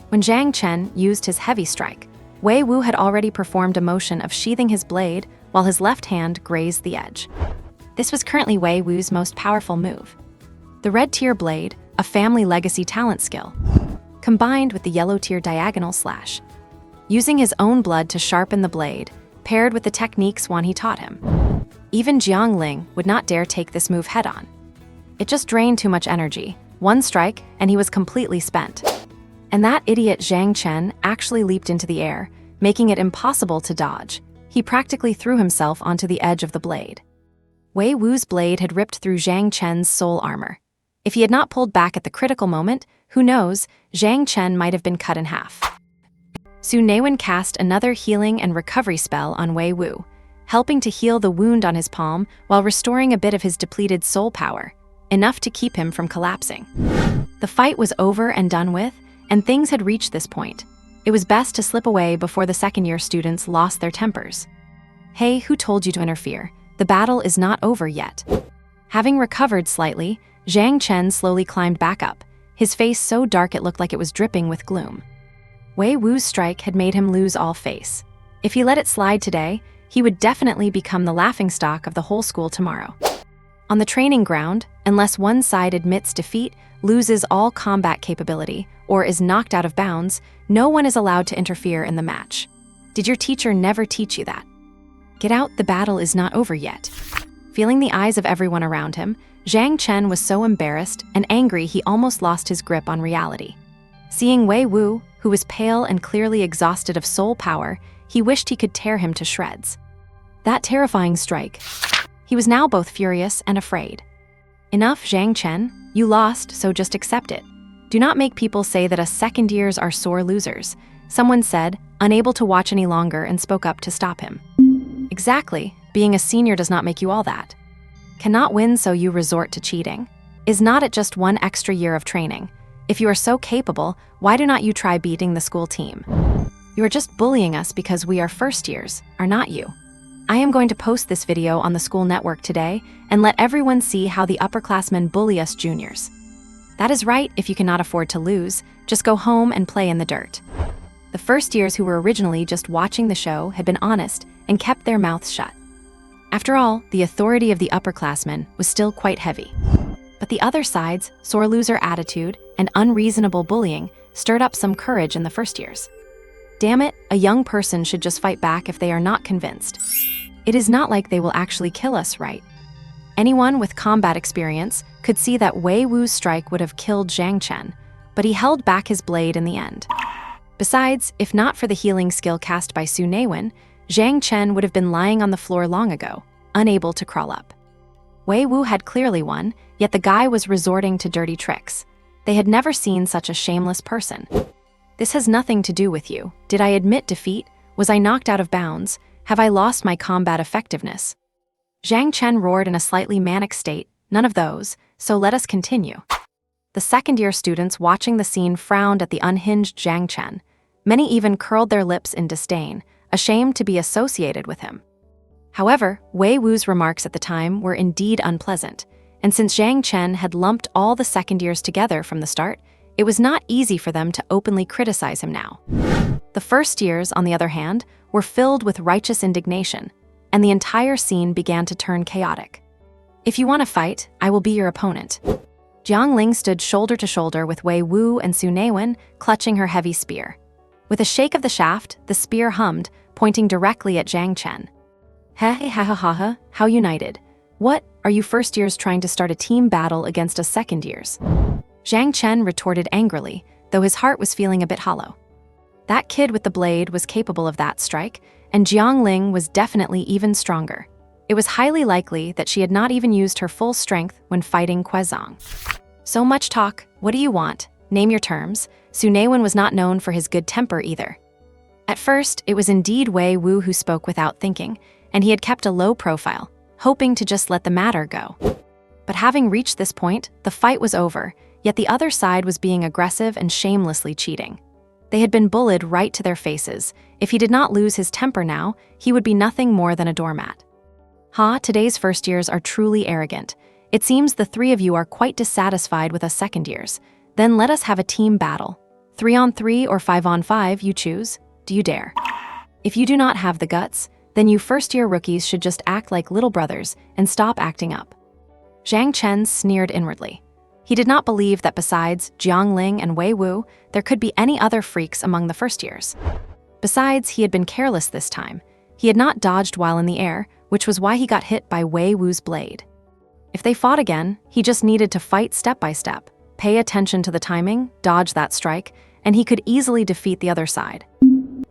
S1: When Zhang Chen used his heavy strike, Wei Wu had already performed a motion of sheathing his blade while his left hand grazed the edge. This was currently Wei Wu's most powerful move. The red-tier blade, a family legacy talent skill, combined with the yellow-tier diagonal slash. Using his own blood to sharpen the blade, paired with the techniques Wan He taught him. Even Jiangling would not dare take this move head-on. It just drained too much energy. One strike, and he was completely spent. And that idiot Zhang Chen actually leaped into the air, making it impossible to dodge. He practically threw himself onto the edge of the blade. Wei Wu's blade had ripped through Zhang Chen's soul armor. If he had not pulled back at the critical moment, who knows, Zhang Chen might have been cut in half. Su Naiwen cast another healing and recovery spell on Wei Wu. helping to heal the wound on his palm while restoring a bit of his depleted soul power, enough to keep him from collapsing. The fight was over and done with, and things had reached this point. It was best to slip away before the second-year students lost their tempers. "Hey, who told you to interfere? The battle is not over yet." Having recovered slightly, Zhang Chen slowly climbed back up, his face so dark it looked like it was dripping with gloom. Wei Wu's strike had made him lose all face. If he let it slide today, he would definitely become the laughingstock of the whole school tomorrow. On the training ground, unless one side admits defeat, loses all combat capability, or is knocked out of bounds, no one is allowed to interfere in the match. Did your teacher never teach you that? Get out, the battle is not over yet. Feeling the eyes of everyone around him, Zhang Chen was so embarrassed and angry he almost lost his grip on reality. Seeing Wei Wu, who was pale and clearly exhausted of soul power, he wished he could tear him to shreds. That terrifying strike. He was now both furious and afraid. Enough, Zhang Chen. You lost, so just accept it. Do not make people say that us second years are sore losers, someone said, unable to watch any longer, and spoke up to stop him. Exactly, being a senior does not make you all that. Cannot win, so you resort to cheating. Is not it just one extra year of training? If you are so capable, why do not you try beating the school team? You are just bullying us because we are first years, are not you? I am going to post this video on the school network today and let everyone see how the upperclassmen bully us juniors. That is right, if you cannot afford to lose, just go home and play in the dirt. The first years who were originally just watching the show had been honest and kept their mouths shut. After all, the authority of the upperclassmen was still quite heavy. But the other side's sore loser attitude and unreasonable bullying stirred up some courage in the first years. Damn it, a young person should just fight back if they are not convinced. It is not like they will actually kill us, right? Anyone with combat experience could see that Wei Wu's strike would have killed Zhang Chen, but he held back his blade in the end. Besides, if not for the healing skill cast by Su Naiwen, Zhang Chen would have been lying on the floor long ago, unable to crawl up. Wei Wu had clearly won, yet the guy was resorting to dirty tricks. They had never seen such a shameless person. This has nothing to do with you. Did I admit defeat? Was I knocked out of bounds? Have I lost my combat effectiveness? Zhang Chen roared in a slightly manic state. None of those, so let us continue. The second-year students watching the scene frowned at the unhinged Zhang Chen. Many even curled their lips in disdain, ashamed to be associated with him. However, Wei Wu's remarks at the time were indeed unpleasant, and since Zhang Chen had lumped all the second years together from the start, it was not easy for them to openly criticize him now. The first years, on the other hand, were filled with righteous indignation, and the entire scene began to turn chaotic. If you want to fight, I will be your opponent. Jiang Ling stood shoulder to shoulder with Wei Wu and Su Naiwen, clutching her heavy spear. With a shake of the shaft, the spear hummed, pointing directly at Zhang Chen. Hey, ha ha ha ha, how united. What, are you first years trying to start a team battle against us second years? Zhang Chen retorted angrily, though his heart was feeling a bit hollow. That kid with the blade was capable of that strike, and Jiang Ling was definitely even stronger. It was highly likely that she had not even used her full strength when fighting Quezong. So much talk, what do you want? Name your terms. Su Naiwen was not known for his good temper either. At first, it was indeed Wei Wu who spoke without thinking, and he had kept a low profile, hoping to just let the matter go. But having reached this point, the fight was over, yet the other side was being aggressive and shamelessly cheating. They had been bullied right to their faces. If he did not lose his temper now, he would be nothing more than a doormat. Today's first years are truly arrogant. It seems the three of you are quite dissatisfied with us second years. Then let us have a team battle. 3-on-3 or 5-on-5, you choose. Do you dare? If you do not have the guts, then you first-year rookies should just act like little brothers and stop acting up. Zhang Chen sneered inwardly. He did not believe that besides Jiang Ling and Wei Wu, there could be any other freaks among the first years. Besides, he had been careless this time. He had not dodged while in the air, which was why he got hit by Wei Wu's blade. If they fought again, he just needed to fight step by step, pay attention to the timing, dodge that strike, and he could easily defeat the other side.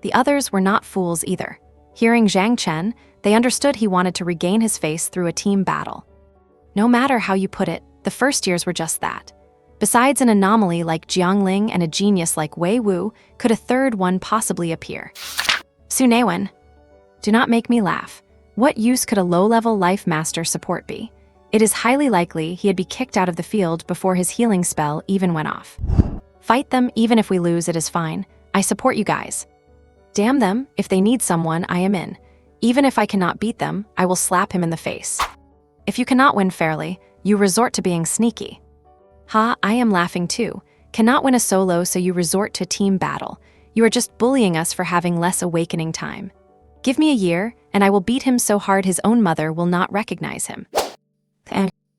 S1: The others were not fools either. Hearing Zhang Chen, they understood he wanted to regain his face through a team battle. No matter how you put it, the first years were just that. Besides an anomaly like Jiang Ling and a genius like Wei Wu, could a third one possibly appear? Su Naiwen. Do not make me laugh. What use could a low-level life master support be? It is highly likely he'd be kicked out of the field before his healing spell even went off. Fight them, even if we lose, it is fine. I support you guys. Damn them, if they need someone, I am in. Even if I cannot beat them, I will slap him in the face. If you cannot win fairly, you resort to being sneaky. Ha, I am laughing too. Cannot win a solo, so you resort to team battle. You are just bullying us for having less awakening time. Give me a year, and I will beat him so hard his own mother will not recognize him.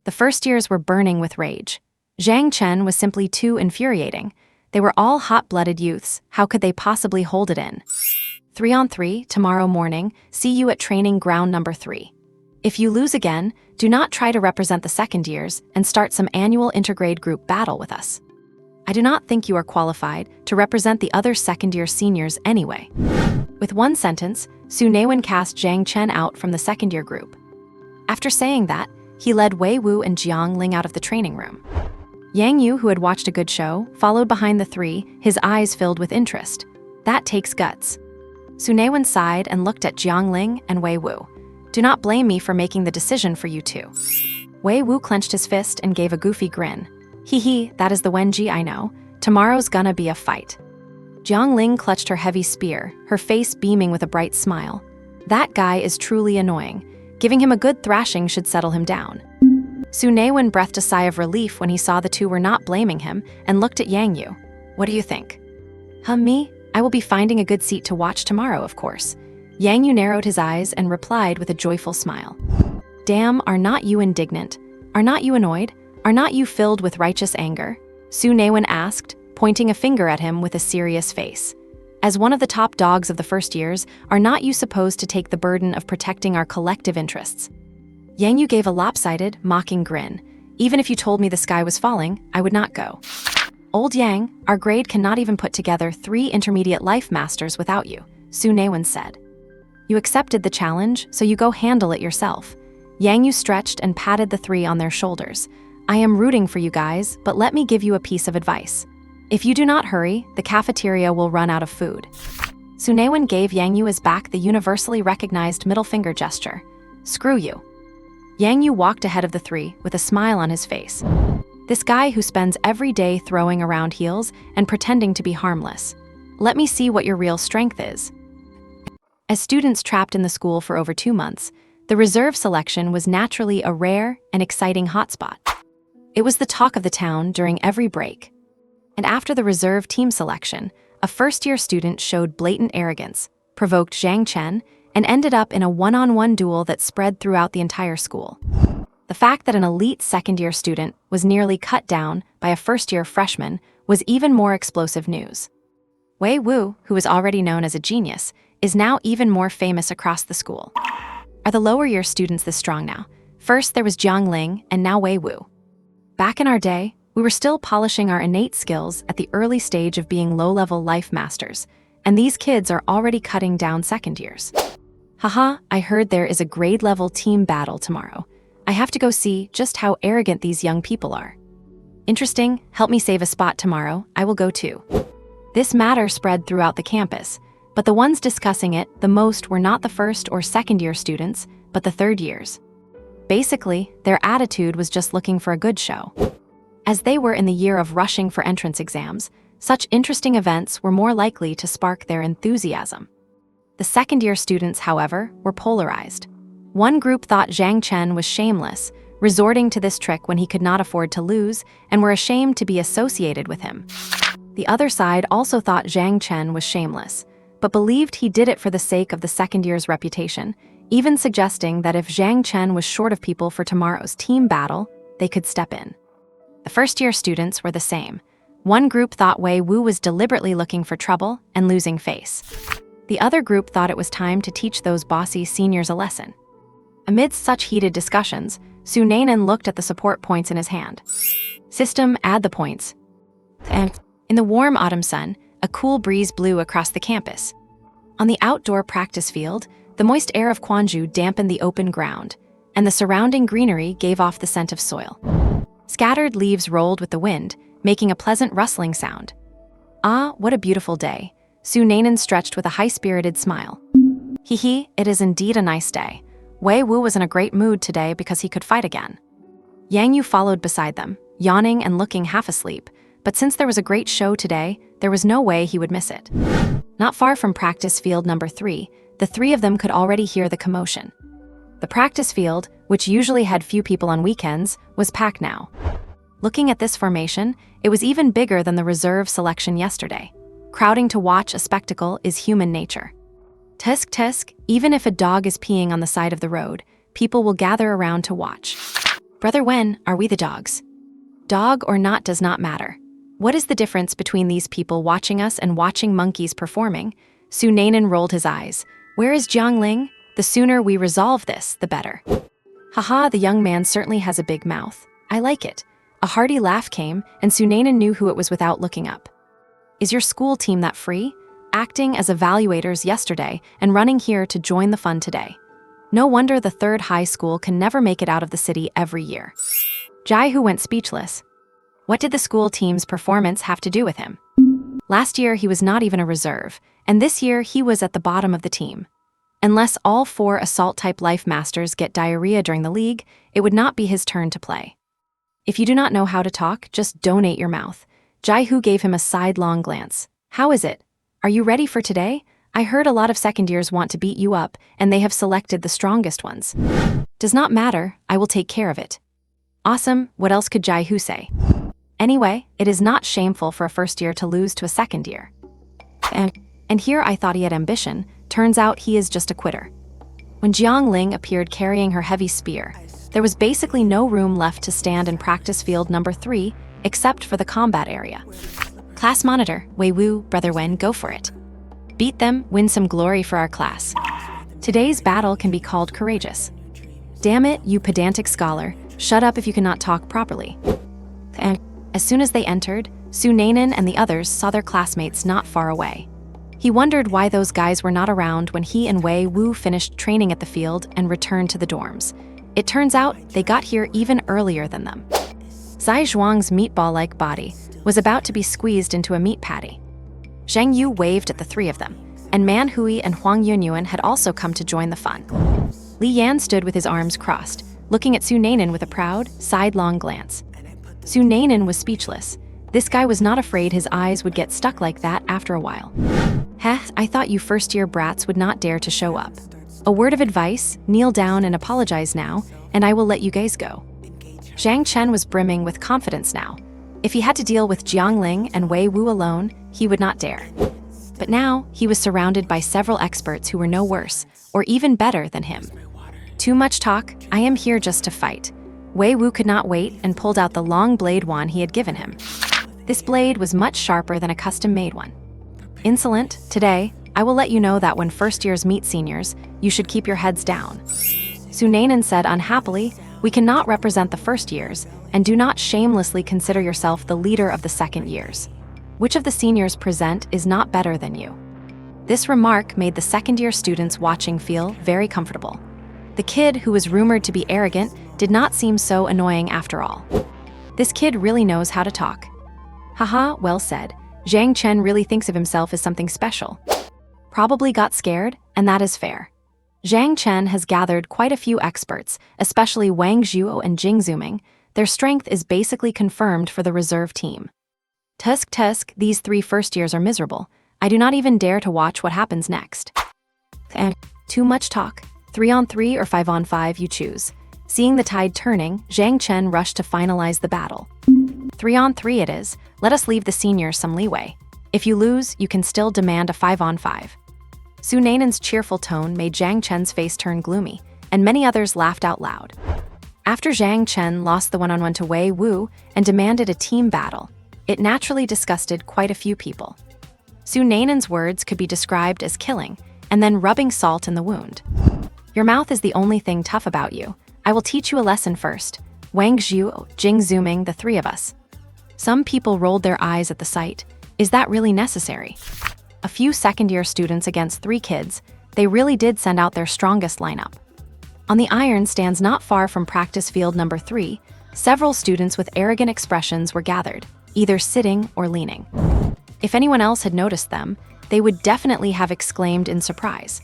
S1: The first years were burning with rage. Zhang Chen was simply too infuriating. They were all hot-blooded youths. How could they possibly hold it in? 3-on-3, tomorrow morning, see you at training ground number 3. If you lose again, do not try to represent the second years and start some annual intergrade group battle with us. I do not think you are qualified to represent the other second-year seniors anyway. With one sentence, Su Naiwen cast Zhang Chen out from the second-year group. After saying that, he led Wei Wu and Jiang Ling out of the training room. Yang Yu, who had watched a good show, followed behind the three, his eyes filled with interest. That takes guts. Su Naiwen sighed and looked at Jiang Ling and Wei Wu. Do not blame me for making the decision for you two. Wei Wu clenched his fist and gave a goofy grin. Hee, that is the Wenji I know. Tomorrow's gonna be a fight. Jiang Ling clutched her heavy spear, her face beaming with a bright smile. That guy is truly annoying. Giving him a good thrashing should settle him down. Su Naiwen breathed a sigh of relief when he saw the two were not blaming him and looked at Yang Yu. What do you think? Me? I will be finding a good seat to watch tomorrow, of course. Yang Yu narrowed his eyes and replied with a joyful smile. Damn, are not you indignant? Are not you annoyed? Are not you filled with righteous anger? Su Naiwen asked, pointing a finger at him with a serious face. As one of the top dogs of the first years, are not you supposed to take the burden of protecting our collective interests? Yang Yu gave a lopsided, mocking grin. Even if you told me the sky was falling, I would not go. Old Yang, our grade cannot even put together 3 intermediate life masters without you, Su Naiwen said. You accepted the challenge, so you go handle it yourself. Yang Yu stretched and patted the three on their shoulders. I am rooting for you guys, but let me give you a piece of advice. If you do not hurry, the cafeteria will run out of food. Su Naiwen gave Yang Yu his back the universally recognized middle finger gesture. Screw you. Yang Yu walked ahead of the three with a smile on his face. This guy who spends every day throwing around heels and pretending to be harmless. Let me see what your real strength is. As students trapped in the school for over 2 months, the reserve selection was naturally a rare and exciting hotspot. It was the talk of the town during every break. And after the reserve team selection, a first-year student showed blatant arrogance, provoked Zhang Chen, and ended up in a one-on-one duel that spread throughout the entire school. The fact that an elite second-year student was nearly cut down by a first-year freshman was even more explosive news. Wei Wu, who was already known as a genius, is now even more famous across the school. Are the lower-year students this strong now? First there was Jiang Ling, and now Wei Wu. Back in our day, we were still polishing our innate skills at the early stage of being low-level life masters, and these kids are already cutting down second years. Haha, I heard there is a grade-level team battle tomorrow. I have to go see just how arrogant these young people are. Interesting, help me save a spot tomorrow, I will go too. This matter spread throughout the campus, but the ones discussing it the most were not the first or second-year students, but the third years. Basically, their attitude was just looking for a good show. As they were in the year of rushing for entrance exams, such interesting events were more likely to spark their enthusiasm. The second-year students, however, were polarized. One group thought Zhang Chen was shameless, resorting to this trick when he could not afford to lose, and were ashamed to be associated with him. The other side also thought Zhang Chen was shameless, but believed he did it for the sake of the second year's reputation, even suggesting that if Zhang Chen was short of people for tomorrow's team battle, they could step in. The first-year students were the same. One group thought Wei Wu was deliberately looking for trouble and losing face. The other group thought it was time to teach those bossy seniors a lesson. Amidst such heated discussions, Su Naiwen looked at the support points in his hand. System, add the points. And in the warm autumn sun, a cool breeze blew across the campus. On the outdoor practice field, the moist air of Quanju dampened the open ground, and the surrounding greenery gave off the scent of soil. Scattered leaves rolled with the wind, making a pleasant rustling sound. Ah, what a beautiful day. Su Naiwen stretched with a high-spirited smile. Hee, it is indeed a nice day. Wei Wu was in a great mood today because he could fight again. Yang Yu followed beside them, yawning and looking half asleep, but since there was a great show today, there was no way he would miss it. Not far from practice field number 3, the three of them could already hear the commotion. The practice field, which usually had few people on weekends, was packed now. Looking at this formation, it was even bigger than the reserve selection yesterday. Crowding to watch a spectacle is human nature. Tusk tusk, even if a dog is peeing on the side of the road, people will gather around to watch. Brother Wen, are we the dogs? Dog or not does not matter. What is the difference between these people watching us and watching monkeys performing? Su Naiwen rolled his eyes. Where is Jiang Ling? The sooner we resolve this, the better. Haha, the young man certainly has a big mouth. I like it. A hearty laugh came, and Su Naiwen knew who it was without looking up. Is your school team that free? Acting as evaluators yesterday and running here to join the fun today. No wonder the third high school can never make it out of the city every year. Jai Hu went speechless. What did the school team's performance have to do with him? Last year he was not even a reserve, and this year he was at the bottom of the team. Unless all 4 assault-type life masters get diarrhea during the league, it would not be his turn to play. If you do not know how to talk, just donate your mouth. Jai Hu gave him a sidelong glance. How is it? Are you ready for today? I heard a lot of second years want to beat you up, and they have selected the strongest ones. Does not matter, I will take care of it. Awesome, what else could Jai Hu say? Anyway, it is not shameful for a first year to lose to a second year. And here I thought he had ambition, turns out he is just a quitter. When Jiang Ling appeared carrying her heavy spear, there was basically no room left to stand in practice field number 3, except for the combat area. Class monitor, Wei Wu, Brother Wen, go for it. Beat them, win some glory for our class. Today's battle can be called courageous. Damn it, you pedantic scholar, shut up if you cannot talk properly. And as soon as they entered, Su Naiwen and the others saw their classmates not far away. He wondered why those guys were not around when he and Wei Wu finished training at the field and returned to the dorms. It turns out they got here even earlier than them. Zai Zhuang's meatball-like body was about to be squeezed into a meat patty. Zhang Yu waved at the three of them, and Man Hui and Huang Yunyuan had also come to join the fun. Li Yan stood with his arms crossed, looking at Su Naiwen with a proud, sidelong glance. Su Naiwen was speechless. This guy was not afraid his eyes would get stuck like that after a while. Heh, I thought you first-year brats would not dare to show up. A word of advice, kneel down and apologize now, and I will let you guys go. Zhang Chen was brimming with confidence now. If he had to deal with Jiang Ling and Wei Wu alone, he would not dare. But now, he was surrounded by several experts who were no worse, or even better than him. Too much talk, I am here just to fight. Wei Wu could not wait and pulled out the long blade wand he had given him. This blade was much sharper than a custom-made one. Insolent, today, I will let you know that when first years meet seniors, you should keep your heads down. Su Naiwen said unhappily, we cannot represent the first years, and do not shamelessly consider yourself the leader of the second years. Which of the seniors present is not better than you? This remark made the second-year students watching feel very comfortable. The kid, who was rumored to be arrogant, did not seem so annoying after all. This kid really knows how to talk. Haha, well said. Zhang Chen really thinks of himself as something special. Probably got scared, and that is fair. Zhang Chen has gathered quite a few experts, especially Wang Zhuo and Jing Zuming. Their strength is basically confirmed for the reserve team. Tusk tusk, these 3 first years are miserable. I do not even dare to watch what happens next. Too much talk. 3-on-3 or 5-on-5, you choose. Seeing the tide turning, Zhang Chen rushed to finalize the battle. 3-on-3 it is. Let us leave the seniors some leeway. If you lose, you can still demand a 5-on-5. Su Naiwen's cheerful tone made Zhang Chen's face turn gloomy, and many others laughed out loud. After Zhang Chen lost the one-on-one to Wei Wu and demanded a team battle, it naturally disgusted quite a few people. Su Naiwen's words could be described as killing, and then rubbing salt in the wound. Your mouth is the only thing tough about you. I will teach you a lesson first. Wang Zhuo, Jing Zuming, the 3 of us. Some people rolled their eyes at the sight. Is that really necessary? A few second-year students against 3 kids, they really did send out their strongest lineup. On the iron stands not far from practice field number 3, several students with arrogant expressions were gathered, either sitting or leaning. If anyone else had noticed them, they would definitely have exclaimed in surprise.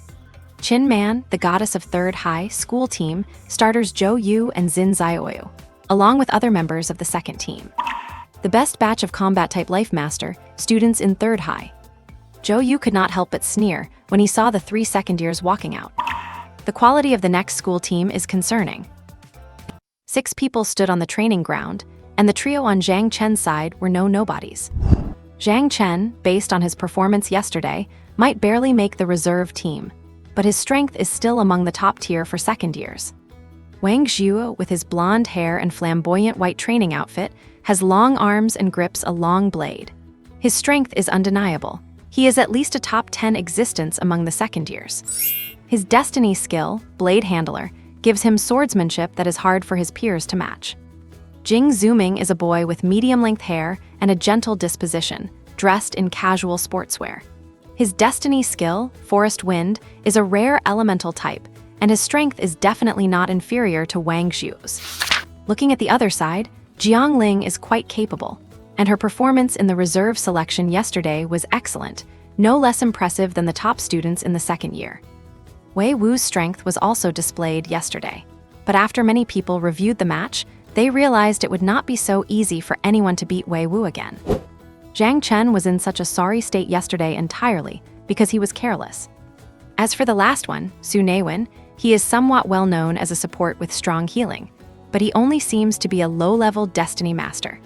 S1: Qin Man, the goddess of third high school team, starters Zhou Yu and Xin Zhaoyu, along with other members of the second team. The best batch of combat-type life master, students in third high. Zhou Yu could not help but sneer when he saw the 3 second years walking out. The quality of the next school team is concerning. 6 people stood on the training ground, and the trio on Zhang Chen's side were no nobodies. Zhang Chen, based on his performance yesterday, might barely make the reserve team, but his strength is still among the top tier for second years. Wang Zhuo, with his blonde hair and flamboyant white training outfit, has long arms and grips a long blade. His strength is undeniable. He is at least a top 10 existence among the second years. His destiny skill, Blade Handler, gives him swordsmanship that is hard for his peers to match. Jing Zuming is a boy with medium-length hair and a gentle disposition, dressed in casual sportswear. His destiny skill, Forest Wind, is a rare elemental type, and his strength is definitely not inferior to Wang Zhuo's. Looking at the other side, Jiang Ling is quite capable, and her performance in the reserve selection yesterday was excellent, no less impressive than the top students in the second year. Wei Wu's strength was also displayed yesterday, but after many people reviewed the match, they realized it would not be so easy for anyone to beat Wei Wu again. Zhang Chen was in such a sorry state yesterday entirely because he was careless. As for the last one, Su Naiwen, he is somewhat well known as a support with strong healing, but he only seems to be a low-level destiny master.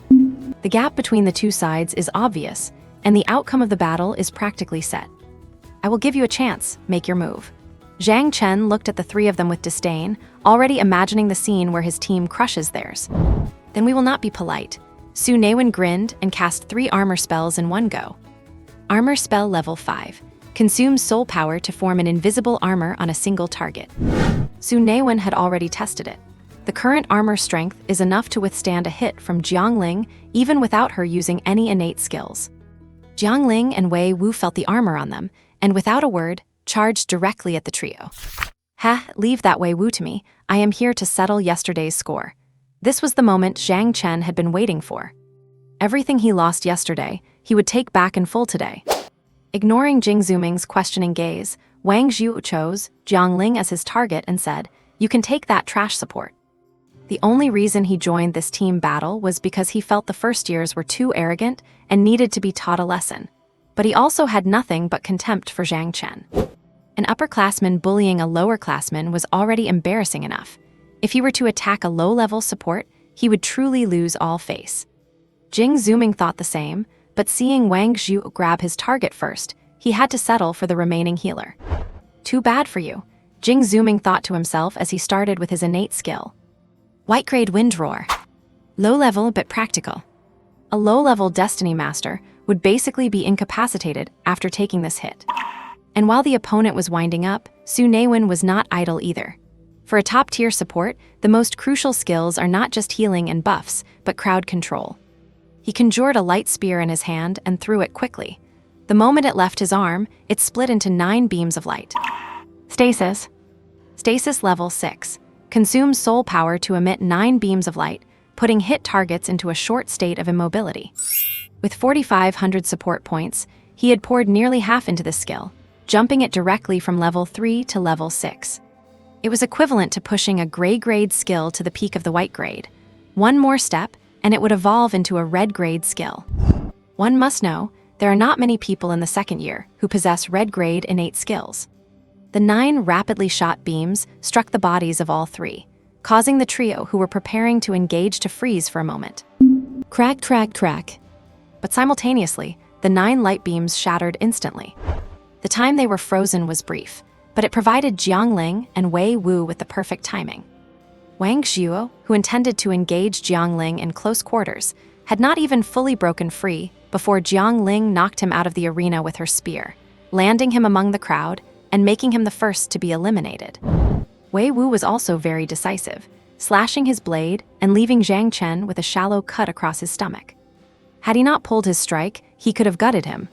S1: The gap between the two sides is obvious, and the outcome of the battle is practically set. I will give you a chance, make your move. Zhang Chen looked at the 3 of them with disdain, already imagining the scene where his team crushes theirs. Then we will not be polite. Su Naiwen grinned and cast 3 armor spells in one go. Armor spell level 5. Consumes soul power to form an invisible armor on a single target. Su Naiwen had already tested it. The current armor strength is enough to withstand a hit from Jiang Ling, even without her using any innate skills. Jiang Ling and Wei Wu felt the armor on them, and without a word, charged directly at the trio. Ha, leave that Wei Wu to me. I am here to settle yesterday's score. This was the moment Zhang Chen had been waiting for. Everything he lost yesterday, he would take back in full today. Ignoring Jing Zuming's questioning gaze, Wang Zhuo chose Jiang Ling as his target and said, "You can take that trash support." The only reason he joined this team battle was because he felt the first years were too arrogant and needed to be taught a lesson. But he also had nothing but contempt for Zhang Chen. An upperclassman bullying a lowerclassman was already embarrassing enough. If he were to attack a low-level support, he would truly lose all face. Jing Zuming thought the same, but seeing Wang Zhuo grab his target first, he had to settle for the remaining healer. Too bad for you, Jing Zuming thought to himself as he started with his innate skill. White Grade Wind Roar. Low-level but practical. A low-level Destiny Master would basically be incapacitated after taking this hit. And while the opponent was winding up, Su Naiwen was not idle either. For a top-tier support, the most crucial skills are not just healing and buffs, but crowd control. He conjured a light spear in his hand and threw it quickly. The moment it left his arm, it split into 9 beams of light. Stasis. Stasis level 6. Consumes soul power to emit 9 beams of light, putting hit targets into a short state of immobility. With 4,500 support points, he had poured nearly half into this skill, jumping it directly from level 3 to level 6. It was equivalent to pushing a gray grade skill to the peak of the white grade. One more step, and it would evolve into a red grade skill. One must know, there are not many people in the second year who possess red grade innate skills. The 9 rapidly shot beams struck the bodies of all 3, causing the trio who were preparing to engage to freeze for a moment. Crack, crack, crack. But simultaneously, the 9 light beams shattered instantly. The time they were frozen was brief, but it provided Jiang Ling and Wei Wu with the perfect timing. Wang Zhuo, who intended to engage Jiang Ling in close quarters, had not even fully broken free before Jiang Ling knocked him out of the arena with her spear, landing him among the crowd and making him the first to be eliminated. Wei Wu was also very decisive, slashing his blade and leaving Zhang Chen with a shallow cut across his stomach. Had he not pulled his strike, he could have gutted him.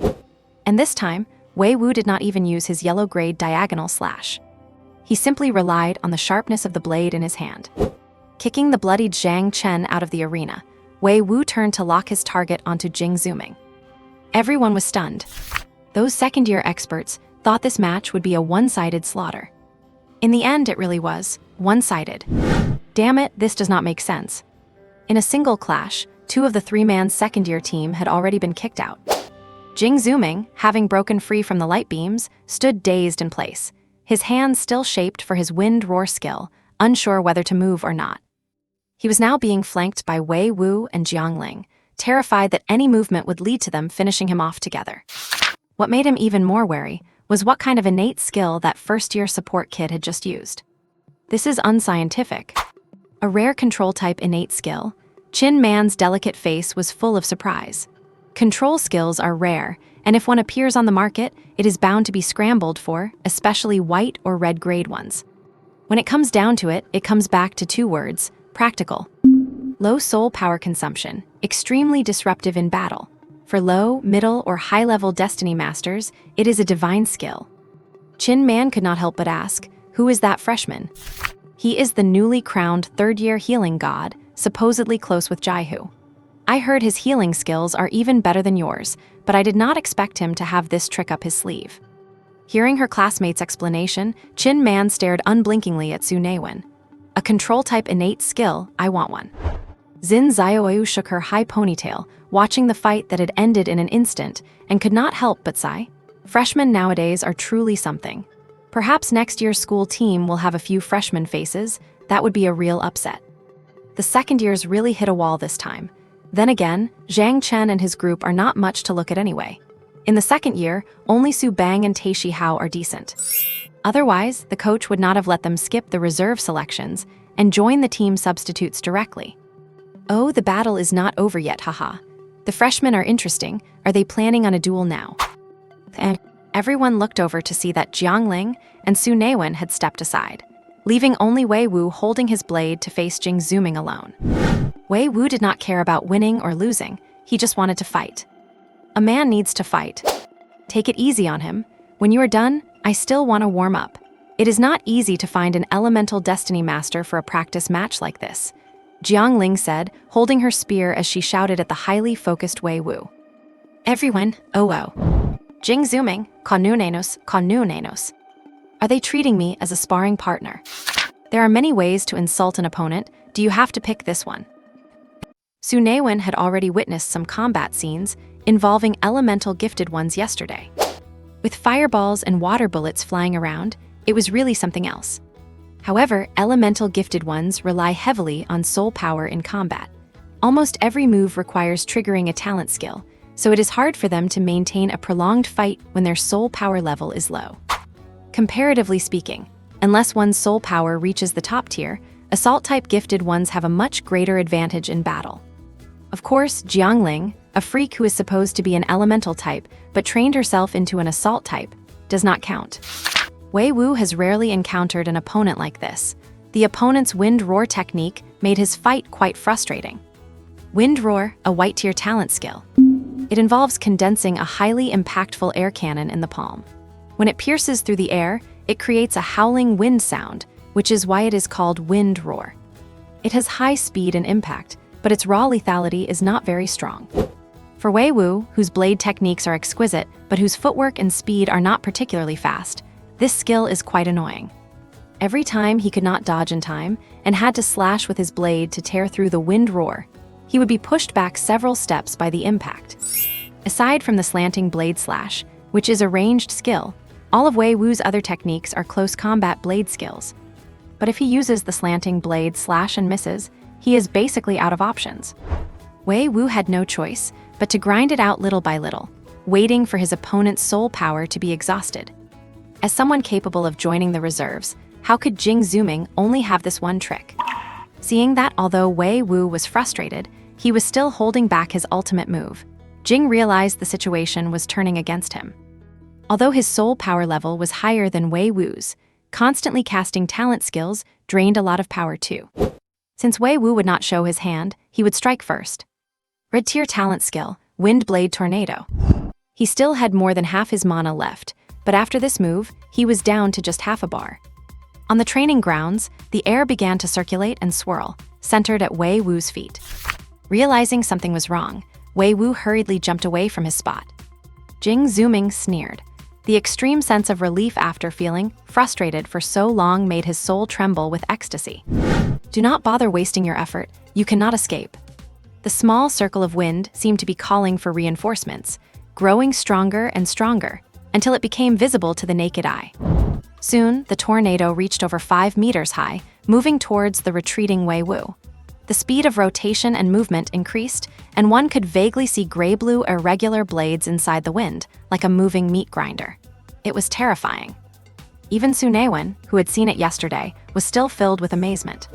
S1: And this time, Wei Wu did not even use his yellow grade diagonal slash. He simply relied on the sharpness of the blade in his hand. Kicking the bloodied Zhang Chen out of the arena, Wei Wu turned to lock his target onto Jing Zuming. Everyone was stunned. Those second-year experts thought this match would be a one-sided slaughter. In the end, it really was one-sided. Damn it, this does not make sense. In a single clash, 2 of the 3-man second-year team had already been kicked out. Jing Zuming, having broken free from the light beams, stood dazed in place, his hands still shaped for his wind roar skill, unsure whether to move or not. He was now being flanked by Wei Wu and Jiang Ling, terrified that any movement would lead to them finishing him off together. What made him even more wary was what kind of innate skill that first-year support kid had just used. This is unscientific. A rare control-type innate skill, Qin Man's delicate face was full of surprise. Control skills are rare, and if one appears on the market, it is bound to be scrambled for, especially white or red grade ones. When it comes down to it, it comes back to 2 words: practical. Low soul power consumption, extremely disruptive in battle. For low, middle, or high-level Destiny Masters, it is a divine skill. Qin Man could not help but ask, who is that freshman? He is the newly crowned 3rd-year healing god, supposedly close with Jaihu. I heard his healing skills are even better than yours, but I did not expect him to have this trick up his sleeve. Hearing her classmate's explanation, Qin Man stared unblinkingly at Su Naiwen. A control-type innate skill, I want one. Xin Xiaoyu shook her high ponytail, watching the fight that had ended in an instant, and could not help but sigh. Freshmen nowadays are truly something. Perhaps next year's school team will have a few freshman faces. That would be a real upset. The second years really hit a wall this time. Then again, Zhang Chen and his group are not much to look at anyway. In the second year, only Su Bang and Taishi Hao are decent. Otherwise, the coach would not have let them skip the reserve selections and join the team substitutes directly. Oh, the battle is not over yet, haha. The freshmen are interesting. Are they planning on a duel now? And everyone looked over to see that Jiang Ling and Su Naiwen had stepped aside, leaving only Wei Wu holding his blade to face Jing Zuming alone. Wei Wu did not care about winning or losing, he just wanted to fight. A man needs to fight. Take it easy on him. When you are done, I still want to warm up. It is not easy to find an elemental Destiny Master for a practice match like this, Jiang Ling said, holding her spear as she shouted at the highly focused Wei Wu. Everyone, oh. Jing Zuming, Konunenos. Are they treating me as a sparring partner? There are many ways to insult an opponent. Do you have to pick this one? Su Naiwen had already witnessed some combat scenes involving elemental gifted ones yesterday. With fireballs and water bullets flying around, it was really something else. However, elemental gifted ones rely heavily on soul power in combat. Almost every move requires triggering a talent skill, so it is hard for them to maintain a prolonged fight when their soul power level is low. Comparatively speaking, unless one's soul power reaches the top tier, assault-type gifted ones have a much greater advantage in battle. Of course, Jiang Ling, a freak who is supposed to be an elemental type but trained herself into an assault type, does not count. Wei Wu has rarely encountered an opponent like this. The opponent's wind roar technique made his fight quite frustrating. Wind roar, a white-tier talent skill. It involves condensing a highly impactful air cannon in the palm. When it pierces through the air, it creates a howling wind sound, which is why it is called wind roar. It has high speed and impact, but its raw lethality is not very strong. For Wei Wu, whose blade techniques are exquisite, but whose footwork and speed are not particularly fast, this skill is quite annoying. Every time he could not dodge in time and had to slash with his blade to tear through the wind roar, he would be pushed back several steps by the impact. Aside from the slanting blade slash, which is a ranged skill, all of Wei Wu's other techniques are close combat blade skills. But if he uses the slanting blade slash and misses, he is basically out of options. Wei Wu had no choice but to grind it out little by little, waiting for his opponent's soul power to be exhausted. As someone capable of joining the reserves, how could Jing Zuming only have this one trick? Seeing that although Wei Wu was frustrated, he was still holding back his ultimate move, Jing realized the situation was turning against him. Although his soul power level was higher than Wei Wu's, constantly casting talent skills drained a lot of power too. Since Wei Wu would not show his hand, he would strike first. Red tier talent skill, Wind Blade Tornado. He still had more than half his mana left, but after this move, he was down to just half a bar. On the training grounds, the air began to circulate and swirl, centered at Wei Wu's feet. Realizing something was wrong, Wei Wu hurriedly jumped away from his spot. Jing Zuming sneered. The extreme sense of relief after feeling frustrated for so long made his soul tremble with ecstasy. Do not bother wasting your effort, you cannot escape. The small circle of wind seemed to be calling for reinforcements, growing stronger and stronger, until it became visible to the naked eye. Soon, the tornado reached over 5 meters high, moving towards the retreating Wei Wu. The speed of rotation and movement increased, and one could vaguely see gray-blue irregular blades inside the wind, like a moving meat grinder. It was terrifying. Even Su Naiwen, who had seen it yesterday, was still filled with amazement.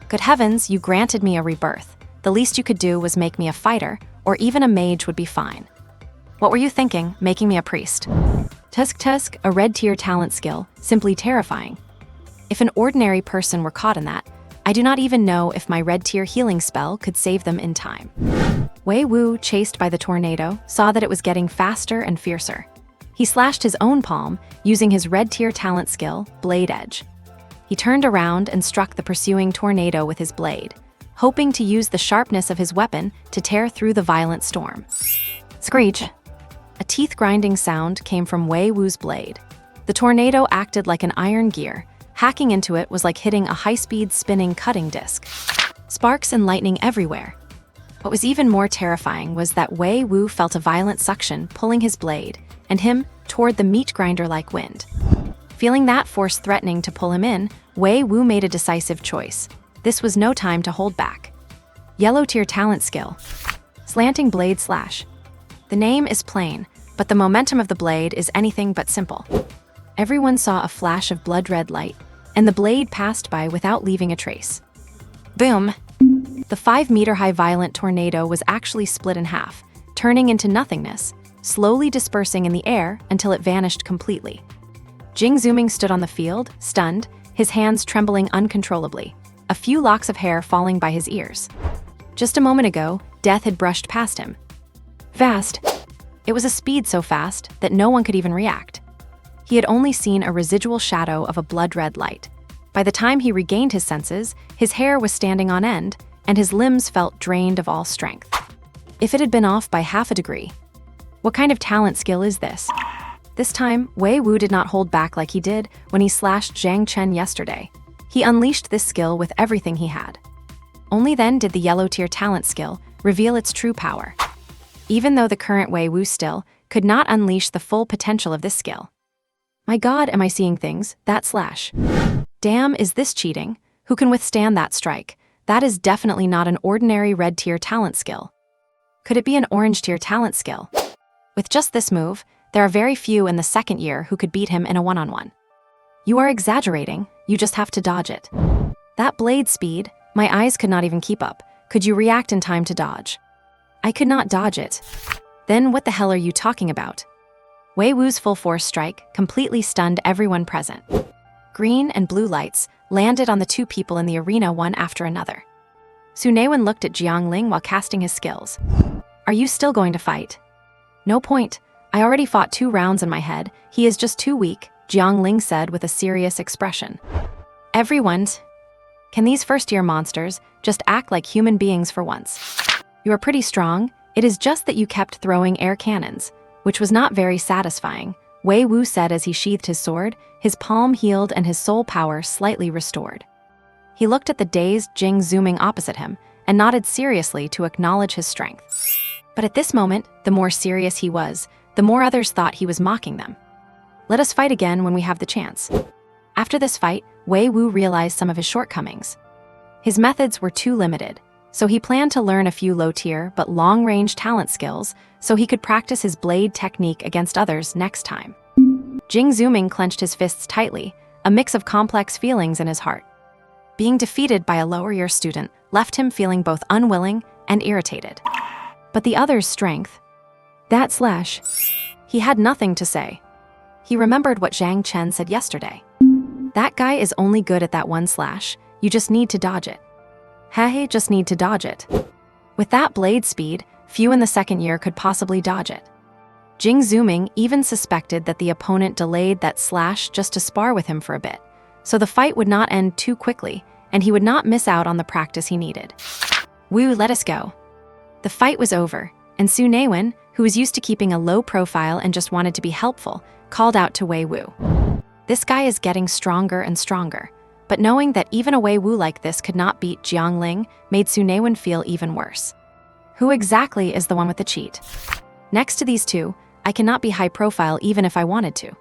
S1: Good heavens, you granted me a rebirth. The least you could do was make me a fighter, or even a mage would be fine. What were you thinking, making me a priest? Tusk, a red tier talent skill, simply terrifying. If an ordinary person were caught in that, I do not even know if my red tier healing spell could save them in time. Wei Wu, chased by the tornado, saw that it was getting faster and fiercer. He slashed his own palm, using his red tier talent skill, Blade Edge. He turned around and struck the pursuing tornado with his blade, hoping to use the sharpness of his weapon to tear through the violent storm. Screech! A teeth-grinding sound came from Wei Wu's blade. The tornado acted like an iron gear. Hacking into it was like hitting a high-speed spinning cutting disc. Sparks and lightning everywhere. What was even more terrifying was that Wei Wu felt a violent suction pulling his blade, and him toward the meat grinder-like wind. Feeling that force threatening to pull him in, Wei Wu made a decisive choice. This was no time to hold back. Yellow tier talent skill. Slanting blade slash. The name is plain, but the momentum of the blade is anything but simple. Everyone saw a flash of blood-red light, and the blade passed by without leaving a trace. Boom! The 5-meter-high violent tornado was actually split in half, turning into nothingness, slowly dispersing in the air until it vanished completely. Jing Zooming stood on the field, stunned, his hands trembling uncontrollably, a few locks of hair falling by his ears. Just a moment ago, death had brushed past him. Fast. It was a speed so fast that no one could even react. He had only seen a residual shadow of a blood-red light. By the time he regained his senses, his hair was standing on end, and his limbs felt drained of all strength. If it had been off by half a degree. What kind of talent skill is this? This time, Wei Wu did not hold back like he did when he slashed Zhang Chen yesterday. He unleashed this skill with everything he had. Only then did the yellow tier talent skill reveal its true power. Even though the current Wei Wu still could not unleash the full potential of this skill. My god, am I seeing things? That slash. Damn, is this cheating? Who can withstand that strike? That is definitely not an ordinary red tier talent skill. Could it be an orange tier talent skill? With just this move, there are very few in the second year who could beat him in a one-on-one. You are exaggerating, you just have to dodge it. That blade speed, my eyes could not even keep up. Could you react in time to dodge? I could not dodge it. Then what the hell are you talking about? Wei Wu's full force strike completely stunned everyone present. Green and blue lights landed on the two people in the arena one after another. Su Naiwen looked at Jiang Ling while casting his skills. Are you still going to fight? No point. I already fought 2 rounds in my head. He is just too weak, Jiang Ling said with a serious expression. Everyone's. Can these first-year monsters just act like human beings for once? You are pretty strong. It is just that you kept throwing air cannons, which was not very satisfying, Wei Wu said as he sheathed his sword, his palm healed and his soul power slightly restored. He looked at the dazed Jing Zooming opposite him and nodded seriously to acknowledge his strength. But at this moment, the more serious he was, the more others thought he was mocking them. Let us fight again when we have the chance. After this fight, Wei Wu realized some of his shortcomings. His methods were too limited, so he planned to learn a few low-tier but long-range talent skills so he could practice his blade technique against others next time. Jing Zooming clenched his fists tightly, a mix of complex feelings in his heart. Being defeated by a lower-year student left him feeling both unwilling and irritated. But the other's strength... That slash... He had nothing to say. He remembered what Zhang Chen said yesterday. That guy is only good at that one slash, you just need to dodge it. Hey, just need to dodge it. With that blade speed, few in the second year could possibly dodge it. Jing Zooming even suspected that the opponent delayed that slash just to spar with him for a bit, so the fight would not end too quickly, and he would not miss out on the practice he needed. Wu, let us go. The fight was over, and Su Naiwen, who was used to keeping a low profile and just wanted to be helpful, called out to Wei Wu. This guy is getting stronger and stronger, but knowing that even a Wei Wu like this could not beat Jiang Ling made Su Naiwen feel even worse. Who exactly is the one with the cheat? Next to these two, I cannot be high profile even if I wanted to.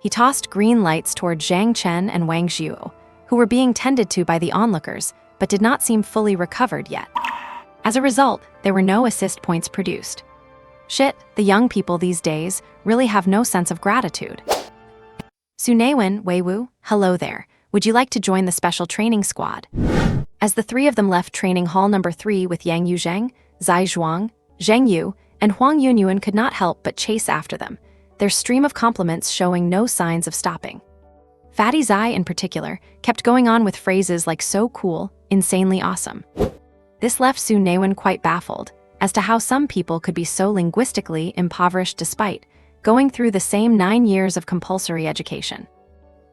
S1: He tossed green lights toward Zhang Chen and Wang Xiu, who were being tended to by the onlookers, but did not seem fully recovered yet. As a result, there were no assist points produced. Shit, the young people these days really have no sense of gratitude. Su Naiwen, Wei Wu, hello there. Would you like to join the special training squad? As the three of them left training hall number 3 with Yang Yuzheng, Zai Zhuang, Zheng Yu, and Huang Yunyuan could not help but chase after them, their stream of compliments showing no signs of stopping. Fatty Zai, in particular, kept going on with phrases like so cool, insanely awesome. This left Su Naiwen quite baffled as to how some people could be so linguistically impoverished despite going through the same 9 years of compulsory education.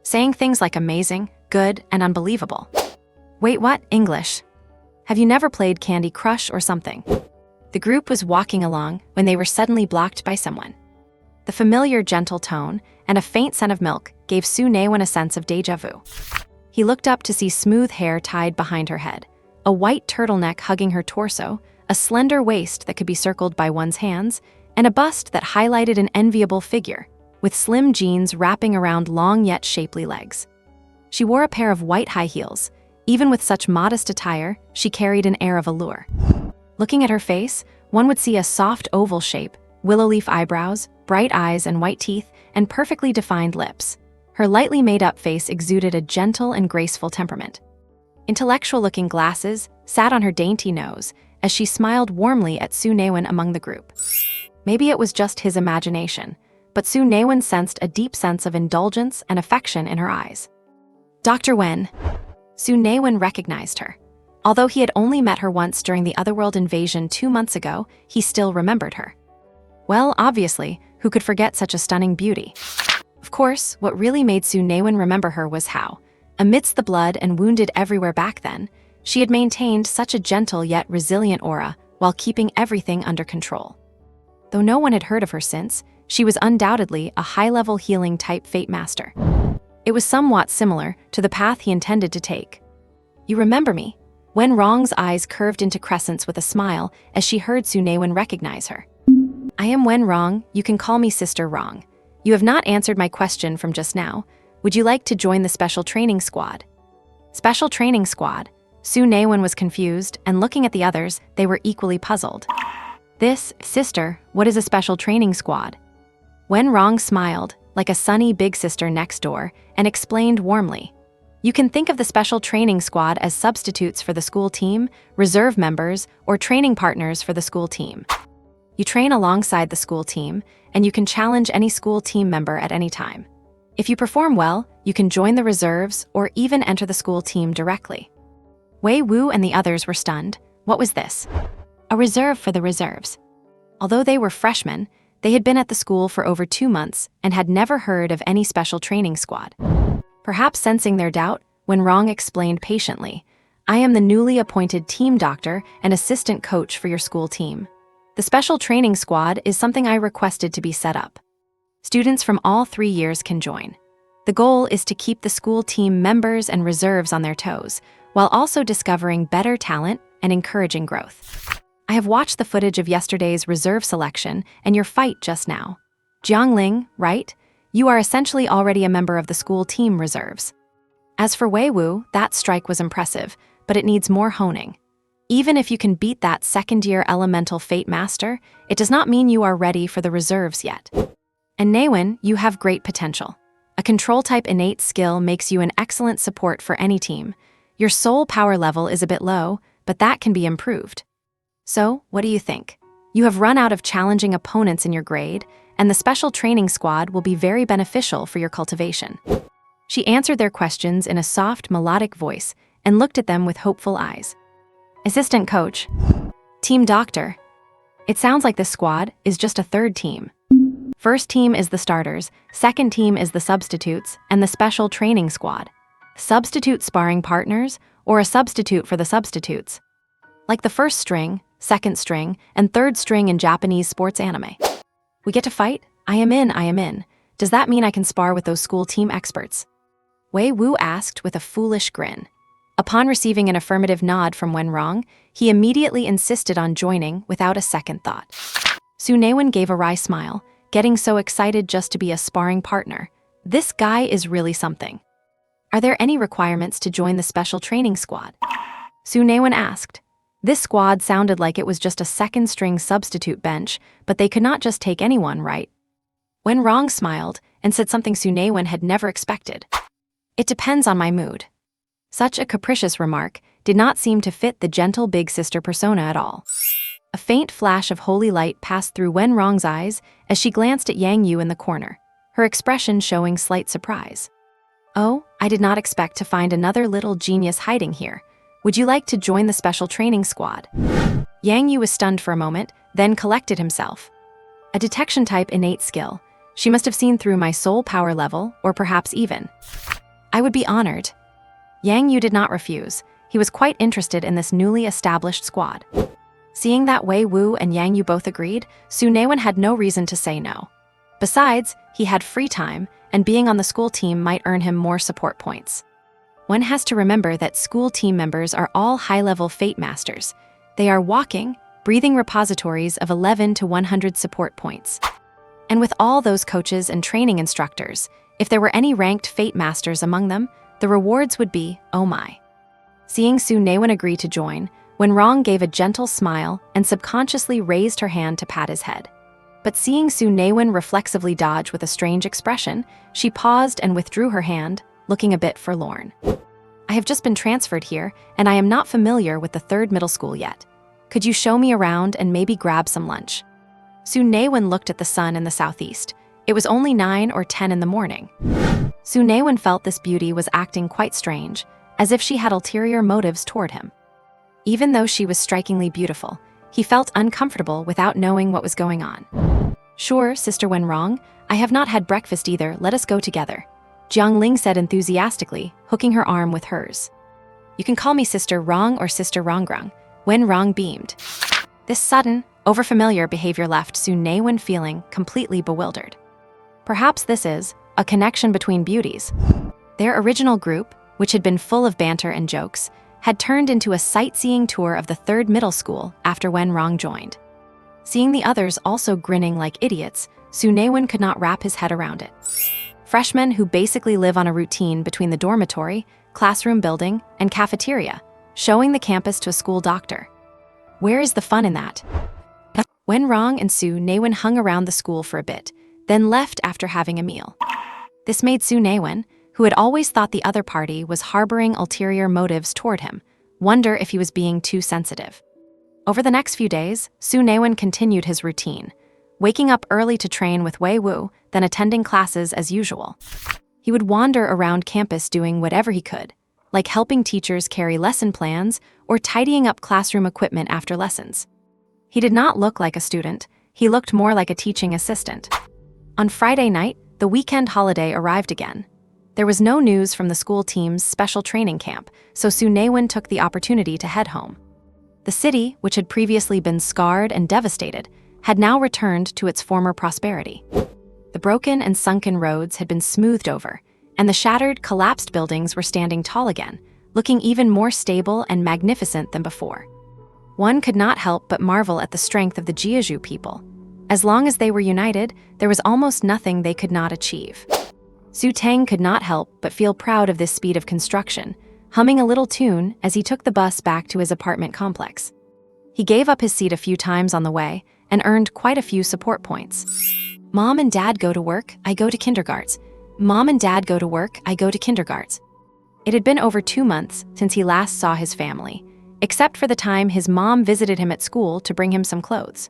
S1: Saying things like amazing, good, and unbelievable. Wait, what? English? Have you never played Candy Crush or something? The group was walking along when they were suddenly blocked by someone. The familiar gentle tone and a faint scent of milk gave Su Naiwen a sense of déjà vu. He looked up to see smooth hair tied behind her head, a white turtleneck hugging her torso, a slender waist that could be circled by one's hands, and a bust that highlighted an enviable figure, with slim jeans wrapping around long yet shapely legs. She wore a pair of white high heels. Even with such modest attire, she carried an air of allure. Looking at her face, one would see a soft oval shape, willow leaf eyebrows, bright eyes and white teeth, and perfectly defined lips. Her lightly made-up face exuded a gentle and graceful temperament. Intellectual-looking glasses sat on her dainty nose as she smiled warmly at Su Naiwen among the group. Maybe it was just his imagination, but Su Naiwen sensed a deep sense of indulgence and affection in her eyes. Dr. Wen. Su Naiwen recognized her. Although he had only met her once during the Otherworld invasion 2 months ago, he still remembered her. Well, obviously, who could forget such a stunning beauty? Of course, what really made Su Naiwen remember her was how, amidst the blood and wounded everywhere back then, she had maintained such a gentle yet resilient aura while keeping everything under control. Though no one had heard of her since, she was undoubtedly a high-level healing type Fate Master. It was somewhat similar to the path he intended to take. You remember me? Wen Rong's eyes curved into crescents with a smile as she heard Su Naiwen recognize her. I am Wen Rong, you can call me Sister Rong. You have not answered my question from just now. Would you like to join the special training squad? Special training squad? Su Naiwen was confused, and looking at the others, they were equally puzzled. This, sister, what is a special training squad? Wen Rong smiled, like a sunny big sister next door, and explained warmly. You can think of the special training squad as substitutes for the school team, reserve members, or training partners for the school team. You train alongside the school team, and you can challenge any school team member at any time. If you perform well, you can join the reserves or even enter the school team directly. Wei Wu and the others were stunned. What was this? A reserve for the reserves. Although they were freshmen, they had been at the school for over 2 months and had never heard of any special training squad. Perhaps sensing their doubt, Wen Rong explained patiently, I am the newly appointed team doctor and assistant coach for your school team. The special training squad is something I requested to be set up. Students from all 3 years can join. The goal is to keep the school team members and reserves on their toes, while also discovering better talent and encouraging growth. I have watched the footage of yesterday's reserve selection and your fight just now. Jiang Ling, right? You are essentially already a member of the school team reserves. As for Wei Wu, that strike was impressive, but it needs more honing. Even if you can beat that second-year elemental Fate Master, it does not mean you are ready for the reserves yet. And Naiwen, you have great potential. A control-type innate skill makes you an excellent support for any team. Your soul power level is a bit low, but that can be improved. So, what do you think? You have run out of challenging opponents in your grade, and the special training squad will be very beneficial for your cultivation. She answered their questions in a soft, melodic voice and looked at them with hopeful eyes. Assistant coach. Team doctor. It sounds like this squad is just a third team. First team is the starters, second team is the substitutes, and the special training squad. Substitute sparring partners, or a substitute for the substitutes. Like the first string, second string, and third string in Japanese sports anime. We get to fight? I am in. Does that mean I can spar with those school team experts? Wei Wu asked with a foolish grin. Upon receiving an affirmative nod from Wenrong, he immediately insisted on joining without a second thought. Su Naiwen gave a wry smile, getting so excited just to be a sparring partner. This guy is really something. Are there any requirements to join the special training squad? Su Naiwen asked. This squad sounded like it was just a second-string substitute bench, but they could not just take anyone, right? Wenrong smiled and said something Su Naiwen had never expected. It depends on my mood. Such a capricious remark did not seem to fit the gentle big sister persona at all. A faint flash of holy light passed through Wenrong's eyes as she glanced at Yang Yu in the corner, her expression showing slight surprise. Oh, I did not expect to find another little genius hiding here. Would you like to join the special training squad? Yang Yu was stunned for a moment, then collected himself. A detection type innate skill. She must have seen through my soul power level, or perhaps even. I would be honored. Yang Yu did not refuse. He was quite interested in this newly established squad. Seeing that Wei Wu and Yang Yu both agreed, Su Naiwen had no reason to say no. Besides, he had free time, and being on the school team might earn him more support points. One has to remember that school team members are all high-level fate masters. They are walking, breathing repositories of 11 to 100 support points. And with all those coaches and training instructors, if there were any ranked fate masters among them, the rewards would be, oh my. Seeing Su Naiwen agree to join, Wenrong gave a gentle smile and subconsciously raised her hand to pat his head. But seeing Su Naiwen reflexively dodge with a strange expression, she paused and withdrew her hand, looking a bit forlorn. I have just been transferred here, and I am not familiar with the 3rd middle school yet. Could you show me around and maybe grab some lunch? Su Naiwen looked at the sun in the southeast. It was only 9 or 10 in the morning. Su Naiwen felt this beauty was acting quite strange, as if she had ulterior motives toward him. Even though she was strikingly beautiful, he felt uncomfortable without knowing what was going on. Sure, Sister Wenrong, I have not had breakfast either, let us go together, Jiang Ling said enthusiastically, hooking her arm with hers. You can call me Sister Rong or Sister Rongrong, Wenrong beamed. This sudden, overfamiliar behavior left Su Naiwen feeling completely bewildered. Perhaps this is a connection between beauties. Their original group, which had been full of banter and jokes, had turned into a sightseeing tour of the 3rd middle school after Wenrong joined. Seeing the others also grinning like idiots, Su Naiwen could not wrap his head around it. Freshmen who basically live on a routine between the dormitory, classroom building, and cafeteria, showing the campus to a school doctor. Where is the fun in that? Wenrong and Su Naiwen hung around the school for a bit, then left after having a meal. This made Su Naiwen, who had always thought the other party was harboring ulterior motives toward him, wonder if he was being too sensitive. Over the next few days, Su Naiwen continued his routine, waking up early to train with Wei Wu, then attending classes as usual. He would wander around campus doing whatever he could, like helping teachers carry lesson plans or tidying up classroom equipment after lessons. He did not look like a student, he looked more like a teaching assistant. On Friday night, the weekend holiday arrived again. There was no news from the school team's special training camp, so Su Naiwen took the opportunity to head home. The city, which had previously been scarred and devastated, had now returned to its former prosperity. The broken and sunken roads had been smoothed over, and the shattered, collapsed buildings were standing tall again, looking even more stable and magnificent than before. One could not help but marvel at the strength of the Jiazhu people. As long as they were united, there was almost nothing they could not achieve. Su Tang could not help but feel proud of this speed of construction, humming a little tune as he took the bus back to his apartment complex. He gave up his seat a few times on the way and earned quite a few support points. Mom and Dad go to work, I go to kindergartens. Mom and Dad go to work, I go to kindergartens. It had been over 2 months since he last saw his family, except for the time his mom visited him at school to bring him some clothes.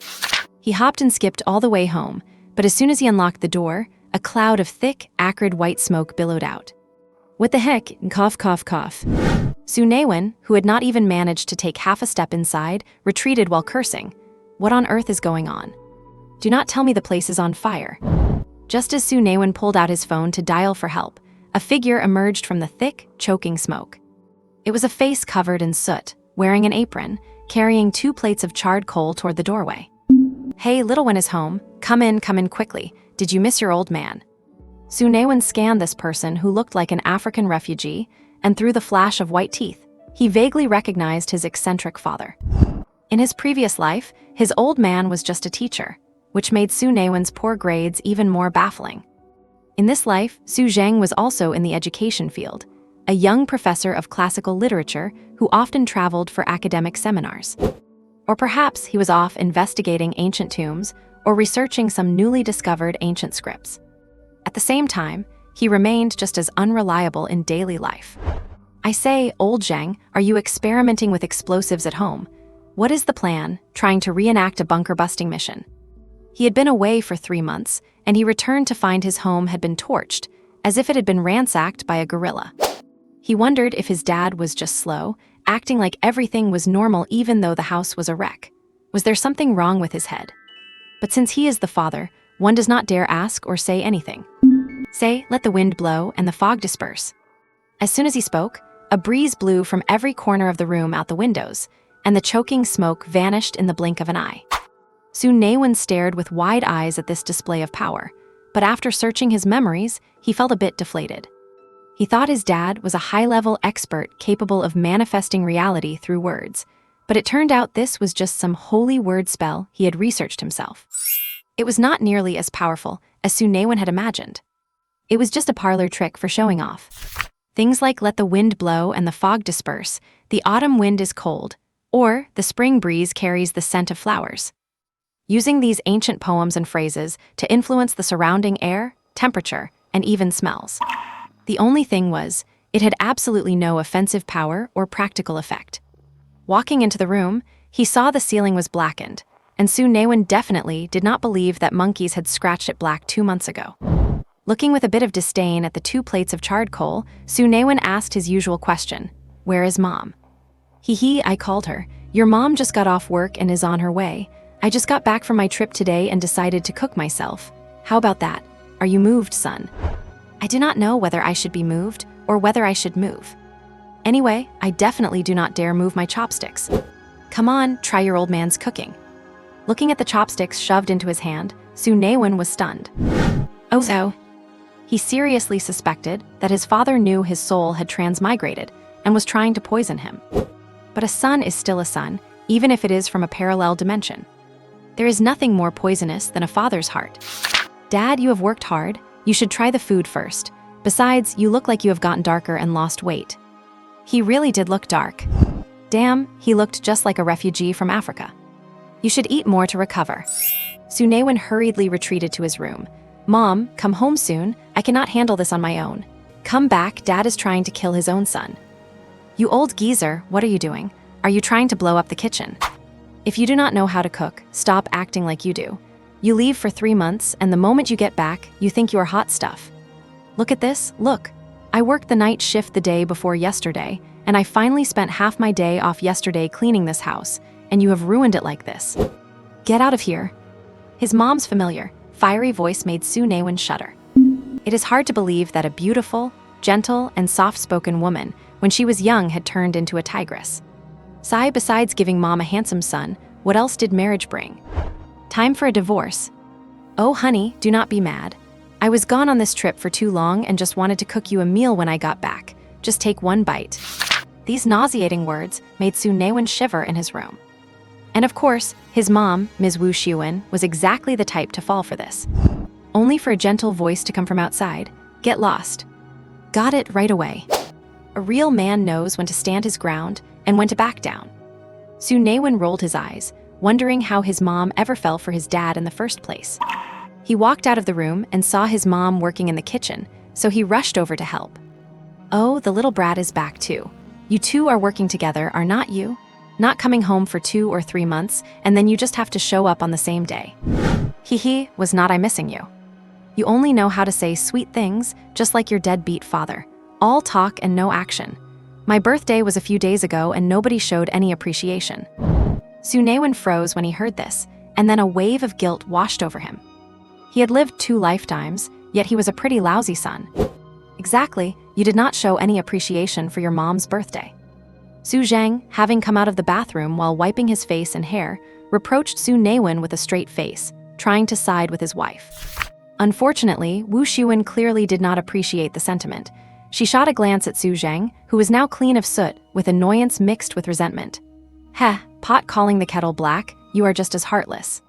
S1: He hopped and skipped all the way home, but as soon as he unlocked the door, a cloud of thick, acrid white smoke billowed out. What the heck? Cough, cough, cough. Su Naiwen, who had not even managed to take half a step inside, retreated while cursing. What on earth is going on? Do not tell me the place is on fire. Just as Su Naiwen pulled out his phone to dial for help, a figure emerged from the thick, choking smoke. It was a face covered in soot, wearing an apron, carrying 2 plates of charred coal toward the doorway. "Hey, little one is home. Come in quickly. Did you miss your old man?" Su Naiwen scanned this person who looked like an African refugee, and through the flash of white teeth, he vaguely recognized his eccentric father. In his previous life, his old man was just a teacher, which made Su Naiwen's poor grades even more baffling. In this life, Su Zheng was also in the education field, a young professor of classical literature who often traveled for academic seminars. Or perhaps he was off investigating ancient tombs or researching some newly discovered ancient scripts. At the same time, he remained just as unreliable in daily life. "I say, old Zheng, are you experimenting with explosives at home? What is the plan, trying to reenact a bunker-busting mission?" He had been away for 3 months, and he returned to find his home had been torched, as if it had been ransacked by a guerrilla. He wondered if his dad was just slow, acting like everything was normal even though the house was a wreck. Was there something wrong with his head? But since he is the father, one does not dare ask or say anything. "Say, let the wind blow and the fog disperse." As soon as he spoke, a breeze blew from every corner of the room out the windows, and the choking smoke vanished in the blink of an eye. Su Naiwen stared with wide eyes at this display of power, but after searching his memories, he felt a bit deflated. He thought his dad was a high-level expert capable of manifesting reality through words, but it turned out this was just some holy word spell he had researched himself. It was not nearly as powerful as Su Naiwen had imagined. It was just a parlor trick for showing off. Things like "let the wind blow and the fog disperse," "the autumn wind is cold," or "the spring breeze carries the scent of flowers." Using these ancient poems and phrases to influence the surrounding air, temperature, and even smells. The only thing was, it had absolutely no offensive power or practical effect. Walking into the room, he saw the ceiling was blackened, and Su Naiwen definitely did not believe that monkeys had scratched it black 2 months ago. Looking with a bit of disdain at the 2 plates of charred coal, Su Naiwen asked his usual question, "Where is Mom?" "Hee, I called her. Your mom just got off work and is on her way. I just got back from my trip today and decided to cook myself. How about that? Are you moved, son?" "I do not know whether I should be moved or whether I should move. Anyway, I definitely do not dare move my chopsticks. Come on, try your old man's cooking." Looking at the chopsticks shoved into his hand, Su Naiwen was stunned. Oh so. He seriously suspected that his father knew his soul had transmigrated and was trying to poison him. But a son is still a son, even if it is from a parallel dimension. There is nothing more poisonous than a father's heart. "Dad, you have worked hard. You should try the food first. Besides, you look like you have gotten darker and lost weight." He really did look dark. Damn, he looked just like a refugee from Africa. "You should eat more to recover." Su Naiwen hurriedly retreated to his room. "Mom, come home soon. I cannot handle this on my own. Come back, Dad is trying to kill his own son." "You old geezer, what are you doing? Are you trying to blow up the kitchen? If you do not know how to cook, stop acting like you do. You leave for 3 months, and the moment you get back, you think you are hot stuff. Look at this, look. I worked the night shift the day before yesterday, and I finally spent half my day off yesterday cleaning this house, and you have ruined it like this. Get out of here." His mom's familiar, fiery voice made Su Naiwen shudder. It is hard to believe that a beautiful, gentle, and soft-spoken woman, when she was young, had turned into a tigress. Sigh, besides giving Mom a handsome son, what else did marriage bring? Time for a divorce. "Oh, honey, do not be mad. I was gone on this trip for too long and just wanted to cook you a meal when I got back. Just take one bite." These nauseating words made Su Naiwen shiver in his room. And of course, his mom, Ms. Wu Xiwen, was exactly the type to fall for this. Only for a gentle voice to come from outside, "Get lost." Got it right away. A real man knows when to stand his ground and when to back down. Su Naiwen rolled his eyes, wondering how his mom ever fell for his dad in the first place. He walked out of the room and saw his mom working in the kitchen, so he rushed over to help. "Oh, the little brat is back too. You two are working together, are not you? Not coming home for 2 or 3 months, and then you just have to show up on the same day. Hee, was not I missing you? You only know how to say sweet things, just like your deadbeat father. All talk and no action. My birthday was a few days ago and nobody showed any appreciation." Su Naiwen froze when he heard this, and then a wave of guilt washed over him. He had lived 2 lifetimes, yet he was a pretty lousy son. "Exactly, you did not show any appreciation for your mom's birthday." Su Zhang, having come out of the bathroom while wiping his face and hair, reproached Su Naiwen with a straight face, trying to side with his wife. Unfortunately, Wu Xuan clearly did not appreciate the sentiment. She shot a glance at Su Zhang, who was now clean of soot, with annoyance mixed with resentment. Heh, pot calling the kettle black, you are just as heartless.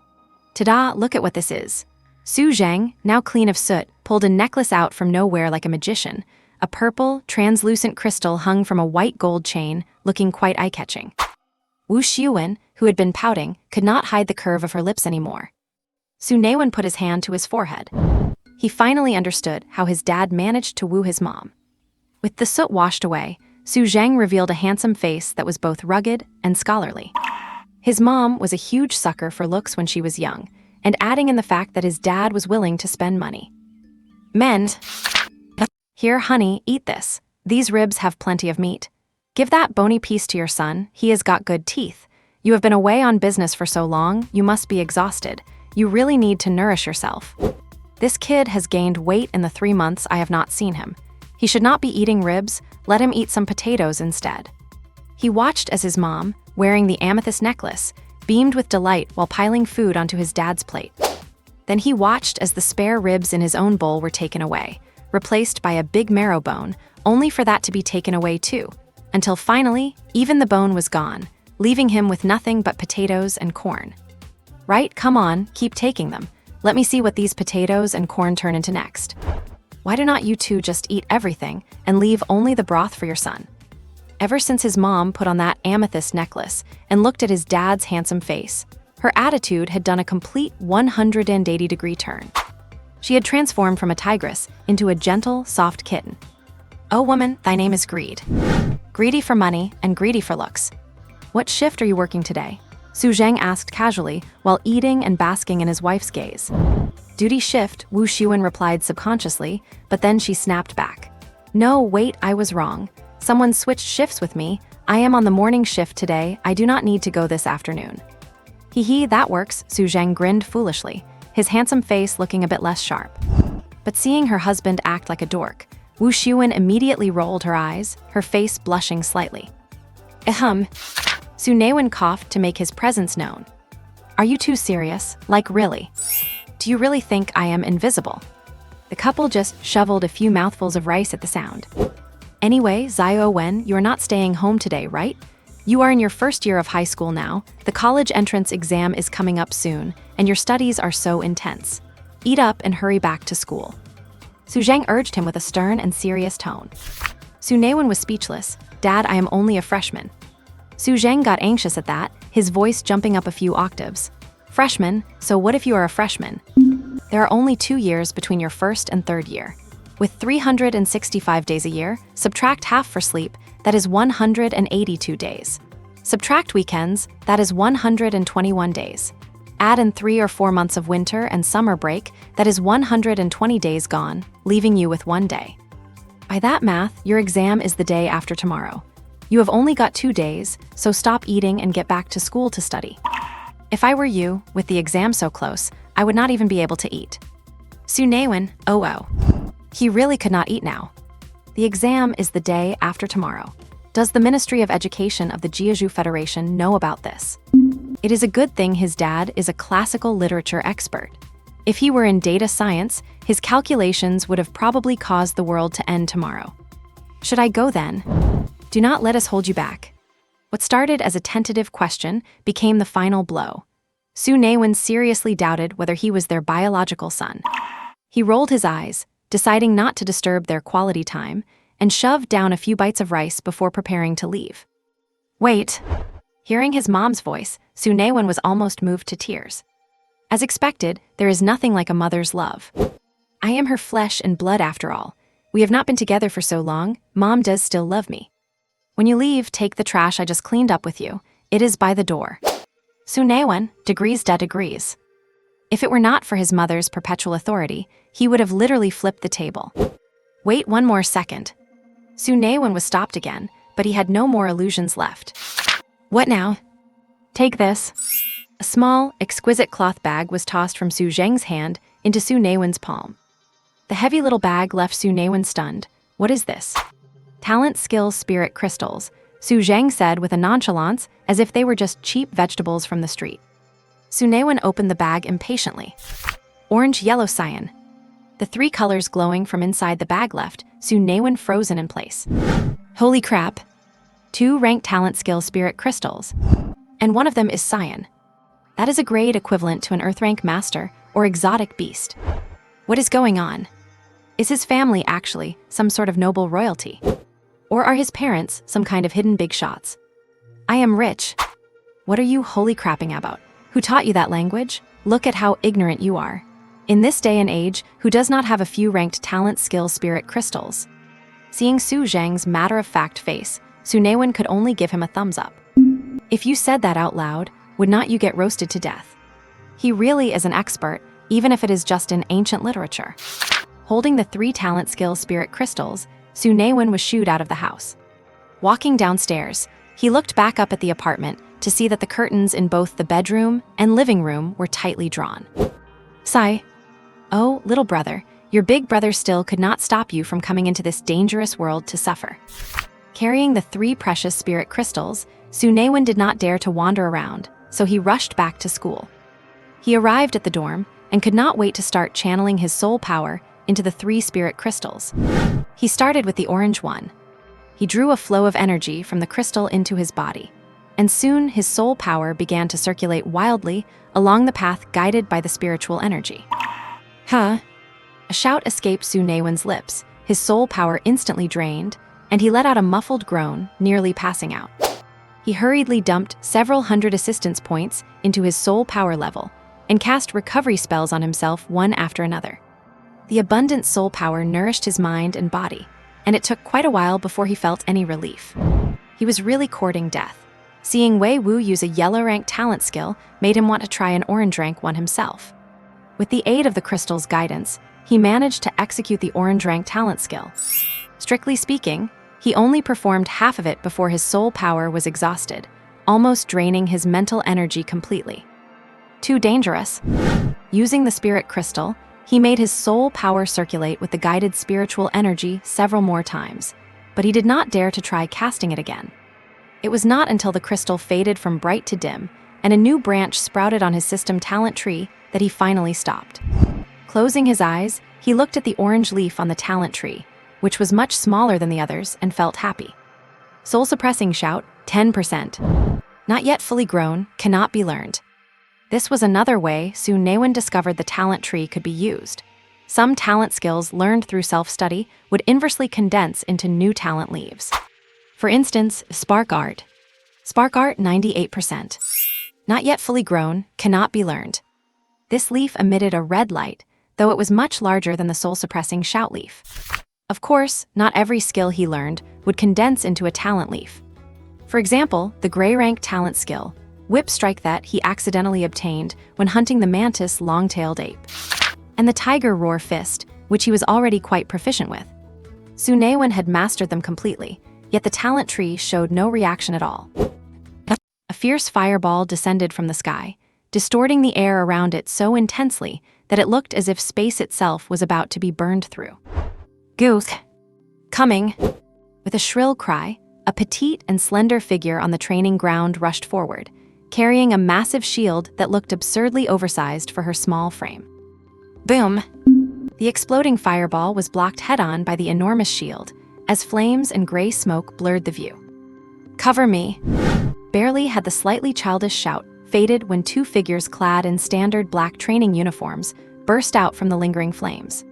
S1: Ta-da, look at what this is. Su Zhang, now clean of soot, pulled a necklace out from nowhere like a magician. A purple, translucent crystal hung from a white gold chain, looking quite eye-catching. Wu Xuan, who had been pouting, could not hide the curve of her lips anymore. Su Naiwen put his hand to his forehead. He finally understood how his dad managed to woo his mom. With the soot washed away, Su Zhang revealed a handsome face that was both rugged and scholarly. His mom was a huge sucker for looks when she was young, and adding in the fact that his dad was willing to spend money. Men. Here, honey, eat this. These ribs have plenty of meat. Give that bony piece to your son, he has got good teeth. You have been away on business for so long, you must be exhausted. You really need to nourish yourself. This kid has gained weight in the 3 months I have not seen him. He should not be eating ribs, let him eat some potatoes instead. He watched as his mom, wearing the amethyst necklace, beamed with delight while piling food onto his dad's plate. Then he watched as the spare ribs in his own bowl were taken away, replaced by a big marrow bone, only for that to be taken away too, until finally, even the bone was gone, leaving him with nothing but potatoes and corn. Right, come on, keep taking them. Let me see what these potatoes and corn turn into next. Why do not you two just eat everything and leave only the broth for your son? Ever since his mom put on that amethyst necklace and looked at his dad's handsome face, her attitude had done a complete 180-degree turn. She had transformed from a tigress into a gentle, soft kitten. Oh woman, thy name is Greed. Greedy for money and greedy for looks. What shift are you working today? Su Zhang asked casually while eating and basking in his wife's gaze. Duty shift, Wu Xuan replied subconsciously, but then she snapped back. No, wait, I was wrong. Someone switched shifts with me. I am on the morning shift today. I do not need to go this afternoon. Hee, that works, Su Zhang grinned foolishly, his handsome face looking a bit less sharp. But seeing her husband act like a dork, Wu Xuan immediately rolled her eyes, her face blushing slightly. Su Naiwen coughed to make his presence known. Are you too serious? Like really? Do you really think I am invisible? The couple just shoveled a few mouthfuls of rice at the sound. Anyway, Zio Wen, you are not staying home today, right? You are in your first year of high school now, the college entrance exam is coming up soon, and your studies are so intense. Eat up and hurry back to school. Su Zhang urged him with a stern and serious tone. Su Naiwen was speechless. Dad, I am only a freshman. Su Zhang got anxious at that, his voice jumping up a few octaves. Freshman? So what if you are a freshman? There are only 2 years between your first and third year. With 365 days a year, subtract half for sleep, that is 182 days. Subtract weekends, that is 121 days. Add in 3 or 4 months of winter and summer break, that is 120 days gone, leaving you with 1 day. By that math, your exam is the day after tomorrow. You have only got 2 days, so stop eating and get back to school to study. If I were you, with the exam so close, I would not even be able to eat. Su Naiwen, oh. He really could not eat now. The exam is the day after tomorrow. Does the Ministry of Education of the Jiazhou Federation know about this? It is a good thing his dad is a classical literature expert. If he were in data science, his calculations would have probably caused the world to end tomorrow. Should I go then? Do not let us hold you back. What started as a tentative question became the final blow. Su Naiwen seriously doubted whether he was their biological son. He rolled his eyes, deciding not to disturb their quality time, and shoved down a few bites of rice before preparing to leave. Wait. Hearing his mom's voice, Su Naiwen was almost moved to tears. As expected, there is nothing like a mother's love. I am her flesh and blood after all. We have not been together for so long, Mom does still love me. When you leave, take the trash I just cleaned up with you. It is by the door. Su Naiwen, degrees de degrees. If it were not for his mother's perpetual authority, he would have literally flipped the table. Wait 1 more second. Su Naiwen was stopped again, but he had no more illusions left. What now? Take this. A small, exquisite cloth bag was tossed from Su Zhang's hand into Su Naiwen's palm. The heavy little bag left Su Naiwen stunned. What is this? Talent, skill, spirit crystals. Su Zhang said with a nonchalance, as if they were just cheap vegetables from the street. Su Naiwen opened the bag impatiently. Orange, yellow, cyan. The three colors glowing from inside the bag left Su Naiwen frozen in place. Holy crap! 2 ranked talent skill spirit crystals. And one of them is cyan. That is a grade equivalent to an Earth rank master or exotic beast. What is going on? Is his family actually some sort of noble royalty? Or are his parents some kind of hidden big shots? I am rich. What are you holy crapping about? Who taught you that language? Look at how ignorant you are. In this day and age, who does not have a few ranked talent skill spirit crystals? Seeing Su Zhang's matter-of-fact face, Su Naiwen could only give him a thumbs up. If you said that out loud, would not you get roasted to death? He really is an expert, even if it is just in ancient literature. Holding the 3 talent skill spirit crystals, Su Naiwen was shooed out of the house. Walking downstairs, he looked back up at the apartment to see that the curtains in both the bedroom and living room were tightly drawn. Sigh. Oh, little brother, your big brother still could not stop you from coming into this dangerous world to suffer. Carrying the 3 precious spirit crystals, Su Naiwen did not dare to wander around, so he rushed back to school. He arrived at the dorm and could not wait to start channeling his soul power into the 3 spirit crystals. He started with the orange one. He drew a flow of energy from the crystal into his body, and soon his soul power began to circulate wildly along the path guided by the spiritual energy. Huh? A shout escaped Su Naiwen's lips, his soul power instantly drained, and he let out a muffled groan, nearly passing out. He hurriedly dumped several hundred assistance points into his soul power level and cast recovery spells on himself one after another. The abundant soul power nourished his mind and body, and it took quite a while before he felt any relief. He was really courting death. Seeing Wei Wu use a yellow rank talent skill made him want to try an orange rank one himself. With the aid of the crystal's guidance, he managed to execute the orange rank talent skill. Strictly speaking, he only performed half of it before his soul power was exhausted, almost draining his mental energy completely. Too dangerous. Using the spirit crystal, he made his soul power circulate with the guided spiritual energy several more times, but he did not dare to try casting it again. It was not until the crystal faded from bright to dim and a new branch sprouted on his system talent tree that he finally stopped. Closing his eyes, he looked at the orange leaf on the talent tree, which was much smaller than the others, and felt happy. Soul-suppressing shout, 10%. Not yet fully grown, cannot be learned. This was another way Su Naiwen discovered the talent tree could be used. Some talent skills learned through self-study would inversely condense into new talent leaves. For instance, spark art. Spark art, 98%. Not yet fully grown, cannot be learned. This leaf emitted a red light, though it was much larger than the soul-suppressing shout leaf. Of course, not every skill he learned would condense into a talent leaf. For example, the gray rank talent skill, whip strike, that he accidentally obtained when hunting the mantis long-tailed ape, and the tiger roar fist, which he was already quite proficient with. Su Naiwen had mastered them completely, yet the talent tree showed no reaction at all. A fierce fireball descended from the sky, distorting the air around it so intensely that it looked as if space itself was about to be burned through. Goose! Coming! With a shrill cry, a petite and slender figure on the training ground rushed forward, carrying a massive shield that looked absurdly oversized for her small frame. Boom! The exploding fireball was blocked head-on by the enormous shield, as flames and gray smoke blurred the view. Cover me! Barely had the slightly childish shout faded when 2 figures clad in standard black training uniforms burst out from the lingering flames.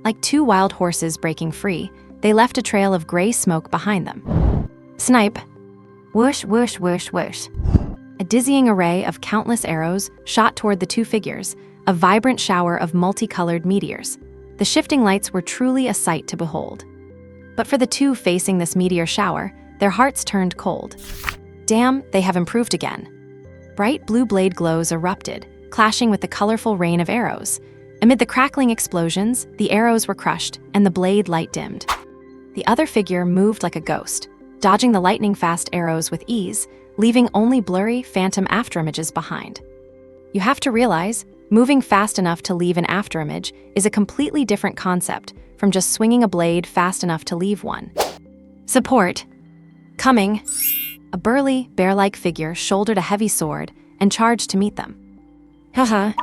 S1: Like 2 wild horses breaking free, they left a trail of gray smoke behind them. Snipe! Whoosh, whoosh, whoosh, whoosh. A dizzying array of countless arrows shot toward the 2 figures, a vibrant shower of multicolored meteors. The shifting lights were truly a sight to behold. But for the 2 facing this meteor shower, their hearts turned cold. Damn, they have improved again. Bright blue blade glows erupted, clashing with the colorful rain of arrows. Amid the crackling explosions, the arrows were crushed and the blade light dimmed. The other figure moved like a ghost, dodging the lightning-fast arrows with ease, leaving only blurry, phantom afterimages behind. You have to realize, moving fast enough to leave an afterimage is a completely different concept from just swinging a blade fast enough to leave one. Support! Coming! A burly, bear-like figure shouldered a heavy sword and charged to meet them. Haha.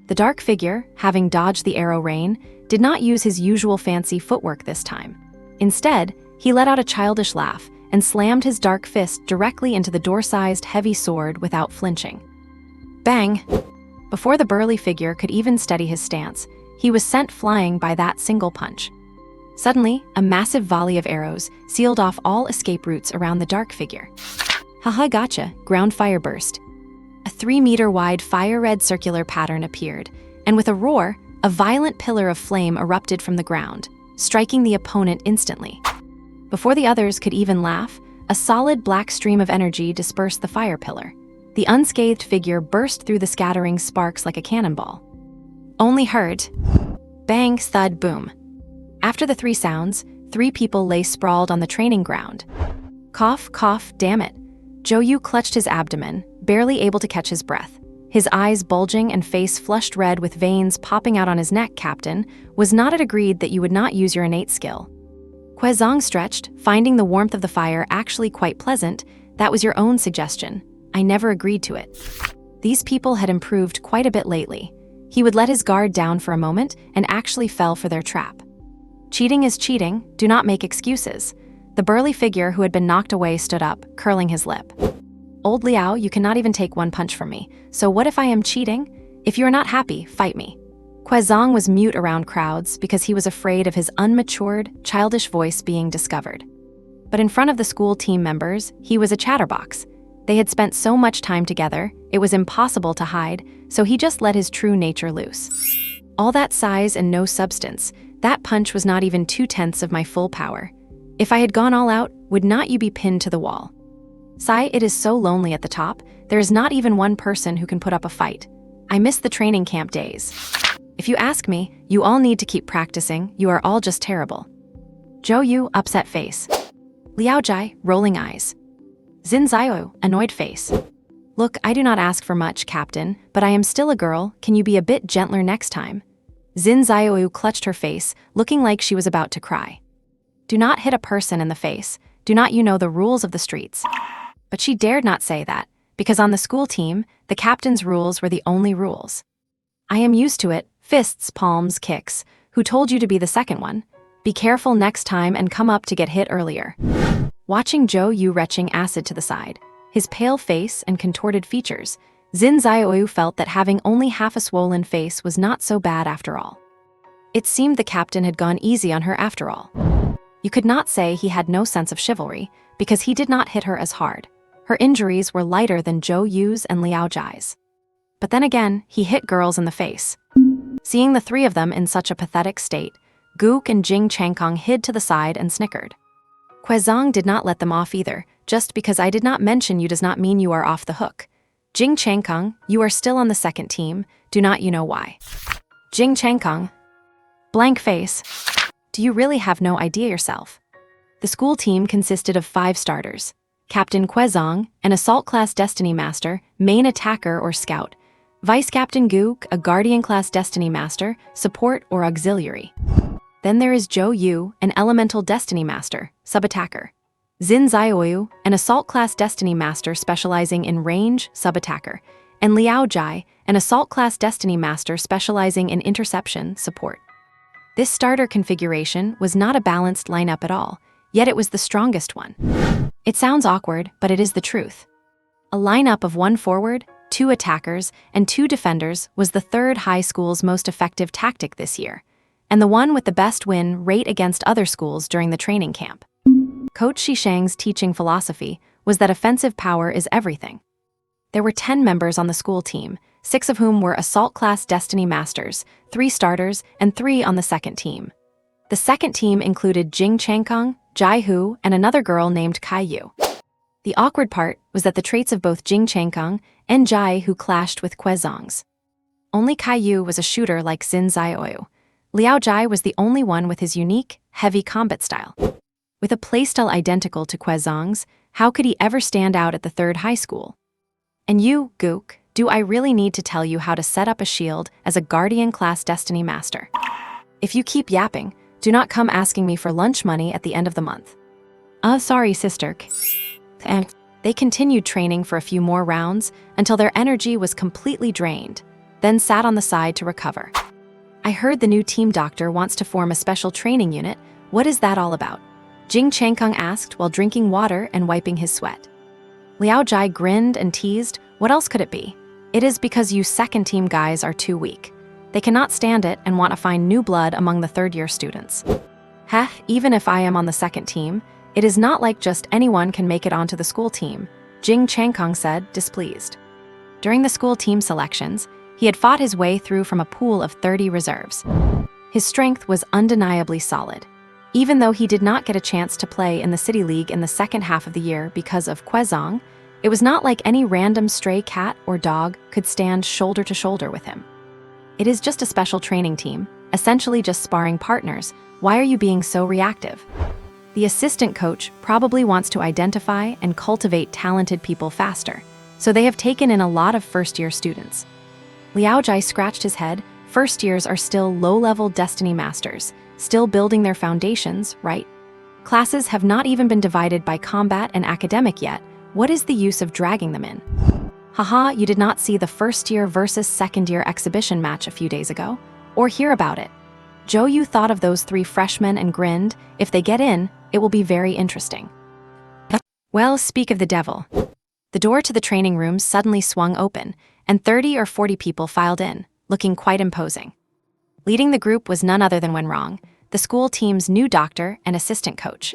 S1: The dark figure, having dodged the arrow rain, did not use his usual fancy footwork this time. Instead, he let out a childish laugh and slammed his dark fist directly into the door-sized heavy sword without flinching. Bang! Before the burly figure could even steady his stance, he was sent flying by that single punch. Suddenly, a massive volley of arrows sealed off all escape routes around the dark figure. Haha, gotcha, ground fire burst. A 3-meter-wide fire-red circular pattern appeared, and with a roar, a violent pillar of flame erupted from the ground, striking the opponent instantly. Before the others could even laugh, a solid black stream of energy dispersed the fire pillar. The unscathed figure burst through the scattering sparks like a cannonball. Only heard bang, thud, boom. After the 3 sounds, 3 people lay sprawled on the training ground. Cough, cough, damn it. Zhou clutched his abdomen, barely able to catch his breath. His eyes bulging and face flushed red with veins popping out on his neck. Captain, was not it agreed that you would not use your innate skill? Quezong stretched, finding the warmth of the fire actually quite pleasant. That was your own suggestion. I never agreed to it. These people had improved quite a bit lately. He would let his guard down for a moment and actually fell for their trap. Cheating is cheating, do not make excuses. The burly figure who had been knocked away stood up, curling his lip. Old Liao, you cannot even take 1 punch from me, so what if I am cheating? If you are not happy, fight me. Quezong was mute around crowds because he was afraid of his unmatured, childish voice being discovered. But in front of the school team members, he was a chatterbox. They had spent so much time together, it was impossible to hide, so he just let his true nature loose. All that size and no substance, that punch was not even 2/10 of my full power. If I had gone all out, would not you be pinned to the wall? Sai, it is so lonely at the top, there is not even one person who can put up a fight. I miss the training camp days. If you ask me, you all need to keep practicing, you are all just terrible. Zhou, upset face. Liao Jai, rolling eyes. Xin Zio, annoyed face. Look, I do not ask for much, Captain, but I am still a girl, can you be a bit gentler next time? Xin Zio clutched her face, looking like she was about to cry. Do not hit a person in the face, do not you know the rules of the streets? But she dared not say that, because on the school team, the captain's rules were the only rules. I am used to it, fists, palms, kicks. Who told you to be the second one? Be careful next time and come up to get hit earlier. Watching Zhou retching acid to the side, his pale face and contorted features, Xin Zio felt that having only half a swollen face was not so bad after all. It seemed the captain had gone easy on her after all. You could not say he had no sense of chivalry, because he did not hit her as hard. Her injuries were lighter than Zhou's and Liao Jai's. But then again, he hit girls in the face. Seeing the 3 of them in such a pathetic state, Gook and Jing Changkong hid to the side and snickered. Quezong did not let them off either. Just because I did not mention you does not mean you are off the hook. Jing Changkong, you are still on the second team, do not you know why? Jing Changkong. Blank face. Do you really have no idea yourself? The school team consisted of 5 starters. Captain Quezong, an assault-class Destiny Master, main attacker or scout. Vice Captain Gook, a Guardian-class Destiny Master, support or auxiliary. Then there is Zhou, an Elemental Destiny Master, sub-attacker. Xin Zioyu, an Assault-class Destiny Master specializing in range, sub-attacker. And Liao Jai, an Assault-class Destiny Master specializing in interception, support. This starter configuration was not a balanced lineup at all, yet it was the strongest one. It sounds awkward, but it is the truth. A lineup of 1 forward, 2 attackers, and 2 defenders was the 3rd high school's most effective tactic this year, and the one with the best win rate against other schools during the training camp. Coach Shishang's teaching philosophy was that offensive power is everything. There were 10 members on the school team, 6 of whom were Assault-class Destiny Masters, 3 starters, and 3 on the second team. The second team included Jing Changkong, Jai Hu, and another girl named Kai Yu. The awkward part was that the traits of both Jing Changkong and Jai Hu clashed with Quezong's. Only Kai Yu was a shooter like Xin Zioyu. Liao Jai was the only one with his unique, heavy combat style. With a playstyle identical to Quezong's, how could he ever stand out at the 3rd high school? And you, Gook, do I really need to tell you how to set up a shield as a Guardian-class Destiny Master? If you keep yapping, do not come asking me for lunch money at the end of the month. Sorry, sister. And they continued training for a few more rounds until their energy was completely drained, then sat on the side to recover. I heard the new team doctor wants to form a special training unit. What is that all about? Jing Changkung asked while drinking water and wiping his sweat. Liao Jai grinned and teased, what else could it be? It is because you second team guys are too weak. They cannot stand it and want to find new blood among the third-year students. Heh, even if I am on the second team, it is not like just anyone can make it onto the school team, Jing Changkung said, displeased. During the school team selections, he had fought his way through from a pool of 30 reserves. His strength was undeniably solid. Even though he did not get a chance to play in the City League in the second half of the year because of Kwezong, it was not like any random stray cat or dog could stand shoulder to shoulder with him. It is just a special training team, essentially just sparring partners. Why are you being so reactive? The assistant coach probably wants to identify and cultivate talented people faster, so they have taken in a lot of first-year students. Liao Jai scratched his head. First years are still low-level destiny masters, still building their foundations, right? Classes have not even been divided by combat and academic yet. What is the use of dragging them in? Haha, you did not see the first-year versus second-year exhibition match a few days ago? Or hear about it? Zhou Yu thought of those 3 freshmen and grinned. If they get in, it will be very interesting. Well, speak of the devil. The door to the training room suddenly swung open, and 30 or 40 people filed in, looking quite imposing. Leading the group was none other than Wenrong, the school team's new doctor and assistant coach.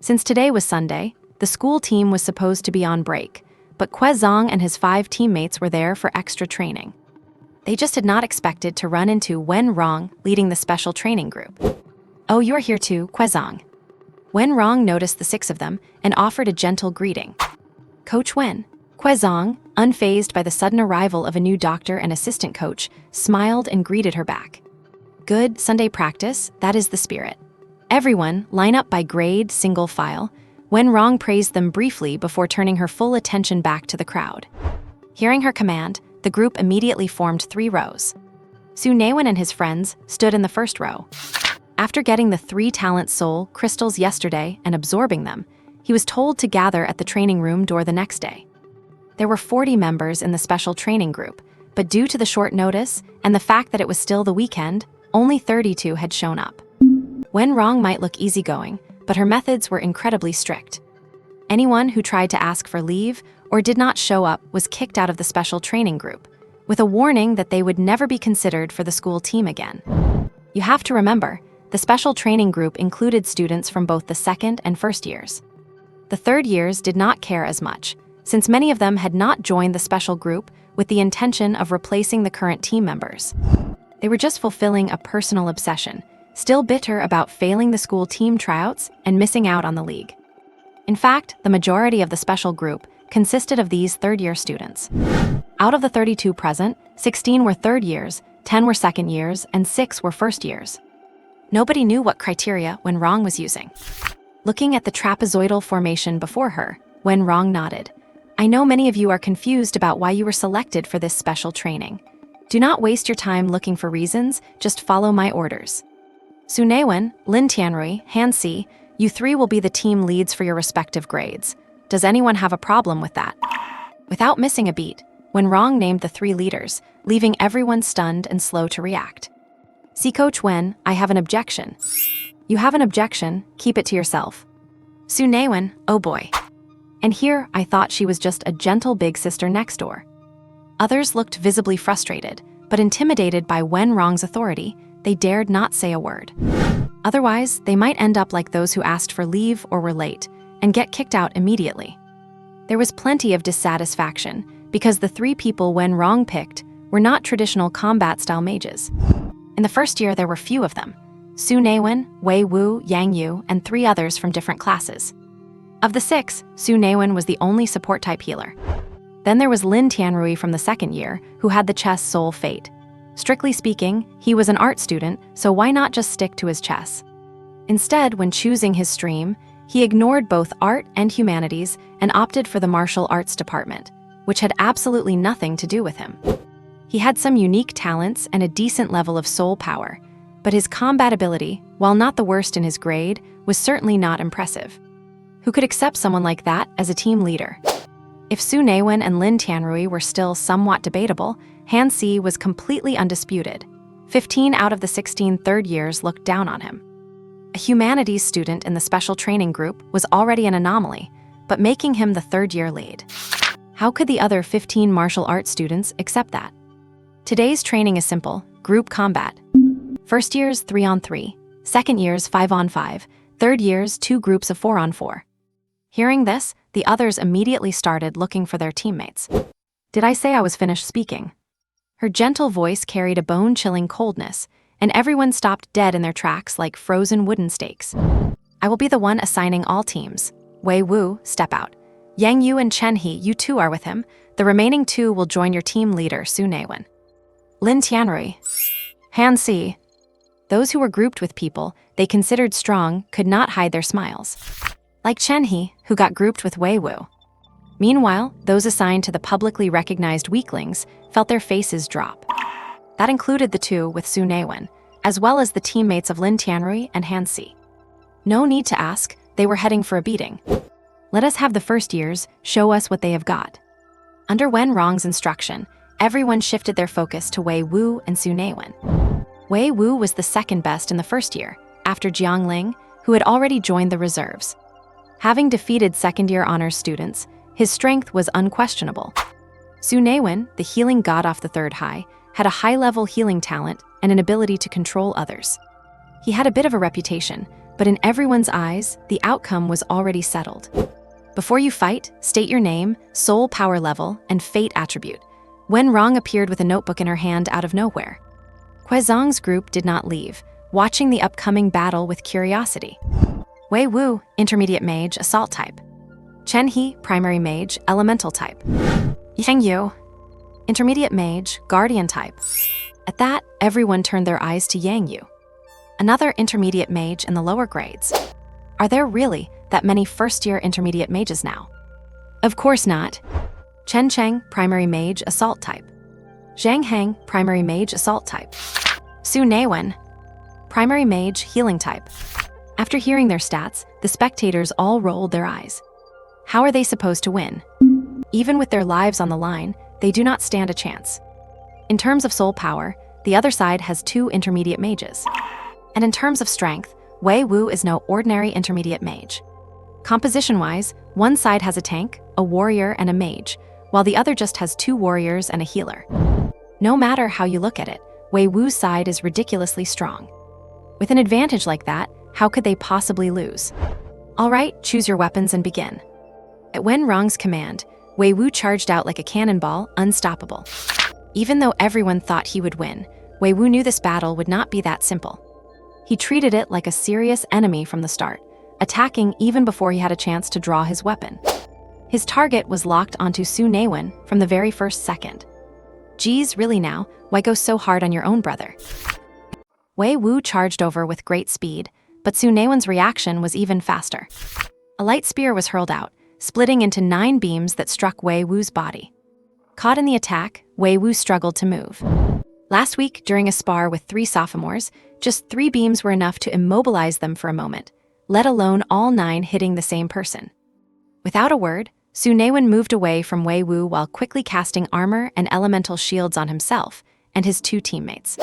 S1: Since today was Sunday, the school team was supposed to be on break, but Kwezong and his 5 teammates were there for extra training. They just had not expected to run into Wenrong leading the special training group. Oh, you're here too, Kwezong. Wenrong noticed the 6 of them and offered a gentle greeting. Coach Wen. Kwezong, unfazed by the sudden arrival of a new doctor and assistant coach, smiled and greeted her back. Good Sunday practice, that is the spirit. Everyone, line up by grade, single file. Wenrong praised them briefly before turning her full attention back to the crowd. Hearing her command, the group immediately formed 3 rows. Su Naiwen and his friends stood in the first row. After getting the 3 talent soul crystals yesterday and absorbing them, he was told to gather at the training room door the next day. There were 40 members in the special training group, but due to the short notice and the fact that it was still the weekend, only 32 had shown up. Wenrong might look easygoing, but her methods were incredibly strict. Anyone who tried to ask for leave or did not show up was kicked out of the special training group, with a warning that they would never be considered for the school team again. You have to remember, the special training group included students from both the second and first years. The third years did not care as much, since many of them had not joined the special group with the intention of replacing the current team members. They were just fulfilling a personal obsession, still bitter about failing the school team tryouts and missing out on the league. In fact, the majority of the special group consisted of these third-year students. Out of the 32 present, 16 were third years, 10 were second years, and 6 were first years. Nobody knew what criteria Wenrong was using. Looking at the trapezoidal formation before her, Wenrong nodded. I know many of you are confused about why you were selected for this special training. Do not waste your time looking for reasons, just follow my orders. Su Naiwen, Lin Tianrui, Han Si, you 3 will be the team leads for your respective grades. Does anyone have a problem with that? Without missing a beat, Wenrong named the 3 leaders, leaving everyone stunned and slow to react. See Coach Wen, I have an objection. You have an objection, keep it to yourself. Su Naiwen, oh boy. And here I thought she was just a gentle big sister next door. Others looked visibly frustrated, but intimidated by Wenrong's authority, they dared not say a word. Otherwise, they might end up like those who asked for leave or were late, and get kicked out immediately. There was plenty of dissatisfaction, because the 3 people Wenrong picked were not traditional combat-style mages. In the first year, there were few of them: Su Naiwen, Wei Wu, Yang Yu, and 3 others from different classes. Of the 6, Su Naiwen was the only support-type healer. Then there was Lin Tianrui from the second year, who had the chess soul fate. Strictly speaking, he was an art student, so why not just stick to his chess? Instead, when choosing his stream, he ignored both art and humanities and opted for the martial arts department, which had absolutely nothing to do with him. He had some unique talents and a decent level of soul power, but his combat ability, while not the worst in his grade, was certainly not impressive. Who could accept someone like that as a team leader? If Su Naiwen and Lin Tianrui were still somewhat debatable, Han Si was completely undisputed. 15 out of the 16 third years looked down on him. A humanities student in the special training group was already an anomaly, but making him the third-year lead. How could the other 15 martial arts students accept that? Today's training is simple: group combat. First years 3-on-3, second years 5-on-5, third years 2 groups of 4-on-4. Hearing this, the others immediately started looking for their teammates. Did I say I was finished speaking? Her gentle voice carried a bone-chilling coldness, and everyone stopped dead in their tracks like frozen wooden stakes. I will be the one assigning all teams. Wei Wu, step out. Yang Yu and Chen He, you two are with him. The remaining 2 will join your team leader, Su Naiwen. Lin Tianrui. Han Si. Those who were grouped with people they considered strong could not hide their smiles. Like Chen He, who got grouped with Wei Wu. Meanwhile, those assigned to the publicly recognized weaklings felt their faces drop. That included the 2 with Su Naiwen, as well as the teammates of Lin Tianrui and Han Si. No need to ask, they were heading for a beating. Let us have the first years show us what they have got. Under Wen Rong's instruction, everyone shifted their focus to Wei Wu and Su Naiwen. Wei Wu was the second best in the first year, after Jiang Ling, who had already joined the reserves. Having defeated second-year honors students, his strength was unquestionable. Su Naiwen, the healing god off the third high, had a high-level healing talent and an ability to control others. He had a bit of a reputation, but in everyone's eyes, the outcome was already settled. Before you fight, state your name, soul power level, and fate attribute. Wen Rong appeared with a notebook in her hand out of nowhere. Huizong's group did not leave, watching the upcoming battle with curiosity. Wei Wu, intermediate mage, assault type. Chen He, primary mage, elemental type. Yang Yu, intermediate mage, guardian type. At that, everyone turned their eyes to Yang Yu, another intermediate mage in the lower grades. Are there really that many first-year intermediate mages now? Of course not. Chen Cheng, primary mage, assault type. Zhang Heng, primary mage, assault type. Su Naiwen, primary mage, healing type. After hearing their stats, the spectators all rolled their eyes. How are they supposed to win? Even with their lives on the line, they do not stand a chance. In terms of soul power, the other side has 2 intermediate mages. And in terms of strength, Wei Wu is no ordinary intermediate mage. Composition-wise, one side has a tank, a warrior, and a mage, while the other just has 2 warriors and a healer. No matter how you look at it, Wei Wu's side is ridiculously strong. With an advantage like that, how could they possibly lose? All right, choose your weapons and begin. At Wen Rong's command, Wei Wu charged out like a cannonball, unstoppable. Even though everyone thought he would win, Wei Wu knew this battle would not be that simple. He treated it like a serious enemy from the start, attacking even before he had a chance to draw his weapon. His target was locked onto Su Naiwen from the very first second. Geez, really now, why go so hard on your own brother? Wei Wu charged over with great speed, but Su Naiwen's reaction was even faster. A light spear was hurled out, splitting into 9 beams that struck Wei Wu's body. Caught in the attack, Wei Wu struggled to move. Last week, during a spar with 3 sophomores, just 3 beams were enough to immobilize them for a moment, let alone all 9 hitting the same person. Without a word, Su Naiwen moved away from Wei Wu while quickly casting armor and elemental shields on himself and his 2 teammates.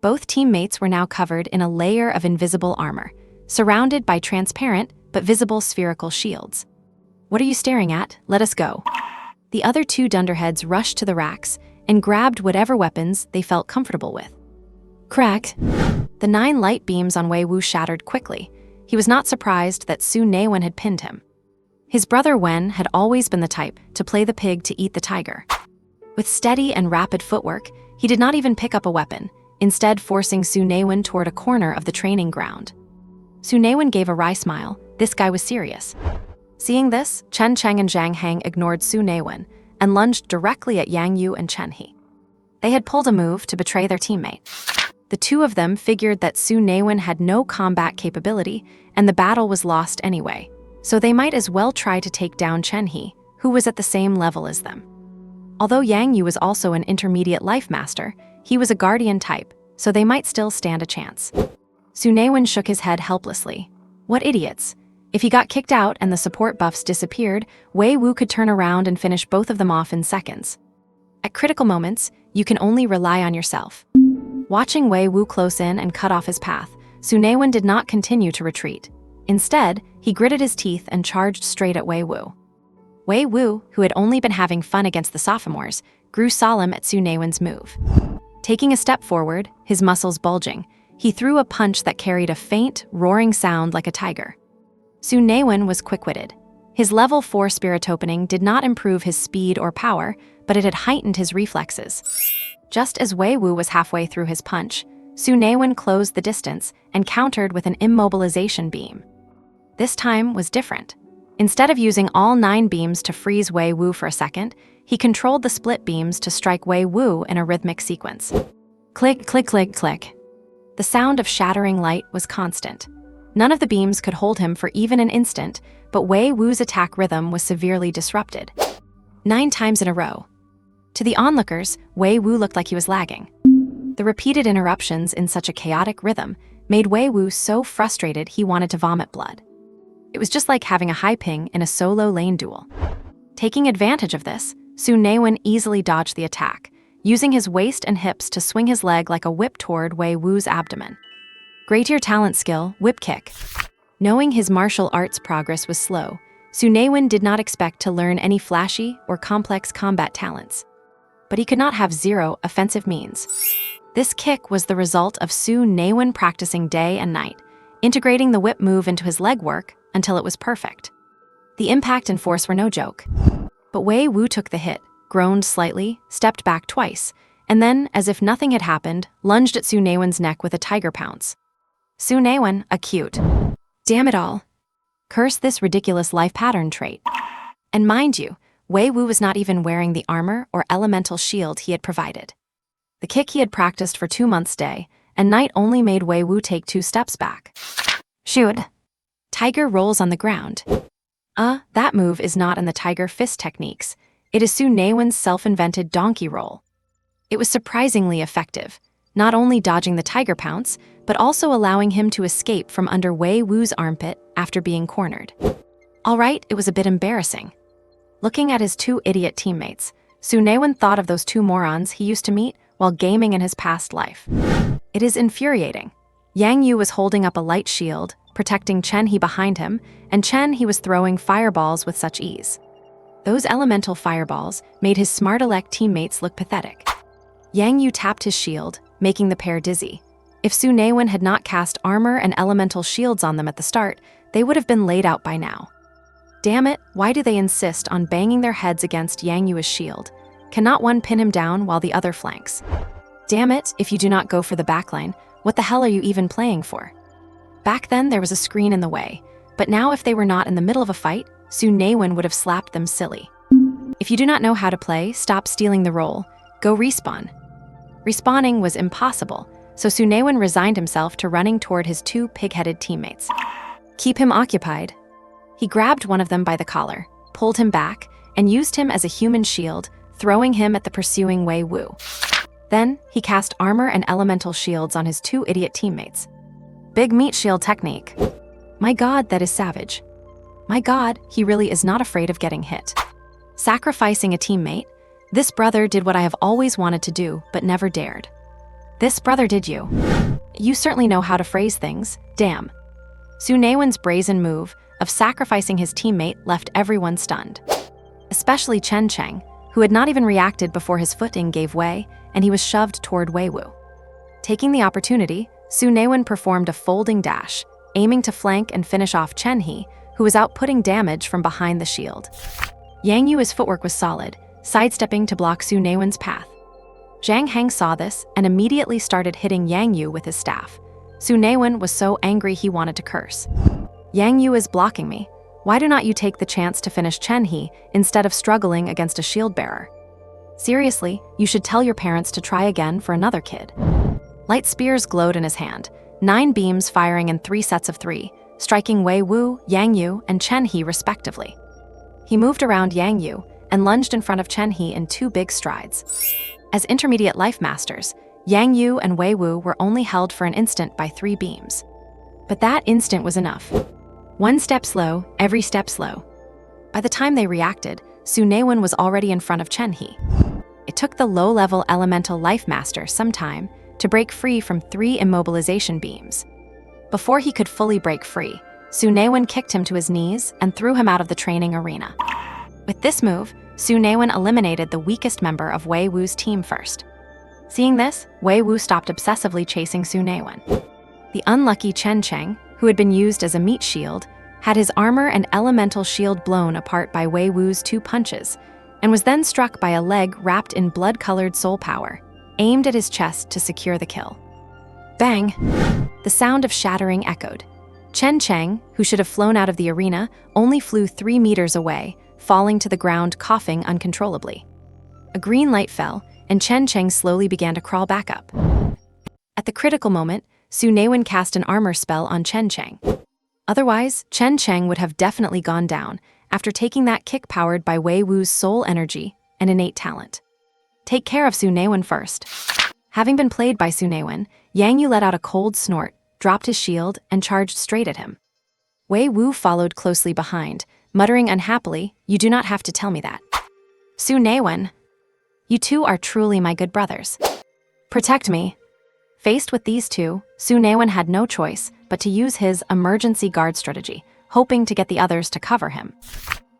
S1: Both teammates were now covered in a layer of invisible armor, surrounded by transparent but visible spherical shields. What are you staring at? Let us go. The other 2 dunderheads rushed to the racks and grabbed whatever weapons they felt comfortable with. Crack! The 9 light beams on Wei Wu shattered quickly. He was not surprised that Su Naiwen had pinned him. His brother Wen had always been the type to play the pig to eat the tiger. With steady and rapid footwork, he did not even pick up a weapon, instead forcing Su Naiwen toward a corner of the training ground. Su Naiwen gave a wry smile. This guy was serious. Seeing this, Chen Cheng and Zhang Heng ignored Su Naiwen and lunged directly at Yang Yu and Chen He. They had pulled a move to betray their teammate. The 2 of them figured that Su Naiwen had no combat capability and the battle was lost anyway, so they might as well try to take down Chen He, who was at the same level as them. Although Yang Yu was also an intermediate life master, he was a guardian type, so they might still stand a chance. Su Naiwen shook his head helplessly. What idiots! If he got kicked out and the support buffs disappeared, Wei Wu could turn around and finish both of them off in seconds. At critical moments, you can only rely on yourself. Watching Wei Wu close in and cut off his path, Su Naiwen did not continue to retreat. Instead, he gritted his teeth and charged straight at Wei Wu. Wei Wu, who had only been having fun against the sophomores, grew solemn at Su Naiwen's move. Taking a step forward, his muscles bulging, he threw a punch that carried a faint, roaring sound like a tiger. Su Naiwen was quick-witted. His level 4 spirit opening did not improve his speed or power, but it had heightened his reflexes. Just as Wei Wu was halfway through his punch, Su Naiwen closed the distance and countered with an immobilization beam. This time was different. Instead of using all 9 beams to freeze Wei Wu for a second, he controlled the split beams to strike Wei Wu in a rhythmic sequence. Click, click, click, click. The sound of shattering light was constant. None of the beams could hold him for even an instant, but Wei Wu's attack rhythm was severely disrupted. 9 times in a row. To the onlookers, Wei Wu looked like he was lagging. The repeated interruptions in such a chaotic rhythm made Wei Wu so frustrated he wanted to vomit blood. It was just like having a high ping in a solo lane duel. Taking advantage of this, Su Naiwen easily dodged the attack, using his waist and hips to swing his leg like a whip toward Wei Wu's abdomen. Great-tier talent skill, whip kick. Knowing his martial arts progress was slow, Su Naiwen did not expect to learn any flashy or complex combat talents. But he could not have 0 offensive means. This kick was the result of Su Naiwen practicing day and night, integrating the whip move into his leg work until it was perfect. The impact and force were no joke. But Wei Wu took the hit, groaned slightly, stepped back twice, and then, as if nothing had happened, lunged at Su Naiwen's neck with a tiger pounce. Su Naiwen, acute. Damn it all. Curse this ridiculous life pattern trait. And mind you, Wei Wu was not even wearing the armor or elemental shield he had provided. The kick he had practiced for 2 months day and night only made Wei Wu take 2 steps back. Shoot. Tiger rolls on the ground. That move is not in the tiger fist techniques. It is Su Naiwen's self-invented donkey roll. It was surprisingly effective, not only dodging the tiger pounce, but also allowing him to escape from under Wei Wu's armpit after being cornered. All right, it was a bit embarrassing. Looking at his 2 idiot teammates, Su Naiwen thought of those 2 morons he used to meet while gaming in his past life. It is infuriating. Yang Yu was holding up a light shield, protecting Chen He behind him, and Chen He was throwing fireballs with such ease. Those elemental fireballs made his smart-elect teammates look pathetic. Yang Yu tapped his shield, making the pair dizzy. If Su Naiwen had not cast armor and elemental shields on them at the start, they would have been laid out by now. Damn it, why do they insist on banging their heads against Yang Yu's shield? Cannot one pin him down while the other flanks? Damn it, if you do not go for the backline, what the hell are you even playing for? Back then there was a screen in the way, but now if they were not in the middle of a fight, Su Naiwen would have slapped them silly. If you do not know how to play, stop stealing the role. Go respawn. Respawning was impossible, so Su Naiwen resigned himself to running toward his 2 pig-headed teammates. Keep him occupied. He grabbed one of them by the collar, pulled him back, and used him as a human shield, throwing him at the pursuing Wei Wu. Then, he cast armor and elemental shields on his 2 idiot teammates. Big meat shield technique. My god, that is savage. My god, he really is not afraid of getting hit. Sacrificing a teammate, this brother did what I have always wanted to do, but never dared. This brother did you. You certainly know how to phrase things, damn. Su Naiwen's brazen move of sacrificing his teammate left everyone stunned. Especially Chen Cheng, who had not even reacted before his footing gave way, and he was shoved toward Wei Wu. Taking the opportunity, Su Naiwen performed a folding dash, aiming to flank and finish off Chen He, who was outputting damage from behind the shield. Yang Yu's footwork was solid, sidestepping to block Su Naiwen's path. Zhang Heng saw this and immediately started hitting Yang Yu with his staff. Su Naiwen was so angry he wanted to curse. Yang Yu is blocking me. Why do not you take the chance to finish Chen He instead of struggling against a shield bearer? Seriously, you should tell your parents to try again for another kid. Light spears glowed in his hand, 9 beams firing in 3 sets of 3, striking Wei Wu, Yang Yu, and Chen He respectively. He moved around Yang Yu and lunged in front of Chen He in 2 big strides. As intermediate life masters, Yang Yu and Wei Wu were only held for an instant by 3 beams. But that instant was enough. One step slow, every step slow. By the time they reacted, Su Naiwen was already in front of Chen He. It took the low-level elemental life master some time to break free from 3 immobilization beams. Before he could fully break free, Su Naiwen kicked him to his knees and threw him out of the training arena. With this move, Su Naiwen eliminated the weakest member of Wei Wu's team first. Seeing this, Wei Wu stopped obsessively chasing Su Naiwen. The unlucky Chen Cheng, who had been used as a meat shield, had his armor and elemental shield blown apart by Wei Wu's 2 punches, and was then struck by a leg wrapped in blood-colored soul power, aimed at his chest to secure the kill. Bang! The sound of shattering echoed. Chen Cheng, who should have flown out of the arena, only flew 3 meters away, falling to the ground coughing uncontrollably. A green light fell, and Chen Cheng slowly began to crawl back up. At the critical moment, Su Naiwen cast an armor spell on Chen Cheng. Otherwise, Chen Cheng would have definitely gone down after taking that kick powered by Wei Wu's soul energy and innate talent. Take care of Su Naiwen first. Having been played by Su Naiwen, Yang Yu let out a cold snort, dropped his shield, and charged straight at him. Wei Wu followed closely behind, muttering unhappily, "You do not have to tell me that. Su Naiwen, you two are truly my good brothers. Protect me." Faced with these two, Su Naiwen had no choice but to use his emergency guard strategy, hoping to get the others to cover him.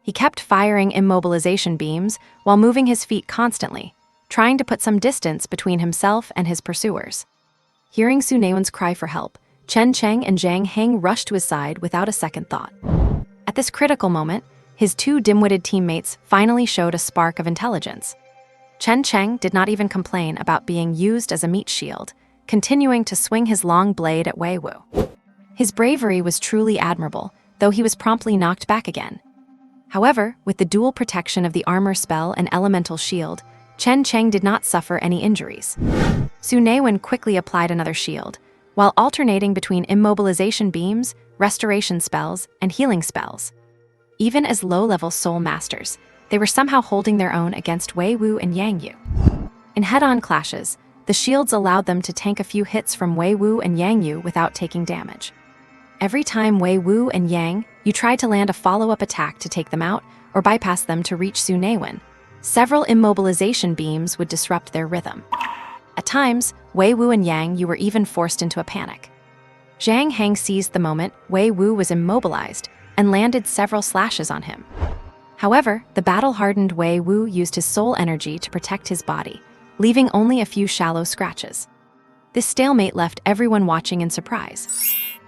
S1: He kept firing immobilization beams while moving his feet constantly, trying to put some distance between himself and his pursuers. Hearing Su Naiwen's cry for help, Chen Cheng and Zhang Heng rushed to his side without a second thought. At this critical moment, his 2 dim-witted teammates finally showed a spark of intelligence. Chen Cheng did not even complain about being used as a meat shield, continuing to swing his long blade at Wei Wu. His bravery was truly admirable, though he was promptly knocked back again. However, with the dual protection of the armor spell and elemental shield, Chen Cheng did not suffer any injuries. Su Naiwen quickly applied another shield, while alternating between immobilization beams, restoration spells, and healing spells. Even as low-level soul masters, they were somehow holding their own against Wei Wu and Yang Yu. In head-on clashes, the shields allowed them to tank a few hits from Wei Wu and Yang Yu without taking damage. Every time Wei Wu and Yang Yu tried to land a follow-up attack to take them out or bypass them to reach Su Naiwen, several immobilization beams would disrupt their rhythm. At times, Wei Wu and Yang Yu were even forced into a panic. Zhang Heng seized the moment Wei Wu was immobilized and landed several slashes on him. However, the battle-hardened Wei Wu used his soul energy to protect his body, leaving only a few shallow scratches. This stalemate left everyone watching in surprise.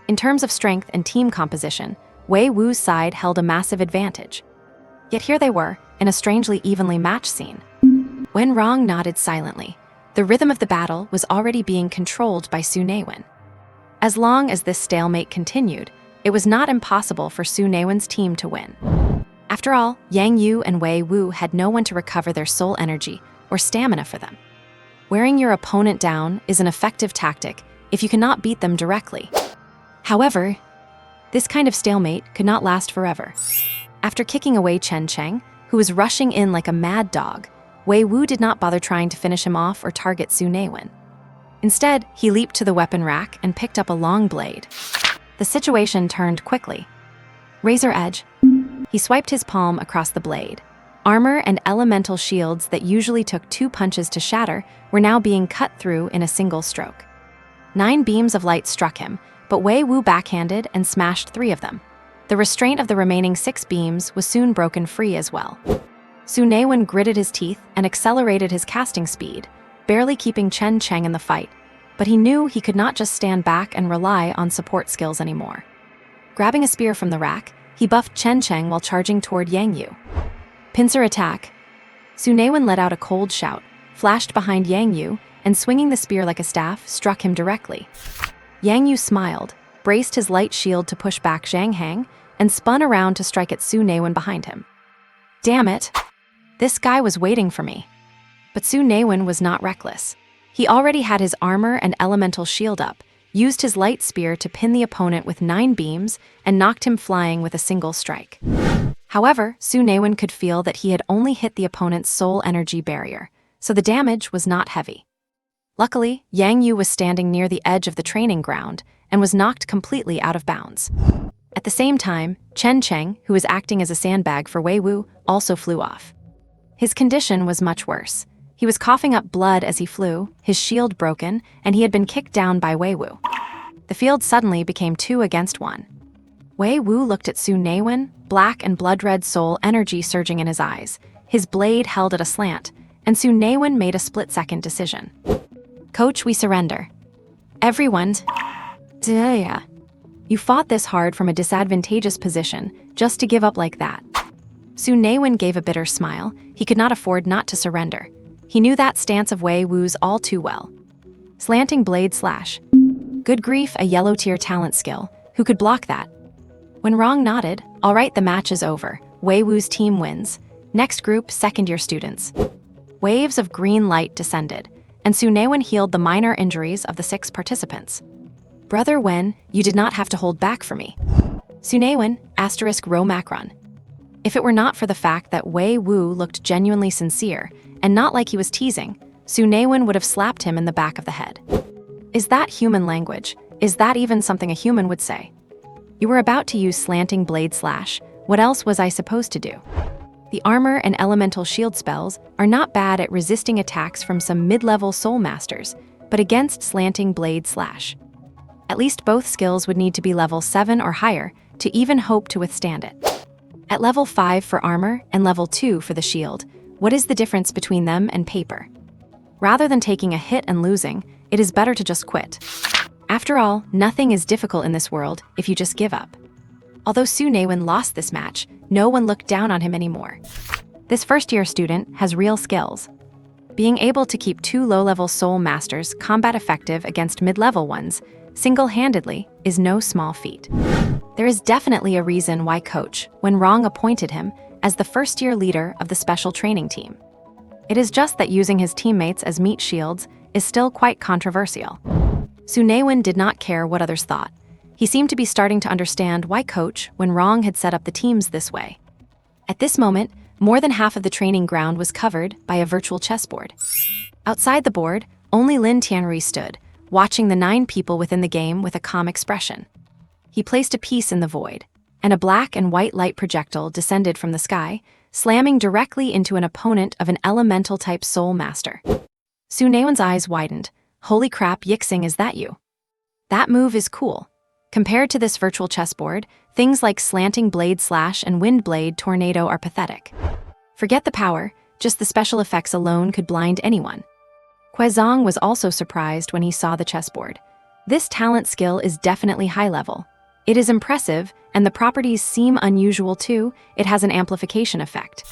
S1: In terms of strength and team composition, Wei Wu's side held a massive advantage. Yet here they were, in a strangely evenly matched scene. Wen Rong nodded silently. The rhythm of the battle was already being controlled by Su Naiwen. As long as this stalemate continued, it was not impossible for Su Naiwen's team to win. After all, Yang Yu and Wei Wu had no one to recover their soul energy or stamina for them. Wearing your opponent down is an effective tactic if you cannot beat them directly. However, this kind of stalemate could not last forever. After kicking away Chen Cheng, who was rushing in like a mad dog, Wei Wu did not bother trying to finish him off or target Su Naiwen. Instead, he leaped to the weapon rack and picked up a long blade. The situation turned quickly. Razor edge. He swiped his palm across the blade. Armor and elemental shields that usually took 2 punches to shatter were now being cut through in a single stroke. 9 beams of light struck him, but Wei Wu backhanded and smashed 3 of them. The restraint of the remaining 6 beams was soon broken free as well. Su Naiwen gritted his teeth and accelerated his casting speed, barely keeping Chen Cheng in the fight, but he knew he could not just stand back and rely on support skills anymore. Grabbing a spear from the rack, he buffed Chen Cheng while charging toward Yang Yu. Pincer attack. Su Naiwen let out a cold shout, flashed behind Yang Yu, and swinging the spear like a staff, struck him directly. Yang Yu smiled, braced his light shield to push back Zhang Heng, and spun around to strike at Su Naiwen behind him. Damn it! This guy was waiting for me. But Su Naiwen was not reckless. He already had his armor and elemental shield up, used his light spear to pin the opponent with 9 beams, and knocked him flying with a single strike. However, Su Naiwen could feel that he had only hit the opponent's soul energy barrier, so the damage was not heavy. Luckily, Yang Yu was standing near the edge of the training ground and was knocked completely out of bounds. At the same time, Chen Cheng, who was acting as a sandbag for Wei Wu, also flew off. His condition was much worse. He was coughing up blood as he flew, his shield broken, and he had been kicked down by Wei Wu. The field suddenly became 2 against 1. Wei Wu looked at Su Naiwen, black and blood-red soul energy surging in his eyes, his blade held at a slant, and Su Naiwen made a split-second decision. "Coach, we surrender." Everyone, "Duh. You fought this hard from a disadvantageous position, just to give up like that." Su Naiwen gave a bitter smile. He could not afford not to surrender. He knew that stance of Wei Wu's all too well. Slanting blade slash. Good grief, a yellow tier talent skill. Who could block that? When Rong nodded, "All right, the match is over. Wei Wu's team wins. Next group, second-year students." Waves of green light descended, and Su Naiwen healed the minor injuries of the 6 participants. "Brother Wen, you did not have to hold back for me." Su Naiwen, *rho macron. If it were not for the fact that Wei Wu looked genuinely sincere, and not like he was teasing, Su Naiwen would have slapped him in the back of the head. Is that human language? Is that even something a human would say? You were about to use slanting blade slash. What else was I supposed to do? The armor and elemental shield spells are not bad at resisting attacks from some mid-level soul masters, but against slanting blade slash. At least both skills would need to be level 7 or higher to even hope to withstand it. At level 5 for armor and level 2 for the shield, what is the difference between them and paper? Rather than taking a hit and losing, it is better to just quit. After all, nothing is difficult in this world if you just give up. Although Su Naiwen lost this match, no one looked down on him anymore. This first-year student has real skills. Being able to keep 2 low-level soul masters combat effective against mid-level ones, single-handedly, is no small feat. There is definitely a reason why Coach, when Rong appointed him as the first-year leader of the special training team. It is just that using his teammates as meat shields is still quite controversial. Su Naiwen did not care what others thought. He seemed to be starting to understand why Coach, when Rong had set up the teams this way. At this moment, more than half of the training ground was covered by a virtual chessboard. Outside the board, only Lin Tianrui stood, watching the 9 people within the game with a calm expression. He placed a piece in the void, and a black and white light projectile descended from the sky, slamming directly into an opponent of an elemental-type soul master. Su Naiwen's eyes widened. "Holy crap, Yixing, is that you?" That move is cool. Compared to this virtual chessboard, things like slanting blade slash and wind blade tornado are pathetic. Forget the power, just the special effects alone could blind anyone. Quezong was also surprised when he saw the chessboard. This talent skill is definitely high level. It is impressive, and the properties seem unusual too. It has an amplification effect.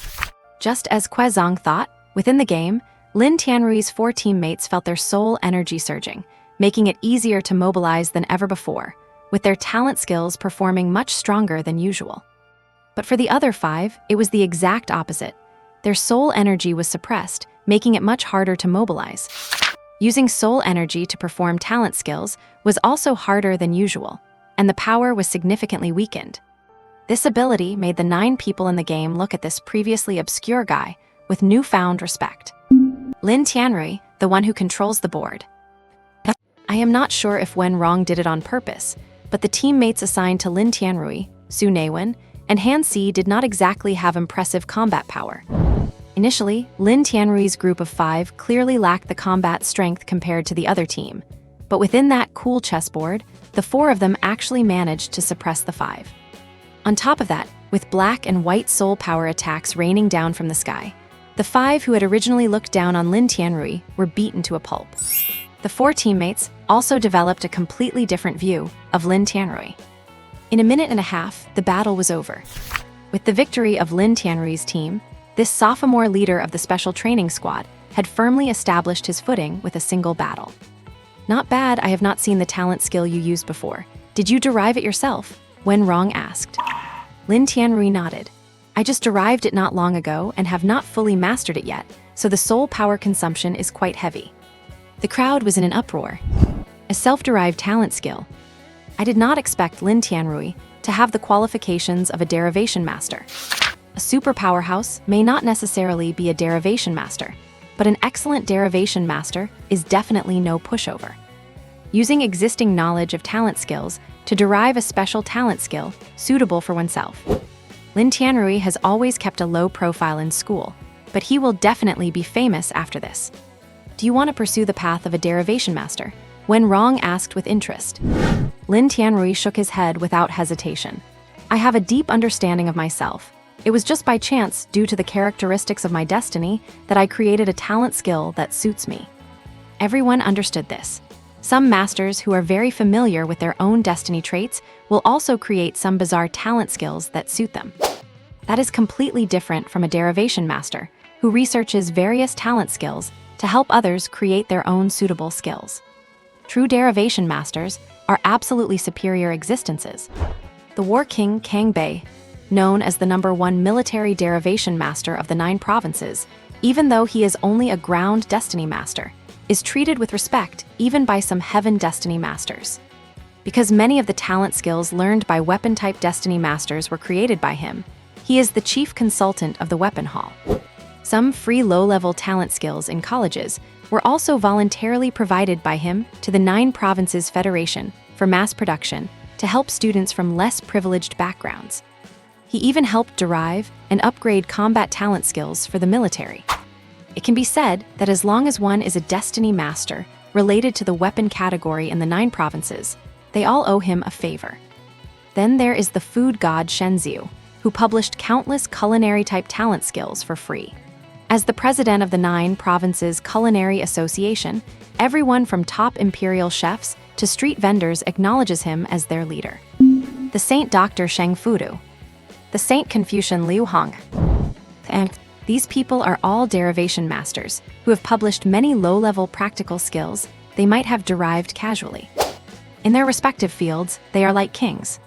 S1: Just as Quezong thought, within the game, Lin Tianrui's 4 teammates felt their soul energy surging, making it easier to mobilize than ever before, with their talent skills performing much stronger than usual. But for the other 5, it was the exact opposite. Their soul energy was suppressed, making it much harder to mobilize. Using soul energy to perform talent skills was also harder than usual, and the power was significantly weakened. This ability made the 9 people in the game look at this previously obscure guy with newfound respect. Lin Tianrui, the one who controls the board. I am not sure if Wen Rong did it on purpose, but the teammates assigned to Lin Tianrui, Su Naiwen, and Han Si did not exactly have impressive combat power. Initially, Lin Tianrui's group of 5 clearly lacked the combat strength compared to the other team, but within that cool chessboard, the 4 of them actually managed to suppress the 5. On top of that, with black and white soul power attacks raining down from the sky, the 5 who had originally looked down on Lin Tianrui were beaten to a pulp. The 4 teammates also developed a completely different view of Lin Tianrui. In a minute and a half, the battle was over. With the victory of Lin Tianrui's team, this sophomore leader of the special training squad had firmly established his footing with a single battle. Not bad, I have not seen the talent skill you used before. Did you derive it yourself? Wen Rong asked. Lin Tianrui nodded. I just derived it not long ago and have not fully mastered it yet, so the soul power consumption is quite heavy. The crowd was in an uproar. A self-derived talent skill. I did not expect Lin Tianrui to have the qualifications of a derivation master. A super powerhouse may not necessarily be a derivation master, but an excellent derivation master is definitely no pushover. Using existing knowledge of talent skills to derive a special talent skill suitable for oneself. Lin Tianrui has always kept a low profile in school, but he will definitely be famous after this. Do you want to pursue the path of a derivation master? When Rong asked with interest. Lin Tianrui shook his head without hesitation. I have a deep understanding of myself. It was just by chance, due to the characteristics of my destiny, that I created a talent skill that suits me. Everyone understood this. Some masters who are very familiar with their own destiny traits will also create some bizarre talent skills that suit them. That is completely different from a derivation master, who researches various talent skills to help others create their own suitable skills. True derivation masters are absolutely superior existences. The War King Kang Bei, known as the #1 military derivation master of the 9 provinces, even though he is only a ground destiny master, is treated with respect even by some heaven destiny masters. Because many of the talent skills learned by weapon-type destiny masters were created by him, he is the chief consultant of the weapon hall. Some free low-level talent skills in colleges were also voluntarily provided by him to the 9 provinces federation for mass production to help students from less privileged backgrounds. He even helped derive and upgrade combat talent skills for the military. It can be said that as long as one is a destiny master related to the weapon category in the 9 provinces, they all owe him a favor. Then there is the food god Shenziu, who published countless culinary-type talent skills for free. As the president of the 9 provinces Culinary Association, everyone from top imperial chefs to street vendors acknowledges him as their leader. The Saint Dr. Sheng Fudu, the Saint Confucian Liu Hong, and these people are all derivation masters who have published many low-level practical skills they might have derived casually. In their respective fields, they are like kings.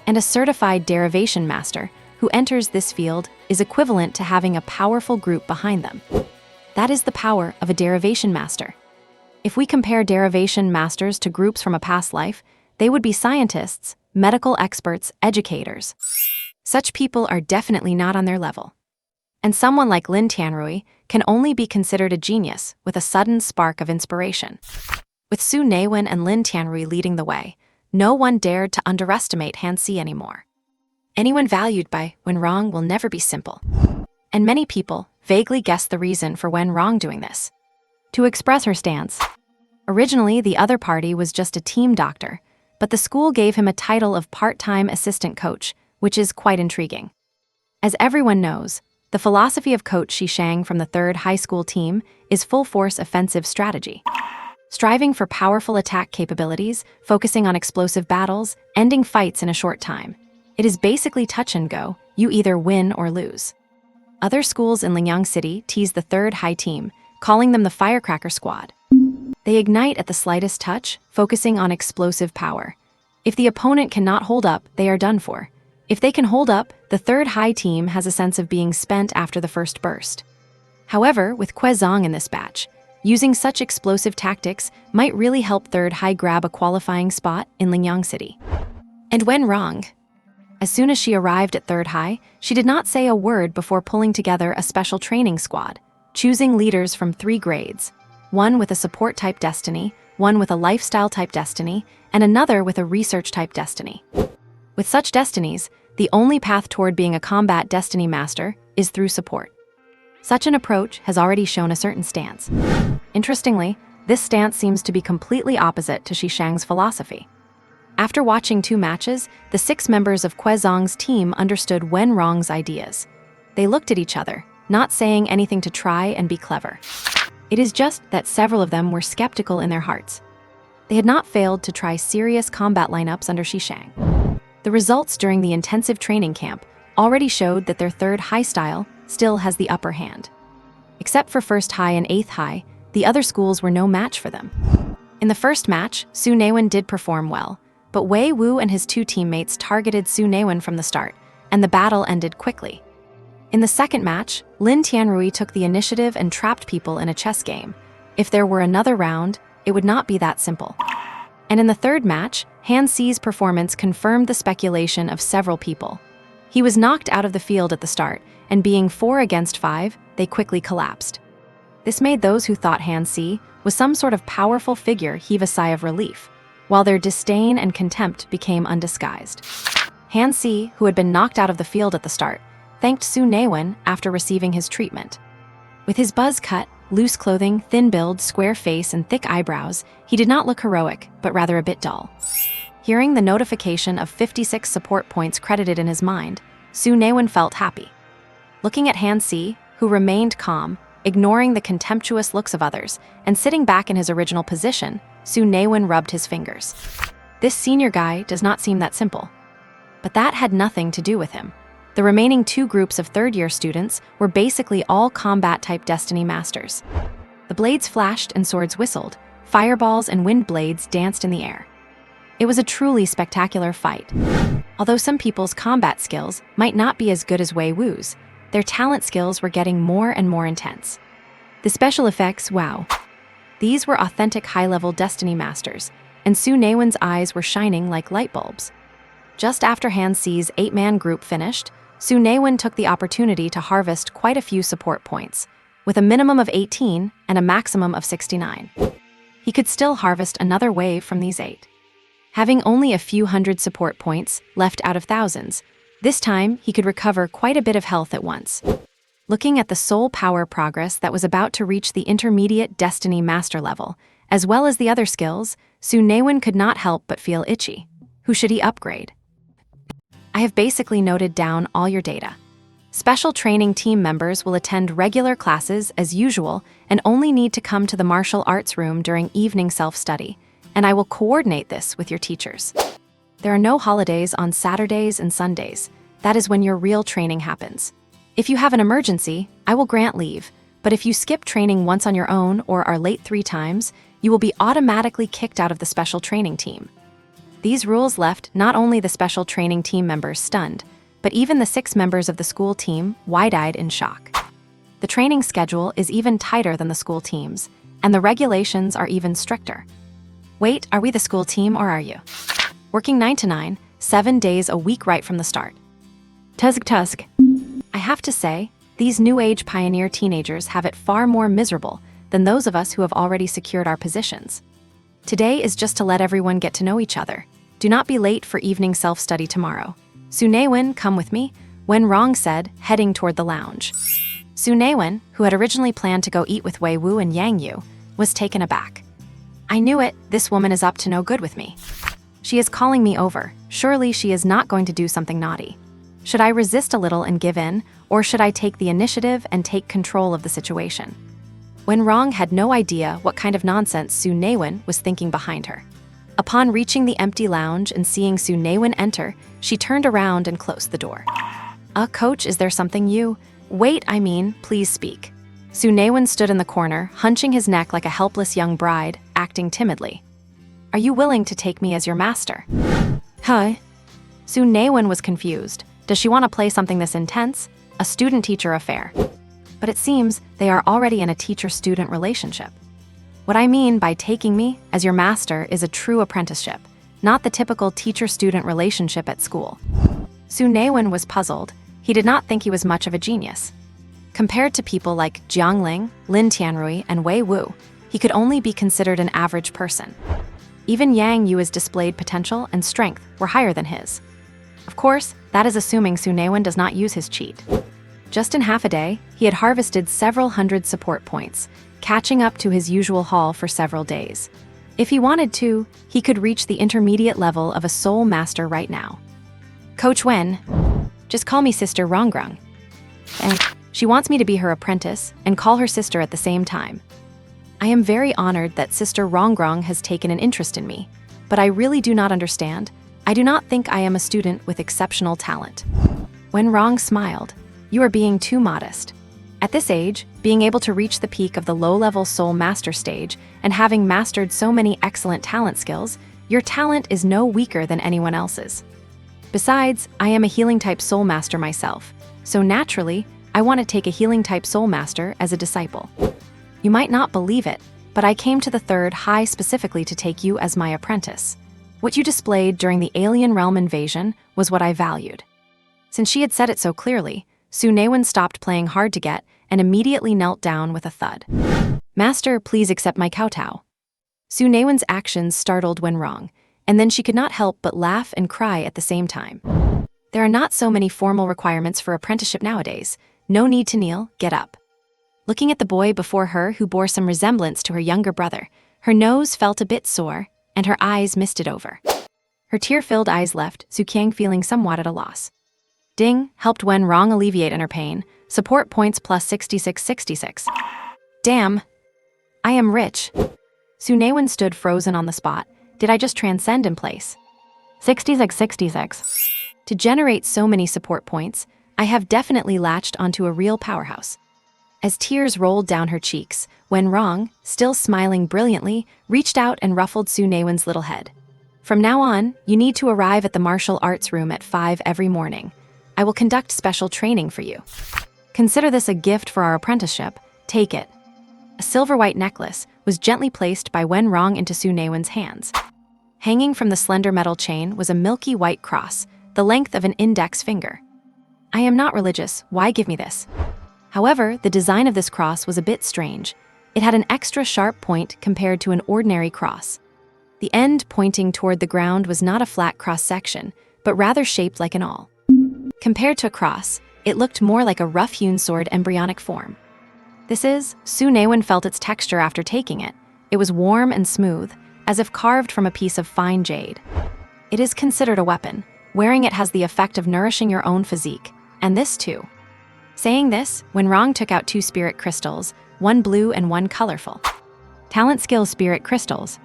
S1: And a certified derivation master who enters this field is equivalent to having a powerful group behind them. That is the power of a derivation master. If we compare derivation masters to groups from a past life, they would be scientists, medical experts, educators. Such people are definitely not on their level. And someone like Lin Tianrui can only be considered a genius with a sudden spark of inspiration. With Su Naiwen and Lin Tianrui leading the way, no one dared to underestimate Han Si anymore. Anyone valued by Wen Rong will never be simple. And many people vaguely guessed the reason for Wen Rong doing this. To express her stance. Originally, the other party was just a team doctor, but the school gave him a title of part-time assistant coach, which is quite intriguing. As everyone knows, the philosophy of Coach Shishang from the 3rd high school team is full-force offensive strategy. Striving for powerful attack capabilities, focusing on explosive battles, ending fights in a short time. It is basically touch and go, you either win or lose. Other schools in Lingyang City tease the 3rd high team, calling them the Firecracker Squad. They ignite at the slightest touch, focusing on explosive power. If the opponent cannot hold up, they are done for. If they can hold up, the 3rd high team has a sense of being spent after the first burst. However, with Kwezong in this batch, using such explosive tactics might really help 3rd high grab a qualifying spot in Lingyang City. And Wen Rong, as soon as she arrived at 3rd high, she did not say a word before pulling together a special training squad, choosing leaders from 3 grades, one with a support-type destiny, one with a lifestyle-type destiny, and another with a research-type destiny. With such destinies, the only path toward being a combat destiny master is through support. Such an approach has already shown a certain stance. Interestingly, this stance seems to be completely opposite to Shishang's philosophy. After watching 2 matches, the 6 members of Kwezong's team understood Wen Rong's ideas. They looked at each other, not saying anything to try and be clever. It is just that several of them were skeptical in their hearts. They had not failed to try serious combat lineups under Shishang. The results during the intensive training camp already showed that their 3rd high style still has the upper hand. Except for 1st high and 8th high, the other schools were no match for them. In the first match, Su Naiwen did perform well, but Wei Wu and his 2 teammates targeted Su Naiwen from the start, and the battle ended quickly. In the second match, Lin Tianrui took the initiative and trapped people in a chess game. If there were another round, it would not be that simple. And in the 3rd match, Han Si's performance confirmed the speculation of several people. He was knocked out of the field at the start, and being 4 against 5, they quickly collapsed. This made those who thought Han Si was some sort of powerful figure heave a sigh of relief. while their disdain and contempt became undisguised. Han Si, who had been knocked out of the field at the start, thanked Su Naiwen after receiving his treatment. With his buzz cut, loose clothing, thin build, square face, and thick eyebrows, he did not look heroic, but rather a bit dull. Hearing the notification of 56 support points credited in his mind, Su Naiwen felt happy. Looking at Han Si, who remained calm, ignoring the contemptuous looks of others, and sitting back in his original position, Su Naiwen rubbed his fingers. This senior guy does not seem that simple. But that had nothing to do with him. The remaining 2 groups of third-year students were basically all combat-type Destiny Masters. The blades flashed and swords whistled, fireballs and wind blades danced in the air. It was a truly spectacular fight. Although some people's combat skills might not be as good as Wei Wu's, their talent skills were getting more and more intense. The special effects, wow. These were authentic high-level Destiny Masters, and Su Naiwen's eyes were shining like light bulbs. Just after Han Si's 8-man group finished, Su Naiwen took the opportunity to harvest quite a few support points, with a minimum of 18 and a maximum of 69. He could still harvest another wave from these 8. Having only a few hundred support points left out of thousands, this time he could recover quite a bit of health at once. Looking at the soul power progress that was about to reach the intermediate Destiny Master level, as well as the other skills, Su Naiwen could not help but feel itchy. Who should he upgrade? I have basically noted down all your data. Special training team members will attend regular classes as usual and only need to come to the martial arts room during evening self-study, and I will coordinate this with your teachers. There are no holidays on Saturdays and Sundays. That is when your real training happens. If you have an emergency, I will grant leave, but if you skip training once on your own or are late 3 times, you will be automatically kicked out of the special training team. These rules left not only the special training team members stunned, but even the 6 members of the school team wide-eyed in shock. The training schedule is even tighter than the school team's, and the regulations are even stricter. Wait, are we the school team or are you? Working 9 to 9, 7 days a week right from the start. Tusk. I have to say, these new age pioneer teenagers have it far more miserable than those of us who have already secured our positions. Today is just to let everyone get to know each other. Do not be late for evening self-study tomorrow. Su Naiwen, come with me, Wen Rong said, heading toward the lounge. Su Naiwen, who had originally planned to go eat with Wei Wu and Yang Yu, was taken aback. I knew it, this woman is up to no good with me. She is calling me over. Surely she is not going to do something naughty. Should I resist a little and give in, or should I take the initiative and take control of the situation? Wen Rong had no idea what kind of nonsense Su Naiwen was thinking behind her. Upon reaching the empty lounge and seeing Su Naiwen enter, she turned around and closed the door. Coach, is there something you— Wait, please speak. Su Naiwen stood in the corner, hunching his neck like a helpless young bride, acting timidly. Are you willing to take me as your master? Huh? Su Naiwen was confused. Does she want to play something this intense? A student-teacher affair. But it seems they are already in a teacher-student relationship. What I mean by taking me as your master is a true apprenticeship, not the typical teacher-student relationship at school. Su Naiwen was puzzled. He did not think he was much of a genius. Compared to people like Jiang Ling, Lin Tianrui, and Wei Wu, he could only be considered an average person. Even Yang Yu's displayed potential and strength were higher than his. Of course, that is assuming Su Naiwen does not use his cheat. Just in half a day, he had harvested several hundred support points, catching up to his usual haul for several days. If he wanted to, he could reach the intermediate level of a soul master right now. Coach Wen, just call me Sister Rongrong. And she wants me to be her apprentice and call her sister at the same time. I am very honored that Sister Rongrong has taken an interest in me, but I really do not understand. I do not think I am a student with exceptional talent. Wen Rong smiled. You are being too modest. At this age, being able to reach the peak of the low-level soul master stage and having mastered so many excellent talent skills, your talent is no weaker than anyone else's. Besides, I am a healing-type soul master myself, so naturally, I want to take a healing-type soul master as a disciple. You might not believe it, but I came to the third high specifically to take you as my apprentice. What you displayed during the alien realm invasion was what I valued. Since she had said it so clearly, Su Naiwen stopped playing hard to get and immediately knelt down with a thud. Master, please accept my kowtow. Su Naiwen's actions startled Wen Rong. and then she could not help but laugh and cry at the same time. There are not so many formal requirements for apprenticeship nowadays. No need to kneel, get up. Looking at the boy before her who bore some resemblance to her younger brother, her nose felt a bit sore, and her eyes misted over. Her tear-filled eyes left Su Qiang feeling somewhat at a loss. Ding helped Wen Rong alleviate inner pain. Support points plus 66. Damn! I am rich. Su Naiwen stood frozen on the spot. Did I just transcend in place? 66. To generate so many support points, I have definitely latched onto a real powerhouse. As tears rolled down her cheeks, Wen Rong, still smiling brilliantly, reached out and ruffled Su Naiwen's little head. From now on, you need to arrive at the martial arts room at 5 every morning. I will conduct special training for you. Consider this a gift for our apprenticeship. Take it. A silver-white necklace was gently placed by Wen Rong into Su Naiwen's hands. Hanging from the slender metal chain was a milky white cross, the length of an index finger. I am not religious, why give me this? However, the design of this cross was a bit strange. It had an extra sharp point compared to an ordinary cross. The end pointing toward the ground was not a flat cross-section, but rather shaped like an awl. Compared to a cross, it looked more like a rough-hewn sword embryonic form. Su Naiwen felt its texture after taking it. It was warm and smooth, as if carved from a piece of fine jade. It is considered a weapon. Wearing it has the effect of nourishing your own physique, and this too. Saying this, Wen Rong took out 2 spirit crystals, one blue and one colorful. Talent skill spirit crystals.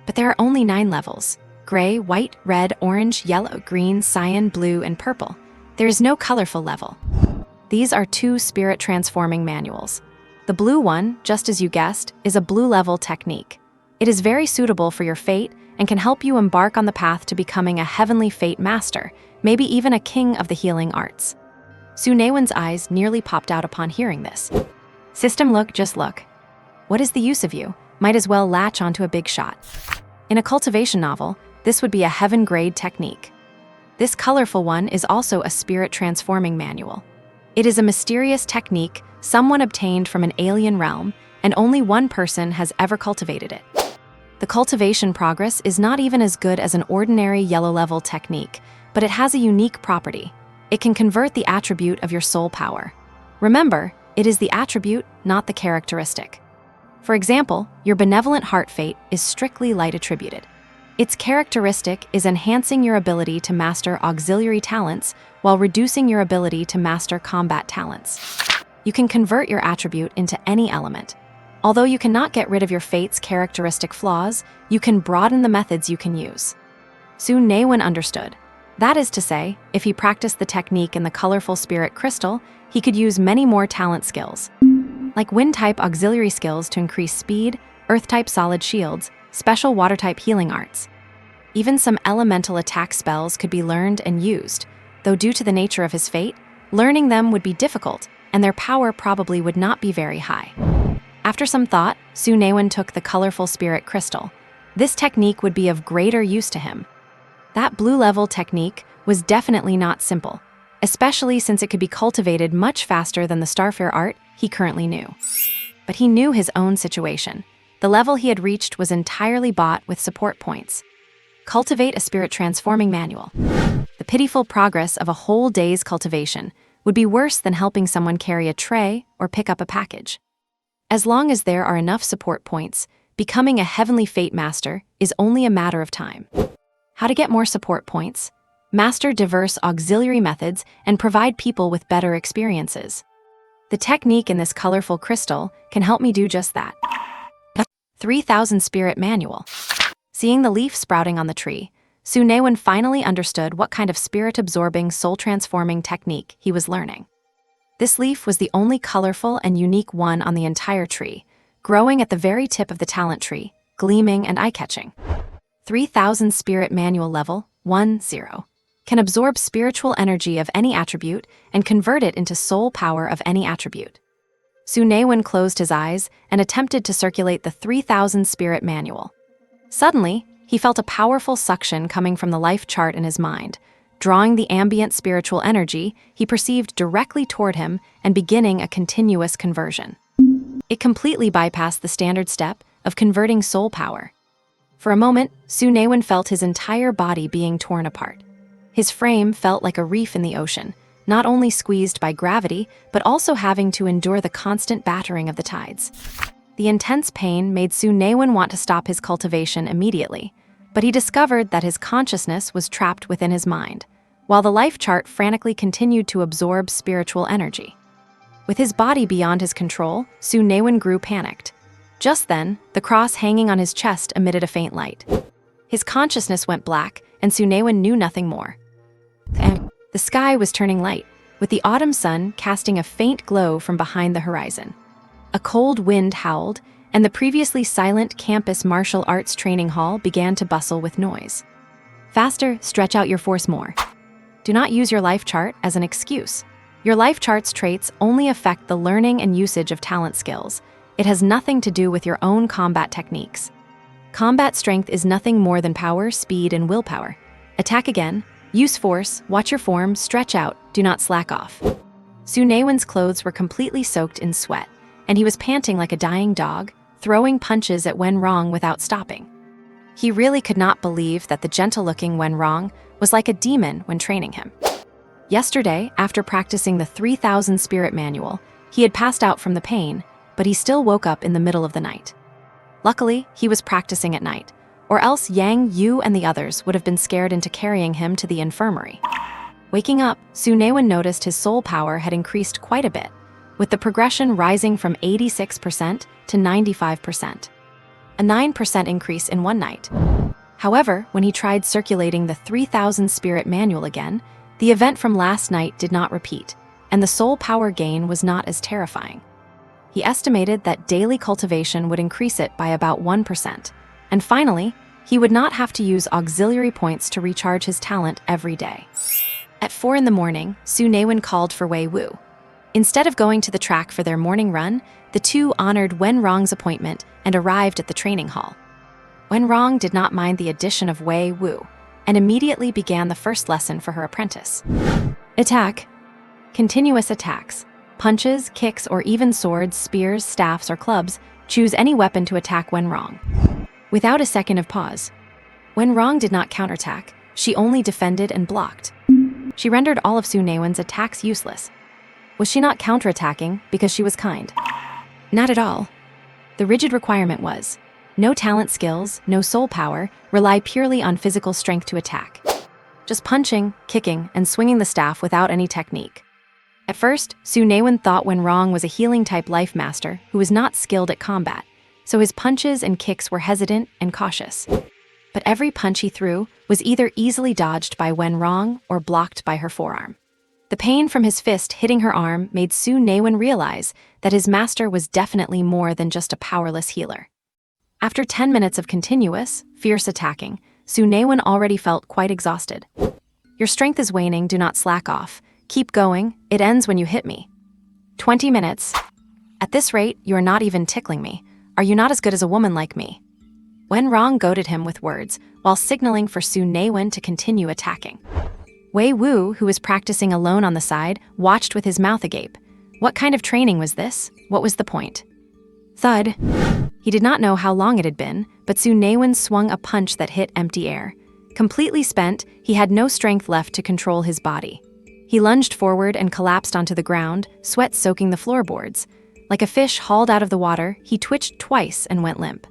S1: But there are only 9 levels: gray, white, red, orange, yellow, green, cyan, blue, and purple. There is no colorful level. These are 2 spirit transforming manuals. The blue one, just as you guessed, is a blue level technique. It is very suitable for your fate and can help you embark on the path to becoming a heavenly fate master, maybe even a king of the healing arts. Su Naiwen's eyes nearly popped out upon hearing this. System look, just look. What is the use of you? Might as well latch onto a big shot. In a cultivation novel, this would be a heaven-grade technique. This colorful one is also a spirit transforming manual. It is a mysterious technique someone obtained from an alien realm, and only one person has ever cultivated it. The cultivation progress is not even as good as an ordinary yellow-level technique, but it has a unique property. It can convert the attribute of your soul power. Remember, it is the attribute, not the characteristic. For example, your benevolent heart fate is strictly light attributed. Its characteristic is enhancing your ability to master auxiliary talents while reducing your ability to master combat talents. You can convert your attribute into any element. Although you cannot get rid of your fate's characteristic flaws, you can broaden the methods you can use. Su Naiwen understood. That is to say, if he practiced the technique in the colorful spirit crystal, he could use many more talent skills, like wind-type auxiliary skills to increase speed, earth-type solid shields, special water-type healing arts. Even some elemental attack spells could be learned and used, though due to the nature of his fate, learning them would be difficult, and their power probably would not be very high. After some thought, Su Naiwen took the colorful spirit crystal. This technique would be of greater use to him. That blue-level technique was definitely not simple, especially since it could be cultivated much faster than the Starfare art he currently knew. But he knew his own situation. The level he had reached was entirely bought with support points. Cultivate a spirit transforming manual. The pitiful progress of a whole day's cultivation would be worse than helping someone carry a tray or pick up a package. As long as there are enough support points, becoming a heavenly fate master is only a matter of time. How to get more support points? Master diverse auxiliary methods and provide people with better experiences. The technique in this colorful crystal can help me do just that. 3000 Spirit Manual. Seeing the leaf sprouting on the tree, Su Naiwen finally understood what kind of spirit-absorbing, soul-transforming technique he was learning. This leaf was the only colorful and unique one on the entire tree, growing at the very tip of the talent tree, gleaming and eye-catching. 3000 Spirit Manual Level 10 can absorb spiritual energy of any attribute and convert it into soul power of any attribute. Su Naiwen closed his eyes and attempted to circulate the 3000 Spirit Manual. Suddenly, he felt a powerful suction coming from the life chart in his mind, drawing the ambient spiritual energy he perceived directly toward him and beginning a continuous conversion. It completely bypassed the standard step of converting soul power. For a moment, Su Naiwen felt his entire body being torn apart. His frame felt like a reef in the ocean, not only squeezed by gravity, but also having to endure the constant battering of the tides. The intense pain made Su Naiwen want to stop his cultivation immediately, but he discovered that his consciousness was trapped within his mind, while the life chart frantically continued to absorb spiritual energy. With his body beyond his control, Su Naiwen grew panicked. Just then, the cross hanging on his chest emitted a faint light. His consciousness went black, and Su Naiwen knew nothing more. The sky was turning light, with the autumn sun casting a faint glow from behind the horizon. A cold wind howled, and the previously silent campus martial arts training hall began to bustle with noise. Faster, stretch out your force more. Do not use your life chart as an excuse. Your life chart's traits only affect the learning and usage of talent skills. It has nothing to do with your own combat techniques. Combat strength is nothing more than power, speed, and willpower. Attack again, use force, watch your form, stretch out, do not slack off. Su Naiwen's clothes were completely soaked in sweat, and he was panting like a dying dog, throwing punches at Wenrong without stopping. He really could not believe that the gentle-looking Wenrong was like a demon when training him. Yesterday, after practicing the 3000 Spirit Manual, he had passed out from the pain, but he still woke up in the middle of the night. Luckily, he was practicing at night, or else Yang Yu and the others would have been scared into carrying him to the infirmary. Waking up, Su Naiwen noticed his soul power had increased quite a bit, with the progression rising from 86% to 95%. A 9% increase in one night. However, when he tried circulating the 3000 Spirit Manual again, the event from last night did not repeat, and the soul power gain was not as terrifying. He estimated that daily cultivation would increase it by about 1%, and finally, he would not have to use auxiliary points to recharge his talent every day. At 4 in the morning, Su Naiwen called for Wei Wu. Instead of going to the track for their morning run, the two honored Wenrong's appointment and arrived at the training hall. Wenrong did not mind the addition of Wei Wu, and immediately began the first lesson for her apprentice. Attack. Continuous attacks. Punches, kicks, or even swords, spears, staffs, or clubs. Choose any weapon to attack Wenrong. Without a second of pause. Wenrong did not counterattack, she only defended and blocked. She rendered all of Su Naiwen's attacks useless. Was she not counterattacking because she was kind? Not at all. The rigid requirement was, no talent skills, no soul power, rely purely on physical strength to attack. Just punching, kicking, and swinging the staff without any technique. At first, Su Naiwen thought Wenrong was a healing-type life master who was not skilled at combat, so his punches and kicks were hesitant and cautious. But every punch he threw was either easily dodged by Wenrong or blocked by her forearm. The pain from his fist hitting her arm made Su Naiwen realize that his master was definitely more than just a powerless healer. After 10 minutes of continuous, fierce attacking, Su Naiwen already felt quite exhausted. Your strength is waning, do not slack off. Keep going, it ends when you hit me. 20 minutes. At this rate, you are not even tickling me. Are you not as good as a woman like me? Wenrong goaded him with words, while signaling for Su Naiwen to continue attacking. Wei Wu, who was practicing alone on the side, watched with his mouth agape. What kind of training was this? What was the point? Thud. He did not know how long it had been, but Su Naiwen swung a punch that hit empty air. Completely spent, he had no strength left to control his body. He lunged forward and collapsed onto the ground, sweat soaking the floorboards. Like a fish hauled out of the water, he twitched twice and went limp.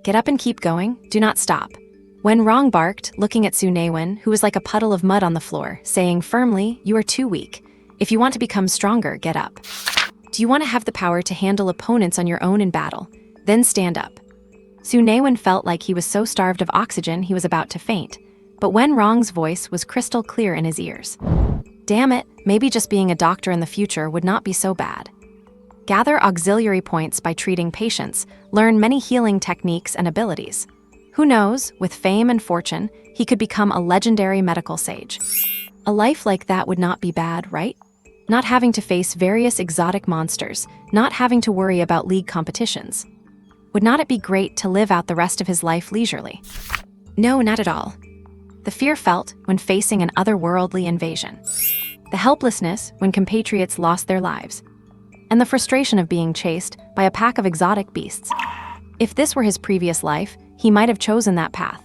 S1: Get up and keep going, do not stop. Wenrong barked, looking at Su Naiwen, who was like a puddle of mud on the floor, saying firmly, you are too weak. If you want to become stronger, get up. Do you want to have the power to handle opponents on your own in battle? Then stand up. Su Naiwen felt like he was so starved of oxygen he was about to faint, but Wenrong's voice was crystal clear in his ears. Damn it, maybe just being a doctor in the future would not be so bad. Gather auxiliary points by treating patients, learn many healing techniques and abilities. Who knows, with fame and fortune, he could become a legendary medical sage. A life like that would not be bad, right? Not having to face various exotic monsters, not having to worry about league competitions. Would not it be great to live out the rest of his life leisurely? No, not at all. The fear felt when facing an otherworldly invasion. The helplessness when compatriots lost their lives. And the frustration of being chased by a pack of exotic beasts. If this were his previous life, he might have chosen that path.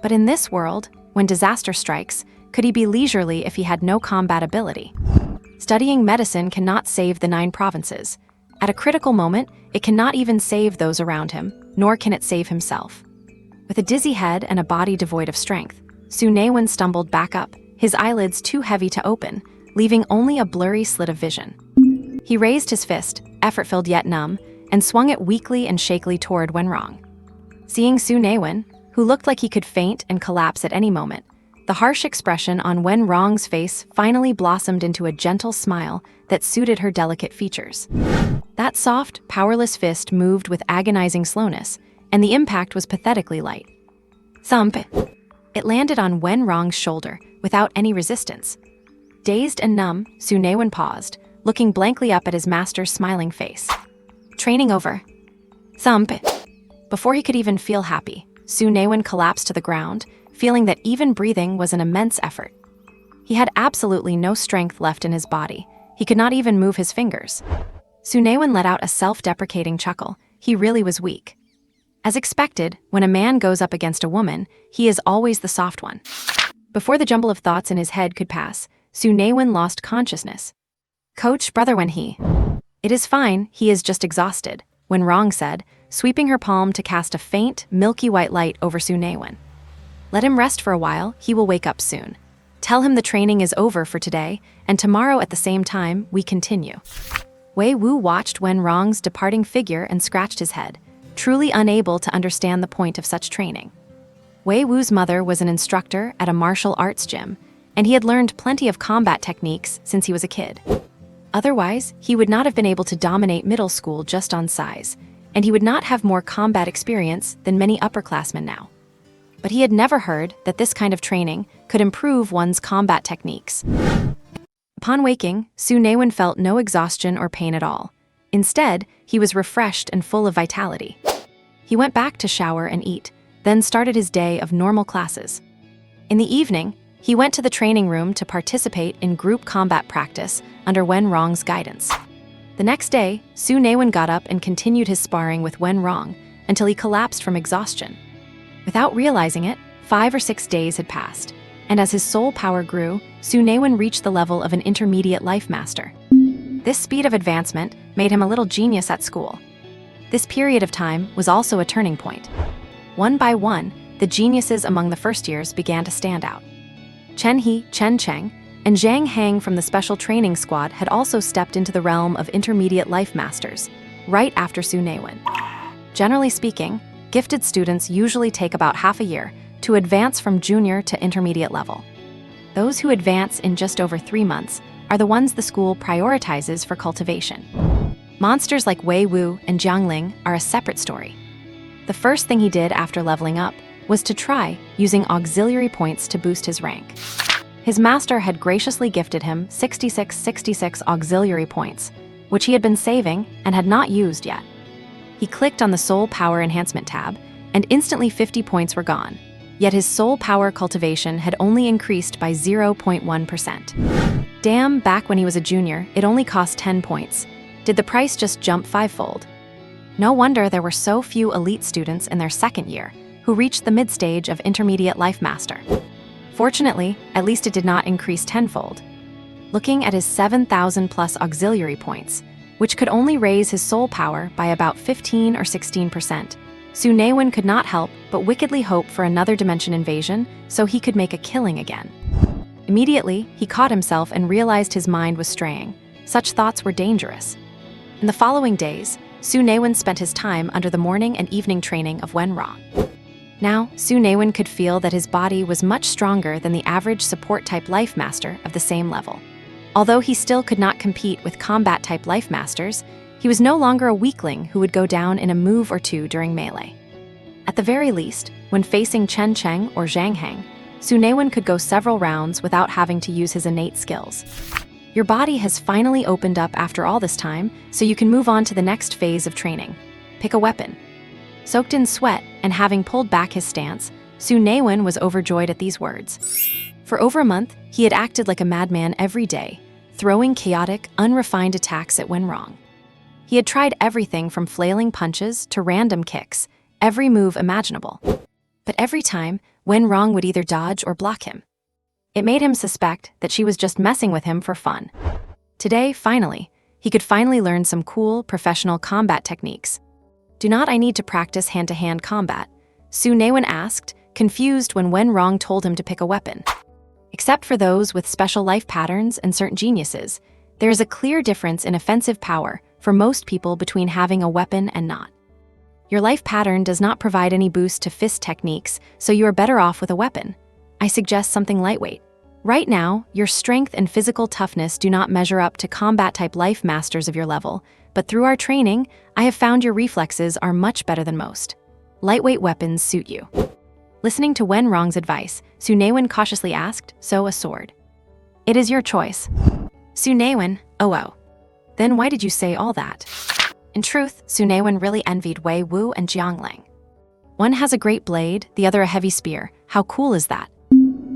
S1: But in this world, when disaster strikes, could he be leisurely if he had no combat ability? Studying medicine cannot save the 9 provinces. At a critical moment, it cannot even save those around him, nor can it save himself. With a dizzy head and a body devoid of strength, Su Naiwen stumbled back up, his eyelids too heavy to open, leaving only a blurry slit of vision. He raised his fist, effort-filled yet numb, and swung it weakly and shakily toward Wenrong. Seeing Su Naiwen, who looked like he could faint and collapse at any moment, the harsh expression on Wenrong's face finally blossomed into a gentle smile that suited her delicate features. That soft, powerless fist moved with agonizing slowness, and the impact was pathetically light. Thump! It landed on Wenrong's shoulder without any resistance. Dazed and numb, Su Naiwen paused, looking blankly up at his master's smiling face. Training over. Thump! Before he could even feel happy, Su Naiwen collapsed to the ground, feeling that even breathing was an immense effort. He had absolutely no strength left in his body. He could not even move his fingers. Su Naiwen let out a self-deprecating chuckle. He really was weak. As expected, when a man goes up against a woman, he is always the soft one. Before the jumble of thoughts in his head could pass, Su Naiwen lost consciousness. Coach, brother, when he... It is fine, he is just exhausted, Wenrong said, sweeping her palm to cast a faint, milky white light over Su Naiwen. Let him rest for a while, he will wake up soon. Tell him the training is over for today, and tomorrow at the same time, we continue. Wei Wu watched Wenrong's departing figure and scratched his head, truly unable to understand the point of such training. Wei Wu's mother was an instructor at a martial arts gym, and he had learned plenty of combat techniques since he was a kid. Otherwise, he would not have been able to dominate middle school just on size, and he would not have more combat experience than many upperclassmen now. But he had never heard that this kind of training could improve one's combat techniques. Upon waking, Su Naiwen felt no exhaustion or pain at all. Instead, he was refreshed and full of vitality. He went back to shower and eat, then started his day of normal classes. In the evening, he went to the training room to participate in group combat practice under Wenrong's guidance. The next day, Su Naiwen got up and continued his sparring with Wenrong until he collapsed from exhaustion. Without realizing it, 5 or 6 days had passed, and as his soul power grew, Su Naiwen reached the level of an intermediate life master. This speed of advancement made him a little genius at school. This period of time was also a turning point. One by one, the geniuses among the first years began to stand out. Chen He, Chen Cheng, and Zhang Hang from the special training squad had also stepped into the realm of intermediate life masters, right after Su Naiwen. Generally speaking, gifted students usually take about half a year to advance from junior to intermediate level. Those who advance in just over 3 months are the ones the school prioritizes for cultivation. Monsters like Wei Wu and Jiang Ling are a separate story. The first thing he did after leveling up was to try using auxiliary points to boost his rank. His master had graciously gifted him 66 auxiliary points, which he had been saving and had not used yet. He clicked on the Soul Power Enhancement tab, and instantly 50 points were gone, yet his soul power cultivation had only increased by 0.1%. Damn, back when he was a junior, it only cost 10 points. Did the price just jump 5-fold? No wonder there were so few elite students in their second year who reached the mid-stage of intermediate life master. Fortunately, at least it did not increase 10-fold. Looking at his 7,000 plus auxiliary points, which could only raise his soul power by about 15 or 16%, Su Naiwen could not help but wickedly hope for another dimension invasion so he could make a killing again. Immediately, he caught himself and realized his mind was straying. Such thoughts were dangerous. In the following days, Su Naiwen spent his time under the morning and evening training of Wenrong. Now, Su Naiwen could feel that his body was much stronger than the average support-type life master of the same level. Although he still could not compete with combat-type life masters, he was no longer a weakling who would go down in a move or two during melee. At the very least, when facing Chen Cheng or Zhang Hang, Su Naiwen could go several rounds without having to use his innate skills. Your body has finally opened up after all this time, so you can move on to the next phase of training. Pick a weapon. Soaked in sweat and having pulled back his stance, Su Naiwen was overjoyed at these words. For over a month, he had acted like a madman every day, throwing chaotic, unrefined attacks at Wenrong. He had tried everything from flailing punches to random kicks, every move imaginable. But every time, Wenrong would either dodge or block him. It made him suspect that she was just messing with him for fun. Today, finally, he could learn some cool, professional combat techniques. Do not I need to practice hand-to-hand combat? Su Naiwen asked, confused when Wenrong told him to pick a weapon. Except for those with special life patterns and certain geniuses, there is a clear difference in offensive power for most people between having a weapon and not. Your life pattern does not provide any boost to fist techniques, so you are better off with a weapon. I suggest something lightweight. Right now, your strength and physical toughness do not measure up to combat-type life masters of your level, but through our training, I have found your reflexes are much better than most. Lightweight weapons suit you. Listening to Wenrong's advice, Su Naiwen cautiously asked, so a sword. It is your choice. Su Naiwen, oh. Then why did you say all that? In truth, Su Naiwen really envied Wei Wu and Jiangling. One has a great blade, the other a heavy spear. How cool is that?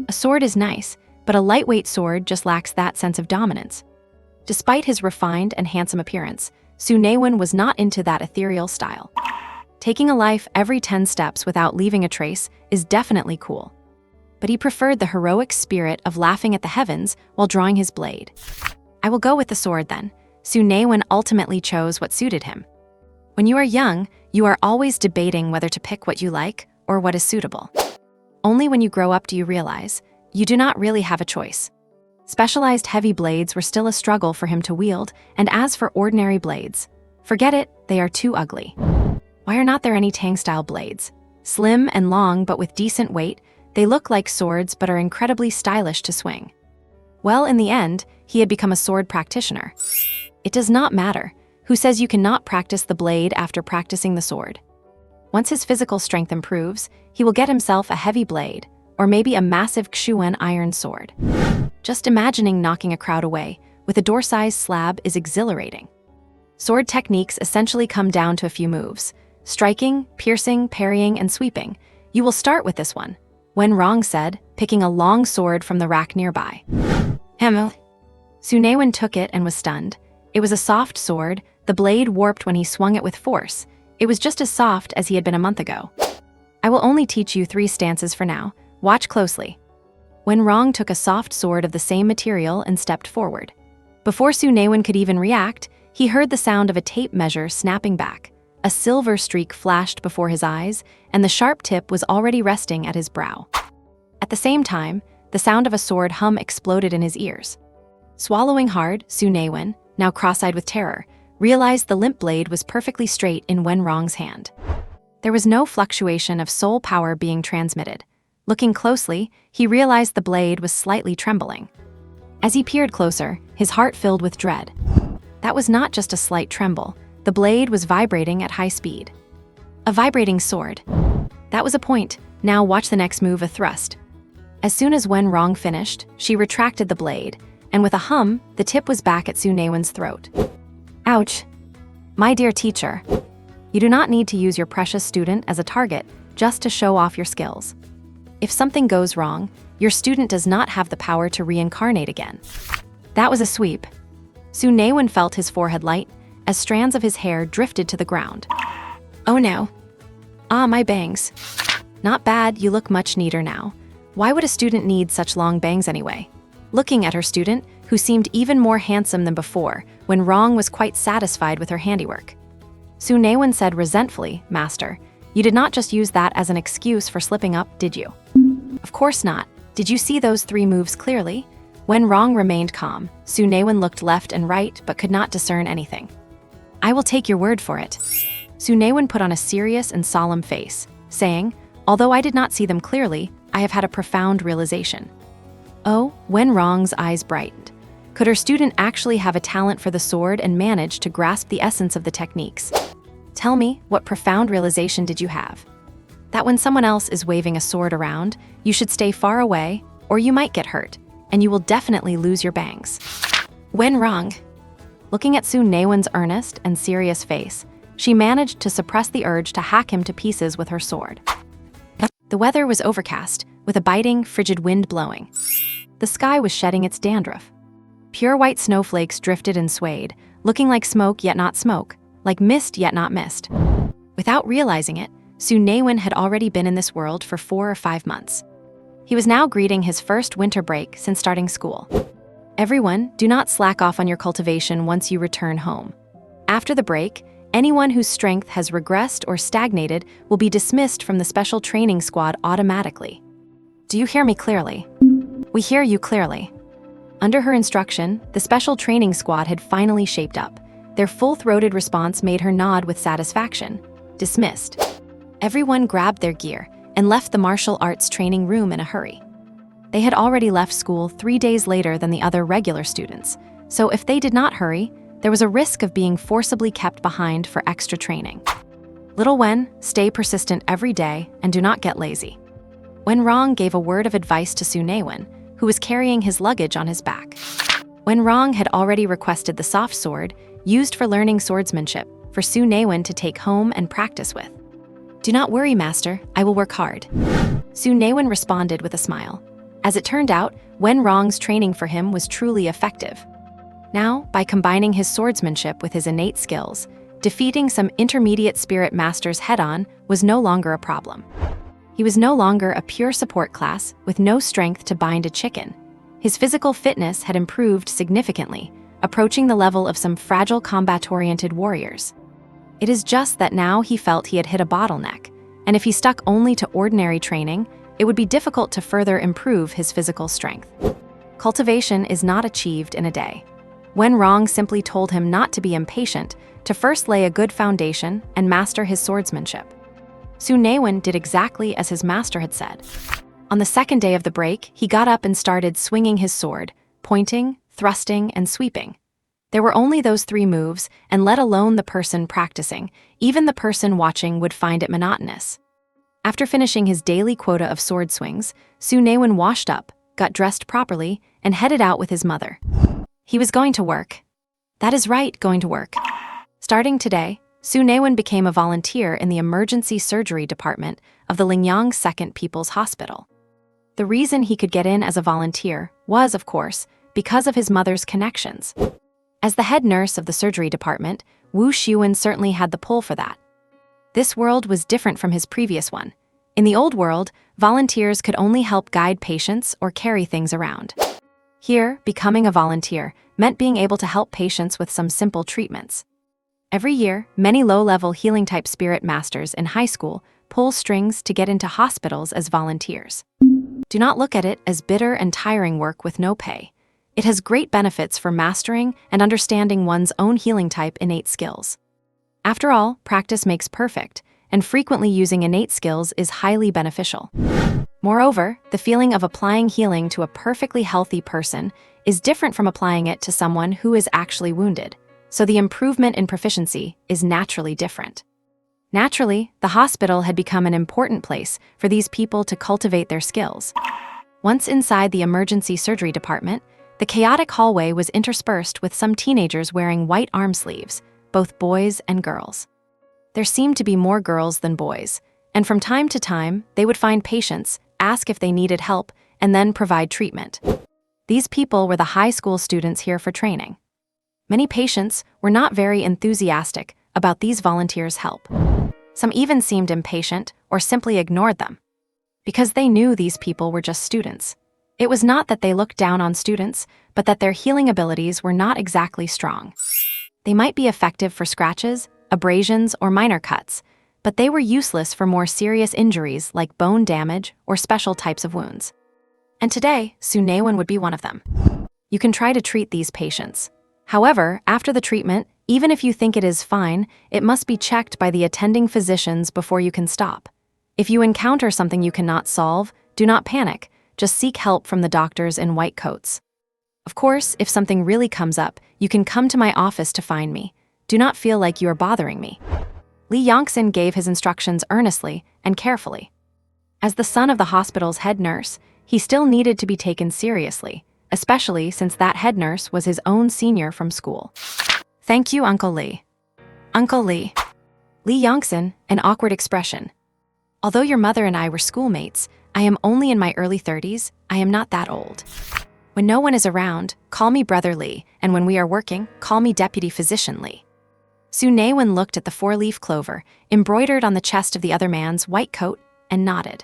S1: A sword is nice, but a lightweight sword just lacks that sense of dominance. Despite his refined and handsome appearance, Su Naiwen was not into that ethereal style. Taking a life every 10 steps without leaving a trace is definitely cool. But he preferred the heroic spirit of laughing at the heavens while drawing his blade. I will go with the sword then. Su Naiwen ultimately chose what suited him. When you are young, you are always debating whether to pick what you like or what is suitable. Only when you grow up do you realize you do not really have a choice. Specialized heavy blades were still a struggle for him to wield, and as for ordinary blades, forget it, they are too ugly. Why are not there any Tang-style blades? Slim and long but with decent weight, they look like swords but are incredibly stylish to swing. Well, in the end, he had become a sword practitioner. It does not matter who says you cannot practice the blade after practicing the sword. Once his physical strength improves, he will get himself a heavy blade, or maybe a massive Xuan iron sword. Just imagining knocking a crowd away with a door-sized slab is exhilarating. Sword techniques essentially come down to a few moves: striking, piercing, parrying, and sweeping. You will start with this one, Wenrong said, picking a long sword from the rack nearby. Su Naiwen took it and was stunned. It was a soft sword, the blade warped when he swung it with force. It was just as soft as he had been a month ago. I will only teach you 3 stances for now. Watch closely. Wenrong took a soft sword of the same material and stepped forward. Before Su Naiwen could even react, he heard the sound of a tape measure snapping back. A silver streak flashed before his eyes, and the sharp tip was already resting at his brow. At the same time, the sound of a sword hum exploded in his ears. Swallowing hard, Su Naiwen, now cross-eyed with terror, realized the limp blade was perfectly straight in Wenrong's hand. There was no fluctuation of soul power being transmitted. Looking closely, he realized the blade was slightly trembling. As he peered closer, his heart filled with dread. That was not just a slight tremble. The blade was vibrating at high speed. A vibrating sword. That was a point. Now watch the next move, a thrust. As soon as Wenrong finished, she retracted the blade, and with a hum, the tip was back at Su Naiwen's throat. Ouch. My dear teacher, you do not need to use your precious student as a target just to show off your skills. If something goes wrong, your student does not have the power to reincarnate again. That was a sweep. Su Naiwen felt his forehead light as strands of his hair drifted to the ground. Oh no. Ah, my bangs. Not bad, you look much neater now. Why would a student need such long bangs anyway? Looking at her student, who seemed even more handsome than before, Wenrong was quite satisfied with her handiwork. Su Naiwen said resentfully, Master, you did not just use that as an excuse for slipping up, did you? Of course not. Did you see those 3 moves clearly? Wenrong remained calm. Su Naiwen looked left and right but could not discern anything. I will take your word for it. Su Naiwen put on a serious and solemn face, saying, although I did not see them clearly, I have had a profound realization. Oh, Wenrong's eyes brightened. Could her student actually have a talent for the sword and manage to grasp the essence of the techniques? Tell me, what profound realization did you have? That when someone else is waving a sword around, you should stay far away, or you might get hurt, and you will definitely lose your bangs. Wenrong. Looking at Su Naiwen's earnest and serious face, she managed to suppress the urge to hack him to pieces with her sword. The weather was overcast, with a biting, frigid wind blowing. The sky was shedding its dandruff. Pure white snowflakes drifted and swayed, looking like smoke yet not smoke, like mist yet not mist. Without realizing it, Su Naiwen had already been in this world for 4 or 5 months. He was now greeting his first winter break since starting school. Everyone, do not slack off on your cultivation once you return home. After the break, anyone whose strength has regressed or stagnated will be dismissed from the special training squad automatically. Do you hear me clearly? We hear you clearly. Under her instruction, the special training squad had finally shaped up. Their full-throated response made her nod with satisfaction. Dismissed. Everyone grabbed their gear and left the martial arts training room in a hurry. They had already left school 3 days later than the other regular students, so if they did not hurry, there was a risk of being forcibly kept behind for extra training. Little Wen, stay persistent every day and do not get lazy. Wen Rong gave a word of advice to Su Naiwen, who was carrying his luggage on his back. Wen Rong had already requested the soft sword, used for learning swordsmanship, for Su Naiwen to take home and practice with. Do not worry, master, I will work hard. Su Naiwen responded with a smile. As it turned out, Wen Rong's training for him was truly effective. Now, by combining his swordsmanship with his innate skills, defeating some intermediate spirit masters head-on was no longer a problem. He was no longer a pure support class with no strength to bind a chicken. His physical fitness had improved significantly, approaching the level of some fragile combat-oriented warriors. It is just that now he felt he had hit a bottleneck, and if he stuck only to ordinary training, it would be difficult to further improve his physical strength. Cultivation is not achieved in a day. Wen Rong simply told him not to be impatient, to first lay a good foundation and master his swordsmanship. Su Naiwen did exactly as his master had said. On the second day of the break, he got up and started swinging his sword, pointing, thrusting, and sweeping. There were only those 3 moves, and let alone the person practicing, even the person watching would find it monotonous. After finishing his daily quota of sword swings, Su Naiwen washed up, got dressed properly, and headed out with his mother. He was going to work. That is right, going to work. Starting today, Su Naiwen became a volunteer in the emergency surgery department of the Lingyang Second People's Hospital. The reason he could get in as a volunteer was, of course, because of his mother's connections. As the head nurse of the surgery department, Wu Xiwen certainly had the pull for that. This world was different from his previous one. In the old world, volunteers could only help guide patients or carry things around. Here, becoming a volunteer meant being able to help patients with some simple treatments. Every year, many low-level healing-type spirit masters in high school pull strings to get into hospitals as volunteers. Do not look at it as bitter and tiring work with no pay. It has great benefits for mastering and understanding one's own healing-type innate skills. After all, practice makes perfect, and frequently using innate skills is highly beneficial. Moreover, the feeling of applying healing to a perfectly healthy person is different from applying it to someone who is actually wounded, so the improvement in proficiency is naturally different. Naturally, the hospital had become an important place for these people to cultivate their skills. Once inside the emergency surgery department, the chaotic hallway was interspersed with some teenagers wearing white arm sleeves, both boys and girls. There seemed to be more girls than boys, and from time to time, they would find patients, ask if they needed help, and then provide treatment. These people were the high school students here for training. Many patients were not very enthusiastic about these volunteers' help. Some even seemed impatient or simply ignored them, because they knew these people were just students. It was not that they looked down on students, but that their healing abilities were not exactly strong. They might be effective for scratches, abrasions, or minor cuts, but they were useless for more serious injuries like bone damage or special types of wounds. And today, Su Naiwen would be one of them. You can try to treat these patients. However, after the treatment, even if you think it is fine, it must be checked by the attending physicians before you can stop. If you encounter something you cannot solve, do not panic, just seek help from the doctors in white coats. Of course, if something really comes up, you can come to my office to find me. Do not feel like you are bothering me. Li Yongxin gave his instructions earnestly and carefully. As the son of the hospital's head nurse, he still needed to be taken seriously, especially since that head nurse was his own senior from school. Thank you, Uncle Li. Uncle Li. Li Yongxin, an awkward expression. Although your mother and I were schoolmates, I am only in my early 30s, I am not that old. When no one is around, call me Brother Li, and when we are working, call me Deputy Physician Li. Su Naiwen looked at the four-leaf clover, embroidered on the chest of the other man's white coat, and nodded.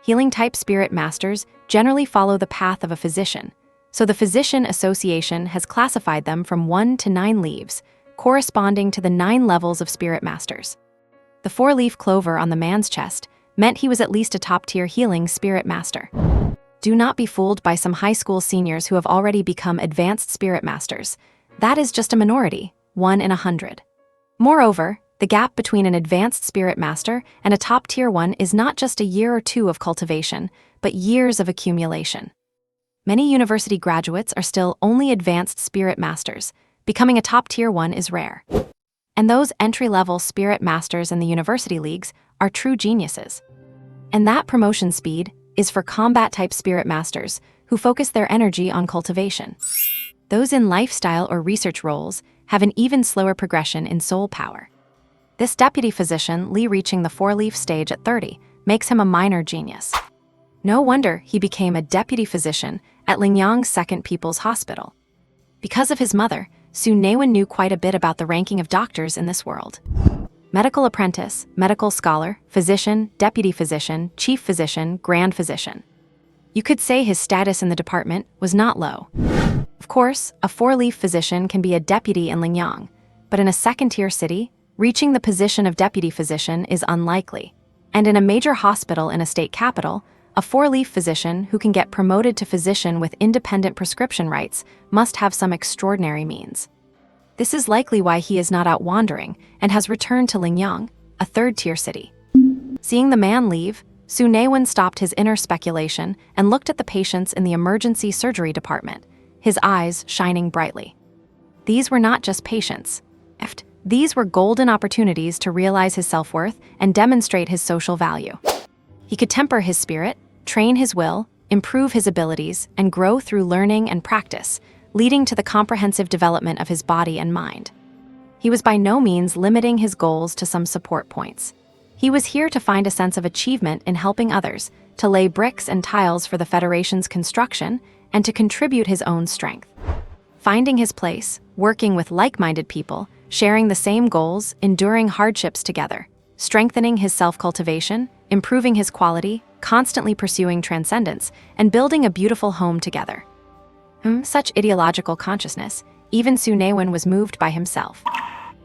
S1: Healing-type spirit masters generally follow the path of a physician, so the Physician Association has classified them from 1 to 9 leaves, corresponding to the 9 levels of spirit masters. The four-leaf clover on the man's chest meant he was at least a top-tier healing spirit master. Do not be fooled by some high school seniors who have already become advanced spirit masters. That is just a minority, 1 in 100. Moreover, the gap between an advanced spirit master and a top-tier one is not just a year or two of cultivation, but years of accumulation. Many university graduates are still only advanced spirit masters. Becoming a top-tier one is rare. And those entry-level spirit masters in the university leagues are true geniuses. And that promotion speed is for combat-type spirit masters who focus their energy on cultivation. Those in lifestyle or research roles have an even slower progression in soul power. This deputy physician, Li, reaching the four-leaf stage at 30, makes him a minor genius. No wonder he became a deputy physician at Lingyang's Second People's Hospital. Because of his mother, Su Naiwen knew quite a bit about the ranking of doctors in this world. Medical apprentice, medical scholar, physician, deputy physician, chief physician, grand physician. You could say his status in the department was not low. Of course, a four-leaf physician can be a deputy in Lingyang, but in a second-tier city, reaching the position of deputy physician is unlikely. And in a major hospital in a state capital, a four-leaf physician who can get promoted to physician with independent prescription rights must have some extraordinary means. This is likely why he is not out wandering and has returned to Lingyang, a third-tier city. Seeing the man leave, Su Naiwen stopped his inner speculation and looked at the patients in the emergency surgery department, his eyes shining brightly. These were not just patients. These were golden opportunities to realize his self-worth and demonstrate his social value. He could temper his spirit, train his will, improve his abilities, and grow through learning and practice, leading to the comprehensive development of his body and mind. He was by no means limiting his goals to some support points. He was here to find a sense of achievement in helping others, to lay bricks and tiles for the Federation's construction, and to contribute his own strength. Finding his place, working with like-minded people, sharing the same goals, enduring hardships together, strengthening his self-cultivation, improving his quality, constantly pursuing transcendence, and building a beautiful home together. Such ideological consciousness, even Su Naiwen was moved by himself.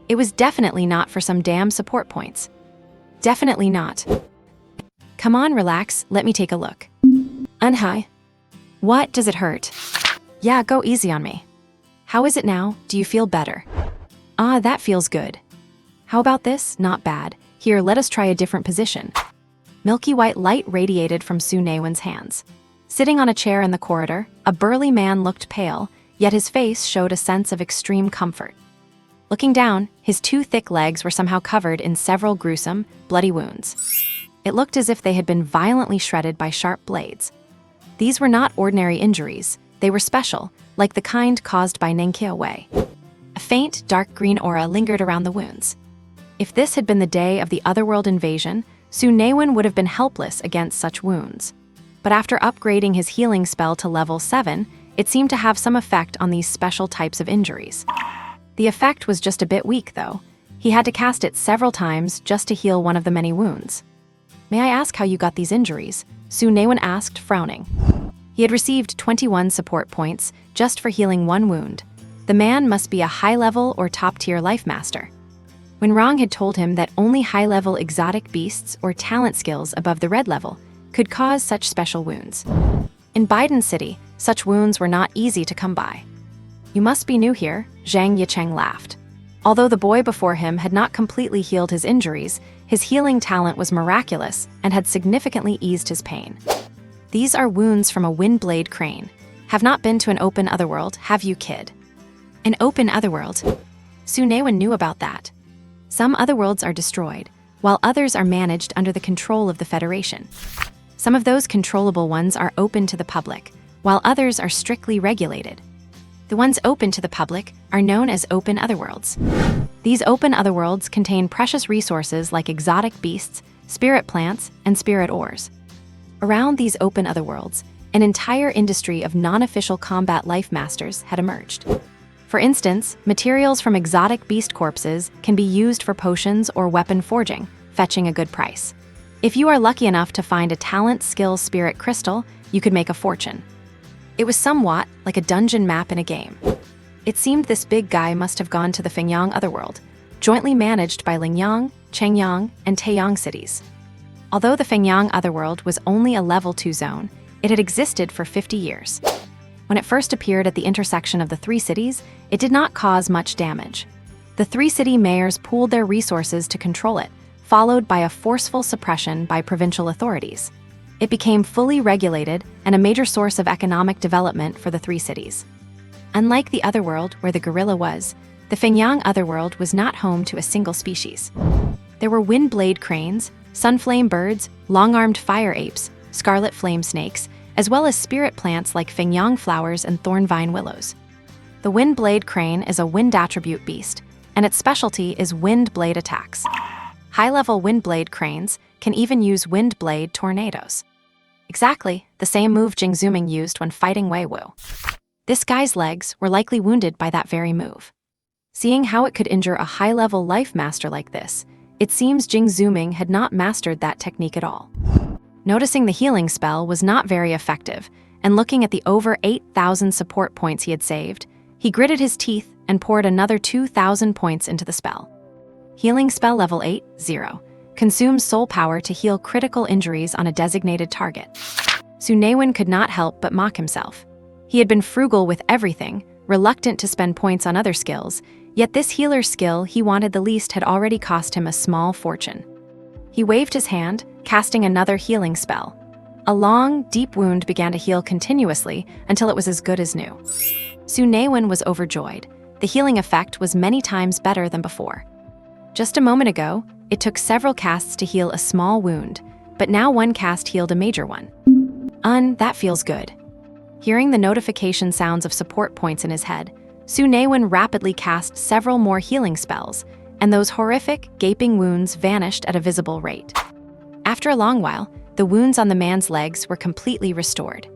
S1: It was definitely not for some damn support points. Definitely not. Come on, relax, let me take a look. Unhai. What, does it hurt? Yeah, go easy on me. How is it now? Do you feel better? Ah, that feels good. How about this? Not bad. Here, let us try a different position. Milky white light radiated from Su Naiwen's hands. Sitting on a chair in the corridor, a burly man looked pale, yet his face showed a sense of extreme comfort. Looking down, his 2 thick legs were somehow covered in several gruesome, bloody wounds. It looked as if they had been violently shredded by sharp blades. These were not ordinary injuries, they were special, like the kind caused by Nengkia Wei. A faint, dark green aura lingered around the wounds. If this had been the day of the otherworld invasion, Su Naiwen would have been helpless against such wounds. But after upgrading his healing spell to level 7, it seemed to have some effect on these special types of injuries. The effect was just a bit weak, though. He had to cast it several times just to heal one of the many wounds. May I ask how you got these injuries? Su Naiwen asked, frowning. He had received 21 support points just for healing 1 wound. The man must be a high-level or top-tier life master. When Rong had told him that only high-level exotic beasts or talent skills above the red level could cause such special wounds. In Biden City, such wounds were not easy to come by. You must be new here, Zhang Yicheng laughed. Although the boy before him had not completely healed his injuries, his healing talent was miraculous and had significantly eased his pain. These are wounds from a windblade crane. Have not been to an open otherworld, have you, kid? An open otherworld? Su Naiwen knew about that. Some otherworlds are destroyed, while others are managed under the control of the Federation. Some of those controllable ones are open to the public, while others are strictly regulated. The ones open to the public are known as open otherworlds. These open otherworlds contain precious resources like exotic beasts, spirit plants, and spirit ores. Around these open otherworlds, an entire industry of non-official combat life masters had emerged. For instance, materials from exotic beast corpses can be used for potions or weapon forging, fetching a good price. If you are lucky enough to find a talent, skill, spirit crystal, you could make a fortune. It was somewhat like a dungeon map in a game. It seemed this big guy must have gone to the Fingyang Otherworld, jointly managed by Lingyang, Changyang, and Taeyang cities. Although the Fingyang Otherworld was only a level 2 zone, it had existed for 50 years. When it first appeared at the intersection of the three cities, it did not cause much damage. The three city mayors pooled their resources to control it, followed by a forceful suppression by provincial authorities. It became fully regulated and a major source of economic development for the three cities. Unlike the Otherworld, where the gorilla was, the Fingyang Otherworld was not home to a single species. There were wind-blade cranes, sunflame birds, long-armed fire apes, scarlet flame snakes, as well as spirit plants like Fingyang flowers and thornvine willows. The wind-blade crane is a wind attribute beast, and its specialty is wind-blade attacks. High-level wind-blade cranes can even use wind-blade tornadoes. Exactly the same move Jingzuming used when fighting Weiwu. This guy's legs were likely wounded by that very move. Seeing how it could injure a high-level life master like this, it seems Jingzuming had not mastered that technique at all. Noticing the healing spell was not very effective, and looking at the over 8,000 support points he had saved, he gritted his teeth and poured another 2,000 points into the spell. Healing spell level 8-0. Consumes soul power to heal critical injuries on a designated target. Su Naiwen could not help but mock himself. He had been frugal with everything, reluctant to spend points on other skills, yet this healer skill he wanted the least had already cost him a small fortune. He waved his hand, casting another healing spell. A long, deep wound began to heal continuously until it was as good as new. Su Naiwen was overjoyed. The healing effect was many times better than before. Just a moment ago, it took several casts to heal a small wound, but now one cast healed a major one. That feels good. Hearing the notification sounds of support points in his head, Su Naiwen rapidly cast several more healing spells, and those horrific, gaping wounds vanished at a visible rate. After a long while, the wounds on the man's legs were completely restored.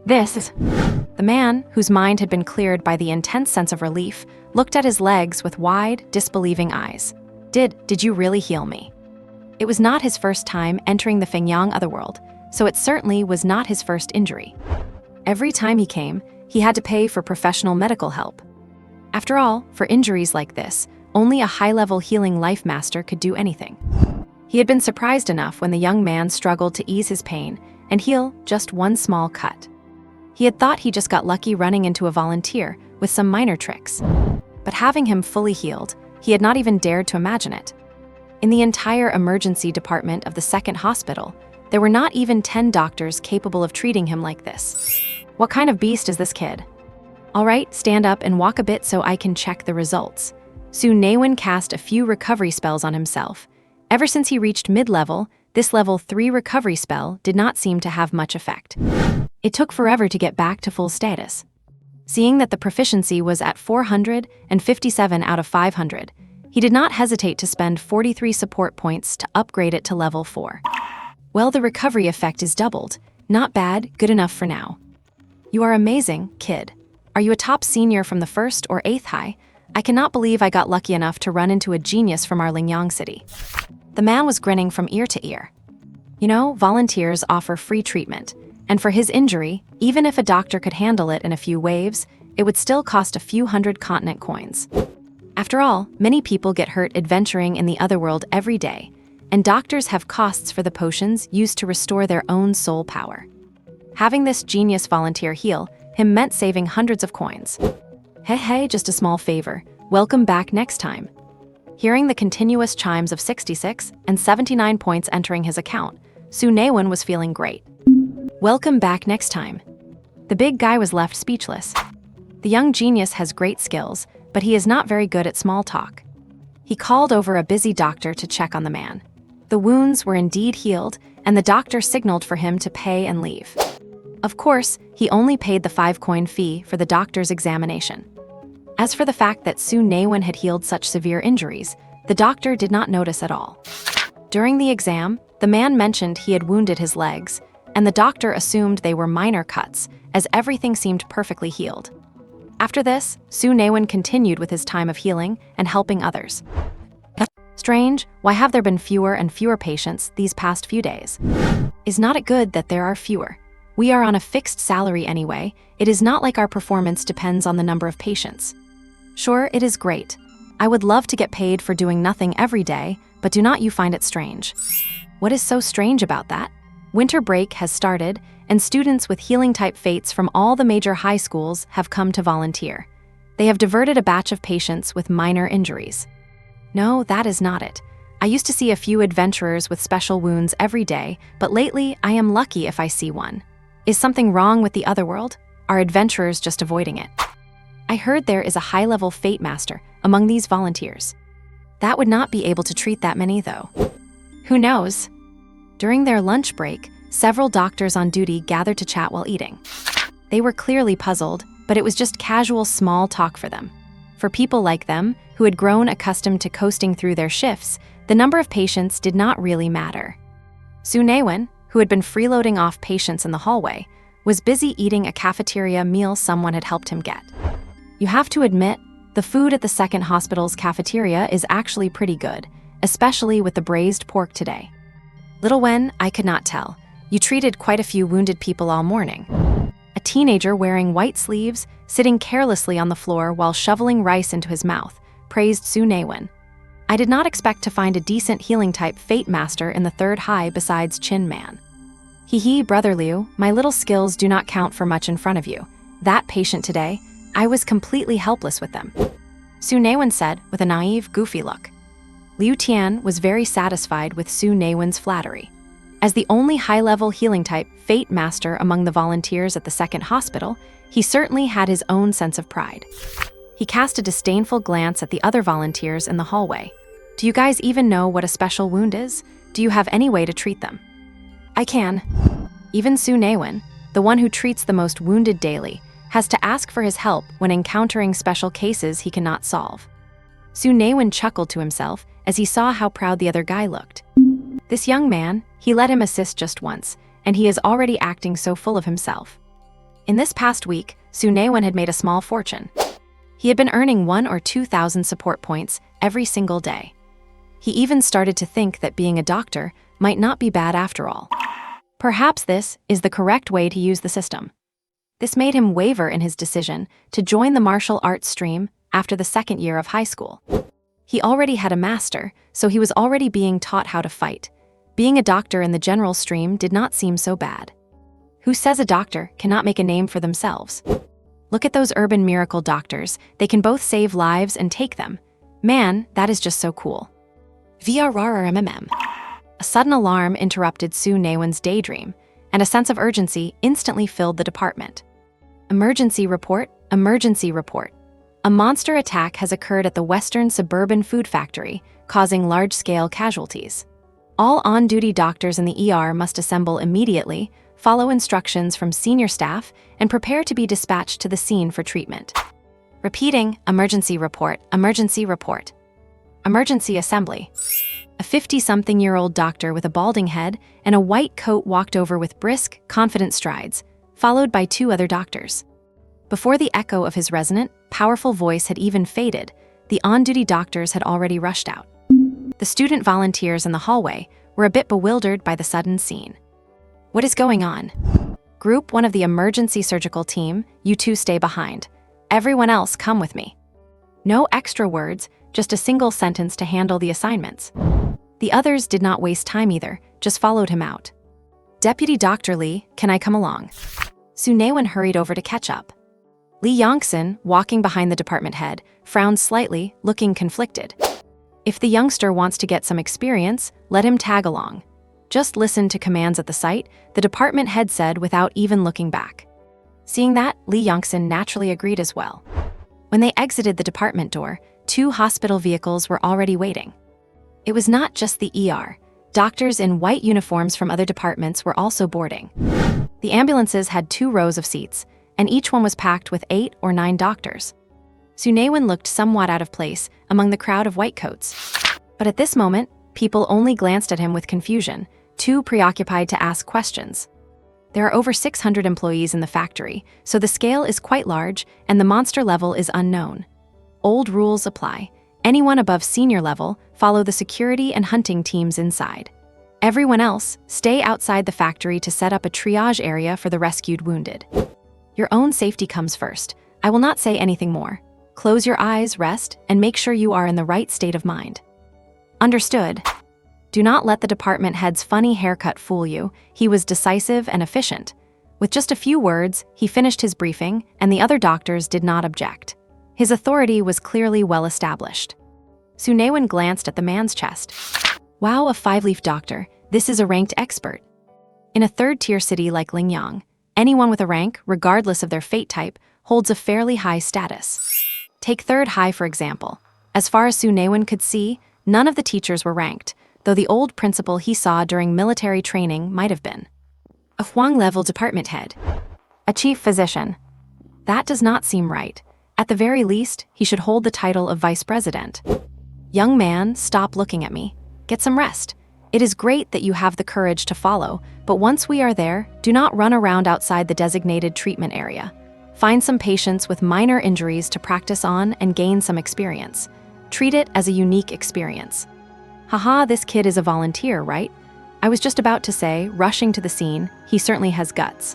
S1: The man, whose mind had been cleared by the intense sense of relief, looked at his legs with wide, disbelieving eyes. Did you really heal me? It was not his first time entering the Fingyang Otherworld, so it certainly was not his first injury. Every time he came, he had to pay for professional medical help. After all, for injuries like this, only a high-level healing life master could do anything. He had been surprised enough when the young man struggled to ease his pain and heal just one small cut. He had thought he just got lucky running into a volunteer with some minor tricks. But having him fully healed, he had not even dared to imagine it. In the entire emergency department of the second hospital, there were not even 10 doctors capable of treating him like this. What kind of beast is this kid? All right, stand up and walk a bit so I can check the results. Su Naiwen cast a few recovery spells on himself. Ever since he reached mid-level, this level 3 recovery spell did not seem to have much effect. It took forever to get back to full status. Seeing that the proficiency was at 457 out of 500, he did not hesitate to spend 43 support points to upgrade it to level 4. Well, the recovery effect is doubled. Not bad, good enough for now. You are amazing, kid. Are you a top senior from the 1st or 8th high? I cannot believe I got lucky enough to run into a genius from our Lingyang city. The man was grinning from ear to ear. You know, volunteers offer free treatment, and for his injury, even if a doctor could handle it in a few waves, it would still cost a few hundred continent coins. After all, many people get hurt adventuring in the Otherworld every day, and doctors have costs for the potions used to restore their own soul power. Having this genius volunteer heal him meant saving hundreds of coins. Hey, just a small favor. Welcome back next time. Hearing the continuous chimes of 66 and 79 points entering his account, Su Naiwen was feeling great. Welcome back next time. The big guy was left speechless. The young genius has great skills, but he is not very good at small talk. He called over a busy doctor to check on the man. The wounds were indeed healed, and the doctor signaled for him to pay and leave. Of course, he only paid the 5-coin fee for the doctor's examination. As for the fact that Su Naiwen had healed such severe injuries, the doctor did not notice at all. During the exam, the man mentioned he had wounded his legs, and the doctor assumed they were minor cuts, as everything seemed perfectly healed. After this, Su Naiwen continued with his time of healing and helping others. Strange, why have there been fewer and fewer patients these past few days? Is not it good that there are fewer? We are on a fixed salary anyway. It is not like our performance depends on the number of patients. Sure, it is great. I would love to get paid for doing nothing every day, but do not you find it strange? What is so strange about that? Winter break has started, and students with healing-type fates from all the major high schools have come to volunteer. They have diverted a batch of patients with minor injuries. No, that is not it. I used to see a few adventurers with special wounds every day, but lately I am lucky if I see one. Is something wrong with the other world? Are adventurers just avoiding it? I heard there is a high-level fate master among these volunteers. That would not be able to treat that many, though. Who knows? During their lunch break, several doctors on duty gathered to chat while eating. They were clearly puzzled, but it was just casual small talk for them. For people like them, who had grown accustomed to coasting through their shifts, the number of patients did not really matter. Su Naiwen, who had been freeloading off patients in the hallway, was busy eating a cafeteria meal someone had helped him get. You have to admit, the food at the second hospital's cafeteria is actually pretty good, especially with the braised pork today. Little Wen, I could not tell. You treated quite a few wounded people all morning. A teenager wearing white sleeves, sitting carelessly on the floor while shoveling rice into his mouth, praised Su Naiwen. I did not expect to find a decent healing-type fate master in the third high besides Chin Man. Hee, Brother Liu, my little skills do not count for much in front of you. That patient today, I was completely helpless with them. Su Naiwen said with a naive, goofy look. Liu Tian was very satisfied with Su Naiwen's flattery. As the only high-level healing-type fate master among the volunteers at the second hospital, he certainly had his own sense of pride. He cast a disdainful glance at the other volunteers in the hallway. Do you guys even know what a special wound is? Do you have any way to treat them? I can. Even Su Naiwen, the one who treats the most wounded daily, has to ask for his help when encountering special cases he cannot solve. Su Naiwen chuckled to himself as he saw how proud the other guy looked. This young man, he let him assist just once, and he is already acting so full of himself. In this past week, Su Naiwen had made a small fortune. He had been earning 1,000 or 2,000 support points every single day. He even started to think that being a doctor might not be bad after all. Perhaps this is the correct way to use the system. This made him waver in his decision to join the martial arts stream after the second year of high school. He already had a master, so he was already being taught how to fight. Being a doctor in the general stream did not seem so bad. Who says a doctor cannot make a name for themselves? Look at those urban miracle doctors. They can both save lives and take them. Man, that is just so cool. VRRMMM. A sudden alarm interrupted Su Naiwen's daydream, and a sense of urgency instantly filled the department. Emergency report, emergency report. A monster attack has occurred at the Western Suburban Food Factory, causing large-scale casualties. All on-duty doctors in the ER must assemble immediately, follow instructions from senior staff, and prepare to be dispatched to the scene for treatment. Repeating, emergency report, emergency report. Emergency assembly. A 50-something-year-old doctor with a balding head and a white coat walked over with brisk, confident strides, followed by 2 other doctors. Before the echo of his resonant, powerful voice had even faded, the on-duty doctors had already rushed out. The student volunteers in the hallway were a bit bewildered by the sudden scene. What is going on? Group 1 of the emergency surgical team, you 2 stay behind. Everyone else come with me. No extra words, just a single sentence to handle the assignments. The others did not waste time either, just followed him out. Deputy Dr. Li, can I come along? Su Naiwen hurried over to catch up. Li Yongxin, walking behind the department head, frowned slightly, looking conflicted. If the youngster wants to get some experience, let him tag along. Just listen to commands at the site, the department head said without even looking back. Seeing that, Li Yongxin naturally agreed as well. When they exited the department door, 2 hospital vehicles were already waiting. It was not just the ER. Doctors in white uniforms from other departments were also boarding. The ambulances had 2 rows of seats, and each one was packed with 8 or 9 doctors. Su Naiwen looked somewhat out of place among the crowd of white coats. But at this moment, people only glanced at him with confusion, too preoccupied to ask questions. There are over 600 employees in the factory, so the scale is quite large and the monster level is unknown. Old rules apply. Anyone above senior level follow the security and hunting teams inside. Everyone else, stay outside the factory to set up a triage area for the rescued wounded. Your own safety comes first. I will not say anything more. Close your eyes, rest, and make sure you are in the right state of mind. Understood? Do not let the department head's funny haircut fool you. He was decisive and efficient. With just a few words, he finished his briefing, and the other doctors did not object. His authority was clearly well established. Su Naiwen glanced at the man's chest. Wow, a five-leaf doctor. This is a ranked expert. In a third-tier city like Lingyang, anyone with a rank, regardless of their fate type, holds a fairly high status. Take third high, for example. As far as Su Naiwen could see, none of the teachers were ranked, though the old principal he saw during military training might have been. A Huang-level department head. A chief physician. That does not seem right. At the very least, he should hold the title of vice president. Young man, stop looking at me. Get some rest. It is great that you have the courage to follow, but once we are there, do not run around outside the designated treatment area. Find some patients with minor injuries to practice on and gain some experience. Treat it as a unique experience. Haha, this kid is a volunteer, right? I was just about to say, rushing to the scene, he certainly has guts.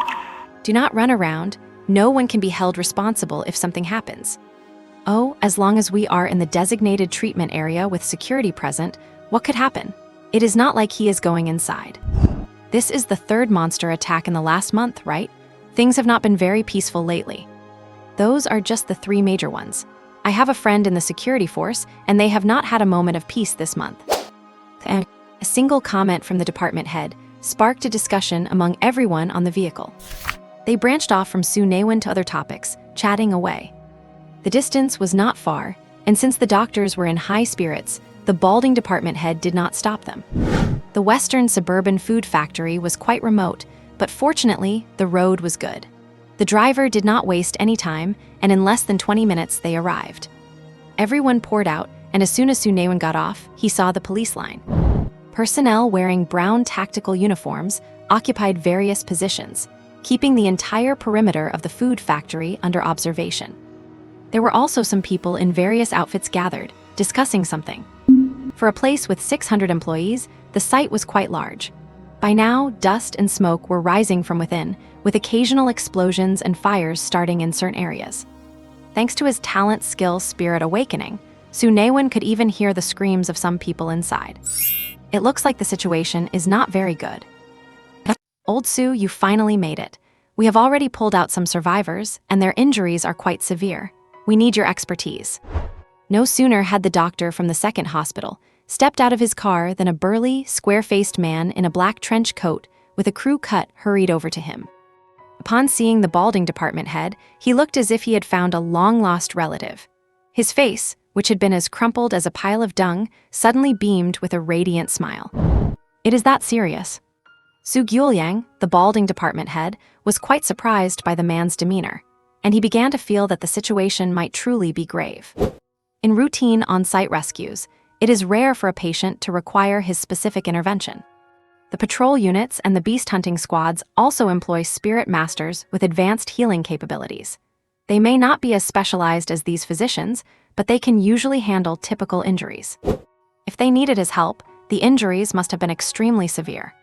S1: Do not run around. No one can be held responsible if something happens. Oh, as long as we are in the designated treatment area with security present, what could happen? It is not like he is going inside. This is the third monster attack in the last month, right? Things have not been very peaceful lately. Those are just the three major ones. I have a friend in the security force, and they have not had a moment of peace this month. A single comment from the department head sparked a discussion among everyone on the vehicle. They branched off from Su Naiwen to other topics, chatting away. The distance was not far, and since the doctors were in high spirits, the balding department head did not stop them. The western suburban food factory was quite remote, but fortunately, the road was good. The driver did not waste any time, and in less than 20 minutes they arrived. Everyone poured out, and as soon as Su Naiwen got off, he saw the police line. Personnel wearing brown tactical uniforms occupied various positions, keeping the entire perimeter of the food factory under observation. There were also some people in various outfits gathered, discussing something. For a place with 600 employees, the site was quite large. By now, dust and smoke were rising from within, with occasional explosions and fires starting in certain areas. Thanks to his talent, skill, spirit awakening, Su Naiwen could even hear the screams of some people inside. It looks like the situation is not very good. Old Su, you finally made it. We have already pulled out some survivors, and their injuries are quite severe. We need your expertise. No sooner had the doctor from the second hospital stepped out of his car than a burly, square-faced man in a black trench coat with a crew cut hurried over to him. Upon seeing the balding department head, he looked as if he had found a long-lost relative. His face, which had been as crumpled as a pile of dung, suddenly beamed with a radiant smile. It is that serious. Su Guoyang, the balding department head, was quite surprised by the man's demeanor, and he began to feel that the situation might truly be grave. In routine on-site rescues, it is rare for a patient to require his specific intervention. The patrol units and the beast hunting squads also employ spirit masters with advanced healing capabilities. They may not be as specialized as these physicians, but they can usually handle typical injuries. If they needed his help, the injuries must have been extremely severe.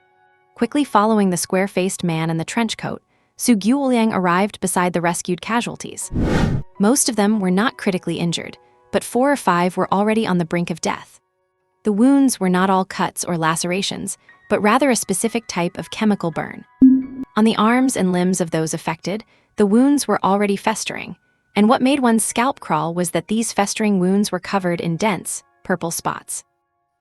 S1: Quickly following the square-faced man in the trench coat, Su Guoyang arrived beside the rescued casualties. Most of them were not critically injured, but 4 or 5 were already on the brink of death. The wounds were not all cuts or lacerations, but rather a specific type of chemical burn. On the arms and limbs of those affected, the wounds were already festering, and what made one's scalp crawl was that these festering wounds were covered in dense, purple spots.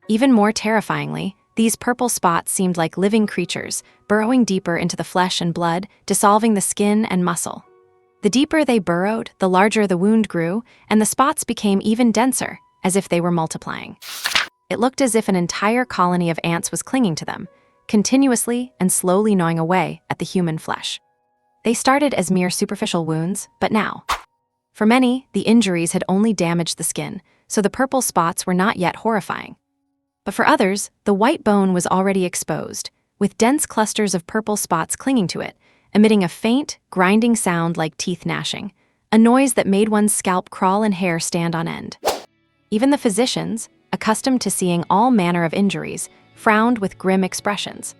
S1: Even more terrifyingly, these purple spots seemed like living creatures, burrowing deeper into the flesh and blood, dissolving the skin and muscle. The deeper they burrowed, the larger the wound grew, and the spots became even denser, as if they were multiplying. It looked as if an entire colony of ants was clinging to them, continuously and slowly gnawing away at the human flesh. They started as mere superficial wounds, but now, for many, the injuries had only damaged the skin, so the purple spots were not yet horrifying. But for others, the white bone was already exposed, with dense clusters of purple spots clinging to it, emitting a faint, grinding sound like teeth gnashing, a noise that made one's scalp crawl and hair stand on end. Even the physicians, accustomed to seeing all manner of injuries, frowned with grim expressions.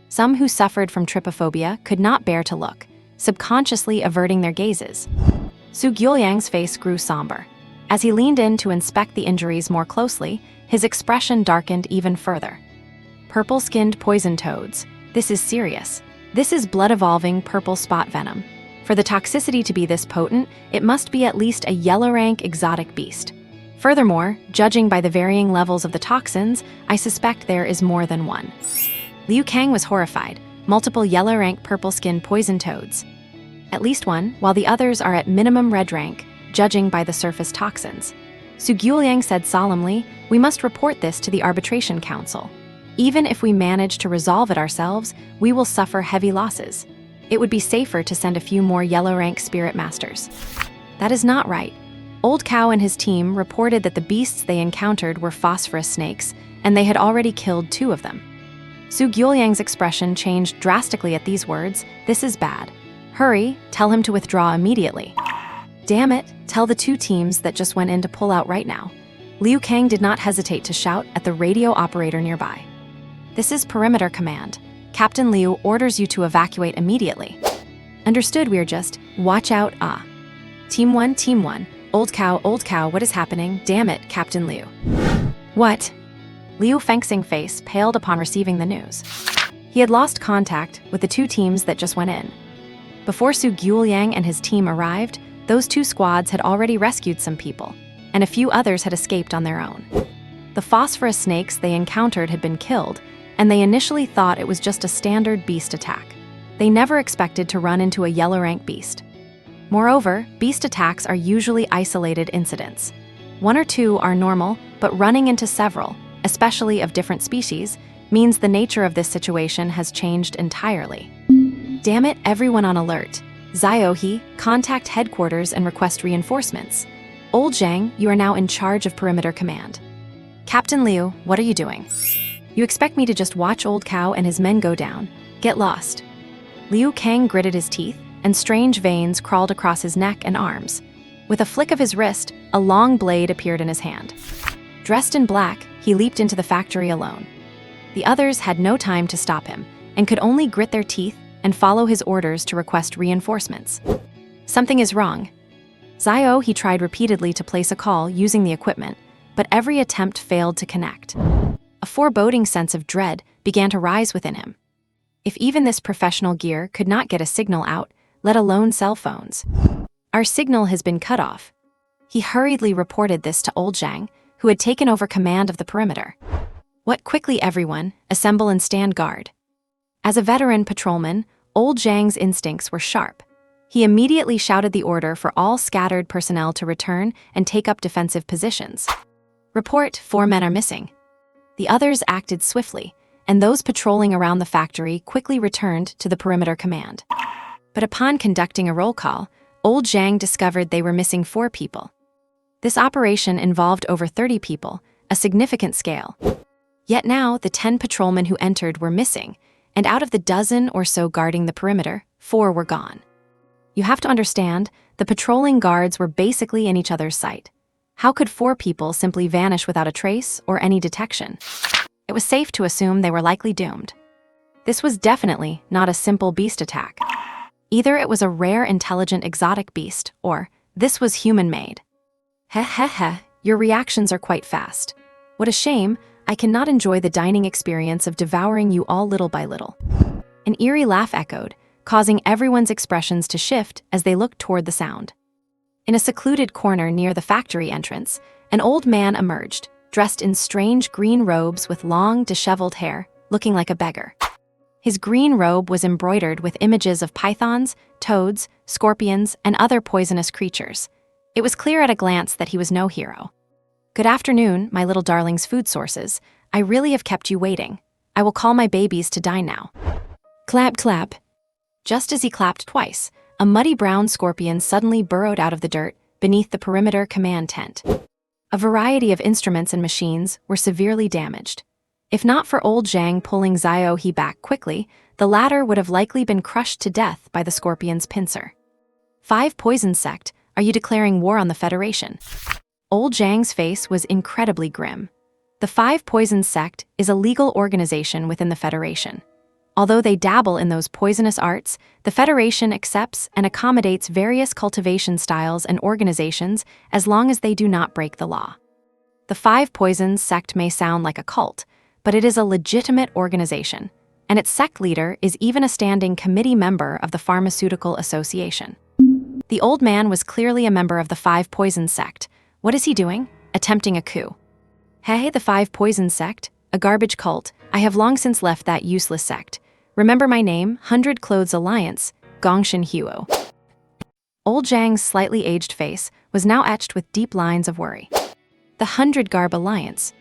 S1: Some who suffered from trypophobia could not bear to look, subconsciously averting their gazes. Su Naiwen's face grew somber. As he leaned in to inspect the injuries more closely, his expression darkened even further. Purple-skinned poison toads. This is serious. This is blood-evolving purple spot venom. For the toxicity to be this potent, it must be at least a yellow-rank exotic beast. Furthermore, judging by the varying levels of the toxins, I suspect there is more than one. Liu Kang was horrified. Multiple yellow-rank purple-skinned poison toads. At least one, while the others are at minimum red rank, judging by the surface toxins. Su Naiwen said solemnly, "We must report this to the Arbitration Council. Even if we manage to resolve it ourselves, we will suffer heavy losses. It would be safer to send a few more yellow-rank spirit masters." That is not right. Old Cow and his team reported that the beasts they encountered were phosphorus snakes, and they had already killed 2 of them. Su Naiwen's expression changed drastically at these words. "This is bad. Hurry, tell him to withdraw immediately." "Damn it, tell the 2 teams that just went in to pull out right now." Liu Kang did not hesitate to shout at the radio operator nearby. "This is Perimeter Command. Captain Liu orders you to evacuate immediately." "Understood, we're just, watch out, ah." Team 1, Old Cow, what is happening? Damn it, Captain Liu." "What?" Liu Fengxing's face paled upon receiving the news. He had lost contact with the 2 teams that just went in. Before Su Naiwen and his team arrived, those 2 squads had already rescued some people, and a few others had escaped on their own. The phosphorus snakes they encountered had been killed, and they initially thought it was just a standard beast attack. They never expected to run into a yellow-rank beast. Moreover, beast attacks are usually isolated incidents. 1 or 2 are normal, but running into several, especially of different species, means the nature of this situation has changed entirely. Damn it, everyone on alert. Ziohe, contact headquarters and request reinforcements. Old Zhang, you are now in charge of Perimeter Command. Captain Liu, what are you doing? You expect me to just watch Old Cow and his men go down? Get lost. Liu Kang gritted his teeth, and strange veins crawled across his neck and arms. With a flick of his wrist, a long blade appeared in his hand. Dressed in black, he leaped into the factory alone. The others had no time to stop him, and could only grit their teeth and follow his orders to request reinforcements. Something is wrong. Ziohe tried repeatedly to place a call using the equipment, but every attempt failed to connect. A foreboding sense of dread began to rise within him. If even this professional gear could not get a signal out, let alone cell phones. "Our signal has been cut off." He hurriedly reported this to Old Zhang, who had taken over command of the perimeter. "What, quickly everyone, assemble and stand guard." As a veteran patrolman, Old Zhang's instincts were sharp. He immediately shouted the order for all scattered personnel to return and take up defensive positions. "Report, 4 men are missing." The others acted swiftly, and those patrolling around the factory quickly returned to the Perimeter Command. But upon conducting a roll call, Old Zhang discovered they were missing 4 people. This operation involved over 30 people, a significant scale. Yet now, the 10 patrolmen who entered were missing, and out of the dozen or so guarding the perimeter, 4 were gone. You have to understand, the patrolling guards were basically in each other's sight. How could 4 people simply vanish without a trace or any detection? It was safe to assume they were likely doomed. This was definitely not a simple beast attack. Either it was a rare intelligent exotic beast, or this was human-made. Heh, your reactions are quite fast. What a shame, I cannot enjoy the dining experience of devouring you all little by little. An eerie laugh echoed, causing everyone's expressions to shift as they looked toward the sound. In a secluded corner near the factory entrance, an old man emerged, dressed in strange green robes with long, disheveled hair, looking like a beggar. His green robe was embroidered with images of pythons, toads, scorpions, and other poisonous creatures. It was clear at a glance that he was no hero. "Good afternoon, my little darling's food sources. I really have kept you waiting. I will call my babies to dine now." Clap, clap. Just as he clapped twice, a muddy brown scorpion suddenly burrowed out of the dirt beneath the perimeter command tent. A variety of instruments and machines were severely damaged. If not for old Zhang pulling Xiao He back quickly, the latter would have likely been crushed to death by the scorpion's pincer. 5 Poison Sect, are you declaring war on the Federation? Old Zhang's face was incredibly grim. The 5 Poison Sect is a legal organization within the Federation. Although they dabble in those poisonous arts, the Federation accepts and accommodates various cultivation styles and organizations as long as they do not break the law. The 5 Poisons Sect may sound like a cult, but it is a legitimate organization, and its sect leader is even a standing committee member of the Pharmaceutical Association. The old man was clearly a member of the 5 Poisons Sect. What is he doing? Attempting a coup. Hey, the 5 Poisons Sect, a garbage cult. I have long since left that useless sect. Remember my name, 100 Clothes Alliance, Gongshin Huo. Old Zhang's slightly aged face was now etched with deep lines of worry. The 100 Garb Alliance.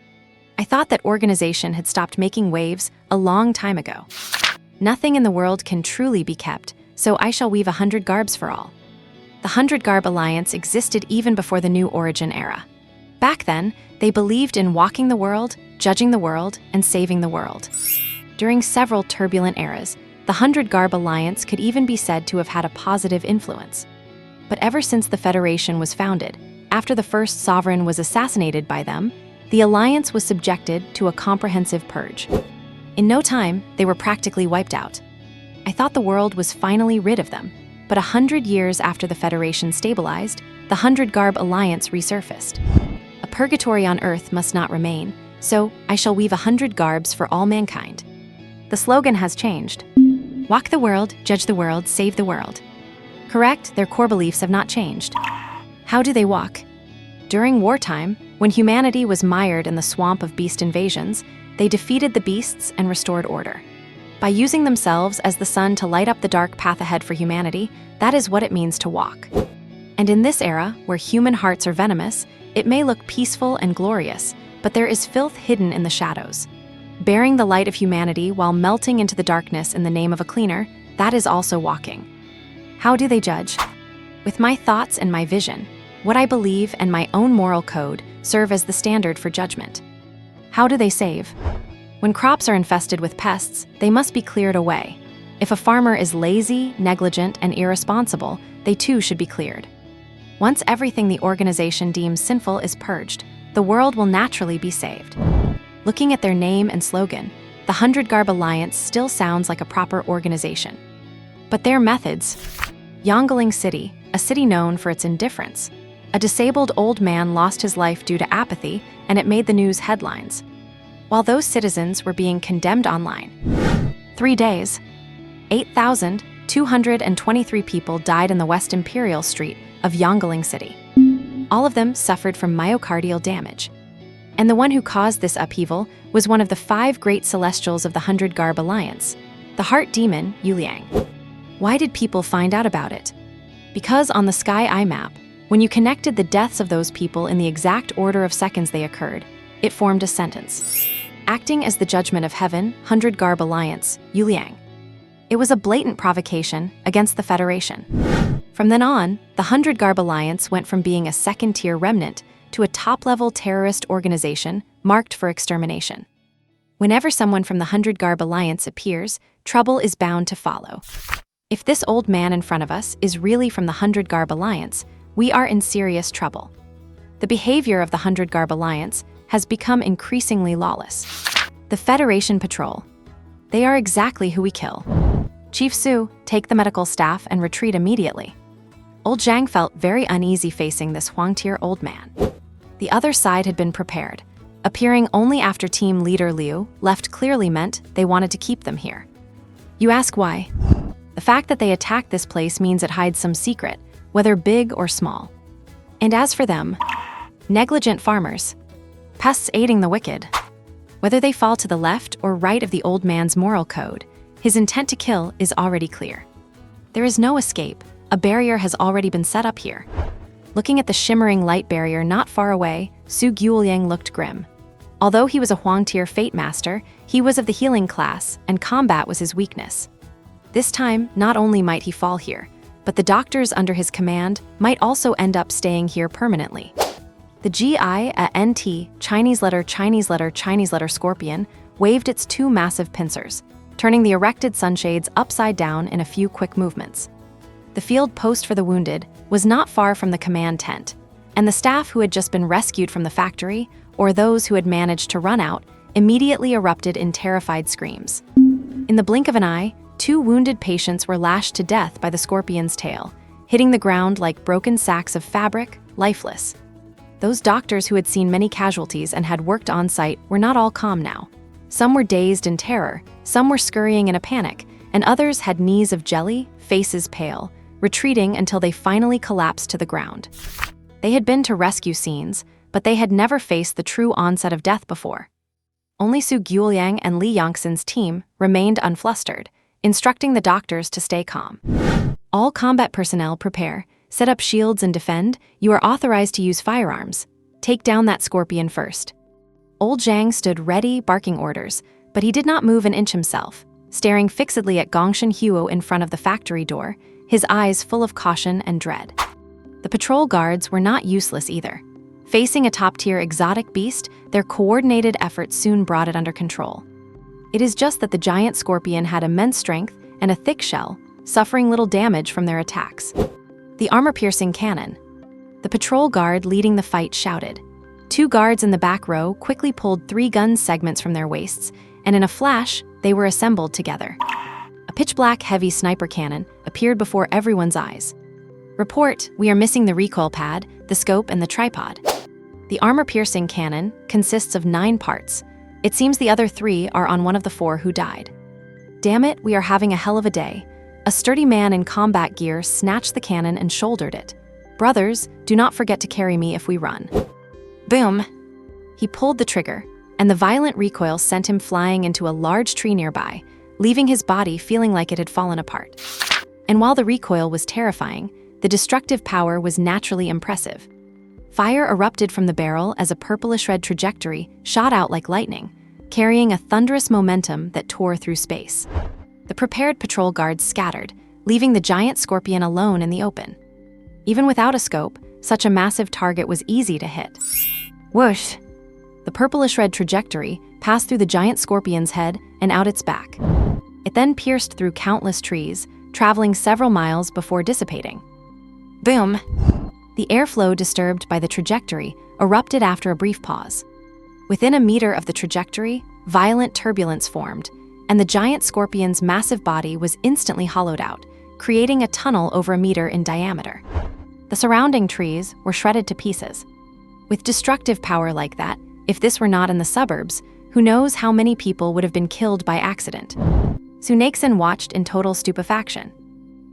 S1: I thought that organization had stopped making waves a long time ago. Nothing in the world can truly be kept, so I shall weave 100 garbs for all. The 100 Garb Alliance existed even before the New Origin era. Back then, they believed in walking the world, judging the world, and saving the world. During several turbulent eras, the 100 Garb Alliance could even be said to have had a positive influence. But ever since the Federation was founded, after the first sovereign was assassinated by them, the alliance was subjected to a comprehensive purge. In no time, they were practically wiped out. I thought the world was finally rid of them, but 100 years after the Federation stabilized, the 100 Garb Alliance resurfaced. A purgatory on Earth must not remain, so I shall weave 100 garbs for all mankind. The slogan has changed. Walk the world, judge the world, save the world. Correct, their core beliefs have not changed. How do they walk? During wartime, when humanity was mired in the swamp of beast invasions, they defeated the beasts and restored order. By using themselves as the sun to light up the dark path ahead for humanity, that is what it means to walk. And in this era, where human hearts are venomous, it may look peaceful and glorious, but there is filth hidden in the shadows. Bearing the light of humanity while melting into the darkness in the name of a cleaner, that is also walking. How do they judge? With my thoughts and my vision, what I believe and my own moral code serve as the standard for judgment. How do they save? When crops are infested with pests, they must be cleared away. If a farmer is lazy, negligent, and irresponsible, they too should be cleared. Once everything the organization deems sinful is purged, the world will naturally be saved. Looking at their name and slogan, the 100 Garb Alliance still sounds like a proper organization. But their methods. Yongaling City, a city known for its indifference. A disabled old man lost his life due to apathy, and it made the news headlines. While those citizens were being condemned online. 3 days. 8,223 people died in the West Imperial Street of Yongaling City. All of them suffered from myocardial damage. And the one who caused this upheaval was one of the 5 great celestials of the 100 Garb Alliance, the heart demon, Yuliang. Why did people find out about it? Because on the Sky Eye map, when you connected the deaths of those people in the exact order of seconds they occurred, it formed a sentence. Acting as the judgment of heaven, 100 Garb Alliance, Yuliang. It was a blatant provocation against the Federation. From then on, the 100 Garb Alliance went from being a second-tier remnant to a top-level terrorist organization marked for extermination. Whenever someone from the 100 Garb Alliance appears, trouble is bound to follow. If this old man in front of us is really from the 100 Garb Alliance, we are in serious trouble. The behavior of the 100 Garb Alliance has become increasingly lawless. The Federation Patrol. They are exactly who we kill. Chief Su, take the medical staff and retreat immediately. Old Zhang felt very uneasy facing this Huangtier old man. The other side had been prepared. Appearing only after team leader Liu left clearly meant they wanted to keep them here. You ask why? The fact that they attacked this place means it hides some secret, whether big or small. And as for them, negligent farmers, pests aiding the wicked. Whether they fall to the left or right of the old man's moral code, his intent to kill is already clear. There is no escape. A barrier has already been set up here. Looking at the shimmering light barrier not far away, Su Guoliang looked grim. Although he was a Huangtier Fate Master, he was of the healing class, and combat was his weakness. This time, not only might he fall here, but the doctors under his command might also end up staying here permanently. The GI at NT, Chinese letter Scorpion, waved its two massive pincers, turning the erected sunshades upside down in a few quick movements. The field post for the wounded was not far from the command tent, and the staff who had just been rescued from the factory, or those who had managed to run out, immediately erupted in terrified screams. In the blink of an eye, 2 wounded patients were lashed to death by the scorpion's tail, hitting the ground like broken sacks of fabric, lifeless. Those doctors who had seen many casualties and had worked on site were not all calm now. Some were dazed in terror, some were scurrying in a panic, and others had knees of jelly, faces pale, retreating until they finally collapsed to the ground. They had been to rescue scenes, but they had never faced the true onset of death before. Only Su Guoyang and Li Yongxin's team remained unflustered, instructing the doctors to stay calm. All combat personnel prepare, set up shields and defend. You are authorized to use firearms. Take down that scorpion first. Old Zhang stood ready, barking orders, but he did not move an inch himself, staring fixedly at Gongshan Huo in front of the factory door, his eyes full of caution and dread. The patrol guards were not useless either. Facing a top-tier exotic beast, their coordinated efforts soon brought it under control. It is just that the giant scorpion had immense strength and a thick shell, suffering little damage from their attacks. The armor-piercing cannon. The patrol guard leading the fight shouted. 2 guards in the back row quickly pulled 3 gun segments from their waists, and in a flash, they were assembled together. A pitch-black heavy sniper cannon appeared before everyone's eyes. Report, we are missing the recoil pad, the scope, and the tripod. The armor-piercing cannon consists of 9 parts. It seems the other 3 are on one of the 4 who died. Damn it, we are having a hell of a day. A sturdy man in combat gear snatched the cannon and shouldered it. Brothers, do not forget to carry me if we run. Boom! He pulled the trigger, and the violent recoil sent him flying into a large tree nearby, leaving his body feeling like it had fallen apart. And while the recoil was terrifying, the destructive power was naturally impressive. Fire erupted from the barrel as a purplish-red trajectory shot out like lightning, carrying a thunderous momentum that tore through space. The prepared patrol guards scattered, leaving the giant scorpion alone in the open. Even without a scope, such a massive target was easy to hit. Whoosh! The purplish-red trajectory passed through the giant scorpion's head and out its back. It then pierced through countless trees, traveling several miles before dissipating. Boom! The airflow disturbed by the trajectory erupted after a brief pause. Within a meter of the trajectory, violent turbulence formed, and the giant scorpion's massive body was instantly hollowed out, creating a tunnel over a meter in diameter. The surrounding trees were shredded to pieces. With destructive power like that, if this were not in the suburbs, who knows how many people would have been killed by accident. Su Naiwen watched in total stupefaction.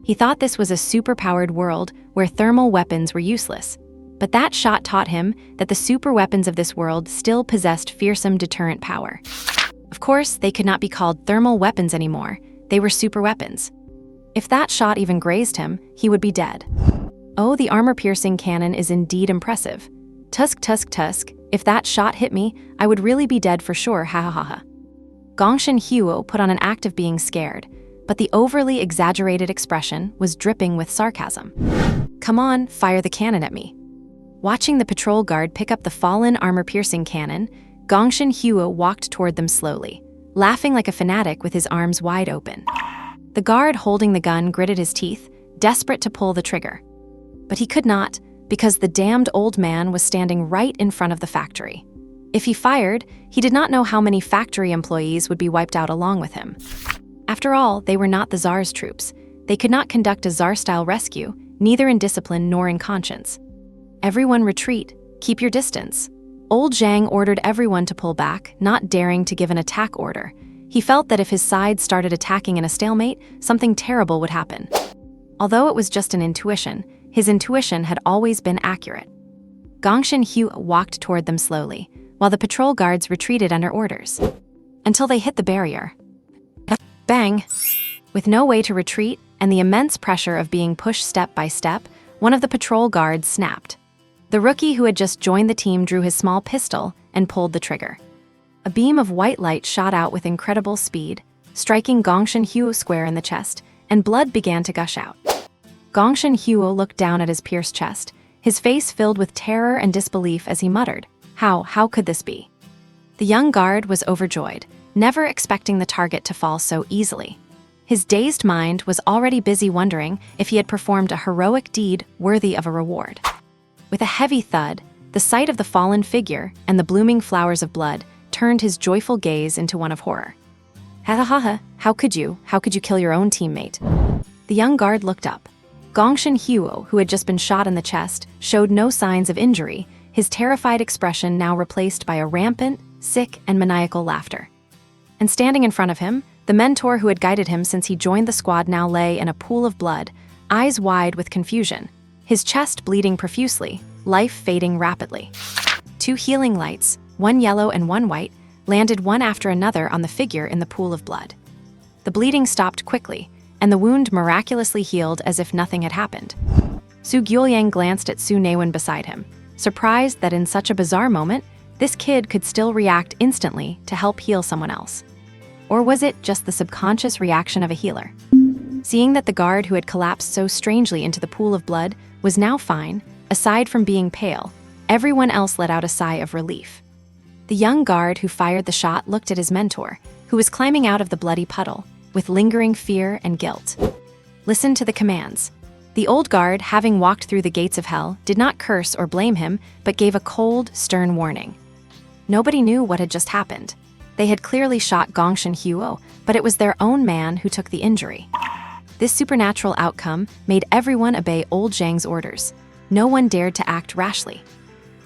S1: He thought this was a super-powered world where thermal weapons were useless, but that shot taught him that the super weapons of this world still possessed fearsome deterrent power. Of course, they could not be called thermal weapons anymore. They were super weapons. If that shot even grazed him, he would be dead. Oh, the armor-piercing cannon is indeed impressive. Tusk, tusk, tusk. If that shot hit me, I would really be dead for sure, ha ha ha ha. Gongshan Huo put on an act of being scared, but the overly exaggerated expression was dripping with sarcasm. Come on, fire the cannon at me. Watching the patrol guard pick up the fallen armor-piercing cannon, Gongshan Huo walked toward them slowly, laughing like a fanatic with his arms wide open. The guard holding the gun gritted his teeth, desperate to pull the trigger. But he could not, because the damned old man was standing right in front of the factory. If he fired, he did not know how many factory employees would be wiped out along with him. After all, they were not the Tsar's troops. They could not conduct a Tsar-style rescue, neither in discipline nor in conscience. Everyone retreat, keep your distance. Old Zhang ordered everyone to pull back, not daring to give an attack order. He felt that if his side started attacking in a stalemate, something terrible would happen. Although it was just an intuition, his intuition had always been accurate. Gongshan Huo walked toward them slowly, while the patrol guards retreated under orders. Until they hit the barrier. Bang! With no way to retreat and the immense pressure of being pushed step by step, one of the patrol guards snapped. The rookie who had just joined the team drew his small pistol and pulled the trigger. A beam of white light shot out with incredible speed, striking Gongshan Huo square in the chest, and blood began to gush out. Gongshan Huo looked down at his pierced chest, his face filled with terror and disbelief as he muttered, How could this be? The young guard was overjoyed, never expecting the target to fall so easily. His dazed mind was already busy wondering if he had performed a heroic deed worthy of a reward. With a heavy thud, the sight of the fallen figure and the blooming flowers of blood turned his joyful gaze into one of horror. Ha ha ha ha, how could you kill your own teammate? The young guard looked up. Gongshin Huo, who had just been shot in the chest, showed no signs of injury, his terrified expression now replaced by a rampant, sick, and maniacal laughter. And standing in front of him, the mentor who had guided him since he joined the squad now lay in a pool of blood, eyes wide with confusion, his chest bleeding profusely, life fading rapidly. 2 healing lights, one yellow and one white, landed one after another on the figure in the pool of blood. The bleeding stopped quickly, and the wound miraculously healed as if nothing had happened. Su Guoyang glanced at Su Naiwen beside him, surprised that in such a bizarre moment, this kid could still react instantly to help heal someone else. Or was it just the subconscious reaction of a healer? Seeing that the guard who had collapsed so strangely into the pool of blood was now fine, aside from being pale, everyone else let out a sigh of relief. The young guard who fired the shot looked at his mentor, who was climbing out of the bloody puddle, with lingering fear and guilt. Listen to the commands. The old guard, having walked through the gates of hell, did not curse or blame him, but gave a cold, stern warning. Nobody knew what had just happened. They had clearly shot Gongshin Huo, but it was their own man who took the injury. This supernatural outcome made everyone obey old Zhang's orders. No one dared to act rashly.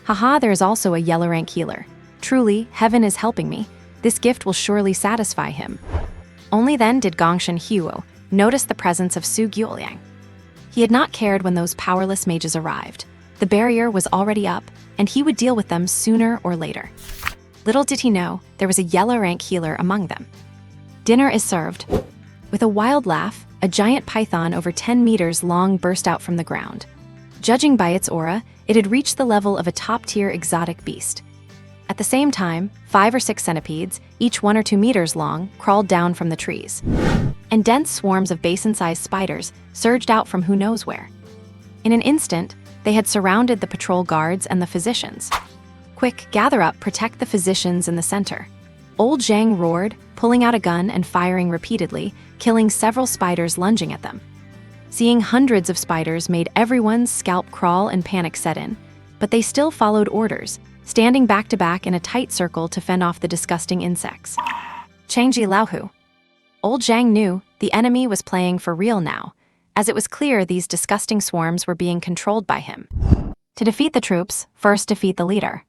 S1: Haha, there is also a yellow rank healer. Truly, heaven is helping me. This gift will surely satisfy him. Only then did Gongshin Huo notice the presence of Su Guoyang. He had not cared when those powerless mages arrived. The barrier was already up, and he would deal with them sooner or later. Little did he know, there was a yellow rank healer among them. Dinner is served. With a wild laugh, a giant python over 10 meters long burst out from the ground. Judging by its aura, it had reached the level of a top-tier exotic beast. At the same time, 5 or 6 centipedes, each 1 or 2 meters long, crawled down from the trees. And dense swarms of basin-sized spiders surged out from who knows where. In an instant, they had surrounded the patrol guards and the physicians. Quick, gather up, protect the physicians in the center. Old Zhang roared, pulling out a gun and firing repeatedly, killing several spiders lunging at them. Seeing hundreds of spiders made everyone's scalp crawl and panic set in, but they still followed orders, standing back to back in a tight circle to fend off the disgusting insects. Changji Laohu. Old Zhang knew the enemy was playing for real now, as it was clear these disgusting swarms were being controlled by him. To defeat the troops, first defeat the leader.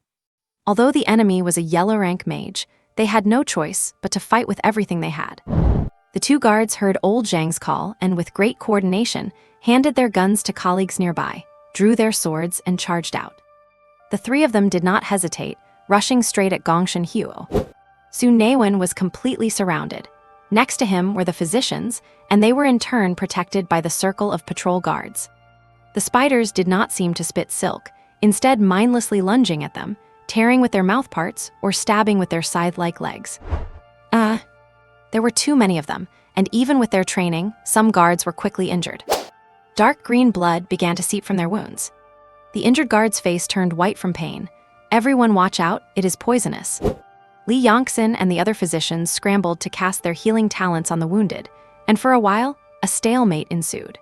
S1: Although the enemy was a yellow rank mage, they had no choice but to fight with everything they had. The 2 guards heard old Zhang's call and with great coordination, handed their guns to colleagues nearby, drew their swords and charged out. The 3 of them did not hesitate, rushing straight at Gongshin Huo. Su Naiwen was completely surrounded. Next to him were the physicians, and they were in turn protected by the circle of patrol guards. The spiders did not seem to spit silk, instead mindlessly lunging at them, tearing with their mouthparts or stabbing with their scythe-like legs. There were too many of them, and even with their training, some guards were quickly injured. Dark green blood began to seep from their wounds. The injured guard's face turned white from pain. Everyone watch out, it is poisonous. Li Yongxin and the other physicians scrambled to cast their healing talents on the wounded, and for a while, a stalemate ensued.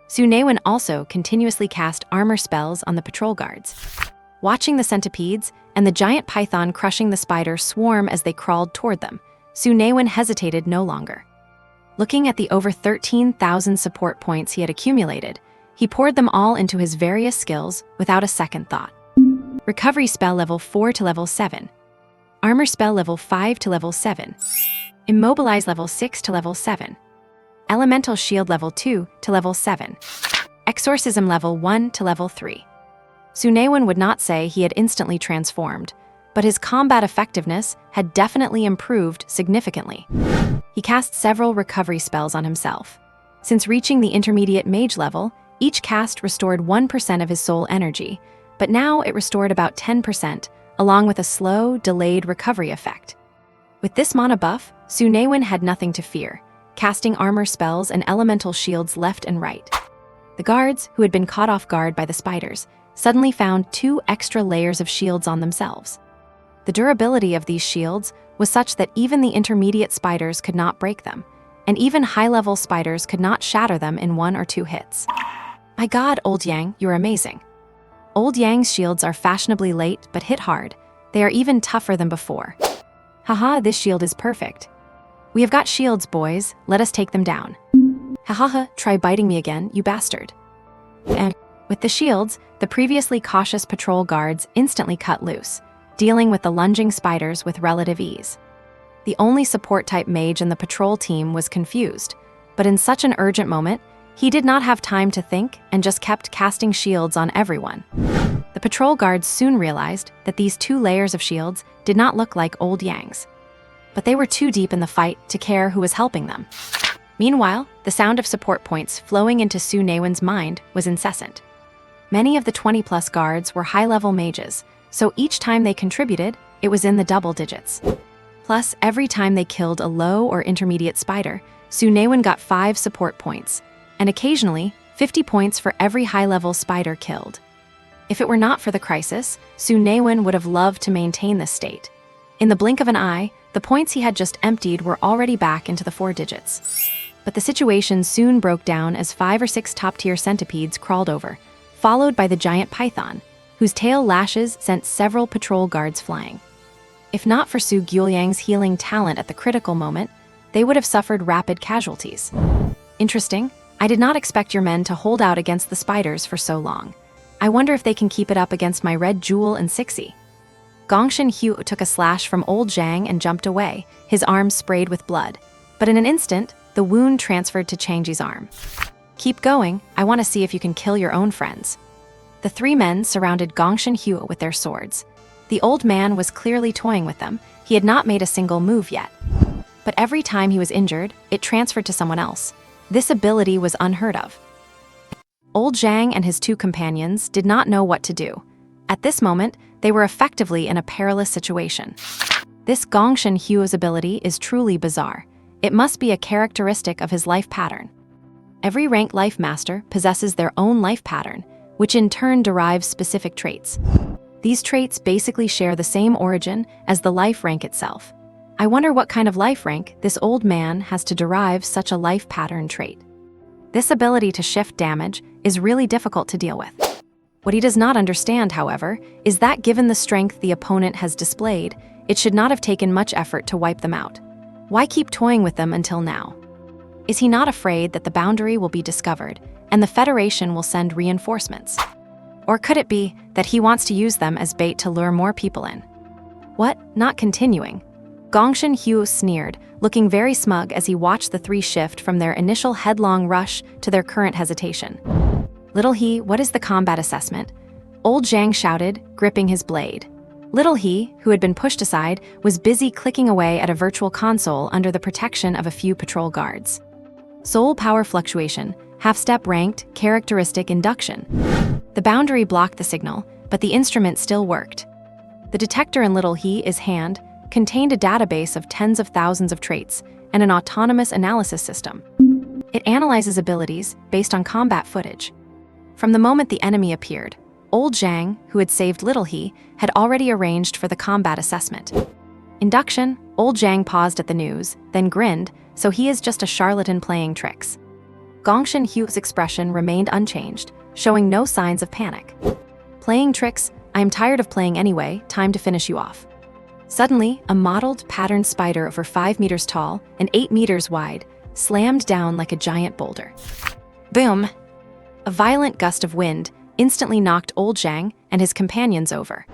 S1: Su Naiwen also continuously cast armor spells on the patrol guards. Watching the centipedes and the giant python crushing the spider swarm as they crawled toward them, Su Naiwen hesitated no longer. Looking at the over 13,000 support points he had accumulated, he poured them all into his various skills without a second thought. Recovery spell level 4 to level 7. Armor spell level 5 to level 7. Immobilize level 6 to level 7. Elemental shield level 2 to level 7. Exorcism level 1 to level 3. Su Naiwen would not say he had instantly transformed, but his combat effectiveness had definitely improved significantly. He cast several recovery spells on himself. Since reaching the intermediate mage level, each cast restored 1% of his soul energy, but now it restored about 10%, along with a slow, delayed recovery effect. With this mana buff, Su Naiwen had nothing to fear, casting armor spells and elemental shields left and right. The guards, who had been caught off guard by the spiders, suddenly found 2 extra layers of shields on themselves. The durability of these shields was such that even the intermediate spiders could not break them, and even high-level spiders could not shatter them in 1 or 2 hits. My god, Old Yang, you're amazing. Old Yang's shields are fashionably late but hit hard. They are even tougher than before. Haha, this shield is perfect. We have got shields, boys. Let us take them down. Hahaha, try biting me again, you bastard. And with the shields, the previously cautious patrol guards instantly cut loose, dealing with the lunging spiders with relative ease. The only support-type mage in the patrol team was confused, but in such an urgent moment, he did not have time to think and just kept casting shields on everyone. The patrol guards soon realized that these 2 layers of shields did not look like Old Yang's, but they were too deep in the fight to care who was helping them. Meanwhile, the sound of support points flowing into Su Naiwen's mind was incessant. Many of the 20-plus guards were high-level mages, so each time they contributed, it was in the double digits. Plus, every time they killed a low or intermediate spider, Su Naiwen got 5 support points, and occasionally 50 points for every high-level spider killed. If it were not for the crisis, Su Naiwen would have loved to maintain this state. In the blink of an eye, the points he had just emptied were already back into the 4 digits. But the situation soon broke down as 5 or 6 top-tier centipedes crawled over, followed by the giant python, whose tail lashes sent several patrol guards flying. If not for Su Guoyang's healing talent at the critical moment, they would have suffered rapid casualties. Interesting. I did not expect your men to hold out against the spiders for so long. I wonder if they can keep it up against my Red Jewel and Sixie. Gongshin Hu took a slash from Old Zhang and jumped away, his arms sprayed with blood. But in an instant, the wound transferred to Changji's arm. Keep going, I want to see if you can kill your own friends. The 3 men surrounded Gongshin Hu with their swords. The old man was clearly toying with them. He had not made a single move yet. But every time he was injured, it transferred to someone else. This ability was unheard of. Old Zhang and his 2 companions did not know what to do. At this moment, they were effectively in a perilous situation. This Gongshin Hu's ability is truly bizarre. It must be a characteristic of his life pattern. Every rank life master possesses their own life pattern, which in turn derives specific traits. These traits basically share the same origin as the life rank itself. I wonder what kind of life rank this old man has to derive such a life pattern trait. This ability to shift damage is really difficult to deal with. What he does not understand, however, is that given the strength the opponent has displayed, it should not have taken much effort to wipe them out. Why keep toying with them until now? Is he not afraid that the boundary will be discovered and the Federation will send reinforcements? Or could it be that he wants to use them as bait to lure more people in? What? Not continuing? Gongshin Hu sneered, looking very smug as he watched the 3 shift from their initial headlong rush to their current hesitation. Little He, what is the combat assessment? Old Zhang shouted, gripping his blade. Little He, who had been pushed aside, was busy clicking away at a virtual console under the protection of a few patrol guards. Soul power fluctuation, half-step ranked, characteristic induction. The boundary blocked the signal, but the instrument still worked. The detector in Little He's hand contained a database of tens of thousands of traits and an autonomous analysis system. It analyzes abilities based on combat footage. From the moment the enemy appeared, Old Zhang, who had saved Little He, had already arranged for the combat assessment. Induction, Old Zhang paused at the news, then grinned, so he is just a charlatan playing tricks. Gongshin Hu's expression remained unchanged, showing no signs of panic. Playing tricks, I am tired of playing anyway, time to finish you off. Suddenly, a mottled, patterned spider over 5 meters tall and 8 meters wide slammed down like a giant boulder. Boom! A violent gust of wind instantly knocked Old Zhang and his companions over.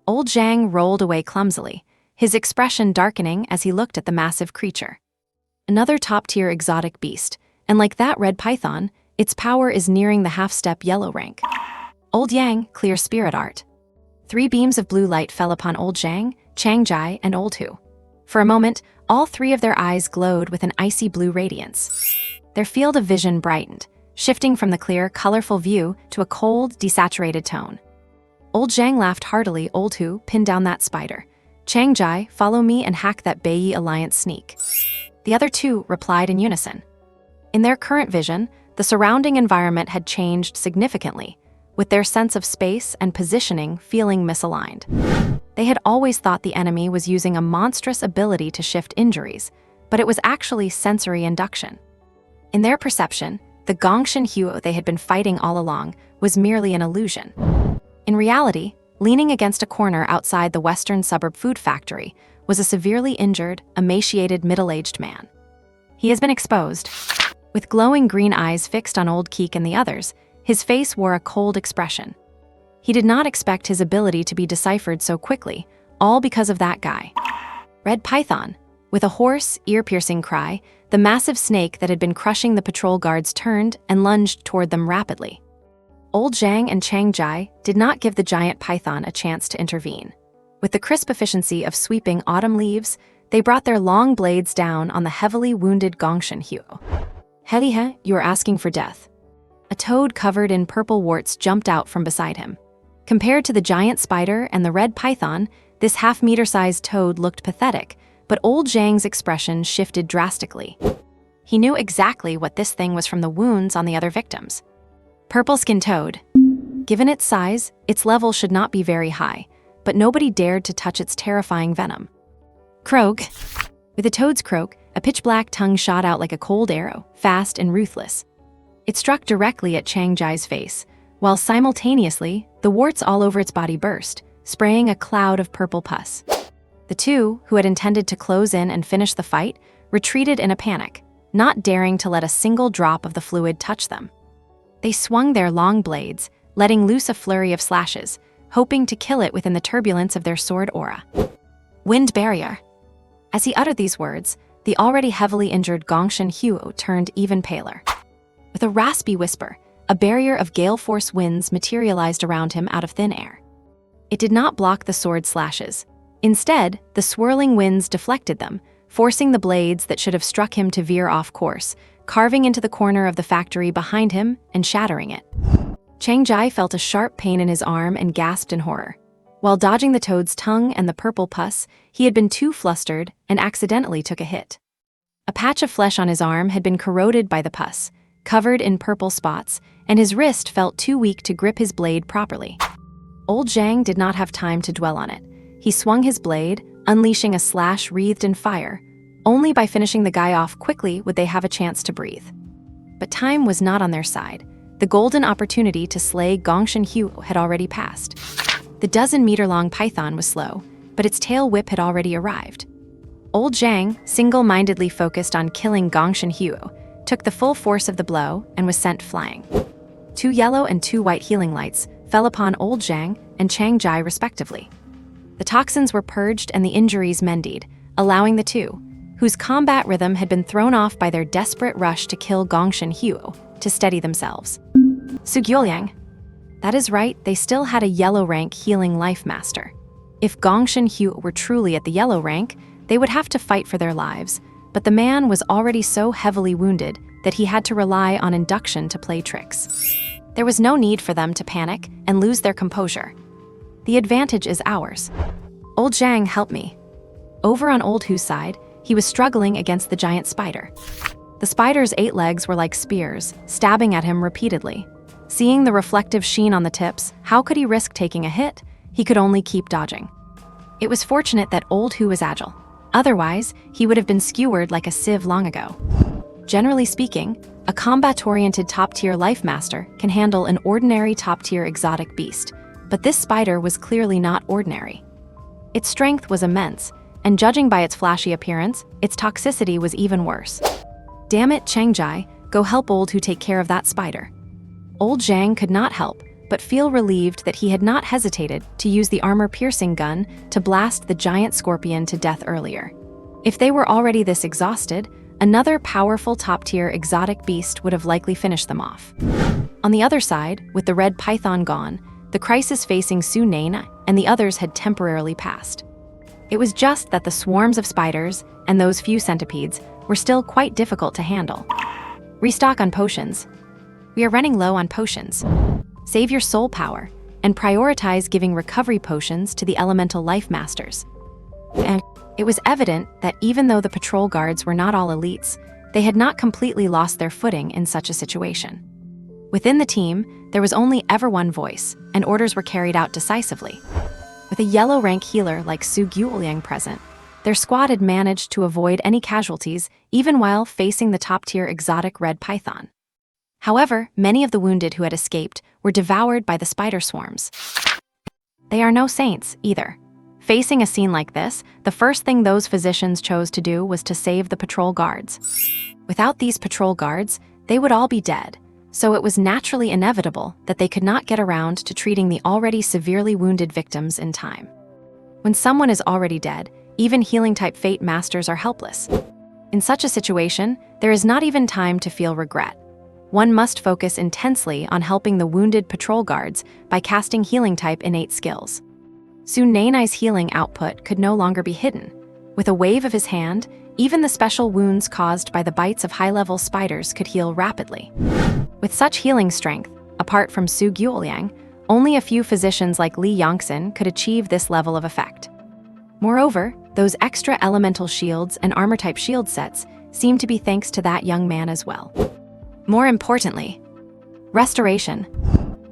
S1: Old Zhang rolled away clumsily, his expression darkening as he looked at the massive creature. Another top-tier exotic beast, and like that red python, its power is nearing the half-step yellow rank. Old Yang, clear spirit art. 3 beams of blue light fell upon Old Zhang, Changjai, and Old Hu. For a moment, all 3 of their eyes glowed with an icy blue radiance. Their field of vision brightened, shifting from the clear, colorful view to a cold, desaturated tone. Old Zhang laughed heartily. Old Hu, pin down that spider. Changjai, follow me and hack that Beiyi Alliance sneak. The other 2 replied in unison. In their current vision, the surrounding environment had changed significantly, with their sense of space and positioning feeling misaligned. They had always thought the enemy was using a monstrous ability to shift injuries, but it was actually sensory induction. In their perception, the Gongshin Huo they had been fighting all along was merely an illusion. In reality, leaning against a corner outside the western suburb food factory was a severely injured, emaciated middle-aged man. He has been exposed. With glowing green eyes fixed on old Keek and the others, his face wore a cold expression. He did not expect his ability to be deciphered so quickly, all because of that guy. Red Python. With a hoarse, ear-piercing cry, the massive snake that had been crushing the patrol guards turned and lunged toward them rapidly. Old Zhang and Chang Jai did not give the giant python a chance to intervene. With the crisp efficiency of sweeping autumn leaves, they brought their long blades down on the heavily wounded Gongshin Huo. Helihe, you are asking for death. A toad covered in purple warts jumped out from beside him. Compared to the giant spider and the red python, this half-meter-sized toad looked pathetic, but old Zhang's expression shifted drastically. He knew exactly what this thing was from the wounds on the other victims. Purple-skinned toad. Given its size, its level should not be very high, but nobody dared to touch its terrifying venom. Croak. With a toad's croak, a pitch-black tongue shot out like a cold arrow, fast and ruthless. It struck directly at Chang Jai's face, while simultaneously, the warts all over its body burst, spraying a cloud of purple pus. The two, who had intended to close in and finish the fight, retreated in a panic, not daring to let a single drop of the fluid touch them. They swung their long blades, letting loose a flurry of slashes, hoping to kill it within the turbulence of their sword aura. Wind barrier. As he uttered these words, the already heavily injured Gongshin Huo turned even paler. With a raspy whisper, a barrier of gale force winds materialized around him out of thin air. It did not block the sword slashes. Instead, the swirling winds deflected them, forcing the blades that should have struck him to veer off course, carving into the corner of the factory behind him and shattering it. Chang Jai felt a sharp pain in his arm and gasped in horror. While dodging the toad's tongue and the purple pus, he had been too flustered and accidentally took a hit. A patch of flesh on his arm had been corroded by the pus, covered in purple spots, and his wrist felt too weak to grip his blade properly. Old Zhang did not have time to dwell on it. He swung his blade, unleashing a slash wreathed in fire. Only by finishing the guy off quickly would they have a chance to breathe. But time was not on their side. The golden opportunity to slay Gongshin Huo had already passed. The dozen-meter-long python was slow, but its tail whip had already arrived. Old Zhang, single-mindedly focused on killing Gongshin Huo, took the full force of the blow and was sent flying. 2 yellow and 2 white healing lights fell upon Old Zhang and Chang Jai respectively. The toxins were purged and the injuries mended, allowing the two, whose combat rhythm had been thrown off by their desperate rush to kill Gongshin Huo, to steady themselves. Su Naiwen. That is right, they still had a yellow rank healing life master. If Gongshin Huo were truly at the yellow rank, they would have to fight for their lives, but the man was already so heavily wounded that he had to rely on induction to play tricks. There was no need for them to panic and lose their composure. The advantage is ours. Old Zhang, help me. Over on Old Hu's side, he was struggling against the giant spider. The spider's 8 legs were like spears, stabbing at him repeatedly. Seeing the reflective sheen on the tips, how could he risk taking a hit? He could only keep dodging. It was fortunate that Old Hu was agile. Otherwise, he would have been skewered like a sieve long ago. Generally speaking, a combat-oriented top-tier life master can handle an ordinary top-tier exotic beast, but this spider was clearly not ordinary. Its strength was immense, and judging by its flashy appearance, its toxicity was even worse. Damn it, Chang Jai, go help Old Hu take care of that spider. Old Zhang could not help but feel relieved that he had not hesitated to use the armor-piercing gun to blast the giant scorpion to death earlier. If they were already this exhausted, another powerful top-tier exotic beast would have likely finished them off. On the other side, with the red python gone, the crisis facing Su Naiwen and the others had temporarily passed. It was just that the swarms of spiders and those few centipedes were still quite difficult to handle. Restock on potions. We are running low on potions. Save your soul power and prioritize giving recovery potions to the elemental life masters. And it was evident that even though the patrol guards were not all elites, they had not completely lost their footing in such a situation. Within the team, there was only ever one voice, and orders were carried out decisively. With With a yellow rank healer like Su Naiwen present, their squad had managed to avoid any casualties even while facing the top-tier exotic red python. However, many of the wounded who had escaped were devoured by the spider swarms. They are no saints, either. Facing a scene like this, the first thing those physicians chose to do was to save the patrol guards. Without these patrol guards, they would all be dead, so it was naturally inevitable that they could not get around to treating the already severely wounded victims in time. When someone is already dead, even healing-type Fate Masters are helpless. In such a situation, there is not even time to feel regret. One must focus intensely on helping the wounded patrol guards by casting healing-type innate skills. Su Naiwen's healing output could no longer be hidden. With a wave of his hand, even the special wounds caused by the bites of high-level spiders could heal rapidly. With such healing strength, apart from Su Naiwen, only a few physicians like Li Yongxin could achieve this level of effect. Moreover, those extra elemental shields and armor-type shield sets seem to be thanks to that young man as well. More importantly, restoration.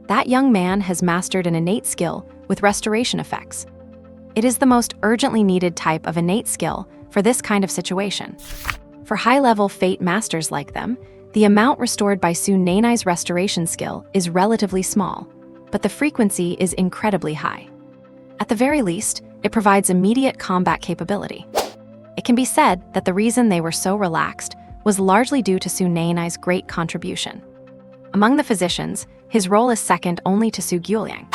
S1: That young man has mastered an innate skill with restoration effects. It is the most urgently needed type of innate skill for this kind of situation. For high-level Fate Masters like them, the amount restored by Su Naiwen's restoration skill is relatively small, but the frequency is incredibly high. At the very least, it provides immediate combat capability. It can be said that the reason they were so relaxed was largely due to Su Naiwen's great contribution. Among the physicians, his role is second only to Su Naiwen.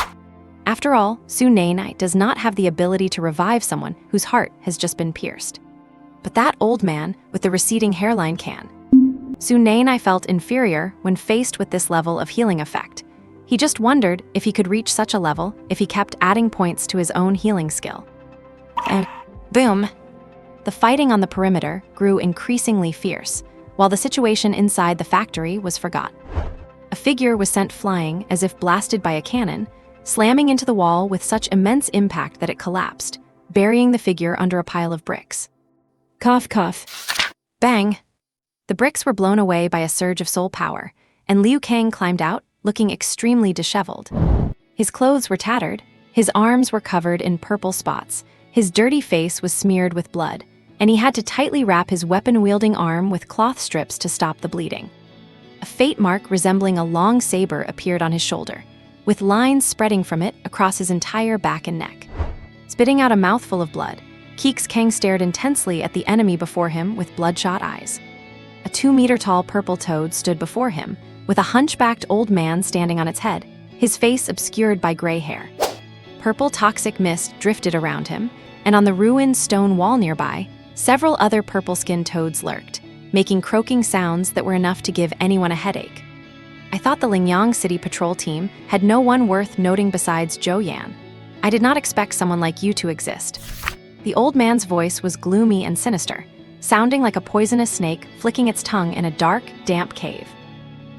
S1: After all, Su Naiwen does not have the ability to revive someone whose heart has just been pierced. But that old man with the receding hairline can. Su Naiwen felt inferior when faced with this level of healing effect. He just wondered if he could reach such a level if he kept adding points to his own healing skill. And boom! The fighting on the perimeter grew increasingly fierce, while the situation inside the factory was forgot. A figure was sent flying as if blasted by a cannon, slamming into the wall with such immense impact that it collapsed, burying the figure under a pile of bricks. Cough, cough. Bang! The bricks were blown away by a surge of soul power, and Liu Kang climbed out, looking extremely disheveled. His clothes were tattered, his arms were covered in purple spots, his dirty face was smeared with blood, and he had to tightly wrap his weapon-wielding arm with cloth strips to stop the bleeding. A fate mark resembling a long saber appeared on his shoulder, with lines spreading from it across his entire back and neck. Spitting out a mouthful of blood, Kang stared intensely at the enemy before him with bloodshot eyes. A 2-meter-tall purple toad stood before him, with a hunchbacked old man standing on its head, his face obscured by gray hair. Purple toxic mist drifted around him, and on the ruined stone wall nearby, several other purple-skinned toads lurked, making croaking sounds that were enough to give anyone a headache. I thought the Lingyang City patrol team had no one worth noting besides Zhou Yan. I did not expect someone like you to exist. The old man's voice was gloomy and sinister, sounding like a poisonous snake flicking its tongue in a dark, damp cave.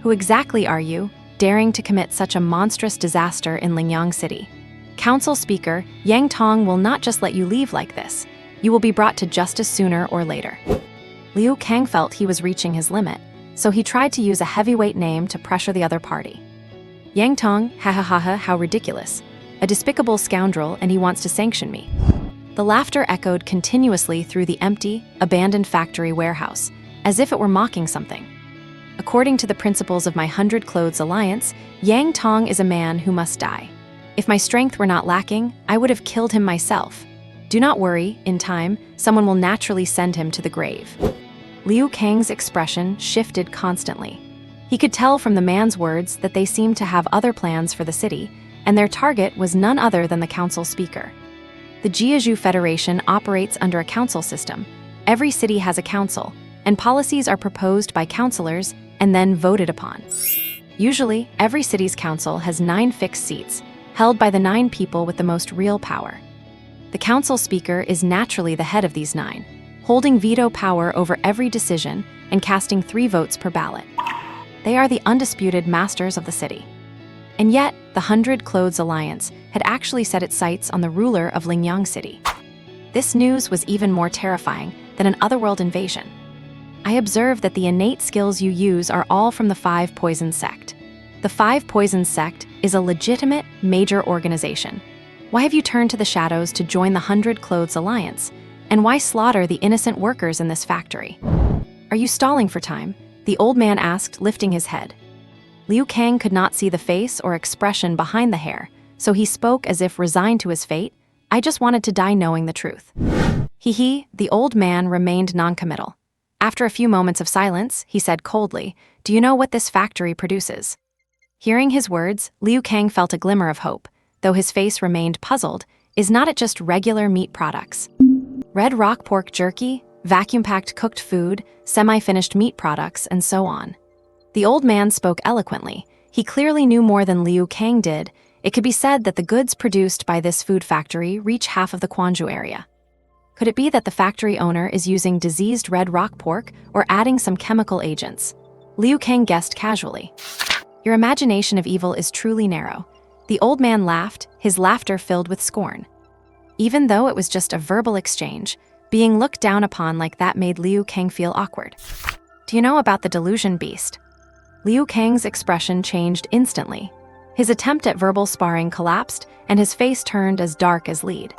S1: Who exactly are you, daring to commit such a monstrous disaster in Lingyang City? Council Speaker Yang Tong will not just let you leave like this. You will be brought to justice sooner or later. Liu Kang felt he was reaching his limit, so he tried to use a heavyweight name to pressure the other party. Yang Tong, ha ha ha ha, how ridiculous. A despicable scoundrel, and he wants to sanction me. The laughter echoed continuously through the empty, abandoned factory warehouse, as if it were mocking something. According to the principles of my 100 Clothes Alliance, Yang Tong is a man who must die. If my strength were not lacking, I would have killed him myself. Do not worry, in time, someone will naturally send him to the grave. Liu Kang's expression shifted constantly. He could tell from the man's words that they seemed to have other plans for the city, and their target was none other than the council speaker. The Jiazhu Federation operates under a council system. Every city has a council, and policies are proposed by councillors and then voted upon. Usually, every city's council has 9 fixed seats, held by the 9 people with the most real power. The council speaker is naturally the head of these 9, holding veto power over every decision and casting 3 votes per ballot. They are the undisputed masters of the city. And yet, the 100 Clothes Alliance had actually set its sights on the ruler of Lingyang City. This news was even more terrifying than an otherworld invasion. I observed that the innate skills you use are all from the 5 Poisons sect. The 5 Poisons sect is a legitimate, major organization. Why have you turned to the shadows to join the 100 Clothes Alliance? And why slaughter the innocent workers in this factory? Are you stalling for time? The old man asked, lifting his head. Liu Kang could not see the face or expression behind the hair, so he spoke as if resigned to his fate. I just wanted to die knowing the truth. The old man remained noncommittal. After a few moments of silence, he said coldly, "Do you know what this factory produces?" Hearing his words, Liu Kang felt a glimmer of hope, though his face remained puzzled. Is not it just regular meat products? Red rock pork jerky, vacuum-packed cooked food, semi-finished meat products, and so on. The old man spoke eloquently. He clearly knew more than Liu Kang did. It could be said that the goods produced by this food factory reach half of the Quanzhou area. Could it be that the factory owner is using diseased red rock pork or adding some chemical agents? Liu Kang guessed casually. Your imagination of evil is truly narrow. The old man laughed, his laughter filled with scorn. Even though it was just a verbal exchange, being looked down upon like that made Liu Kang feel awkward. Do you know about the delusion beast? Liu Kang's expression changed instantly. His attempt at verbal sparring collapsed, and his face turned as dark as lead.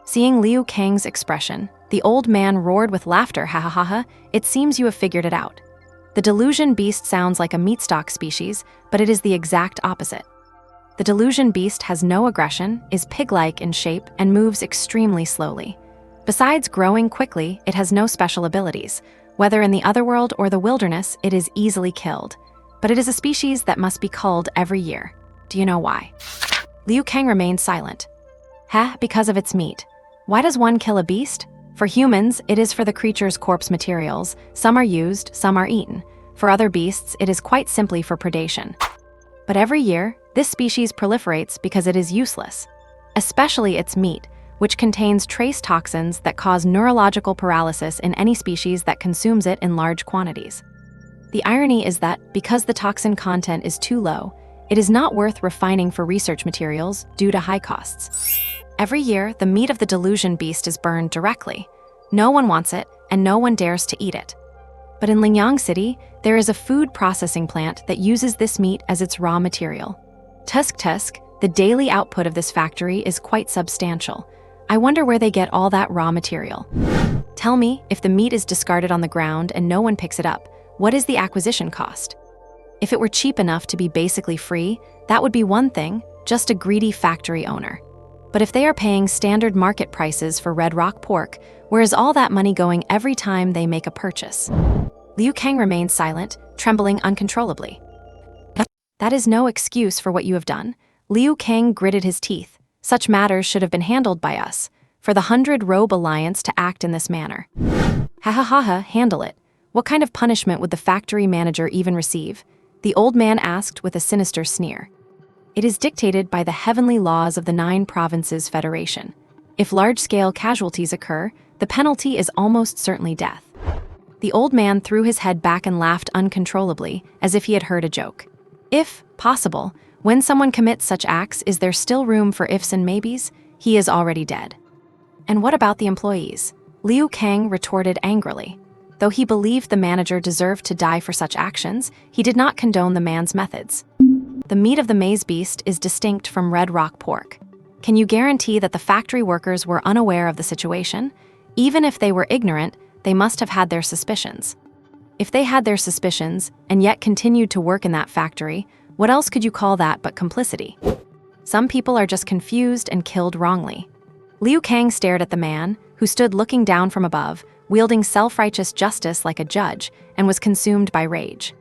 S1: Seeing Liu Kang's expression, the old man roared with laughter. Ha ha ha ha, it seems you have figured it out. The delusion beast sounds like a meatstock species, but it is the exact opposite. The delusion beast has no aggression, is pig-like in shape, and moves extremely slowly. Besides growing quickly, it has no special abilities. Whether in the otherworld or the wilderness, it is easily killed. But it is a species that must be culled every year. Do you know why? Liu Kang remained silent. Because of its meat. Why does one kill a beast? For humans, it is for the creature's corpse materials. Some are used, some are eaten. For other beasts, it is quite simply for predation. But every year, this species proliferates because it is useless. Especially its meat, which contains trace toxins that cause neurological paralysis in any species that consumes it in large quantities. The irony is that, because the toxin content is too low, it is not worth refining for research materials due to high costs. Every year, the meat of the delusion beast is burned directly. No one wants it, and no one dares to eat it. But in Lingyang City, there is a food processing plant that uses this meat as its raw material. Tusk, the daily output of this factory is quite substantial. I wonder where they get all that raw material. Tell me, if the meat is discarded on the ground and no one picks it up, what is the acquisition cost? If it were cheap enough to be basically free, that would be one thing, just a greedy factory owner. But if they are paying standard market prices for red rock pork, where is all that money going every time they make a purchase? Liu Kang remained silent, trembling uncontrollably. That is no excuse for what you have done. Liu Kang gritted his teeth. Such matters should have been handled by us, for the 100 Robe Alliance to act in this manner. Handle it. What kind of punishment would the factory manager even receive? The old man asked with a sinister sneer. It is dictated by the heavenly laws of the 9 Provinces Federation. If large-scale casualties occur, the penalty is almost certainly death. The old man threw his head back and laughed uncontrollably, as if he had heard a joke. If possible, when someone commits such acts, is there still room for ifs and maybes? He is already dead. And what about the employees? Liu Kang retorted angrily. Though he believed the manager deserved to die for such actions, he did not condone the man's methods. The meat of the maize beast is distinct from red rock pork. Can you guarantee that the factory workers were unaware of the situation? Even if they were ignorant, they must have had their suspicions. If they had their suspicions, and yet continued to work in that factory, what else could you call that but complicity? Some people are just confused and killed wrongly. Liu Kang stared at the man, who stood looking down from above, wielding self-righteous justice like a judge, and was consumed by rage.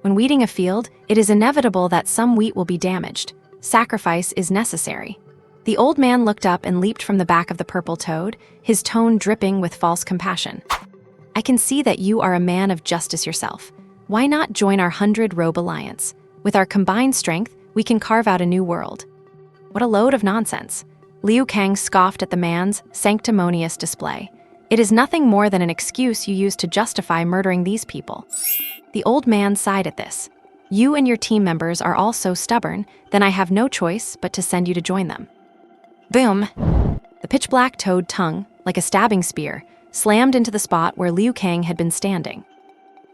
S1: When weeding a field, it is inevitable that some wheat will be damaged. Sacrifice is necessary. The old man looked up and leaped from the back of the purple toad, his tone dripping with false compassion. I can see that you are a man of justice yourself. Why not join our 100 Robe Alliance? With our combined strength, we can carve out a new world. What a load of nonsense. Liu Kang scoffed at the man's sanctimonious display. It is nothing more than an excuse you use to justify murdering these people. The old man sighed at this. You and your team members are all so stubborn, then I have no choice but to send you to join them. Boom! The pitch-black toad tongue, like a stabbing spear, slammed into the spot where Liu Kang had been standing.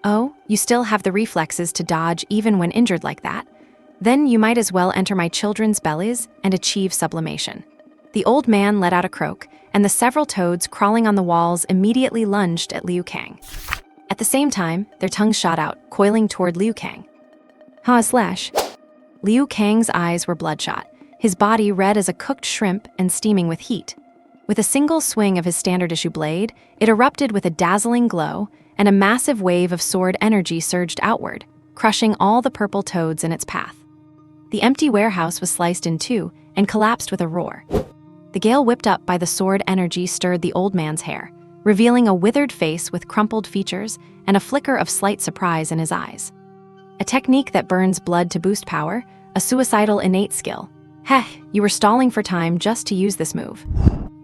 S1: Oh, you still have the reflexes to dodge even when injured like that? Then you might as well enter my children's bellies and achieve sublimation. The old man let out a croak, and the several toads crawling on the walls immediately lunged at Liu Kang. At the same time, their tongues shot out, coiling toward Liu Kang. Ha/slash. Liu Kang's eyes were bloodshot, his body red as a cooked shrimp and steaming with heat. With a single swing of his standard-issue blade, it erupted with a dazzling glow, and a massive wave of sword energy surged outward, crushing all the purple toads in its path. The empty warehouse was sliced in two and collapsed with a roar. The gale whipped up by the sword energy stirred the old man's hair, revealing a withered face with crumpled features and a flicker of slight surprise in his eyes. A technique that burns blood to boost power, a suicidal innate skill. Heh, you were stalling for time just to use this move.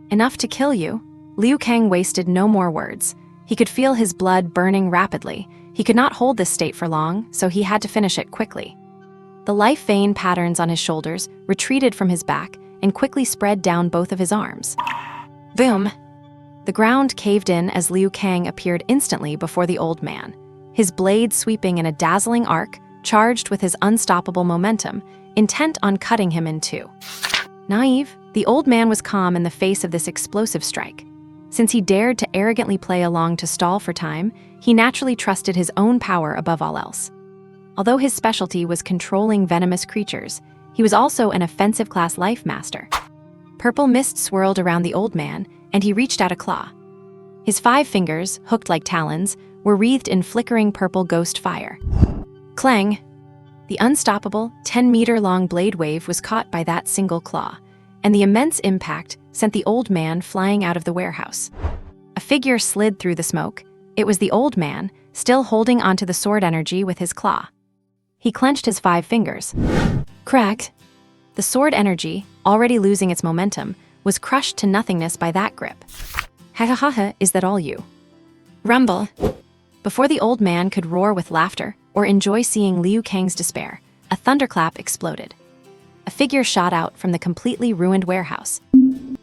S1: Enough to kill you? Liu Kang wasted no more words. He could feel his blood burning rapidly. He could not hold this state for long, so he had to finish it quickly. The life vein patterns on his shoulders retreated from his back and quickly spread down both of his arms. Boom! The ground caved in as Liu Kang appeared instantly before the old man, his blade sweeping in a dazzling arc, charged with his unstoppable momentum, intent on cutting him in two. Naive, the old man was calm in the face of this explosive strike. Since he dared to arrogantly play along to stall for time, he naturally trusted his own power above all else. Although his specialty was controlling venomous creatures, he was also an offensive-class life master. Purple mist swirled around the old man, and he reached out a claw. His 5 fingers, hooked like talons, were wreathed in flickering purple ghost fire. Clang! The unstoppable, 10-meter-long blade wave was caught by that single claw, and the immense impact sent the old man flying out of the warehouse. A figure slid through the smoke. It was the old man, still holding onto the sword energy with his claw. He clenched his 5 fingers. Crack! The sword energy, already losing its momentum, was crushed to nothingness by that grip. Ha ha ha ha, is that all you? Rumble! Before the old man could roar with laughter or enjoy seeing Liu Kang's despair, a thunderclap exploded. A figure shot out from the completely ruined warehouse.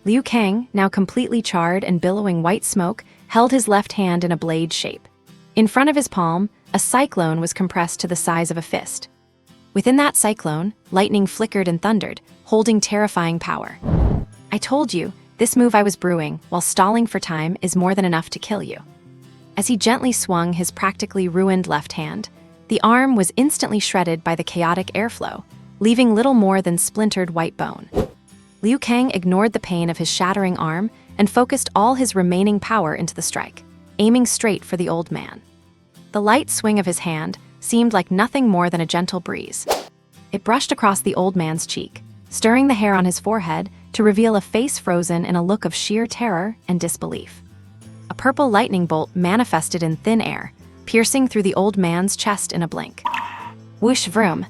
S1: Liu Kang, now completely charred and billowing white smoke, held his left hand in a blade shape. In front of his palm, a cyclone was compressed to the size of a fist. Within that cyclone, lightning flickered and thundered, holding terrifying power. I told you, this move I was brewing, while stalling for time, is more than enough to kill you. As he gently swung his practically ruined left hand, the arm was instantly shredded by the chaotic airflow, leaving little more than splintered white bone. Liu Kang ignored the pain of his shattering arm and focused all his remaining power into the strike, aiming straight for the old man. The light swing of his hand seemed like nothing more than a gentle breeze. It brushed across the old man's cheek, stirring the hair on his forehead to reveal a face frozen in a look of sheer terror and disbelief. A purple lightning bolt manifested in thin air, piercing through the old man's chest in a blink. Whoosh vroom!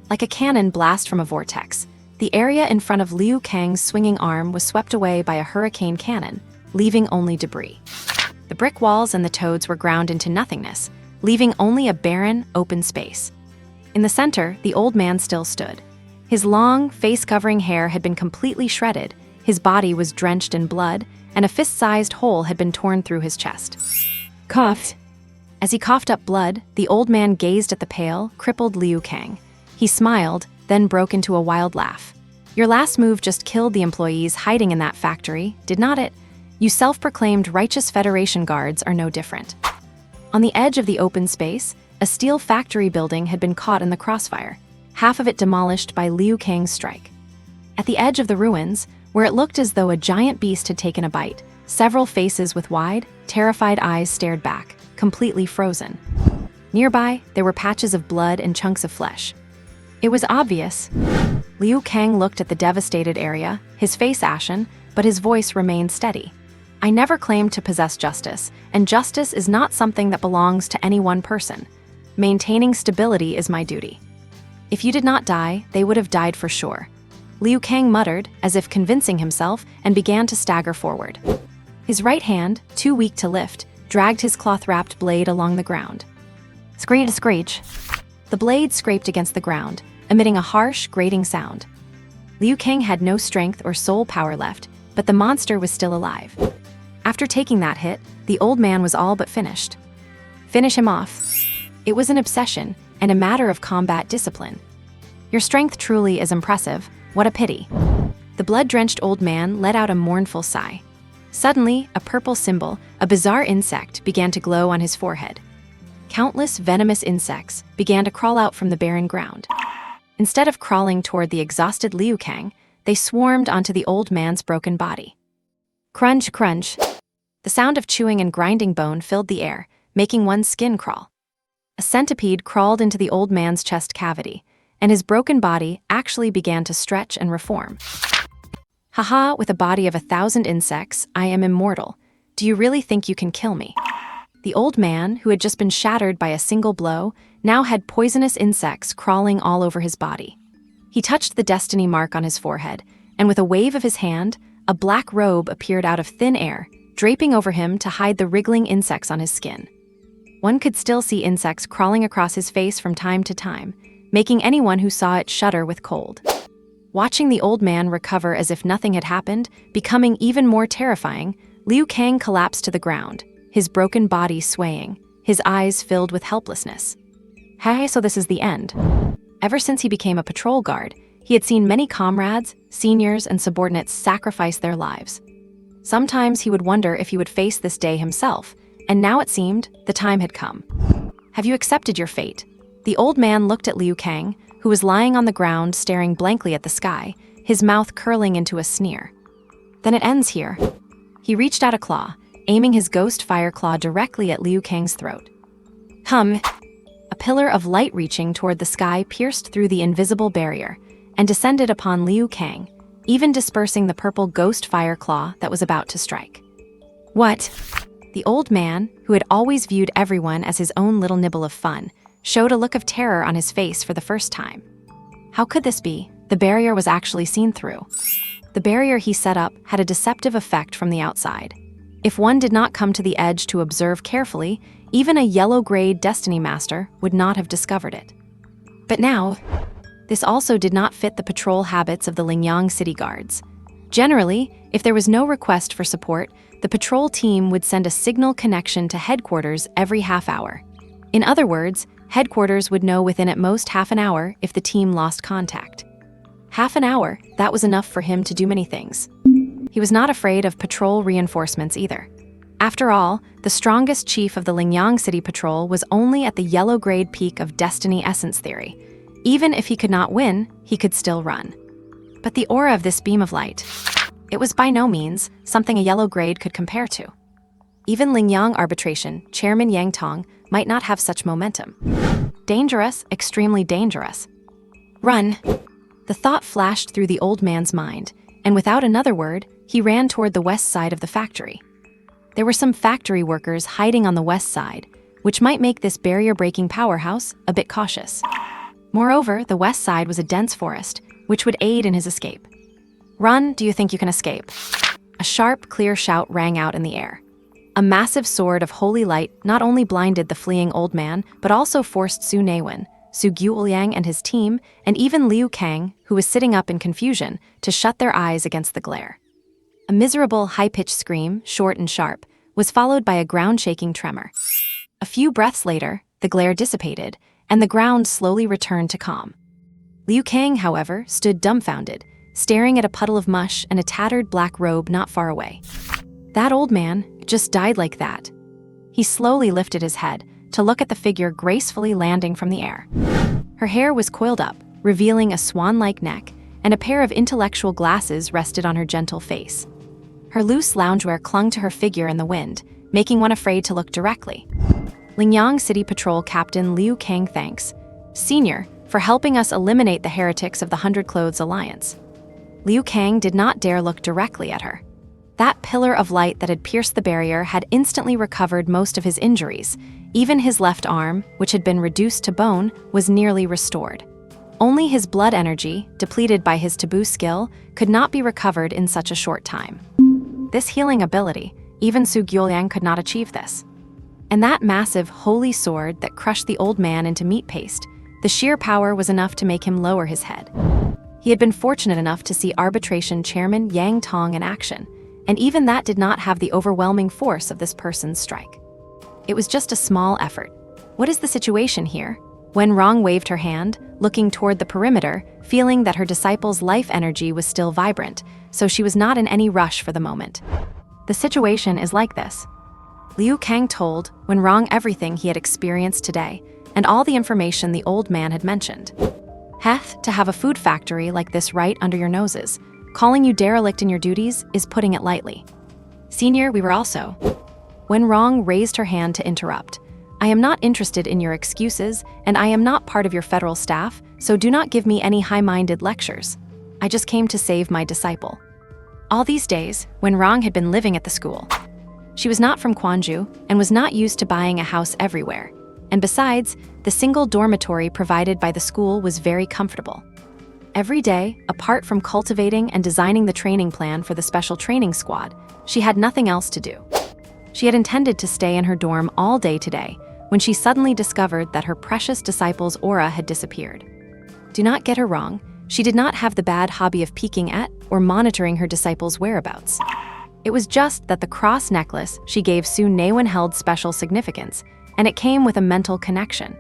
S1: Like a cannon blast from a vortex, the area in front of Liu Kang's swinging arm was swept away by a hurricane cannon, leaving only debris. The brick walls and the toads were ground into nothingness, leaving only a barren, open space. In the center, the old man still stood. His long, face-covering hair had been completely shredded, his body was drenched in blood, and a fist-sized hole had been torn through his chest. Coughed. As he coughed up blood, the old man gazed at the pale, crippled Liu Kang. He smiled, then broke into a wild laugh. Your last move just killed the employees hiding in that factory, did not it? You self-proclaimed righteous Federation guards are no different. On the edge of the open space, a steel factory building had been caught in the crossfire, half of it demolished by Liu Kang's strike. At the edge of the ruins, where it looked as though a giant beast had taken a bite, several faces with wide, terrified eyes stared back, completely frozen. Nearby, there were patches of blood and chunks of flesh. It was obvious. Liu Kang looked at the devastated area, his face ashen, but his voice remained steady. I never claimed to possess justice, and justice is not something that belongs to any one person. Maintaining stability is my duty. If you did not die, they would have died for sure. Liu Kang muttered, as if convincing himself, and began to stagger forward. His right hand, too weak to lift, dragged his cloth-wrapped blade along the ground. Screech, screech. The blade scraped against the ground, emitting a harsh, grating sound. Liu Kang had no strength or soul power left, but the monster was still alive. After taking that hit, the old man was all but finished. Finish him off. It was an obsession, and a matter of combat discipline. Your strength truly is impressive. What a pity. The blood-drenched old man let out a mournful sigh. Suddenly, a purple symbol, a bizarre insect, began to glow on his forehead. Countless venomous insects began to crawl out from the barren ground. Instead of crawling toward the exhausted Liu Kang, they swarmed onto the old man's broken body. Crunch, crunch. The sound of chewing and grinding bone filled the air, making one's skin crawl. A centipede crawled into the old man's chest cavity, and his broken body actually began to stretch and reform. Haha, with a body of 1,000 insects, I am immortal. Do you really think you can kill me? The old man, who had just been shattered by a single blow, now had poisonous insects crawling all over his body. He touched the destiny mark on his forehead, and with a wave of his hand, a black robe appeared out of thin air, draping over him to hide the wriggling insects on his skin. One could still see insects crawling across his face from time to time, making anyone who saw it shudder with cold. Watching the old man recover as if nothing had happened, becoming even more terrifying, Liu Kang collapsed to the ground, his broken body swaying, his eyes filled with helplessness. Hey, so this is the end. Ever since he became a patrol guard, he had seen many comrades, seniors, and subordinates sacrifice their lives. Sometimes he would wonder if he would face this day himself, and now it seemed the time had come. Have you accepted your fate? The old man looked at Liu Kang, who was lying on the ground staring blankly at the sky, his mouth curling into a sneer. Then it ends here. He reached out a claw, aiming his ghost fire claw directly at Liu Kang's throat. A pillar of light reaching toward the sky pierced through the invisible barrier and descended upon Liu Kang, even dispersing the purple ghost fire claw that was about to strike. What? The old man, who had always viewed everyone as his own little nibble of fun, showed a look of terror on his face for the first time. How could this be? The barrier was actually seen through. The barrier he set up had a deceptive effect from the outside. If one did not come to the edge to observe carefully, even a yellow-grade Destiny Master would not have discovered it. But now, this also did not fit the patrol habits of the Lingyang City Guards. Generally, if there was no request for support, the patrol team would send a signal connection to headquarters every half hour. In other words, headquarters would know within at most half an hour if the team lost contact. Half an hour, that was enough for him to do many things. He was not afraid of patrol reinforcements either. After all, the strongest chief of the Lingyang City Patrol was only at the yellow-grade peak of Destiny Essence Theory. Even if he could not win, he could still run. But the aura of this beam of light, it was by no means something a yellow grade could compare to. Even Lingyang Arbitration Chairman Yang Tong might not have such momentum. Dangerous, extremely dangerous. Run! The thought flashed through the old man's mind, and without another word, he ran toward the west side of the factory. There were some factory workers hiding on the west side, which might make this barrier-breaking powerhouse a bit cautious. Moreover, the west side was a dense forest, which would aid in his escape. Run, do you think you can escape? A sharp, clear shout rang out in the air. A massive sword of holy light not only blinded the fleeing old man, but also forced Su Naiwen, Su Guoliang and his team, and even Liu Kang, who was sitting up in confusion, to shut their eyes against the glare. A miserable, high-pitched scream, short and sharp, was followed by a ground-shaking tremor. A few breaths later, the glare dissipated, and the ground slowly returned to calm. Liu Kang, however, stood dumbfounded, staring at a puddle of mush and a tattered black robe not far away. That old man just died like that. He slowly lifted his head to look at the figure gracefully landing from the air. Her hair was coiled up, revealing a swan-like neck, and a pair of intellectual glasses rested on her gentle face. Her loose loungewear clung to her figure in the wind, making one afraid to look directly. Lingyang City Patrol Captain Liu Kang thanks, Senior, for helping us eliminate the heretics of the Hundred Clothes Alliance. Liu Kang did not dare look directly at her. That pillar of light that had pierced the barrier had instantly recovered most of his injuries. Even his left arm, which had been reduced to bone, was nearly restored. Only his blood energy, depleted by his taboo skill, could not be recovered in such a short time. This healing ability, even Su Guoliang could not achieve this. And that massive, holy sword that crushed the old man into meat paste, the sheer power was enough to make him lower his head. He had been fortunate enough to see Arbitration Chairman Yang Tong in action, and even that did not have the overwhelming force of this person's strike. It was just a small effort. What is the situation here? Wen Rong waved her hand, looking toward the perimeter, feeling that her disciple's life energy was still vibrant, so she was not in any rush for the moment. The situation is like this. Liu Kang told Wen Rong everything he had experienced today, and all the information the old man had mentioned. Heth, to have a food factory like this right under your noses, calling you derelict in your duties is putting it lightly. Senior, we were also. Wen Rong raised her hand to interrupt. I am not interested in your excuses, and I am not part of your federal staff, so do not give me any high-minded lectures. I just came to save my disciple. All these days, Wen Rong had been living at the school. She was not from Quanzhou and was not used to buying a house everywhere. And besides, the single dormitory provided by the school was very comfortable. Every day, apart from cultivating and designing the training plan for the special training squad, she had nothing else to do. She had intended to stay in her dorm all day today, when she suddenly discovered that her precious disciple's aura had disappeared. Do not get her wrong, she did not have the bad hobby of peeking at or monitoring her disciple's whereabouts. It was just that the cross necklace she gave Su Naiwen held special significance, and it came with a mental connection.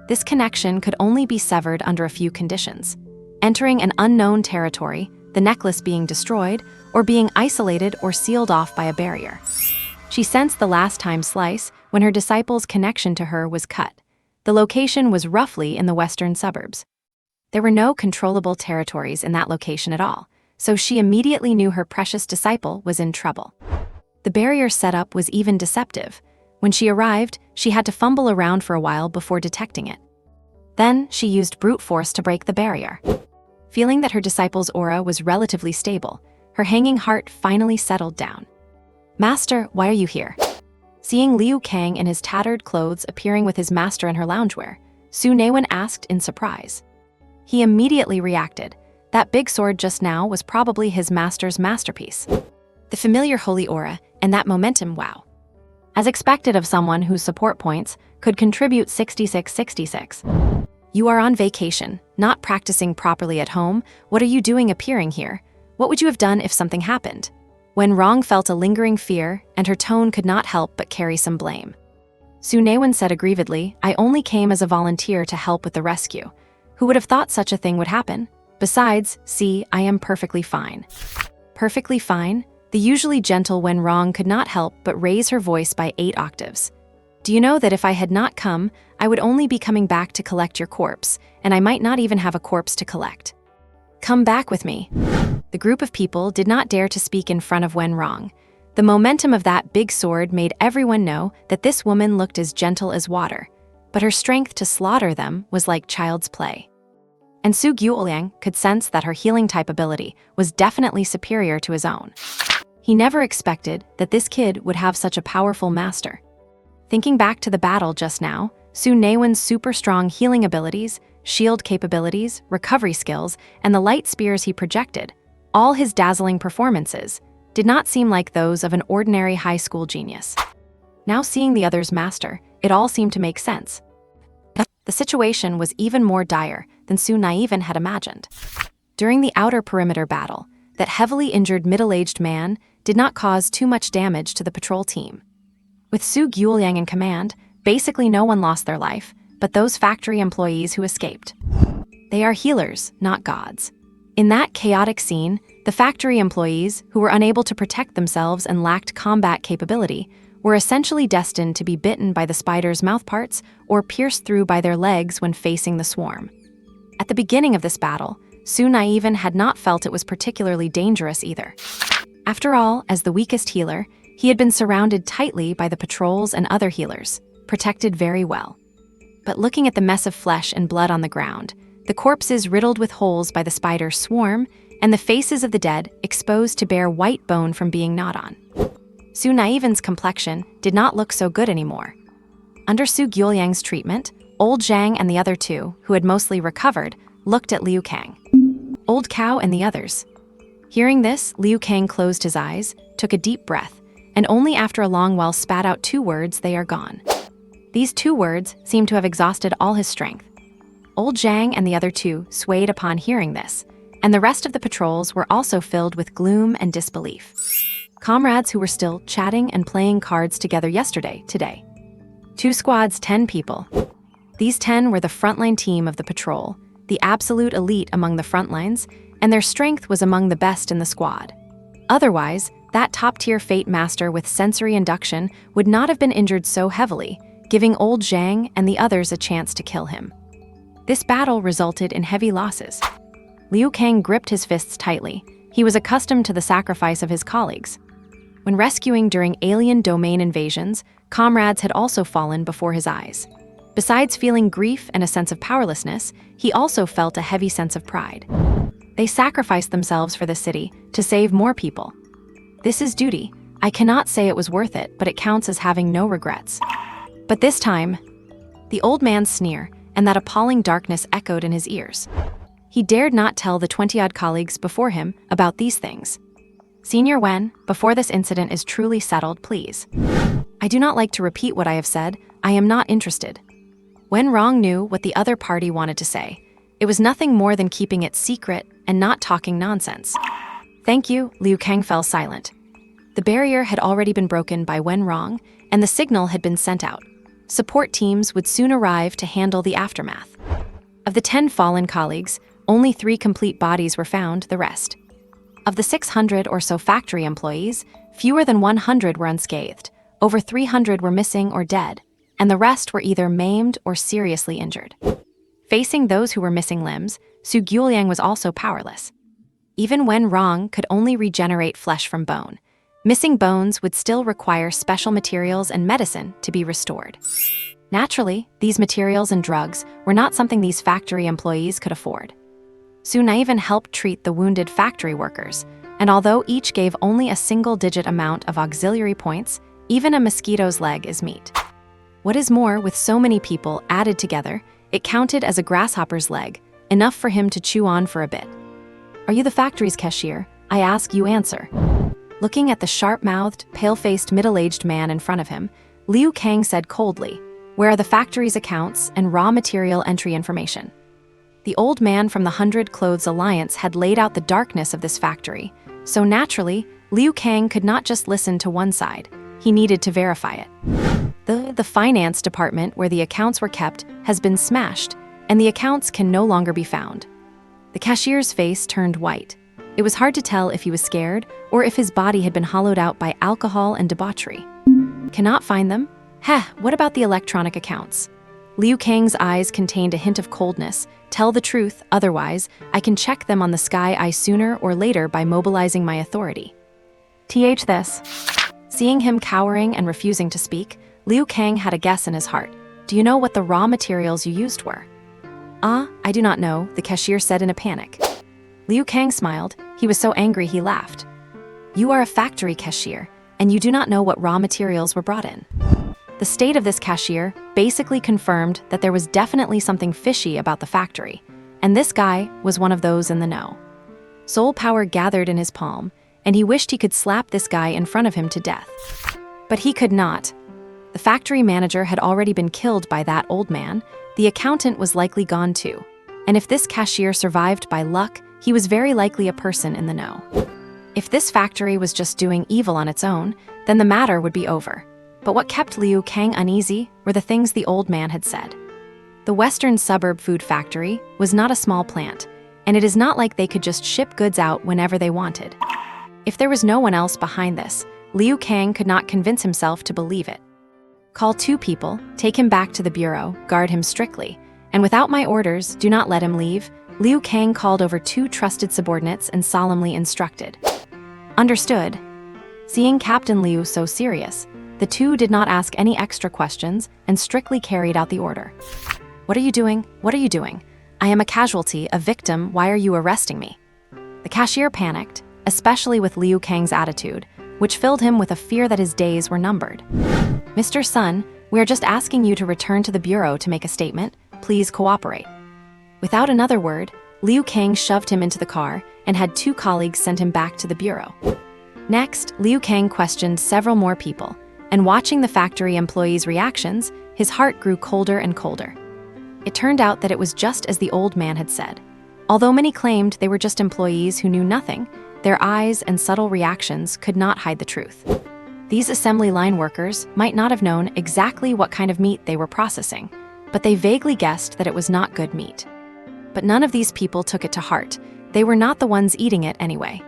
S1: This connection could only be severed under a few conditions: entering an unknown territory, the necklace being destroyed, or being isolated or sealed off by a barrier. She sensed the last time slice when her disciple's connection to her was cut. The location was roughly in the western suburbs. There were no controllable territories in that location at all, so she immediately knew her precious disciple was in trouble. The barrier setup was even deceptive. When she arrived, she had to fumble around for a while before detecting it. Then she used brute force to break the barrier. Feeling that her disciple's aura was relatively stable, her hanging heart finally settled down. Master, why are you here? Seeing Liu Kang in his tattered clothes appearing with his master in her loungewear, Su Naiwen asked in surprise. He immediately reacted. That big sword just now was probably his master's masterpiece. The familiar holy aura and that momentum, wow. As expected of someone whose support points could contribute 6666. You are on vacation, not practicing properly at home. What are you doing appearing here? What would you have done if something happened? Wen Rong felt a lingering fear, and her tone could not help but carry some blame. Su Naiwen said aggrievedly, I only came as a volunteer to help with the rescue. Who would have thought such a thing would happen? Besides, see, I am perfectly fine. Perfectly fine? The usually gentle Wen Rong could not help but raise her voice by 8 octaves. Do you know that if I had not come, I would only be coming back to collect your corpse, and I might not even have a corpse to collect. Come back with me. The group of people did not dare to speak in front of Wen Rong. The momentum of that big sword made everyone know that this woman looked as gentle as water, but her strength to slaughter them was like child's play. And Su Guoliang could sense that her healing type ability was definitely superior to his own. He never expected that this kid would have such a powerful master. Thinking back to the battle just now, Su Naiwen's super strong healing abilities, shield capabilities, recovery skills, and the light spears he projected, all his dazzling performances, did not seem like those of an ordinary high school genius. Now seeing the other's master, it all seemed to make sense. The situation was even more dire than Su Naiwen had imagined. During the outer perimeter battle, that heavily injured middle-aged man did not cause too much damage to the patrol team. With Su Guoliang in command, basically no one lost their life, but those factory employees who escaped. They are healers, not gods. In that chaotic scene, the factory employees, who were unable to protect themselves and lacked combat capability, were essentially destined to be bitten by the spider's mouthparts or pierced through by their legs when facing the swarm. At the beginning of this battle, Su Naiwen had not felt it was particularly dangerous either. After all, as the weakest healer, he had been surrounded tightly by the patrols and other healers, protected very well. But looking at the mess of flesh and blood on the ground, the corpses riddled with holes by the spider's swarm, and the faces of the dead exposed to bare white bone from being gnawed on. Su Naiwen's complexion did not look so good anymore. Under Su Guoliang's treatment, Old Zhang and the other two, who had mostly recovered, looked at Liu Kang. Old Cow and the others. Hearing this, Liu Kang closed his eyes, took a deep breath, and only after a long while spat out 2 words, they are gone. These 2 words seemed to have exhausted all his strength. Old Zhang and the other two swayed upon hearing this, and the rest of the patrols were also filled with gloom and disbelief. Comrades who were still chatting and playing cards together yesterday, today. 2 squads, 10 people. These 10 were the frontline team of the patrol, the absolute elite among the frontlines, and their strength was among the best in the squad. Otherwise, that top-tier Fate Master with sensory induction would not have been injured so heavily, giving old Zhang and the others a chance to kill him. This battle resulted in heavy losses. Liu Kang gripped his fists tightly. He was accustomed to the sacrifice of his colleagues. When rescuing during alien domain invasions, comrades had also fallen before his eyes. Besides feeling grief and a sense of powerlessness, he also felt a heavy sense of pride. They sacrificed themselves for the city to save more people. This is duty. I cannot say it was worth it, but it counts as having no regrets. But this time, the old man's sneer and that appalling darkness echoed in his ears. He dared not tell the 20-odd colleagues before him about these things. Senior Wen, before this incident is truly settled, please. I do not like to repeat what I have said. I am not interested. Wen Rong knew what the other party wanted to say. It was nothing more than keeping it secret and not talking nonsense. Thank you, Liu Kang fell silent. The barrier had already been broken by Wen Rong, and the signal had been sent out. Support teams would soon arrive to handle the aftermath. Of the 10 fallen colleagues, only 3 complete bodies were found, the rest. Of the 600 or so factory employees, fewer than 100 were unscathed, over 300 were missing or dead, and the rest were either maimed or seriously injured. Facing those who were missing limbs, Su Guoliang was also powerless. Even Wen Rong could only regenerate flesh from bone. Missing bones would still require special materials and medicine to be restored. Naturally, these materials and drugs were not something these factory employees could afford. Su Naiwen helped treat the wounded factory workers, and although each gave only a single-digit amount of auxiliary points, even a mosquito's leg is meat. What is more, with so many people added together, it counted as a grasshopper's leg, enough for him to chew on for a bit. Are you the factory's cashier? I ask, you answer. Looking at the sharp-mouthed, pale-faced, middle-aged man in front of him, Liu Kang said coldly, "Where are the factory's accounts and raw material entry information?" The old man from the 100 Clothes Alliance had laid out the darkness of this factory, so naturally, Liu Kang could not just listen to one side. He needed to verify it. The finance department where the accounts were kept has been smashed, and the accounts can no longer be found. The cashier's face turned white. It was hard to tell if he was scared or if his body had been hollowed out by alcohol and debauchery. Cannot find them? Heh, what about the electronic accounts? Liu Kang's eyes contained a hint of coldness. Tell the truth, otherwise, I can check them on the Sky Eye sooner or later by mobilizing my authority. This. Seeing him cowering and refusing to speak, Liu Kang had a guess in his heart. Do you know what the raw materials you used were? I do not know, the cashier said in a panic. Liu Kang smiled. He was so angry he laughed. You are a factory cashier, and you do not know what raw materials were brought in. The state of this cashier basically confirmed that there was definitely something fishy about the factory, and this guy was one of those in the know. Soul power gathered in his palm, and he wished he could slap this guy in front of him to death. But he could not. The factory manager had already been killed by that old man. The accountant was likely gone too. And if this cashier survived by luck, he was very likely a person in the know. If this factory was just doing evil on its own, then the matter would be over. But what kept Liu Kang uneasy were the things the old man had said. The Western Suburb Food Factory was not a small plant, and it is not like they could just ship goods out whenever they wanted. If there was no one else behind this, Liu Kang could not convince himself to believe it. Call 2 people, take him back to the bureau, guard him strictly, and without my orders, do not let him leave. Liu Kang called over 2 trusted subordinates and solemnly instructed. Understood. Seeing Captain Liu so serious, the 2 did not ask any extra questions and strictly carried out the order. What are you doing? What are you doing? I am a casualty, a victim. Why are you arresting me? The cashier panicked, especially with Liu Kang's attitude, which filled him with a fear that his days were numbered. Mr. Sun, we are just asking you to return to the bureau to make a statement. Please cooperate. Without another word, Liu Kang shoved him into the car and had 2 colleagues send him back to the bureau. Next, Liu Kang questioned several more people, and watching the factory employees' reactions, his heart grew colder and colder. It turned out that it was just as the old man had said. Although many claimed they were just employees who knew nothing, their eyes and subtle reactions could not hide the truth. These assembly line workers might not have known exactly what kind of meat they were processing, but they vaguely guessed that it was not good meat. But none of these people took it to heart. They were not the ones eating it anyway.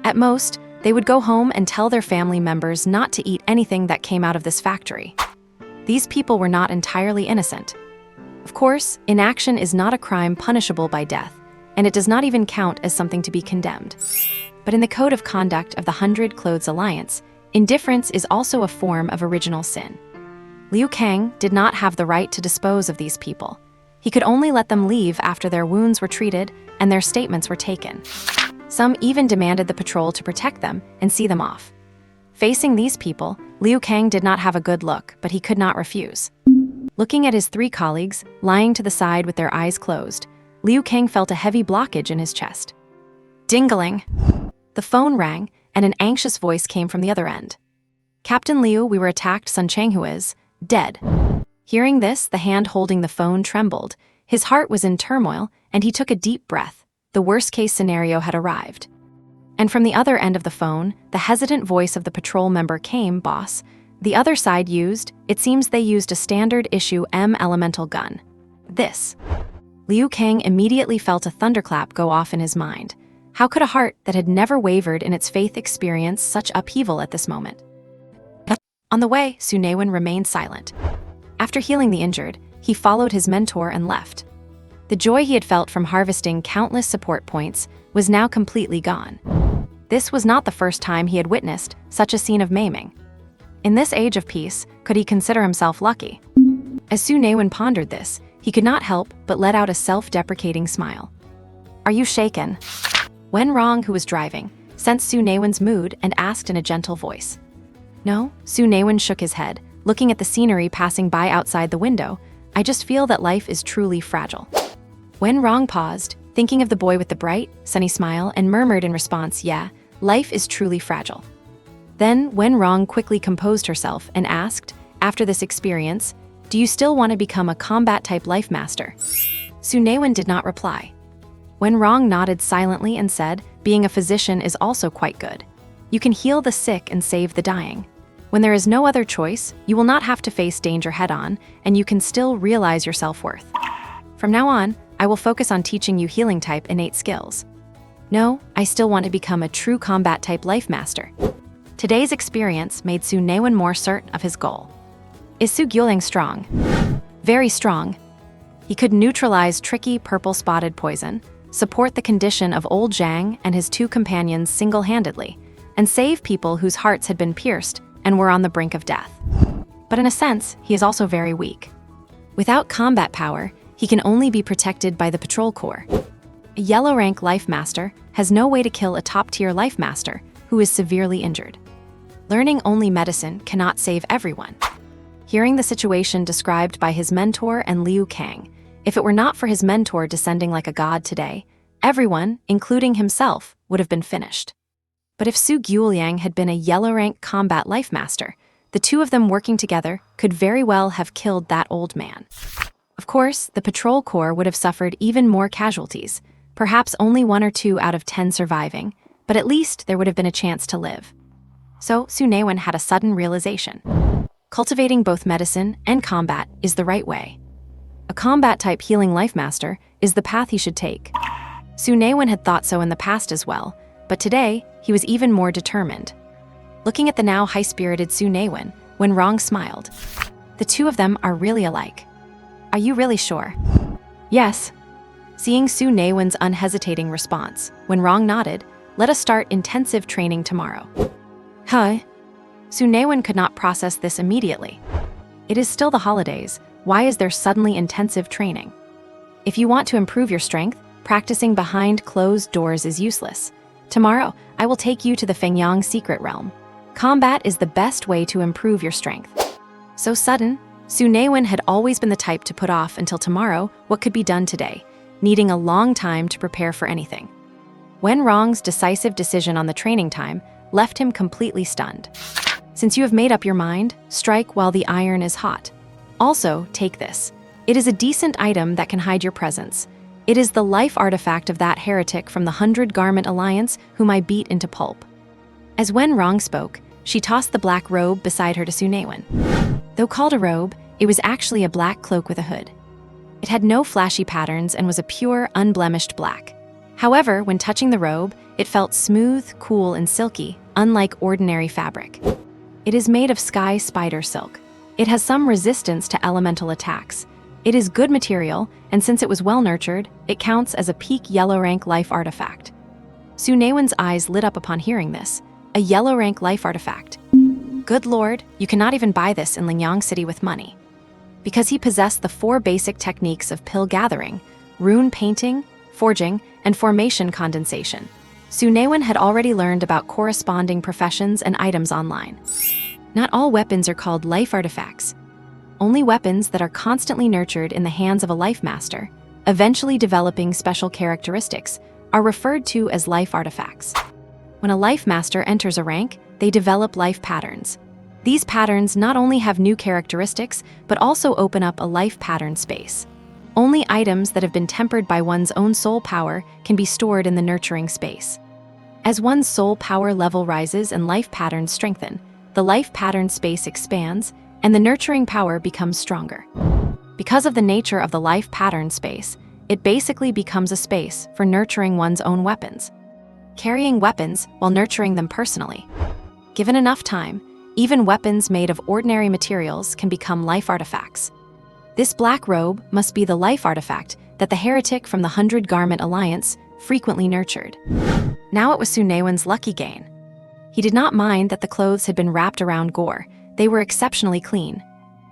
S1: At most, they would go home and tell their family members not to eat anything that came out of this factory. These people were not entirely innocent. Of course, inaction is not a crime punishable by death, and it does not even count as something to be condemned. But in the Code of Conduct of the 100 Clothes Alliance, indifference is also a form of original sin. Liu Kang did not have the right to dispose of these people. He could only let them leave after their wounds were treated and their statements were taken. Some even demanded the patrol to protect them and see them off. Facing these people, Liu Kang did not have a good look, but he could not refuse. Looking at his 3 colleagues, lying to the side with their eyes closed, Liu Kang felt a heavy blockage in his chest. Dingling! The phone rang, and an anxious voice came from the other end. Captain Liu, we were attacked. Sun Changhu is dead. Hearing this, the hand holding the phone trembled. His heart was in turmoil, and he took a deep breath. The worst-case scenario had arrived. And from the other end of the phone, the hesitant voice of the patrol member came, boss. The other side it seems they used a standard-issue M elemental gun. This. Liu Kang immediately felt a thunderclap go off in his mind. How could a heart that had never wavered in its faith experience such upheaval at this moment? On the way, Su Naiwen remained silent. After healing the injured, he followed his mentor and left. The joy he had felt from harvesting countless support points was now completely gone. This was not the first time he had witnessed such a scene of maiming. In this age of peace, could he consider himself lucky? As Su Naiwen pondered this, he could not help but let out a self-deprecating smile. Are you shaken? Wen Rong, who was driving, sensed Su Naiwen's mood and asked in a gentle voice. No, Su Naiwen shook his head, looking at the scenery passing by outside the window. I just feel that life is truly fragile. Wen Rong paused, thinking of the boy with the bright, sunny smile, and murmured in response, yeah, life is truly fragile. Then Wen Rong quickly composed herself and asked, after this experience, do you still want to become a combat-type life master? Su Naiwen did not reply. Wen Rong nodded silently and said, being a physician is also quite good. You can heal the sick and save the dying. When there is no other choice, you will not have to face danger head-on, and you can still realize your self-worth. From now on, I will focus on teaching you healing-type innate skills. No, I still want to become a true combat-type life master. Today's experience made Su Naiwen more certain of his goal. Is Su Guoliang strong? Very strong. He could neutralize tricky purple-spotted poison, support the condition of old Zhang and his 2 companions single-handedly, and save people whose hearts had been pierced and were on the brink of death. But in a sense, he is also very weak. Without combat power, he can only be protected by the patrol corps. A yellow-rank life master has no way to kill a top-tier life master who is severely injured. Learning only medicine cannot save everyone. Hearing the situation described by his mentor and Liu Kang, if it were not for his mentor descending like a god today, everyone, including himself, would have been finished. But if Su Guoliang had been a yellow-rank combat life master, the 2 of them working together could very well have killed that old man. Of course, the patrol corps would have suffered even more casualties, perhaps only 1 or 2 out of 10 surviving, but at least there would have been a chance to live. So Su Naiwen had a sudden realization. Cultivating both medicine and combat is the right way. A combat-type healing life master is the path he should take. Su Naiwen had thought so in the past as well, but today he was even more determined. Looking at the now high-spirited Su Naiwen, Wen Rong smiled. The 2 of them are really alike. Are you really sure? Yes. Seeing Su Naiwen's unhesitating response, Wen Rong nodded, let us start intensive training tomorrow. Huh? Su Naiwen could not process this immediately. It is still the holidays. Why is there suddenly intensive training? If you want to improve your strength, practicing behind closed doors is useless. Tomorrow, I will take you to the Fengyang secret realm. Combat is the best way to improve your strength. So sudden, Su Naiwen had always been the type to put off until tomorrow what could be done today, needing a long time to prepare for anything. Wen Rong's decisive decision on the training time left him completely stunned. Since you have made up your mind, strike while the iron is hot. Also, take this. It is a decent item that can hide your presence. It is the life artifact of that heretic from the 100 Garment Alliance whom I beat into pulp. As Wen Rong spoke, she tossed the black robe beside her to Su Naiwen. Though called a robe, it was actually a black cloak with a hood. It had no flashy patterns and was a pure, unblemished black. However, when touching the robe, it felt smooth, cool, and silky, unlike ordinary fabric. It is made of sky spider silk. It has some resistance to elemental attacks. It is good material, and since it was well-nurtured, it counts as a peak yellow rank life artifact. Su Naiwen's eyes lit up upon hearing this. A yellow rank life artifact. Good lord, you cannot even buy this in Lingyang City with money. Because he possessed the 4 basic techniques of pill gathering, rune painting, forging, and formation condensation, Su Naiwen had already learned about corresponding professions and items online. Not all weapons are called life artifacts. Only weapons that are constantly nurtured in the hands of a life master, eventually developing special characteristics, are referred to as life artifacts. When a life master enters a rank, they develop life patterns. These patterns not only have new characteristics, but also open up a life pattern space. Only items that have been tempered by one's own soul power can be stored in the nurturing space. As one's soul power level rises and life patterns strengthen, the life pattern space expands, and the nurturing power becomes stronger. Because of the nature of the life pattern space, it basically becomes a space for nurturing one's own weapons. Carrying weapons while nurturing them personally. Given enough time, even weapons made of ordinary materials can become life artifacts. This black robe must be the life artifact that the heretic from the 100 Garment Alliance frequently nurtured. Now it was Su Naiwen's lucky gain. He did not mind that the clothes had been wrapped around gore. They were exceptionally clean.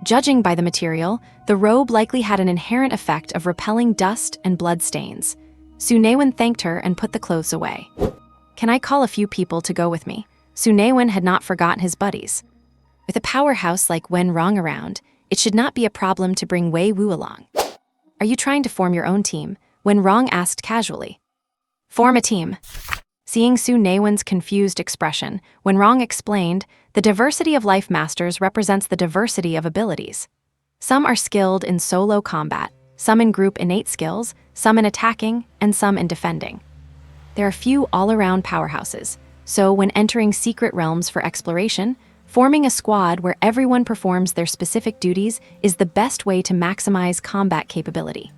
S1: Judging by the material, the robe likely had an inherent effect of repelling dust and blood stains. Su Naiwen thanked her and put the clothes away. Can I call a few people to go with me? Su Naiwen had not forgotten his buddies. With a powerhouse like Wen Rong around, it should not be a problem to bring Wei Wu along. Are you trying to form your own team? Wen Rong asked casually. Form a team. Seeing Su Naiwen's confused expression, Wen Rong explained, the diversity of life masters represents the diversity of abilities. Some are skilled in solo combat, some in group innate skills, some in attacking, and some in defending. There are few all-around powerhouses, so when entering secret realms for exploration, forming a squad where everyone performs their specific duties is the best way to maximize combat capability.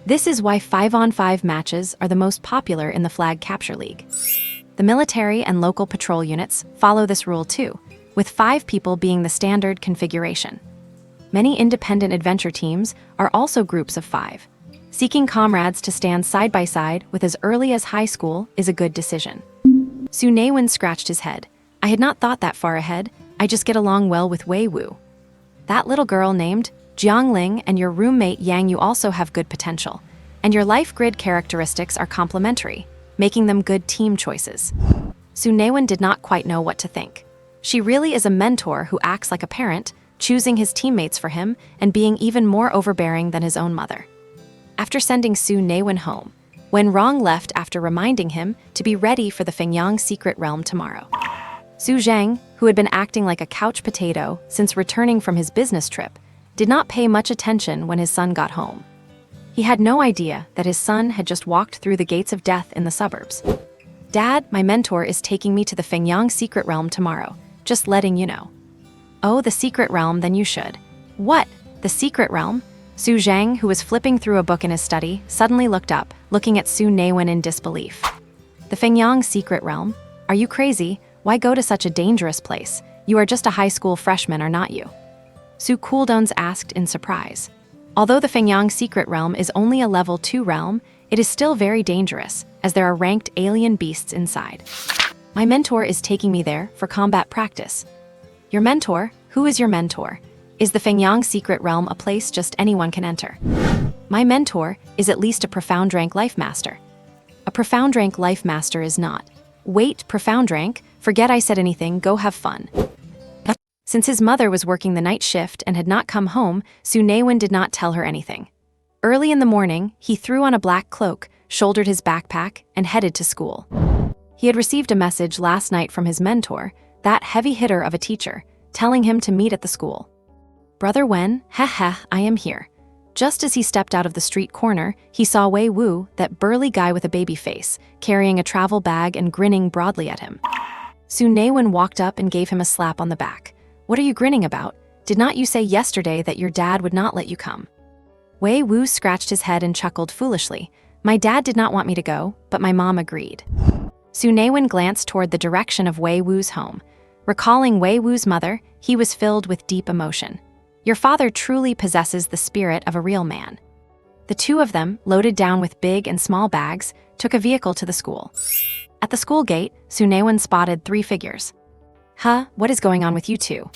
S1: This is why 5-on-5 matches are the most popular in the Flag Capture League. The military and local patrol units follow this rule too, with 5 people being the standard configuration. Many independent adventure teams are also groups of 5. Seeking comrades to stand side by side with as early as high school is a good decision. Su Naiwen scratched his head. I had not thought that far ahead. I just get along well with Wei Wu. That little girl named Jiangling and your roommate Yang Yu also have good potential, and your life grid characteristics are complementary, making them good team choices. Su Naiwen did not quite know what to think. She really is a mentor who acts like a parent, choosing his teammates for him and being even more overbearing than his own mother. After sending Su Naiwen home, Wen Rong left after reminding him to be ready for the Fingyang secret realm tomorrow. Su Zhang, who had been acting like a couch potato since returning from his business trip, did not pay much attention when his son got home. He had no idea that his son had just walked through the gates of death in the suburbs. Dad, my mentor is taking me to the Fingyang secret realm tomorrow, just letting you know. Oh, the secret realm, then you should. What? The secret realm? Su Zhang, who was flipping through a book in his study, suddenly looked up, looking at Su Naiwen in disbelief. The Fingyang secret realm? Are you crazy? Why go to such a dangerous place? You are just a high school freshman, are not you? Su Cooldones asked in surprise. Although the Fingyang secret realm is only a level 2 realm, it is still very dangerous, as there are ranked alien beasts inside. My mentor is taking me there for combat practice. Your mentor? Who is your mentor? Is the Fingyang secret realm a place just anyone can enter? My mentor is at least a profound rank life master. A profound rank life master is not. Wait, profound rank? Forget I said anything, go have fun. Since his mother was working the night shift and had not come home, Su Naiwen did not tell her anything. Early in the morning, he threw on a black cloak, shouldered his backpack, and headed to school. He had received a message last night from his mentor, that heavy hitter of a teacher, telling him to meet at the school. Brother Wen, I am here. Just as he stepped out of the street corner, he saw Wei Wu, that burly guy with a baby face, carrying a travel bag and grinning broadly at him. Su Naiwen walked up and gave him a slap on the back. What are you grinning about? Did not you say yesterday that your dad would not let you come? Wei Wu scratched his head and chuckled foolishly. My dad did not want me to go, but my mom agreed. Su Naiwen glanced toward the direction of Wei Wu's home. Recalling Wei Wu's mother, he was filled with deep emotion. Your father truly possesses the spirit of a real man. The two of them, loaded down with big and small bags, took a vehicle to the school. At the school gate, Su Naiwen spotted 3 figures. Huh, what is going on with you two?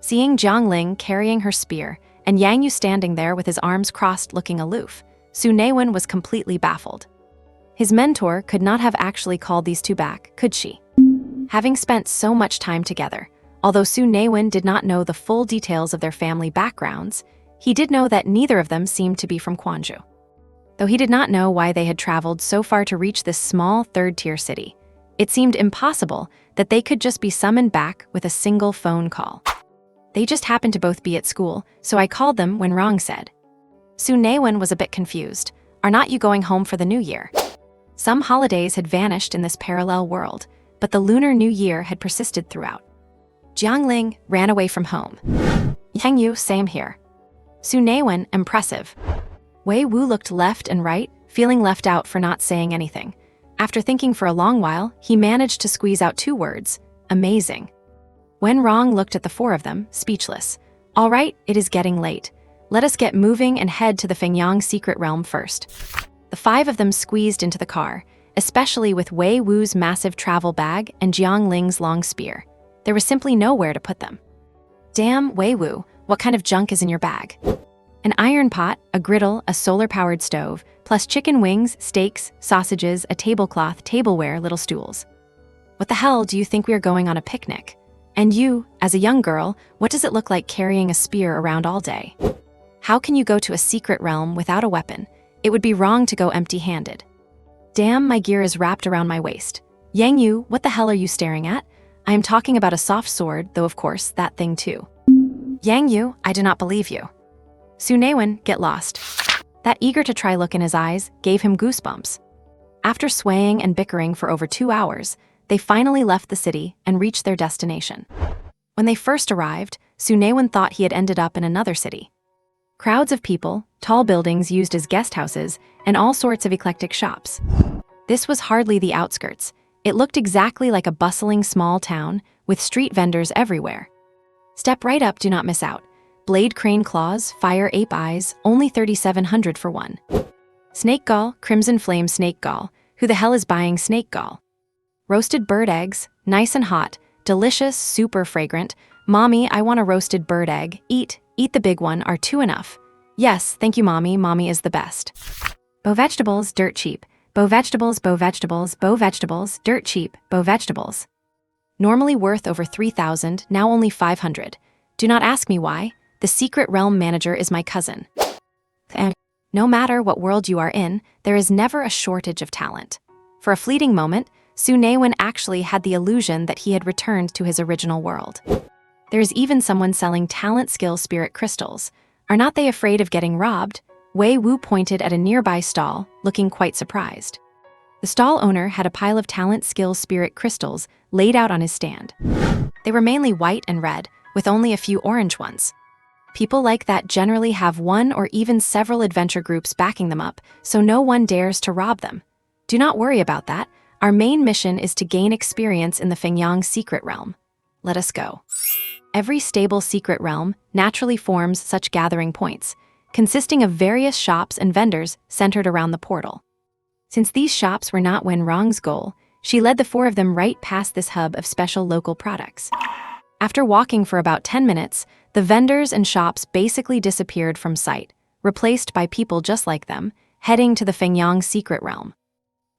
S1: Seeing Jiang Ling carrying her spear, and Yang Yu standing there with his arms crossed looking aloof, Su Naiwen was completely baffled. His mentor could not have actually called these two back, could she? Having spent so much time together, although Su Naiwen did not know the full details of their family backgrounds, he did know that neither of them seemed to be from Quanzhou. Though he did not know why they had traveled so far to reach this small third-tier city, it seemed impossible that they could just be summoned back with a single phone call. They just happened to both be at school, so I called them when Rong said. Su Naiwen was a bit confused. Are not you going home for the New Year? Some holidays had vanished in this parallel world, but the Lunar New Year had persisted throughout. Jiang Ling ran away from home. Yang Yu, same here. Su Naiwen, impressive. Wei Wu looked left and right, feeling left out for not saying anything. After thinking for a long while, he managed to squeeze out 2 words, amazing. Wen Rong looked at the 4 of them, speechless. All right, it is getting late. Let us get moving and head to the Fengyang secret realm first. The 5 of them squeezed into the car, especially with Wei Wu's massive travel bag and Jiang Ling's long spear. There was simply nowhere to put them. Damn, Wei Wu, what kind of junk is in your bag? An iron pot, a griddle, a solar-powered stove, plus chicken wings, steaks, sausages, a tablecloth, tableware, little stools. What the hell do you think we are going on a picnic? And you, as a young girl, what does it look like carrying a spear around all day? How can you go to a secret realm without a weapon? It would be wrong to go empty-handed. Damn, my gear is wrapped around my waist. Yang Yu, what the hell are you staring at? I am talking about a soft sword, though of course, that thing too. Yang Yu, I do not believe you. Su Naiwen, get lost. That eager-to-try look in his eyes gave him goosebumps. After swaying and bickering for over 2 hours, they finally left the city and reached their destination. When they first arrived, Su Naiwen thought he had ended up in another city. Crowds of people, tall buildings used as guest houses, and all sorts of eclectic shops. This was hardly the outskirts. It looked exactly like a bustling small town, with street vendors everywhere. Step right up, do not miss out. Blade crane claws, fire ape eyes, only 3,700 for one. Snake gall, crimson flame snake gall. Who the hell is buying snake gall? Roasted bird eggs, nice and hot, delicious, super fragrant. Mommy, I want a roasted bird egg. Eat the big one, are 2 enough? Yes, thank you, mommy is the best. Bow vegetables, dirt cheap. Bow vegetables, dirt cheap, bow vegetables. Normally worth over 3,000, now only 500. Do not ask me why. The secret realm manager is my cousin. And no matter what world you are in, there is never a shortage of talent. For a fleeting moment, Su Naiwen actually had the illusion that he had returned to his original world. There is even someone selling talent skill spirit crystals. Are not they afraid of getting robbed? Wei Wu pointed at a nearby stall, looking quite surprised. The stall owner had a pile of talent skill spirit crystals laid out on his stand. They were mainly white and red, with only a few orange ones. People like that generally have one or even several adventure groups backing them up, so no one dares to rob them. Do not worry about that. Our main mission is to gain experience in the Fengyang secret realm. Let us go. Every stable secret realm naturally forms such gathering points, consisting of various shops and vendors centered around the portal. Since these shops were not Wen Rong's goal, she led the 4 of them right past this hub of special local products. After walking for about 10 minutes, the vendors and shops basically disappeared from sight, replaced by people just like them, heading to the Fengyang secret realm.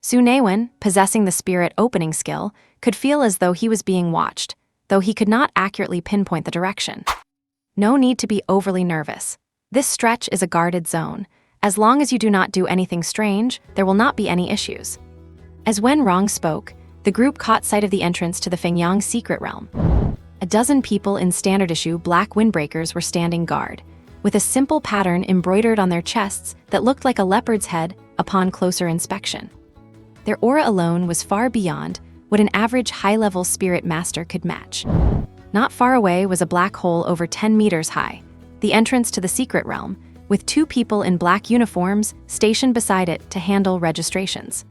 S1: Su Naiwen, possessing the spirit opening skill, could feel as though he was being watched, though he could not accurately pinpoint the direction. No need to be overly nervous. This stretch is a guarded zone. As long as you do not do anything strange, there will not be any issues. As Wen Rong spoke, the group caught sight of the entrance to the Fengyang secret realm. A dozen people in standard issue black windbreakers were standing guard, with a simple pattern embroidered on their chests that looked like a leopard's head upon closer inspection. Their aura alone was far beyond what an average high-level spirit master could match. Not far away was a black hole over 10 meters high, the entrance to the secret realm, with 2 people in black uniforms stationed beside it to handle registrations.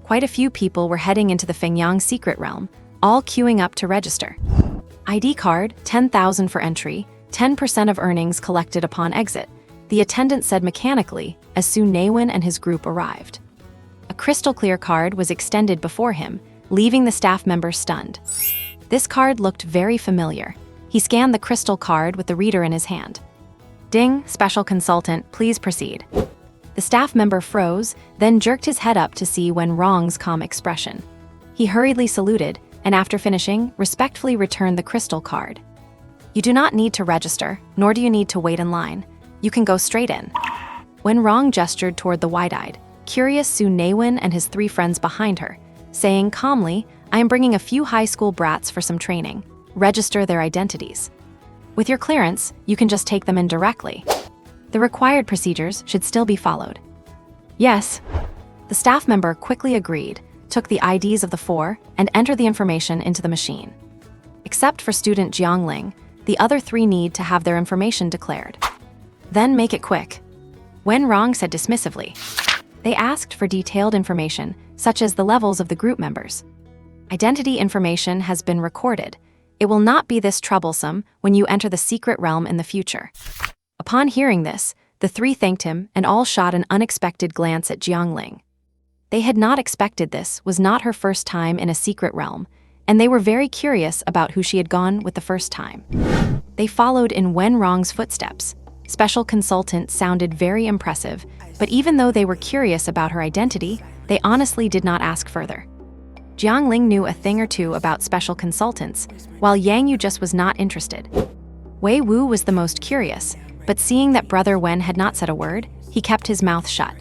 S1: Quite a few people were heading into the Fengyang secret realm, all queuing up to register. ID card, 10,000 for entry, 10% of earnings collected upon exit, the attendant said mechanically as Su Naiwen and his group arrived. A crystal-clear card was extended before him, leaving the staff member stunned. This card looked very familiar. He scanned the crystal card with the reader in his hand. Ding, special consultant, please proceed. The staff member froze, then jerked his head up to see Wen Rong's calm expression. He hurriedly saluted, and after finishing, respectfully returned the crystal card. You do not need to register, nor do you need to wait in line. You can go straight in. Wen Rong gestured toward the wide-eyed, curious Su Naiwen and his 3 friends behind her, saying calmly, I am bringing a few high school brats for some training. Register their identities. With your clearance, you can just take them in directly. The required procedures should still be followed. Yes. The staff member quickly agreed, took the IDs of the 4, and entered the information into the machine. Except for student Jiangling, the other 3 need to have their information declared. Then make it quick. Wen Rong said dismissively. They asked for detailed information, such as the levels of the group members. Identity information has been recorded. It will not be this troublesome when you enter the secret realm in the future. Upon hearing this, the 3 thanked him and all shot an unexpected glance at Jiangling. They had not expected this was not her first time in a secret realm, and they were very curious about who she had gone with the first time. They followed in Wen Rong's footsteps. Special consultant sounded very impressive, but even though they were curious about her identity, they honestly did not ask further. Jiangling knew a thing or two about special consultants, while Yang Yu just was not interested. Wei Wu was the most curious, but seeing that Brother Wen had not said a word, he kept his mouth shut.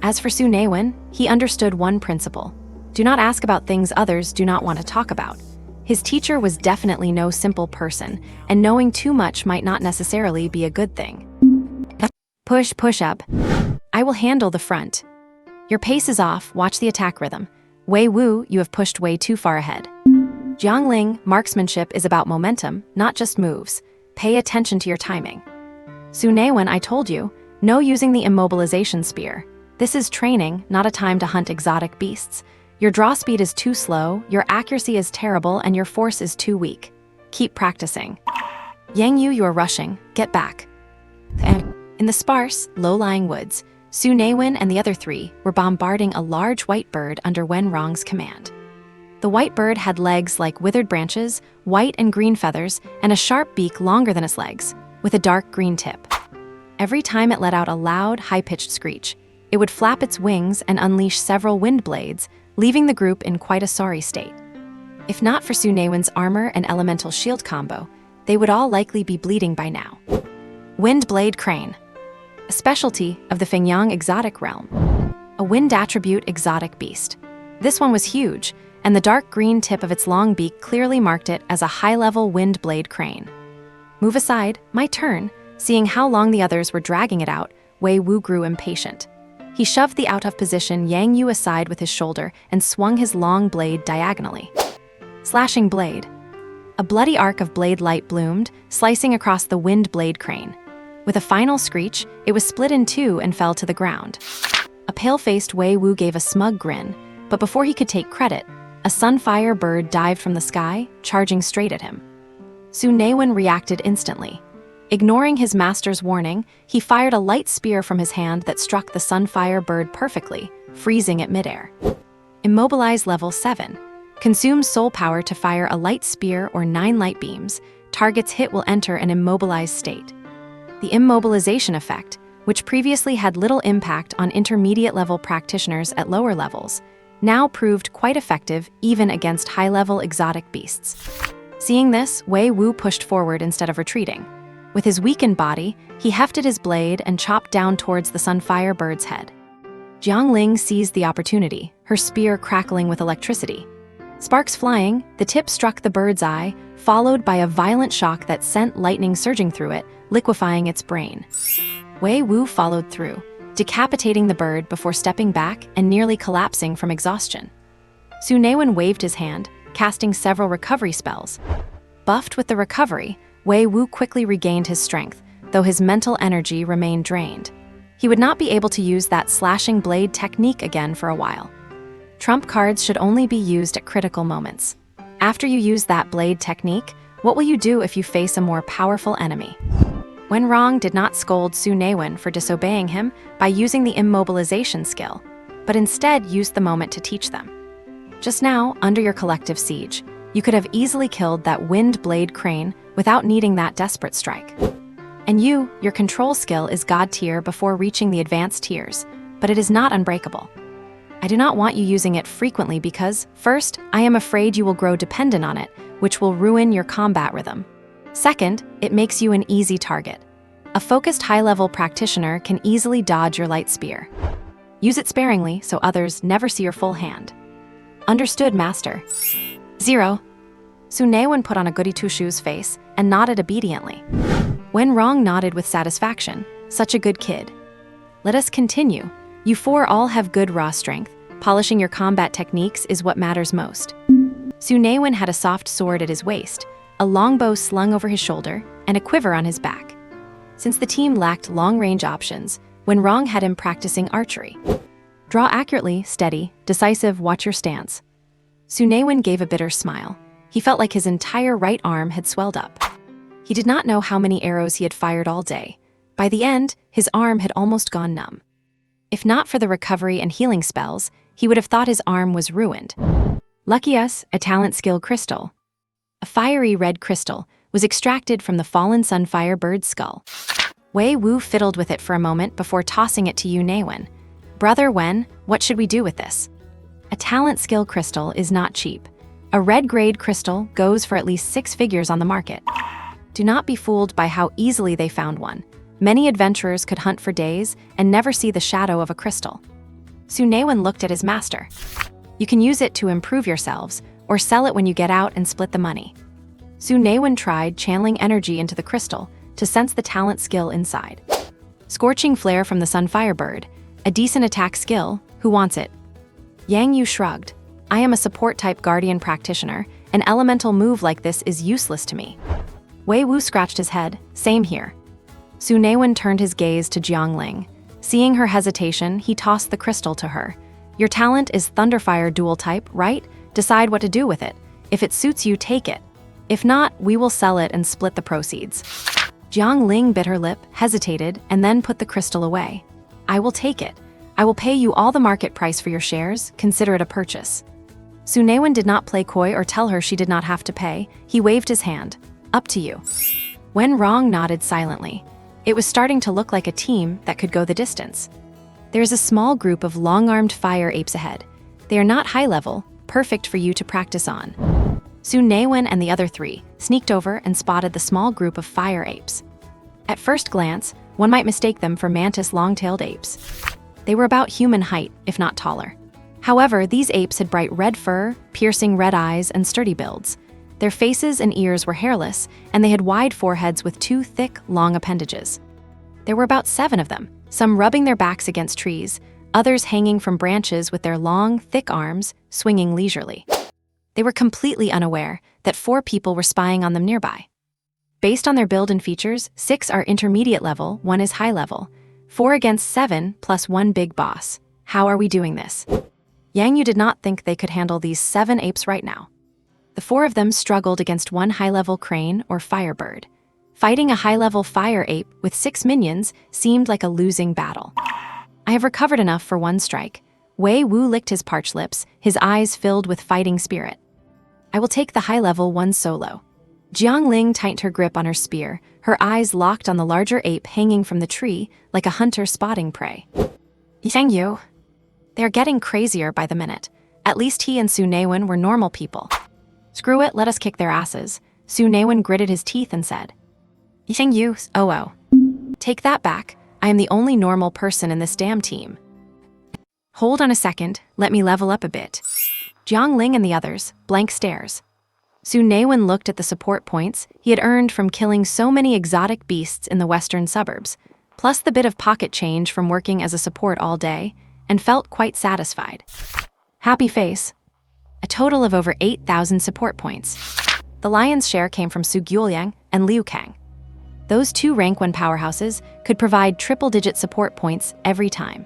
S1: As for Su Naiwen, he understood one principle. Do not ask about things others do not want to talk about. His teacher was definitely no simple person, and knowing too much might not necessarily be a good thing. Push up. I will handle the front. Your pace is off, watch the attack rhythm. Wei Wu, you have pushed way too far ahead. Jiangling, marksmanship is about momentum, not just moves. Pay attention to your timing. Su Naiwen, I told you, no using the immobilization spear. This is training, not a time to hunt exotic beasts. Your draw speed is too slow, your accuracy is terrible, and your force is too weak. Keep practicing. Yang Yu, you are rushing. Get back. In the sparse, low-lying woods, Su Naiwen and the other 3 were bombarding a large white bird under Wen Rong's command. The white bird had legs like withered branches, white and green feathers, and a sharp beak longer than its legs, with a dark green tip. Every time it let out a loud, high-pitched screech, it would flap its wings and unleash several wind blades, leaving the group in quite a sorry state. If not for Su Naiwen's armor and elemental shield combo, they would all likely be bleeding by now. Wind blade crane. A specialty of the Fengyang exotic realm. A wind attribute exotic beast. This one was huge, and the dark green tip of its long beak clearly marked it as a high-level wind blade crane. Move aside, my turn. Seeing how long the others were dragging it out, Wei Wu grew impatient. He shoved the out-of-position Yang Yu aside with his shoulder and swung his long blade diagonally. Slashing blade. A bloody arc of blade light bloomed, slicing across the wind blade crane. With a final screech, it was split in 2 and fell to the ground. A pale-faced Wei Wu gave a smug grin, but before he could take credit, a sunfire bird dived from the sky, charging straight at him. Su Naiwen reacted instantly. Ignoring his master's warning, he fired a light spear from his hand that struck the sunfire bird perfectly, freezing it midair. Immobilize level 7. Consumes soul power to fire a light spear or 9 light beams. Target's hit will enter an immobilized state. The immobilization effect, which previously had little impact on intermediate-level practitioners at lower levels, now proved quite effective even against high-level exotic beasts. Seeing this, Wei Wu pushed forward instead of retreating. With his weakened body, he hefted his blade and chopped down towards the sunfire bird's head. Jiangling seized the opportunity, her spear crackling with electricity. Sparks flying, the tip struck the bird's eye, followed by a violent shock that sent lightning surging through it, liquefying its brain. Wei Wu followed through, decapitating the bird before stepping back and nearly collapsing from exhaustion. Su Naiwen waved his hand, casting several recovery spells. Buffed with the recovery, Wei Wu quickly regained his strength, though his mental energy remained drained. He would not be able to use that slashing blade technique again for a while. Trump cards should only be used at critical moments. After you use that blade technique, what will you do if you face a more powerful enemy? Wenrong did not scold Su Naiwen for disobeying him by using the immobilization skill, but instead used the moment to teach them. Just now, under your collective siege, you could have easily killed that wind blade crane without needing that desperate strike. And your control skill is God tier before reaching the advanced tiers, but it is not unbreakable. I do not want you using it frequently because, first, I am afraid you will grow dependent on it, which will ruin your combat rhythm. Second, it makes you an easy target. A focused high-level practitioner can easily dodge your light spear. Use it sparingly so others never see your full hand. Understood, Master. 0. Su Naiwen put on a goody two-shoes face and nodded obediently. Wenrong nodded with satisfaction. Such a good kid. Let us continue. You four all have good raw strength. Polishing your combat techniques is what matters most. Su Naiwen had a soft sword at his waist, a longbow slung over his shoulder, and a quiver on his back. Since the team lacked long-range options, Wenrong had him practicing archery. Draw accurately, steady, decisive, watch your stance. Su Naiwen gave a bitter smile. He felt like his entire right arm had swelled up. He did not know how many arrows he had fired all day. By the end, his arm had almost gone numb. If not for the recovery and healing spells, he would have thought his arm was ruined. Lucky us, a talent skill crystal. A fiery red crystal was extracted from the fallen sunfire bird's skull. Wei Wu fiddled with it for a moment before tossing it to Su Naiwen. Brother Wen, what should we do with this? A talent skill crystal is not cheap. A red grade crystal goes for at least 6 figures on the market. Do not be fooled by how easily they found one. Many adventurers could hunt for days and never see the shadow of a crystal. Su Naiwen looked at his master. You can use it to improve yourselves, or sell it when you get out and split the money. Su Naiwen tried channeling energy into the crystal to sense the talent skill inside. Scorching flare from the sunfire bird, a decent attack skill, who wants it? Yang Yu shrugged. I am a support-type guardian practitioner. An elemental move like this is useless to me. Wei Wu scratched his head. Same here. Su Naiwen turned his gaze to Jiangling. Seeing her hesitation, he tossed the crystal to her. Your talent is Thunderfire dual type, right? Decide what to do with it. If it suits you, take it. If not, we will sell it and split the proceeds. Jiangling bit her lip, hesitated, and then put the crystal away. I will take it. I will pay you all the market price for your shares. Consider it a purchase. Su Naiwen did not play coy or tell her she did not have to pay. He waved his hand. Up to you. Wenrong nodded silently. It was starting to look like a team that could go the distance. There is a small group of long-armed fire apes ahead. They are not high-level, perfect for you to practice on. Su Naiwen and the other 3 sneaked over and spotted the small group of fire apes. At first glance, one might mistake them for mantis long-tailed apes. They were about human height, if not taller. However, these apes had bright red fur, piercing red eyes, and sturdy builds. Their faces and ears were hairless, and they had wide foreheads with 2 thick, long appendages. There were about 7 of them, some rubbing their backs against trees, others hanging from branches with their long, thick arms, swinging leisurely. They were completely unaware that 4 people were spying on them nearby. Based on their build and features, 6 are intermediate level, 1 is high level. 4 against 7 plus 1 big boss. How are we doing this? Yang Yu did not think they could handle these 7 apes right now. The 4 of them struggled against 1 high-level crane or firebird. Fighting a high-level fire ape with 6 minions seemed like a losing battle. I have recovered enough for 1 strike. Wei Wu licked his parched lips, his eyes filled with fighting spirit. I will take the high-level 1 solo. Jiangling tightened her grip on her spear, her eyes locked on the larger ape hanging from the tree like a hunter spotting prey. Yang Yu. They are getting crazier by the minute. At least he and Su Naiwen were normal people. Screw it, let us kick their asses. Su Naiwen gritted his teeth and said. Yang Yu, oh. Take that back. I am the only normal person in this damn team. Hold on a second, let me level up a bit. Jiangling and the others, blank stares. Su Naiwen looked at the support points he had earned from killing so many exotic beasts in the western suburbs, plus the bit of pocket change from working as a support all day, and felt quite satisfied. Happy face. A total of over 8,000 support points. The lion's share came from Su Guoliang and Liu Kang. Those two rank 1 powerhouses could provide triple-digit support points every time.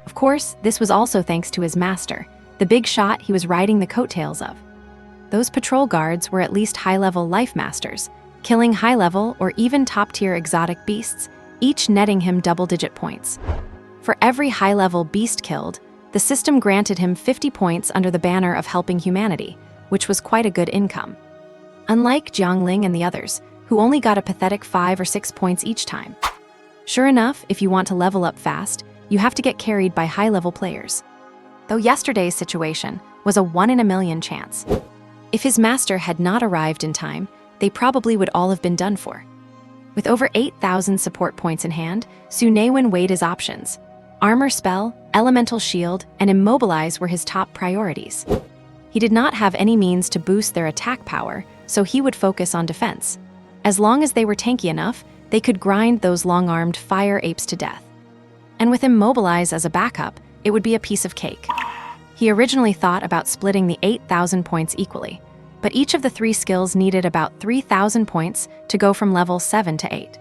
S1: Of course, this was also thanks to his master, the big shot he was riding the coattails of. Those patrol guards were at least high-level life masters, killing high-level or even top-tier exotic beasts, each netting him double-digit points. For every high-level beast killed, the system granted him 50 points under the banner of helping humanity, which was quite a good income. Unlike Jiangling and the others, who only got a pathetic 5 or 6 points each time. Sure enough, if you want to level up fast, you have to get carried by high-level players. Though yesterday's situation was a 1 in a million chance. If his master had not arrived in time, they probably would all have been done for. With over 8,000 support points in hand, Su Naiwen weighed his options. Armor spell, elemental shield, and immobilize were his top priorities. He did not have any means to boost their attack power, so he would focus on defense. As long as they were tanky enough, they could grind those long-armed fire apes to death. And with immobilize as a backup, it would be a piece of cake. He originally thought about splitting the 8,000 points equally, but each of the 3 skills needed about 3,000 points to go from level 7 to 8.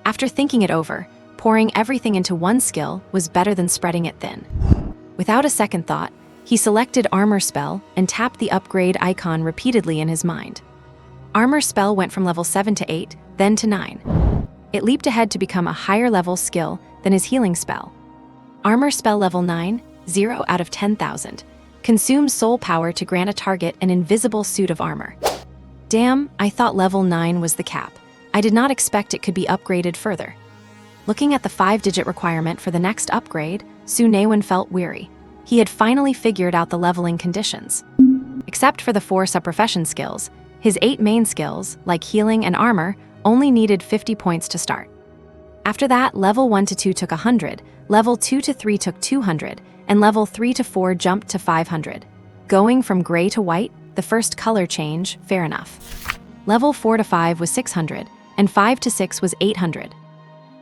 S1: After thinking it over, pouring everything into one skill was better than spreading it thin. Without a second thought, he selected Armor Spell and tapped the upgrade icon repeatedly in his mind. Armor Spell went from level 7 to 8, then to 9. It leaped ahead to become a higher level skill than his healing spell. Armor Spell level 9, 0 out of 10,000. Consumes soul power to grant a target an invisible suit of armor. Damn, I thought level 9 was the cap. I did not expect it could be upgraded further. Looking at the 5-digit requirement for the next upgrade, Su Naiwen felt weary. He had finally figured out the leveling conditions. Except for the 4 sub-profession skills, his 8 main skills, like healing and armor, only needed 50 points to start. After that, level 1 to 2 took 100, level 2 to 3 took 200, and level 3 to 4 jumped to 500. Going from gray to white, the first color change, fair enough. Level 4 to 5 was 600, and 5 to 6 was 800.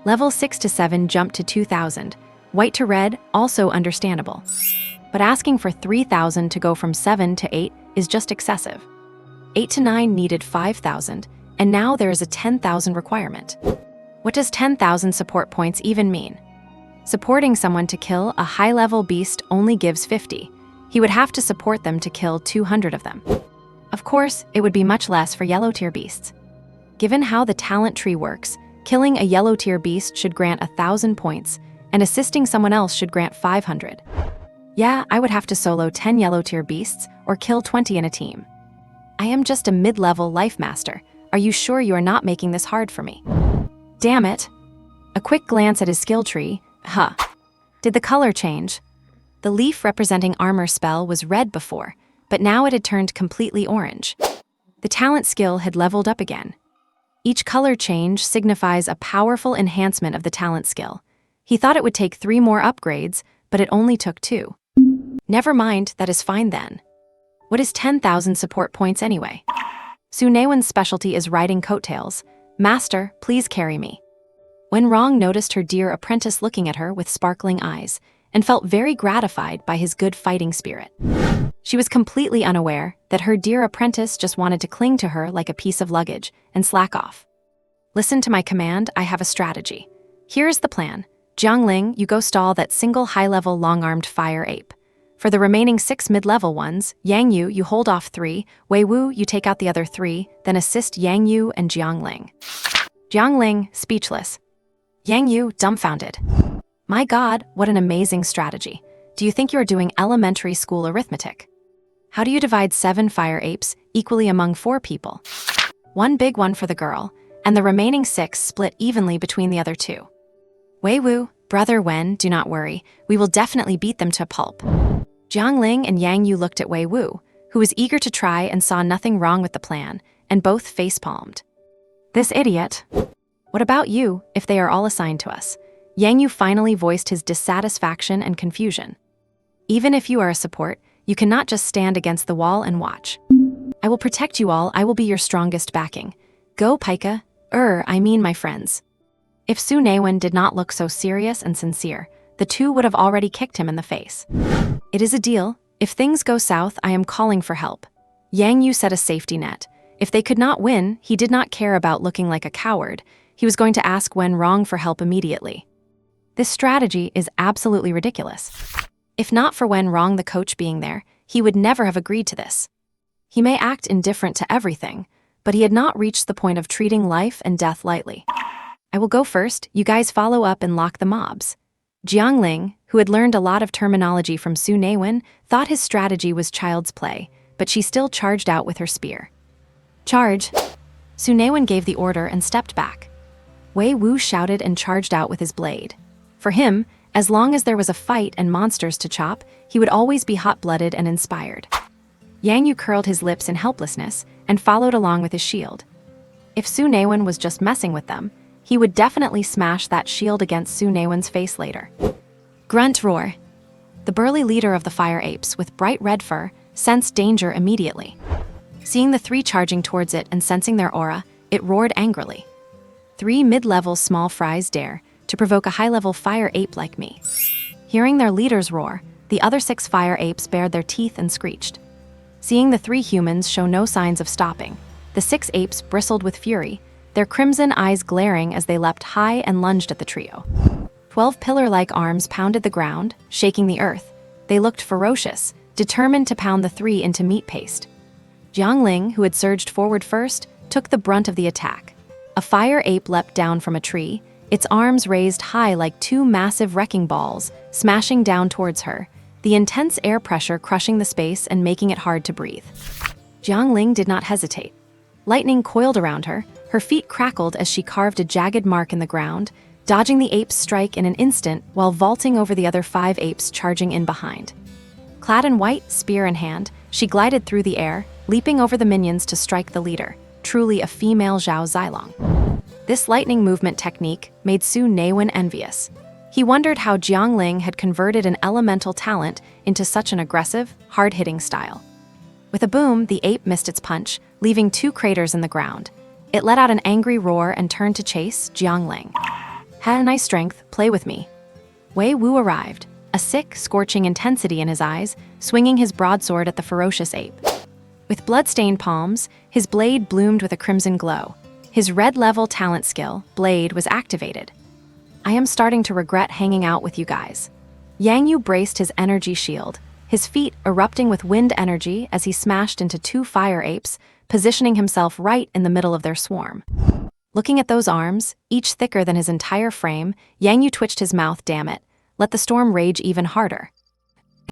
S1: Level 6 to 7 jumped to 2,000. White to red, also understandable. But asking for 3,000 to go from 7 to 8 is just excessive. 8 to 9 needed 5,000, and now there is a 10,000 requirement. What does 10,000 support points even mean? Supporting someone to kill a high-level beast only gives 50. He would have to support them to kill 200 of them. Of course, it would be much less for yellow-tier beasts. Given how the talent tree works, killing a yellow-tier beast should grant 1,000 points, and assisting someone else should grant 500. Yeah, I would have to solo 10 yellow-tier beasts or kill 20 in a team. I am just a mid-level life master. Are you sure you are not making this hard for me? Damn it. A quick glance at his skill tree. Huh. Did the color change? The leaf representing armor spell was red before, but now it had turned completely orange. The talent skill had leveled up again. Each color change signifies a powerful enhancement of the talent skill. He thought it would take 3 more upgrades, but it only took 2. Never mind, that is fine then. What is 10,000 support points anyway? Su Naiwen's specialty is riding coattails. Master, please carry me. Wen Rong noticed her dear apprentice looking at her with sparkling eyes, and felt very gratified by his good fighting spirit. She was completely unaware that her dear apprentice just wanted to cling to her like a piece of luggage and slack off. Listen to my command, I have a strategy. Here is the plan. Jiangling, you go stall that single high-level long-armed fire ape. For the remaining 6 mid-level ones, Yang Yu, you hold off 3, Wei Wu, you take out the other 3, then assist Yang Yu and Jiangling. Jiangling, speechless. Yang Yu, dumbfounded. My God, what an amazing strategy. Do you think you are doing elementary school arithmetic? How do you divide 7 fire apes equally among 4 people? 1 big one for the girl, and the remaining 6 split evenly between the other 2. Wei Wu, brother Wen, do not worry, we will definitely beat them to pulp. Jiangling and Yang Yu looked at Wei Wu, who was eager to try and saw nothing wrong with the plan, and both face-palmed. This idiot. What about you, if they are all assigned to us? Yang Yu finally voiced his dissatisfaction and confusion. Even if you are a support, you cannot just stand against the wall and watch. I will protect you all, I will be your strongest backing. Go, Pika. I mean my friends. If Su Naiwen did not look so serious and sincere, the 2 would have already kicked him in the face. It is a deal. If things go south, I am calling for help. Yang Yu set a safety net. If they could not win, he did not care about looking like a coward. he was going to ask Wen Rong for help immediately. This strategy is absolutely ridiculous. If not for Wen Rong the coach being there, he would never have agreed to this. He may act indifferent to everything, but he had not reached the point of treating life and death lightly. I will go first, you guys follow up and lock the mobs. Jiangling, who had learned a lot of terminology from Su Naiwen, thought his strategy was child's play, but she still charged out with her spear. Charge! Su Naiwen gave the order and stepped back. Wei Wu shouted and charged out with his blade. For him, as long as there was a fight and monsters to chop, he would always be hot-blooded and inspired. Yang Yu curled his lips in helplessness and followed along with his shield. If Su Naiwen was just messing with them, he would definitely smash that shield against Su Naiwen's face later. Grunt roar. The burly leader of the fire apes, with bright red fur, sensed danger immediately. Seeing the three charging towards it and sensing their aura, it roared angrily. 3 mid-level small fries dare to provoke a high-level fire ape like me. Hearing their leader's roar, the other 6 fire apes bared their teeth and screeched. Seeing the 3 humans show no signs of stopping, the 6 apes bristled with fury, their crimson eyes glaring as they leapt high and lunged at the trio. 12 pillar-like arms pounded the ground, shaking the earth. They looked ferocious, determined to pound the 3 into meat paste. Jiangling, who had surged forward first, took the brunt of the attack. A fire ape leapt down from a tree, its arms raised high like 2 massive wrecking balls, smashing down towards her, the intense air pressure crushing the space and making it hard to breathe. Jiangling did not hesitate. Lightning coiled around her, her feet crackled as she carved a jagged mark in the ground, dodging the ape's strike in an instant while vaulting over the other 5 apes charging in behind. Clad in white, spear in hand, she glided through the air, leaping over the minions to strike the leader, truly a female Zhao Zilong. This lightning movement technique made Su Naiwen envious. He wondered how Jiangling had converted an elemental talent into such an aggressive, hard-hitting style. With a boom, the ape missed its punch, leaving 2 craters in the ground. It let out an angry roar and turned to chase Jiangling. Had a nice strength, play with me. Wei Wu arrived, a sick, scorching intensity in his eyes, swinging his broadsword at the ferocious ape. With blood-stained palms, his blade bloomed with a crimson glow. His red-level talent skill, Blade, was activated. I am starting to regret hanging out with you guys. Yang Yu braced his energy shield, his feet erupting with wind energy as he smashed into 2 fire apes, positioning himself right in the middle of their swarm. Looking at those arms, each thicker than his entire frame, Yang Yu twitched his mouth, damn it. Let the storm rage even harder.